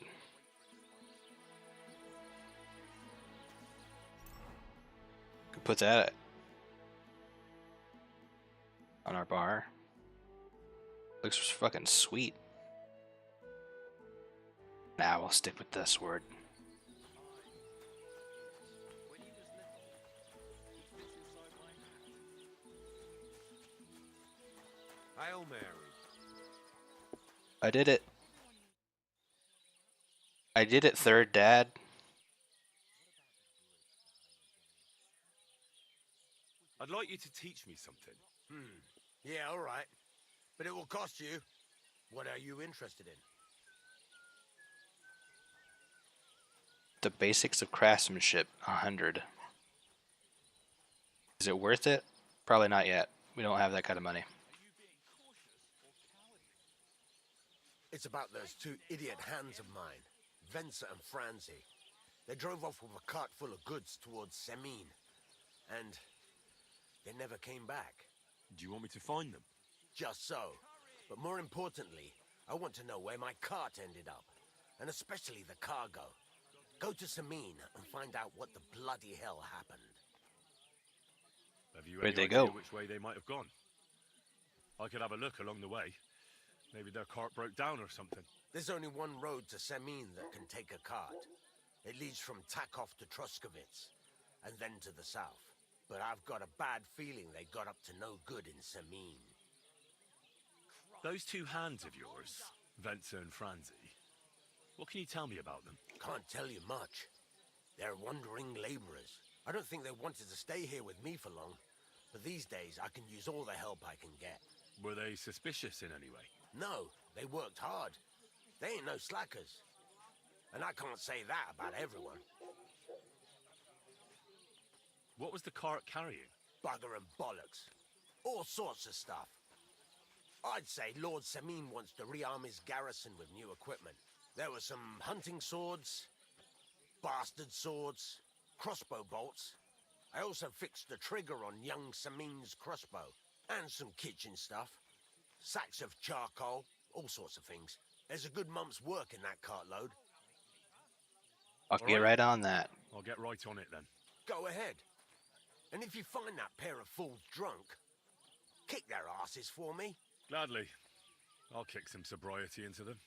Speaker 1: Could put that on our bar. Looks fucking sweet. Nah, we'll stick with the sword.
Speaker 12: Hail Mary.
Speaker 1: I did it. I did it, third dad.
Speaker 16: I'd like you to teach me something.
Speaker 8: Yeah, all right. But it will cost you. What are you interested in?
Speaker 1: The basics of craftsmanship, 100. Is it worth it? Probably not yet. We don't have that kind of money.
Speaker 8: It's about those two idiot hands of mine, Venser and Franzi. They drove off with a cart full of goods towards Semin. And they never came back.
Speaker 16: Do you want me to find them?
Speaker 8: Just so. But more importantly, I want to know where my cart ended up. And especially the cargo. Go to Semin and find out what the bloody hell happened.
Speaker 16: Have you
Speaker 1: Where'd
Speaker 16: any
Speaker 1: they
Speaker 16: idea
Speaker 1: go?
Speaker 16: which way they might have gone? I could have a look along the way. Maybe their cart broke down or something.
Speaker 8: There's only one road to Semin that can take a cart. It leads from Takov to Troskovitz, and then to the south. But I've got a bad feeling they got up to no good in Semin.
Speaker 16: Those two hands of yours, Venser and Franzi, what can you tell me about them?
Speaker 8: Can't tell you much. They're wandering laborers. I don't think they wanted to stay here with me for long. But these days, I can use all the help I can get.
Speaker 16: Were they suspicious in any way?
Speaker 8: No, they worked hard. They ain't no slackers. And I can't say that about everyone.
Speaker 16: What was the cart carrying?
Speaker 8: Bugger and bollocks. All sorts of stuff. I'd say Lord Semin wants to rearm his garrison with new equipment. There were some hunting swords, bastard swords, crossbow bolts. I also fixed the trigger on young Semin's crossbow. And some kitchen stuff. Sacks of charcoal, all sorts of things. There's a good month's work in that cartload.
Speaker 1: I'll get right on that.
Speaker 16: I'll get right on it then.
Speaker 8: Go ahead. And if you find that pair of fools drunk, kick their asses for me.
Speaker 16: Gladly. I'll kick some sobriety into them.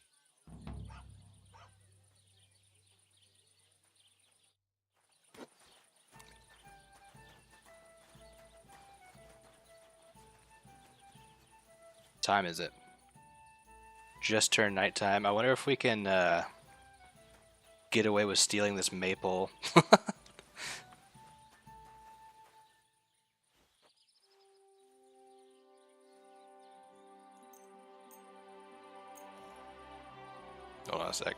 Speaker 1: Time is it? Just turned nighttime. I wonder if we can get away with stealing this maple. Hold on a sec.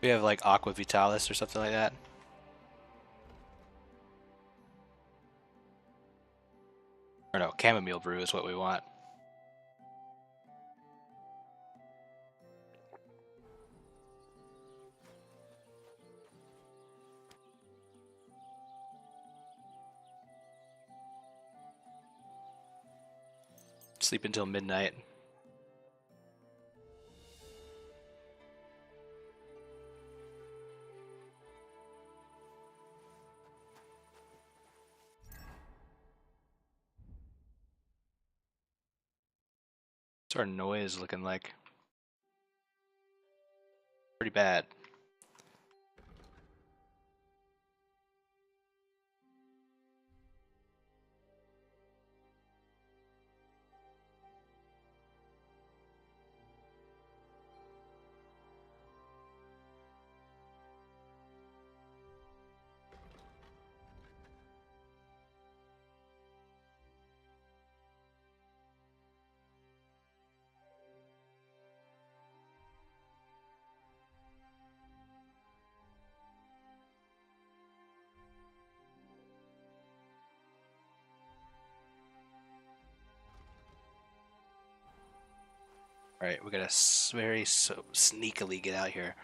Speaker 1: We have like Aqua Vitalis or something like that. Or no, chamomile brew is what we want. Sleep until midnight. What's our noise looking like? Pretty bad. Alright, we gotta very sneakily get out here.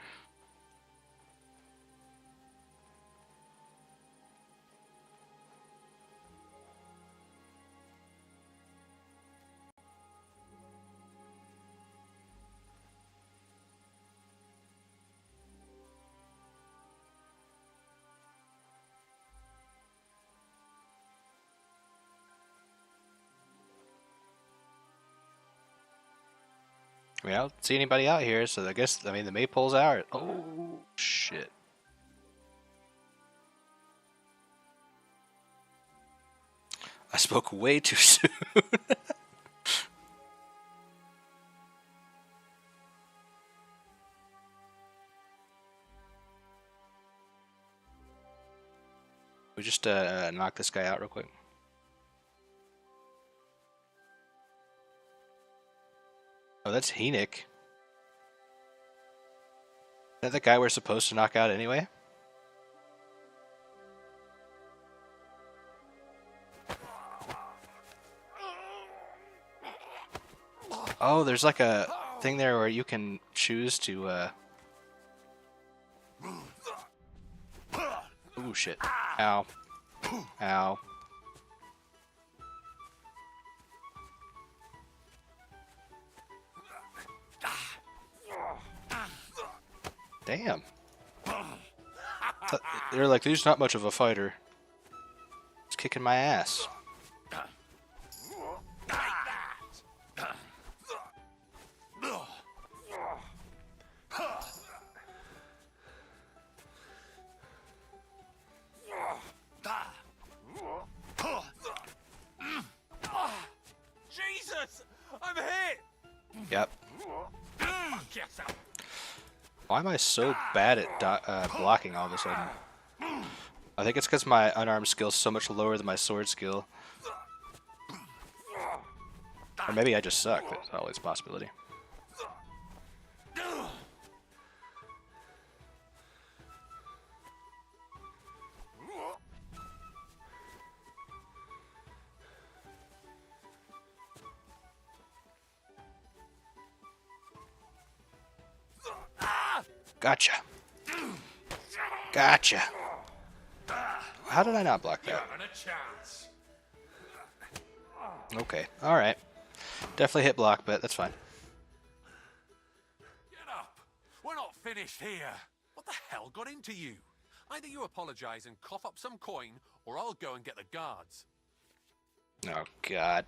Speaker 1: I mean, I don't see anybody out here, so I guess, I mean, the maypole's out. Oh, shit. I spoke way too soon. We just knock this guy out real quick. Oh, that's Henik. Is that the guy we're supposed to knock out anyway? Oh, there's like a thing there where you can choose to, Ooh, shit. Ow. Ow. Damn. They're like, he's not much of a fighter. He's kicking my ass.
Speaker 14: Jesus! I'm hit!
Speaker 1: Yep. Why am I so bad at blocking all of a sudden? I think it's because my unarmed skill is so much lower than my sword skill. Or maybe I just suck. That's always a possibility. Gotcha. Gotcha. How did I not block that? Okay. Alright. Definitely hit block, but that's fine.
Speaker 5: Get up! We're not finished here. What the hell got into you? Either you apologize and cough up some coin, or I'll go and get the guards.
Speaker 1: Oh, God.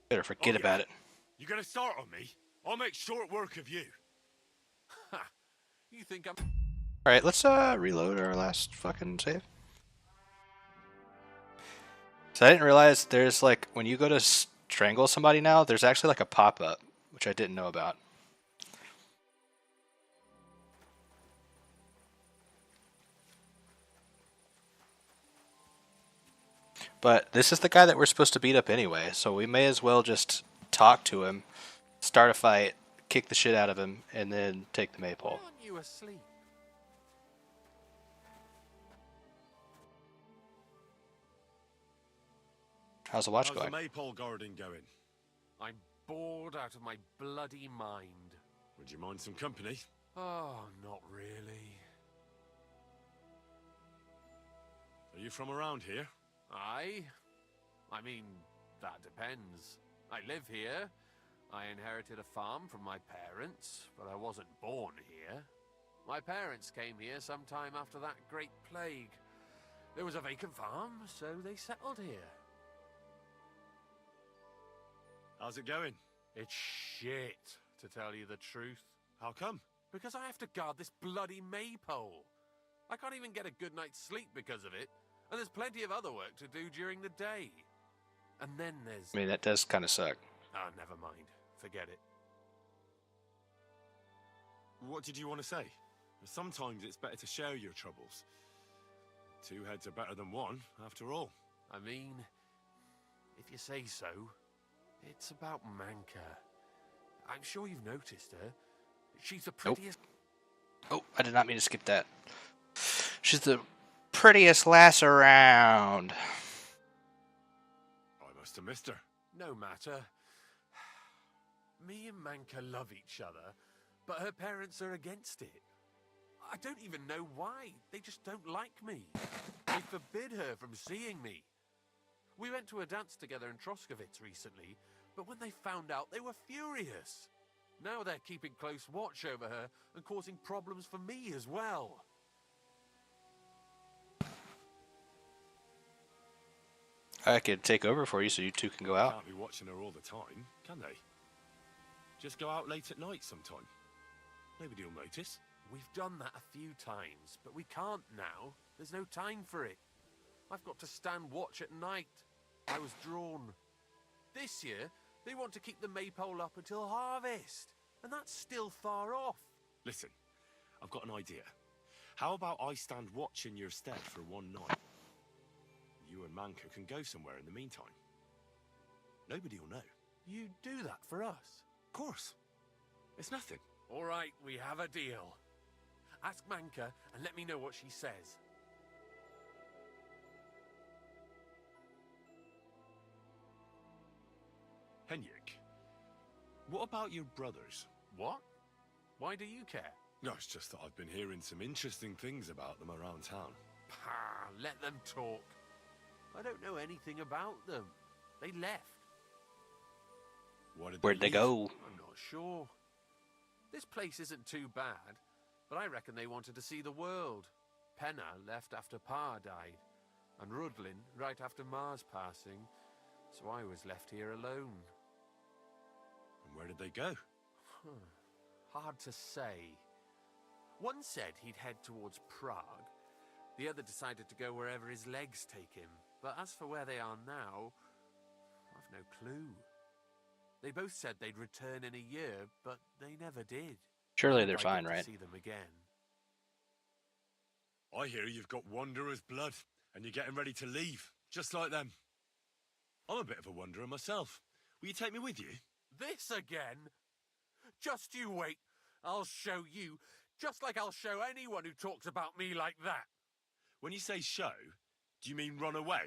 Speaker 1: Better forget about it.
Speaker 16: You gonna start on me? I'll make short work of you.
Speaker 5: Ha! You think I'm...
Speaker 1: Alright, let's reload our last fucking save. So I didn't realize there's like, when you go to strangle somebody now, there's actually like a pop-up, which I didn't know about. But this is the guy that we're supposed to beat up anyway, so we may as well just talk to him, start a fight, kick the shit out of him, and then take the maypole.
Speaker 5: Aren't you asleep?
Speaker 1: How's the watch
Speaker 16: How's
Speaker 1: going?
Speaker 16: the maypole guarding going?
Speaker 5: I'm bored out of my bloody mind.
Speaker 16: Would you mind some company?
Speaker 5: Oh, not really.
Speaker 16: Are you from around here?
Speaker 5: I mean, that depends. I live here. I inherited a farm from my parents, but I wasn't born here. My parents came here sometime after that great plague. There was a vacant farm, so they settled here.
Speaker 16: How's it going?
Speaker 5: It's shit, to tell you the truth.
Speaker 16: How come?
Speaker 5: Because I have to guard this bloody maypole. I can't even get a good night's sleep because of it, and there's plenty of other work to do during the day. And then there's...
Speaker 1: I mean, that does kind of suck.
Speaker 5: Oh, never mind. Forget it.
Speaker 16: What did you want to say? Sometimes it's better to share your troubles. Two heads are better than one, after all.
Speaker 5: I mean, if you say so, it's about Manka. I'm sure you've noticed her. She's the prettiest...
Speaker 1: Oh, I did not mean to skip that. She's the prettiest lass around.
Speaker 16: I must have missed her.
Speaker 5: No matter. Me and Manka love each other, but her parents are against it. I don't even know why. They just don't like me. They forbid her from seeing me. We went to a dance together in Troskowitz recently, but when they found out, they were furious. Now they're keeping close watch over her and causing problems for me as well.
Speaker 1: I could take over for you so you two can go out.
Speaker 16: Can't be watching her all the time, can they? Just go out late at night sometime. Nobody will notice.
Speaker 5: We've done that a few times, but we can't now. There's no time for it. I've got to stand watch at night. I was drawn. This year, they want to keep the maypole up until harvest, and that's still far off.
Speaker 16: Listen, I've got an idea. How about I stand watch in your stead for one night? You and Manka can go somewhere in the meantime. Nobody will know.
Speaker 5: You do that for us?
Speaker 16: Of course. It's nothing.
Speaker 5: All right, we have a deal. Ask Manka and let me know what she says.
Speaker 16: Henrik, what about your brothers?
Speaker 5: What? Why do you care?
Speaker 16: No, it's just that I've been hearing some interesting things about them around town.
Speaker 5: Pah, let them talk. I don't know anything about them. They left.
Speaker 1: Where'd they go?
Speaker 5: I'm not sure. This place isn't too bad, but I reckon they wanted to see the world. Penna left after Pa died, and Rudlin right after Ma's passing, so I was left here alone.
Speaker 16: And where did they go?
Speaker 5: Hard to say. One said he'd head towards Prague. The other decided to go wherever his legs take him. But as for where they are now, I've no clue. They both said they'd return in a year, but they never did.
Speaker 1: Surely they're
Speaker 5: I
Speaker 1: fine,
Speaker 5: get to
Speaker 1: right?
Speaker 5: see them again.
Speaker 16: I hear you've got Wanderer's blood, and you're getting ready to leave, just like them. I'm a bit of a wanderer myself. Will you take me with you?
Speaker 5: This again? Just you wait. I'll show you, just like I'll show anyone who talks about me like that.
Speaker 16: When you say show, do you mean run away?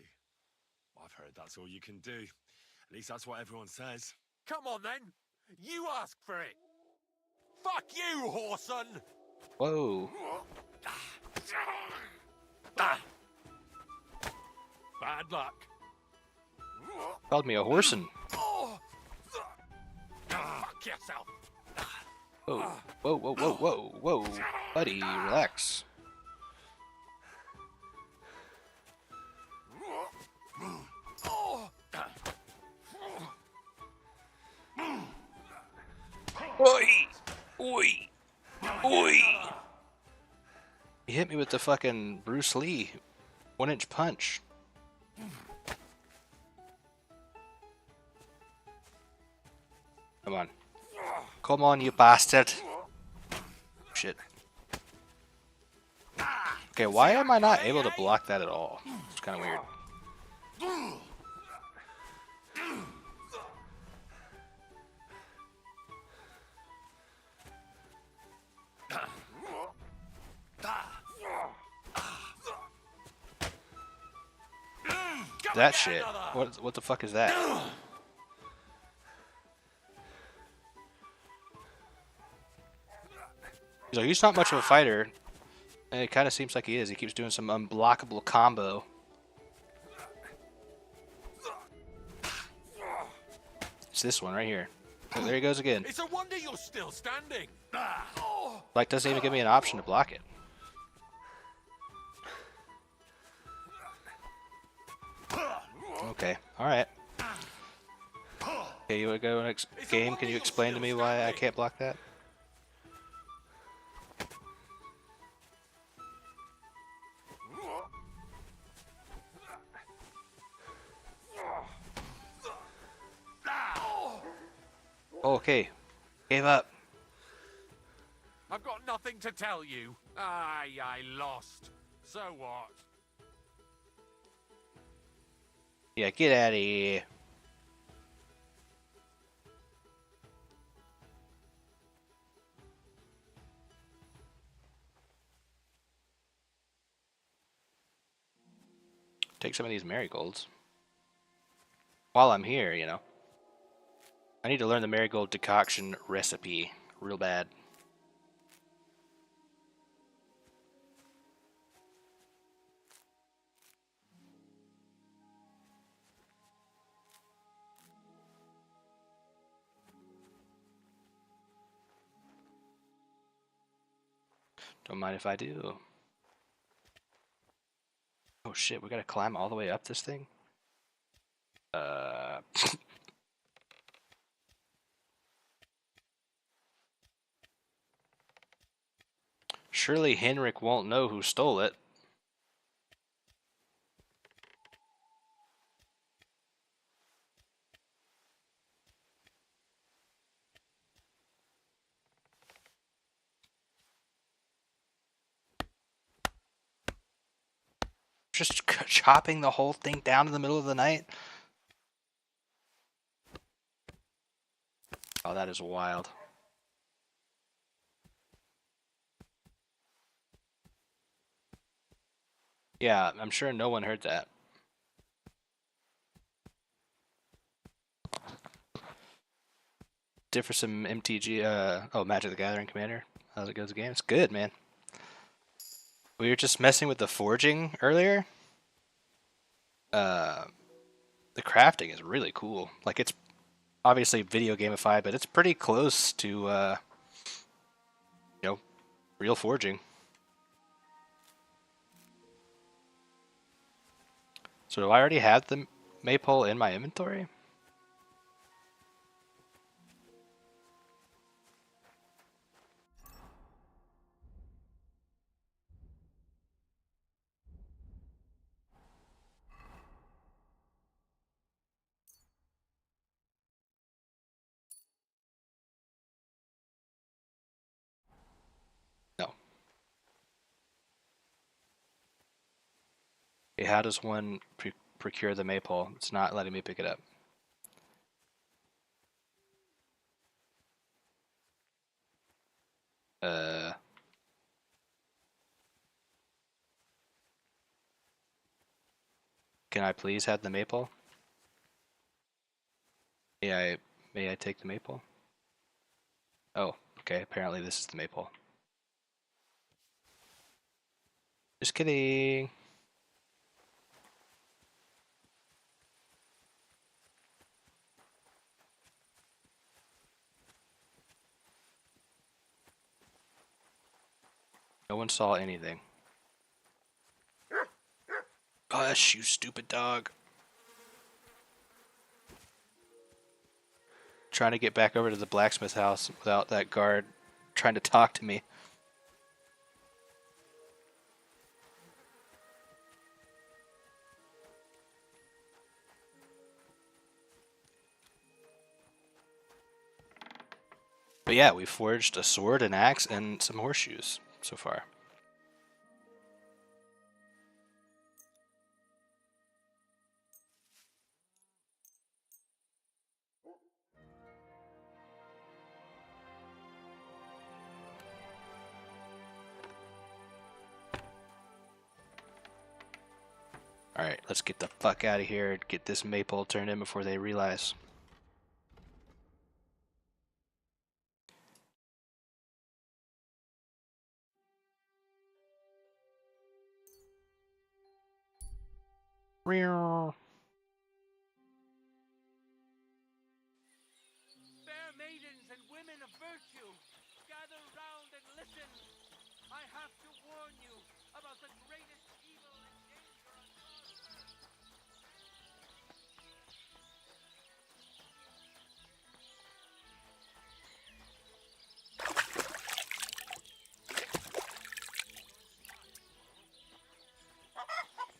Speaker 16: I've heard that's all you can do. At least that's what everyone says.
Speaker 5: Come on then. You ask for it. Fuck you, whoreson!
Speaker 1: Whoa.
Speaker 5: Bad luck.
Speaker 1: Called me a horson.
Speaker 5: Fuck yourself.
Speaker 1: Whoa, whoa, whoa, whoa, whoa, whoa. Buddy, relax. Oi! Oi! Oi! He hit me with the fucking Bruce Lee 1-inch punch. Come on. Come on, you bastard. Shit. Okay, why am I not able to block that at all? It's kind of weird. That shit. What the fuck is that? He's like, he's not much of a fighter. And it kind of seems like he is. He keeps doing some unblockable combo. It's this one right here. Oh, there he goes again.
Speaker 5: It's a wonder you're still standing.
Speaker 1: Like, doesn't even give me an option to block it. Okay, alright. Okay, you wanna go next game? Can you explain to me why I can't block that? Okay, gave up.
Speaker 5: I've got nothing to tell you. I lost. So what?
Speaker 1: Yeah, get out of here. Take some of these marigolds. While I'm here, you know. I need to learn the marigold decoction recipe real bad. Don't mind if I do. Oh shit, we gotta climb all the way up this thing? Surely Henrik won't know who stole it. Just chopping the whole thing down in the middle of the night? Oh, that is wild. Yeah, I'm sure no one heard that. Did for some MTG, oh, Magic the Gathering Commander. How's it goes the game? It's good, man. We were just messing with the forging earlier. The crafting is really cool. Like, it's obviously video gamified, but it's pretty close to, you know, real forging. So do I already have the maypole in my inventory? No. Okay, how does one procure the maypole? It's not letting me pick it up. Can I please have the maple? May I take the maple? Oh, okay. Apparently this is the maple. Just kidding. No one saw anything. Hush, you stupid dog. Trying to get back over to the blacksmith house without that guard trying to talk to me. But yeah, we forged a sword, an axe, and some horseshoes so far. Alright, let's get the fuck out of here and get this maple turned in before they realize. Real.
Speaker 7: Fair maidens and women of virtue, gather round and listen. I have to warn you about the greatest evil and danger on earth.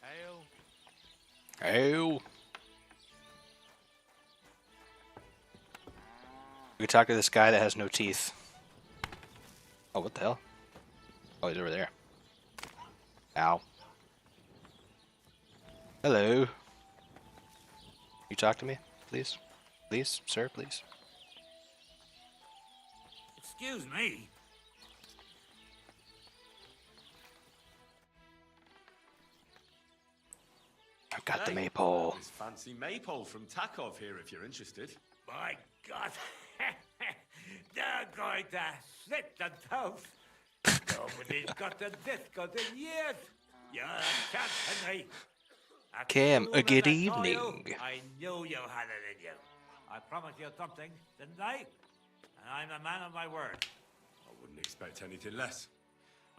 Speaker 2: Hail.
Speaker 1: Hail. We talk to this guy that has no teeth. Oh, what the hell? Oh, he's over there. Ow. Hello. You talk to me, please? Please, sir, please.
Speaker 17: Excuse me.
Speaker 1: I've got the
Speaker 16: Hey,
Speaker 1: maypole.
Speaker 16: This fancy maypole from Takov here, if you're interested.
Speaker 17: My God. They're going to slit the toast. Nobody's got the disco in years. You're a chance, Henry. After
Speaker 1: Cam,
Speaker 17: the
Speaker 1: a
Speaker 17: woman
Speaker 1: good
Speaker 17: that saw
Speaker 1: evening.
Speaker 17: You, I knew you had it in you. I promised you something, didn't I? And I'm a man of my word.
Speaker 16: I wouldn't expect anything less.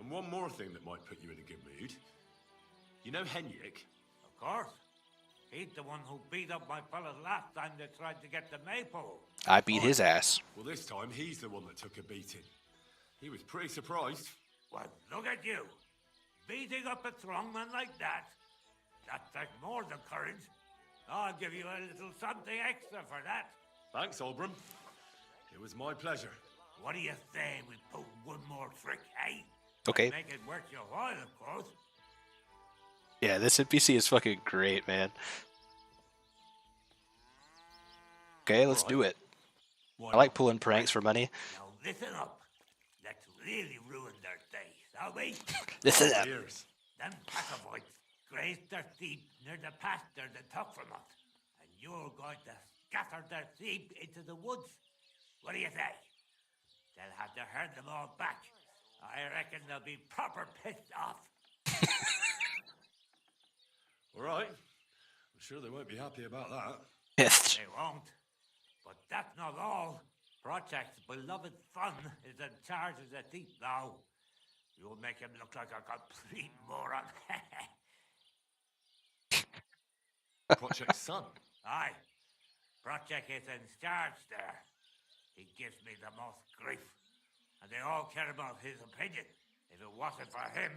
Speaker 16: And one more thing that might put you in a good mood. You know Henrik?
Speaker 17: Of course. He's the one who beat up my fellas last time they tried to get the maypole.
Speaker 1: I beat his ass.
Speaker 16: Well, this time he's the one that took a beating. He was pretty surprised.
Speaker 17: Well, look at you. Beating up a strongman like that. That takes more than courage. I'll give you a little something extra for that.
Speaker 16: Thanks, Oberon. It was my pleasure.
Speaker 17: What do you say we pull one more trick, eh?
Speaker 1: Okay.
Speaker 17: Make it worth your while, of course.
Speaker 1: Yeah, this NPC is fucking great, man. Okay, let's do it. I like pulling pranks for money.
Speaker 17: Now listen up. Let's really ruin their day, shall we?
Speaker 1: Listen up.
Speaker 17: Them Packovites grazed their sheep near the pasture they took from us. And you're going to scatter their sheep into the woods. What do you say? They'll have to herd them all back. I reckon they'll be proper pissed off.
Speaker 16: All right. I'm sure they won't be happy about that.
Speaker 1: Yes.
Speaker 17: They won't. But that's not all. Project's beloved son is in charge of the thief now. You'll make him look like a complete moron.
Speaker 16: Project's son?
Speaker 17: Aye. Project is in charge there. He gives me the most grief. And they all care about his opinion. If it wasn't for him,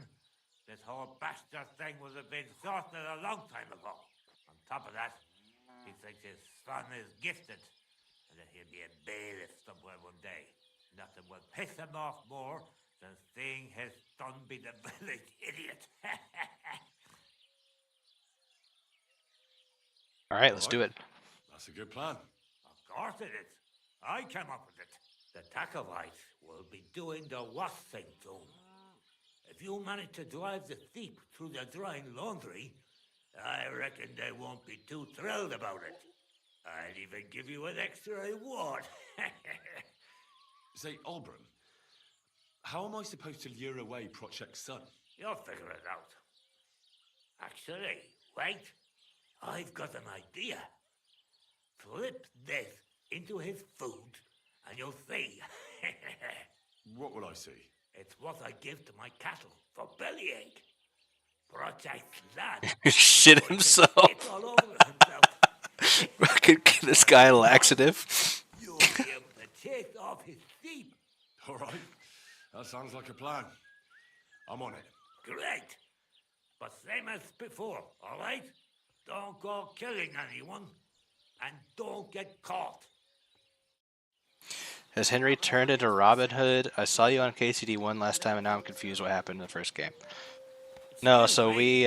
Speaker 17: this whole bastard thing would have been sorted a long time ago. On top of that, he thinks his son is gifted. And that he'll be a bailiff somewhere one day. Nothing will piss him off more than seeing his son be the village idiot.
Speaker 1: All right, let's do it.
Speaker 16: That's a good plan.
Speaker 17: Of course it is. I came up with it. The Takovites will be doing the washing to him. If you manage to drive the thief through the drying laundry, I reckon they won't be too thrilled about it. I'll even give you an extra reward.
Speaker 16: Say, Oberon, how am I supposed to lure away Project's son?
Speaker 17: You'll figure it out. Actually, wait. I've got an idea. Flip this into his food, and you'll see.
Speaker 16: What will I see?
Speaker 17: It's what I give to my cattle for bellyache. Project lad.
Speaker 1: Shit himself.
Speaker 17: It's all over himself.
Speaker 1: Fucking give this guy a laxative.
Speaker 17: You'll be able to take off his sheep.
Speaker 16: All right. That sounds like a plan. I'm on it.
Speaker 17: Great. But same as before, all right? Don't go killing anyone. And don't get caught.
Speaker 1: Has Henry turned into Robin Hood? I saw you on KCD1 last time, and now I'm confused what happened in the first game. No, so we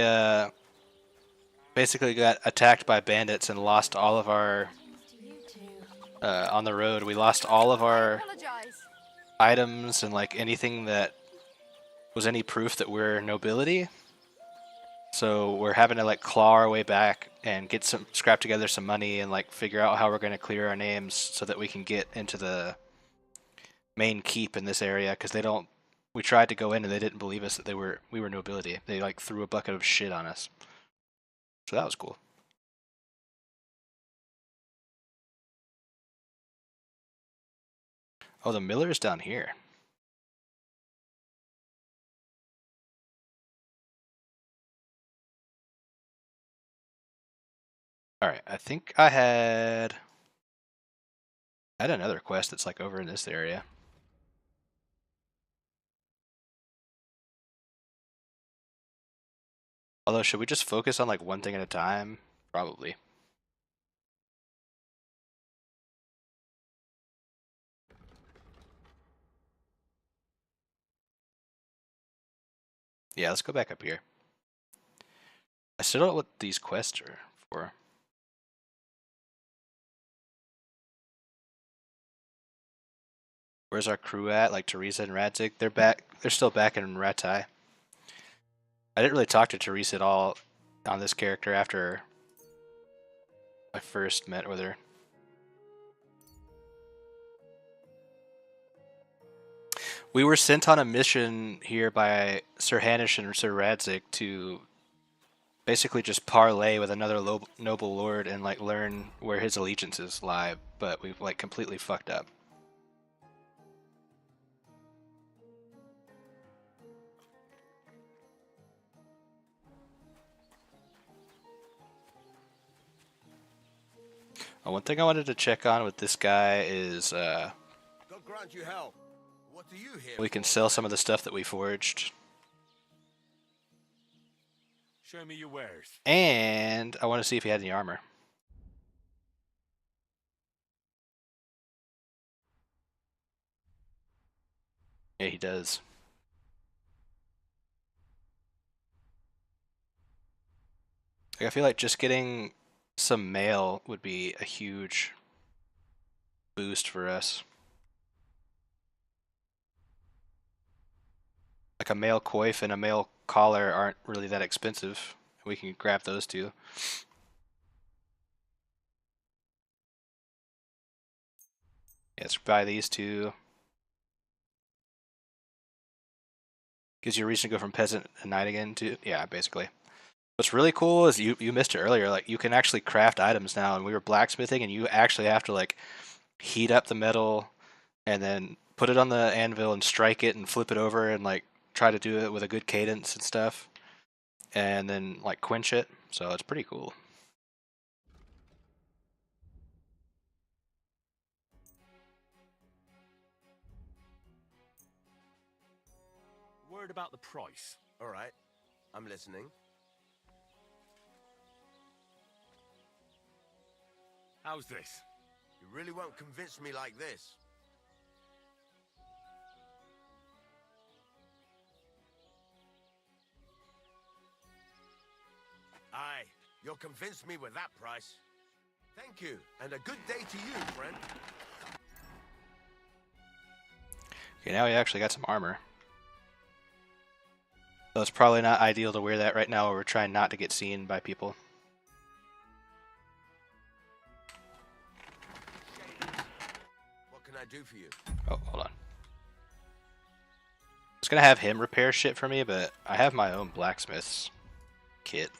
Speaker 1: basically got attacked by bandits and lost all of our... on the road, we lost all of our items and like anything that was any proof that we're nobility. So we're having to like claw our way back and get some scrap together some money and like figure out how we're going to clear our names so that we can get into the main keep in this area, because they don't. We tried to go in and they didn't believe us that we were nobility. They like threw a bucket of shit on us. So that was cool. Oh, the miller's down here. Alright, I think I had another quest that's like over in this area. Although, should we just focus on like one thing at a time? Probably. Yeah, let's go back up here. I still don't know what these quests are for. Where's our crew at? Like Teresa and Radzig? They're back. They're still back in Ratai. I didn't really talk to Teresa at all on this character after I first met with her. We were sent on a mission here by Sir Hanish and Sir Radzig to basically just parlay with another noble lord and like learn where his allegiances lie, but we've like completely fucked up. One thing I wanted to check on with this guy is
Speaker 8: God grant you help. What do you here
Speaker 1: we can
Speaker 8: for?
Speaker 1: sell some of the stuff that we forged.
Speaker 16: Show me your wares.
Speaker 1: And I want to see if he had any armor. Yeah, he does. Like, I feel like just getting some mail would be a huge boost for us. Like a male coif and a male collar aren't really that expensive. We can grab those two. Yeah, let's buy these two. Gives you a reason to go from peasant at night again to, yeah, basically. What's really cool is you missed it earlier, like you can actually craft items now, and we were blacksmithing and you actually have to like heat up the metal and then put it on the anvil and strike it and flip it over and like try to do it with a good cadence and stuff. And then like quench it. So it's pretty cool.
Speaker 5: Word about the price.
Speaker 8: All right, I'm listening.
Speaker 16: How's this?
Speaker 8: You really won't convince me like this. Aye, you'll convince me with that price. Thank you, and a good day to you, friend.
Speaker 1: Okay, now we actually got some armor. So it's probably not ideal to wear that right now. We're trying not to get seen by people.
Speaker 8: What can I do for you?
Speaker 1: Oh, hold on. I was gonna have him repair shit for me, but I have my own blacksmith's kit.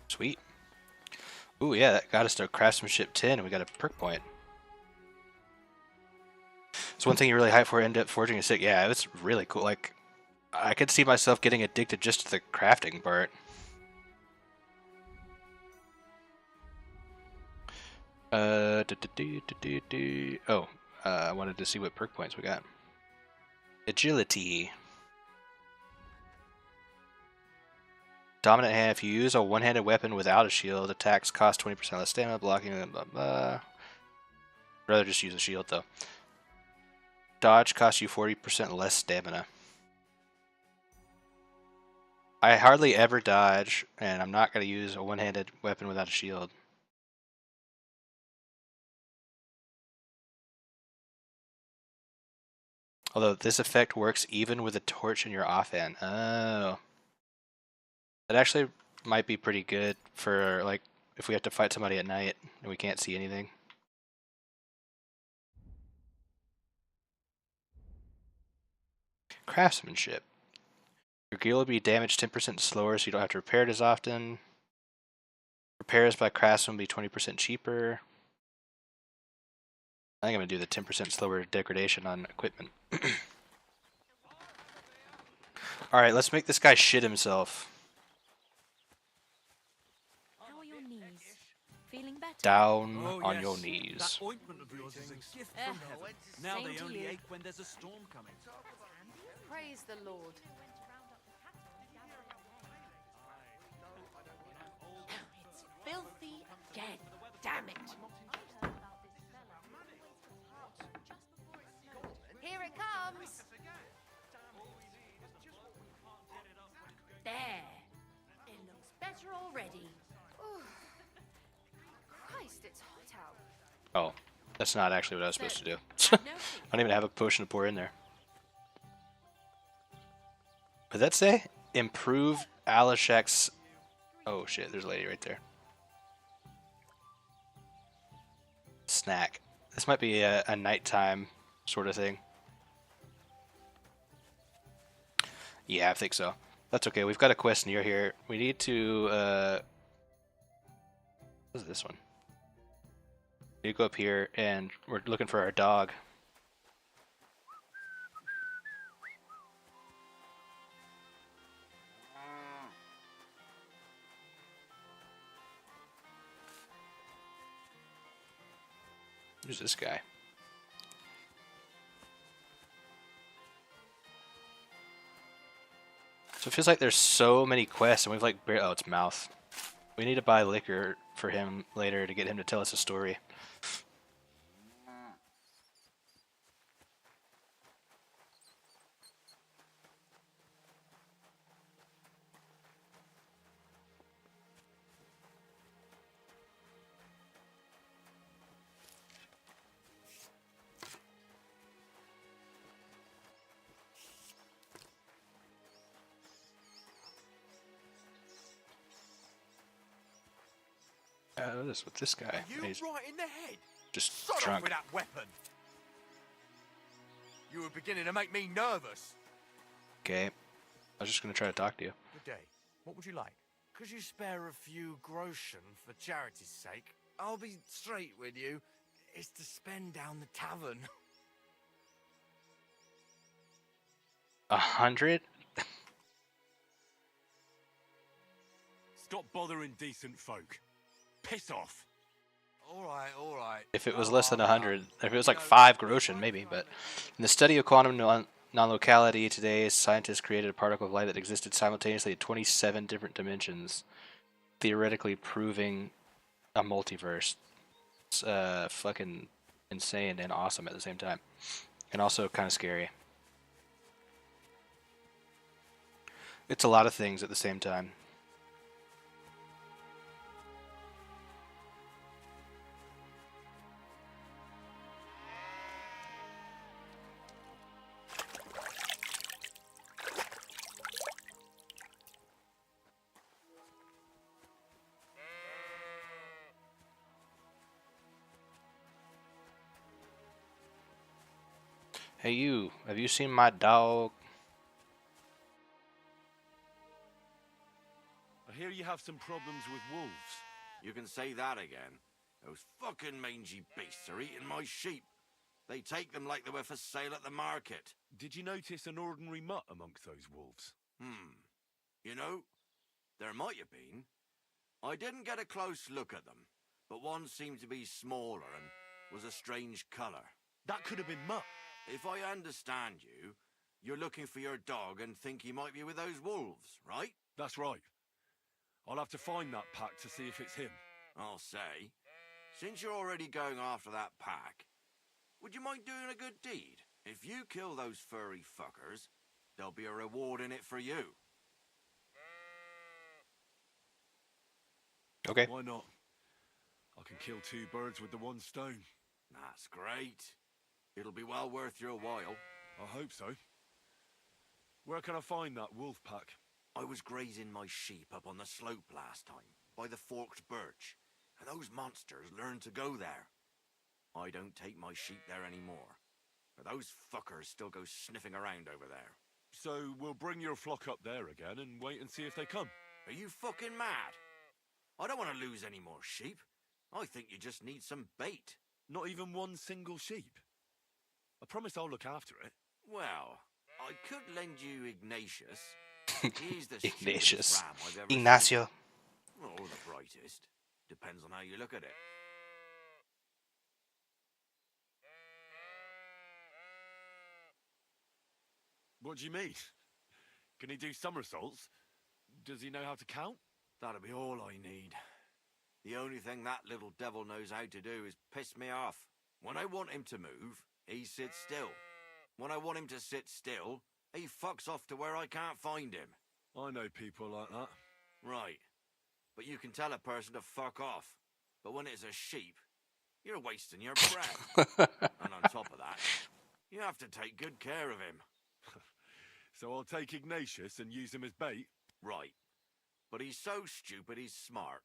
Speaker 1: Sweet. Ooh, yeah, that got us to craftsmanship 10, and we got a perk point. So one thing you really hype for end up forging a stick. Yeah, it's really cool. Like, I could see myself getting addicted just to the crafting part. I wanted to see what perk points we got. Agility. Dominant hand. If you use a one-handed weapon without a shield, attacks cost 20% less stamina, blocking, blah, blah, blah. Rather just use a shield, though. Dodge costs you 40% less stamina. I hardly ever dodge, and I'm not going to use a one-handed weapon without a shield. Although this effect works even with a torch in your offhand. Oh. That actually might be pretty good for, like, if we have to fight somebody at night and we can't see anything. Craftsmanship. Your gear will be damaged 10% slower, so you don't have to repair it as often. Repairs by craftsman will be 20% cheaper. I think I'm going to do the 10% slower degradation on equipment. Alright, let's make this guy shit himself.
Speaker 3: How are your knees? Feeling better?
Speaker 1: Down
Speaker 2: Oh,
Speaker 1: on
Speaker 2: yes.
Speaker 1: your knees.
Speaker 2: That ointment of yours is a gift from heaven. Now
Speaker 3: Same
Speaker 2: they
Speaker 3: to
Speaker 2: only
Speaker 3: you.
Speaker 2: ache when there's a storm coming.
Speaker 4: Praise the Lord.
Speaker 19: It's filthy again. Damn it.
Speaker 4: Here it comes.
Speaker 19: There. It looks better already.
Speaker 4: Christ, it's hot out.
Speaker 1: Oh, that's not actually what I was supposed to do. I don't even have a potion to pour in there. What did that say? Improve Alashek's... Oh shit, there's a lady right there. Snack. This might be a nighttime sort of thing. Yeah, I think so. That's okay. We've got a quest near here. We need to... what is this one? We go up here, and we're looking for our dog. Who's this guy? So it feels like there's so many quests, and we've like... Oh, it's Mouth. We need to buy liquor for him later to get him to tell us a story. What is with this guy?
Speaker 14: You
Speaker 1: He's
Speaker 14: right in the head.
Speaker 1: just
Speaker 14: Sod off
Speaker 1: drunk.
Speaker 14: with that weapon. You were beginning to make me nervous.
Speaker 1: Okay. I was just gonna try to talk to you.
Speaker 14: Good day. What would you like? Could you spare a few groschen for charity's sake? I'll be straight with you. It's to spend down the tavern.
Speaker 1: 100?
Speaker 16: Stop bothering decent folk. Piss off.
Speaker 14: All right.
Speaker 1: If it was less than 100, if it was like 5 groschen, maybe. But in the study of quantum non-locality, today scientists created a particle of light that existed simultaneously in 27 different dimensions, theoretically proving a multiverse. It's fucking insane and awesome at the same time, and also kind of scary. It's a lot of things at the same time. Hey you, have you seen my dog?
Speaker 16: I hear you have some problems with wolves.
Speaker 8: You can say that again. Those fucking mangy beasts are eating my sheep. They take them like they were for sale at the market.
Speaker 16: Did you notice an ordinary mutt amongst those wolves?
Speaker 8: You know, there might have been. I didn't get a close look at them, but one seemed to be smaller and was a strange colour.
Speaker 16: That could have been Mutt.
Speaker 8: If I understand you, you're looking for your dog and think he might be with those wolves, right?
Speaker 16: That's right. I'll have to find that pack to see if it's him.
Speaker 8: I'll say, since you're already going after that pack, would you mind doing a good deed? If you kill those furry fuckers, there'll be a reward in it for you.
Speaker 1: Okay.
Speaker 16: Why not? I can kill 2 birds with the one stone.
Speaker 8: That's great. It'll be well worth your while.
Speaker 16: I hope so. Where can I find that wolf pack?
Speaker 8: I was grazing my sheep up on the slope last time, by the forked birch, and those monsters learned to go there. I don't take my sheep there anymore, but those fuckers still go sniffing around over there.
Speaker 16: So we'll bring your flock up there again and wait and see if they come.
Speaker 8: Are you fucking mad? I don't want to lose any more sheep. I think you just need some bait.
Speaker 16: Not even one single sheep? I promise I'll look after it.
Speaker 8: Well, I could lend you Ignatius. He's the
Speaker 1: Ignatius.
Speaker 8: stupidest ram I've ever
Speaker 1: Ignacio.
Speaker 8: seen. Or the brightest. Depends on how you look at it.
Speaker 16: What do you mean? Can he do somersaults? Does he know how to count?
Speaker 8: That'll be all I need. The only thing that little devil knows how to do is piss me off. When I want him to move, he sits still. When I want him to sit still, he fucks off to where I can't find him.
Speaker 16: I know people like that.
Speaker 8: Right. But you can tell a person to fuck off. But when it's a sheep, you're wasting your breath. And on top of that, you have to take good care of him.
Speaker 16: So I'll take Ignatius and use him as bait?
Speaker 8: Right. But he's so stupid he's smart.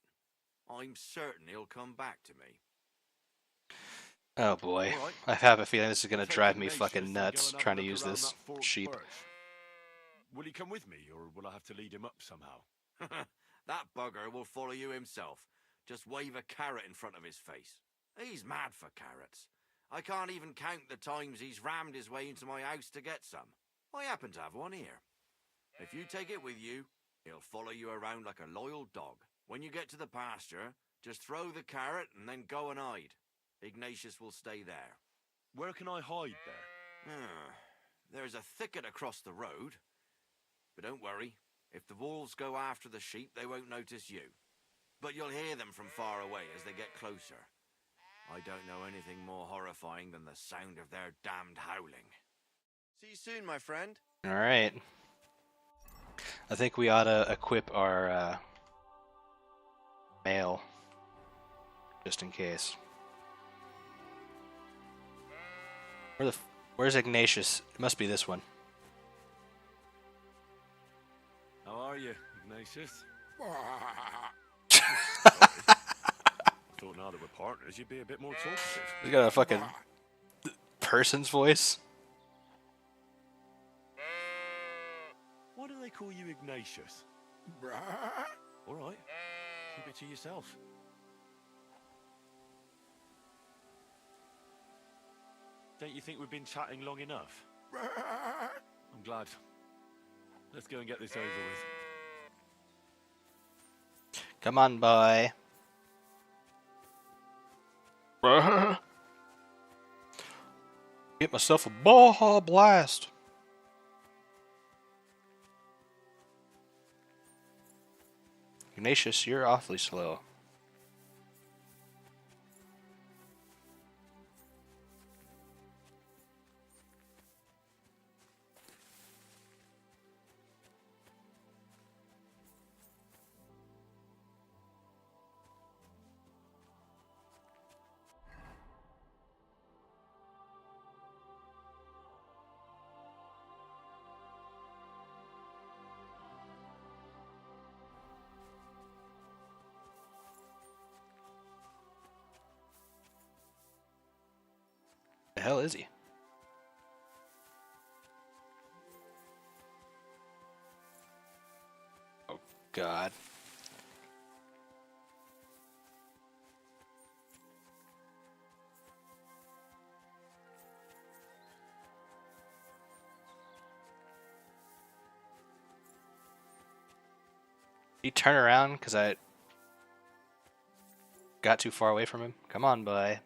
Speaker 8: I'm certain he'll come back to me.
Speaker 1: Oh boy.
Speaker 16: All right.
Speaker 1: I have a feeling this is gonna
Speaker 16: Take
Speaker 1: drive me
Speaker 16: Ignatius
Speaker 1: fucking
Speaker 16: and go
Speaker 1: nuts
Speaker 16: and have a
Speaker 1: trying to
Speaker 16: look
Speaker 1: use
Speaker 16: around
Speaker 1: this
Speaker 16: that forked
Speaker 1: sheep.
Speaker 16: birch. Will he come with me, or will I have to lead him up somehow?
Speaker 14: That bugger will follow you himself. Just wave a carrot in front of his face. He's mad for carrots. I can't even count the times he's rammed his way into my house to get some. I happen to have one here. If you take it with you, he'll follow you around like a loyal dog. When you get to the pasture, just throw the carrot and then go and hide. Ignatius will stay there.
Speaker 16: Where can I hide there?
Speaker 14: There's a thicket across the road. But don't worry, if the wolves go after the sheep, they won't notice you. But you'll hear them from far away as they get closer. I don't know anything more horrifying than the sound of their damned howling. See you soon, my friend.
Speaker 1: Alright. I think we ought to equip our mail. Just in case. Where's Ignatius? It must be this one.
Speaker 16: How are you, Ignatius? I thought now that we're partners, you'd be a bit more talkative.
Speaker 1: He's got a fucking person's voice.
Speaker 16: Why do they call you Ignatius? All right, keep it to yourself. Don't you think we've been chatting long enough? I'm glad. Let's go and get this over with.
Speaker 1: Come on, boy. Get myself a Baja Blast. Ignatius, you're awfully slow. The hell is he? Oh, God. He turn around because I got too far away from him. Come on, boy.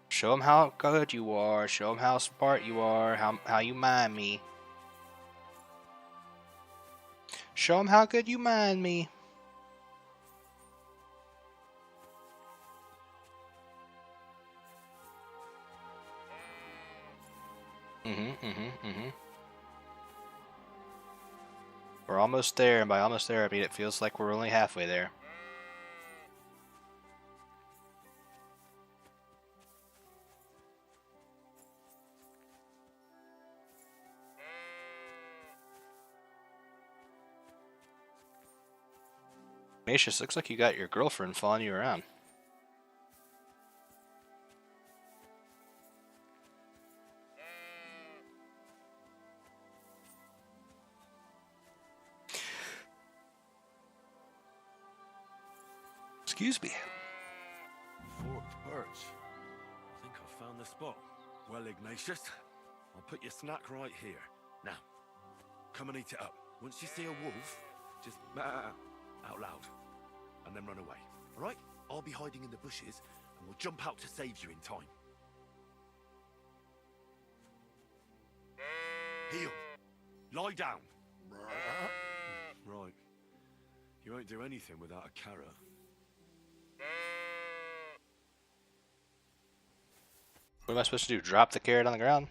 Speaker 1: Show him how good you are. Show him how smart you are. How you mind me. Show him how good you mind me. We're almost there, and by almost there, I mean it feels like we're only halfway there. Ignatius, looks like you got your girlfriend following you around. Excuse me.
Speaker 16: Forked birch. I think I've found the spot. Well, Ignatius, I'll put your snack right here. Now, come and eat it up. Once you see a wolf, just out loud, and then run away. All right? I'll be hiding in the bushes, and we'll jump out to save you in time. Heel. Lie down. Right. You won't do anything without a carrot.
Speaker 1: What am I supposed to do? Drop the carrot on the ground?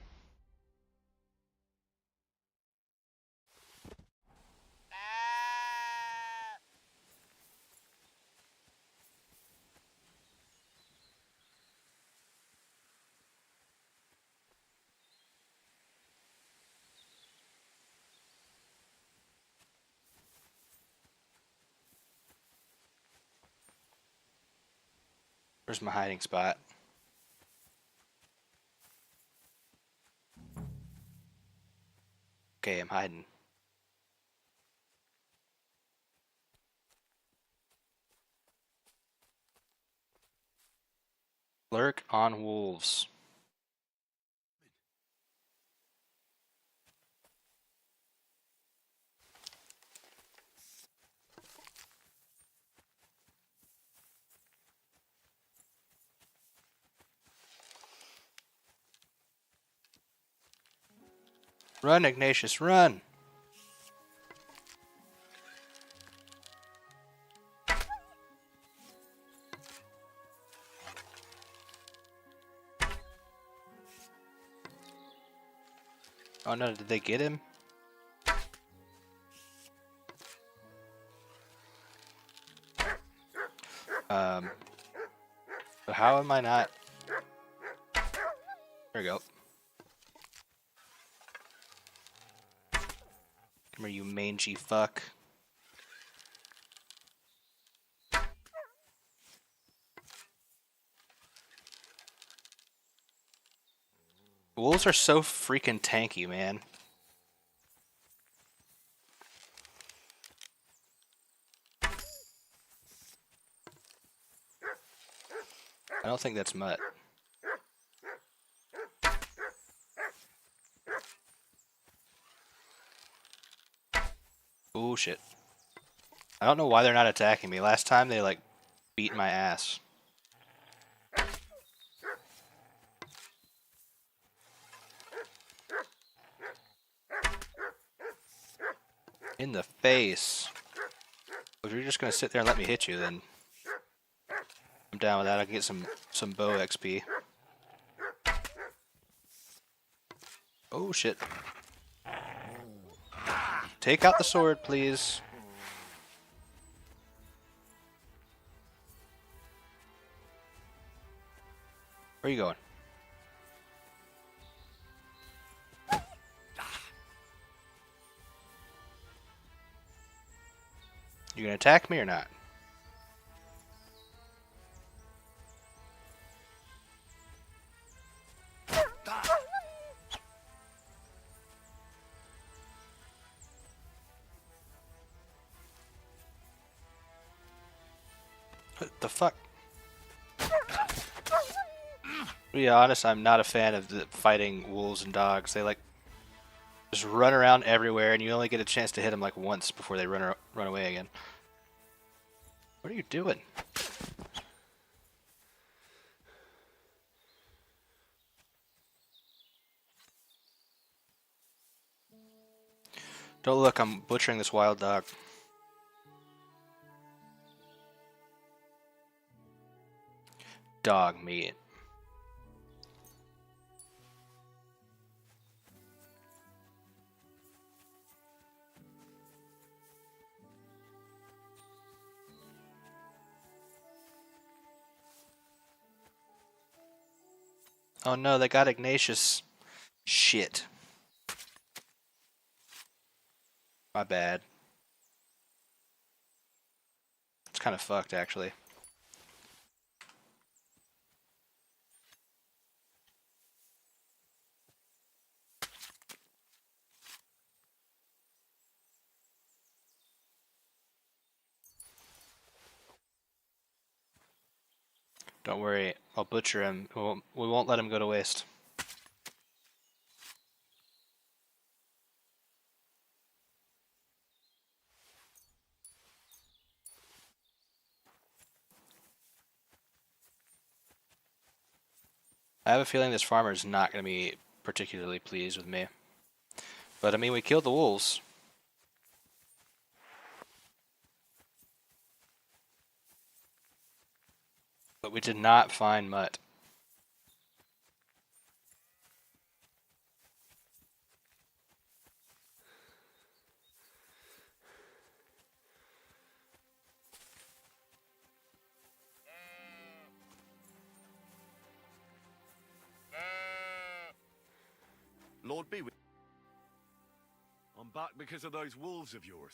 Speaker 1: Where's my hiding spot? Okay, I'm hiding. Lurk on wolves. Run, Ignatius, run! Oh no, did they get him? But how am I not? There we go. Come here, you mangy fuck. Wolves are so freaking tanky, man. I don't think that's mutt. Oh shit. I don't know why they're not attacking me. Last time they like beat my ass. In the face. If you're just gonna sit there and let me hit you, then I'm down with that. I can get some bow XP. Oh shit. Take out the sword, please. Where are you going? You gonna attack me or not? What the fuck? To be honest, I'm not a fan of fighting wolves and dogs. They like just run around everywhere, and you only get a chance to hit them like once before they run away again. What are you doing? Don't look, I'm butchering this wild dog. Dog meat. Oh no, they got Ignatius. Shit. My bad. It's kind of fucked, actually. Don't worry, I'll butcher him. We won't let him go to waste. I have a feeling this farmer is not going to be particularly pleased with me. But I mean, we killed the wolves. But we did not find mutt.
Speaker 16: Lord be with. I'm back because of those wolves of yours.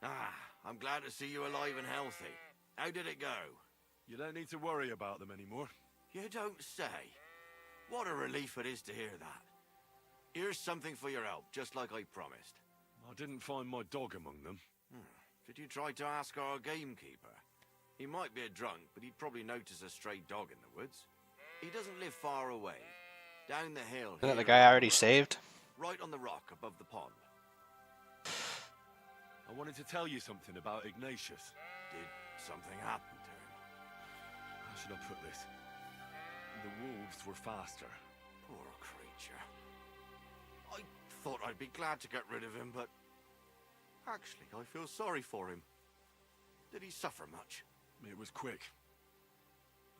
Speaker 14: Ah, I'm glad to see you alive and healthy. How did it go?
Speaker 16: You don't need to worry about them anymore.
Speaker 14: You don't say. What a relief it is to hear that. Here's something for your help, just like I promised.
Speaker 16: I didn't find my dog among them.
Speaker 14: Did you try to ask our gamekeeper? He might be a drunk, but he'd probably notice a stray dog in the woods. He doesn't live far away. Down the hill.
Speaker 1: Isn't that the guy I already saved?
Speaker 14: Right on the rock above the pond.
Speaker 16: I wanted to tell you something about Ignatius.
Speaker 14: Did something happen to him?
Speaker 16: How should I put this? The wolves were faster.
Speaker 14: Poor creature. I thought I'd be glad to get rid of him, but... Actually, I feel sorry for him. Did he suffer much?
Speaker 16: It was quick.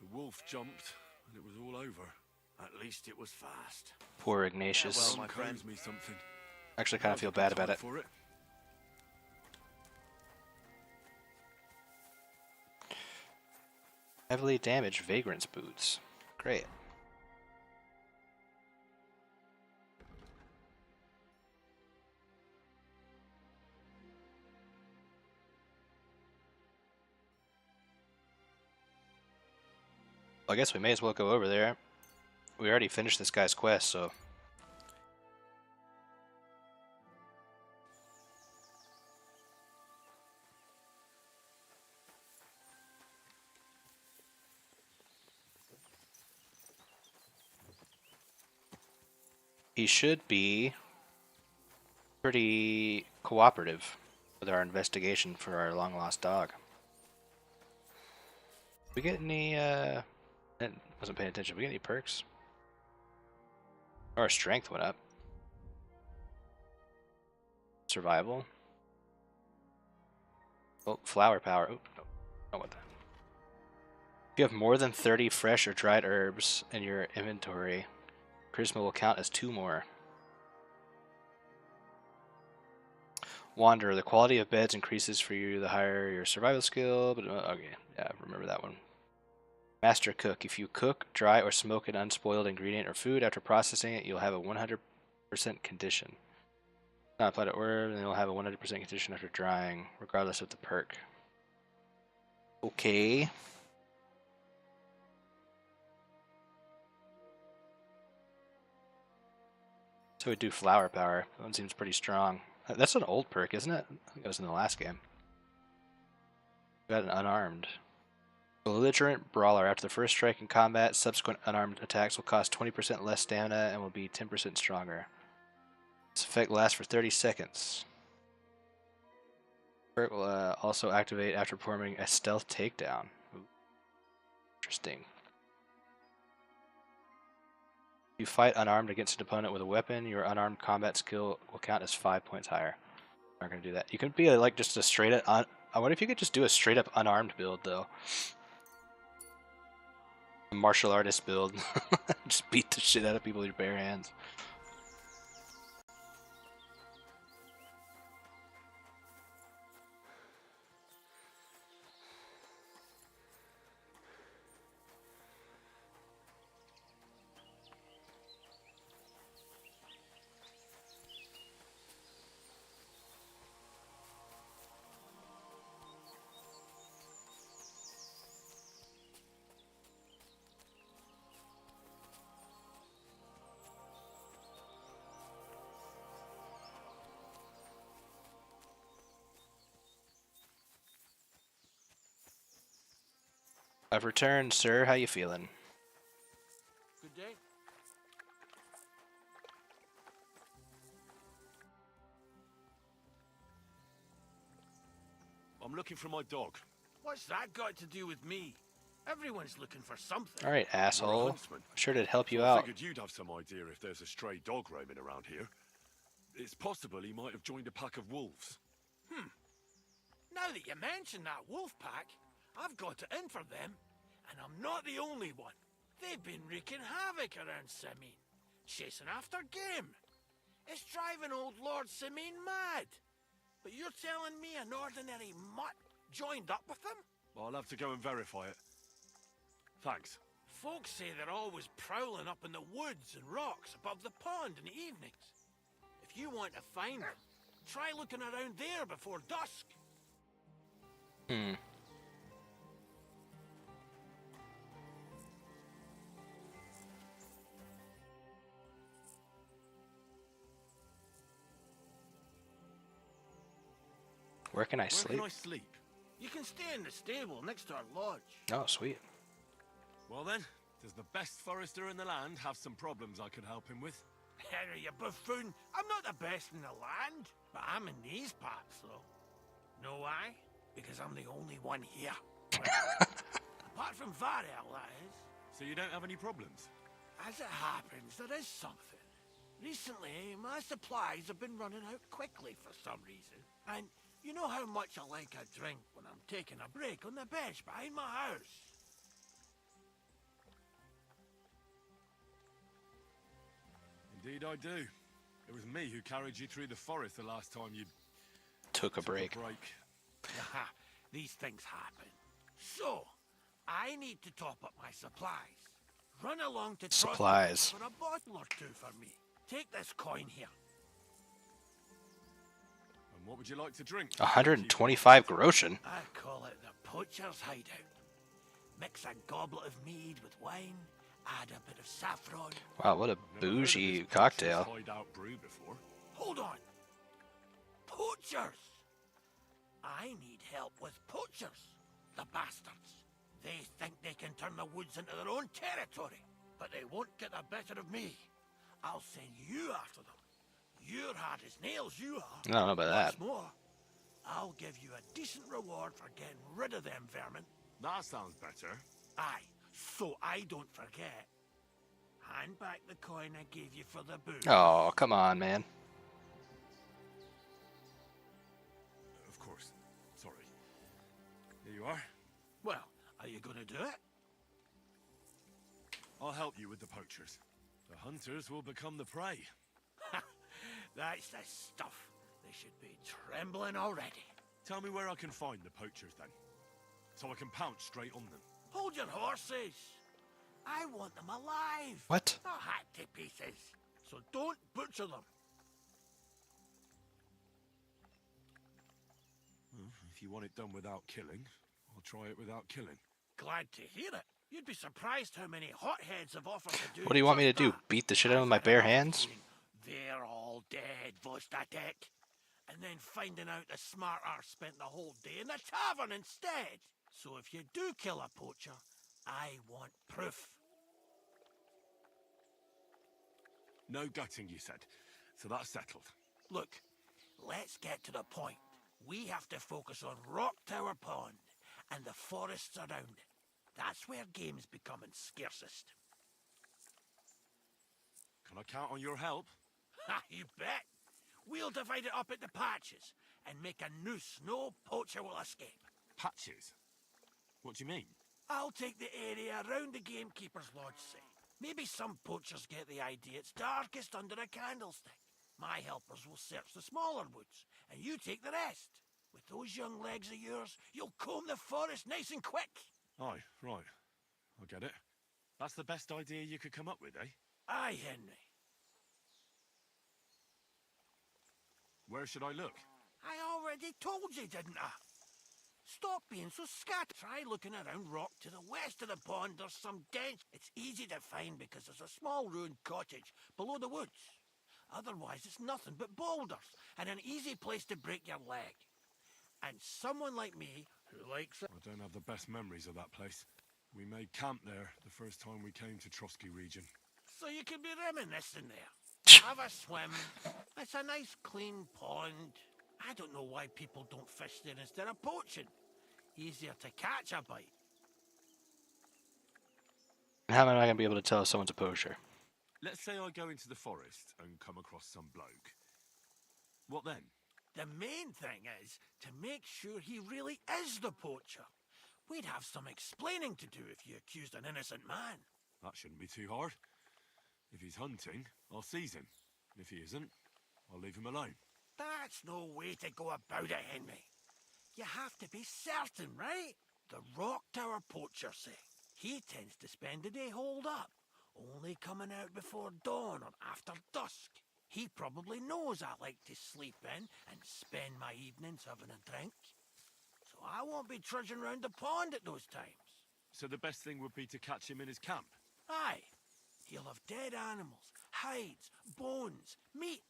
Speaker 16: The wolf jumped, and it was all over.
Speaker 14: At least it was fast.
Speaker 1: Poor Ignatius.
Speaker 14: Yeah, well, my friend.
Speaker 16: Me something.
Speaker 1: Actually, kind of feel bad about it.
Speaker 16: For it.
Speaker 1: Heavily damaged vagrant's boots. Great. Well, I guess we may as well go over there. We already finished this guy's quest, so... he should be pretty cooperative with our investigation for our long-lost dog. We get any, I wasn't paying attention. We get any perks? Our strength went up. Survival. Oh, flower power. Oh, no, I want that. If you have more than 30 fresh or dried herbs in your inventory, charisma will count as 2 more. Wanderer. The quality of beds increases for you the higher your survival skill. But okay, yeah, remember that one. Master Cook. If you cook, dry, or smoke an unspoiled ingredient or food after processing it, you'll have a 100% condition. Not apply to order, and you'll have a 100% condition after drying, regardless of the perk. Okay. So we do flower power. That one seems pretty strong. That's an old perk, isn't it? I think it was in the last game. We got an unarmed. Belligerent Brawler. After the first strike in combat, subsequent unarmed attacks will cost 20% less stamina and will be 10% stronger. This effect lasts for 30 seconds. Perk will also activate after performing a stealth takedown. Ooh. Interesting. If you fight unarmed against an opponent with a weapon, your unarmed combat skill will count as 5 points higher. I'm not going to do that. You can be like just a straight up... I wonder if you could just do a straight up unarmed build, though. A martial artist build. Just beat the shit out of people with your bare hands. I've returned, sir. How you feeling?
Speaker 6: Good day.
Speaker 16: I'm looking for my dog.
Speaker 17: What's that got to do with me? Everyone's looking for something.
Speaker 1: Alright,
Speaker 16: You're a
Speaker 1: asshole.
Speaker 16: huntsman.
Speaker 1: Sure did help you
Speaker 16: So I
Speaker 1: out.
Speaker 16: figured you'd have some idea if there's a stray dog roaming around here. It's possible he might have joined a pack of wolves.
Speaker 17: Now that you mention that wolf pack, I've got it in for them, and I'm not the only one. They've been wreaking havoc around Simene, chasing after game. It's driving old Lord Simene mad. But you're telling me an ordinary mutt joined up with them?
Speaker 16: I'll have to go and verify it. Thanks.
Speaker 17: Folks say they're always prowling up in the woods and rocks above the pond in the evenings. If you want to find them, try looking around there before dusk.
Speaker 1: Where can I
Speaker 13: Where
Speaker 1: sleep?
Speaker 13: can I sleep? You can stay in the stable next to our lodge.
Speaker 1: Oh, sweet.
Speaker 16: Well then, does the best forester in the land have some problems I could help him with?
Speaker 13: Henry, you buffoon. I'm not the best in the land, but I'm in these parts, though. Know why? Because I'm the only one here. Well, apart from Varel, that is.
Speaker 16: So you don't have any problems?
Speaker 13: As it happens, there is something. Recently, my supplies have been running out quickly for some reason. And you know how much I like a drink when I'm taking a break on the bench behind my house.
Speaker 16: Indeed I do. It was me who carried you through the forest the last time you...
Speaker 1: Took a break.
Speaker 13: Aha, these things happen. So, I need to top up my supplies. Run along to
Speaker 1: Supplies.
Speaker 13: for a bottle or two for me. Take this coin here.
Speaker 16: And what would you like to drink?
Speaker 1: 125 groschen.
Speaker 13: I call it the poacher's hideout. Mix a goblet of mead with wine, add a bit of saffron.
Speaker 1: Wow, what a bougie cocktail.
Speaker 16: Hideout brew before.
Speaker 13: Hold on. Poachers! I need help with poachers. The bastards. They think they can turn the woods into their own territory, but they won't get the better of me. I'll send you after them. You're hard as nails, you are.
Speaker 1: I don't know about that.
Speaker 13: What's more, I'll give you a decent reward for getting rid of them vermin.
Speaker 16: That sounds better.
Speaker 13: Aye, so I don't forget. Hand back the coin I gave you for the booze.
Speaker 1: Oh, come on, man.
Speaker 16: Of course. Sorry. Here you are.
Speaker 13: Well, are you gonna do it?
Speaker 16: I'll help you with the poachers. The hunters will become the prey.
Speaker 13: That's the stuff. They should be trembling already.
Speaker 16: Tell me where I can find the poachers then, so I can pounce straight on them.
Speaker 13: Hold your horses. I want them alive.
Speaker 1: What?
Speaker 13: Not hacked to pieces. So don't butcher them.
Speaker 16: If you want it done without killing, I'll try it without killing.
Speaker 13: Glad to hear it. You'd be surprised how many hotheads have offered to do.
Speaker 1: What do you want me to do? Beat the shit out of my bare hands?
Speaker 13: They're all dead, Vostatek. And then finding out the smart arse spent the whole day in the tavern instead. So if you do kill a poacher, I want proof.
Speaker 16: No gutting, you said. So that's settled.
Speaker 13: Look, let's get to the point. We have to focus on Rock Tower Pond and the forests around it. That's where game's becoming scarcest.
Speaker 16: Can I count on your help?
Speaker 13: Ha, you bet. We'll divide it up into patches and make a noose no poacher will escape.
Speaker 16: Patches? What do you mean?
Speaker 13: I'll take the area around the gamekeeper's lodge, say. Maybe some poachers get the idea it's darkest under a candlestick. My helpers will search the smaller woods, and you take the rest. With those young legs of yours, you'll comb the forest nice and quick.
Speaker 16: Aye, right. I get it. That's the best idea you could come up with, eh?
Speaker 13: Aye, Henry.
Speaker 16: Where should I look?
Speaker 13: I already told you, didn't I? Stop being so scattered. Try looking around Rock to the west of the pond. There's some dents. It's easy to find because there's a small ruined cottage below the woods. Otherwise, it's nothing but boulders and an easy place to break your leg. And someone like me who likes it...
Speaker 16: I don't have the best memories of that place. We made camp there the first time we came to Trotsky region.
Speaker 13: So you can be reminiscing there. Have a swim. It's a nice clean pond. I don't know why people don't fish there instead of poaching. Easier to catch a bite.
Speaker 1: How am I going to be able to tell if someone's a poacher?
Speaker 16: Let's say I go into the forest and come across some bloke. What then?
Speaker 13: The main thing is to make sure he really is the poacher. We'd have some explaining to do if you accused an innocent man.
Speaker 16: That shouldn't be too hard. If he's hunting, I'll seize him. If he isn't, I'll leave him alone.
Speaker 13: That's no way to go about it, Henry. You have to be certain, right? The Rock Tower poacher, say. He tends to spend the day holed up, only coming out before dawn or after dusk. He probably knows I like to sleep in and spend my evenings having a drink. So I won't be trudging round the pond at those times.
Speaker 16: So the best thing would be to catch him in his camp?
Speaker 13: Aye. He'll have dead animals, hides, bones, meat.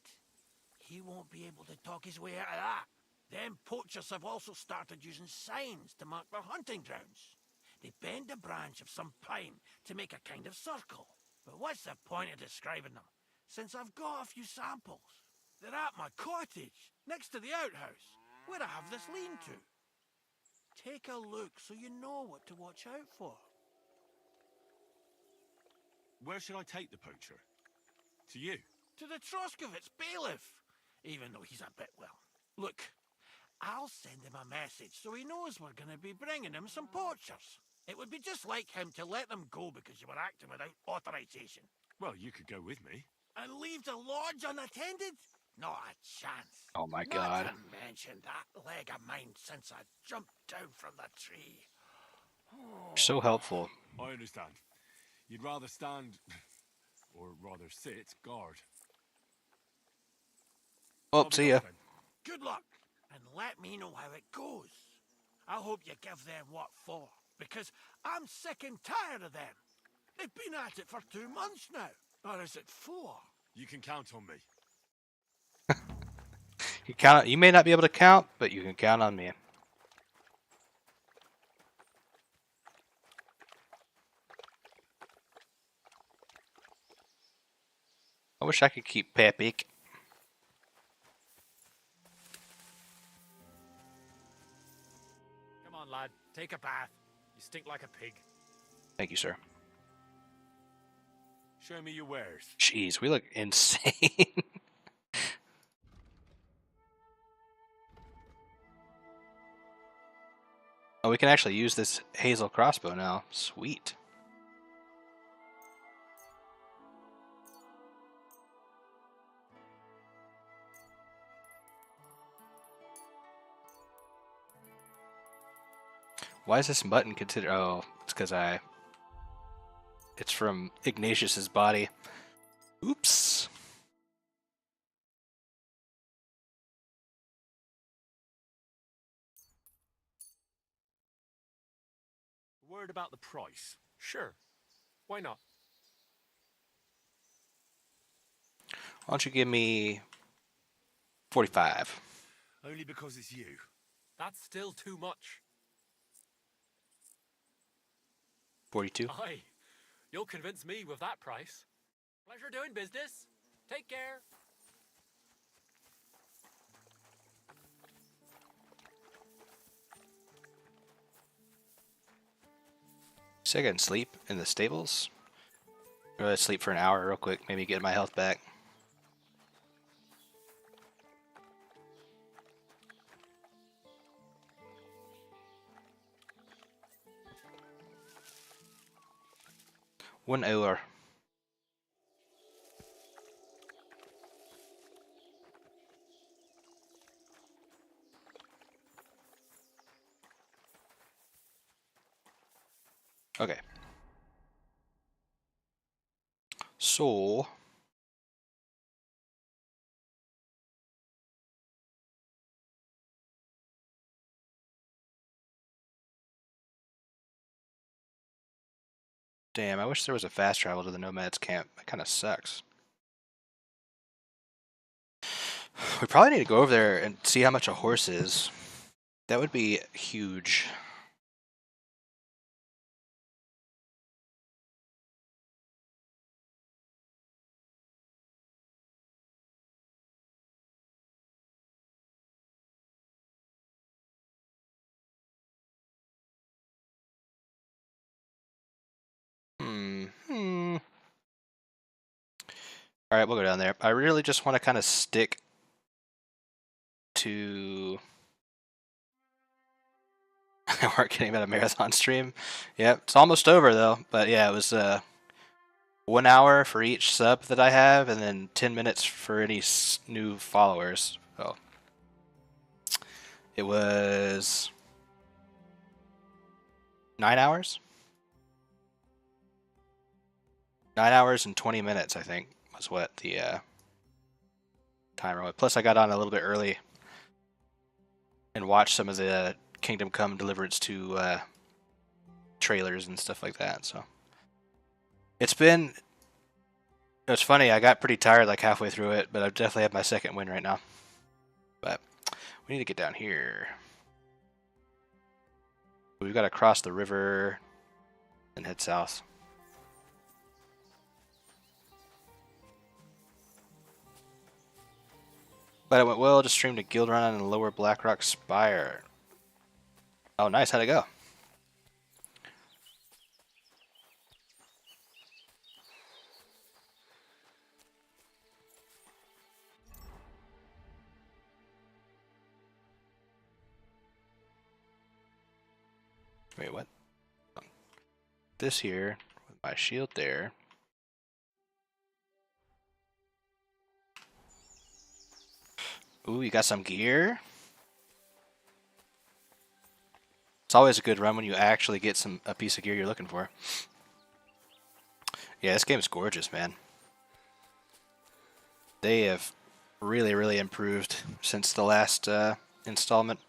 Speaker 13: He won't be able to talk his way out of that. Them poachers have also started using signs to mark their hunting grounds. They bend a branch of some pine to make a kind of circle. But what's the point of describing them, since I've got a few samples? They're at my cottage, next to the outhouse, where I have this lean-to. Take a look so you know what to watch out for.
Speaker 16: Where should I take the poacher? To you?
Speaker 13: To the Troskovitz bailiff, even though he's a bit, well. Look, I'll send him a message so he knows we're going to be bringing him some poachers. It would be just like him to let them go because you were acting without authorization.
Speaker 16: Well, you could go with me.
Speaker 13: And leave the lodge unattended? Not a chance.
Speaker 1: Oh my God.
Speaker 13: Not to mention that leg of mine since I jumped down from the tree.
Speaker 1: So helpful.
Speaker 16: I understand. You'd rather stand, or rather sit, guard.
Speaker 1: Well, see ya.
Speaker 13: Good luck, and let me know how it goes. I hope you give them what for, because I'm sick and tired of them. They've been at it for 2 months now. Or is it 4?
Speaker 16: You can count on me.
Speaker 1: You may not be able to count, but you can count on me. I wish I could keep Pepic.
Speaker 10: Come on, lad. Take a bath. You stink like a pig.
Speaker 1: Thank you, sir.
Speaker 16: Show me your wares.
Speaker 1: Jeez, we look insane. Oh, we can actually use this hazel crossbow now. Sweet. Why is this button considered? Oh, it's because it's from Ignatius's body. Oops.
Speaker 5: A word about the price. Sure. Why not?
Speaker 1: Why don't you give me 45?
Speaker 16: Only because it's you.
Speaker 10: That's still too much.
Speaker 1: 42?
Speaker 10: Aye. You'll convince me with that price. Pleasure doing business. Take care.
Speaker 1: So I can sleep in the stables? Or let's sleep for an hour real quick, maybe get my health back. One hour. Okay. So damn, I wish there was a fast travel to the Nomads camp. That kind of sucks. We probably need to go over there and see how much a horse is. That would be huge. Alright, we'll go down there. I really just want to kind of stick to... We're getting about a marathon stream. Yep, it's almost over though. But yeah, it was 1 hour for each sub that I have, and then 10 minutes for any new followers. Oh. It was 9 hours? 9 hours and 20 minutes, I think, was what the timer was. Plus, I got on a little bit early and watched some of the Kingdom Come Deliverance 2 trailers and stuff like that. So it's funny. I got pretty tired like halfway through it, but I've definitely had my second win right now. But we We need to get down here. We've got to cross the river and head south. But it went well. Just streamed a guild run on the lower Blackrock Spire. Oh, nice. How'd it go? Wait, what? This here with my shield there. Ooh, you got some gear? It's always a good run when you actually get a piece of gear you're looking for. Yeah, this game is gorgeous, man. They have really, really improved since the last installment.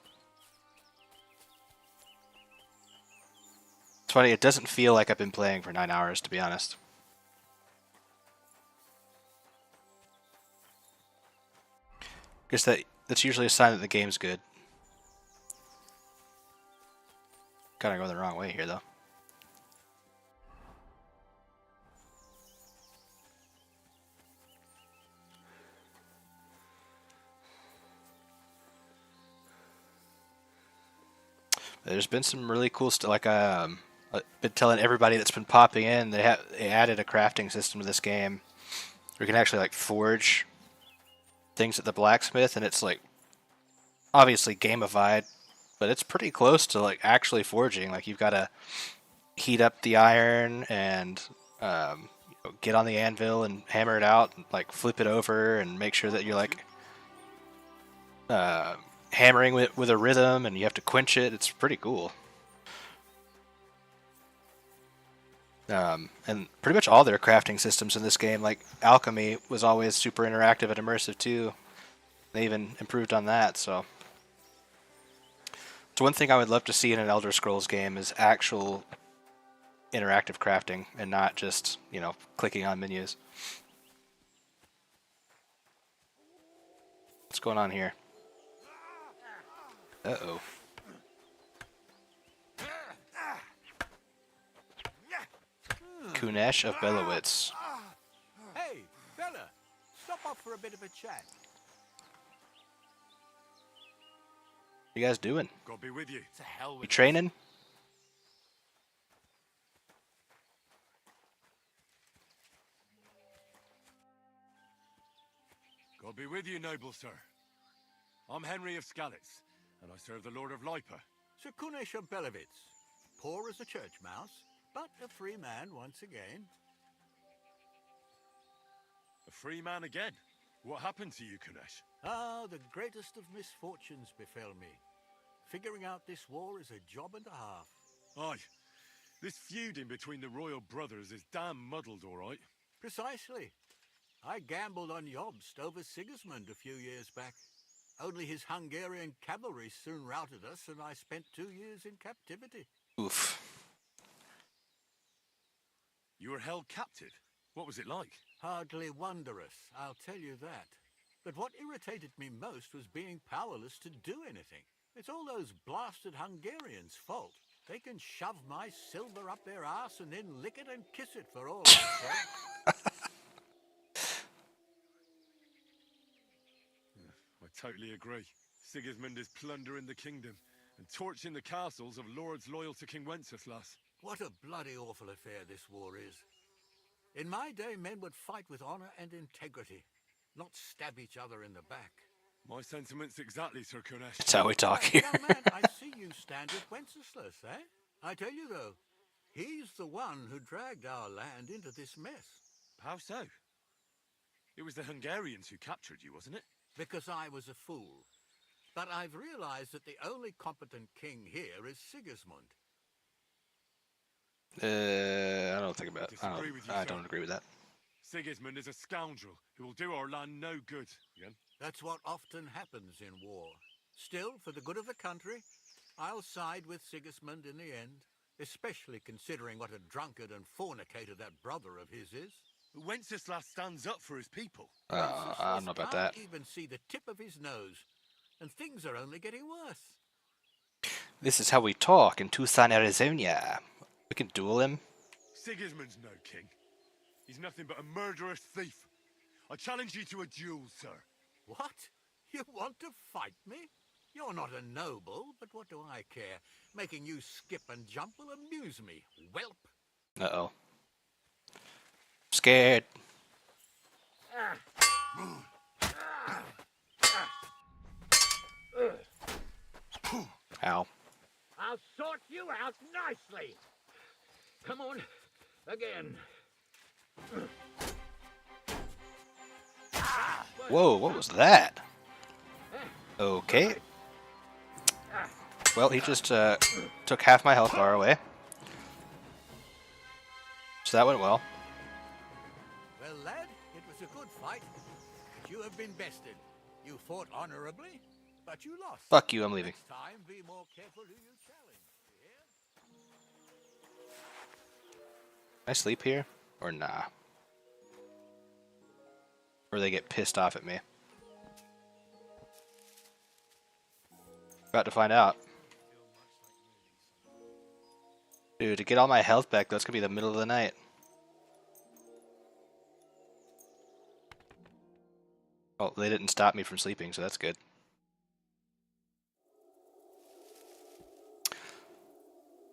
Speaker 1: It's funny, it doesn't feel like I've been playing for 9 hours, to be honest. Guess that's usually a sign that the game's good. Kinda go the wrong way here, though. There's been some really cool stuff. Like I've been telling everybody that's been popping in, they added a crafting system to this game. We can actually like forge things at the blacksmith, and it's like obviously gamified, but it's pretty close to like actually forging. Like you've got to heat up the iron and get on the anvil and hammer it out, and like flip it over and make sure that you're like hammering with a rhythm, and you have to quench it. It's pretty cool. And pretty much all their crafting systems in this game, like alchemy, was always super interactive and immersive too. They even improved on that. So one thing I would love to see in an Elder Scrolls game is actual interactive crafting and not just, you know, clicking on menus. What's going on here? Uh-oh. Kunesh of Belowitz.
Speaker 13: Hey, fella, stop off for a bit of a chat.
Speaker 1: What you guys doing?
Speaker 16: God be with you.
Speaker 11: To hell with
Speaker 1: You training?
Speaker 16: God be with you, noble sir. I'm Henry of Skalitz, and I serve the Lord of Lipa.
Speaker 13: Sir Kunesh of Belowitz, poor as a church mouse, but a free man once again.
Speaker 16: A free man again? What happened to you, Kunesh?
Speaker 13: Ah, the greatest of misfortunes befell me. Figuring out this war is a job and a half.
Speaker 16: Aye. This feuding between the royal brothers is damn muddled, all right.
Speaker 13: Precisely. I gambled on Jobst over Sigismund a few years back. Only his Hungarian cavalry soon routed us, and I spent 2 years in captivity.
Speaker 1: Oof.
Speaker 16: You were held captive? What was it like?
Speaker 13: Hardly wondrous, I'll tell you that. But what irritated me most was being powerless to do anything. It's all those blasted Hungarians' fault. They can shove my silver up their arse and then lick it and kiss it for all I say.
Speaker 16: I totally agree. Sigismund is plundering the kingdom and torching the castles of lords loyal to King Wenceslas.
Speaker 13: What a bloody awful affair this war is. In my day, men would fight with honor and integrity, not stab each other in the back.
Speaker 16: My sentiments exactly, Sir Kunesh.
Speaker 1: That's how we talk here.
Speaker 13: Young man, I see you stand with Wenceslas, eh? I tell you though, he's the one who dragged our land into this mess.
Speaker 16: How so? It was the Hungarians who captured you, wasn't it?
Speaker 13: Because I was a fool. But I've realized that the only competent king here is Sigismund.
Speaker 1: I don't think about. I don't agree with that.
Speaker 16: Sigismund is a scoundrel who will do our land no good. Again.
Speaker 13: That's what often happens in war. Still, for the good of the country, I'll side with Sigismund in the end, especially considering what a drunkard and fornicator that brother of his is.
Speaker 16: Wenceslas stands up for his people.
Speaker 1: I don't know about that.
Speaker 13: Can't even see the tip of his nose. and things are only getting worse.
Speaker 1: This is how we talk in Tucson, Arizona. We can duel him.
Speaker 16: Sigismund's no king. He's nothing but a murderous thief. I challenge you to a duel, sir.
Speaker 13: What? You want to fight me? You're not a noble, but what do I care? Making you skip and jump will amuse me, whelp.
Speaker 1: Uh-oh. Scared. Ow.
Speaker 17: I'll sort you out nicely. Come on, again.
Speaker 1: Whoa, what was that? Okay. Well, he just took half my health bar away. So that went well.
Speaker 13: Well, lad, it was a good fight, but you have been bested. You fought honorably, but you lost.
Speaker 1: Fuck you, I'm leaving.
Speaker 13: Next time, be more careful who you challenge.
Speaker 1: Can I sleep here? Or nah? Or they get pissed off at me. About to find out. Dude, to get all my health back, that's gonna be the middle of the night. Oh, they didn't stop me from sleeping, so that's good.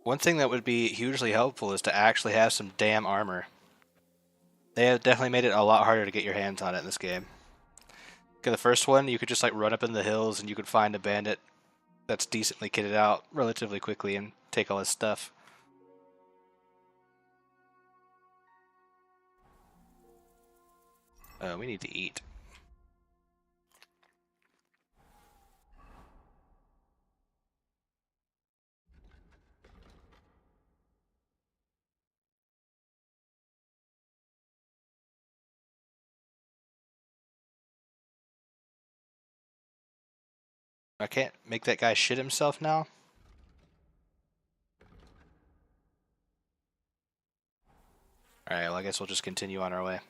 Speaker 1: One thing that would be hugely helpful is to actually have some damn armor. They have definitely made it a lot harder to get your hands on it in this game. Okay, the first one, you could just like run up in the hills and you could find a bandit that's decently kitted out relatively quickly and take all his stuff. We need to eat. I can't make that guy shit himself now? Alright, well I guess we'll just continue on our way.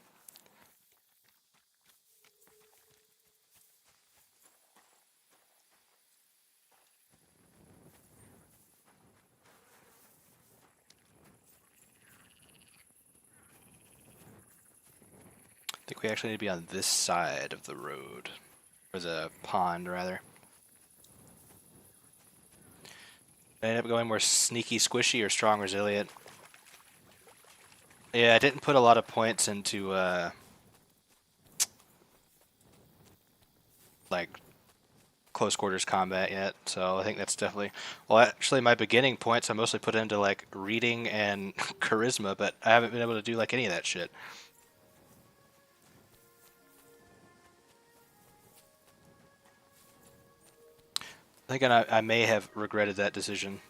Speaker 1: I think we actually need to be on this side of the road. Or the pond, rather. I ended up going more sneaky squishy or strong resilient. Yeah, I didn't put a lot of points into like close quarters combat yet, so I think that's definitely, well actually my beginning points I mostly put into like reading and charisma, but I haven't been able to do like any of that shit. I think I may have regretted that decision.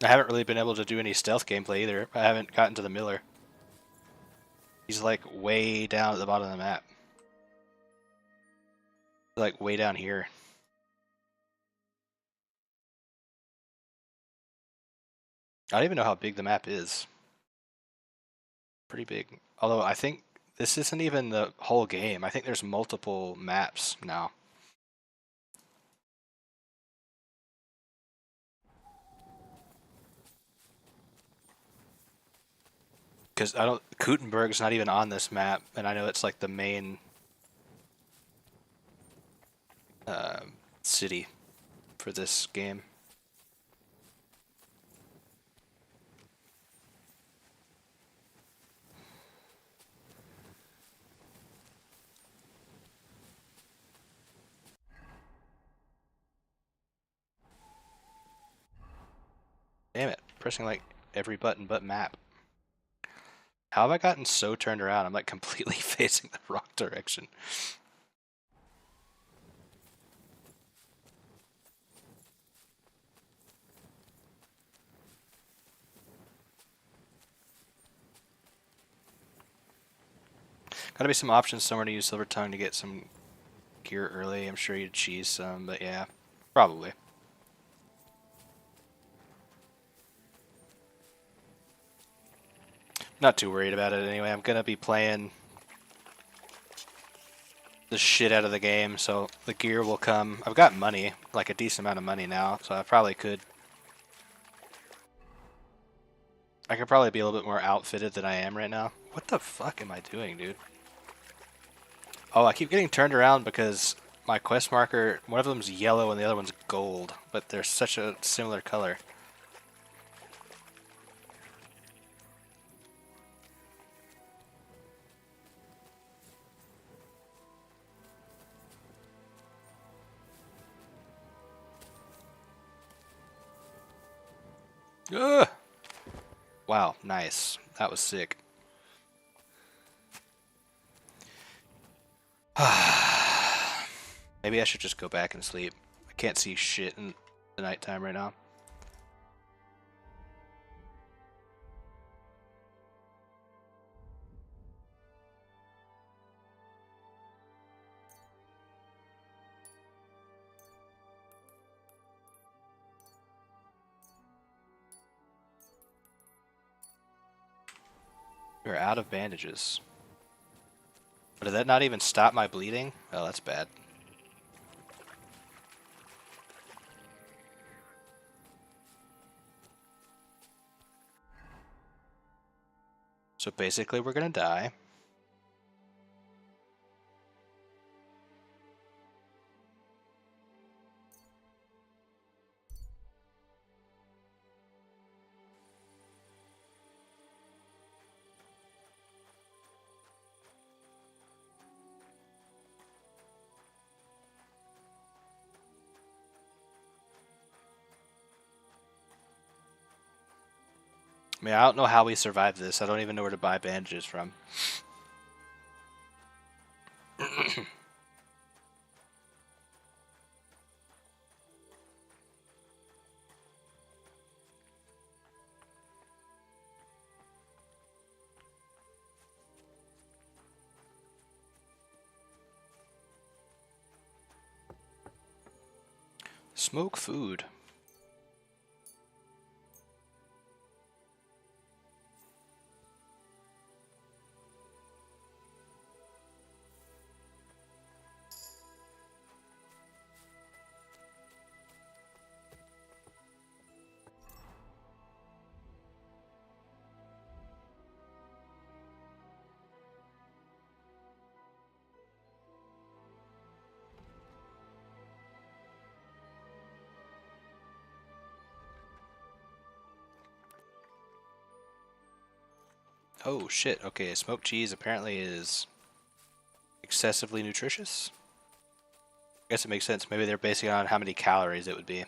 Speaker 1: I haven't really been able to do any stealth gameplay either. I haven't gotten to the Miller. He's like way down at the bottom of the map. Like way down here. I don't even know how big the map is. Pretty big. Although I think this isn't even the whole game. I think there's multiple maps now. Because I don't, Kuttenberg's not even on this map, and I know it's like the main city for this game. Damn it, pressing like every button but map. How have I gotten so turned around? I'm like completely facing the wrong direction. Gotta be some options somewhere to use Silver Tongue to get some gear early. I'm sure you'd cheese some, but yeah, probably. Not too worried about it anyway. I'm gonna be playing the shit out of the game, so the gear will come. I've got money, like a decent amount of money now, so I probably could. I could probably be a little bit more outfitted than I am right now. What the fuck am I doing, dude? Oh, I keep getting turned around because my quest marker, one of them's yellow and the other one's gold, but they're such a similar color. Ugh! Wow, nice. That was sick. Maybe I should just go back and sleep. I can't see shit in the nighttime right now. We're out of bandages. But did that not even stop my bleeding? Oh, that's bad. So basically we're gonna die. I mean, I don't know how we survived this. I don't even know where to buy bandages from. Smoke food. Oh shit, okay, smoked cheese apparently is excessively nutritious. I guess it makes sense. Maybe they're basing it on how many calories it would be.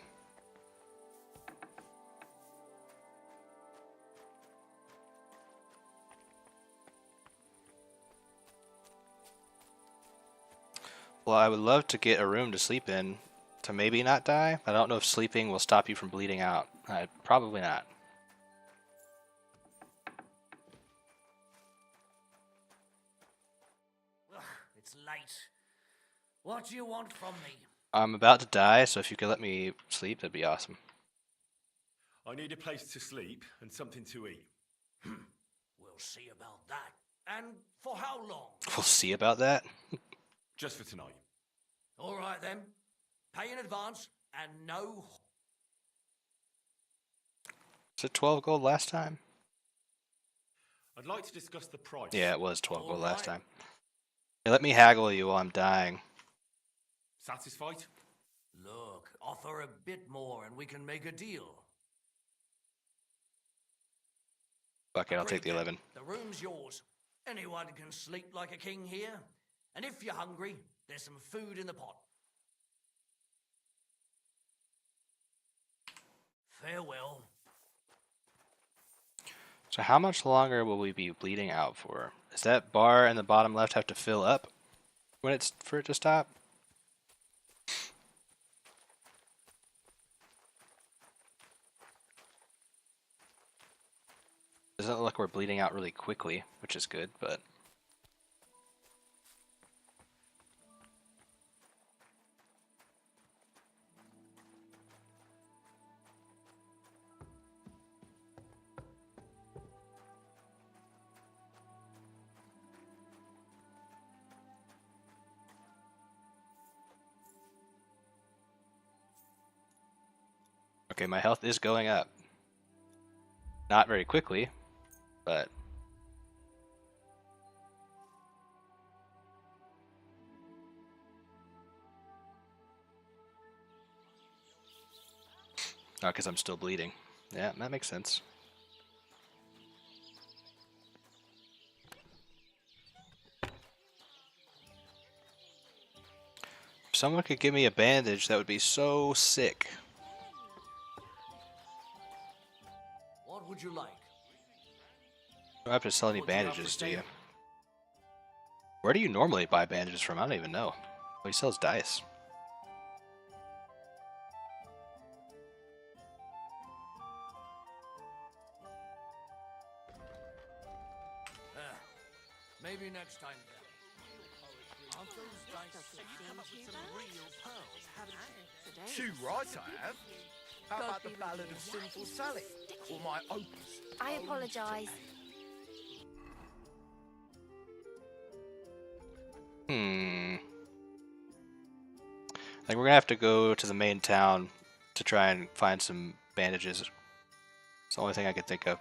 Speaker 1: Well, I would love to get a room to sleep in to maybe not die. I don't know if sleeping will stop you from bleeding out. Probably not.
Speaker 6: It's late. What do you want from me?
Speaker 1: I'm about to die, so if you could let me sleep, that'd be awesome.
Speaker 16: I need a place to sleep and something to eat.
Speaker 6: We'll see about that. And for how long?
Speaker 1: We'll see about that.
Speaker 16: Just for tonight.
Speaker 6: All right then. Pay in advance and no.
Speaker 1: Was it 12 gold last time?
Speaker 16: I'd like to discuss the price.
Speaker 1: Yeah, it was 12 gold last time. Hey, let me haggle you while I'm dying.
Speaker 16: Satisfied?
Speaker 6: Look, offer a bit more and we can make a deal.
Speaker 1: Fuck it, I'll take the 11.
Speaker 6: The room's yours. Anyone can sleep like a king here. And if you're hungry, there's some food in the pot. Farewell.
Speaker 1: So how much longer will we be bleeding out for? Does that bar in the bottom left have to fill up when it's for it to stop? Doesn't look like we're bleeding out really quickly, which is good, but... Okay, my health is going up. Not very quickly, but... Oh, because I'm still bleeding. Yeah, that makes sense. If someone could give me a bandage, that would be so sick.
Speaker 6: What would you like?
Speaker 1: You don't have to sell any
Speaker 6: What do you have for
Speaker 1: bandages, do
Speaker 6: sale?
Speaker 1: you? Where do you normally buy bandages from? I don't even know. Oh, he sells dice.
Speaker 6: Maybe next time then. Aren't those dice come up with some real pearls, haven't they?
Speaker 18: Too right I have. How about the Ballad of Sinful Sally? Or my opus?
Speaker 3: I apologize.
Speaker 1: I think we're gonna have to go to the main town to try and find some bandages. It's the only thing I could think of.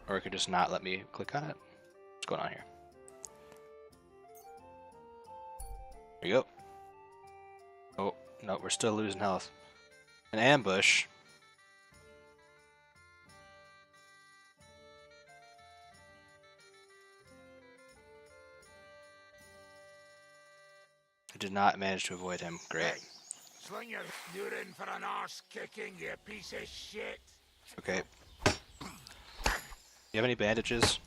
Speaker 1: Or it could just not let me click on it. What's going on here? There you go. Oh, no, we're still losing health. An ambush. I did not manage to avoid him. Great.
Speaker 17: Sling your... You're in for an arse kicking, you piece of shit.
Speaker 1: Okay. You have any bandages?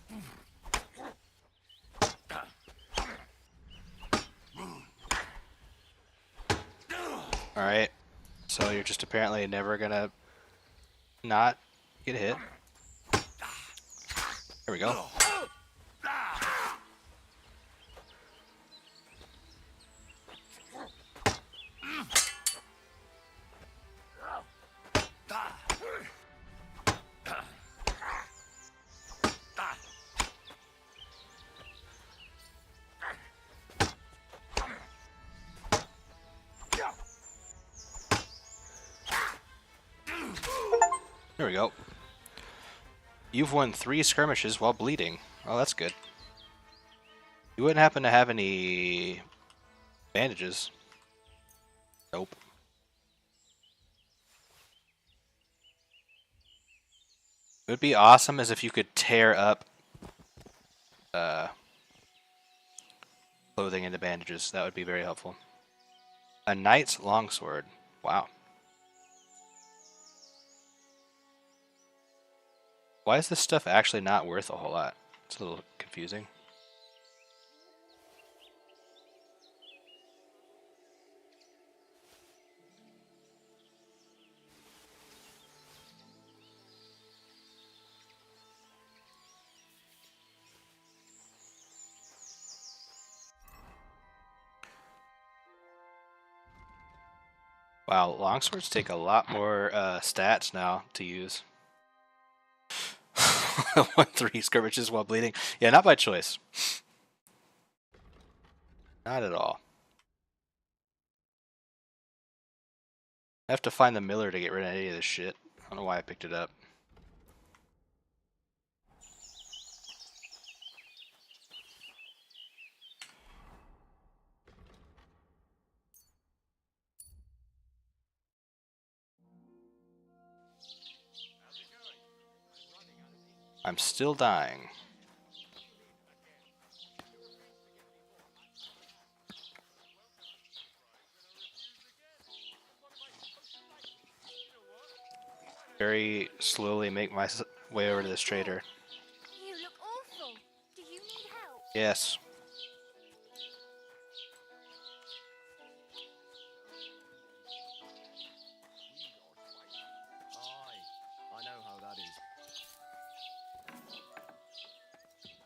Speaker 1: Alright. So you're just apparently never gonna not get hit. There we go. There we go. You've won 3 skirmishes while bleeding. Oh, that's good. You wouldn't happen to have any bandages? Nope. It would be awesome as if you could tear up clothing into bandages. That would be very helpful. A knight's longsword. Wow. Why is this stuff actually not worth a whole lot? It's a little confusing. Wow, longswords take a lot more stats now to use. 1-3 skirmishes while bleeding. Yeah, not by choice. Not at all. I have to find the miller to get rid of any of this shit. I don't know why I picked it up. I'm still dying. Very slowly make my way over to this trader.
Speaker 3: You look awful. Do you need help?
Speaker 1: Yes.
Speaker 12: I know how that is.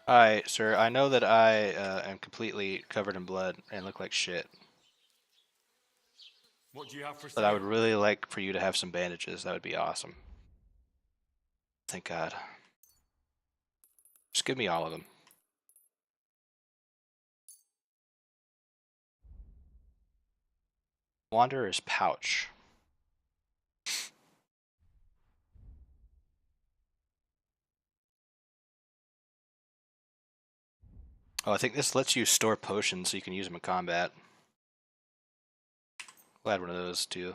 Speaker 1: Hi, sir. I know that I am completely covered in blood and look like shit.
Speaker 12: What do you have for
Speaker 1: But I
Speaker 12: sale?
Speaker 1: would really like for you to have some bandages. That would be awesome. Thank God. Just give me all of them. Wanderer's pouch. Oh, I think this lets you store potions so you can use them in combat. We'll add one of those too.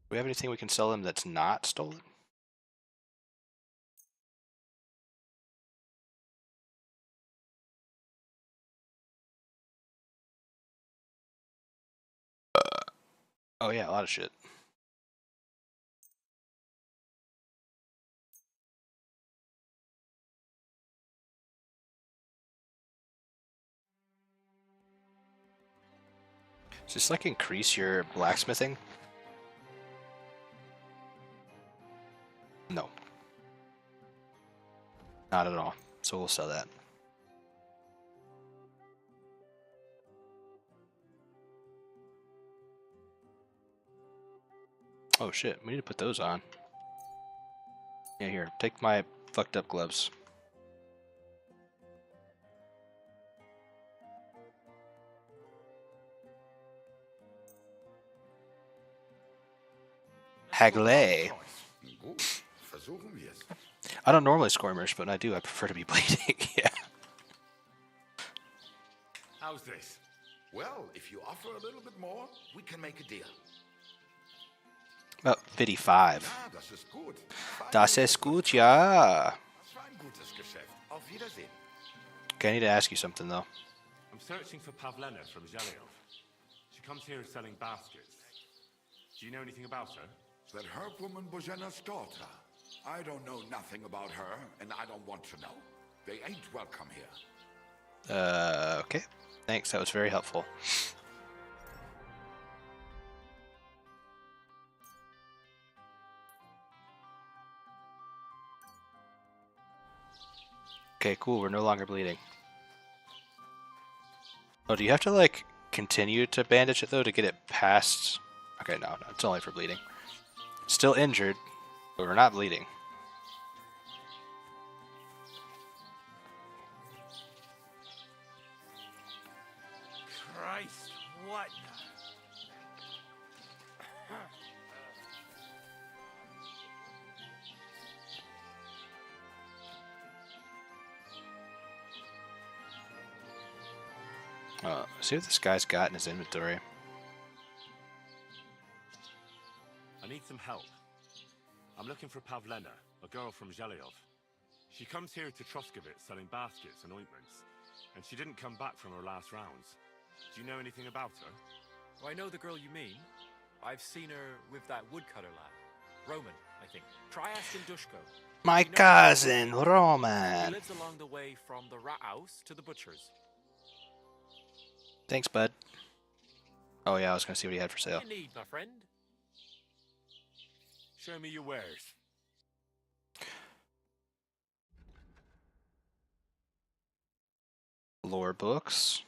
Speaker 1: Do we have anything we can sell them that's not stolen? Oh yeah, a lot of shit. Does this like increase your blacksmithing? No. Not at all. So we'll sell that. Oh shit, we need to put those on. Yeah, here, take my fucked up gloves. Hagley. I don't normally skirmish, but when I do, I prefer to be bleeding. Yeah.
Speaker 18: How's this?
Speaker 15: Well, if you offer a little bit more, we can make a deal.
Speaker 1: About 55.
Speaker 15: Ja, das ist gut.
Speaker 1: Das ist gut, ja.
Speaker 15: Das war ein gutes Geschäft. Auf Wiedersehen.
Speaker 1: Okay, I need to ask you something though.
Speaker 12: I'm searching for Pavlena from Zhelyov. She comes here selling baskets. Do you know anything about her?
Speaker 15: That herb-woman Božena's daughter. I don't know nothing about her, and I don't want to know. They ain't welcome here.
Speaker 1: Okay. Thanks, that was very helpful. Okay, cool, we're no longer bleeding. Oh, do you have to, like, continue to bandage it, though, to get it past... Okay, no, it's only for bleeding. Still injured, but we're not bleeding.
Speaker 13: Christ, what
Speaker 1: See what this guy's got in his inventory.
Speaker 12: I need some help. I'm looking for Pavlena, a girl from Zhelyov. She comes here to Troskovitz selling baskets and ointments, and she didn't come back from her last rounds. Do you know anything about her?
Speaker 11: Oh, I know the girl you mean. I've seen her with that woodcutter lad. Roman, I think. Try asking Dushko.
Speaker 1: My cousin, Roman.
Speaker 11: He lives along the way from the rat house to the butcher's.
Speaker 1: Thanks, bud. Oh yeah, I was gonna see what he had for sale.
Speaker 11: What do you need, my friend?
Speaker 12: Show me your wares.
Speaker 1: Lore books.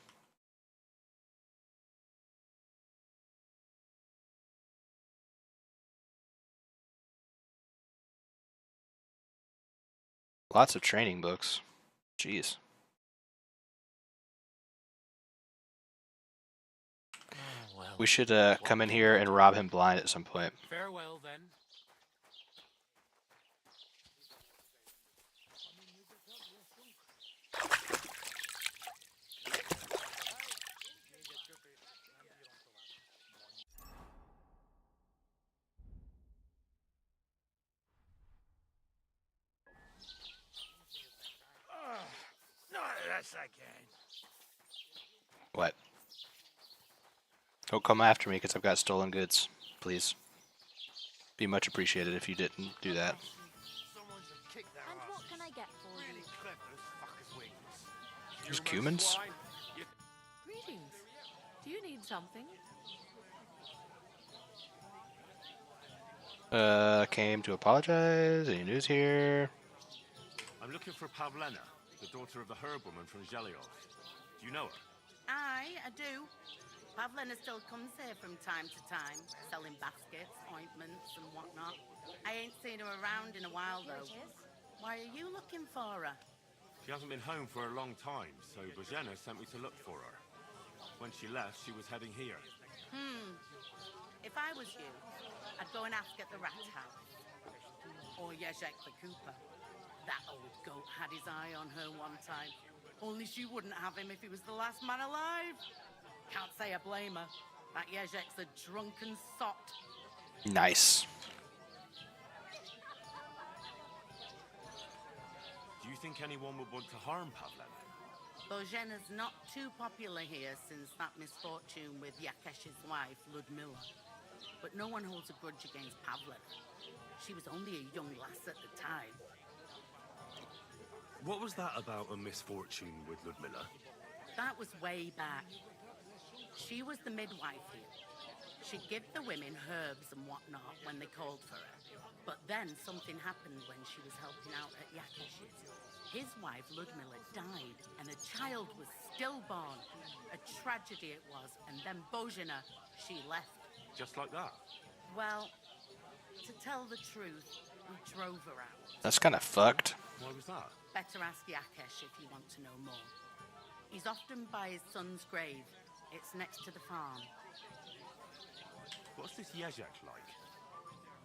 Speaker 1: Lots of training books. Jeez. We should come in here and rob him blind at some point.
Speaker 11: Farewell, then.
Speaker 13: Not this again.
Speaker 1: What? Don't come after me because I've got stolen goods, please. Be much appreciated if you didn't do that.
Speaker 3: And what can I get for you?
Speaker 1: There's cumins?
Speaker 19: Greetings. Do you need something?
Speaker 1: Came to apologize. Any news here?
Speaker 12: I'm looking for Pavlena, the daughter of the herb woman from Zhelyov. Do you know her?
Speaker 22: Aye, I do. Pavlena still comes here from time to time, selling baskets, ointments and whatnot. I ain't seen her around in a while, though. Why are you looking for her?
Speaker 12: She hasn't been home for a long time, so Bozhena sent me to look for her. When she left, she was heading here.
Speaker 22: If I was you, I'd go and ask at the rat house. Or Yezhek the Cooper. That old goat had his eye on her one time. Only she wouldn't have him if he was the last man alive. Can't say I blame her. That Yezhek's a drunken sot.
Speaker 1: Nice.
Speaker 12: Do you think anyone would want to harm Pavlena?
Speaker 22: Bozhena's not too popular here since that misfortune with Yakesh's wife, Ludmilla. But no one holds a grudge against Pavlena. She was only a young lass at the time.
Speaker 16: What was that about a misfortune with Ludmilla?
Speaker 22: That was way back. She was the midwife here. She'd give the women herbs and whatnot when they called for her. But then something happened when she was helping out at Yakesh's. His wife, Ludmilla, died, and a child was stillborn. A tragedy it was, and then Bozhena, she left.
Speaker 12: Just like that?
Speaker 22: Well, to tell the truth, we drove her out.
Speaker 1: That's kind of fucked.
Speaker 12: Why was that?
Speaker 22: Better ask Yakesh if you want to know more. He's often by his son's grave. It's next to the farm.
Speaker 12: What's this Yezhek like?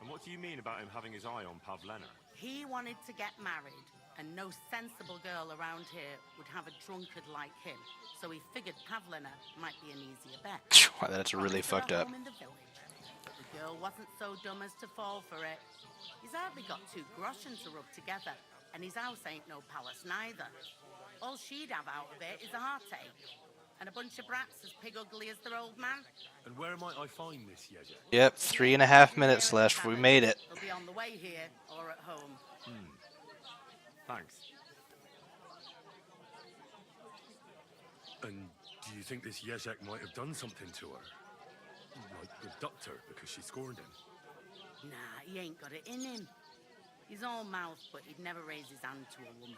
Speaker 12: And what do you mean about him having his eye on Pavlena?
Speaker 22: He wanted to get married, and no sensible girl around here would have a drunkard like him. So he figured Pavlena might be an easier bet.
Speaker 1: Wow, that's really fucked up.
Speaker 22: In the village. The girl wasn't so dumb as to fall for it. He's hardly got 2 groschen to rub together, and his house ain't no palace neither. All she'd have out of it is a heartache, and a bunch of brats as pig ugly as their old man.
Speaker 16: And where might I find this Yezhek?
Speaker 1: Yep, 3.5 minutes left. We made it.
Speaker 22: He'll be on the way here or at home.
Speaker 12: Thanks.
Speaker 16: And do you think this Yezhek might have done something to her? Like abduct her because she scorned him?
Speaker 22: Nah, he ain't got it in him. He's all mouth, but he'd never raise his hand to a woman.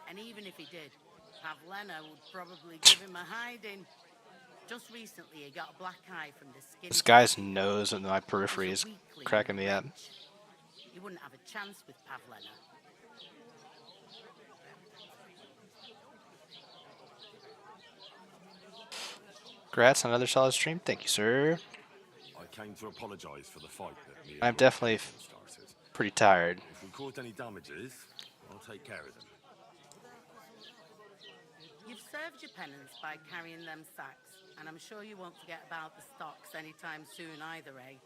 Speaker 22: And even if he did, Pavlena would probably give him a hiding. Just recently, he got a black eye from the skin.
Speaker 1: This guy's nose in my periphery is cracking me up.
Speaker 22: He wouldn't have a chance with Pavlena.
Speaker 1: Congrats on another solid stream. Thank you, sir.
Speaker 16: I came to apologize for the fight that me and
Speaker 1: I'm
Speaker 16: your
Speaker 1: definitely
Speaker 16: husband started.
Speaker 1: pretty tired.
Speaker 16: If we caused any damages, I'll take care of them.
Speaker 22: You've served your penance by carrying them sacks, and I'm sure you won't forget about the stocks anytime soon either, eh?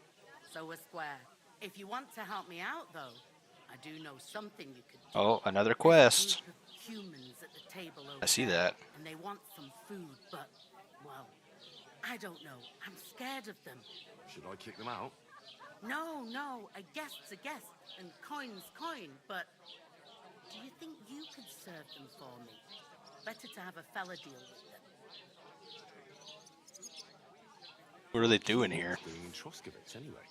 Speaker 22: So we're square. If you want to help me out, though, I do know something you could do.
Speaker 1: Oh, another quest.
Speaker 22: There's a group of humans at the table over
Speaker 1: I see
Speaker 22: there,
Speaker 1: that.
Speaker 22: and they want some food, but, well, I don't know. I'm scared of them.
Speaker 16: Should I kick them out?
Speaker 22: No, a guest's a guest, and coin's coin, but do you think you could serve them for me? Better to have a fella deal with them.
Speaker 1: What are they doing here?
Speaker 16: Doing in Troskowitz anyway.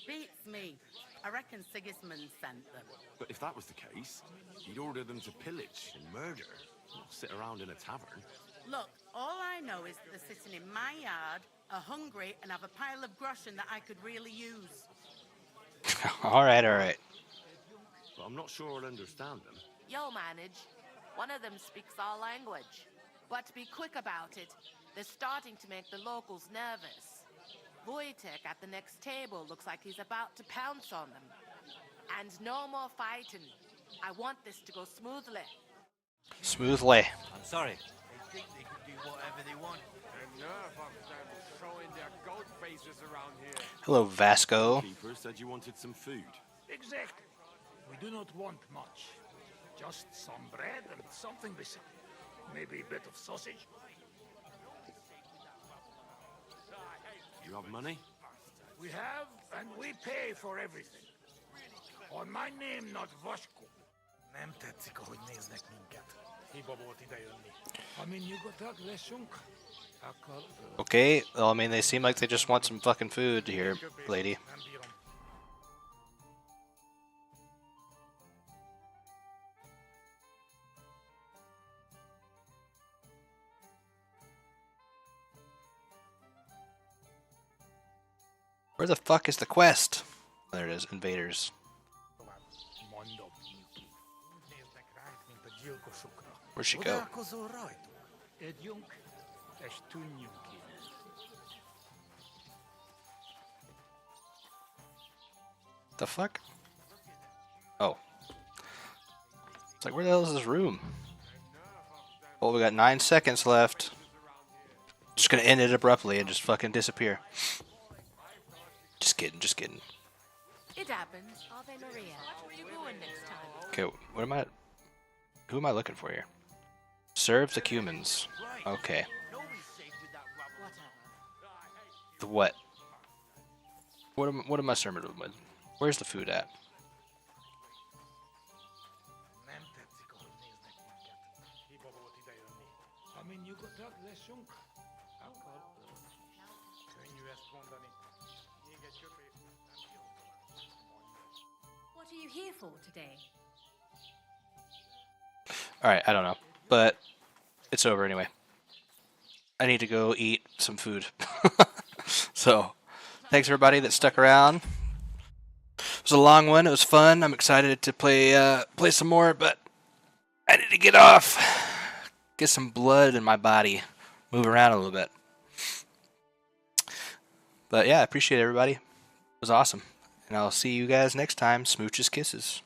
Speaker 22: Beats me. I reckon Sigismund sent them.
Speaker 16: But if that was the case, he'd order them to pillage and murder, not sit around in a tavern.
Speaker 22: Look, all I know is that they're sitting in my yard, are hungry, and have a pile of groschen that I could really use.
Speaker 1: Alright.
Speaker 16: But I'm not sure I'll understand them.
Speaker 9: You'll manage. One of them speaks our language. But be quick about it. They're starting to make the locals nervous. Wojtek at the next table looks like he's about to pounce on them. And no more fighting. I want this to go smoothly.
Speaker 1: Smoothly.
Speaker 6: I'm sorry.
Speaker 2: They think they can do whatever they want.
Speaker 5: The nerve of them showing their goat faces around here.
Speaker 1: Hello, Vasco.
Speaker 16: The keeper said you wanted some food.
Speaker 13: Exactly. We do not want much. Just some bread and something basic. Maybe a bit of sausage.
Speaker 16: You have money?
Speaker 13: We have, and we pay for everything. On my name, not Vashko. Nem tetszik, ahogy néznek minket. Hiba volt idejönni. Amin nyugodtak, leszünk.
Speaker 1: Okay, well, I mean, they seem like they just want some fucking food here, lady. Where the fuck is the quest? There it is, invaders. Where'd she go? The fuck? Oh. It's like, where the hell is this room? Well, we got 9 seconds left. Just gonna end it abruptly and just fucking disappear. Just kidding, just kidding.
Speaker 9: It happens. Ave Maria. Watch where you going next time.
Speaker 1: Okay, what am I... Who am I looking for here? Serve the cumins. Okay. The what? What am I serving with? Where's the food at?
Speaker 3: What are you here for today?
Speaker 1: Alright, I don't know. But it's over anyway. I need to go eat some food. So, thanks everybody that stuck around. It was a long one. It was fun. I'm excited to play some more, but I need to get off. Get some blood in my body. Move around a little bit. But yeah, I appreciate everybody. It was awesome. And I'll see you guys next time. Smooches, kisses.